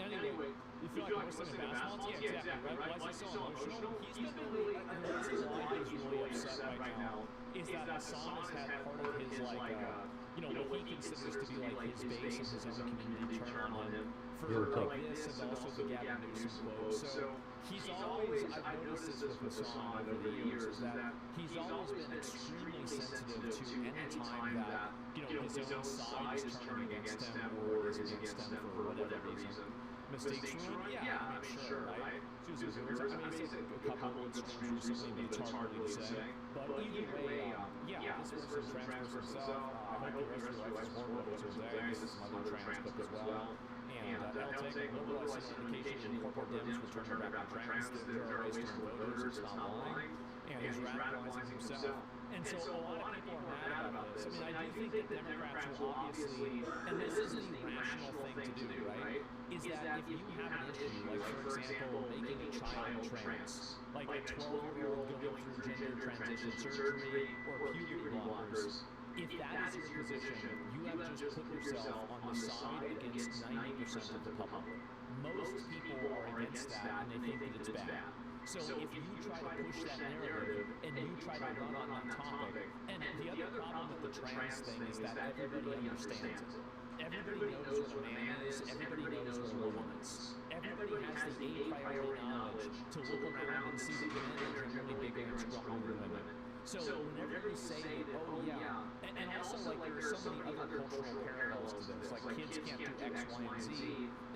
Anyway, you feel like we're listening to basketball? Yeah, exactly. Right? Why is he so emotional? He's been really. The reason why he's really upset right now is that Hassan has had part of his what he considers to be like his base and his own community turn on him for like this and also the Gavin Newsom quote. So he's always, I've noticed this with Hassan over the years, is that he's always been extremely sensitive to any time that his own side is turning against him or is against him for whatever reason. Mistakes ruined? Yeah, I mean, sure, right? Susan Williams, I mean, he's a couple of incidents recently, but it's hard to say. But either way, this person trans himself. I hope the rest of your life is more what was there. This is some other trans clip as well. And that'll take a liberal indication in corporate Dems will turn back on trans. There are ways to turn voters, it's not lying. And he's radicalizing himself. And so a lot of people are mad about this. I mean, I do think that Democrats will obviously, and this is the rational thing to do, right? Is that if you have an issue, like for example, making a child trans, like a 12-year-old going through gender transition surgery or puberty blockers, if that is your position, you have just put yourself on the side against 90% of the public. Most people are against that and they think that it's bad. So if you try to push that narrative and you try to run on that topic, and the other problem with the trans thing is that everybody understands it. Everybody knows what a man is, everybody knows what a woman is. Everybody has the a priori knowledge to look around and see that men are generally bigger and stronger than women. So whenever you say, oh yeah, and also like there are so many other cultural parallels to this, like kids can't do X, Y, and Z,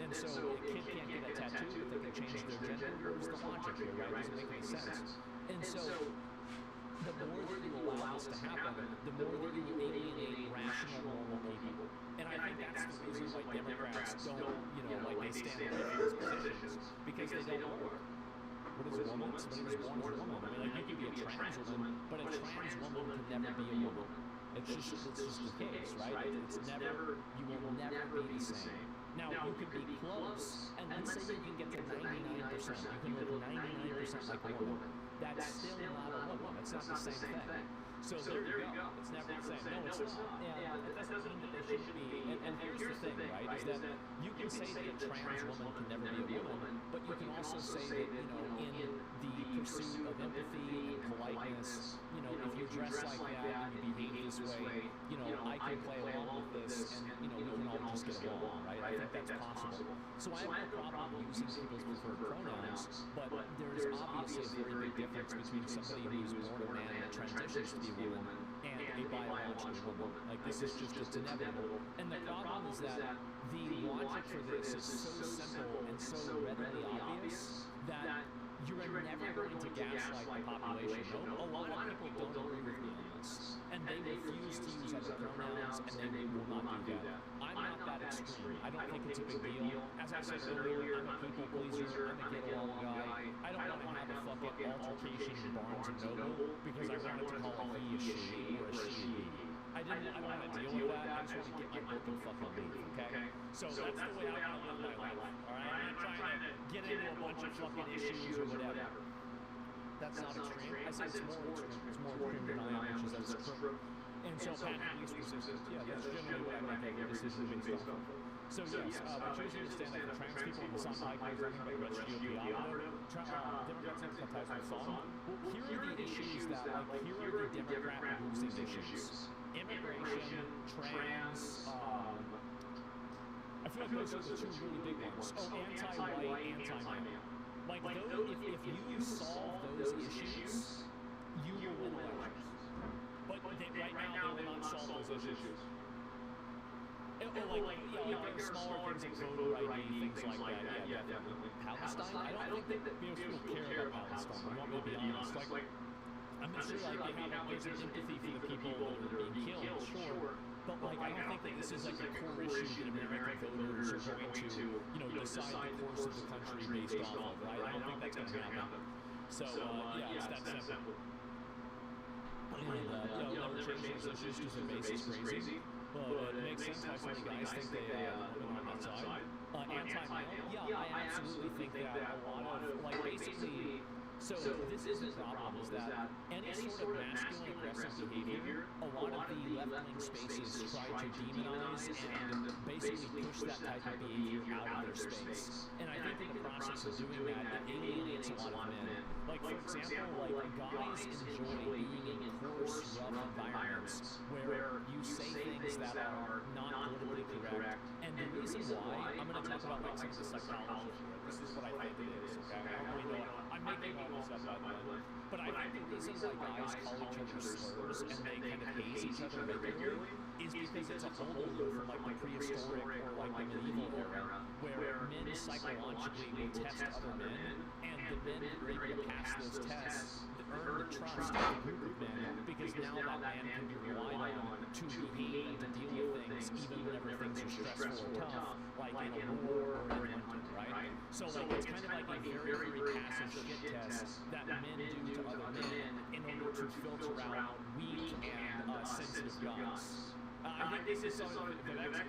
and so a kid can't get a tattoo if they can change their gender. Where's the logic here, right? It doesn't make any sense. And so the more that you allow this to happen, the more that you alienate rational, normal people. And I think that's the reason why Democrats don't, like they stand in these positions, because they don't work. What is a woman? Somebody was born as a woman. I mean, like, you could be a trans woman, but a trans woman can never be a woman. It's just the case, right? It's never, you will never be the same. Now, you could be close, and let's say you can get to 99%. You can live 99% like a woman. That's still not a woman. It's not the same thing. So there you go. It's never the same. No, it's not. And that doesn't mean that they shouldn't be. And here's the thing, right? Is that you can say that a trans woman can never be a woman, but you can also say that, in the pursuit of empathy and politeness, if you dress like that and you behave this way, I can play along with this, and we can all just get along, right? I think that's possible. So I have no problem using people's preferred pronouns, but there's obviously a very big difference between somebody who's born a man that transitions to be a woman and a biological woman. Like, this is just, it's inevitable. And the problem is that the logic for this is so simple and so readily obvious that you're never going to gaslight the population. A lot of people don't agree with me on this, and they refuse to use other pronouns, and they will not do that. I'm not that extreme. I don't think it's a big deal. As I said earlier, I'm a people pleaser. I'm a get-along guy. I don't want to have a fucking altercation in Barnes and Noble because I wanted to call a he a she or a she a he. I don't want to deal with that. I just want to get my book and fucking leave, okay? So that's the way I want to live my life, all right? I'm not trying to get into a bunch of fucking issues or whatever. That's not extreme. I say it's more extreme. It's more extreme than I am, which is that's true. And so patent least resistance, yeah, that's generally what I make every decision based on. So yes, by choosing to stand up for trans people, Hassan Piker is nothing but Rich Diopio. Democrats sympathize with Hassan. Well, here are the issues that, like, here are the Democrat losing issues. Immigration, trans, I feel like those are the two really big ones. Oh, anti-white, anti-male. Like, if you solve those issues, you will win elections. But right now, they will not solve those issues. Like there are smaller things like voter ID, things like that, yeah, definitely. Palestine, I don't think that people care about Palestine. I want to be honest. Like, I'm not sure, like, there's an empathy for the people that are being killed, sure. But like, I don't think that this is like a core issue that American voters are going to, you know, decide the course of the country based off of, right? I don't think that's going to happen. So, yeah, it's that simple. And, you know, never change those issues because their base is crazy. But it makes sense why some of the guys think they have women on that side. Anti-male, yeah, I absolutely think that a lot of, like, basically, so this is the problem, is that any sort of masculine aggressive behavior, a lot of the left-wing spaces try to demonize and basically push that type of behavior out of their space. And I think in the process of doing that, it alienates a lot of men. Like, for example, like, guys enjoy being in coarse, rough environments where you say things that are not politically correct. And the reason why, I'm going to talk about like some of the psychology here. This is what I think it is, okay? I don't really know. I'm making all this up, by the way. But I think the reason why guys call each other slurs and they kind of haze each other regularly is because it's a holdover from like the prehistoric or like the medieval era, where men psychologically will test other men, and the men that are able to pass those tests earn the trust of a group of men, because now that man can be relied on to behave and to deal with things even whenever things are stressful or tough, like in a war or in winter, right? So like it's kind of like a very, very passive shit test that men do to other men in order to filter out weak and sensitive guys. I think this is something that I have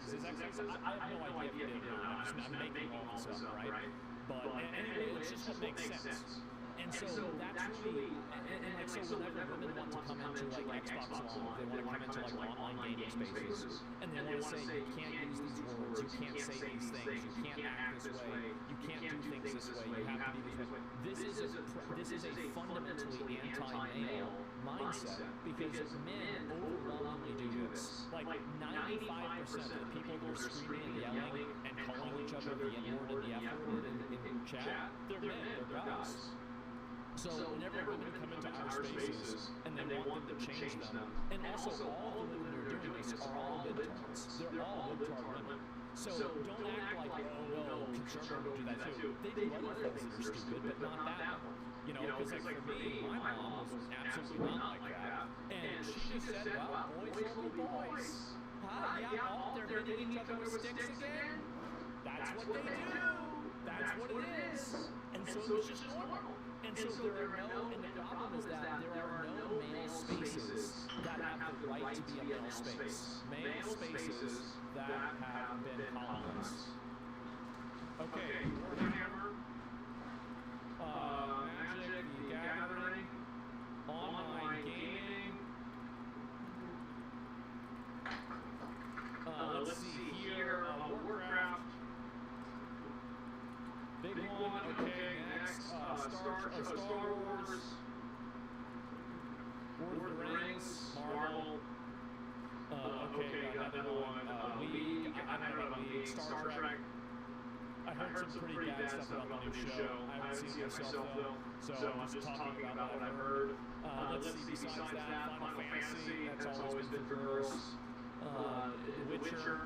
no idea if it is or not. I'm making all this up, right? But anyway, it's just what makes sense. And so that's really, and like, so whenever women want to come into like Xbox Live, they want to come into like online gaming spaces, and they want to say you can't use these words, you can't say these things, you can't act this way, you can't do things this way, you have to be this way. This is a fundamentally anti-male mindset, because men overwhelmingly do this. Like 95% of the people who are screaming and yelling and calling each other the N-word and the F-word in chat, they're men, they're guys. So whenever women come into our spaces and they want them to change them, and also all the women who are doing this are all libtards. They're all libtard women. So don't act like, oh no, conservatives do that too. They do other things that are stupid, but not that one. You know, because like for me, my mom was absolutely not like that. And she just said, well, boys will be boys. Yeah, oh, they're hitting each other with sticks again? That's what they do. That's what it is. And so it's just normal. And so there are no, and the problem is that there are no male spaces that have the right to be a male space. Male spaces that have been colonized. Okay, Warhammer, Magic, the Gathering, online gaming. Let's see here, Warcraft. Big one, okay, next, Star Wars, Lord of the Rings, Marvel, okay, got another one, League, I don't know about League, Star Trek. I heard some pretty bad stuff about the new show. I haven't seen it myself though, so I'm just talking about what I've heard. Let's see, besides that, Final Fantasy, that's always been for girls. Witcher,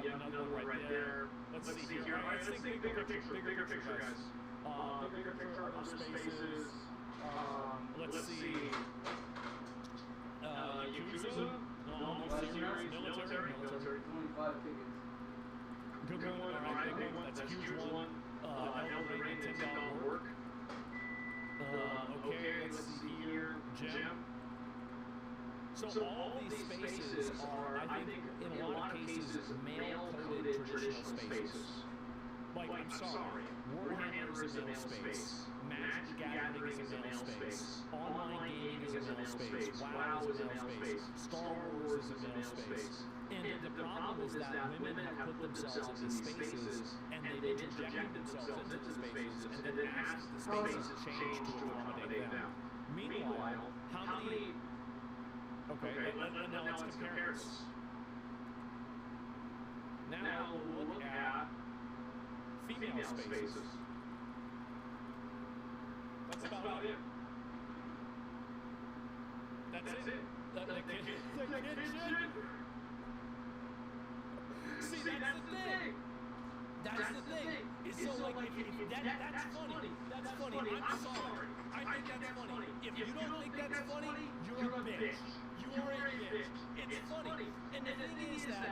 yeah, another one right there. Let's see here. Let's think bigger picture, guys. Bigger picture, other spaces. Let's see. Yakuza, military. 25 tickets. Good one, alright, big one. That's a huge one. Elden Ring, $10 work. Okay, let's see here. Gem. So all these spaces are, I think, in a lot of cases, male-coded traditional spaces. Like, I'm sorry, Warhammer is a male space, Magic Gathering is a male space, online gaming is a male space, WoW is a male space, Star Wars is a male space. And the problem is that women have put themselves in these spaces, and they've interjected themselves into the spaces, and then asked the spaces to change to accommodate them. Meanwhile, how many... Okay, now let's compare this. Now we'll look at female spaces. That's about it. That's it. The kitchen. See, that's the thing. That's the thing. It's so like, that's funny. That's funny. I'm sorry. I think that's funny. If you don't think that's funny, you're a bitch. You are a bitch. thing is that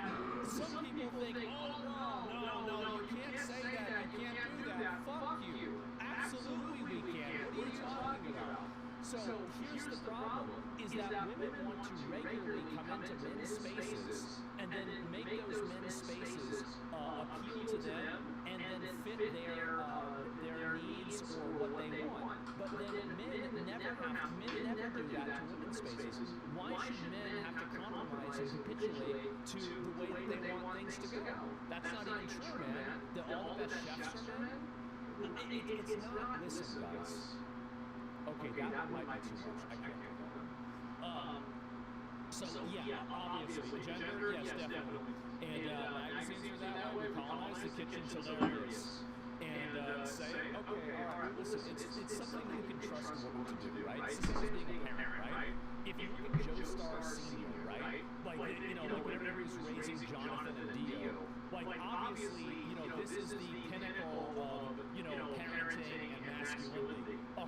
some people think, oh, no, you can't say that, you can't do that, fuck you. Absolutely we can. What are you talking about? So here's the problem, is that women want to regularly come into men's spaces and then make those men's spaces appeal to them and then fit their needs or what they want. But then men never do that to women's spaces. Why should men have to compromise and capitulate to the way that they want things to go? That's not even true, man. All the best chefs are men. It's not. Listen, guys. Okay, that might be too much. I can't do that. So yeah, obviously, gender, yes, definitely. And magazines are that way. We colonize the kitchen, so there it is. And say, okay, all right, listen, it's something you can trust a woman to do, right? It's the same as being a parent, right? If you look at Joe Star Sr., right? Like whenever he was raising Jonathan and Dio, like obviously, this is the pinnacle of, parenting and masculinity. 100%,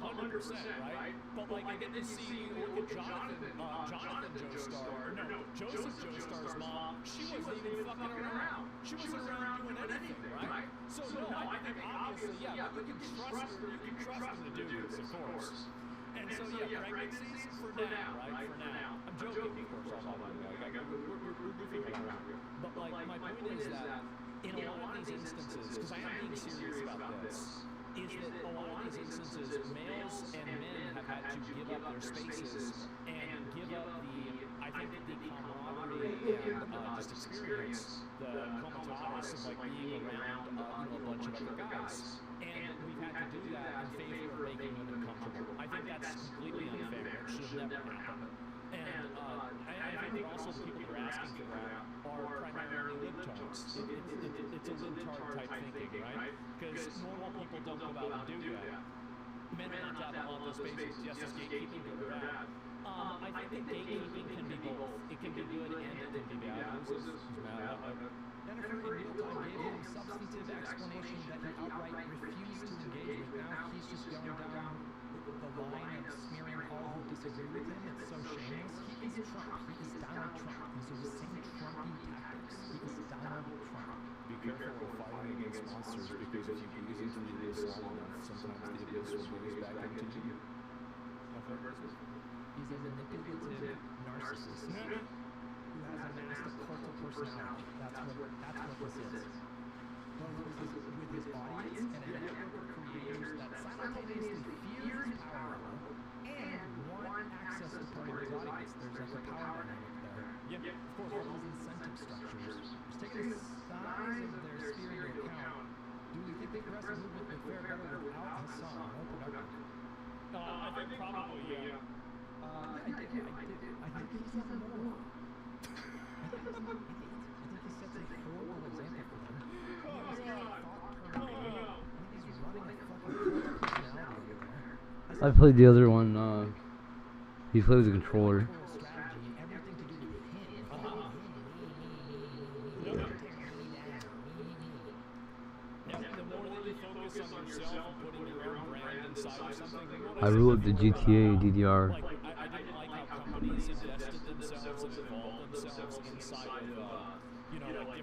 right? But like I get to see you look at Jonathan Joestar, Joseph Joestar's mom, she wasn't even fucking around. She wasn't around doing anything, right? So no, I think obviously, yeah, you can trust her to do this, of course. And so yeah, pregnancies for now, right? For now. I'm joking, of course, all about it. We're goofing around here. But like my point is that in a lot of these instances, because I am being serious about this, is that a lot of these instances, males and men have had to give up their spaces and give up the camaraderie and just experience the comitatus of like being around a bunch of other guys. And we've had to do that in favor of making women comfortable. I think that's completely unfair. It should never happen. And I think also the people that are asking for that are primarily libtards. It's a libtard type thinking, right? Because normal people don't go out and do that. Men are not that on those spaces. Yes, is gatekeeping good or bad? I think that gatekeeping can be both. It can be good and it can be bad. Jennifer in real time gave him substantive explanation that he outright refused to engage with. Now he's just going down the line of smearing all who disagree with him. It's so shameless. He is Trump. He is Donald Trump. These are the same Trumpy tactics. He is Donald Trump. Be careful of fighting against monsters, because if you gaze into the abyss long enough, sometimes the abyss will gaze back into you. He's a manipulative narcissist who has amassed a cult of personality. That's what this is. With his audience and a network of creators that simultaneously fear his power and want access to part of his audience. There's like a power dynamic there. Yeah, of course, all these incentive structures. Just taking the size of their sphere into account. Do we think the progressive movement would fare better without Hassan? More productive? I think probably, yeah. I think he's not a moron. I think he sets a horrible example for them. He's running a fucking personality over there. I played the other one. He plays the controller. I ruled the GTA DDR. I didn't like how companies invested themselves and involved themselves inside of,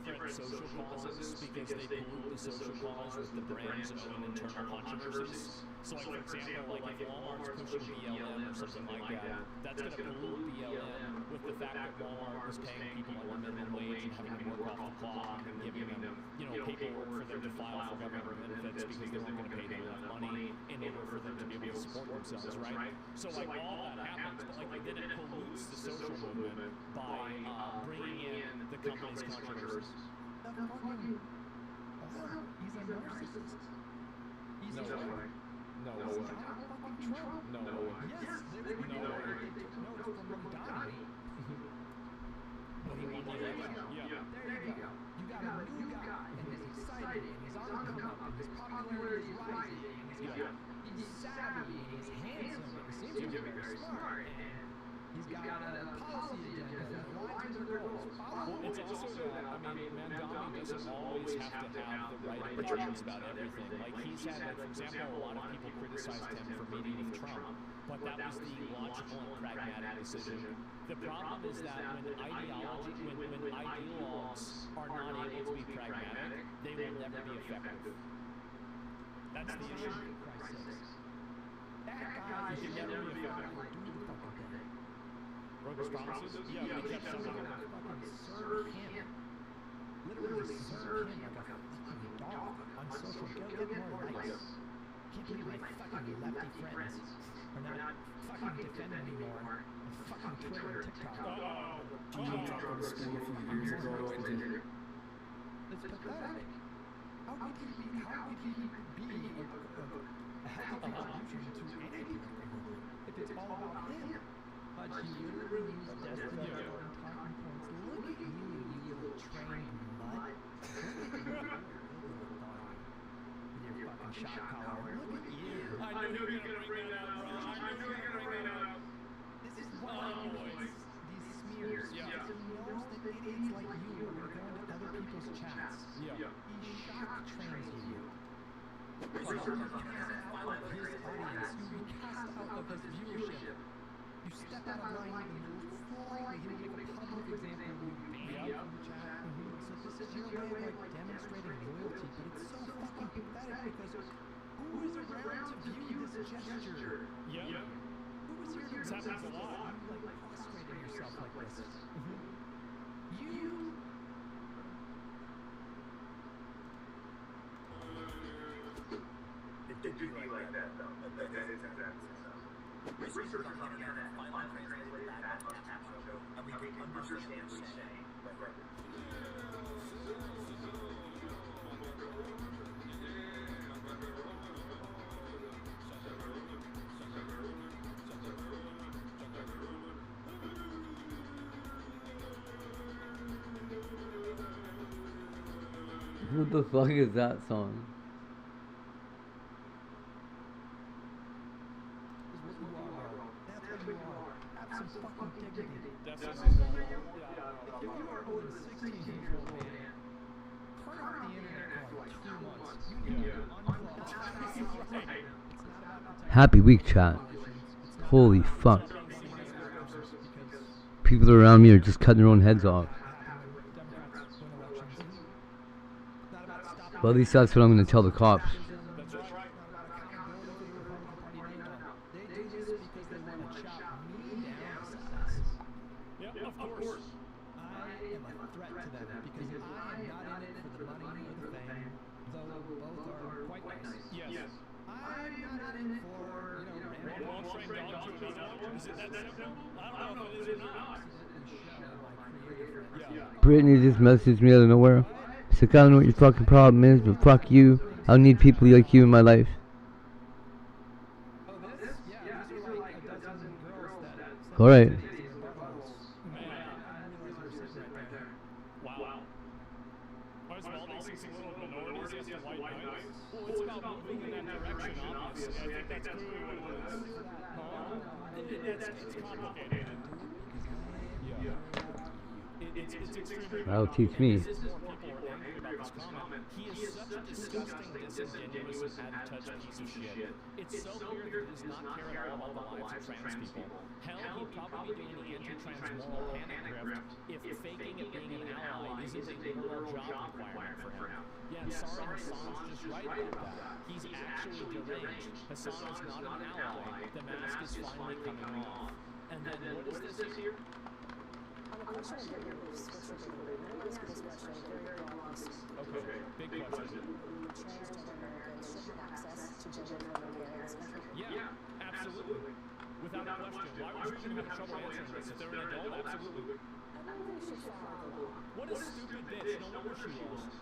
different social causes, because they pollute the social cause with the brand's own internal controversies. So, like, for example, like if Walmart's pushing BLM or something like that, that's going to pollute BLM with the fact that Walmart was paying people under minimum wage and having them work off the clock and giving them, paperwork for them to file for government benefits because they weren't going to pay them enough money in order for them to be able to support themselves, right? So, like, all that happens, but, like, then it pollutes the social movement by bringing in the company's controversies. He's a narcissist. He's no way. No way. Trump. No way. Yes, they took notes from Donnie. When he won the election. Yeah. There you go. You got a new guy, and he's excited, and he's on the come up, and his popularity is rising, and he's savvy, and he's handsome, and he seems to be very smart, and he's got a policy agenda that aligns with their goals. Well, it's also that, Mandami doesn't always have to have the right opinions about everything. Like he's had, like, for example, a lot of people criticized him for meeting with Trump, but that was the logical and pragmatic decision. The problem is that when ideologues are not able to be pragmatic, they will never be effective. That's the issue. That guy You can never be effective. Broke his promises? Yeah, we kept some of them. fucking serve him. Literally serve him like a fucking dog on social. Go get more likes. Can't believe my fucking lefty friends are not fucking defending me more on fucking Twitter or TikTok. You talked on the school a few years ago, It's pathetic. How could he be a healthy contribution to any political movement if it's all about him? But he literally used destiny and talking points. Look at you, you little trained nut. With your fucking shot collar. Look at you. I knew you were gonna bring that up, bro. I knew you were gonna bring that up. This is why you hate these smears. Because he knows that idiots like you are going to go into other people's chats. He shock trains you. You cast out of his audience. You cast out of his viewership. You step out of line and you slightly, he will make a public example of you, ban you from the chat. So this is your way of like demonstrating loyalty, but it's so fucking pathetic because who is around to view this gesture? Who is here to This happens a lot. you like frustrating yourself like this? You It did be like that, though. That is exactly so. Research on the internet finally translated that on tap show, and we can understand what he's saying. Who the fuck is that song? have some fucking dignity. Definitely. If you are more than 16-year-old man, turn off the internet for like 2 months. You need to unplug. Happy week, chat. Holy fuck. People around me are just cutting their own heads off. Well, at least that's what I'm going to tell the cops. Of course. I am a threat to them because I am not in it for the money or the fame, though both are quite nice. Yes. I'm not in it for, random Is it that simple? I don't know if it is or not. Brittany just messaged me out of nowhere. She's like, I don't know what your fucking problem is, but fuck you. I don't need people like you in my life. Alright. Wow. Why is Valdi seeing little minorities as to white knights? Well, it's about moving in that direction, obviously. I think that's clearly what it is. It's complicated. Yeah. It's extremely That'll teach me. This is more people are angry about this comment. He is such a disgusting, disingenuous, and out-of-touch piece of shit. It's so clear that he does not care at all about the lives of trans people. Hell, he'd probably be doing the anti-trans moral panic grift if faking it being an ally isn't a moral job requirement for him. Yeah, sorry, Hassan's just right about that. He's actually deranged. Hassan is not an ally. The mask is finally coming off. And then what is this here? Okay, big question. Yeah, absolutely. Without a question. Why would you even have trouble answering this? If they're an adult, absolutely. What a stupid bitch. No wonder she lost.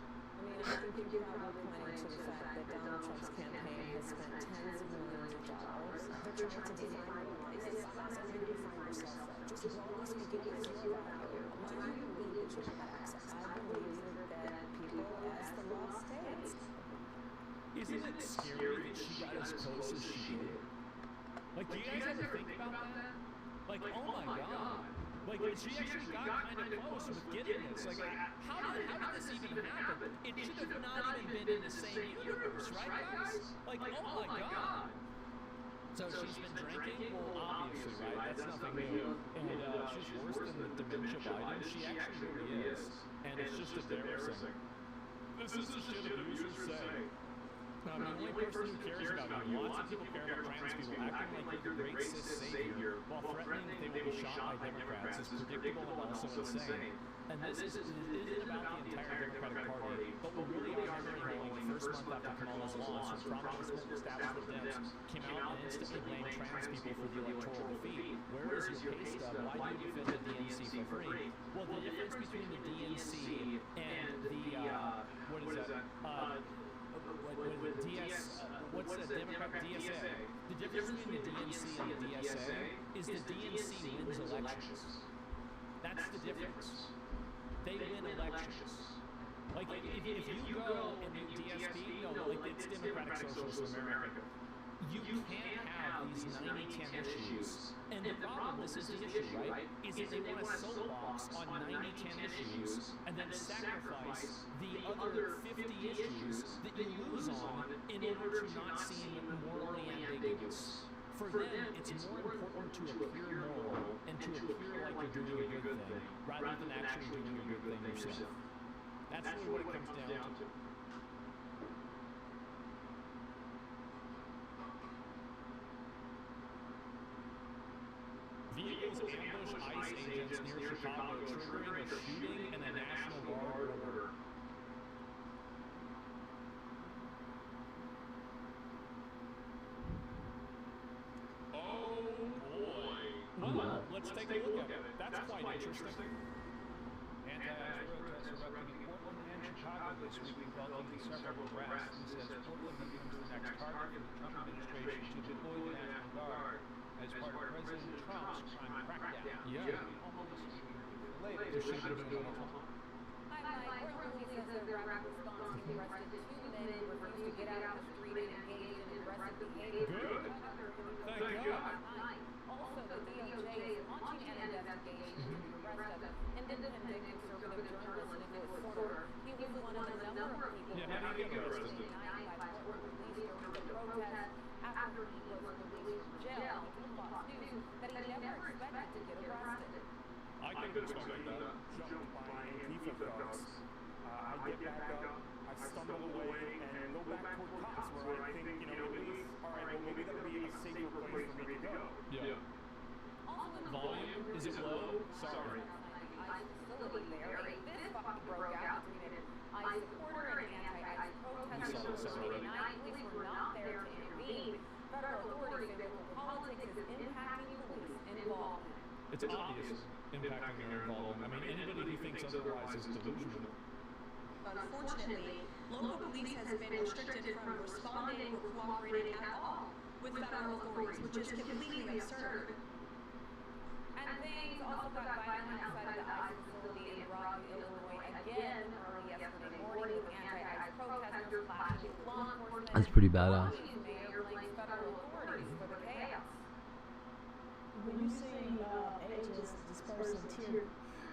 I think you're probably pointing to the fact that Donald Trump's campaign has spent tens of millions of dollars. They're trying to define places. That's where you find yourself. Just broadly speaking, as you value. Why do you believe that you have access? I believe that people, as the law states. Isn't it scary that she got as close as she did? Like, do you guys ever think about that? Like, oh my god. Like, Like, she actually got kind of close with getting this. Like, how did this even happen? It should have not even been in the same universe, right, guys? Like, oh my god. So she's been drinking? Well, obviously, right? That's nothing new. And she's worse than the dementia Biden. She actually really is. And it's just embarrassing. This is the shit abusers say. The only person who cares about you. Lots of people care about trans people acting like you're the great cis savior while threatening they will be shot by Democrats is predictable and also insane. And this isn't about the entire Democratic Party, but we're really memory holding the first month after Kamala's launch when prominent establishment Dems came out and instantly blamed trans people for the electoral defeat. Where is your pay stub? Why do you defend the DNC for free? Well, the difference between the DNC and the, what is that? What's the Democrat DSA? The difference between the DNC and the DSA is the DNC wins elections. That's the difference. They win elections. Like, if you go and do DSP, it's Democratic Socialist America. You can't have these 90-10 issues. And the problem, this is the issue, right? Is that they want to soapbox on 90-10 issues and then sacrifice the other 50 issues that you lose on in order to not seem morally ambiguous. For them, it's more important to appear moral and to appear like you're doing a good thing, rather than actually doing a good thing yourself. That's really what it comes down to. Vehicles ambush ICE agents near Chicago, triggering a shooting and a National Guard order. Oh boy. Well, let's take a look at it. That's quite interesting. Anti-ICE protests erupting in Portland and Chicago this week, resulting in several arrests. This says Portland becomes the next target for the Trump administration to deploy the National Guard as part of President Trump's crime crackdown. Yeah. There should have been a Hi, Mike. Portland police says their rapid response team arrested 2 men who refused to get out of the street and engaged in aggressive behavior. Good. Thank God. Also, the DOJ is launching an investigation into the arrest of independent conservative journalist Nicholas Porter. He was one of a number of people How do you get arrested? denied by Portland police during the protest after he was released from jail. He told Fox News that he never expected to get arrested. I can expect that. Jumped by Antifa thugs. I get back up, I stumble away, and go back toward cops where I think, at least, alright, well, maybe that'll be a safer place for me to go. Yeah. Volume? Is it low? Sorry. ICE facility there, a fist fight broke out between an ICE supporter and anti-ICE protesters on Friday night. Police were not there to intervene. Federal authorities say local politics is impacting police involvement. It's obvious impacting their involvement. I mean, anybody who thinks otherwise is delusional. Unfortunately, local police has been restricted from responding or cooperating at all with federal authorities, which is completely absurd. And things also got violent outside of the ICE facility in Rockville, Illinois, again early yesterday morning with anti-ICE protesters clashing with law enforcement. That's pretty badass. The mayor blames federal authorities for the chaos. When you say agents dispersing tear.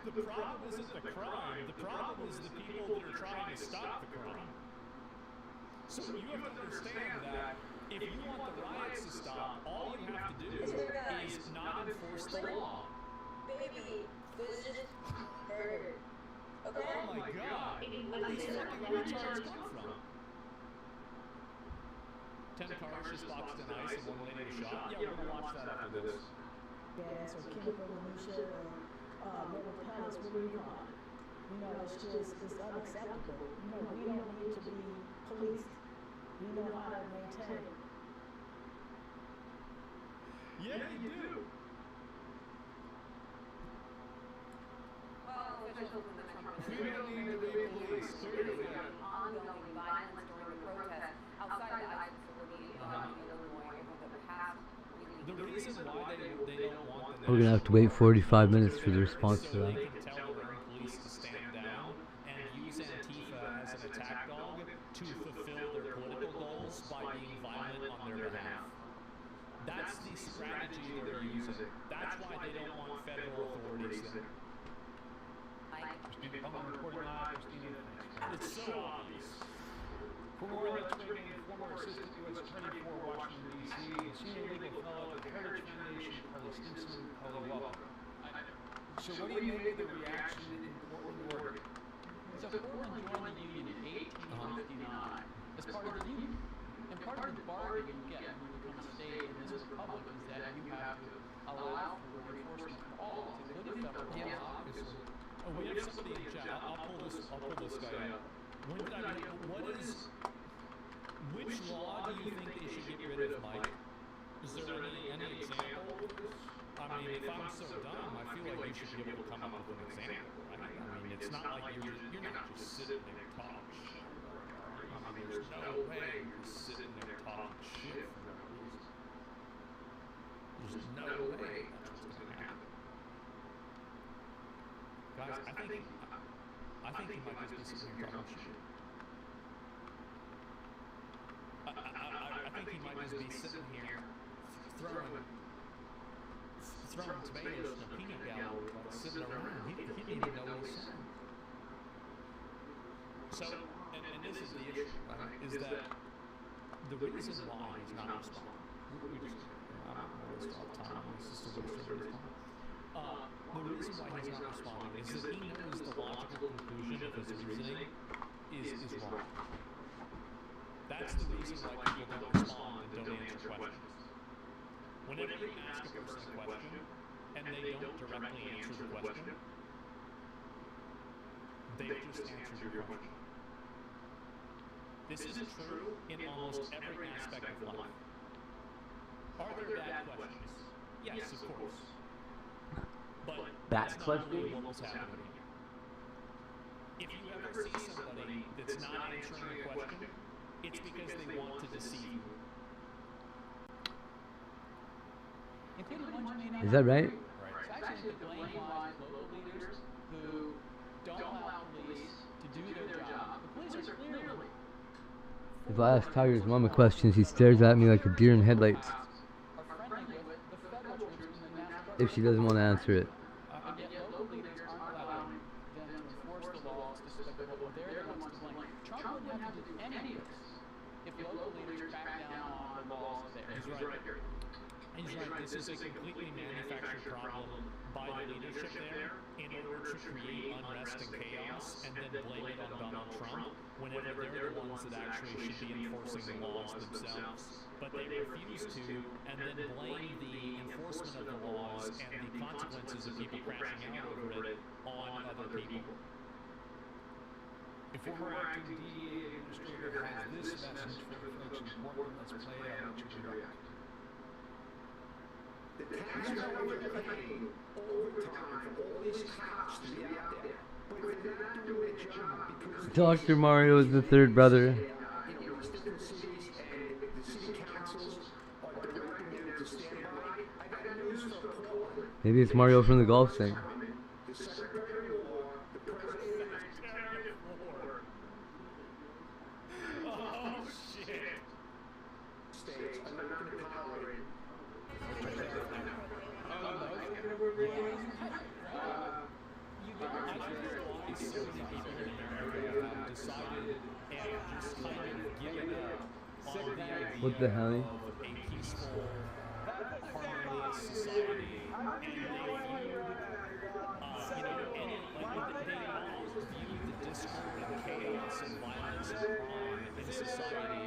The problem isn't the crime. The problem is the people that are trying to stop the crime. So you have to understand that if you want the riots to stop, all you have to do is not enforce the law. Baby, this is murder. Okay? Oh my God! Where these fucking retards come from? 10 cars just boxed in ice and one lady shot. Yeah, we're gonna watch that after this. Gas or chemical minutia or River Palace, what do you call it? It's unacceptable. We don't need to be policed. We know how to maintain. Yeah, you do. Well, officials in the Trump We don't need to be policed. Clearly. ongoing violence during the protest outside the ICE facility in Illinois over the past week. The reason why they don't want the We're gonna have to wait 45 minutes for the response to that. They can tell their own police to stand down and use Antifa as an attack dog to fulfill their political goals by being violent on their behalf. That's the strategy they're using. That's why they don't want federal authorities there. Assistant U.S. Attorney for Washington, D.C., and Senior Legal Fellow at the Heritage Foundation, Carly Stimson. Carly, welcome. So what do you make of the reaction in Portland, Oregon? So Portland joined the union in 1859 as part of the union. And part of the bargain you get when you become a state in this republic is that you have to allow for enforcement of all laws, including federal laws. Yeah, obviously. Oh, we have somebody in chat. I'll pull this guy up. Which law do you think they should get rid of, Mike? Is there any example? I mean, if I'm so dumb, I feel like you should be able to come up with an example, right? I mean, it's not like you're not just sitting there talking shit. I mean, there's no way you're just sitting there talking shit for no reason. There's no way that's what's going to happen. Guys, I think he might just be sitting here talking shit. I think he might just be sitting here throwing tomatoes in a peanut gallery, like sitting around. He didn't even know what he said. So, and this is the issue, right? Is that the reason why he's not responding? I don't know this all the time. It's just a waste of his time. The reason why he's not responding is that he knows the logical conclusion of his reasoning is wrong. That's the reason why people don't respond and don't answer questions. Whenever you ask a person a question and they don't directly answer the question, they've just answered your question. This is true in almost every aspect of life. Are there bad questions? Yes, of course. But that's not really what's happening here. If you ever see somebody that's not answering a question, it's because they want to deceive you. Is that right? It's actually the blame lies local leaders who don't allow police to do their job. The police are clearly. If I ask Tiger's mom a question, she stares at me like a deer in headlights. If she doesn't want to answer it. And yet local leaders aren't allowing them to enforce the laws despite they're the ones to blame. Trump wouldn't have to do any of this if local leaders back down on the laws there. He's right. He's right. This is a completely manufactured problem by the leadership there in order to create unrest and chaos and then blame it on Donald Trump whenever they're the ones that actually should be enforcing the laws themselves. But they refuse to and then blame the enforcement of the laws and the consequences of people crashing out over it on other people. If former acting DEA administrator has this message for the folks in Portland, let's play it out. What you react? The taxpayers are paying overtime for all these cops to be out there, but they're not doing their job because Dr. Mario is the third brother. different cities and the city councils are directing them to stand by. I got news for Portland. Maybe it's Mario from the golf thing. The Secretary of War, the President Oh, shit. states are not going to tolerate So many people in America have decided and just kind of given up on the idea What the hell? of a peaceful, harmonious society, and they view, they almost view the discord and chaos and violence and crime in society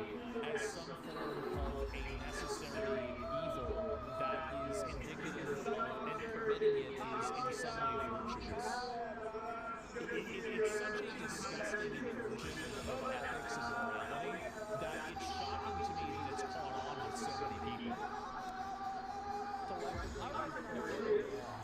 as some form of a necessary evil that is indicative of, and permitting it is in some way virtuous. It's such a disgusting inversion of ethics and morality that it's shocking to me that it's caught on with so many people. So like, I like the earlier law.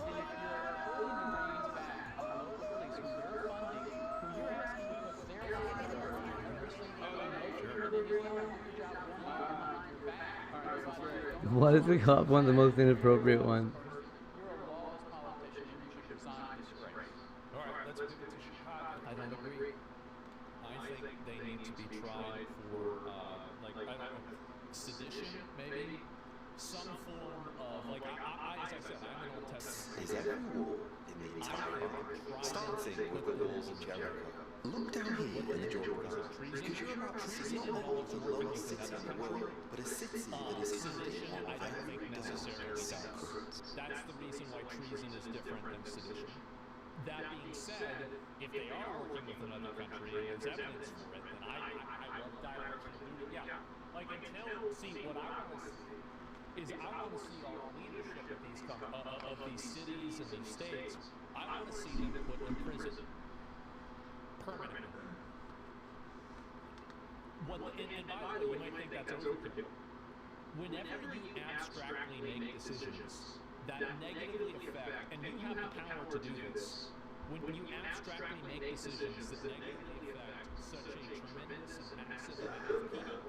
And if you're pulling the reins back on the local police who you're funding, who you're asking to put their lives on the line, and you're saying, no, then you still have to do your job one more time on your back. Why is the cop one the most inappropriate one? You're a lawless politician and you should resign this race. All right, let's pivot to Chicago. I don't agree. I think they need to be tried for, I don't know, sedition, maybe? Some form of, as I said, I'm an Old Testament. Is every wall in the entire Bible, starting with the walls of Jericho, Look down here in the Jordan Valley, because you're about to see not only the lowest city in the world, but a city that is hiding on very dark secrets. That's the reason why treason is different than sedition. That being said, if they are working with another country and there's evidence for it, then I love dialogue. Yeah. Like what I want to see is I want to see all the leadership of these of these cities and these states. I want to see them put in prison permanently. And by the way, you might think that's overkill. Whenever you abstractly make decisions that negatively affect, and you have the power to do this, when you abstractly make decisions that negatively affect such a tremendous and massive amount of people,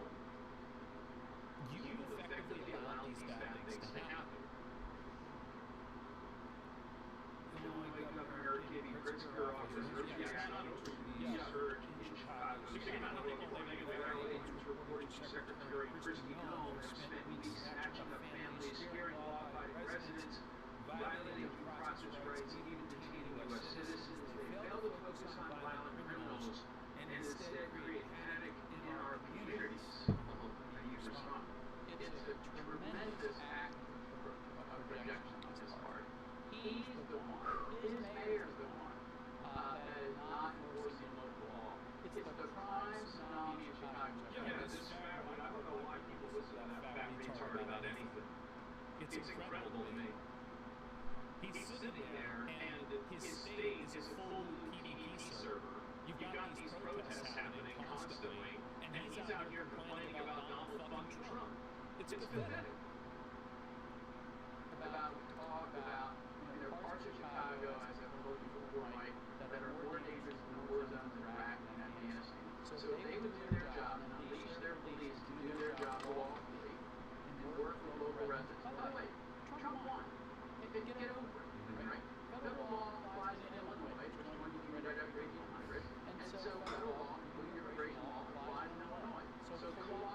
you effectively allow these bad things to happen. Illinois Governor Katie Pritzker offers reaction to the surge in Chicago. Reporting Secretary Kristi Noem spent weeks snatching up families, scaring law-abiding residents, violating due process rights, and even detaining U.S. citizens. They failed to focus on violent criminals and instead create panic in our communities. It's a tremendous act of rejection on his part. He's the one, his mayor's the one, that is not enforcing local law. It's the crime tsunami in Chicago. I don't know why people listen to that fat retard about anything. It's incredible to me. He's sitting there, and his state is a full PvP server. You've got these protests happening constantly, and he's out here complaining about Donald fucking Trump. It's pathetic. About there are parts of Chicago, as I've told you before, Mike, that are more dangerous than war zones in Iraq and Afghanistan. So if they would do their job and unleash their police to do their job lawfully and work with local residents. By the way, Trump won. Get over it, right? Federal law applies in Illinois, which is when you can read every 1800, and so federal law, including immigration law, applies in Illinois. So federal,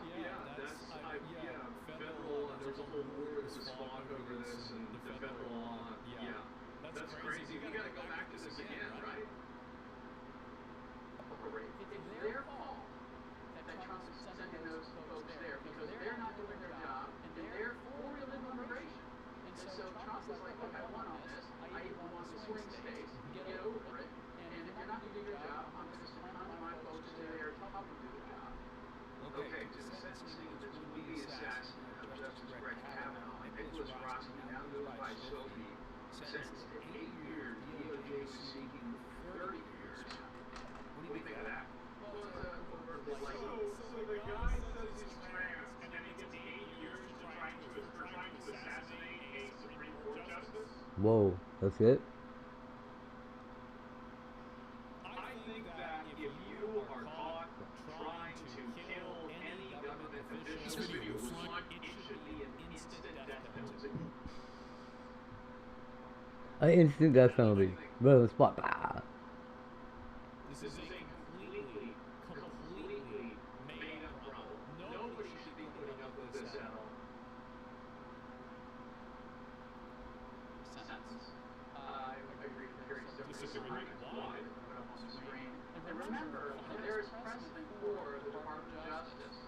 there's a whole war that's fought over this, and the federal law, that's crazy. We gotta go back to this again, right? It's their fault that Trump is sending those folks there because they're not doing their job and they're for illegal immigration. And so Trump is like, look, I won on this. I even won the swing states. Get over it. And if you're not going to do your job, I'm going to send my folks there to help them do their job. Okay, to the sentencing of this would-be assassin of Justice Brett Kavanaugh, Nicholas Rossman now goes by Sophie, sentenced to 8 years, DOJ seeking 30 years. What do you think of that? So the guy says he's trans, and then he gets 8 years for trying to assassinate a Supreme Court justice? Whoa, that's it? I think that if you are caught trying to kill any government official, it should be an instant death penalty. An instant death penalty. Right on the spot. Bah. This is a completely made up problem. Nobody should be putting up with this at all. I agree with Gary Disagree. Why? But almost agree. And remember, there is precedent for the Department of Justice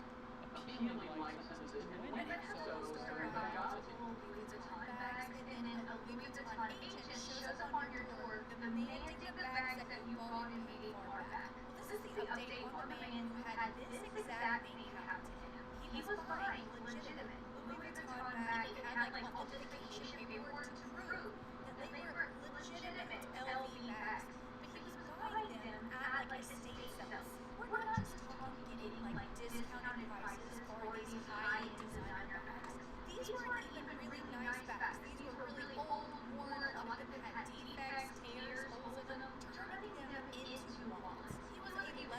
appealing life sentences and winning. So Sarah Benghazi. Louis Vuitton bags, and then a Louis Vuitton agent shows up on your door demanding the bags that you bought and paid for back. This is the update on the man who had this exact thing happen to him. He was buying legitimate Louis Vuitton bags and had like authentication paperwork to prove that they were legitimate LV bags, but he was buying them at like estate sales. We're not just talking getting like discounted prices for these high-end designer bags. These weren't even really nice bags. These were really old, worn, a lot of them had defects, tears, holes in them, turning them into wallets. He was a leather maker.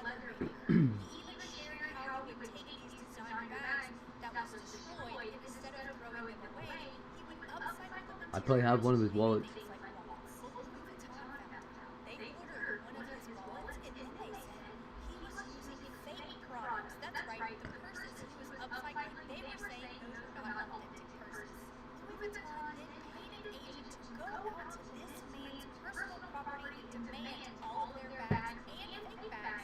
He even shared how he would take these designer bags that was destroyed, and instead of throwing them away, he would upcycle them. I probably have one of his wallets. They ordered one of his wallets, and then they said he was using fake products. That's right, the purses he was upcycling, they were saying those were not authentic purses. Louis Vuitton then paid an agent to go out to this man's personal property and demand all of their bags and fake bags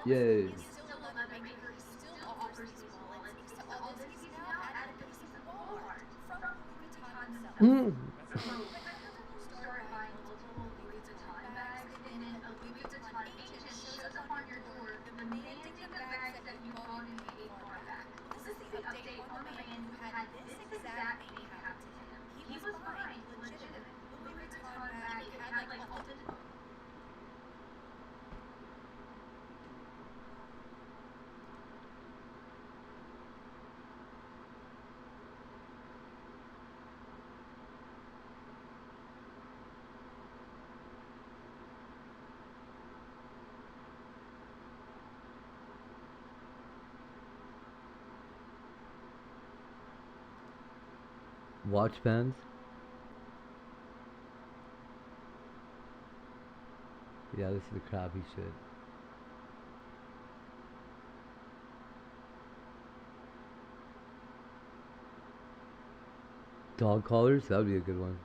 Yay. Still another maker, he still offers these wallets. To all this, he's now added a piece of wall art from Louis Vuitton himself. Start buying multiple Louis Vuitton bags, and then a Louis Vuitton agent shows up on your door demanding the bags that you bought and paid for back. This is the update on the man who had this exact thing happen to him. He was buying legitimate Louis Vuitton bags, had like authentic. Watch bands. Yeah, this is the crappy shit. Dog collars? That would be a good one.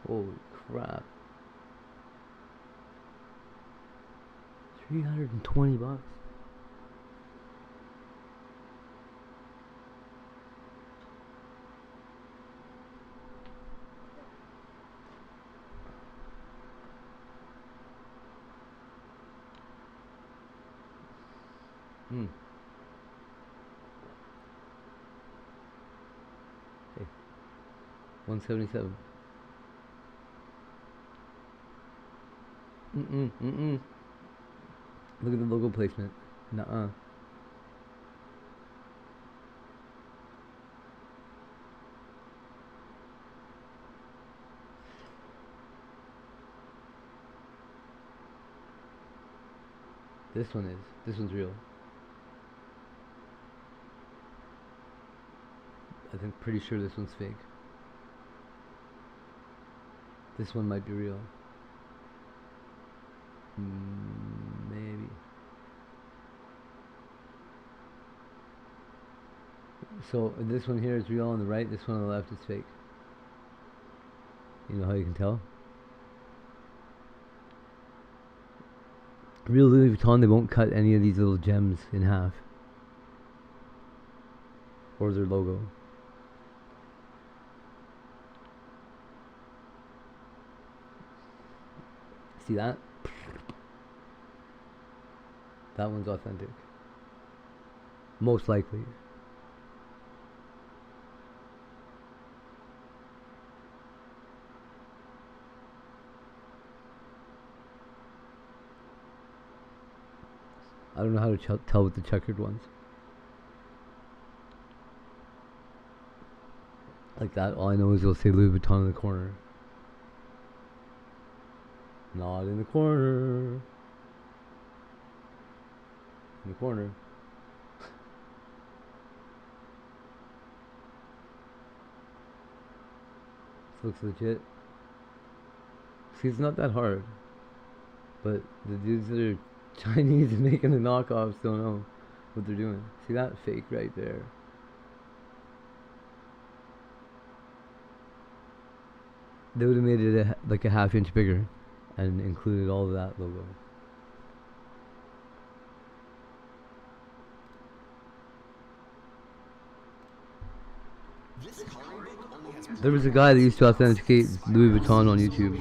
Holy crap. $320. Hey. 177. Look at the logo placement. Nuh-uh. This one is. This one's real. I think pretty sure this one's fake. This one might be real. Maybe. So this one here is real on the right, this one on the left is fake. You know how you can tell? Real Louis Vuitton, they won't cut any of these little gems in half. Or their logo. See that? That one's authentic. Most likely. I don't know how to tell with the checkered ones. Like that, all I know is it'll say Louis Vuitton in the corner. Not in the corner. In the corner. This looks legit. See, it's not that hard. But the dudes that are Chinese and making the knockoffs don't know what they're doing. See that fake right there? They would have made it like a half-inch bigger and included all of that logo. There was a guy that used to authenticate Louis Vuitton on YouTube.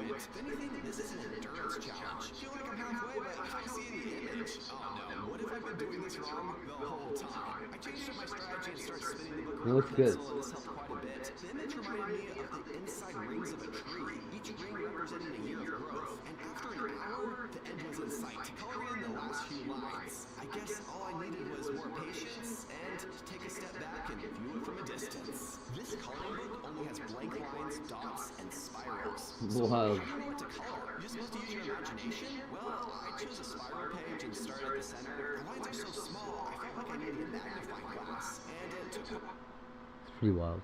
If anything, this is an endurance challenge. I feel like I'm halfway, but I don't see any image. Oh no, what if I've been doing this wrong the whole time? I changed up my strategy and started spinning the book Looks good. and this helped quite a bit. The image reminded me of the inside rings of a tree. Each ring represented a year of growth, and after an hour, the end was in sight. To color in the last few lines, I guess all I needed was more patience and to take a step back and view it from a distance. This coloring book only has blank lines, dots, and spirals. So Wow. how do you know what to color? You're supposed to use your imagination? Well, I chose a spiral page and started at the center. The lines are so small, I felt like I needed a magnifying glass, and it took It's pretty wild.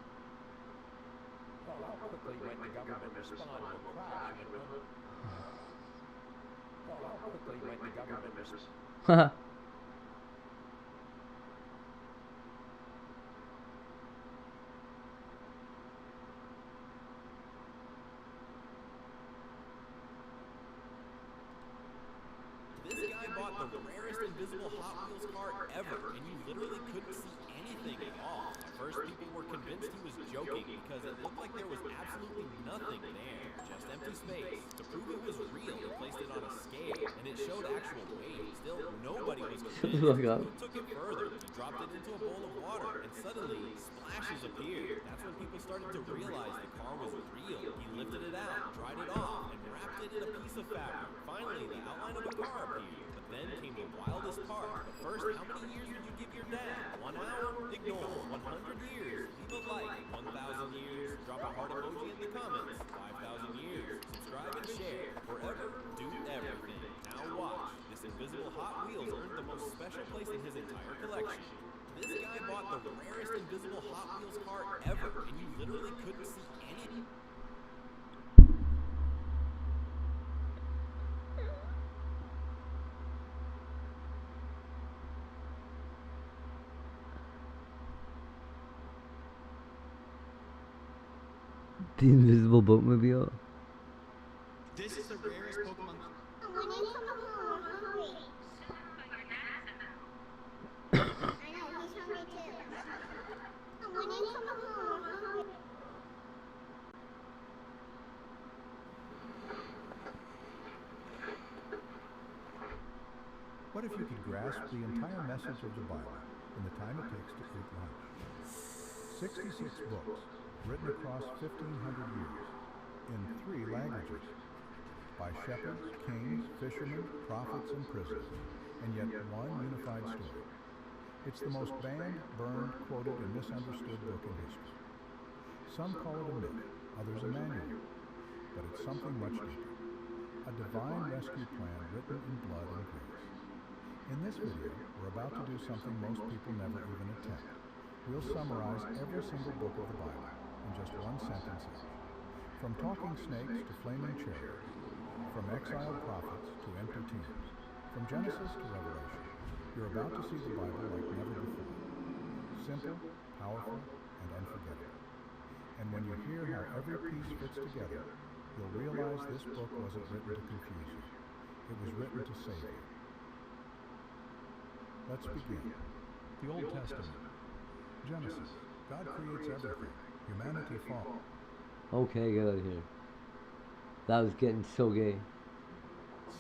Well, how quickly might the government respond to a crash? Well, how quickly might the government respond? Haha. This guy bought the rarest invisible Hot Wheels car ever, and you literally couldn't see anything at all. At first, people were convinced he was joking because it looked like there was absolutely nothing there, just empty space. To prove it was real, he placed it on a scale, and it showed actual weight. Still, nobody was convinced. Look up. He took it further. He dropped it into a bowl of water, and suddenly, splashes appeared. That's when people started to realize the car was real. He lifted it out, dried it off, and wrapped it in a piece of fabric. Finally, the outline of a car appeared. But then came the wildest part. But first, how many years would you give your dad? 1 hour? Ignore. 100 years. Leave a like. 1,000 years. Drop a heart emoji in the comments. 5,000 years. Subscribe and share. Forever, do everything. Now watch. This invisible Hot Wheels earned the most special place in his entire collection. This guy bought the rarest invisible Hot Wheels car ever, and you literally couldn't see any. The invisible boatmobile. This is the rarest Pokemon. What if you could grasp the entire message of the Bible in the time it takes to eat lunch? 66 books, written across 1,500 years, in 3 languages, by shepherds, kings, fishermen, prophets, and prisoners, and yet one unified story. It's the most banned, burned, quoted, and misunderstood book in history. Some call it a myth, others a manual, but it's something much deeper. A divine rescue plan written in blood and grace. In this video, we're about to do something most people never even attempt. We'll summarize every single book of the Bible in just one sentence each. From talking snakes to flaming chariots, from exiled prophets to empty tombs, from Genesis to Revelation, you're about to see the Bible like never before. Simple, powerful, and unforgettable. And when you hear how every piece fits together, you'll realize this book wasn't written to confuse you. It was written to save you. Let's begin. The Old Testament. Genesis. God creates everything. Humanity falls. Okay, get out of here. That was getting so gay.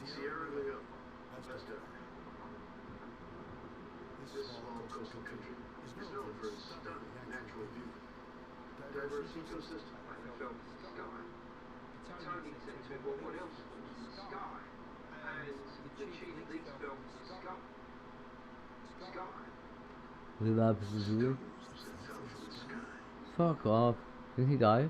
Sierra Leone, West Africa. This small coastal country is known for its stunning natural beauty, diverse ecosystem, and felt sky. Italians said, well, what else is sky? And the chief leaks felt sky. Was it Lapis Lazuli? Fuck off. Didn't he die?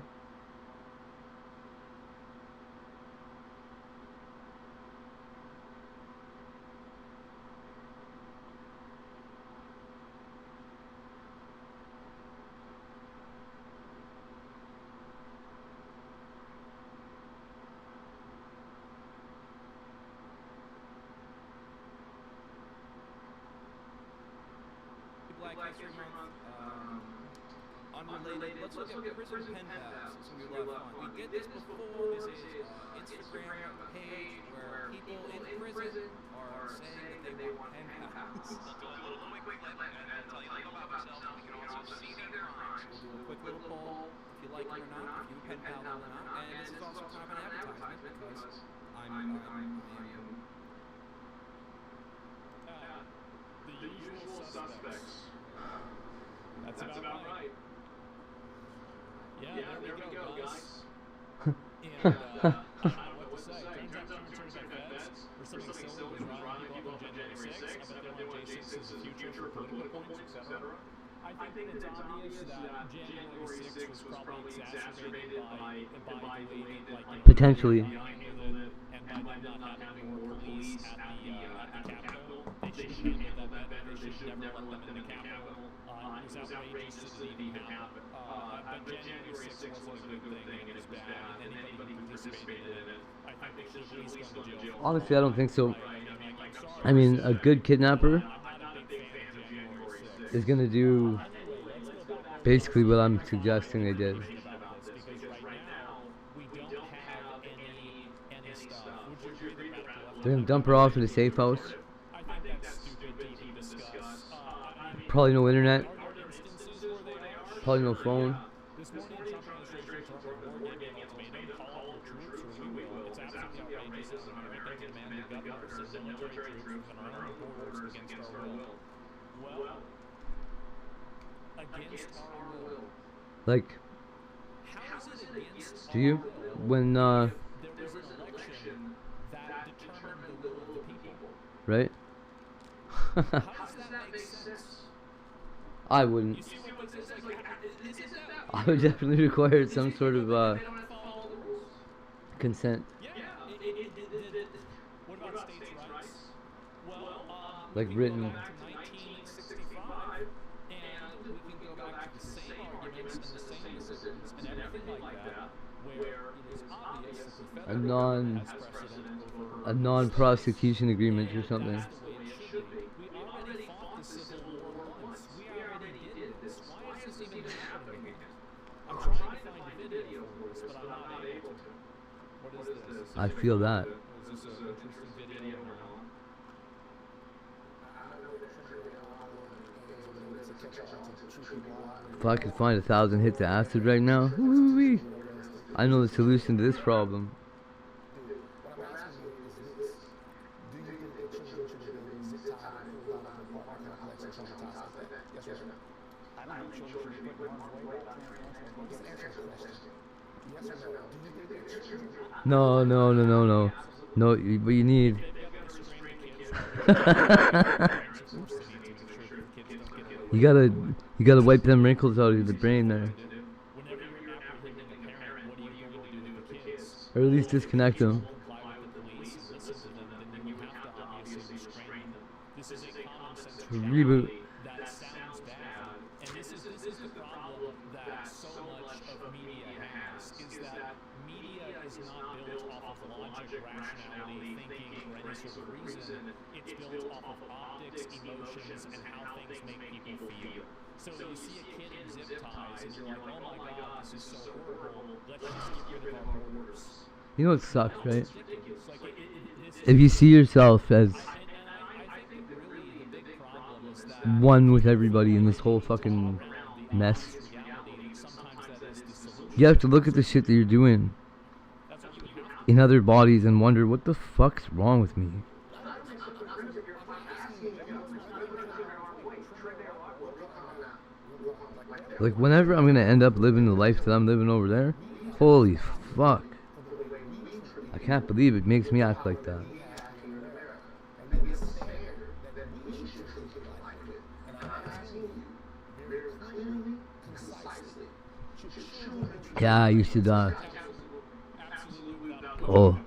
Black History Month, unrelated. Let's look at prison pen pals. It's gonna be a lot of fun. We did this before. This is Instagram page where people in prison are saying that they want pen pals. We'll do a little quick, and tell you a little about ourselves. We can also see their crimes. We'll do a quick little poll. If you like it or not, if you pen pal them or not, and this is also kind of an advertisement because the usual suspects. That's about right. Yeah, there we go, guys. And, I don't know what to say. Turns out military vets, or something silly was rounding people up on January 6th. I bet they want J6 as the future for political points, etc. I think it's obvious that January 6th was probably exacerbated by the way that, Potentially. and by them not having more police at the Capitol. They should have handled that better. They should never let them in the Capitol. It was outrageous that it even happened. But January 6th wasn't a good thing, and it was bad, and anybody who participated in it, I think they should at least go to jail. Honestly, I don't think so. I mean, a good kidnapper is gonna do basically what I'm suggesting they did. They're gonna dump her off in a safe house. Probably no internet. Probably no phone. Like, do you? When, right? I wouldn't. I would definitely require some sort of, consent. Like written. A non-prosecution agreement or something. I feel that. If I could find 1,000 hits of acid right now, woo-wee, I know the solution to this problem. No. No, but you need. You gotta wipe them wrinkles out of the brain there. Or at least disconnect them. Reboot. So you see a kid in zip ties and you're like, oh my god, this is so horrible, let's just get rid of our borders. You know what sucks, right? If you see yourself as one with everybody in this whole fucking mess, you have to look at the shit that you're doing in other bodies and wonder, what the fuck's wrong with me? Like, whenever I'm gonna end up living the life that I'm living over there, holy fuck. I can't believe it makes me act like that. Yeah, you should, oh.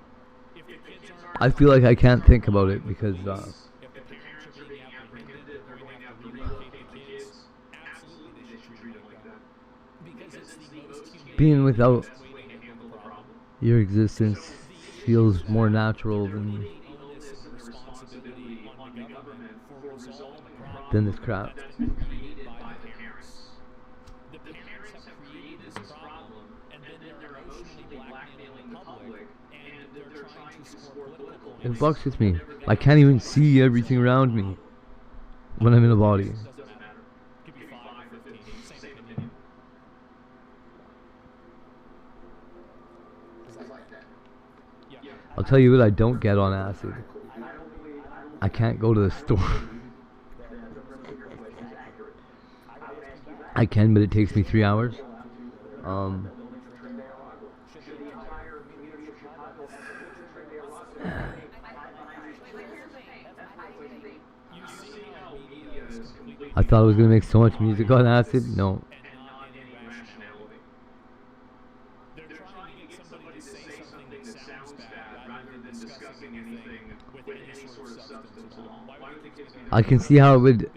I feel like I can't think about it because, being without your existence feels more natural than this crap. It fucks with me. I can't even see everything around me when I'm in a body. I'll tell you what I don't get on acid. I can't go to the store. I can, but it takes me 3 hours. I thought I was gonna make so much music on acid. No. I can see how it would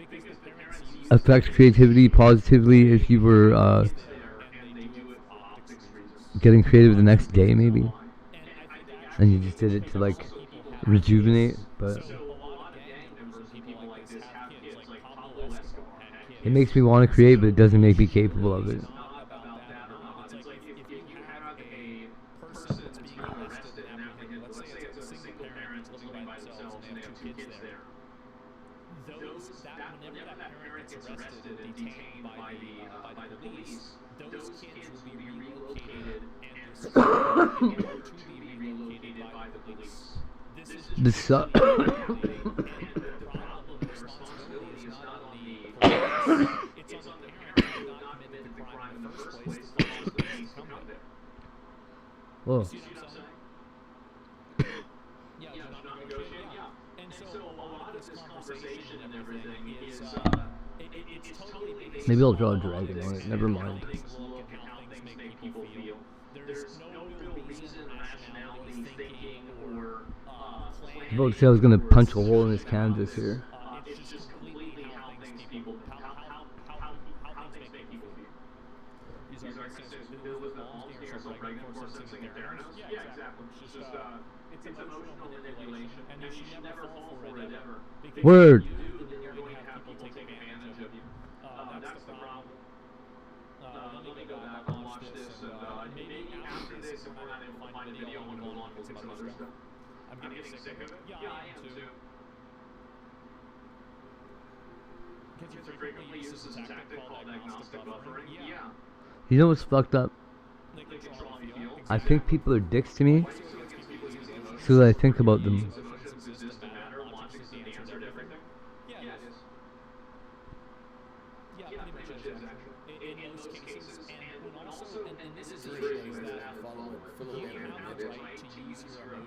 affect creativity positively if you were getting creative the next day, maybe, and you just did it to like rejuvenate. But it makes me want to create, but it doesn't make me capable of it. Whoa. Maybe I'll draw a dragon on it, never mind. I was about to say I was gonna punch a hole in this canvas here. Word. You know what's fucked up? I think people are dicks to me, so that I think about them.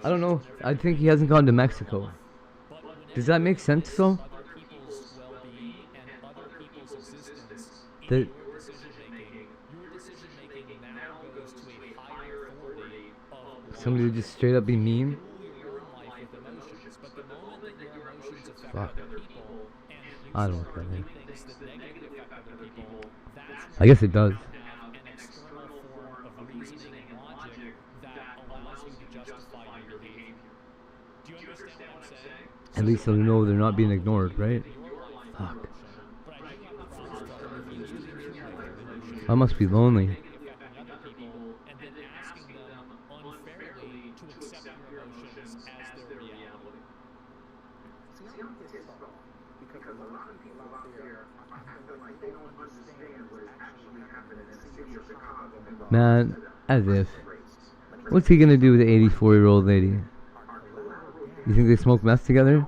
I don't know. I think he hasn't gone to Mexico. Does that make sense though? That somebody would just straight up be mean? Fuck. I don't know. I guess it does. At least they'll know they're not being ignored, right? Fuck. I must be lonely. Man, as if. What's he gonna do with the 84-year-old lady? You think they smoke meth together?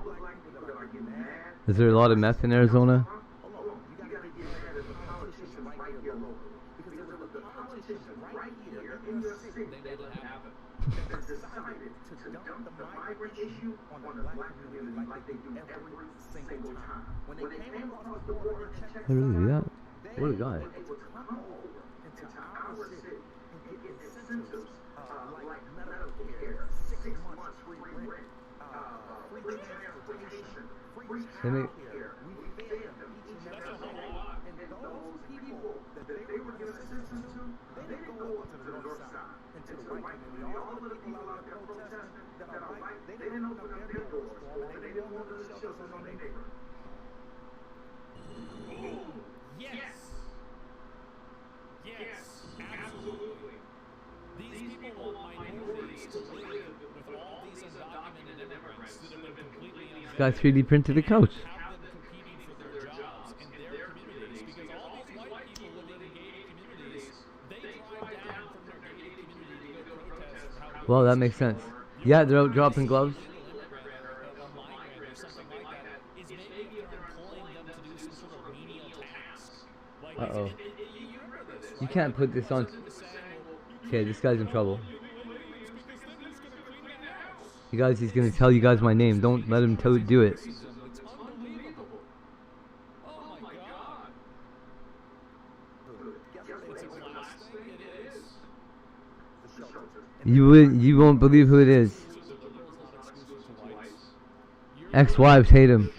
Is there a lot of meth in Arizona? They really do that? What a guy. And they, Yes, absolutely. These people want minorities to live with all these undocumented immigrants that have been completely this guy 3D printed a couch. have them competing for their jobs in their communities because all these white people living in gated communities, they drive down from their gated community to go protest for how Well, that makes sense. Yeah, they're out dropping gloves. Uh-oh. You can't put this on. Okay, this guy's in trouble. You guys, he's gonna tell you guys my name. Don't let him do it. You won't believe who it is. Ex-wives hate him.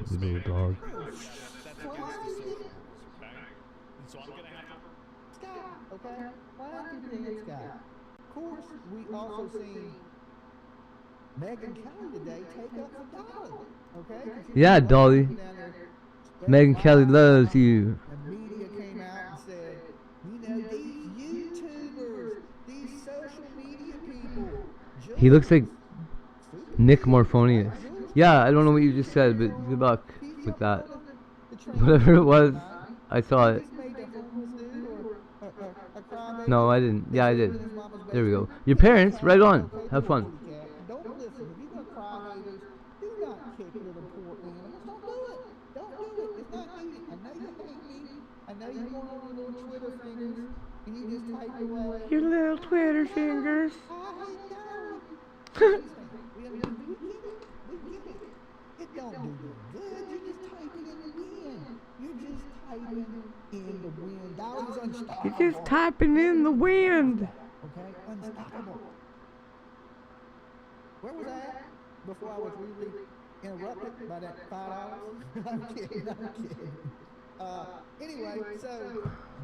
This big dog. Okay? Why do you think Scott? Of course, we also seen Megyn Kelly today take up for Dolly. Okay? Yeah, Dolly. Megyn Kelly loves you. The media came out and said, you know, these YouTubers, these social media people. He looks like Nick Morphonius. Yeah, I don't know what you just said, but good luck with that. Whatever it was, I saw it. No, I didn't. Yeah, I did. There we go. Your parents, right on. Have fun. Don't listen. If you're going to cry haters, do not kick little poor animals. Don't do it. Don't do it. It's not easy. I know you hate me. I know you want all your little Twitter fingers, and you just type away. Your little Twitter fingers. We get it. It don't do you good. You're just typing in the wind. You're just typing in the wind. Dolly's unstoppable. You're just typing in the wind. Okay? Unstoppable. Where was I at before I was really interrupted by that $5? I'm kidding. Anyway, so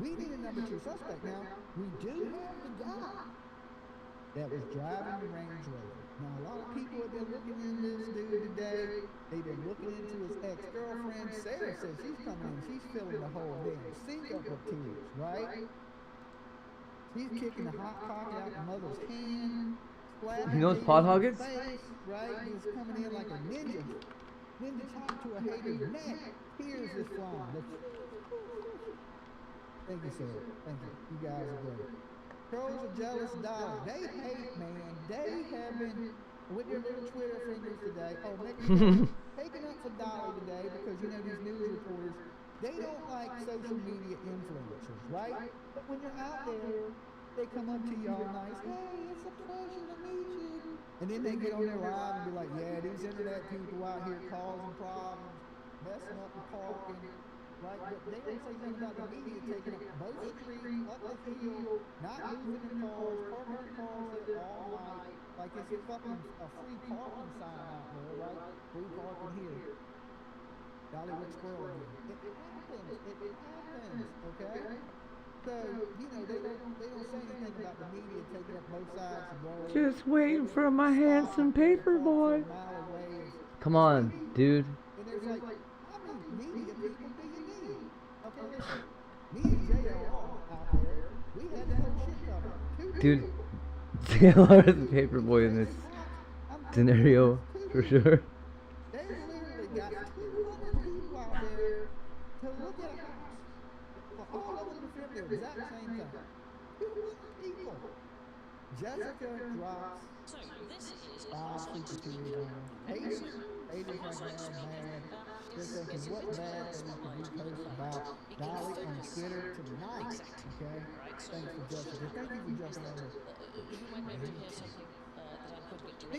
we need a number 2 suspect. Now, we do have the guy that was driving the Range Rover. Now, a lot of people have been looking into this dude today. They've been looking into his ex-girlfriend. Sarah says she's coming in. She's filling the whole damn sink up with tears, right? He's kicking the hot pocket out the mother's hand. He knows pot hoggets? Right? He's coming in like a ninja. Ninja chop to a hater's neck. Here's this flying. Thank you, sir. Thank you. You guys are great. Girls are jealous of Dolly. They hate, man. They have been with their little Twitter fingers today. Oh, taking up for Dolly today because, you know, these news reporters, they don't like social media influencers, right? But when you're out there, they come up to you all nice. Hey, it's a pleasure to meet you. And then they get on their live and be like, yeah, these internet people out here causing problems, messing up the parking. Right, but they don't say anything about the media taking up both streets, up the hill, not moving in cars, parking cars there all night, like it's a fucking a free parking sign out there, right? Free parking here. Dollywood Squirrel again. It happens, okay? So, you know, they don't say anything about the media taking up both sides of the road. Just waiting for my handsome paper boy. Come on, dude. And there's like, how many media people do you need? Okay, listen, me and JR out there, we had the whole shit covered. Dude, JR is the paper boy in this scenario, for sure. They literally got 200 people out there to look at a house. For all of them to film the exact same thing. 200 people. Jessica drops 5 super tears on haters. Haters right now mad. They're thinking, what bad thing can we post about Dolly on Twitter tonight? Okay? Thanks for Jessica. Thank you for jumping on this.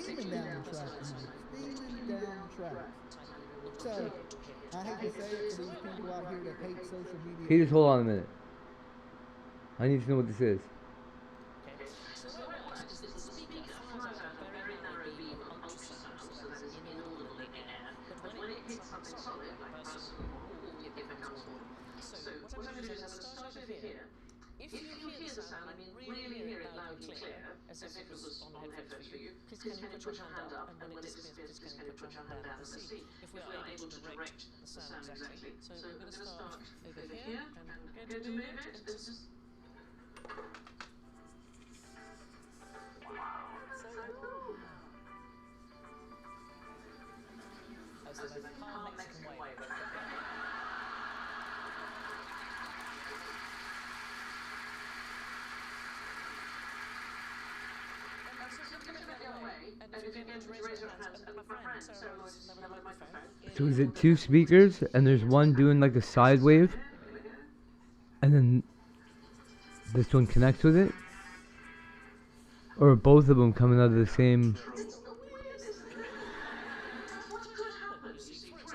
Steaming down the track tonight. Steaming down the track. So, I hate to say it for these people out here that hate social media. Can you just hold on a minute? I need to know what this is. If you hear the sound, I mean really hear it loud and clear, as if it was on headphones for you, please can you put your hand up, and when it disappears, please can you put your hand down the seat, if we are able to direct the sound exactly. So we're going to start over here, and go to move it, and this is... Wow. So cool. That's the calm Mexican way. And if you can't just raise your hands, and my friend, Sarah was never let my defense. So is it 2 speakers and there's one doing like a side wave, and then this one connects with it, or are both of them coming out of the same? For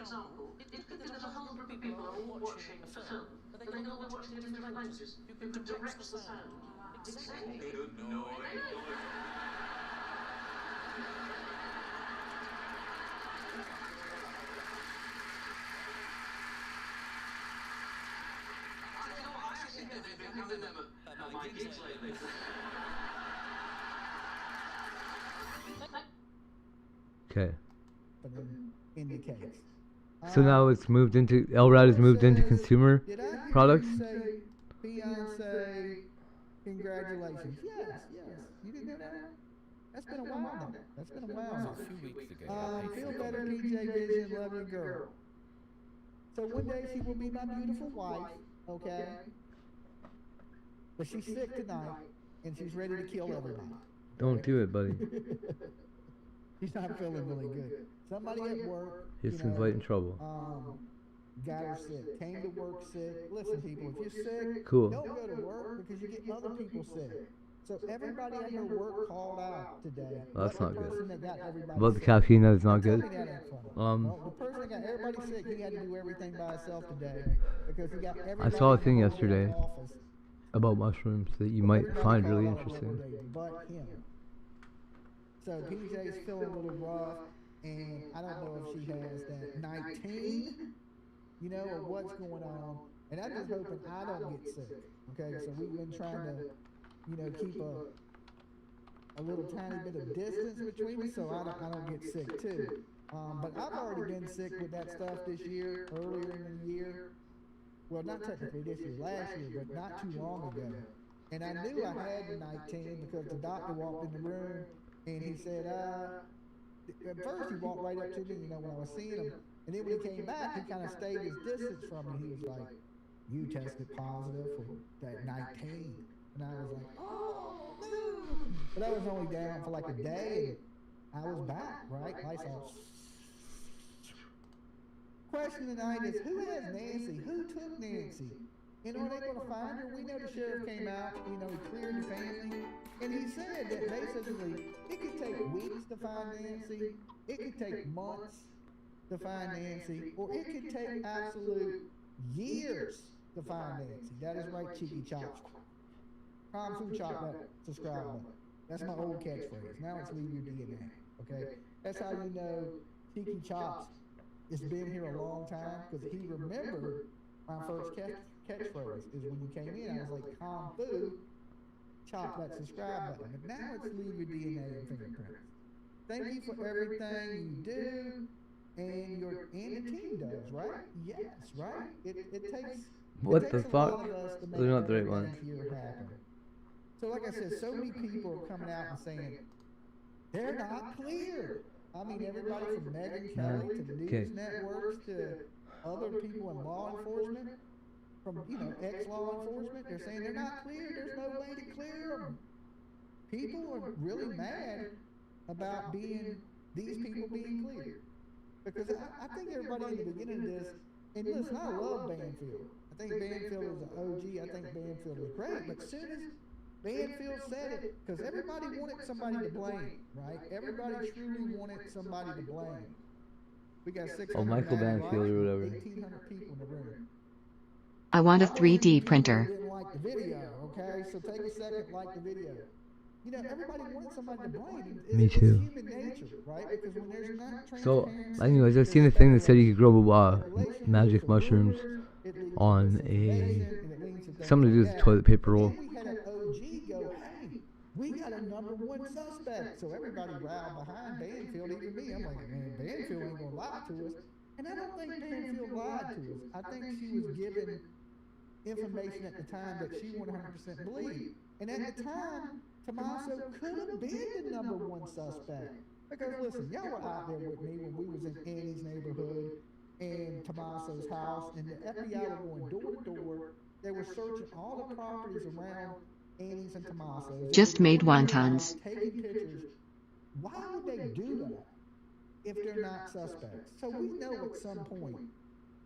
example, it could be that 100 people are all watching a film, but they can all watch it in different languages. You can direct the sound. Exactly. No idea. My gigs lately. Okay. But in the case. So now it's moved into LRAD has moved into consumer products. Say Beyonce, congratulations. Yes. You didn't know that? That's been a while now. That's been a while now. A few weeks ago. Feel better, PJ Vision, love your girl. So one day she will be my beautiful wife, okay? But she's sick tonight, and she's ready to kill everybody. Don't do it, buddy. She's not feeling really good. Somebody at work, He's inviting trouble. got her sick, came to work sick. Listen, people, if you're sick, Cool. don't go to work because you get other people sick. So everybody at her work called out today. Well, that's not The person good. that got everybody About the sick. caffeine, that is not Tell good. me that ain't funny. Well, the person that got everybody sick, he had to do everything by himself today because he got I everybody saw a in the thing whole yesterday office. about mushrooms that you might Everybody find called really out interesting. today but him. So PJ's feeling a little rough, and I don't know if she has that 19, you know, or what's going on. And I'm just hoping I don't get sick. Okay, so we've been trying to, you know, keep a little tiny bit of distance between us so I don't get sick too. But I've already been sick with that stuff this year, earlier in the year. Well, not technically this year, last year, but not too long ago. And I knew I had the 19 because the doctor walked in the room and he said, at first he walked right up to me, you know, when I was seeing him. And then when he came back, he kind of stayed his distance from me. He was like, you tested positive for that 19. And I was like, oh, no. But I was only down for like a day, and I was back, right? Lights off. Question tonight is, who has Nancy? Who took Nancy? And are they going to find her? We know the sheriff came out, you know, he cleared the family. And he said that basically it could take weeks to find Nancy. It could take months to find Nancy. Or it could take absolute years to find Nancy. That is right, Cheeky Chops. Tom Food Chop that subscribe button. That's my old catchphrase. Now it's leave your DNA. Okay? That's how you know Cheeky Chops has been here a long time, because he remembered my first catchphrase is when you came in, I was like, Tom Food Chop that subscribe button. But now it's leave your DNA and fingerprints. Thank you for everything you do, and the team does, right? Yes, right? It takes What it the takes a lot fuck? of us to They're make not the right everything ones. here happen. So like I said, so many people are coming out and saying, they're not clear. I mean, everybody from Megyn Kelly to the news networks to other people in law enforcement, from, you know, ex-law enforcement, they're saying they're not clear. There's no way to clear them. People are really mad about these people being cleared. Because I think everybody in the beginning of this, and listen, I love Banfield. I think Banfield is an OG. I think Banfield is great. But as soon as Banfield said it, because everybody wanted somebody to blame, right? Everybody truly wanted somebody to blame. We got 600 Michael Banfield or whatever. 1,800 people in the room. I want a 3D printer. Didn't like the video, okay? So take a second, like the video. You know, everybody wanted somebody to blame. Me It's too. human nature, right? Because when there's not So, transparency, anyways, I've seen a thing that said you could grow magic mushrooms on something to do with toilet paper roll. we had an OG go, hey, we got a #1 suspect. So everybody riled behind Banfield, even me. I'm like, man, Banfield ain't gonna lie to us. And I don't think Banfield lied to us. I think she was given information at the time that she 100% believed. And at the time, Tommaso could have been the #1 suspect. Because listen, y'all were out there with me when we was in Annie's neighborhood and Tommaso's house, and the FBI were going door to door. They were searching all the properties around Annie's and Tommaso's. Just made wontons. Taking pictures Why would they do that if they're not suspects? So we know at some point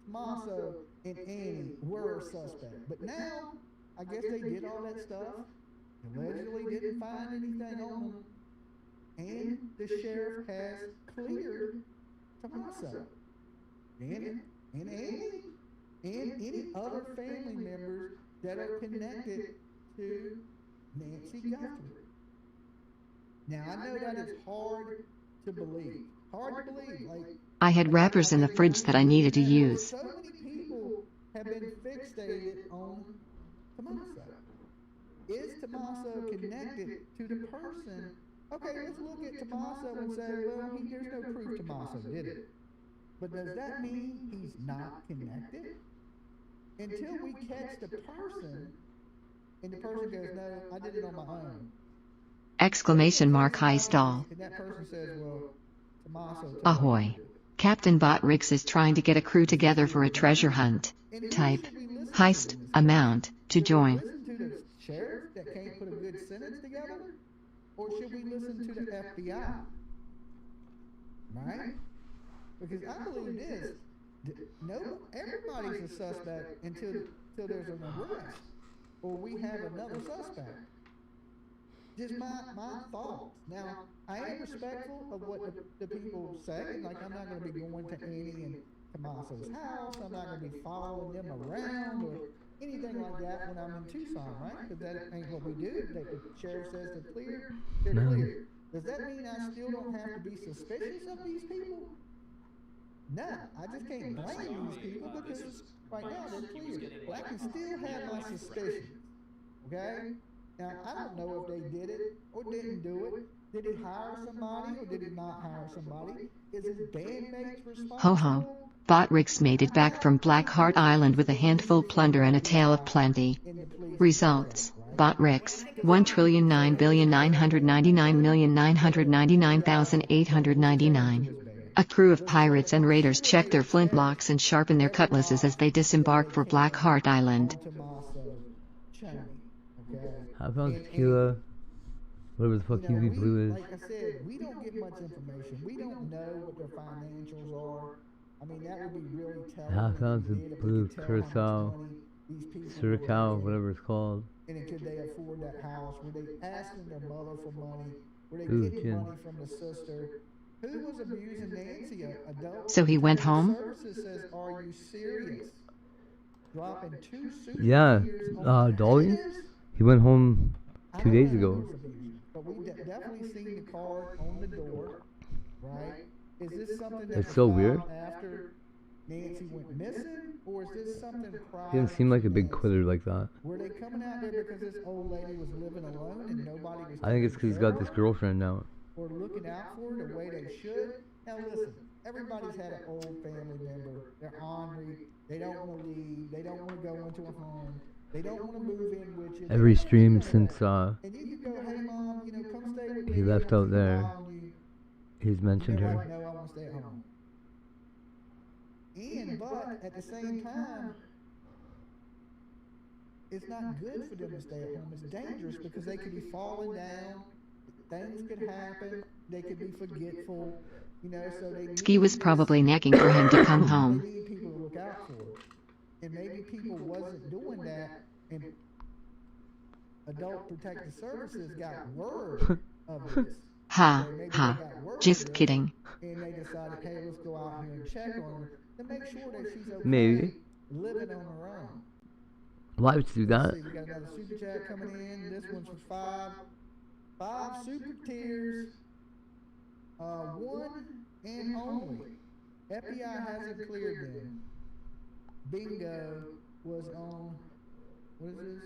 Tommaso and Annie were suspects. But now, I guess they did all that stuff, allegedly didn't find anything on them, and the sheriff has cleared Tommaso and Annie and any other family members that are connected to Nancy Guthrie. Now, I know that is hard to believe. Like, I had wrappers in the fridge that I needed to use. so many people have been fixated on Tommaso. Is Tommaso connected to the person? Okay, let's look at Tommaso and say, well, there's no proof Tommaso did it. But does that mean he's not connected? Until we catch the person, and the person goes, no, I did it on my own. Exclamation mark high stall. And that person says, well, Tommaso. Ahoy. Captain Botrix is trying to get a crew together for a treasure hunt. Type heist amount to join. Listen to the sheriff that can't put a good sentence together? Or should we listen to the FBI? Right? Because I believe this. No, everybody's a suspect until there's an arrest, or we have another suspect. Just my thoughts. Now, I am respectful of what the people say. Like, I'm not going to be going to Annie and Tommaso's house. I'm not going to be following them around or anything like that when I'm in Tucson, right? Because that ain't what we do. The sheriff says they're clear. They're clear. Does that mean I still don't have to be suspicious of these people? No, I just can't blame these people because right now they're clear. But I can still have my suspicions. Okay? Now, I don't know if they did it or didn't do it. Did he hire somebody or did he not hire somebody? Is his bandmates responsible? Ho ho. Botrix made it back from Black Heart Island with a handful plunder and a tale of plenty. Results. Botrix, 1,999,999,899. A crew of pirates and raiders check their flintlocks and sharpen their cutlasses as they disembark for Black Heart Island. I found tequila. Whatever the fuck Easy Blue is. Like I said, we don't get much information. We don't know what their financials are. I mean, that would be really telling. I found some blue Curacao, Curacao, whatever it's called. And could they afford that house? Were they asking their mother for money? Were they getting gin. money from the sister? Who was abusing Nancy? Adult? So he went home? Services says, are you serious? Dropping 2 super Yeah, years on Dolly? this? He went home 2 days ago. But we definitely seen the card on the door, right? Is this something that It's so weird. after Nancy went missing, or is this something prior? He didn't seem like a big quitter like that. Were they coming out there because this old lady was living alone and nobody was? I think it's because he's got this girlfriend now. Or looking out for her the way they should. Now listen, everybody's had an old family member. They're ornery. They don't want to leave. They don't want to go into a home. They don't want to move in with you. Every stream since And you can go, hey mom, you know, come stay with me. he left out there, he's mentioned They're her. like, no, I want to stay at home. But at the same time, it's not good for them to stay at home. It's dangerous because they could be falling down. Things could happen. They could be forgetful. You know, so they Ski was probably nagging for him to come They home. need people to look out for. And maybe people wasn't doing that, and Adult Protective Services got word of this. Ha, So maybe ha. they got word Just of it, kidding. And they decided, hey, let's go out here and check on her to make sure that she's okay Maybe. living on her own. Why would you do that? Let's see, we got another super chat coming in. This one's for five super tiers. One and only. FBI hasn't cleared them. Bingo was on. What is this?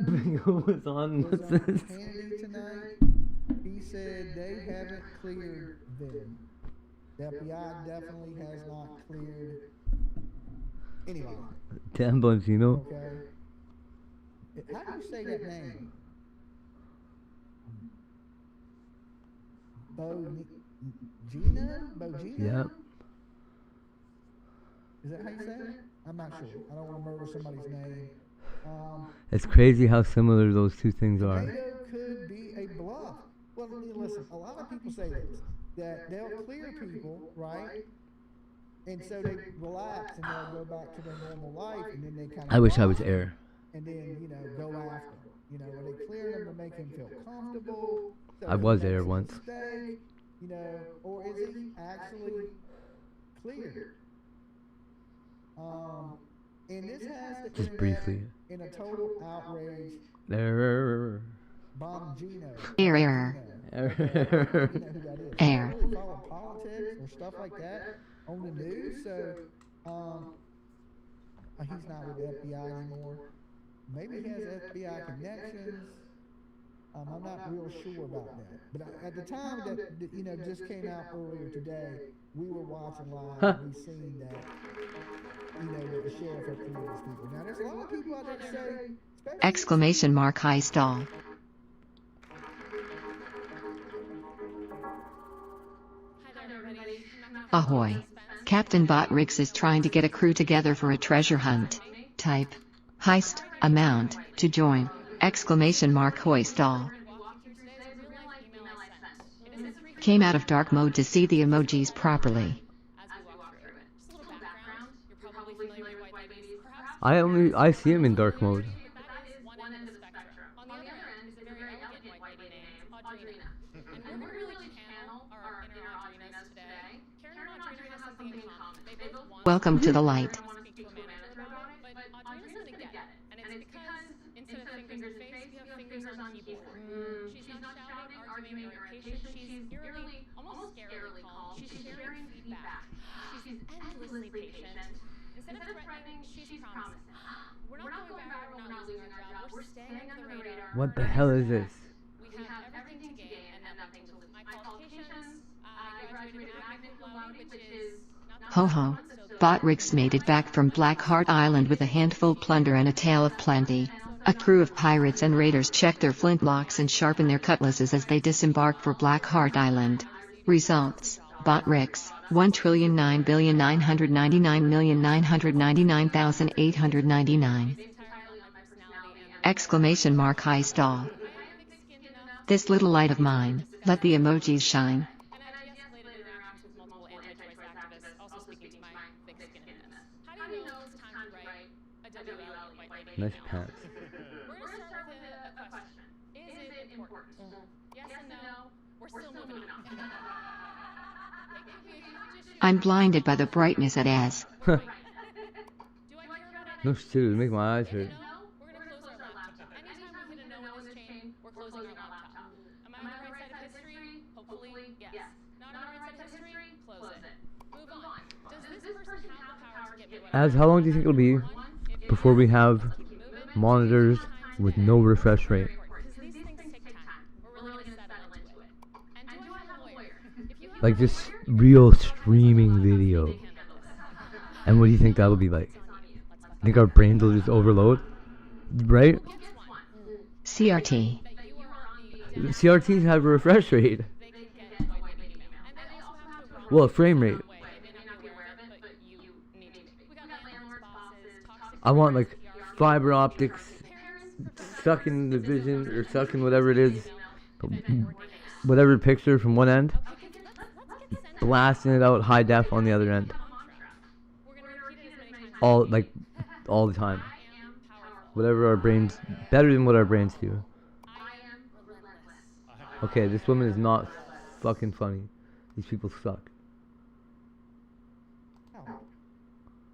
Bingo was on. Was What's on this? Hannity tonight. He said they haven't cleared them. The FBI definitely has not cleared. Anyway. Dan Bongino. Okay. How do you say that name? Bogina? Yeah. Is that how you say it? I'm not sure. I don't want to murder somebody's name. It's crazy how similar those two things are. Tomato could be a bluff. Well, listen, a lot of people say this, that they'll clear people, right? And so they relax and they'll go back to their normal life, and then they kind of. I wish I was air. And then, you know, go after them. You know, where they clear them to make him feel comfortable. So I was he there makes a once. mistake, you know, or is he actually cleared? And this has the Just internet briefly. in a total outrage. Error. Bongino. Error. Error. Air. Really follow politics or stuff like that on the news. So, he's not with the FBI anymore. Maybe he has FBI connections. I'm not real sure about that. But at the time that you know just came out earlier today, we were watching live and we seen that you know that the sheriff had cleared these people. Now there's a lot of people out there that say Exclamation mark high stall. Ahoy. Captain Botrix is trying to get a crew together for a treasure hunt. Type heist amount to join. Exclamation mark hoist all. Came out of dark mode to see the emojis properly. I see him in dark mode. Welcome to the light. She's not shouting, arguing, or impatient. She's eerily, almost scarily calm. She's sharing feedback. She's endlessly patient. Instead of threatening, she's promising. We're not going viral, we're not losing our job. We're staying on the radar. What the hell is this? We have everything to gain and nothing to lose. My qualifications, I graduated magna cum laude, which is Ho ho. Botrix made it back from Black Heart Island with a handful plunder and a tale of plenty. A crew of pirates and raiders check their flintlocks and sharpen their cutlasses as they disembark for Black Heart Island. Results: Botrix, 1,999,999,899. Exclamation mark high stall. This little light of mine, let the emojis shine. Nice pants. We're going to start with a question. Is it important? Yes and no. We're still moving on. I'm blinded by the brightness it has. No shit, make my eyes hurt. As how long do you think it'll be before we have monitors with no refresh rate? Like just real streaming video. And what do you think that'll be like? I think our brains will just overload, right? CRT. CRTs have a refresh rate. Well, a frame rate. I want like fiber optics sucking the vision or sucking whatever it is, whatever picture from one end, blasting it out high def on the other end. All the time. Whatever our brains, better than what our brains do. Okay, this woman is not fucking funny. These people suck.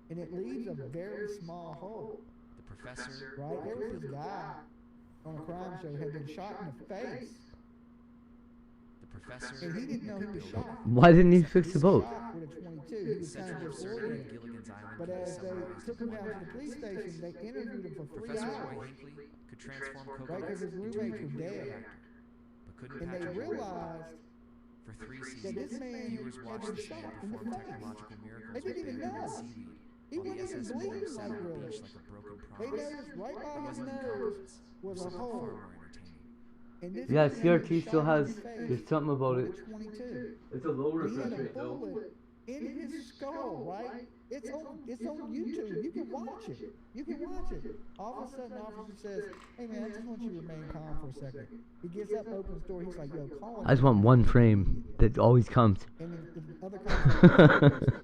And it leaves a very small hole. The professor. Right? There was this guy on a crime show who had been shot in the face. The professor. And he didn't know he was shot. Why didn't he fix the boat? With a 22. He was kind of disoriented. But as they took him down to the police station, they interviewed him for 3 hours. Could transform coconuts right? Because his roommates were dead. And they realized for 3 seasons, that this man viewers had watched been the shot man in the perform face. technological miracles They didn't with even bare know. seaweed. He While the wasn't even SS bleeding Minnow sat like on the really. beach like a broken They promise. noticed right It by his wasn't nose incompetence. was It a was hole. far more entertaining. And this Yeah, man had been CRT shot still in has. the face There's something about with it. a 22. It's a low He had refresh a rate though. bullet in his skull, right? It's on YouTube. You can watch it. All of a sudden, the officer says, "Hey man, I just want you to remain calm for a second." He gets up, opens the door. He's like, "Yo, call him." I just want one frame that always comes. And then the other comes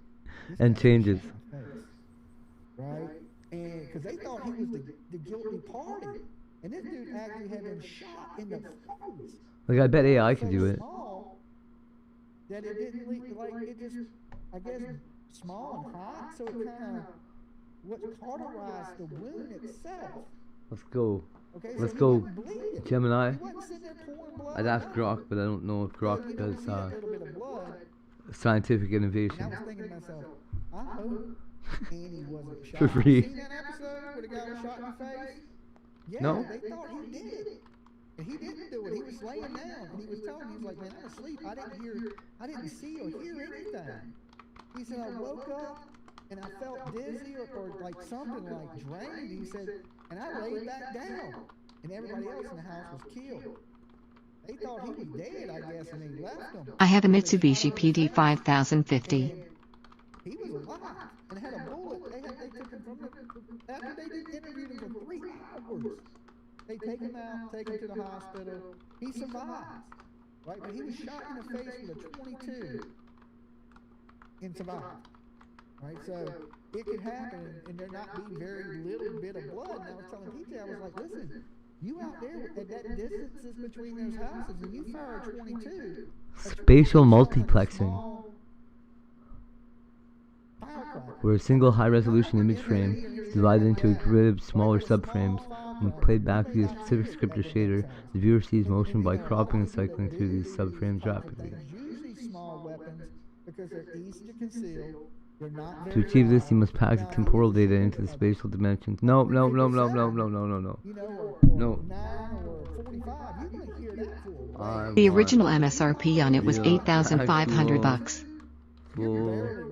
and changes. Right? And because they thought he was the guilty party, and this dude actually had been shot in the face. Like, I bet AI could do it. Small that it didn't leak, like it just, I guess, small and hot, so it kind of what cauterized the wound itself. Let's go. Okay, Let's so go, he wasn't bleeding. Gemini. He wasn't sitting there pouring blood I'd ask out. Grok, but I don't know if So, Grok you know, does he had a little bit of blood. scientific And I innovation. was thinking to myself, I hope Annie wasn't shot. For free. You seen that episode where the guy was shot in the face? Yeah, No. they thought he did it. And he didn't do it. He was laying down and he was telling me, he was like, "Man, I'm asleep. I didn't see or hear anything." He said, "I woke up and I felt dizzy or like something like drained." He said, "And I laid back down and everybody else in the house was killed." They thought he was dead, I guess, and they left him. I have a Mitsubishi PD 5050. He was alive and had a bullet. They took him from the, after they did interview him for 3 hours. They take him out, take him to the hospital. He survives, right? But he was shot in the face with a .22 and survived, right? So it could happen, and there not be very little bit of blood. And I was telling PJ, I was like, "Listen, you out there at that distances between those houses, and you fire a .22." Spatial multiplexing, where a single high-resolution image frame is divided into a grid of smaller subframes. When played back via a specific script or shader, the viewer sees motion by cropping and cycling through these subframes rapidly. Usually small weapons because they're easy to conceal. They're not To very achieve this, you loud. must pack the temporal data into the spatial dimensions. No. You know, or 9 or 45, you can hear that for a while. The original MSRP on it was $8,500. Full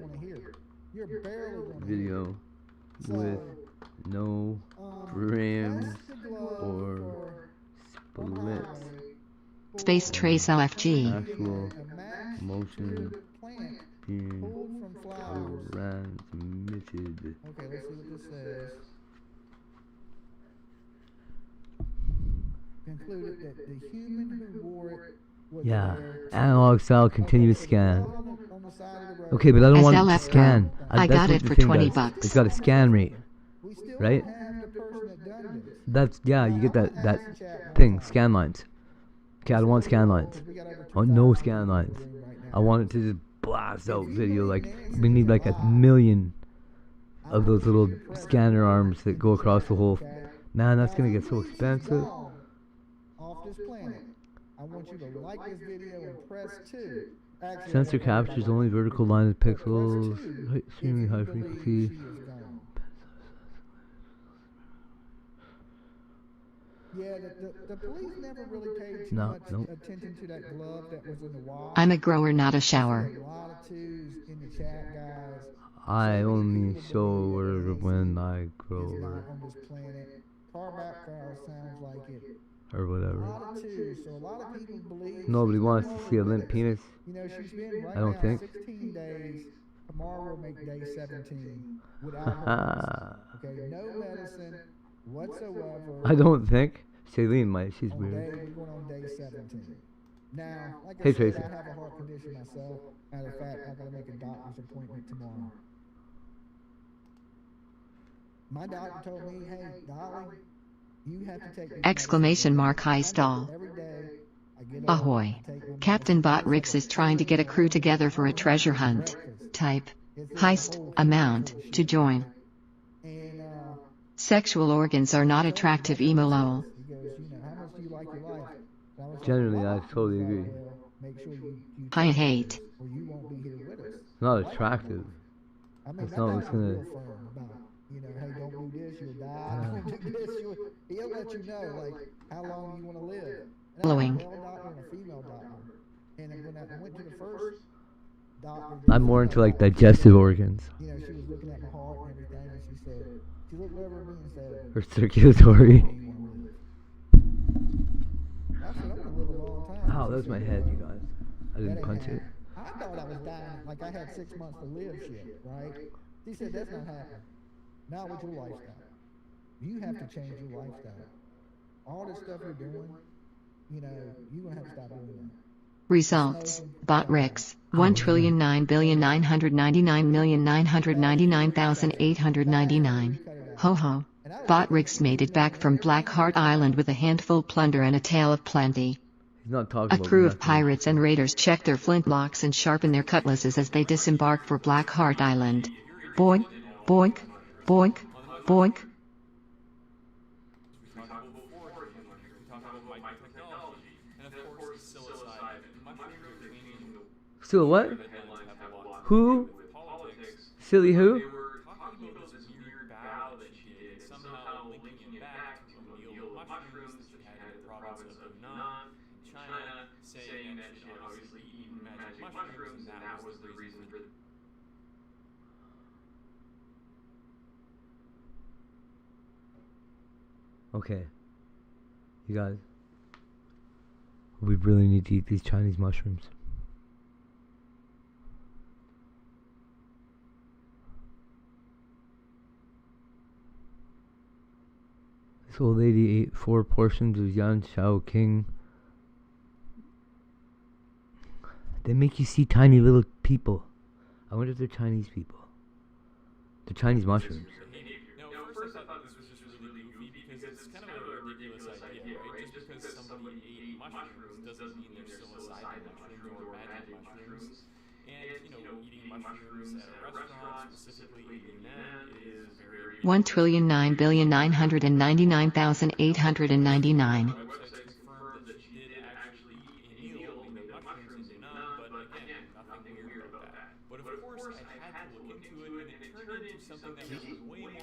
video with no frames or splits. Space Trace LFG. Actual motion being transmitted. Okay, let's see what this says. Concluded that the human who wore it was Yeah, there. analog style continuous scan. Okay, but I don't As want it to LF scan. I That's got what it the for thing 20 does. bucks. It's got a scan rate, right? That's, yeah, you get that thing, scan lines. Okay, I don't want scan lines. I want no scan lines. I want it to just blast out video. Like, we need like 1 million of those little scanner arms that go across the whole. Man, that's gonna get so expensive. Off this planet. I want you to like this video and press 2. Actually, Sensor captures only vertical line of pixels, extremely high frequency. Yeah, the police never really paid too No, much nope. attention to that glove that was in the wall. I'm a grower, not a shower. A lot of twos in the chat, guys. I only show her when I It's grow not her, on this planet. Carback Carl sounds like it. or A whatever. lot of twos, so a lot of people believe. Nobody she's wants no to see a limp witness. penis. You know, she's been right I don't now think. 16 days. Tomorrow will make day 17 without her medicine. Okay, no medicine whatsoever. I don't think. Shailene might. She's On weird. we're going on day 17. Now, like Hey, I said, Tracy. I have a heart condition myself. Matter of fact, I gotta make a doctor's appointment tomorrow. My doctor told me, "Hey, Dolly, you have to take this Exclamation mark high medicine stall. every day. I get up, Ahoy. I take my Captain Botrix is trying to get a crew together for a treasure hunt. Type heist amount to join. and Sexual organs are not attractive, emo lol. he goes, you know, how much do you like your life?" So I was like, Generally, I "Well, totally agree. make sure you I hate. or you won't be here with us." It's not attractive. I mean, It's that not guy's what's gonna. real firm about, you know, hey, don't do this, you'll die. Don't do this, he'll let you know, like, how long you want to live. And I Following. had a male doctor and a female doctor. And then when I went to the first doctor, I'm more into like digestive organs you know, she was looking at my heart and everything, and she said, she looked over at me and said, or circulatory. I said, I'm gonna live a long time. Ow, that was my head, you guys. I didn't punch it. I thought I was dying at like I had 6 months to live shit, right? He said, that's not happening. Not with your lifestyle. You have to change your lifestyle. All this stuff you're doing, you know, you're going to have to stop doing that. Results. Botrix. 1,9,999,999,899. Ho ho. Botrix made it back from Black Heart Island with a handful plunder and a tale of plenty. He's not talking A about crew of nothing. pirates and raiders check their flintlocks and sharpen their cutlasses as they disembark for Black Heart Island. Boink, boink, boink, boink. We talked about before, we talked about microtechnology, and of course psilocybin. Mushrooms are changing the Still what? headlines have a lot Who? with politics. Silly who? They were talking about this weird battle that she did, somehow linking it back to illegal mushrooms that she had in the province of Yunnan, China, saying that she had obviously eaten magic mushrooms, and that was the reason for Okay. You guys. We really need to eat these Chinese mushrooms. This old lady ate 4 portions of Yan Shao King. They make you see tiny little people. I wonder if they're Chinese people. They're Chinese mushrooms. Now, at first I thought this was just really goofy because it's kind of a ridiculous idea, right? Just because somebody ate mushrooms doesn't mean they're psilocybin mushrooms or magic mushrooms. And, you know, eating mushrooms at a restaurant, specifically in Yunnan, is very... 1,009,999,899.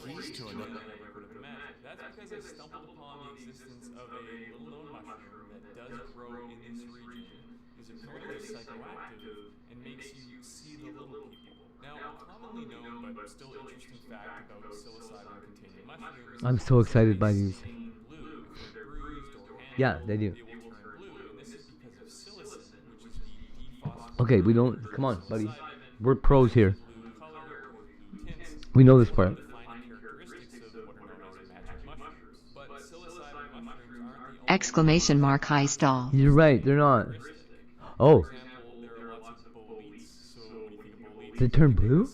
Keys to another. That's because I stumbled upon the existence of a little-known mushroom that does grow in this region, is apparently psychoactive, and makes you see the little people. Now, a commonly known but still interesting fact about psilocybin-containing mushrooms. I'm so excited by these. Blue, if they're bruised or handled, Yeah, they do. they will turn blue, and this is because of psilocin, which is the dephosphorylation. Okay, we don't. Come on, buddy. We're pros here. We know this part. Exclamation mark high stall. You're right, they're not. Oh. They turn blue?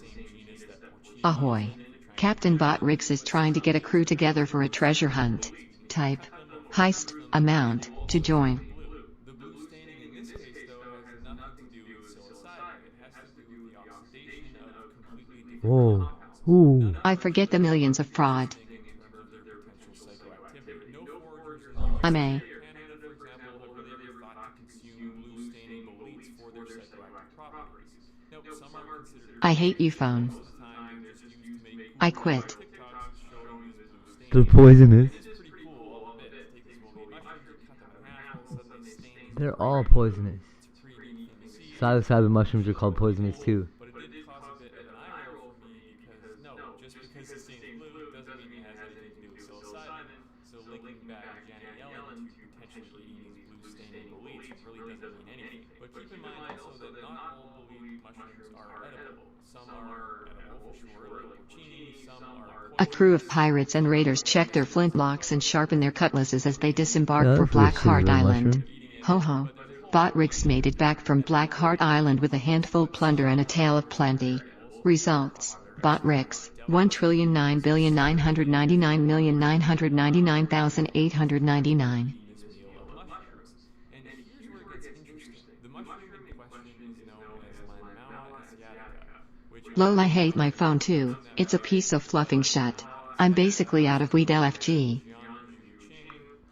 Ahoy. Captain Botrix is trying to get a crew together for a treasure hunt. Type. Heist. Amount. To join. The blue staining in this case, though, has nothing to do with psilocybin. It has to do with the oxidation of completely different Whoa. Ooh. I forget the millions of fraud. I'm a. I hate you phone. I quit. They're poisonous. They're all poisonous. Psilocybin mushrooms are called poisonous too. A crew of pirates and raiders check their flintlocks and sharpen their cutlasses as they disembark Yeah, for that's pretty Black Heart silly Island. mushroom. Ho ho. Botrix made it back from Black Heart Island with a handful plunder and a tale of plenty. Results. Botrix. 1,999,999,899. Lol, I hate my phone too. It's a piece of fluffing shut. I'm basically out of weed LFG.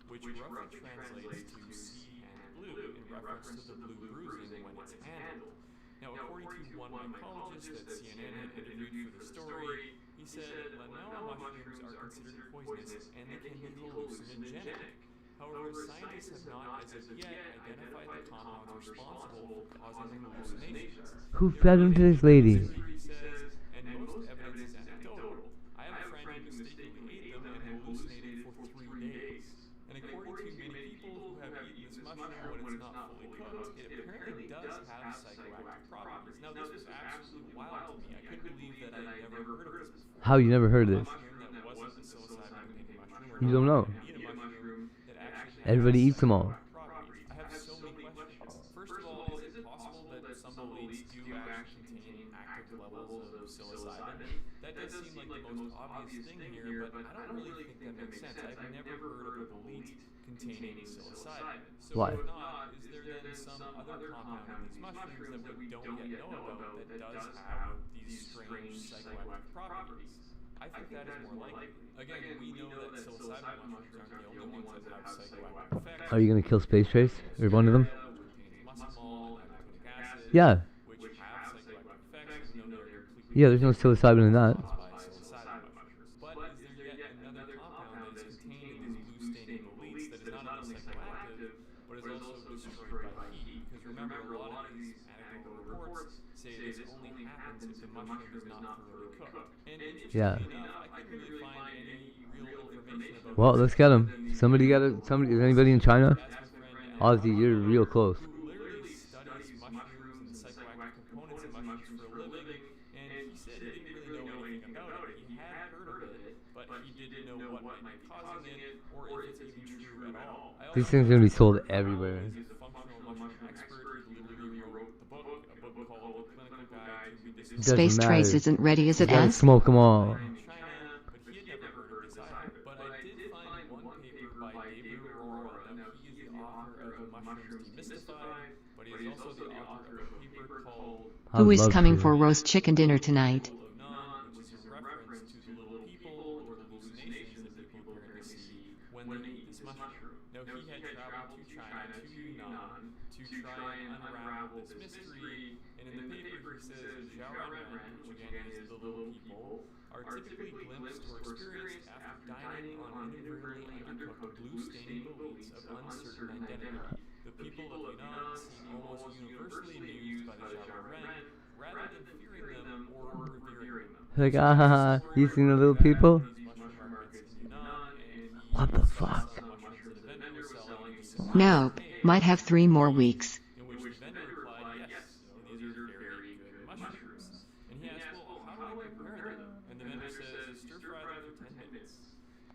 Which roughly translates to C and blue in reference to the blue bruising when it's handled. Now, according to one mycologist that CNN had interviewed for the story, he said Lanella mushrooms are considered poisonous and they can be hallucinogenic. However, scientists have not as of yet identified the compounds responsible for causing hallucinations. Who fed him to this lady? And most evidence is anecdotal. I have a friend who mistakenly ate them and hallucinated for 3 days. And according to many people who have eaten this mushroom when it's not fully cooked, it apparently does have psychoactive properties. Now, this was actually to me. I couldn't believe that I never heard of this before. How you never heard of this? Mushroom that wasn't psilocybin pink mushroom, or You don't know. eat a mushroom that actually Everybody has eats them all. properties. I have so many questions. First of all, is it possible that some elites do actually contain active levels of psilocybin? That does seem like the most obvious thing here, but I don't really think that makes sense. I've never heard of elite containing psilocybin. So Why? if not, is there then some other compound in these mushrooms that we don't yet know about that does have these strange psychoactive properties? I think that is more likely. Again, we know that psilocybin mushrooms aren't the only ones that have psychoactive effects. Are you gonna kill Space Trace or one of them? Muscle and nitric acid, Yeah. which have psychoactive effects, even though they're completely Yeah, there's no psilocybin in that. by psilocybin mushrooms. But is there yet another compound that is contained in these blue staining elites that is not only psychoactive, but is also destroyed by heat? Because remember, a lot of these anecdotal reports say this only happens if the mushroom is not thoroughly cooked. And Yeah. interestingly enough, I couldn't really find any real information about Well, let's get him. Somebody got it. Somebody. Is anybody in China? Ozzy, you're real close. who literally studies mushrooms and psychoactive components of mushrooms for a living, and he said he didn't really know anything about it. He had heard of it, but he didn't know what might be causing it, or if it's even true at all. These things are gonna be sold everywhere. He's a functional mushroom expert. He literally wrote the book, a book called The Clinical Guide to Medicinal Doesn't Space Trace matter. isn't ready as You it gotta is. smoke them all. in China, but he had never heard of this either. But I did find one paper by David Aurora. Now, he is the author of Mushrooms Demystified, but he is also the author of a paper called Who is love coming to. for roast chicken dinner tonight? Lunan, which is a reference to the little people or hallucinations that people apparently see when they eat this mushroom. Now, he had traveled to China, to Yunnan, to try and unravel this mystery, and in the paper he says Xiaoren, which again is the little people, are typically glimpsed or experienced after dining on inadvertently undercooked blue staining elites of uncertain identity. The people of Yunnan seem almost universally amused by the Xiaoren, rather than fearing them or revering them. Like, ah, you seen the little people? These mushroom markets in Yunnan, and he What the fuck? mushrooms that a vendor was selling to supply Nope. Might have 3 more weeks. in which the vendor replied, yes, these are very good mushrooms. And he asked, well, how do I compare them? And the vendor says, stir fry them for 10 minutes.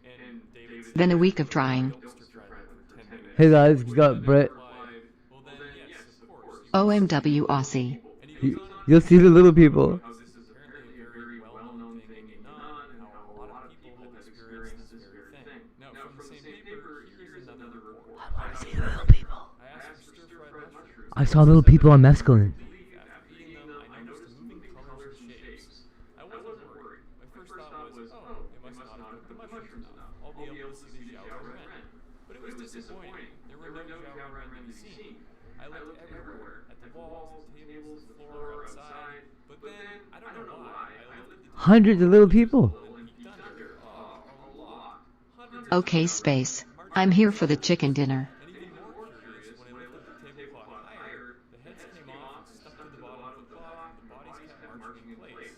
And David said, Then a week of trying. don't stir fry them for 10 minutes. Hey guys, we got Brett. Well then, yes, of course. OMW Aussie. You'll see the little people. This is apparently a very well-known thing in Yunnan, and how a lot of people had experienced this very thing. Now, from the same paper, here's another report. I want to see the little people. I asked for stir-fried mushrooms. I saw little people on mescaline. After eating them, I noticed moving colors and shapes. I wasn't worried. My first thought was, oh, it must not have cooked the mushrooms enough. I'll be able to see the Xiaoren. But it was disappointing. There were no Xiaoren to be seen. I looked everywhere, at the walls, the tables, the floor, outside. But then, I don't know why, I lifted the Hundreds of little people. Okay, Space. I'm here for the chicken dinner. And even more curious, when I lifted the tablecloth higher, the heads came off and stuck to the bottom of the cloth, and the bodies kept marching in place.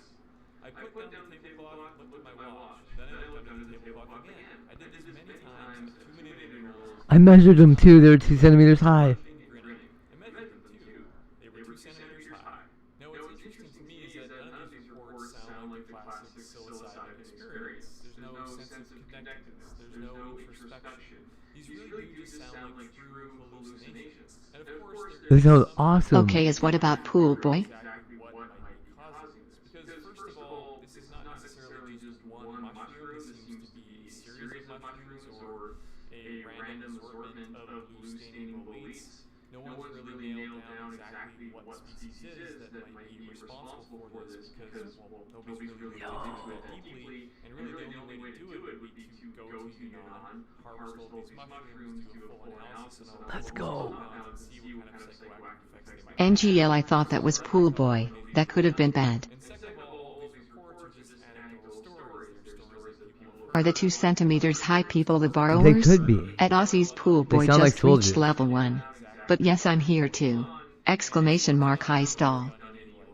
I put down the tablecloth, looked at my watch, then I looked under the tablecloth again. I did this many times at 2-minute intervals. I measured them too. They were 2 centimeters high. I measured them too. They were 2 centimeters high. Now, what's interesting to me is that none of these reports sound like the classic psilocybin experience. There's no sense of connectedness. There's no introspection. These really do just sound like true hallucinations. And of course, This sounds awesome. Okay, is what about Pool Boy? exactly what might be causing this. Because first of all, this is not necessarily just one mushroom. This seems to be a series of mushrooms or a random assortment of blue staining elites. No one's really nailed down exactly what species is that might be responsible for this because, well, nobody's really looked into it that deeply. And really the only way to do it would be to go to Yunnan, harvest all these mushrooms, do a full analysis on all Let's the go. compounds, and see what kind of psychoactive effects they might have. NGL, I thought that was Pool Boy. That could have been bad. And second of all, these reports are just anecdotal stories. They're stories that people Are the 2 centimeters high people the They borrowers? could be. At Aussie's Pool They Boy sound like just reached soldiers. level 1. But yes, I'm here too. Exclamation mark high stall.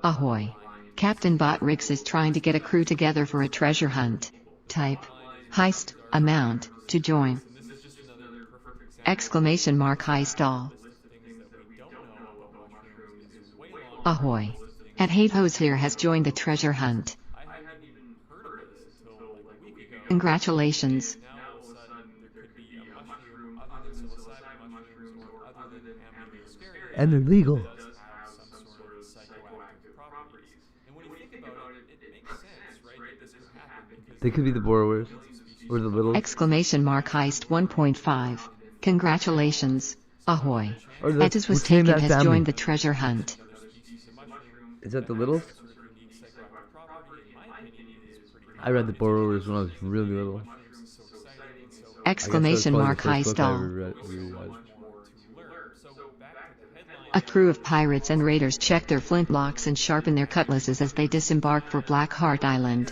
Ahoy. Captain Botrix is trying to get a crew together for a treasure hunt. Type. Heist. Amount. To join. Exclamation mark high stall. Ahoy. At Hate Hose here has joined the treasure hunt. I hadn't even heard of this until like a week ago. Congratulations. Now all of a sudden there could be a mushroom other than psilocybin mushrooms or other than Amanita And they're legal. that does have some sort of psychoactive properties. And when you think about it, it makes sense, right, that this could happen because They could be the borrowers. Or the little. Exclamation mark heist 1.5. Congratulations. Ahoy. Or the- Etis was what's the name taken of that has family? joined the treasure hunt. Is that the littles? I read the borrowers when I was really little. Exclamation mark heist all. all. A crew of pirates and raiders check their flintlocks and sharpen their cutlasses as they disembark for Blackheart Island.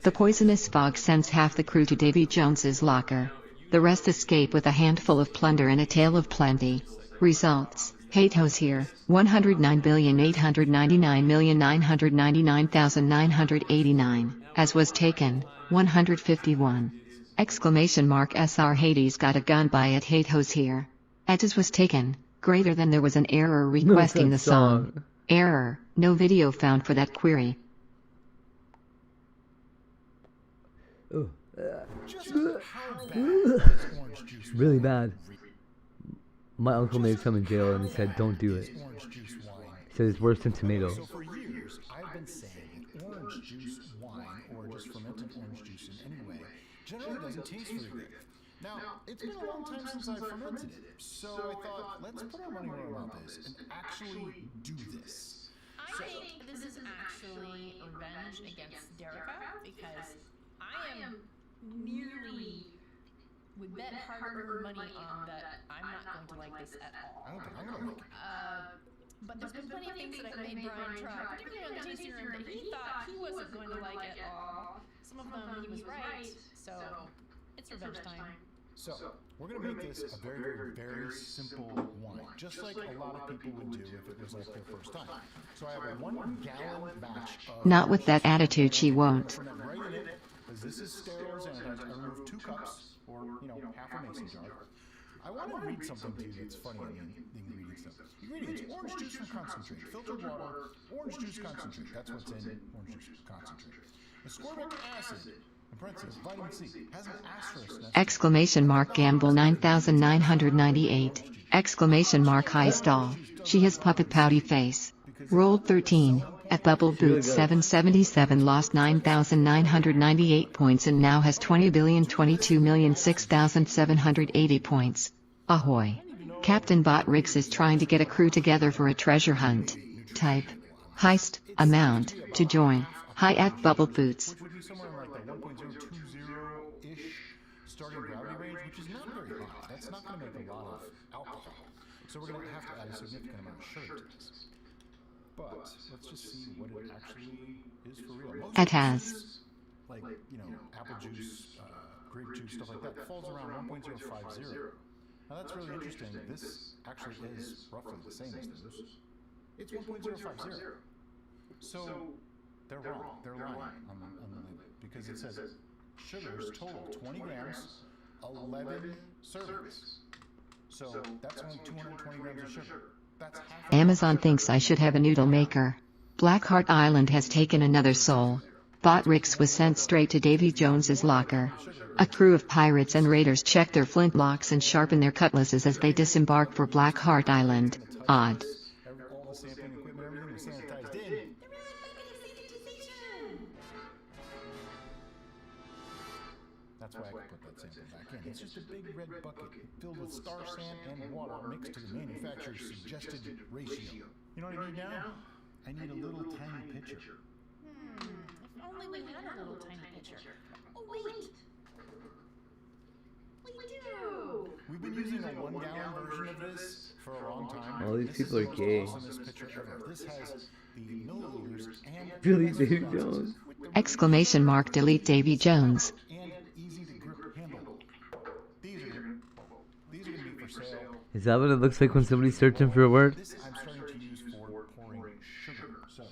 The poisonous fog sends half the crew to Davy Jones's locker. The rest escape with a handful of plunder and a tale of plenty. Results: Hate Hose here, 109,899,999,989. As was taken, 151. Exclamation mark SR Hades got a gun by at Hate Hose here. As was taken, greater than there was an error requesting the song. Error, no video found for that query. Really bad. My uncle made some in jail and he said, don't do it. He said it's worse than tomato. So for years, I've been saying orange juice wine, or just fermented orange juice in any way, generally doesn't taste very good. Now, it's been a long time since I've fermented it, so I thought, let's put our money where our mouth is and actually do this. I think this is actually revenge against Derica because I am nearly would bet hard-earned money on that I'm not going to like this at all. I don't think I'm gonna like it. But there's been plenty of things that I've made Brian try, particularly on the tasting room, that he thought he wasn't going to like at all. Some of them he was right, so it's revenge time. So, we're going to make this a very, very simple wine, just like a lot of people would do if it was like their first time. So I have a 1 gallon batch of... Not with that attitude, she won't. Right in it, because this is sterile as sanitized. I removed 2 cups, or, half a mason jar. I want to read something to you that's funny on the ingredients stuff. Ingredients: orange juice from concentrate, filtered water, orange juice concentrate. That's what's in orange juice concentrate. Ascorbic acid, in parentheses, vitamin C, has an asterisk. Exclamation mark Gamble 9998. Exclamation mark Heist all. She has puppet pouty face. Rolled 13. At Bubble Boots 777 lost 9,998 points and now has 20,022,006,780 points. Ahoy. Captain Bot Riggs is trying to get a crew together for a treasure hunt. Type. Heist, amount, to join. Hi at Bubble Boots. Which would be somewhere like the 1.020-ish starting gravity range, which is not very hot. That's not going to make a lot of alcohol. So we're going to have to add a significant amount of sugar to this. But let's just see what it actually is for real. It has. Like, apple juice, grape juice, stuff like that, falls around 1.050. Now that's really interesting. This actually is roughly the same as those. It's 1.050. So they're wrong. They're lying on the label because it says sugars total 20 grams, 11 servings. So that's only 220 grams of sugar. That's half. Amazon thinks I should have a noodle maker. Blackheart Island has taken another soul. Bot Riggs was sent straight to Davy Jones's locker. A crew of pirates and raiders check their flintlocks and sharpen their cutlasses as they disembark for Blackheart Island. Odd. All the sampling equipment, everything is sanitized in. That's why I can put that sample back in. It's just a big red bucket filled with star sand and water mixed to the manufacturer's suggested ratio. You know what I need now? I need a little tiny pitcher. If only we had a little tiny pitcher. Oh, wait! We do! We've been using a 1 gallon version of this for a long time. All these people are gay. This has the milliliters and Billy Davy Jones. Exclamation mark delete Davy Jones. and easy to grip handle. These are going to be for sale. Is that what it looks like when somebody's searching for a word? This I'm starting to use for pouring sugar. So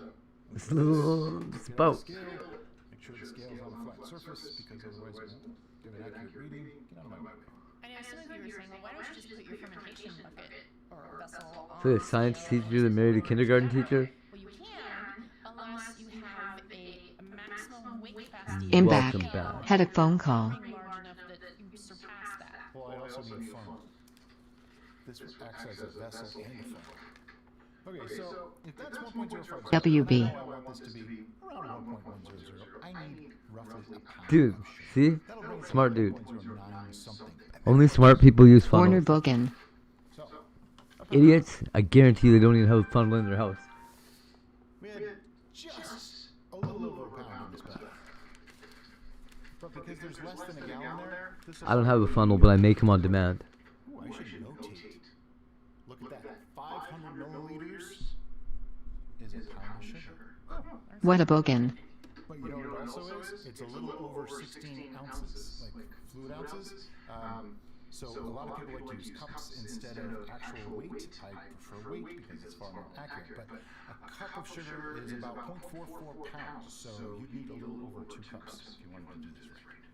This little spout. make sure the scale is on a flat surface because otherwise it won't give an accurate reading. Get out of my way. I know some of you were saying, well, why don't you just put your fermentation bucket or vessel on? So a science teacher that married a kindergarten teacher? Well, you can, maximum weight capacity. I'm back. Welcome back. Had a phone call. Large enough that you surpass that. Well, I also need a funnel. This acts as a vessel and a funnel. Okay, so if that's 1.05, WB. I want this to be around 1.100. I need roughly a pound. Dude, see? Smart dude. 0.09 something. Only smart people use Warner funnels. Bogan. Idiots, I guarantee they don't even have a funnel in their house. We had just a little over a pound in this bag. But because there's less than a gallon there, this I don't have a funnel, but I make them on demand. Ooh, I should notate. Look at that. 500 milliliters is a pound of sugar. What a Bogan. But you know what it also is? It's a little over 16 ounces, like fluid ounces. So a lot of people like to use cups instead of actual weight. I prefer weight because it's far more accurate. But a cup of sugar is about 0.44 pounds, so you'd need a little over 2 cups if you wanted to do this right.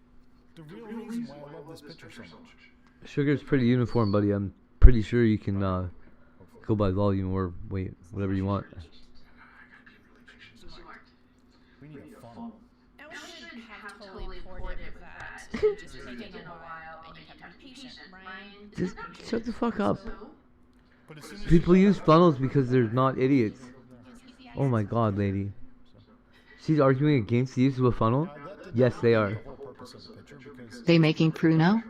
The real reason why I love this picture so much. Sugar's pretty uniform, buddy. I'm pretty sure you can go by volume or weight, whatever you want. We need a funnel. And we shouldn't have totally poured it with that. It just take it in a while and you have to be patient, right? Just shut the fuck up. But as soon as People use funnels because they're not idiots. Oh my god, lady. She's arguing against the use of a funnel? Yes, they are. They making Pruno?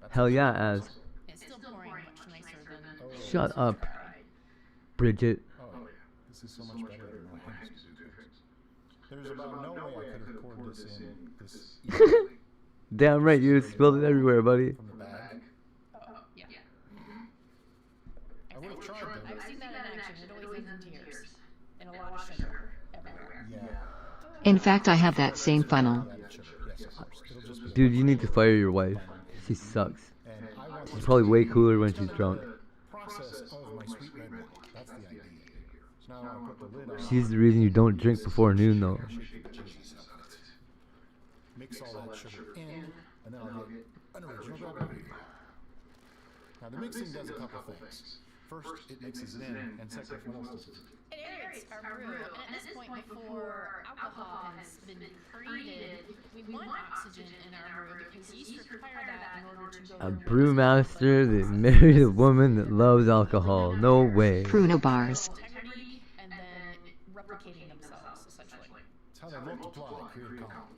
Hell yeah, as. It's still pouring much nicer than Shut up, Bridget. Oh, this is so much better than my hands. There's about no way I could have poured this in this easily. Damn right, you just spilled it everywhere, buddy. From the bag. yeah. I would have tried though. I've seen that in action. It always ends in tears. And a lot of sugar everywhere. Yeah. In fact, I have that same funnel. Yes, of course. It'll just be Dude, you need to fire your wife. She sucks. She's probably way cooler when she's drunk. process of my sweet red wine. That's the idea. So now I put the lid on. She's the reason you don't drink before noon, though. Mix all that sugar in, and then I'll get an original bourbon. Now the mixing does a couple things. First, it mixes it in, and second, what else does it do? It aerates our brew, and at this point, before alcohol has been created, we want oxygen in our brew because yeast require that in order to go A brewmaster that married a woman that loves alcohol. No way. Pruno bars. integrity and then replicating themselves, essentially. It's how they multiply, create a colony.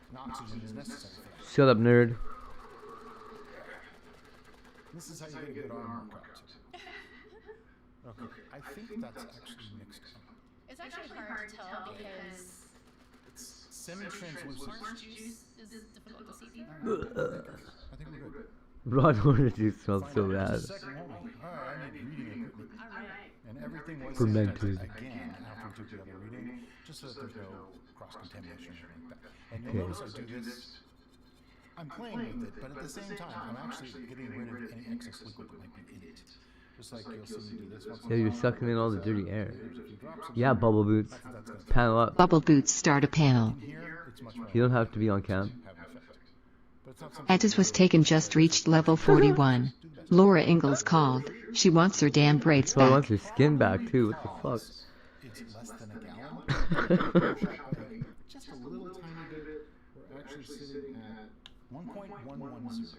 And oxygen is necessary for that. Shut up, nerd. This is how you get a good arm workout. Okay, I think that's actually mixed up. It's actually hard to tell because It's semi-translucent. orange juice is difficult to see. I think we're good. Raw orange juice smells so bad. Second one. Alright, I need reading equipment. And everything was Fermented. sanitized again after we took the other reading, just so that there's no cross-contamination or anything like that. And Okay. you'll notice I do this, I'm playing with it, but at the same time, I'm actually getting rid of any excess liquid that might be in it. Just like you'll see me do this once in Yeah, a you're while. sucking in all the dirty air. If you drop some Yeah, Bubble Boots. that's gonna Panel up. Bubble Boots start a panel. here, it's much more You don't have to be on cam. have an effect. But it's not something Edges was taken just reached level 41. Laura Ingalls called. She wants her damn braids So I want back. your skin back, too. What the fuck? it's less than a gallon. Just a little tiny bit. We're actually sitting at 1.110,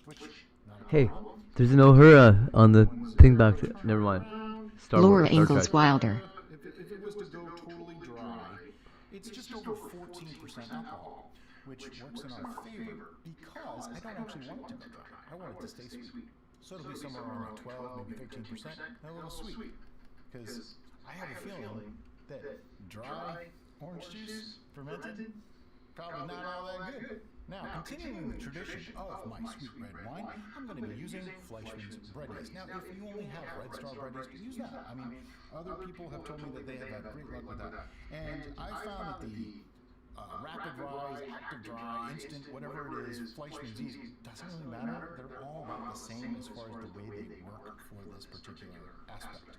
which not a Hey, problem. there's an Uhura on the thing back there. Never mind. Star Laura Wars, Star Ingalls Trek. Wilder. If it was to go totally dry, it's just over 14% alcohol, which works in our favor because I don't actually want it to go dry. I want it to stay sweet. So it'll be somewhere around 12, maybe 13%, and a little sweet. Because I have a feeling that dry orange juice, fermented, probably not all that good. Now, continuing the tradition of my sweet red wine, I'm going to be using Fleischmann's bread yeast. Now, if you only have Red Star bread yeast, use that. I mean, other people have told me that they have had great luck with that. And I found that the rapid rise, active dry, instant, whatever it is, Fleischmann's yeast, doesn't really matter. They're all about the same as far as the way they work for this particular aspect.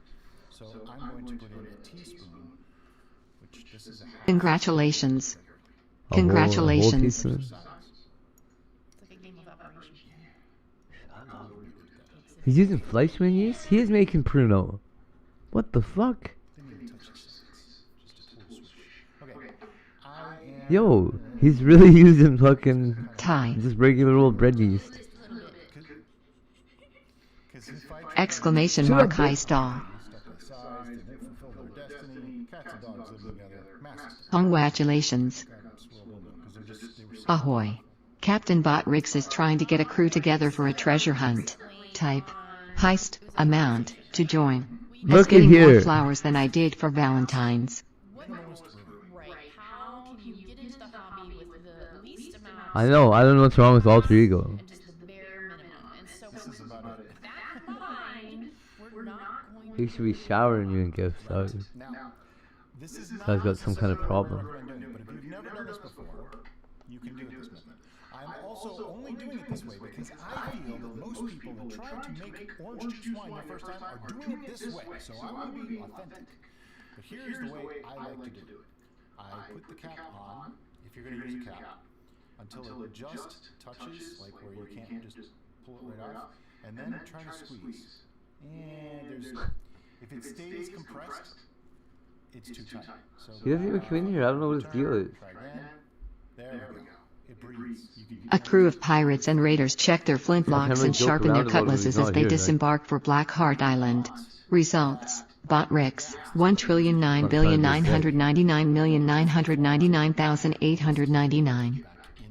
So I'm going to put in a teaspoon, which this is a half. Congratulations. A whole Congratulations. teaspoon. It's like a game of operation. He's using Fleischmann yeast? He is making Pruno. What the fuck? Didn't even touch the six. Just a cool switch. Okay. I Yo, he's really using fucking Tie. just regular old bread yeast. Exclamation Shut mark up, high bitch. stall. Size, they fulfill their destiny. Cats and dogs live together. Masses. Congratulations. Ahoy. Captain Botrix is trying to get a crew together for a treasure hunt. Type. Heist. Amount. To join. As Look at getting more here. flowers than I did for Valentine's. Right. How can you get into the hobby with the least amount I know. I don't know what's wrong with alter ego. and just the bare minimum? And so with that in mind, we're not going He should be showering you in gifts, dog. This is Guy's got some kind of problem. but if you've never done this before, you can do it this method. I'm also only doing it this way because I feel that most people that try to make orange juice wine the first time are doing it this way. So I want to be authentic. But here's the way I like to do it. I put the cap on, if you're going to use a cap, until it just touches, like where you can't just pull it right off, and then try to squeeze. And if it stays compressed, it's too tight. So He doesn't even come in here. I don't know what his deal is. try again. There we go. It breathes. You can A crew of pirates and raiders check their flintlocks and joke sharpen their around about it when he's cutlasses not as they here, right? disembark for Blackheart Island. Results. Botrix. 1,9,999,999,899.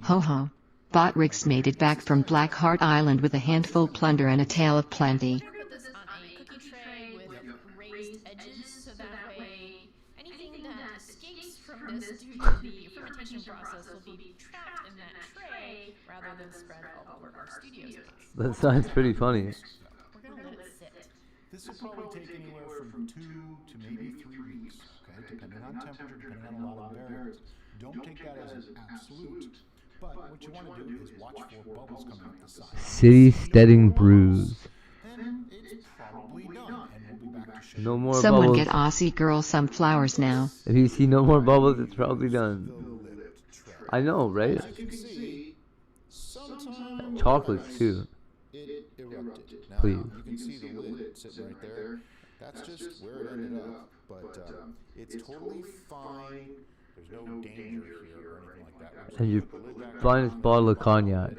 Ho ho. Botrix made it back from Blackheart Island with a handful plunder and a tale of plenty. put this on a cookie tray with raised edges so that way anything that escapes from this due to the fermentation process will be trapped in that tray rather than spread all over our studio space. That sounds pretty funny. We're gonna let it sit. This will probably take anywhere from 2 to maybe 3 weeks, okay, depending on temperature, depending on a lot of variables. Don't take that as an absolute, but what you want to do is watch for bubbles coming up the side. City Steading Brews. Then it's probably done, and we'll be back to show No more Someone bubbles. get Aussie girl some flowers now. If you see no more bubbles, it's probably done. I know, right? As you can see, sometime Chocolates too. it erupted. Now, Please. you can see the lid sitting right there. That's just where it ended up, but it's totally fine. There's no danger here or anything like that. We're just And your gonna put the lid back on finest bottle of cognac.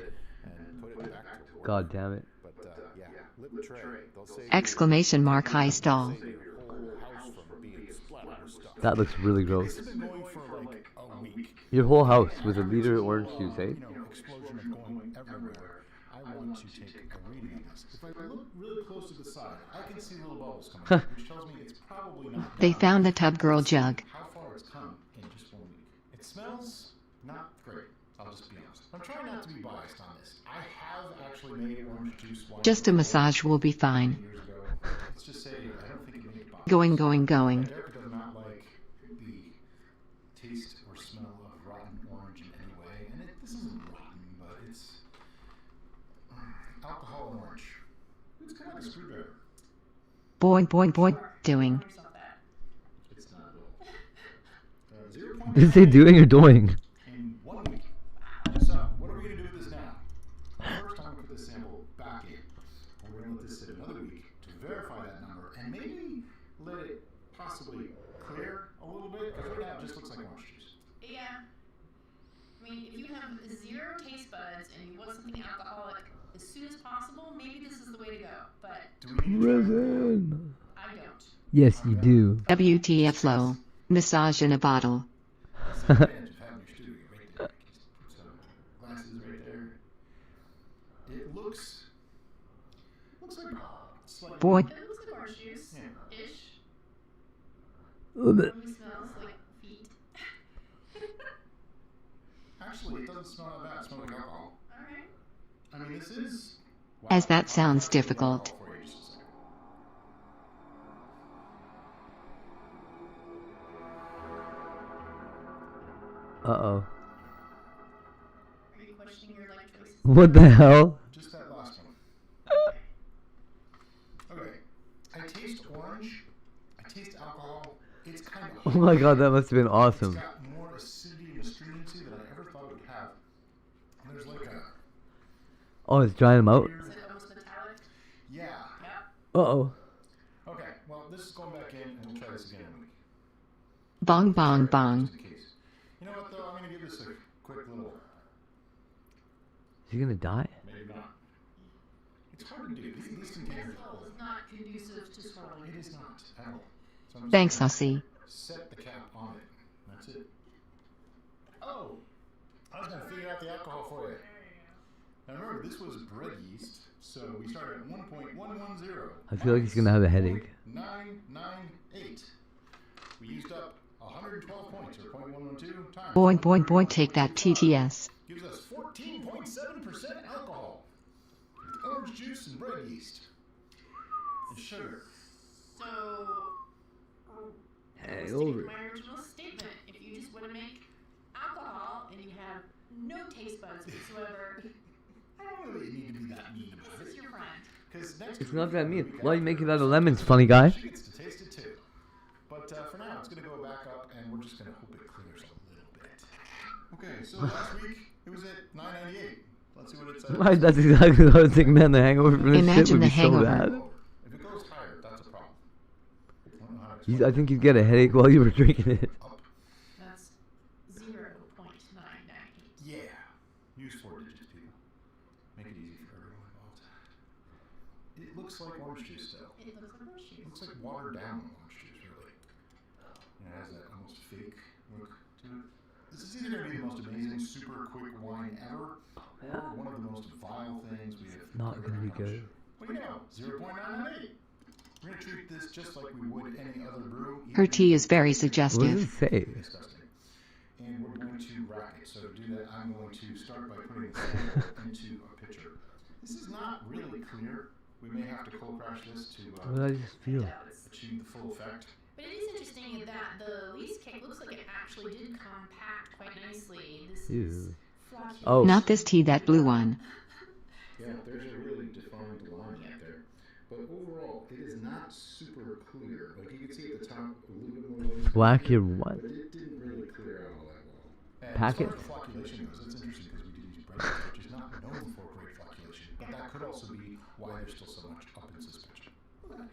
and put it back to work. God damn it. But yeah, lip tray. They'll save Exclamation mark high stall. your whole house from being splattered with stuff. That looks really gross. This has been going for like a week. Your whole house with a liter of orange juice, eh? You know, explosion of going everywhere. I want to take a reading on this. If I look really close to the side, I can see little bubbles coming out, which tells me it's probably not They done. found the tub girl jug. How far it's come in just 1 week. It smells not great. I'll just be honest. I'm trying not to be biased on this. I have actually made orange juice wine Just a massage will be fine. years ago. Let's just say I don't think it made it by. Going, going, going. Derek does not like the taste or smell of rotten orange in any way, and this isn't rotten, but it's alcohol orange. It's kind of like a screwdriver. Boy, boy, boy, doing. It's not at all. 0.5 Did they doing or doing? in 1 week. So, what are we going to do with this now? First, I'm going to put this sample back in. We're going to let this sit another week to verify that number and maybe let it possibly clear a little bit, because right now it just looks like orange juice. Yeah. I mean, if you have 0 taste buds and you want something alcoholic as soon as possible, maybe this is the way to go. But Resin. I don't. Yes, you do. WTF flow. Massage in a bottle. Advantage of having your studio right there. Put some glasses right there. It looks like slightly. Boy. It looks like orange juice ish. Ugh. Probably smells like feet. Actually, it doesn't smell that bad. It smells like alcohol. Alright. I mean, this is. As that sounds difficult. Uh-oh. Are you questioning your life choices? What the hell? Just that last one. Okay. I taste orange. I taste alcohol. It's kind of. Oh my god, that must have been awesome. It's got more acidity and astringency than I ever thought it would have. And there's like a. Oh, it's drying them out? Is it almost metallic? Yeah. Uh-oh. Okay, well, this is going back in, and we'll try this again in a week. Bong, bong, bong. You know what, though? I I'm gonna give this a quick little. Is he gonna die? Maybe not. It's hard to do. These containers are It's not conducive to swallowing. It is not at all. So I'm just Thanks, gonna Hussy. Set the cap on it. That's it. Oh, I was gonna figure out the alcohol for you. Now remember, this was bread yeast, so we started at 1.110. I feel like he's gonna have a headache. 998. We used up 112 points, or 0.112 times. Boy, boy, boy, take that TTS. Gives us 14.7% alcohol. Orange juice and bread yeast. And sugar. So, Hey, sticking over. to my original statement, if you just want to make alcohol and you have no taste buds whatsoever, I don't really need to be that mean about this is it. your friend. Because next It's week not that mean. week Why are you after making that, that out of lemons, funny guy? She gets to taste it too. But for now, it's going to go back up, and we're just going to hope it clears a little bit. Okay, so last week, it was at 998. Let's see what it says. Right, that's exactly what I was thinking, man. The hangover from this shit Imagine would be the so hangover. bad. If it goes higher, that's a problem. I don't know how to explain I think you'd get a headache while you were drinking it. That's 0.998. Yeah. Use 4 digits, people. Make it easy for everyone involved. It looks like orange juice, though. It looks like orange juice. It looks like watered down orange juice, really. It has that almost fake look to it. This is either going to be the most amazing, super quick wine ever, or one of the most vile things we have. Not gonna be good. Well, you know, 0.998. We're going to treat this just like we would any other brew. Her tea is very What does it suggestive. say? Disgusting. And we're going to rack it. So to do that, I'm going to start by putting the sample into a pitcher. This is not really clear. We may have to cold crash this to What did I just feel? achieve the full effect. But it is interesting that the least cake looks like it actually did compact quite nicely. This Ew. is flocky. Oh. Not this tea, that blue one. Yeah, there's a really defined line right there. But overall, it is not super clear. Like you can see at the top a little bit more noise. Black here, what? But it didn't really clear out all that well. And Packet? as far as flocculation goes, it's interesting because we do use bread yeast, which is not known for great flocculation. But that could also be why there's still so much up in suspension.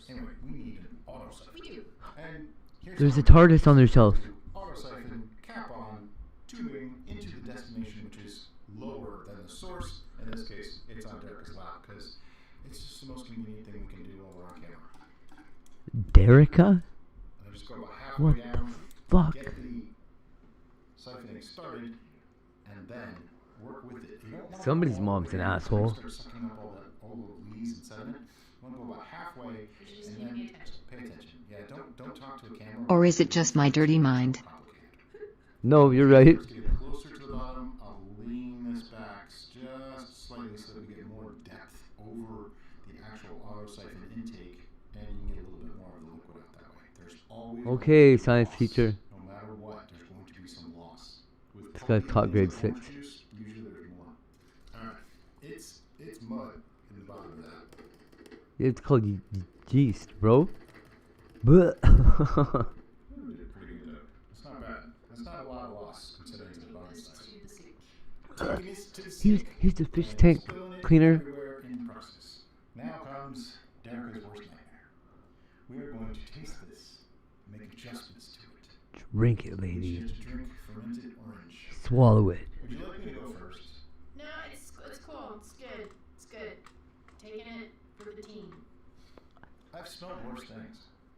Anyway, we need an autosiphon. We do. And here's There's a how TARDIS on their shelf. autosiphon cap on tubing into the destination, which is lower than the source. In this case, it's on Derica's lap because it's just the most convenient thing we can do while we're on camera. Derica? I just go about halfway What down, the fuck? get the siphoning started, and then work with it. You don't want Somebody's to go all mom's the an way down asshole. and start sucking up all the leaves and sediment. You want to go about halfway and then pay attention. Yeah, don't talk to a camera. Or is it just my dirty mind? No, you're right. Let's get closer to the bottom. I'll lean this back just slightly so that we get more depth over the actual autosiphon intake, and you can get a little bit more of the liquid out that way. There's always Okay, science teacher. no matter what, there's going to be some loss. With This guy taught grade orange 6. juice, usually there's more. Alright, it's mud in the bottom of that. It's called yeast, bro. But We did pretty good though. It's not bad. It's not a lot of loss considering the bottom size. Taking this to the sink. here's the fish and tank spilling it cleaner. everywhere in the process. Now comes Derica's worst nightmare. We are going to taste this and make adjustments to it. Drink it, She lady. has to drink fermented orange. Swallow it. Would you like me to go first? No, it's cool. It's good. It's good. Taking it for the team. I've smelled worse things.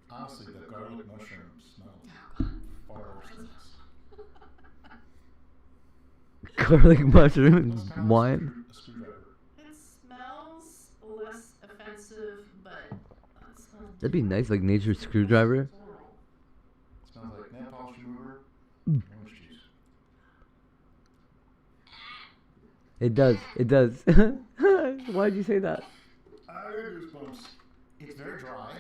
Honestly, the garlic mushroom smelled far worse than this. Garlic mushroom and wine. A screwdriver. It smells less offensive, but it smells That'd be nice, like nature's screwdriver. Smells like nail polish remover. Mm. Orange juice. It does. It does. Why'd you say that? I got goosebumps. It's very dry.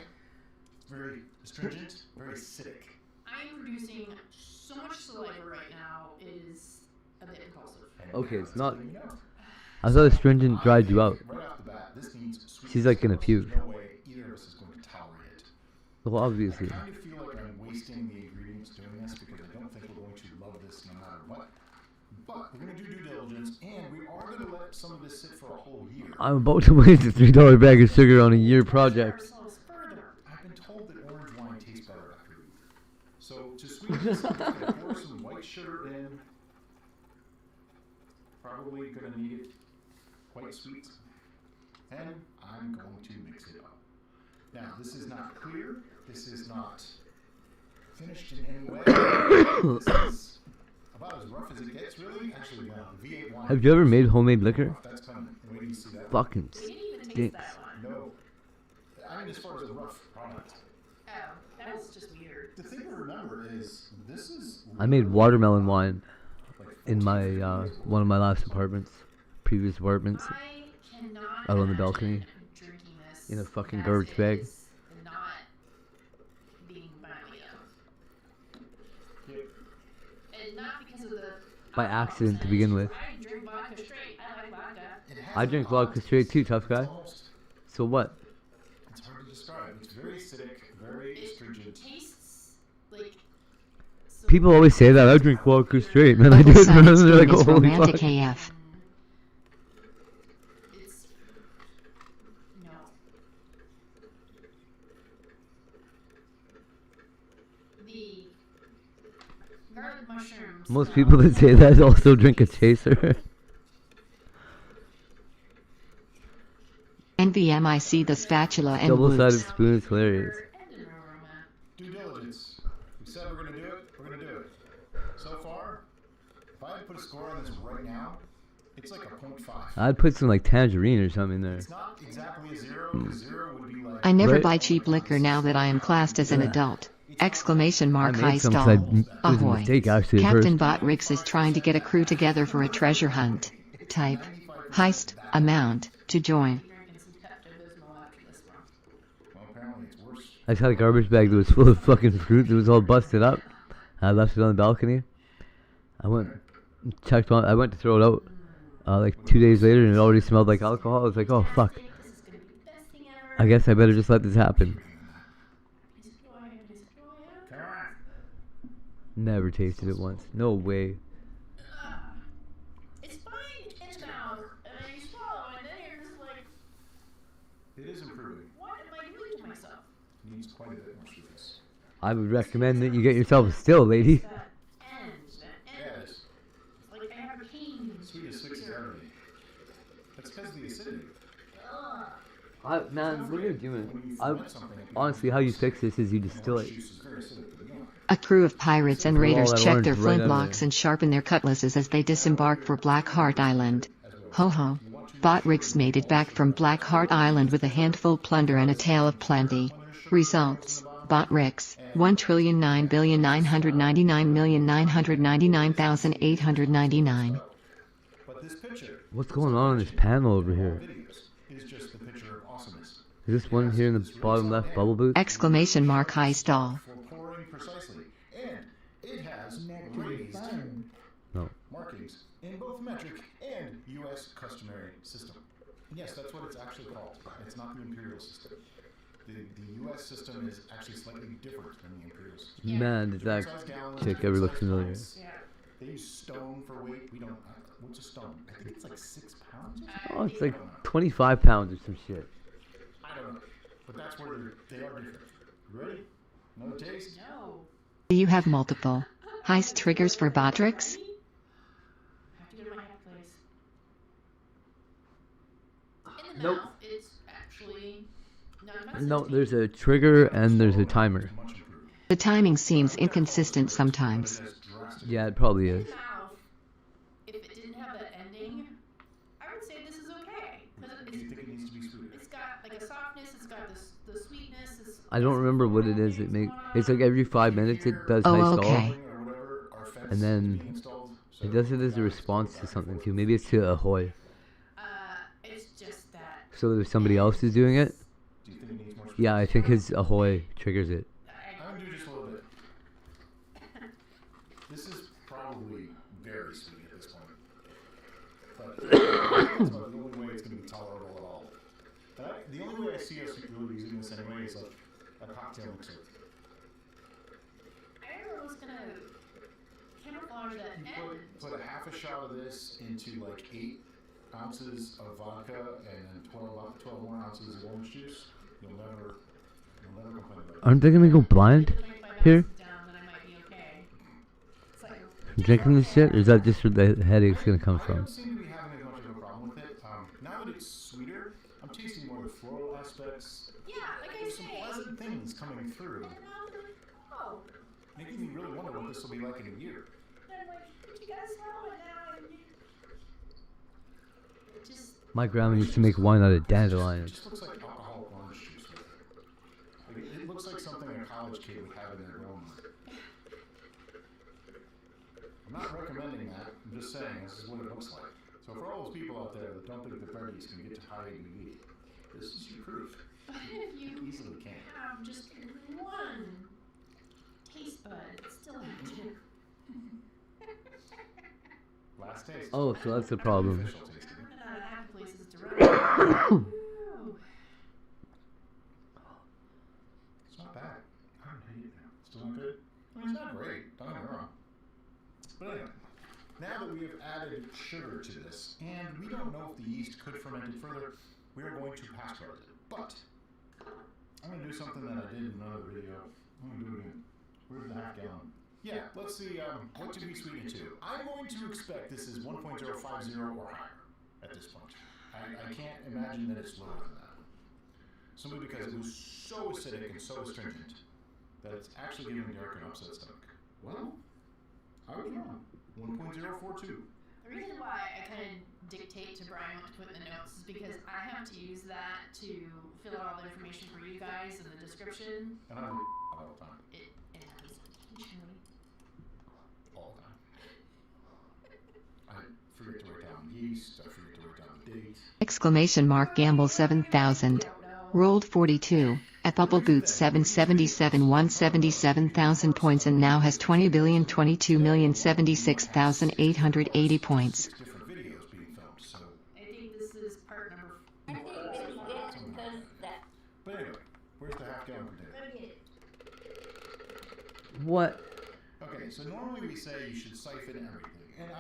It's very astringent. Very acidic. I am producing so much saliva right now. It is a bit impulsive. Okay, it's not. I thought astringent dried you out. Right off the bat, this means sweet. She's like gonna puke. There's no way either of us is going to tolerate it. Well, obviously. I kind of feel like I'm wasting the ingredients doing this because I don't think we're going to love this no matter what. But we're going to do due diligence, and we are going to let some of this sit for a whole year. I'm about to waste a $3 bag of sugar on a year project. I've been told that orange wine tastes better after a week. So to sweeten this up, I'm going to pour some white sugar in, probably going to need it quite sweet. And I'm going to mix it up. Now, this is not clear. This is not finished in any way. This is about as rough as it gets, really. Actually, the V8 wine. Have you ever made homemade liquor? That's coming. Wait till you see that. Fucking stinks. No. I mean, as far as a rough product. Oh, that was just weird. The thing to remember is, this is... I made watermelon wine in my one of my last apartments, previous apartments, out on the balcony, in a fucking garbage bag. Not being and not because of the... By accident to begin with. I drink vodka straight. I like vodka. I drink vodka straight too, tough guy. So what? It's hard to describe. It's very acidic, very astringent. Tastes like... People always say that. I drink vodka straight, man. I do it, and they're like, is holy romantic fuck. AF. It's... No. The garlic mushrooms... Most people that say that also drink a chaser. NVMIC the spatula and Double-sided whoops. spoon is hilarious. Due diligence. We said we're going to do it, we're going to do it. So far, if I had to put a score on this right now, it's like a 0.5. I'd put some like tangerine or something in there. It's not exactly a 0, 0 would be like... I never Right. buy cheap liquor now that I am classed as an adult. Exclamation mark I high made some 'cause stall. it was a Ahoy. mistake, actually, at Captain first. Botrix is trying to get a crew together for a treasure hunt. Type. Heist. Amount. To join. Well, apparently it's worse. I just had a garbage bag that was full of fucking fruit that was all busted up. I left it on the balcony. I went to throw it out like 2 days later and it already smelled like alcohol. I was like, oh fuck. I guess I better just let this happen. Never tasted it once. No way. It's fine in the mouth, and then you swallow, and then you're just like, It is improving. what am I doing to myself? Needs quite a bit more sweetness. I would recommend that you get yourself a still, lady. Yes. Like I have cane. Sweet as 6 everything. That's because of the acidity. Man, what are you doing? Honestly, how you fix this is you distill it. A crew of pirates and Pull all raiders that check orange their right out of flintlocks there. and sharpen their cutlasses as they disembark for Black Heart Island. Ho ho. Botrix made it back from Black Heart Island with a handful plunder and a tale of plenty. Results. Botrix, 1,999,999,899. But this picture What's going on this panel over here? is just the picture of awesomeness. Is this one here in the bottom left bubble boot? Exclamation mark high stall. For pouring precisely. And it has raised No. markings in both metric and U.S. customary system. And yes, that's what it's actually called. It's not the imperial system. The U.S. system is actually slightly different than the imperial system. Man, did that chick ever look familiar? They use stone for weight. We don't. What's a stone? I think it's like 6 pounds. Or something. Oh, it's like 25 pounds or some shit. I don't know. But that's where they are different. You ready? No taste? No. Do you have multiple heist triggers for Botrix? I have to go to my happy place. In the Nope. mouth, it's actually not No, there's a trigger and there's a timer. The timing seems inconsistent sometimes. Yeah, it probably is. mouth. If it didn't have that ending, I would say this is okay. It's got like a softness, it's got the sweetness. I don't remember what it is. It's like every 5 minutes it does high Oh, stall. okay. And then it does it as a response to something too. Maybe it's to Ahoy. It's just that. So there's somebody else is doing it? Yeah, I think his Ahoy triggers it. I'm gonna do just a little bit. This is probably very sweet at this point. But that's about the only way it's going to be tolerable at all. And the only way I see us really using this anyway is like a cocktail mixer. I don't know what's gonna camouflage that end. Put a half a shot of this into like 8 ounces of vodka and then 12 more ounces of orange juice. You'll never complain about it. Aren't they gonna go blind here? From drinking this shit, or is that just where the headache's gonna come I from? don't seem to be having as much of a problem with it. Now that it's sweeter, I'm tasting more of the floral aspects. Yeah, like I There's some say. pleasant things coming through, Oh, making me really wonder what this will be like in a year. then like, you gotta smell it now. And it just. My grandma used to make wine out of dandelions. It just looks like alcoholic orange juice. Like, it looks like something a college kid would have in their room. I'm not recommending that. I'm just saying this is what it looks like. So for all those people out there that don't think the Freddy's can get to high ABV, this is your proof. But if you Easily can. have just one taste bud, it's still active. Last taste. Oh, so that's the problem. Official tasting. Running out of happy places to run. It's not bad. I don't hate it now. Still not good? I mean, it's not great. Don't get me wrong. But anyway, now that we have added sugar to this, and we don't know if the yeast could ferment it further, we are going to pasteurize it. But I'm going to do something that I did in another video. I'm going to do it again. Where's the half gallon? Yeah, let's see, what did we sweeten it to? I'm going to expect this is 1.050 or higher at this point. I can't imagine that it's lower than that. Simply because it was so acidic and so astringent that it's actually giving Derek an upset stomach. Well, I was wrong. 1.042. The reason why I kind of dictate to Brian what to put in the notes is because I have to use that to fill out all the information for you guys in the description. And I do all the time. It happens occasionally. All the time. I forget to write down yeast, I forget to write down the date. Exclamation mark Gamble 7000. Rolled 42. At Bubble Boots 777 177,000 points and now has 20,022,076,880 points. Different videos being filmed, so. I think this is part number. But anyway, where's the half gallon container? What? Okay, so normally we say you should siphon everything, and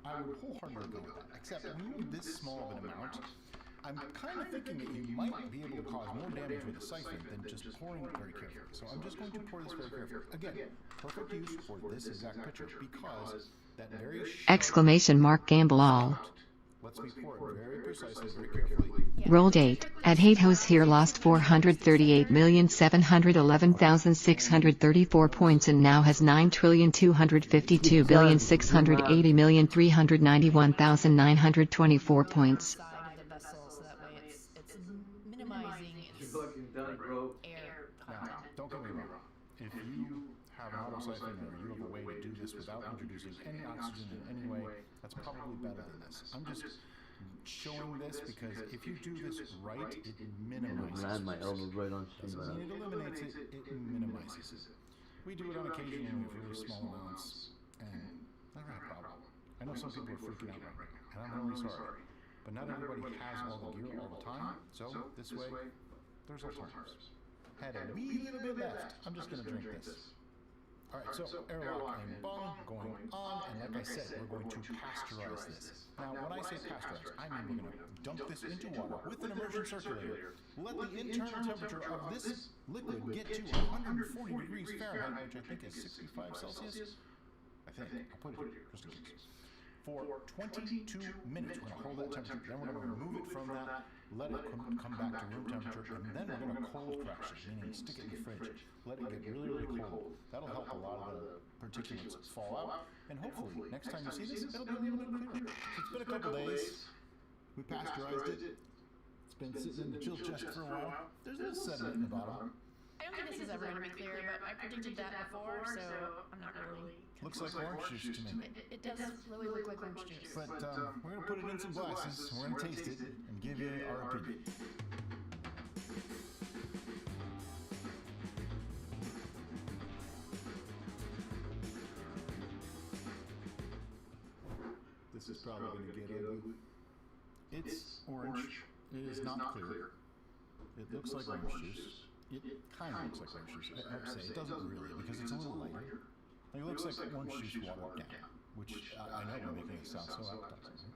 I would wholeheartedly go with that, except when you need this small of an amount, I'm kind of thinking that you might be able to cause more damage with a siphon than just pouring it very carefully. So I'm just going to pour this very carefully. Again, perfect use for this exact picture because that very Exclamation mark Gamble all. lets me pour it very precisely, very carefully. Rolled 8. At Hate House here lost 438,711,634 points and now has 9,252,680,391,924 points. Side of the vessel, so that way it's minimizing its air content. Don't get me wrong. If you have an auto siphon or you have a way to do this without introducing any oxygen in any way, that's probably better than this. I'm just showing this because if you do this right, it minimizes. Land my elbow right on Doesn't mean it eliminates it, it minimizes it. We do it on occasion in really small amounts, and not really a problem. I know some people are freaking out right now, and I'm really sorry. But not everybody has all the gear all the time, so this way, there's alternatives. Had a wee little bit left. I'm just gonna drink this. Alright, so airlock and bung going on, and like I said, we're going to pasteurize this. Now, when I say pasteurize, I mean we're gonna dump this into water with an immersion circulator. Let the internal temperature of this liquid get to 140 degrees Fahrenheit, which I think is 65 Celsius. I think. I'll put it here, just in case. For 22 minutes, we're gonna hold that temperature, then we're gonna remove it from that, let it come back to room temperature, and then we're gonna cold crash it, meaning stick it in the fridge, let it get really, really cold. That'll help a lot of the particulates fall out, and hopefully, next time you see this, it'll be a little bit clearer. It's been a couple days, we pasteurized it, it's been sitting in the chill chest for a while, there's a little sediment in the bottom. I don't think this is ever going to be clear, but I predicted that before, so I'm not really. Looks like orange juice to me. It does really look like orange juice. But we're going to put it in some glasses, we're going to taste it, and give you our opinion. This is probably going to get ugly. It's orange. It is not clear. It looks like orange juice. It kind of looks like orange juice. I have to say, it doesn't really because it's a little lighter. Like, it looks like orange juice watered down, which I know we're making it sound so appetizing.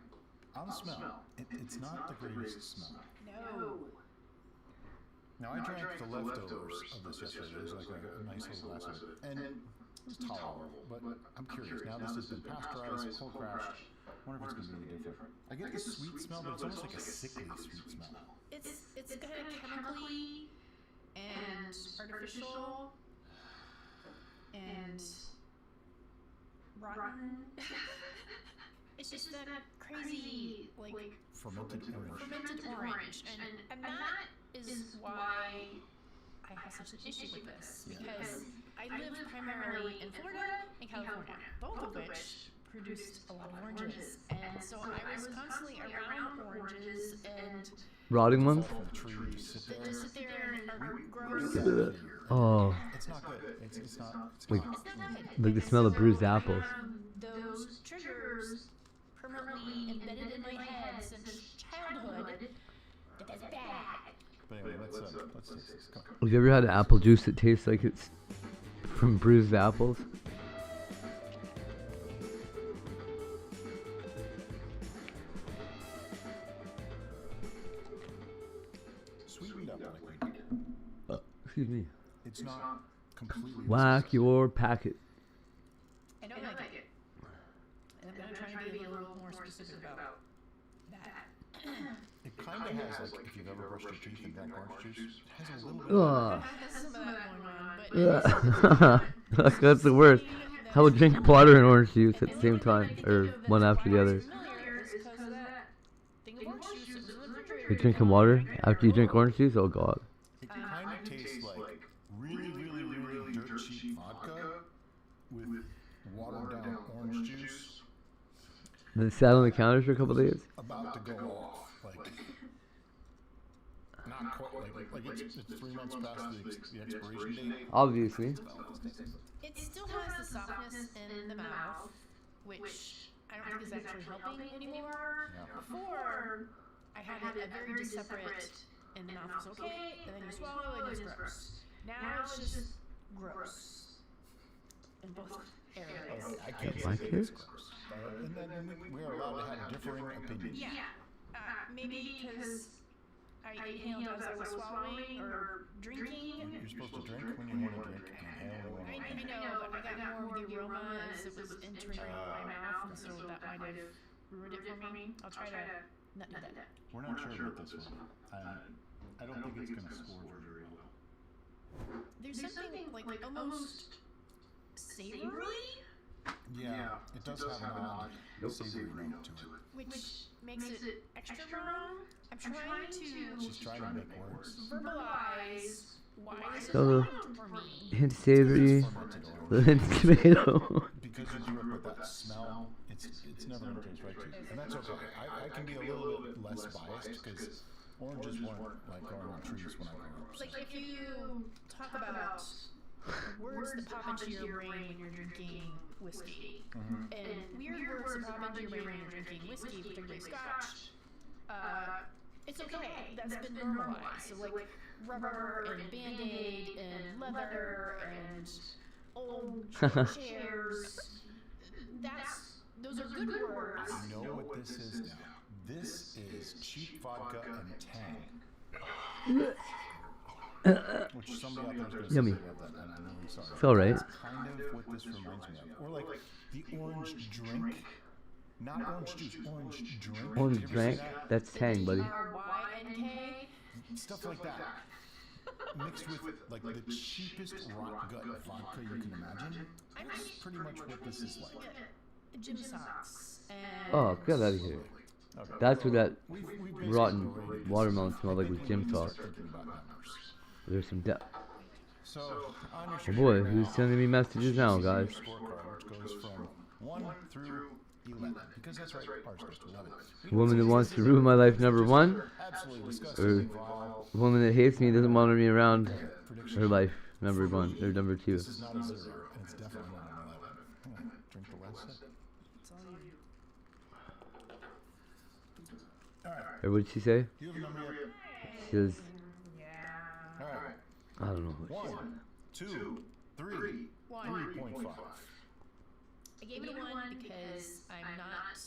On the smell, it's not the greatest smell. No. Now, I drank the leftovers of this yesterday. It was like a nice little glass of it. And It was tolerable, but I'm curious. Now this has been pasteurized, cold crashed. I wonder if it's going to be any different. I get the sweet smell, but it's almost like a sickly sweet smell. It's kind of chemically and artificial and rotten. It's just that crazy, like fermented orange, and that is why I have such an issue with this, because I live primarily in Florida and California, both of which produced a lot of oranges, and so I was constantly around oranges and Rotting ones? that just sit there and are gross. Oh. It's not good. It's not. Like, It's not good. like the smell of bruised apples. Those triggers permanently embedded in my head since childhood. That's bad. But anyway, let's taste this. Come on. Have you ever had apple juice that tastes like it's from bruised apples? Sweetened up like we did. Excuse me. It's not completely. Whack your packet. I don't like it. And I'm trying to be a little more specific about that. It kind of has, like, if you've ever brushed your teeth and drank orange juice, it has a little bit of It has some of that going on, but That's the worst. I would drink water and orange juice at the same time, or one after the other. You're drinking water after you drink orange juice? Oh god. It kind of tastes like really, really, really dirt cheap vodka with watered down orange juice. Then it sat on the counter for a couple days. About to go off, like not quite, like it's 3 months past the expiration date. Obviously. it still has the softness in the mouth, which I don't think is actually helping anymore. Before, I had it a very separate, and the mouth was okay, and then you swallow and it's gross. Now it's just gross in both areas. I can't Like say this? it's gross. And then we are allowed to have differing opinions. Yeah, maybe because I inhaled as I was swallowing or drinking. You're supposed to drink when you want to drink and inhale when you want to I know, but I got more of the aroma as it was entering my mouth, and so that might have ruined it for me. I'll try to not do that. We're not sure about this one. I don't think it's going to score very well. There's something like almost savory, Yeah, it does have an odd savory note to it. which makes it extra wrong. I'm trying to She's trying to make words. verbalize why this is So wrong for me. hint savory, the hint tomato. Because you grew up with that smell, it's never going to taste right to you. And that's okay. I can be a little bit less biased because oranges weren't like growing on trees when I grew up. So. Like if you talk about words that pop into your brain when you're drinking whiskey, and weird words that pop into your brain when you're drinking whiskey, particularly Scotch, it's okay. That's been normalized. So like rubber and Band-Aid and leather and old chairs. Those are good words. I know what this is now. This is cheap vodka and Tang. Which somebody out there is going to Yummy. say about that, and I'm really sorry. It's alright. That's kind of what this reminds me of. Or like the orange drink. Not orange juice, orange drink. Orange You ever drink? see that? That's Tang, buddy. R-Y-N-K. Stuff like that. Mixed with like the cheapest rock gut vodka you can imagine. That's pretty much what this is like. Gym socks. And Oh, get out of here. Okay. That's what that We've basically rotten already discussed watermelon smelled like with gym talk. thinking about numbers. There's some depth. So, on your Oh screen boy, right who's now, sending me messages you now, see your guys? scorecard, which goes from 1 through 11. Because that's right, ours goes to 11. Woman that wants to ruin my life, number one. Absolutely Or disgustingly vile. woman that hates me, doesn't want me around her life, number one, or number two. This is not a 0, and it's definitely not an 11. I'm gonna drink the last sip. Alright. Or what did she say? Do you have a number yet? She says, Alright. I don't know. What she 1, 2, 3, 3.5. I gave it a 1 because I'm not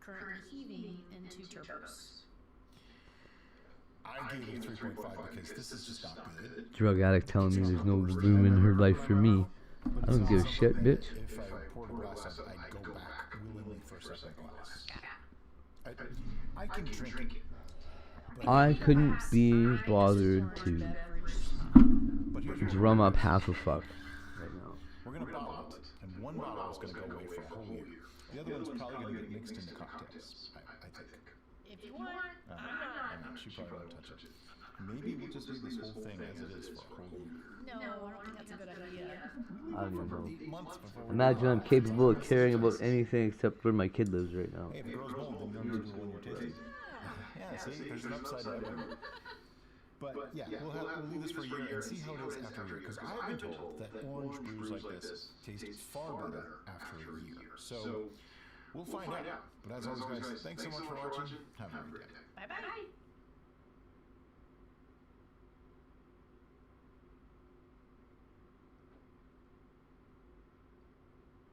currently heaving into turbos. I gave it a 3.5 because this is just not good. Drug addict telling me there's no room in her life for me. I don't give a shit, bitch. If I poured a glass up, I'd go back willingly for a second glass. I can drink it. I couldn't be bothered to drum up half a fuck right now. We're gonna bottle it, and one bottle is gonna go away for a whole year. The other one's probably gonna get mixed into cocktails. I think. If you want, I'm not. She probably won't touch it. Maybe we'll just leave this whole thing as it is for a whole year. no, I don't think that's a good idea. I don't even know. 8 months before we Imagine go I'm out. capable of caring about anything except where my kid lives right now. Hey, if it grows mold, then you don't use it when you're tasting. Yeah, see, there's an upside to everything. But yeah, we'll leave this for a year and see how it is after a year. Because I've been told that orange brews like this taste far better after a year. So we'll find out. But as always, guys, thanks so much for watching. Have a great day. Bye bye.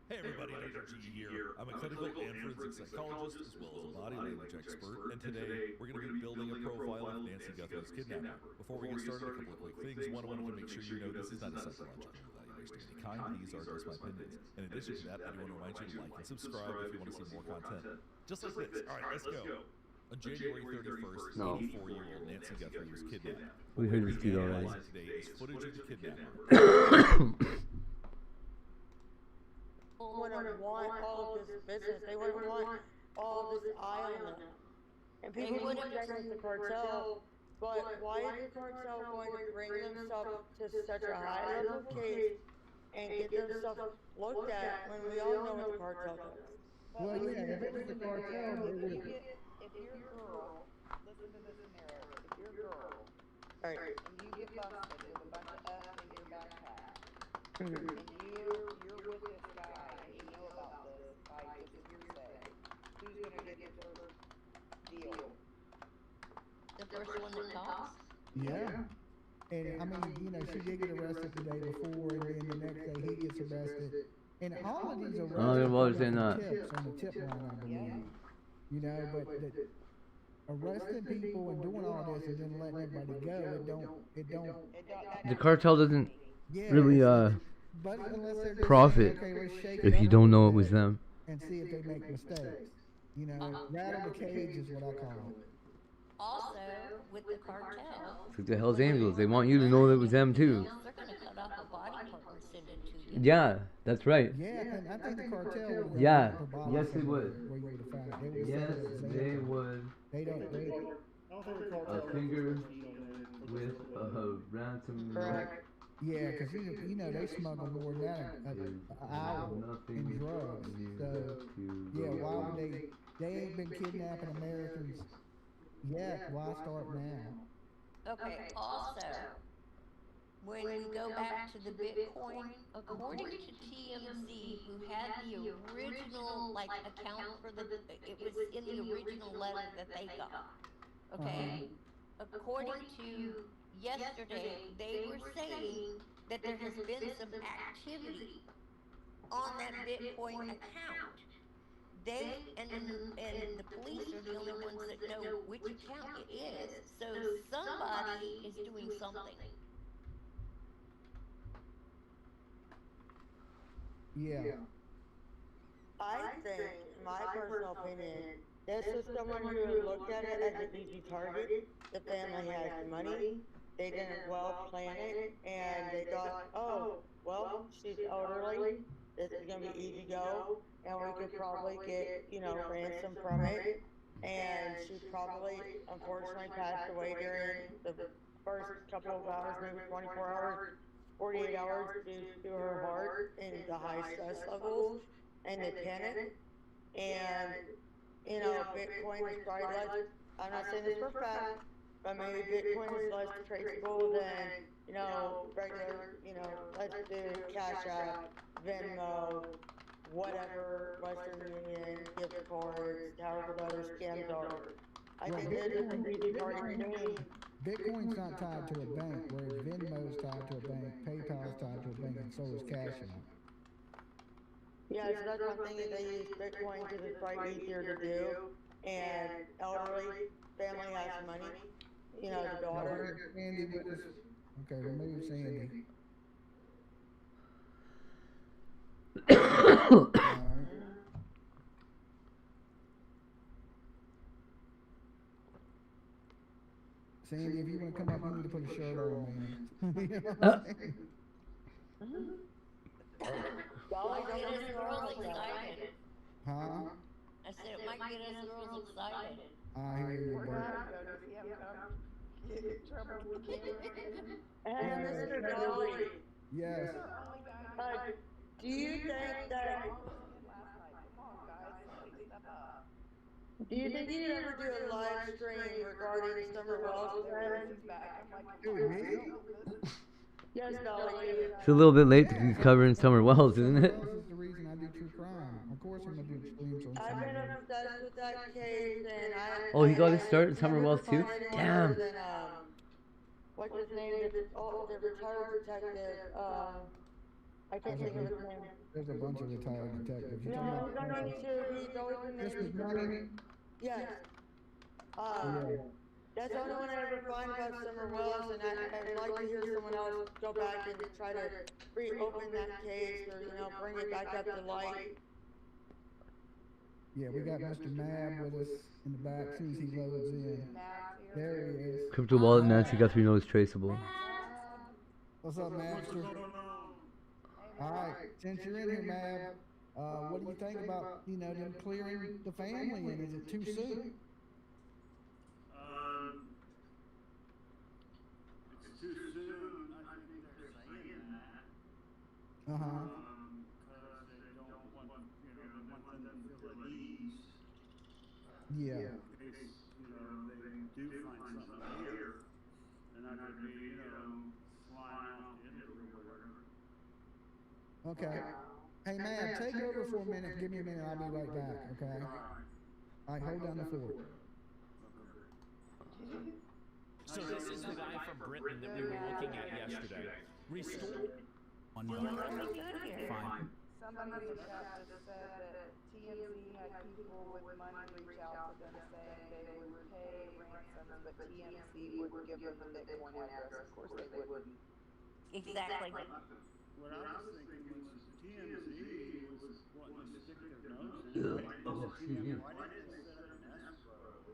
Hey everybody, Dr. G here. I'm a clinical and forensic psychologist as well as a body language expert, and today we're going to be building a profile of Nancy Guthrie's kidnapper. Before we get started, a couple of quick things. One, I wanted to make sure you know this is not a psychological evaluation of any kind. These are just my opinions. In addition to that, I do want to remind you to like and subscribe if you want to see more content. Just like this. Alright, let's go. On January 31st, No. 84-year-old Nancy Guthrie was kidnapped. We heard this dude already. Today is footage of the kidnapper. Wouldn't want all of this business. They wouldn't want all of this eye on them. And people wouldn't recognize the cartel, but why is the cartel going to bring themselves to such a high level case and get themselves looked at when we all know what the cartel does? Well, yeah, if it was the cartel, they would have. If you're a girl, listen to this scenario. If you're a girl, and you get busted with a bunch of F in your backpack, and you're with this guy, and you know about this by just hearsay, who's gonna get the first deal? The first one that talks? Yeah. And I mean, you know, she did get arrested the day before, and then the next day he gets arrested. And all of these arrests Oh, what was are in that? tips on the tip line, I believe. You know, but arresting people and doing all this and then letting everybody go, it don't. The cartel doesn't Yeah, really but unless they're just profit saying, okay, let's shake if it you up don't a know little it was bit them. and see if they make mistakes. You know, rattle the cage is what I call it. Also, with the cartel, It's like the Hells Angels. They want you to know that it was them too. they're gonna cut off a body part and send it to you. Yeah, that's right. Yeah, and I think the cartel would. Yeah, yes they would. Where you would have found it. They would Yes, say that it's they them. would. They don't. A finger with a ransom note. Yeah, because you know they smuggle more than that an hour in drugs. So yeah, why would they? They ain't been kidnapping Americans yet. Why start now? Okay, also, when you go back to the Bitcoin, according to TMZ, who had the original, like, account for it was in the original letter that they got, okay? According to yesterday, they were saying that there has been some activity on that Bitcoin account. They and the police are the only ones that know which account it is. So somebody is doing something. Yeah. I think, my personal opinion, this is someone who looked at it as an easy target. The family has money. They didn't well plan it, and they thought, oh, well, she's elderly. This is gonna be easy go, and we could probably get, ransom from it. And she probably, unfortunately, passed away during the first couple of hours, maybe 24 hours, 48 hours, due to her heart and the high stress levels and the panic. And, Bitcoin is probably less, I'm not saying this for a fact, but maybe Bitcoin is less traceable than, regular, let's do Cash App, Venmo, whatever, Western Union, gift cards, however the other scams are. I think this is an easy target to me. Bitcoin's not tied to a bank, whereas Venmo's tied to a bank, PayPal's tied to a bank, and so is Cash App. Yeah, so that's one thing that they use Bitcoin because it's probably easier to do. And elderly family has money, the daughter. Sandy with us. Okay, remove Sandy. Sandy, if you want to come up, you need to put a shirt on, man. You know what I'm saying? Dolly, don't get us girls excited. Huh? I said it might get us girls excited. I hear you, We're bro. not going to see him come get in trouble with the camera. And Mr. Dolly, Yes. do you think that, do you think you'd ever do a live stream regarding Summer Wells event? Dude, me? Yes, Dolly, you. It's a little bit late to be covering Summer Wells, isn't it? This is the reason I do true crime. Of course I'm going to do streams on I've Summer been Wells. obsessed with that case, and Oh, he got his start in Summer Wells too? Damn. What's his name? The retired detective. I can't think of his name. There's a bunch of retired detectives. You No, talking about no, he's always been Just named. with money? Yes. That's the only one I ever find about Summer Wells, and I'd like to hear someone else go back and try to reopen that case, or, bring it back up to light. Yeah, we got Mr. Mab with us in the back as soon as he loads in. There he is. Crypto wallet Nancy Guthrie knows traceable. What's up, Mabster? Alright, since you're in here, Mab, what do you think about, them clearing the family, and is it too soon? It's too soon. I think they're saying that. Uh-huh. Because they don't want, they want them to feel at ease. Yeah. In case, they do find something here. They're not gonna be, flying off to Italy or whatever. Okay. Hey, Mab, take over for a minute. Give me a minute. I'll be right back, okay? Alright, hold down the fort. So this is the guy from Britain that we were looking at yesterday. Restore. Fine. Somebody in the chat just said that TMZ had people with money reach out to them saying they would pay ransom, but TMZ wouldn't give them the Bitcoin address. Of course they wouldn't. Exactly. What I was thinking was TMZ was wanting to stick their nose in. Oh, excuse me. Why didn't they set up an escrow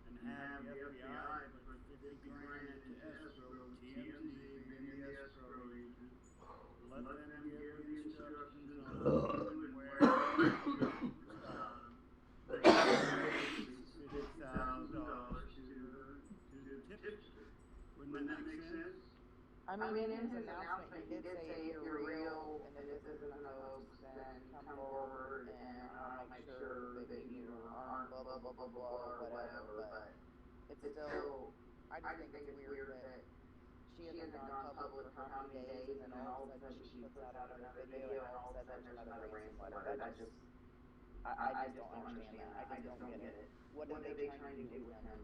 and have the FBI put 50 grand into escrow, TMZ being the escrow agent, let them give the instructions on where $50,000 to the tipster. Wouldn't that make sense? I mean, in his announcement, he did say if you're real and that this isn't a hoax, then come forward and I'll make sure that you aren't blah, blah, blah, blah, blah, or whatever, but it's still, I just think it's weird that she hasn't gone public for how many days, and all of a sudden she puts out another video, and all of a sudden there's another ransom letter. I just don't understand that. I just don't get it. What are they trying to do with him?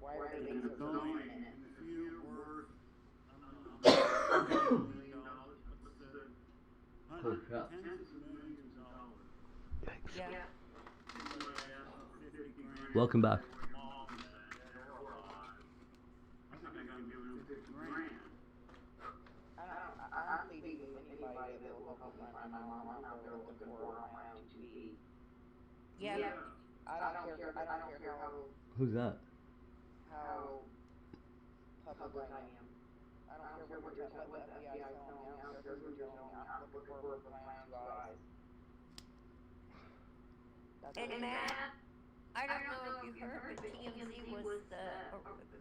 Why are they being so confident? If you were, I don't know, $1 million, what's the Holy crap. tens of millions of dollars? Yeah. Welcome back. I'm leaving anybody that will help me find my mom. I'm out there looking for her on my own TV. Yeah. I don't care how Who's that? public I am. I don't care what the FBI is telling me. I don't care who you're telling me. I'm looking for her with my own two eyes. And Matt, I don't know if you heard, but TMZ was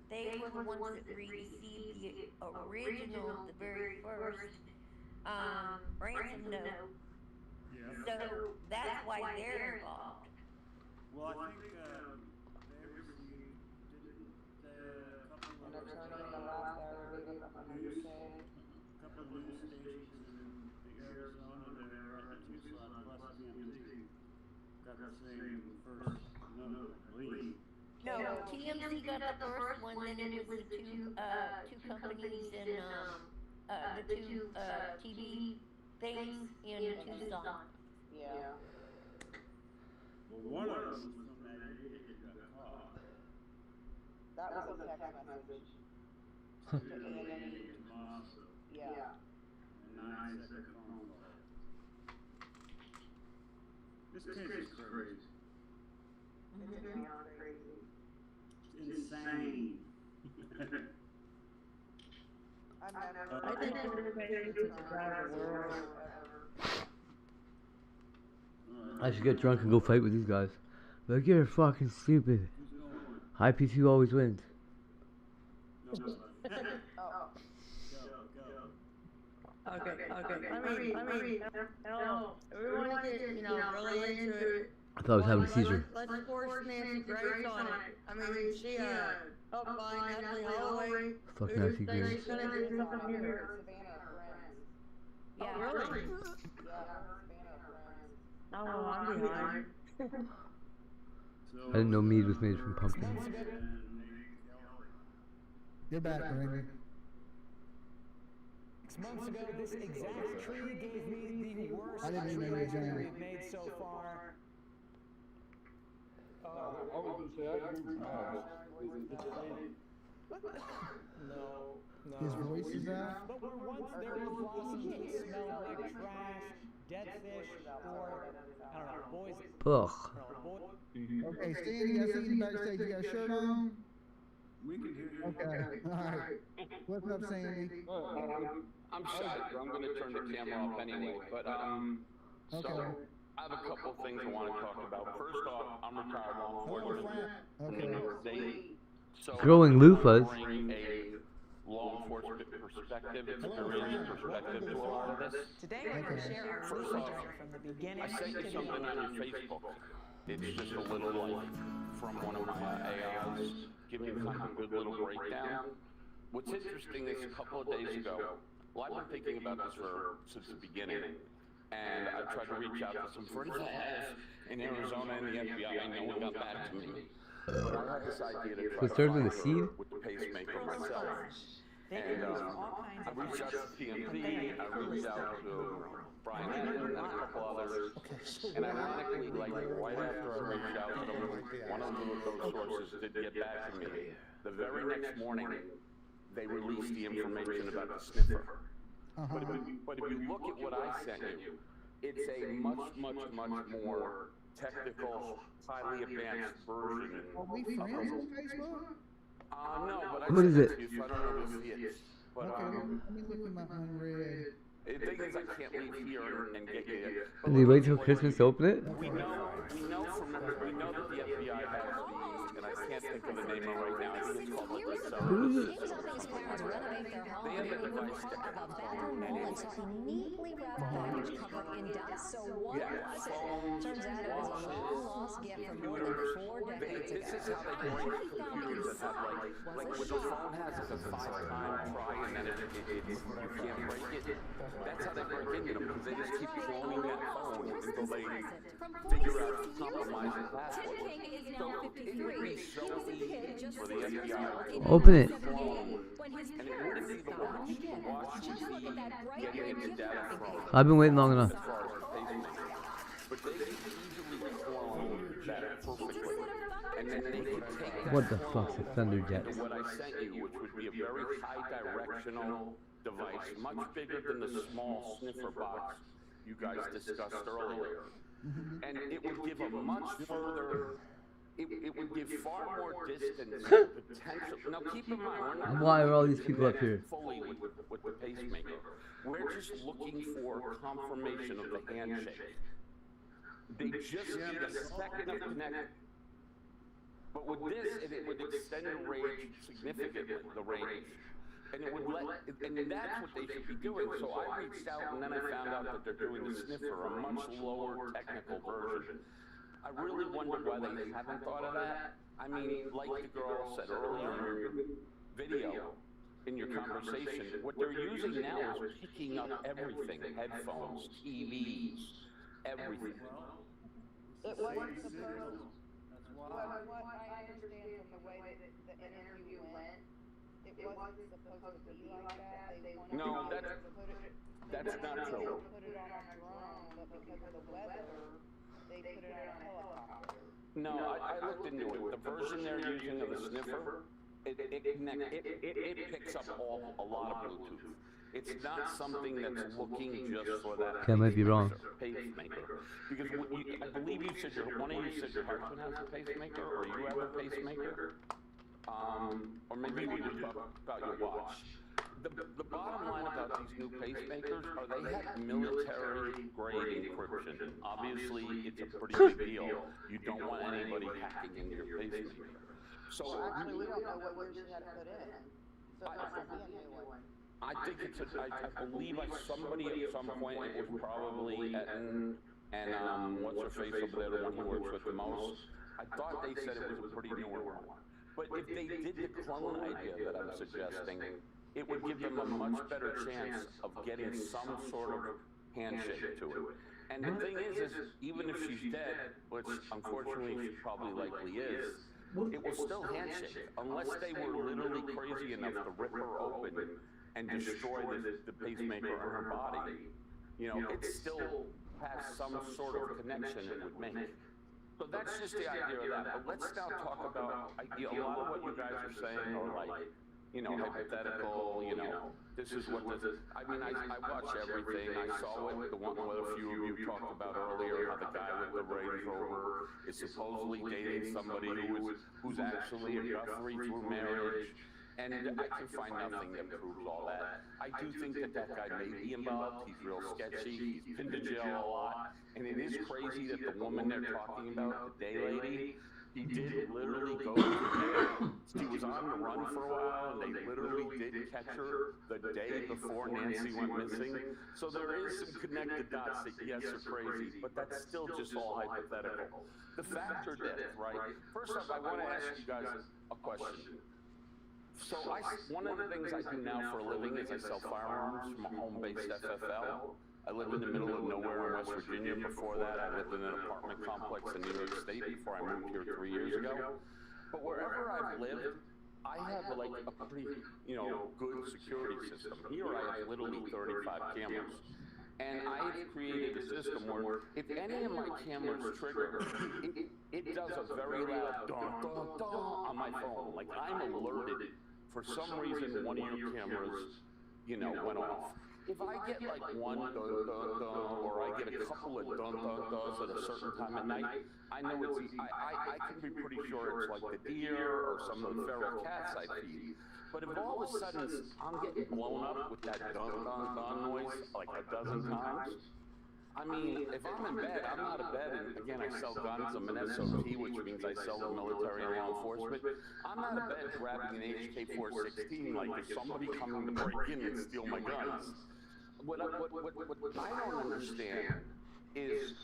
they were the ones that received the original, the very first, ransom note. So that's why they're involved. Well, I think, they received, didn't, a couple of news stations in the Arizona there, or Tucson, plus TMZ, got the same first note, I believe. No, TMZ got the first one, then it was the two companies in, the two, TV things in Tucson. Yeah. Well, one of them was from that idiot that got caught. That was a text message. To Tommaso. Yeah. And 9-second phone call. case is crazy. It's beyond crazy. Insane. I think everybody needs to drive the world forever. I should get drunk and go fight with these guys. Like, you're fucking stupid. High PC always wins. Okay. I mean, hell, we want to get, really into it. I thought I was having a seizure. Let's force Nancy Grace on it. I mean, she, helped buy Natalie Holloway. Fuck Nancy Grace. She's gonna do something here. Yeah. Oh, really? Oh, I'm behind. I didn't know mead was made from pumpkin. You're back, Brandon. 6 months ago, this exact tree gave me the worst I didn't even know you were tree doing we've made so far. I was gonna say, I agree with Matt. It's funny. No. His voice is out. But where once there were blossoms that smelled like trash, dead fish, or, I don't know, boys. Ugh. Okay, Sandy, I see you backstage. You got a shirt on? We can hear you. Okay, alright. What's up, Sandy? I'm shy, so I'm going to turn the camera off anyway. But, so, I have a couple of things I want to talk about. First off, I'm retired law enforcement from New York State. So, Growing loofahs. Bring a law enforcement perspective, experience perspective to a lot of this. Today we're going to share our First off, from the beginning I sent you something on your Facebook. It's just a little like from one of my AIs, giving kind of a good little breakdown. What's interesting is a couple of days ago, well, I've been thinking about this since the beginning, and I've tried to reach out to some friends I have in Arizona and the FBI, and no one got back to me. But I had this idea to try So it starts with to a seed? with the pacemaker myself. And I reached out to TMP, I reached out to Brian Allen and a couple others. And ironically, like right after I reached out to them, one of those sources did get back to me. The very next morning, they released the information about the sniffer. But if you look at what I sent you, it's a much more technical, highly advanced version. Are we friends on Facebook? No, but I What is sent it? to you, so I don't know if you see it. But, Okay, let me look at my unread. the thing is, I can't leave here and get you yet. Did they wait till Christmas to open it? We know that the FBI has these, and I can't think of the name of it right now. I think it's called like the Who is it? They have a device that neatly wrapped package covered in dust. So what was it? Turns out it was a long lost gift from more than 4 decades ago. This is how they break computers that have like when the phone has like a 5-time try and then you can't break it. That's how they break into them, because they just keep cloning that phone until they figure out to compromise the password. So it would be so easy for the FBI Open it. and it wouldn't be the ones Washington getting its data from. I've been waiting long enough. As far as the pacemaker. But they could easily clone that perfectly. And then they could take What that the fuck's a Thunderjet? to what I sent you, which would be a very high directional device, much bigger than the small sniffer box you guys discussed earlier. And it would give a much further, it would give far more distance potential. Now keep in mind, we're not Why are all these people up here? fully with the pacemaker. We're just looking for confirmation of the handshake. They just need a second of connect. But with this, it would extend the range significantly, the range. And it would and that's what they should be doing. So I reached out and then I found out that they're doing the sniffer, a much lower technical version. I really wonder why they haven't thought of that. I mean, like the girl said earlier in your video, in your conversation, what they're using now is picking up everything, headphones, TVs, everything. It wasn't supposed. What I understand from the way that the interview went, it wasn't supposed to be like that. They wanted No, to put it. that's not true. Put it on a drone, but because of the weather, they put it on a helicopter. No, I looked into it. The version they're using of the sniffer, it picks up a lot of Bluetooth. It's not something that's looking just for that. Okay, I might be wrong. Pacemaker. Because I believe you said one of you said your husband has a pacemaker, or you have a pacemaker. Or maybe we would talk about your watch. The bottom line about these new pacemakers are they have military grade encryption. Obviously, it's a pretty big deal. You don't want anybody hacking into your pacemaker. So Actually, we don't know what yours you had to put in. So it might be a new one. I think it's I believe somebody at some point, it was probably and what's her face over there, the one who works with the most. I thought they said it was a pretty newer one. But if they did the clone idea that I'm suggesting, it would give them a much better chance of getting some sort of handshake to it. And the thing is even if she's dead, which unfortunately she probably likely is, it will still handshake, unless they were literally crazy enough to rip her open and destroy the pacemaker in her body. You know, it still has some sort of connection it would make. So that's just the idea of that. But let's now talk about, a lot of what you guys are saying are like, you know, hypothetical, you know, this is what this is. I mean, I watch everything. I saw it, the one with a few of you talked about earlier, how the guy with the Range Rover is supposedly dating somebody who's actually a Guthrie through marriage. And I can find nothing that proves all that. I do think that guy may be involved. He's real sketchy. He's been to jail a lot. And it is crazy that the woman they're talking about, the day lady, he did literally go to jail. He was on the run for a while, and they literally did catch her the day before Nancy went missing. So there is some connected dots that, yes, are crazy, but that's still just all hypothetical. The fact or death, right? First off, I want to ask you guys a question. So one of the things I do now for a living is I sell firearms from a home-based FFL. I lived in the middle of nowhere in West Virginia. Before that, I lived in an apartment complex in New York State before I moved here 3 years ago. But wherever I've lived, I have like a pretty, good security system. Here I have literally 35 cameras. And I've created a system where if any of my cameras trigger, it does a very loud dun dun dun on my phone. Like I'm alerted for some reason one of your cameras, went off. If I get like one dun dun dun, or I get a couple of dun dun duns at a certain time at night, I know I can be pretty sure it's like the deer or some of the feral cats I feed. But if all of a sudden I'm getting blown up with that dun dun dun noise like a dozen times, I mean, if I'm in bed, I'm out of bed, and again, I sell guns, I'm an SOT, which means I sell to military and law enforcement. I'm out of bed grabbing an HK-416 like there's somebody coming to break in and steal my guns. What I don't understand is,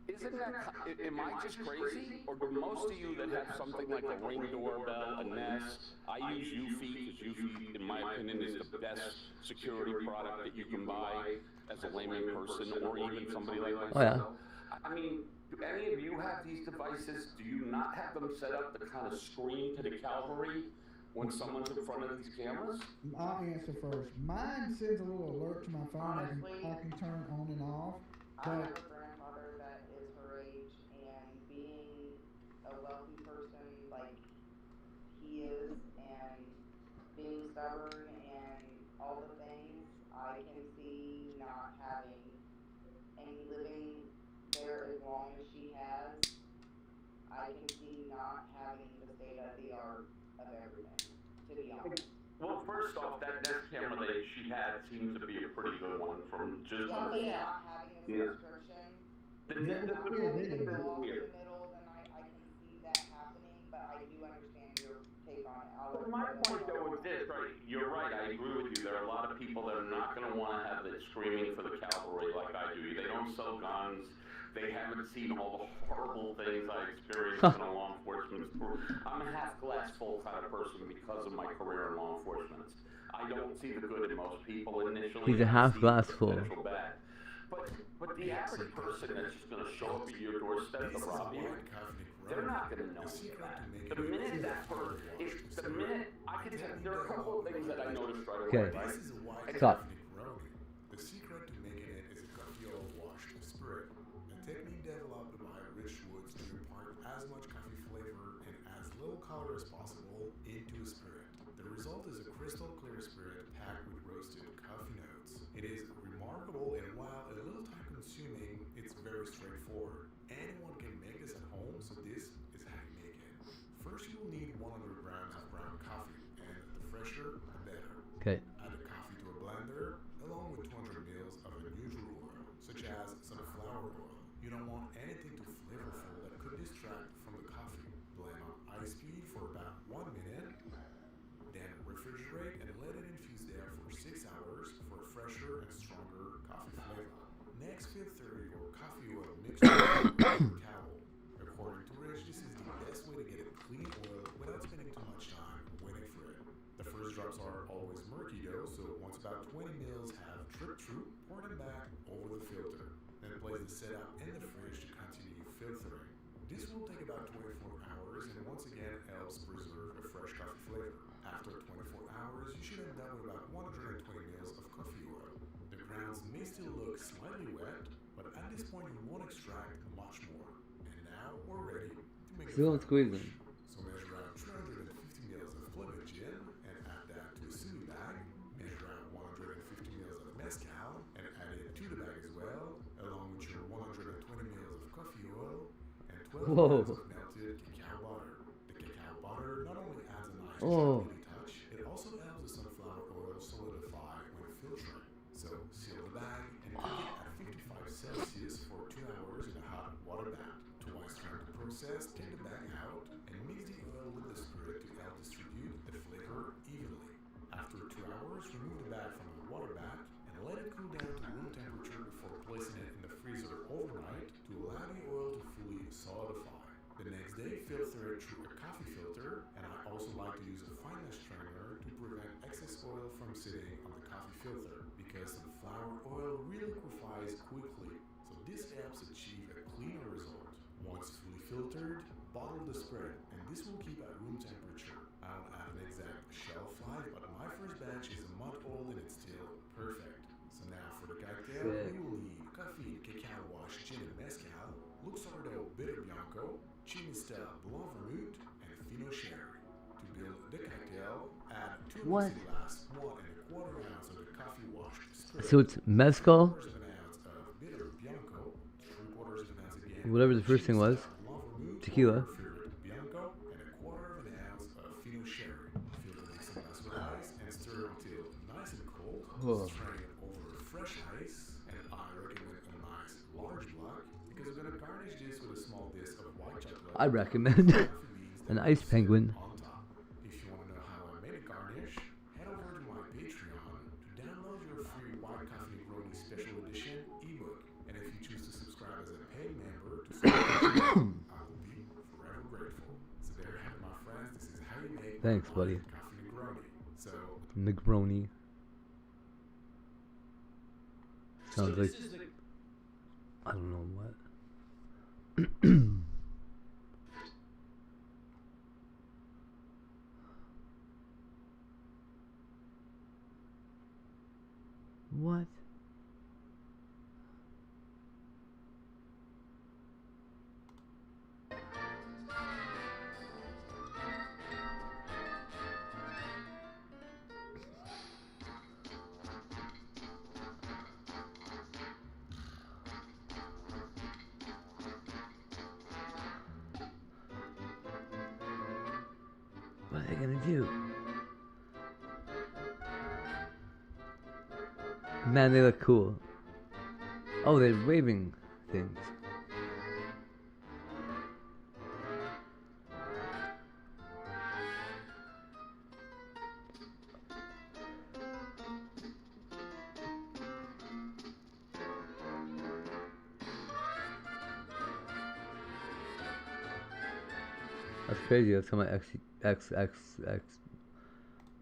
am I just crazy? Or do most of you that have something like a Ring doorbell, a Nest, I use Eufy, because Eufy, in my opinion, is the best security product that you can buy as a layman person, or even somebody like myself. Oh, yeah. I mean, do any of you have these devices? Do you not have them set up to kind of scream to the cavalry when someone's in front of these cameras? I'll answer first. Mine sends a little alert to my phone I can turn on and off. I have a grandmother that is her age, and being a wealthy person like he is, and being stubborn and all the things, I can see not having any living there as long as she has. I can see not having the state of the art of everything, to be honest. Well, first off, that Nest camera that she had seems to be a pretty good one from just... Not having a subscription. The middle, then I can see that happening, but I do understand your take on it. Well, my point though is this, right? You're right, I agree with you. There are a lot of people that are not going to want to have it screaming for the cavalry like I do. They don't sell guns. They haven't seen all the horrible things I experienced in a law enforcement. I'm a half glass full kind of person because of my career in law enforcement. I don't see the good in most people initially. He's a half glass full. But the average person that's just going to show up at your doorstep to rob you, they're not going to know that. The minute that person, the minute I can tell, there are a couple of things that I noticed right away. Okay. Stop. The secret to making it is a coffee oil wash of spirit, a technique developed by Rich Woods to impart as much coffee flavor and as little color as possible into a spirit. The result is a crystal clear spirit packed with roasted coffee notes. It is remarkable, and while a little time consuming, it's very straightforward. Anyone can make this at home, so this is how you make it. First, you will need 100 grams of ground coffee, and the fresher, the better. Okay. Add the coffee to a blender, along with 200 ml of unusual oil, such as sunflower oil. You don't want anything too flavorful that could distract from the coffee. Blend on high speed for about 1 minute, then refrigerate and let it infuse there for 6 hours for a fresher and stronger coffee flavor. Next, filter your coffee oil mixture with a towel. According to Rich, this is the best way to get a clean oil without spending too much time waiting for it. The first drops are always murky though, so once about 20 ml have dripped through, pour them back over the filter. Then place the setup in the fridge to continue filtering. This will take about 24 hours and once again helps preserve a fresh coffee flavor. After 24 hours, you should end up with about 120 ml of coffee oil. The grounds may still look slightly wet, but at this point you won't extract much more. And now we're ready to make Still squeezing. So measure out 350 ml of Flavor Gin and add that to a sumi bag. Measure out 150 ml of mezcal and add it to the bag as well, along with your 120 ml of coffee oil and 12 Whoa. grams of melted cacao butter. The cacao butter not only adds a nice Oh. chocolatey touch, it also helps the sunflower oil solidify when filtering. So seal the bag and cook it at 55 Celsius for 2 hours in a hot water bath. Twice throughout the process, take the bag out and mix the oil with the spirit to help distribute the flavor evenly. After 2 hours, remove the bag from the water bath and let it cool down to room temperature before placing it in the freezer overnight to allow the oil to fully solidify. The next day, filter it through a coffee filter, and I also like to use a fineness strainer to prevent excess oil from sitting on the coffee filter, because sunflower oil really liquefies quickly, so this helps achieve a cleaner result. Once fully filtered, bottle the spread, and this will keep at room temperature. I don't have an exact shelf life, but my first batch is a month old and it's still perfect. So now for the cocktail, we will need coffee, cacao wash, gin and mezcal, Luxardo Bitter Bianco, Chimista Blanc Vermouth, and Fino Sherry. To build the cocktail, add 2 What? mixing glass, 1 1/4 ounce of the coffee washed spirit, So it's mezcal, 1/4 ounce of Bitter Bianco, 3/4 ounce again, whatever the first thing was, tequila. Bianco, and 1/4 ounce of Fino Sherry. Fill the mixing glass with ice and stir until nice and cold. Oh. Strain it over fresh ice, and I recommend a nice large block because we're gonna garnish this with a small dish of white chocolate. I recommend an ice penguin. On top. If you want to know how I made a garnish, head over to my Patreon to download your free White Coffee Negroni Special Edition ebook. And if you choose to subscribe as a paid member to support I will be forever grateful. So there you have it, my friends. This is how you make Thanks, buddy. Coffee Negroni. So Negroni. Sounds like I don't know what. What? What are they gonna do? Man, they look cool. Oh, they're waving things. That's crazy. That's how my ex.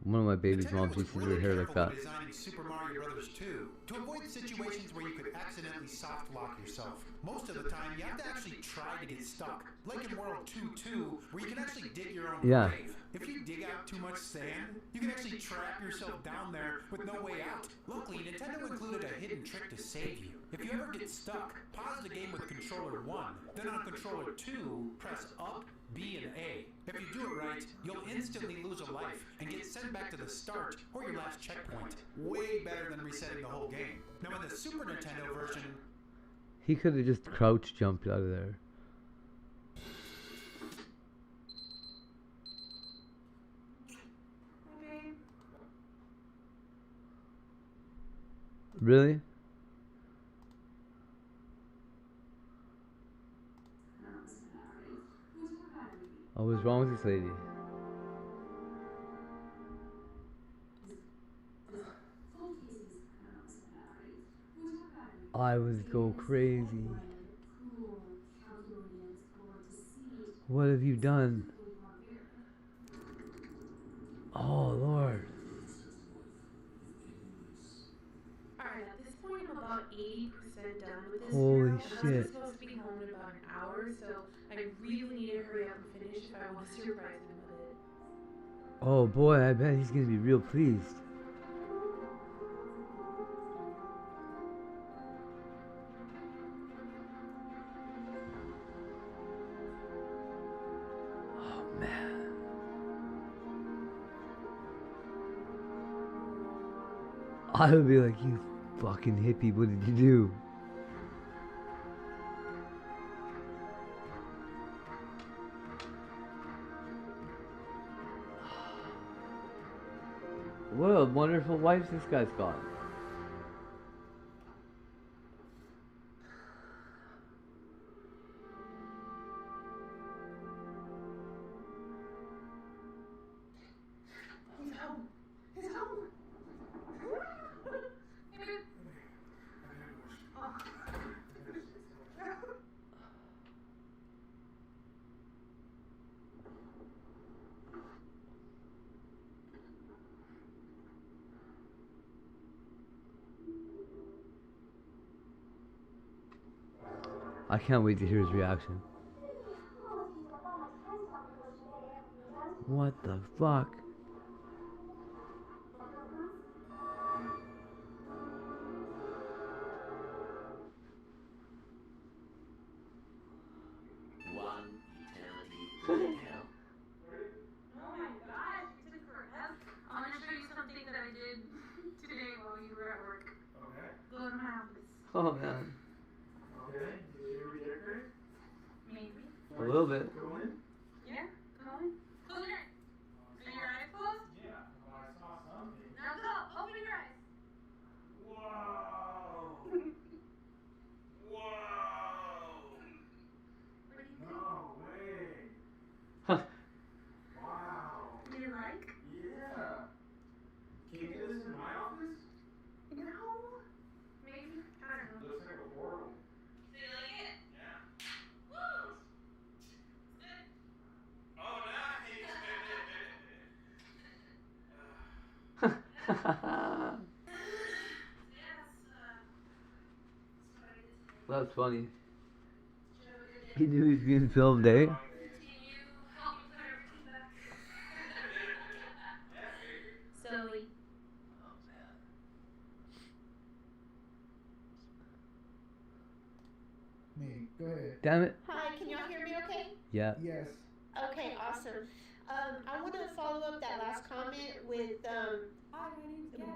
One of my baby's moms used to do her hair like that. Designing Super Mario Brothers 2 to avoid situations where you could accidentally soft lock yourself. Most of the time, you have to actually try to get stuck. Like in World 2 2, where you can actually dig your own Yeah. grave. If you dig out too much sand, you can actually trap yourself down there with no way out. Luckily, Nintendo included a hidden trick to save you. If you ever get stuck, pause the game with controller 1. Then on controller 2, press up, B, and A. If you do it right, you'll instantly lose a life and get sent back to the start or your last checkpoint. Way better than resetting the whole game. Now in the Super Nintendo version... He could have just crouch jumped out of there. Really? Oh, what's wrong with this lady? I would go crazy. What have you done? Oh, Lord. Alright, at this point I'm about 80% done with this Holy video. shit. I'm supposed to be home in about an hour, so I really need to hurry up and finish if I want to surprise him with it. Oh boy, I bet he's gonna be real pleased. Oh man. I would be like, you fucking hippie, what did you do? What a wonderful wife this guy's got. He's home. He's home. I can't wait to hear his reaction. What the fuck? One eternity in hell. Oh my gosh, it took forever. I want to show you something that I did today while you were at work. Okay. Go to my office. Oh man. Okay. Did you redecorate? Maybe. A little bit. Go in? Yeah, go in. Close your eyes. Are your eyes closed? Yeah, well, I saw something. Now go. Open your eyes. Whoa! Whoa! What do you think? No way! Huh. Wow! You like? Yeah! Can you get this in my office? No. Maybe. I don't know. Looks like a portal. Do you like it? Yeah. Woo! Oh, That's funny. He knew he was being filmed, eh? Silly. Me, go ahead. Damn it. Hi, can y'all hear me okay? Yeah. Yes. Okay, awesome. I want to follow up that last comment with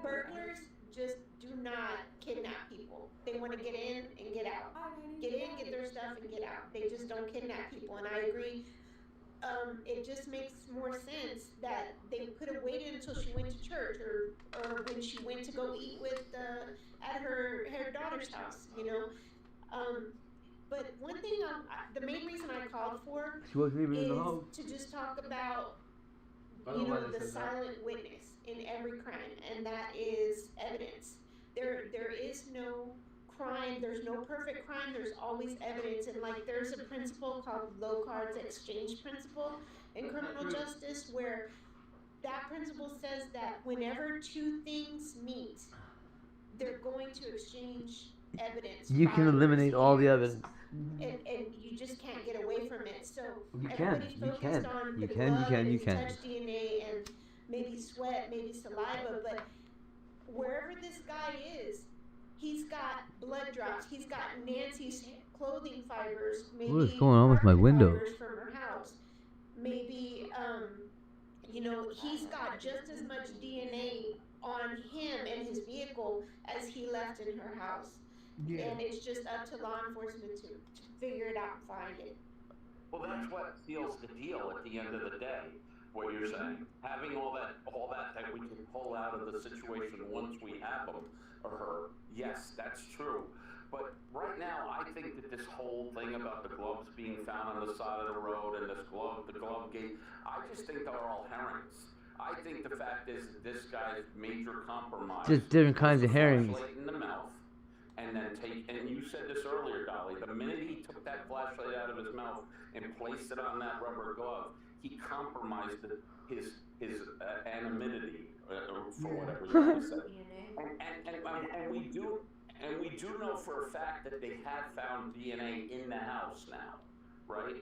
burglars just do not kidnap people. They want to get in and get out. Get in, get their stuff, and get out. They just don't kidnap people, and I agree. It just makes more sense that they could have waited until she went to church or when she went to go eat with at her daughter's house, you know. But one thing, the main reason I called for She wasn't even in the is house. to just talk about, I don't you know know, why they the said that. silent witness in every crime, and that is evidence. There is no crime, there's no perfect crime, there's always evidence, and like there's a principle called Locard's exchange principle in criminal justice where that principle says that whenever two things meet, they're going to exchange evidence. You can eliminate all the evidence. And you just can't get away from it. So You can, everybody's you focused can, on you the can, you blood can, and you the can. touch DNA and maybe sweat, maybe saliva, but wherever this guy is, he's got blood drops. He's got Nancy's clothing fibers. Maybe What is going on with my window? fibers from her house. Maybe, you know, he's got just as much DNA on him and his vehicle as he left in her house. Yeah. And it's just up to law enforcement to figure it out and find it. Well, that's what seals the deal at the end of the day. What you're saying, having all that we can pull out of the situation once we have him or her. Yes, that's true. But right now, I think that this whole thing about the gloves being found on the side of the road and the glove gate, I just think they're all herrings. I think the fact is that this guy's major compromise. Just different kinds of herrings. Flashlight in the mouth, and then and you said this earlier, Dolly. The minute he took that flashlight out of his mouth and placed it on that rubber glove, he compromised his anonymity, for whatever you want to say. And we do know for a fact that they have found DNA in the house now, right?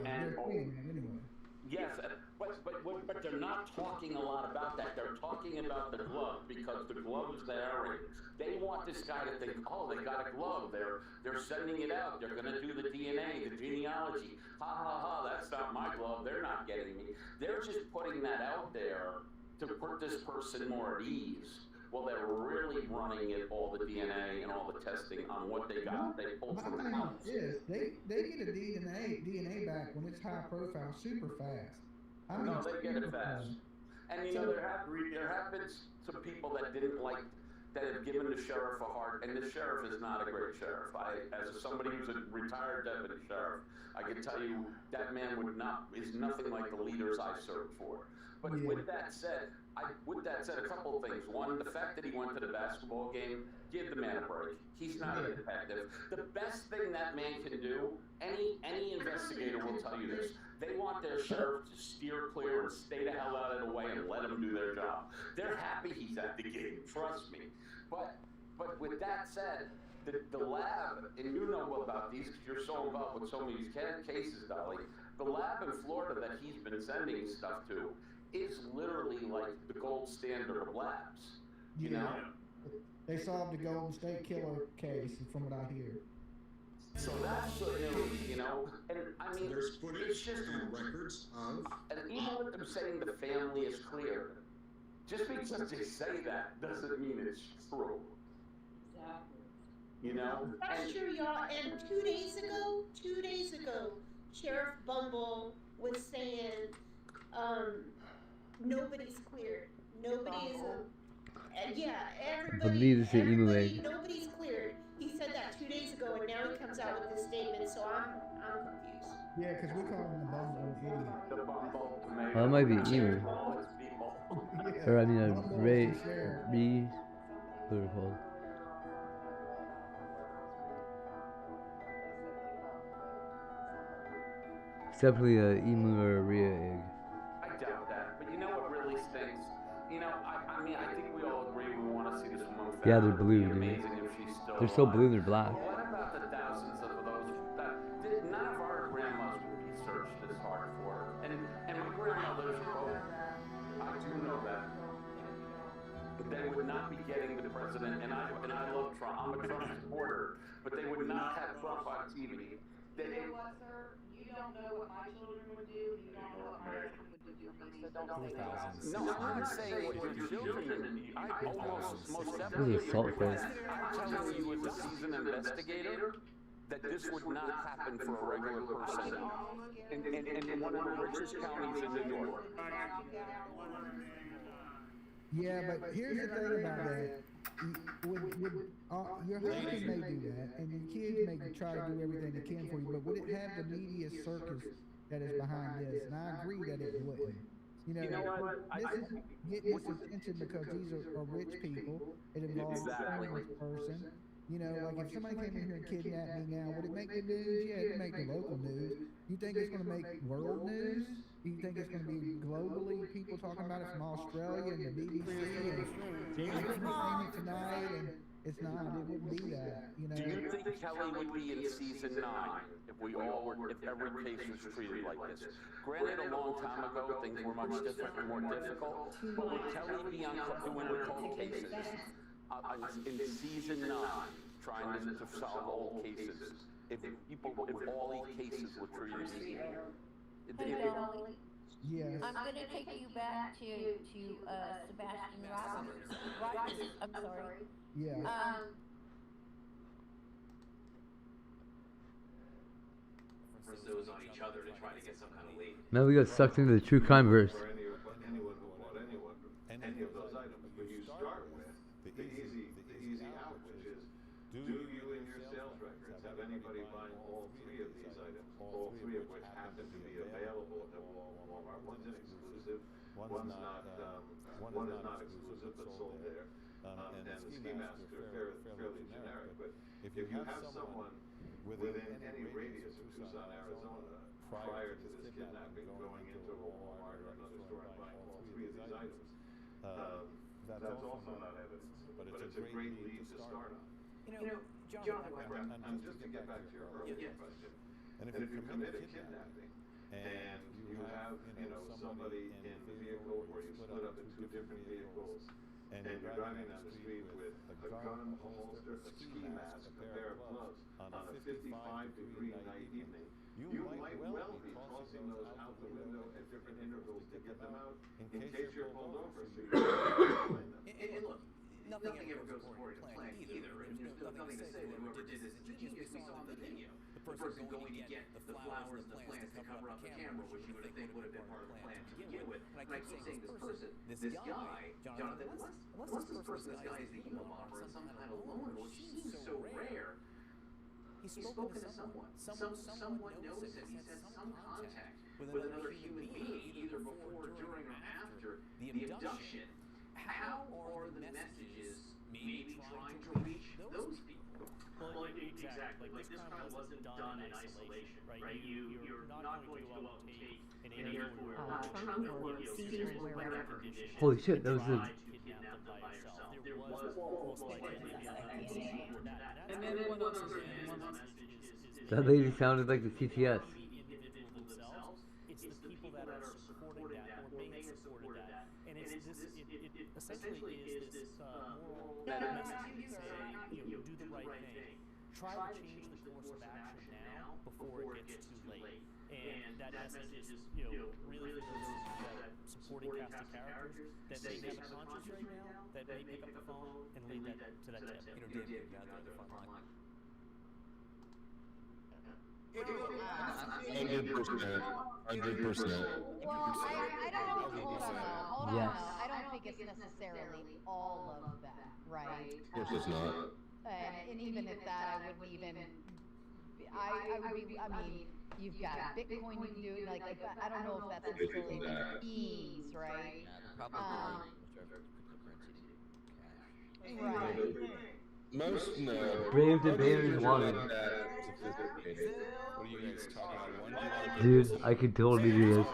Yeah, And they're cleaning it anyway. yes, but they're not talking a lot about that. They're talking about the glove because the glove is the herring. They want this guy to think, oh, they got a glove. They're sending it out. They're going to do the DNA, the genealogy. Ha ha ha! That's not my glove. They're not getting me. They're just putting that out there to put this person more at ease. Well, they're really running it, all the DNA and all the testing on what they got. They pulled from the house. Yes, they get a DNA back when it's high profile super fast. I mean, No, they get it fast. And you know, there have been some people that didn't like, that have given the sheriff a hard, and the sheriff is not a great sheriff. As somebody who's a retired deputy sheriff, I can tell you that man is nothing like the leaders I served for. But with that said, a couple of things. One, the fact that he went to the basketball game, give the man a break. He's not a detective. The best thing that man can do, any investigator will tell you this. They want their sheriff to steer clear and stay the hell out of the way and let them do their job. They're happy he's at the game, trust me. But with that said, the lab, and you know about these because you're so involved with so many of these cases, Dolly, the lab in Florida that he's been sending stuff to is literally like the gold standard of labs. You know? They solved the Golden State Killer case, from what I hear. So that's good news, you know? And I mean, There's footage it's just and records of. And even with them saying the family is clear, just because they say that doesn't mean it's true. You know? That's true, y'all. And 2 days ago, Sheriff Bumble was saying, nobody's cleared. Nobody is everybody. Believe it's an emu egg. Nobody's cleared. He said that 2 days ago, and now he comes out with this statement. So I'm confused. Yeah, because we call him the Bumble idiot. The Bumble tomato. Oh, it might be emu. Or I mean a ray, what are they called? It's definitely a emu or a rhea egg. I doubt that, but you know what really stinks? You know, I mean, I think we all agree we want to see this woman found. Yeah, they're blue, It'd be dude. amazing if she's still They're so alive. blue, they're black. But what about the thousands of those none of our grandmas would be searched this hard for? And my grandmother's both. I do know that. But they would not be getting the president, and I love Trump. I'm a Trump supporter, but they would not have Trump on TV. You know what, sir? You don't know what my children would do. You don't know what my children would do for me. So don't say that. No, I'm not saying what your children. I almost most This definitely. is a salt face. I'm telling you, as a seasoned investigator, that this would not happen for a regular person in one of the richest counties in New York. Yeah, but here's the thing about that. Your husband may do that, and your kids may try to do everything they can for you, but would it have the media circus that is behind this? And I agree that it wouldn't. You know what? This is getting this attention because these are rich people. It involves a famous person. You know, like if somebody came in here and kidnapped me now, would it make the news? Yeah, it'd make the local news. You think it's going to make world news? You think it's going to be globally people talking about it from Australia and the BBC and Entertainment Tonight It's not. It wouldn't be that. You know. Do you think Kelly would be in season 9 if every case was treated like this? Granted, a long time ago, things were much different and more difficult, but would Kelly be on doing cold cases in season 9, trying to solve old cases? If all these cases were treated equally? Yes. I'm going to take you back to Sebastian Roberts. I'm sorry. Yeah. Those on each other to try to get some kind of lead. Now we got sucked into the true crime verse. Anyone will want any of those items. But you start with the easy out, which is, do you in your sales records have anybody buying all 3 of these items, all 3 of which happen to be available at the Walmart? One's inexclusive, one is not exclusive but sold there, and the Ski Mask are fairly generic. But if you have someone within any radius of Tucson, Arizona, prior to this kidnapping, going into a Walmart or another store and buying all 3 of these items, that's also not evidence, but it's a great lead to start on. Jonathan, and just to get back to your earlier question, and if you commit a kidnapping and you have somebody in the vehicle, or you split up in 2 different vehicles, and you're driving down the street with a gun, a holster, a ski mask, a pair of gloves on a 55-degree night evening, you might well be tossing those out the window at different intervals to get them out in case you're pulled over. So you're and look, nothing ever goes according to plan either. And there's nothing to say that whoever did this is ingenious. We saw the video. The person going to get the flowers and the plants to cover up the camera, which you would think would have been part of the plan to begin with. And I keep saying this person, this guy, Jonathan, unless this guy is the emo mob or some kind of loner, which seems so rare. He's spoken to someone. Someone knows him. He's had some contact with another human being, either before, during, or after the abduction. How are the messages maybe trying to reach those people? Well, exactly. Like this crime wasn't done in isolation, right? You're not going to go out and take an airport or Caesar's weather conditions. Holy shit, that was a... Kidnap them by yourself. There was most likely that. And then one other thing. That lady sounded like the CTS. It's the people that are supporting that or may have supported that. And it essentially is this moral message saying, do the right thing. Try to change the course of action now before it gets too late. And that message is, really for those that supporting cast of characters that may have a conscience right now, that may pick up the phone and lead that to that tip. Damn good guy on the front line. 100%. 100%. Well, I don't know. Hold on. Yes. I don't think it's necessarily all of that, right? Of course it's not. And even at that, I wouldn't even. I would be. I mean, you've got Bitcoin you can do. Like I don't know if that's necessarily ease, right? Right. Most no. Brave debaters wanted. What are you guys talking about? Dude, I could totally do this.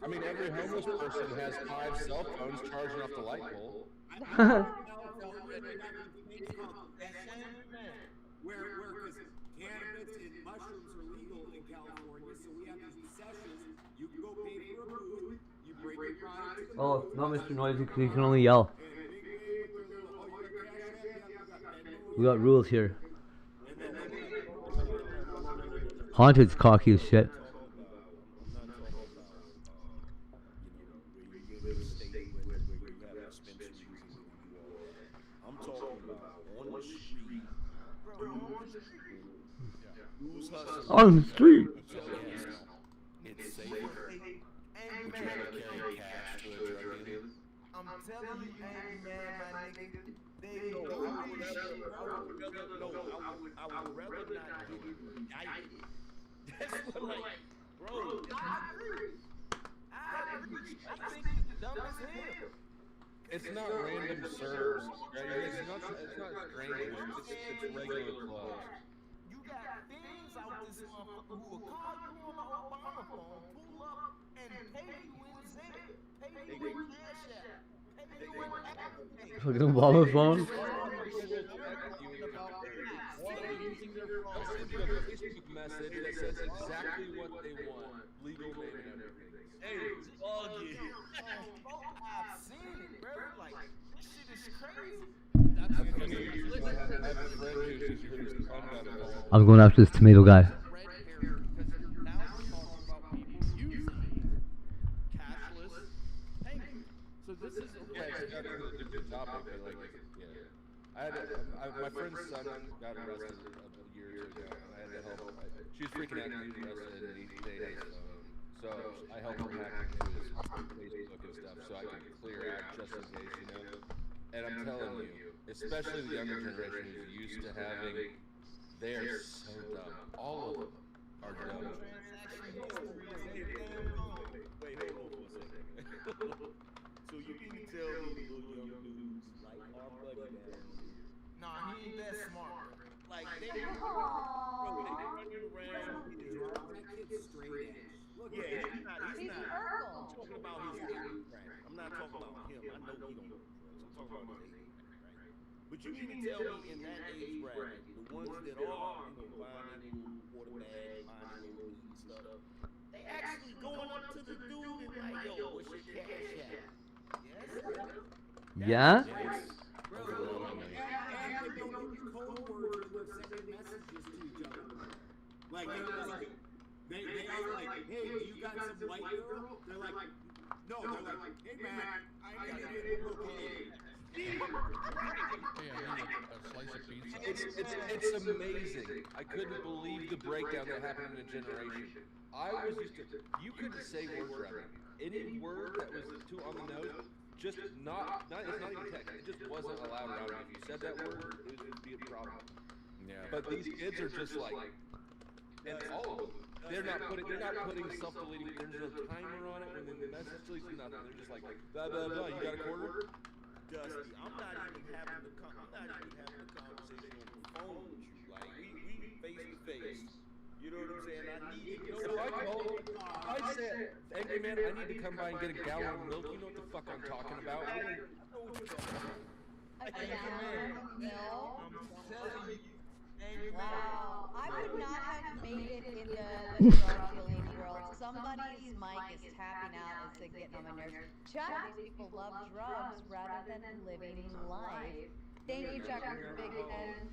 I mean, every homeless person has 5 cell phones charging off the light pole. Where cannabis and mushrooms are legal in California, so we have these sessions. You can go pay for a booth, you bring your product. Oh, not Mr. Noisy, because he can only yell. We got rules here. Haunted's cocky as shit. On the street. It's safer. Would you rather carry cash to a drug dealer? I'm telling you, angry man, my nigga. They go. I would rather not do it. That's what, like, bro. I agree. I think it's dumb as hell. It's not random serves. It's not strangers. It's regular clubs. got things out this motherfucker who will call you on the Obama phone, pull up, and pay you in Zelle, pay you in Cash App, pay you in everything. Fucking Obama phone. Using their phone, send you a Facebook message that says exactly what they want, legal name and everything. Hey, plug it. I've seen it, bro. Like, this shit is crazy. I'm going after this tomato guy. So this is okay. It's got a good topic, but like, yeah. My friend's son got arrested a year or two ago, and I had to help. She was freaking out because he was arrested, and he stayed at his phone. So I helped her hack into his Facebook and stuff, so I could clear out just in case, you know. And I'm telling you, especially the younger generation who's used to having, they are so dumb. All of them are dumb. Wait, hold on for a second. So you can tell me the little young dudes like our buddy down here. Nah, he ain't that smart. Like they running around, that kid's straight edge. Look, yeah, he's not. I'm talking about his age bracket. I'm not talking about him. I know he don't. I'm talking about his age bracket, right? But you mean to tell me in that age bracket, the ones that are, buying little water bags, buying little weed stuff, they actually going up to the dude and like, yo, what's your Cash App? Yeah? Like, they are like, hey, you got some white girl? They're like, no, they're like, hey man, I need to get cocaine. It's amazing. I couldn't believe the breakdown that happened in a generation. I was used to, you couldn't say words around me. Any word that was too on the nose, just it's not even text. It just wasn't allowed around me. If you said that word, it would be a problem. Yeah. But these kids are just like, and all of them, they're not putting self-deleting. There's no timer on it. When the message deletes, nothing. They're just like blah blah blah. You got a quarter? Dusty, I'm not even having the conversation on the phone with you. Like we face to face. You know what I'm saying? I need to know. If I said, angry man, I need to come by and get a gallon of milk. You know what the fuck I'm talking about? I know what you're talking about. A gallon of milk? I'm telling you. Wow, I would not have made it in the drug dealing world. Somebody's mic is tapping out and getting on my nerves. Chuck, these people love drugs rather than living life. Thank you, Chuck, for big head.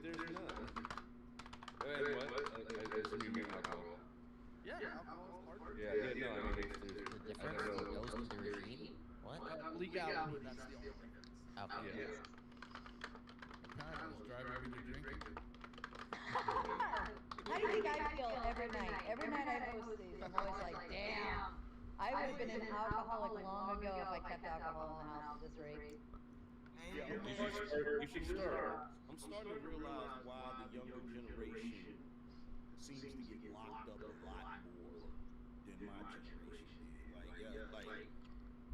There's none. Wait, what? I assume you mean alcohol. Yeah, alcohol's hard. Yeah, no, I mean, there's The difference goes to the regime? What? Legality, that's the only difference. Okay. Yeah. Apparently, drive every day drinking. How do you think I feel every night? Every night I post these, I'm always like, damn. I would have been an alcoholic long ago if I kept alcohol in the house at this rate. Yeah, you should start. I'm starting to realize why the younger generation seems to get locked up a lot more than my generation did. Like,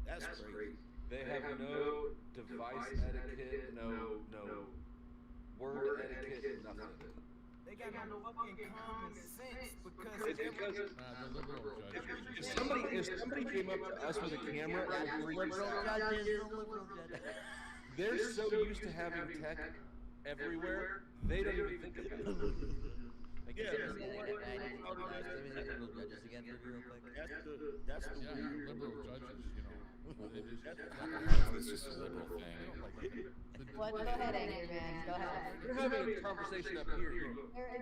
that's crazy. They have no device etiquette, no word etiquette, nothing. They got no fucking common sense because The liberal judges. If somebody came up to us with a camera and they're so used to having tech everywhere, they don't even think about it. That's the Yeah, weird liberal judges, you know. It's just a liberal thing. What? Go ahead, angry man. Go ahead. We're having a conversation up here.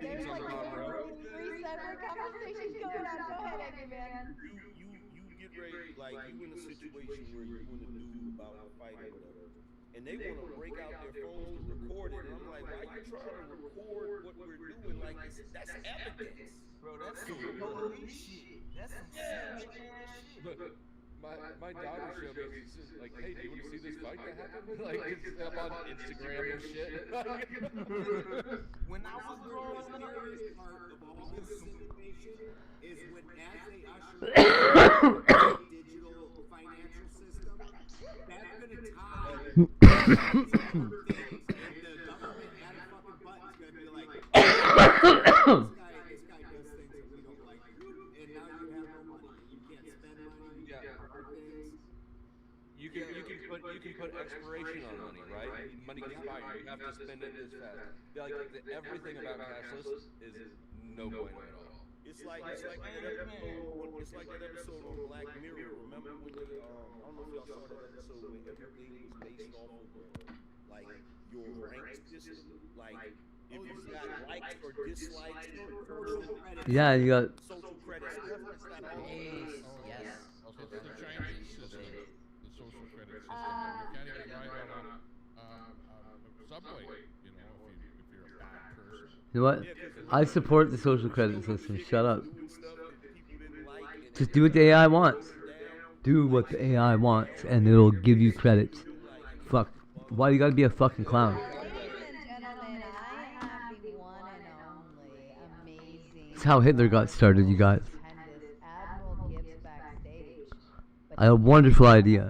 There's like three separate conversations going on. Go ahead, angry man. You get ready, like you in a situation where you and a dude about to fight or whatever, and they want to break out their phones to record it, and I'm like, why you trying to record what we're doing? Like, that's evidence, bro. That's some police shit. That's some serious shit. Look, my daughter showed me, she's just like, hey, do you want to see this fight that happened? Like, it's up on Instagram and shit. When I was growing up, the scariest part of all this situation is when as they usher in the digital financial system, that's going to tie things. And the You can put expiration on money, right? Money can expire. You have to spend it this fast. Everything about cashless is no bueno at all. It's like that episode on Black Mirror. Remember when they I don't know if y'all saw that episode when everything was based off of like your rank system. Like if you got likes or dislikes, personal credit, Yeah, you got. social credits, that's not all. Yes. It's the Chinese system, the social credit system. You can't even ride on a subway, you know, if you're a bad person. You know what? I support the social credit system. Shut up. Just do what the AI wants. Do what the AI wants, and it'll give you credits. Fuck. Why you gotta be a fucking clown? That's how Hitler got started, you guys. I had a wonderful idea.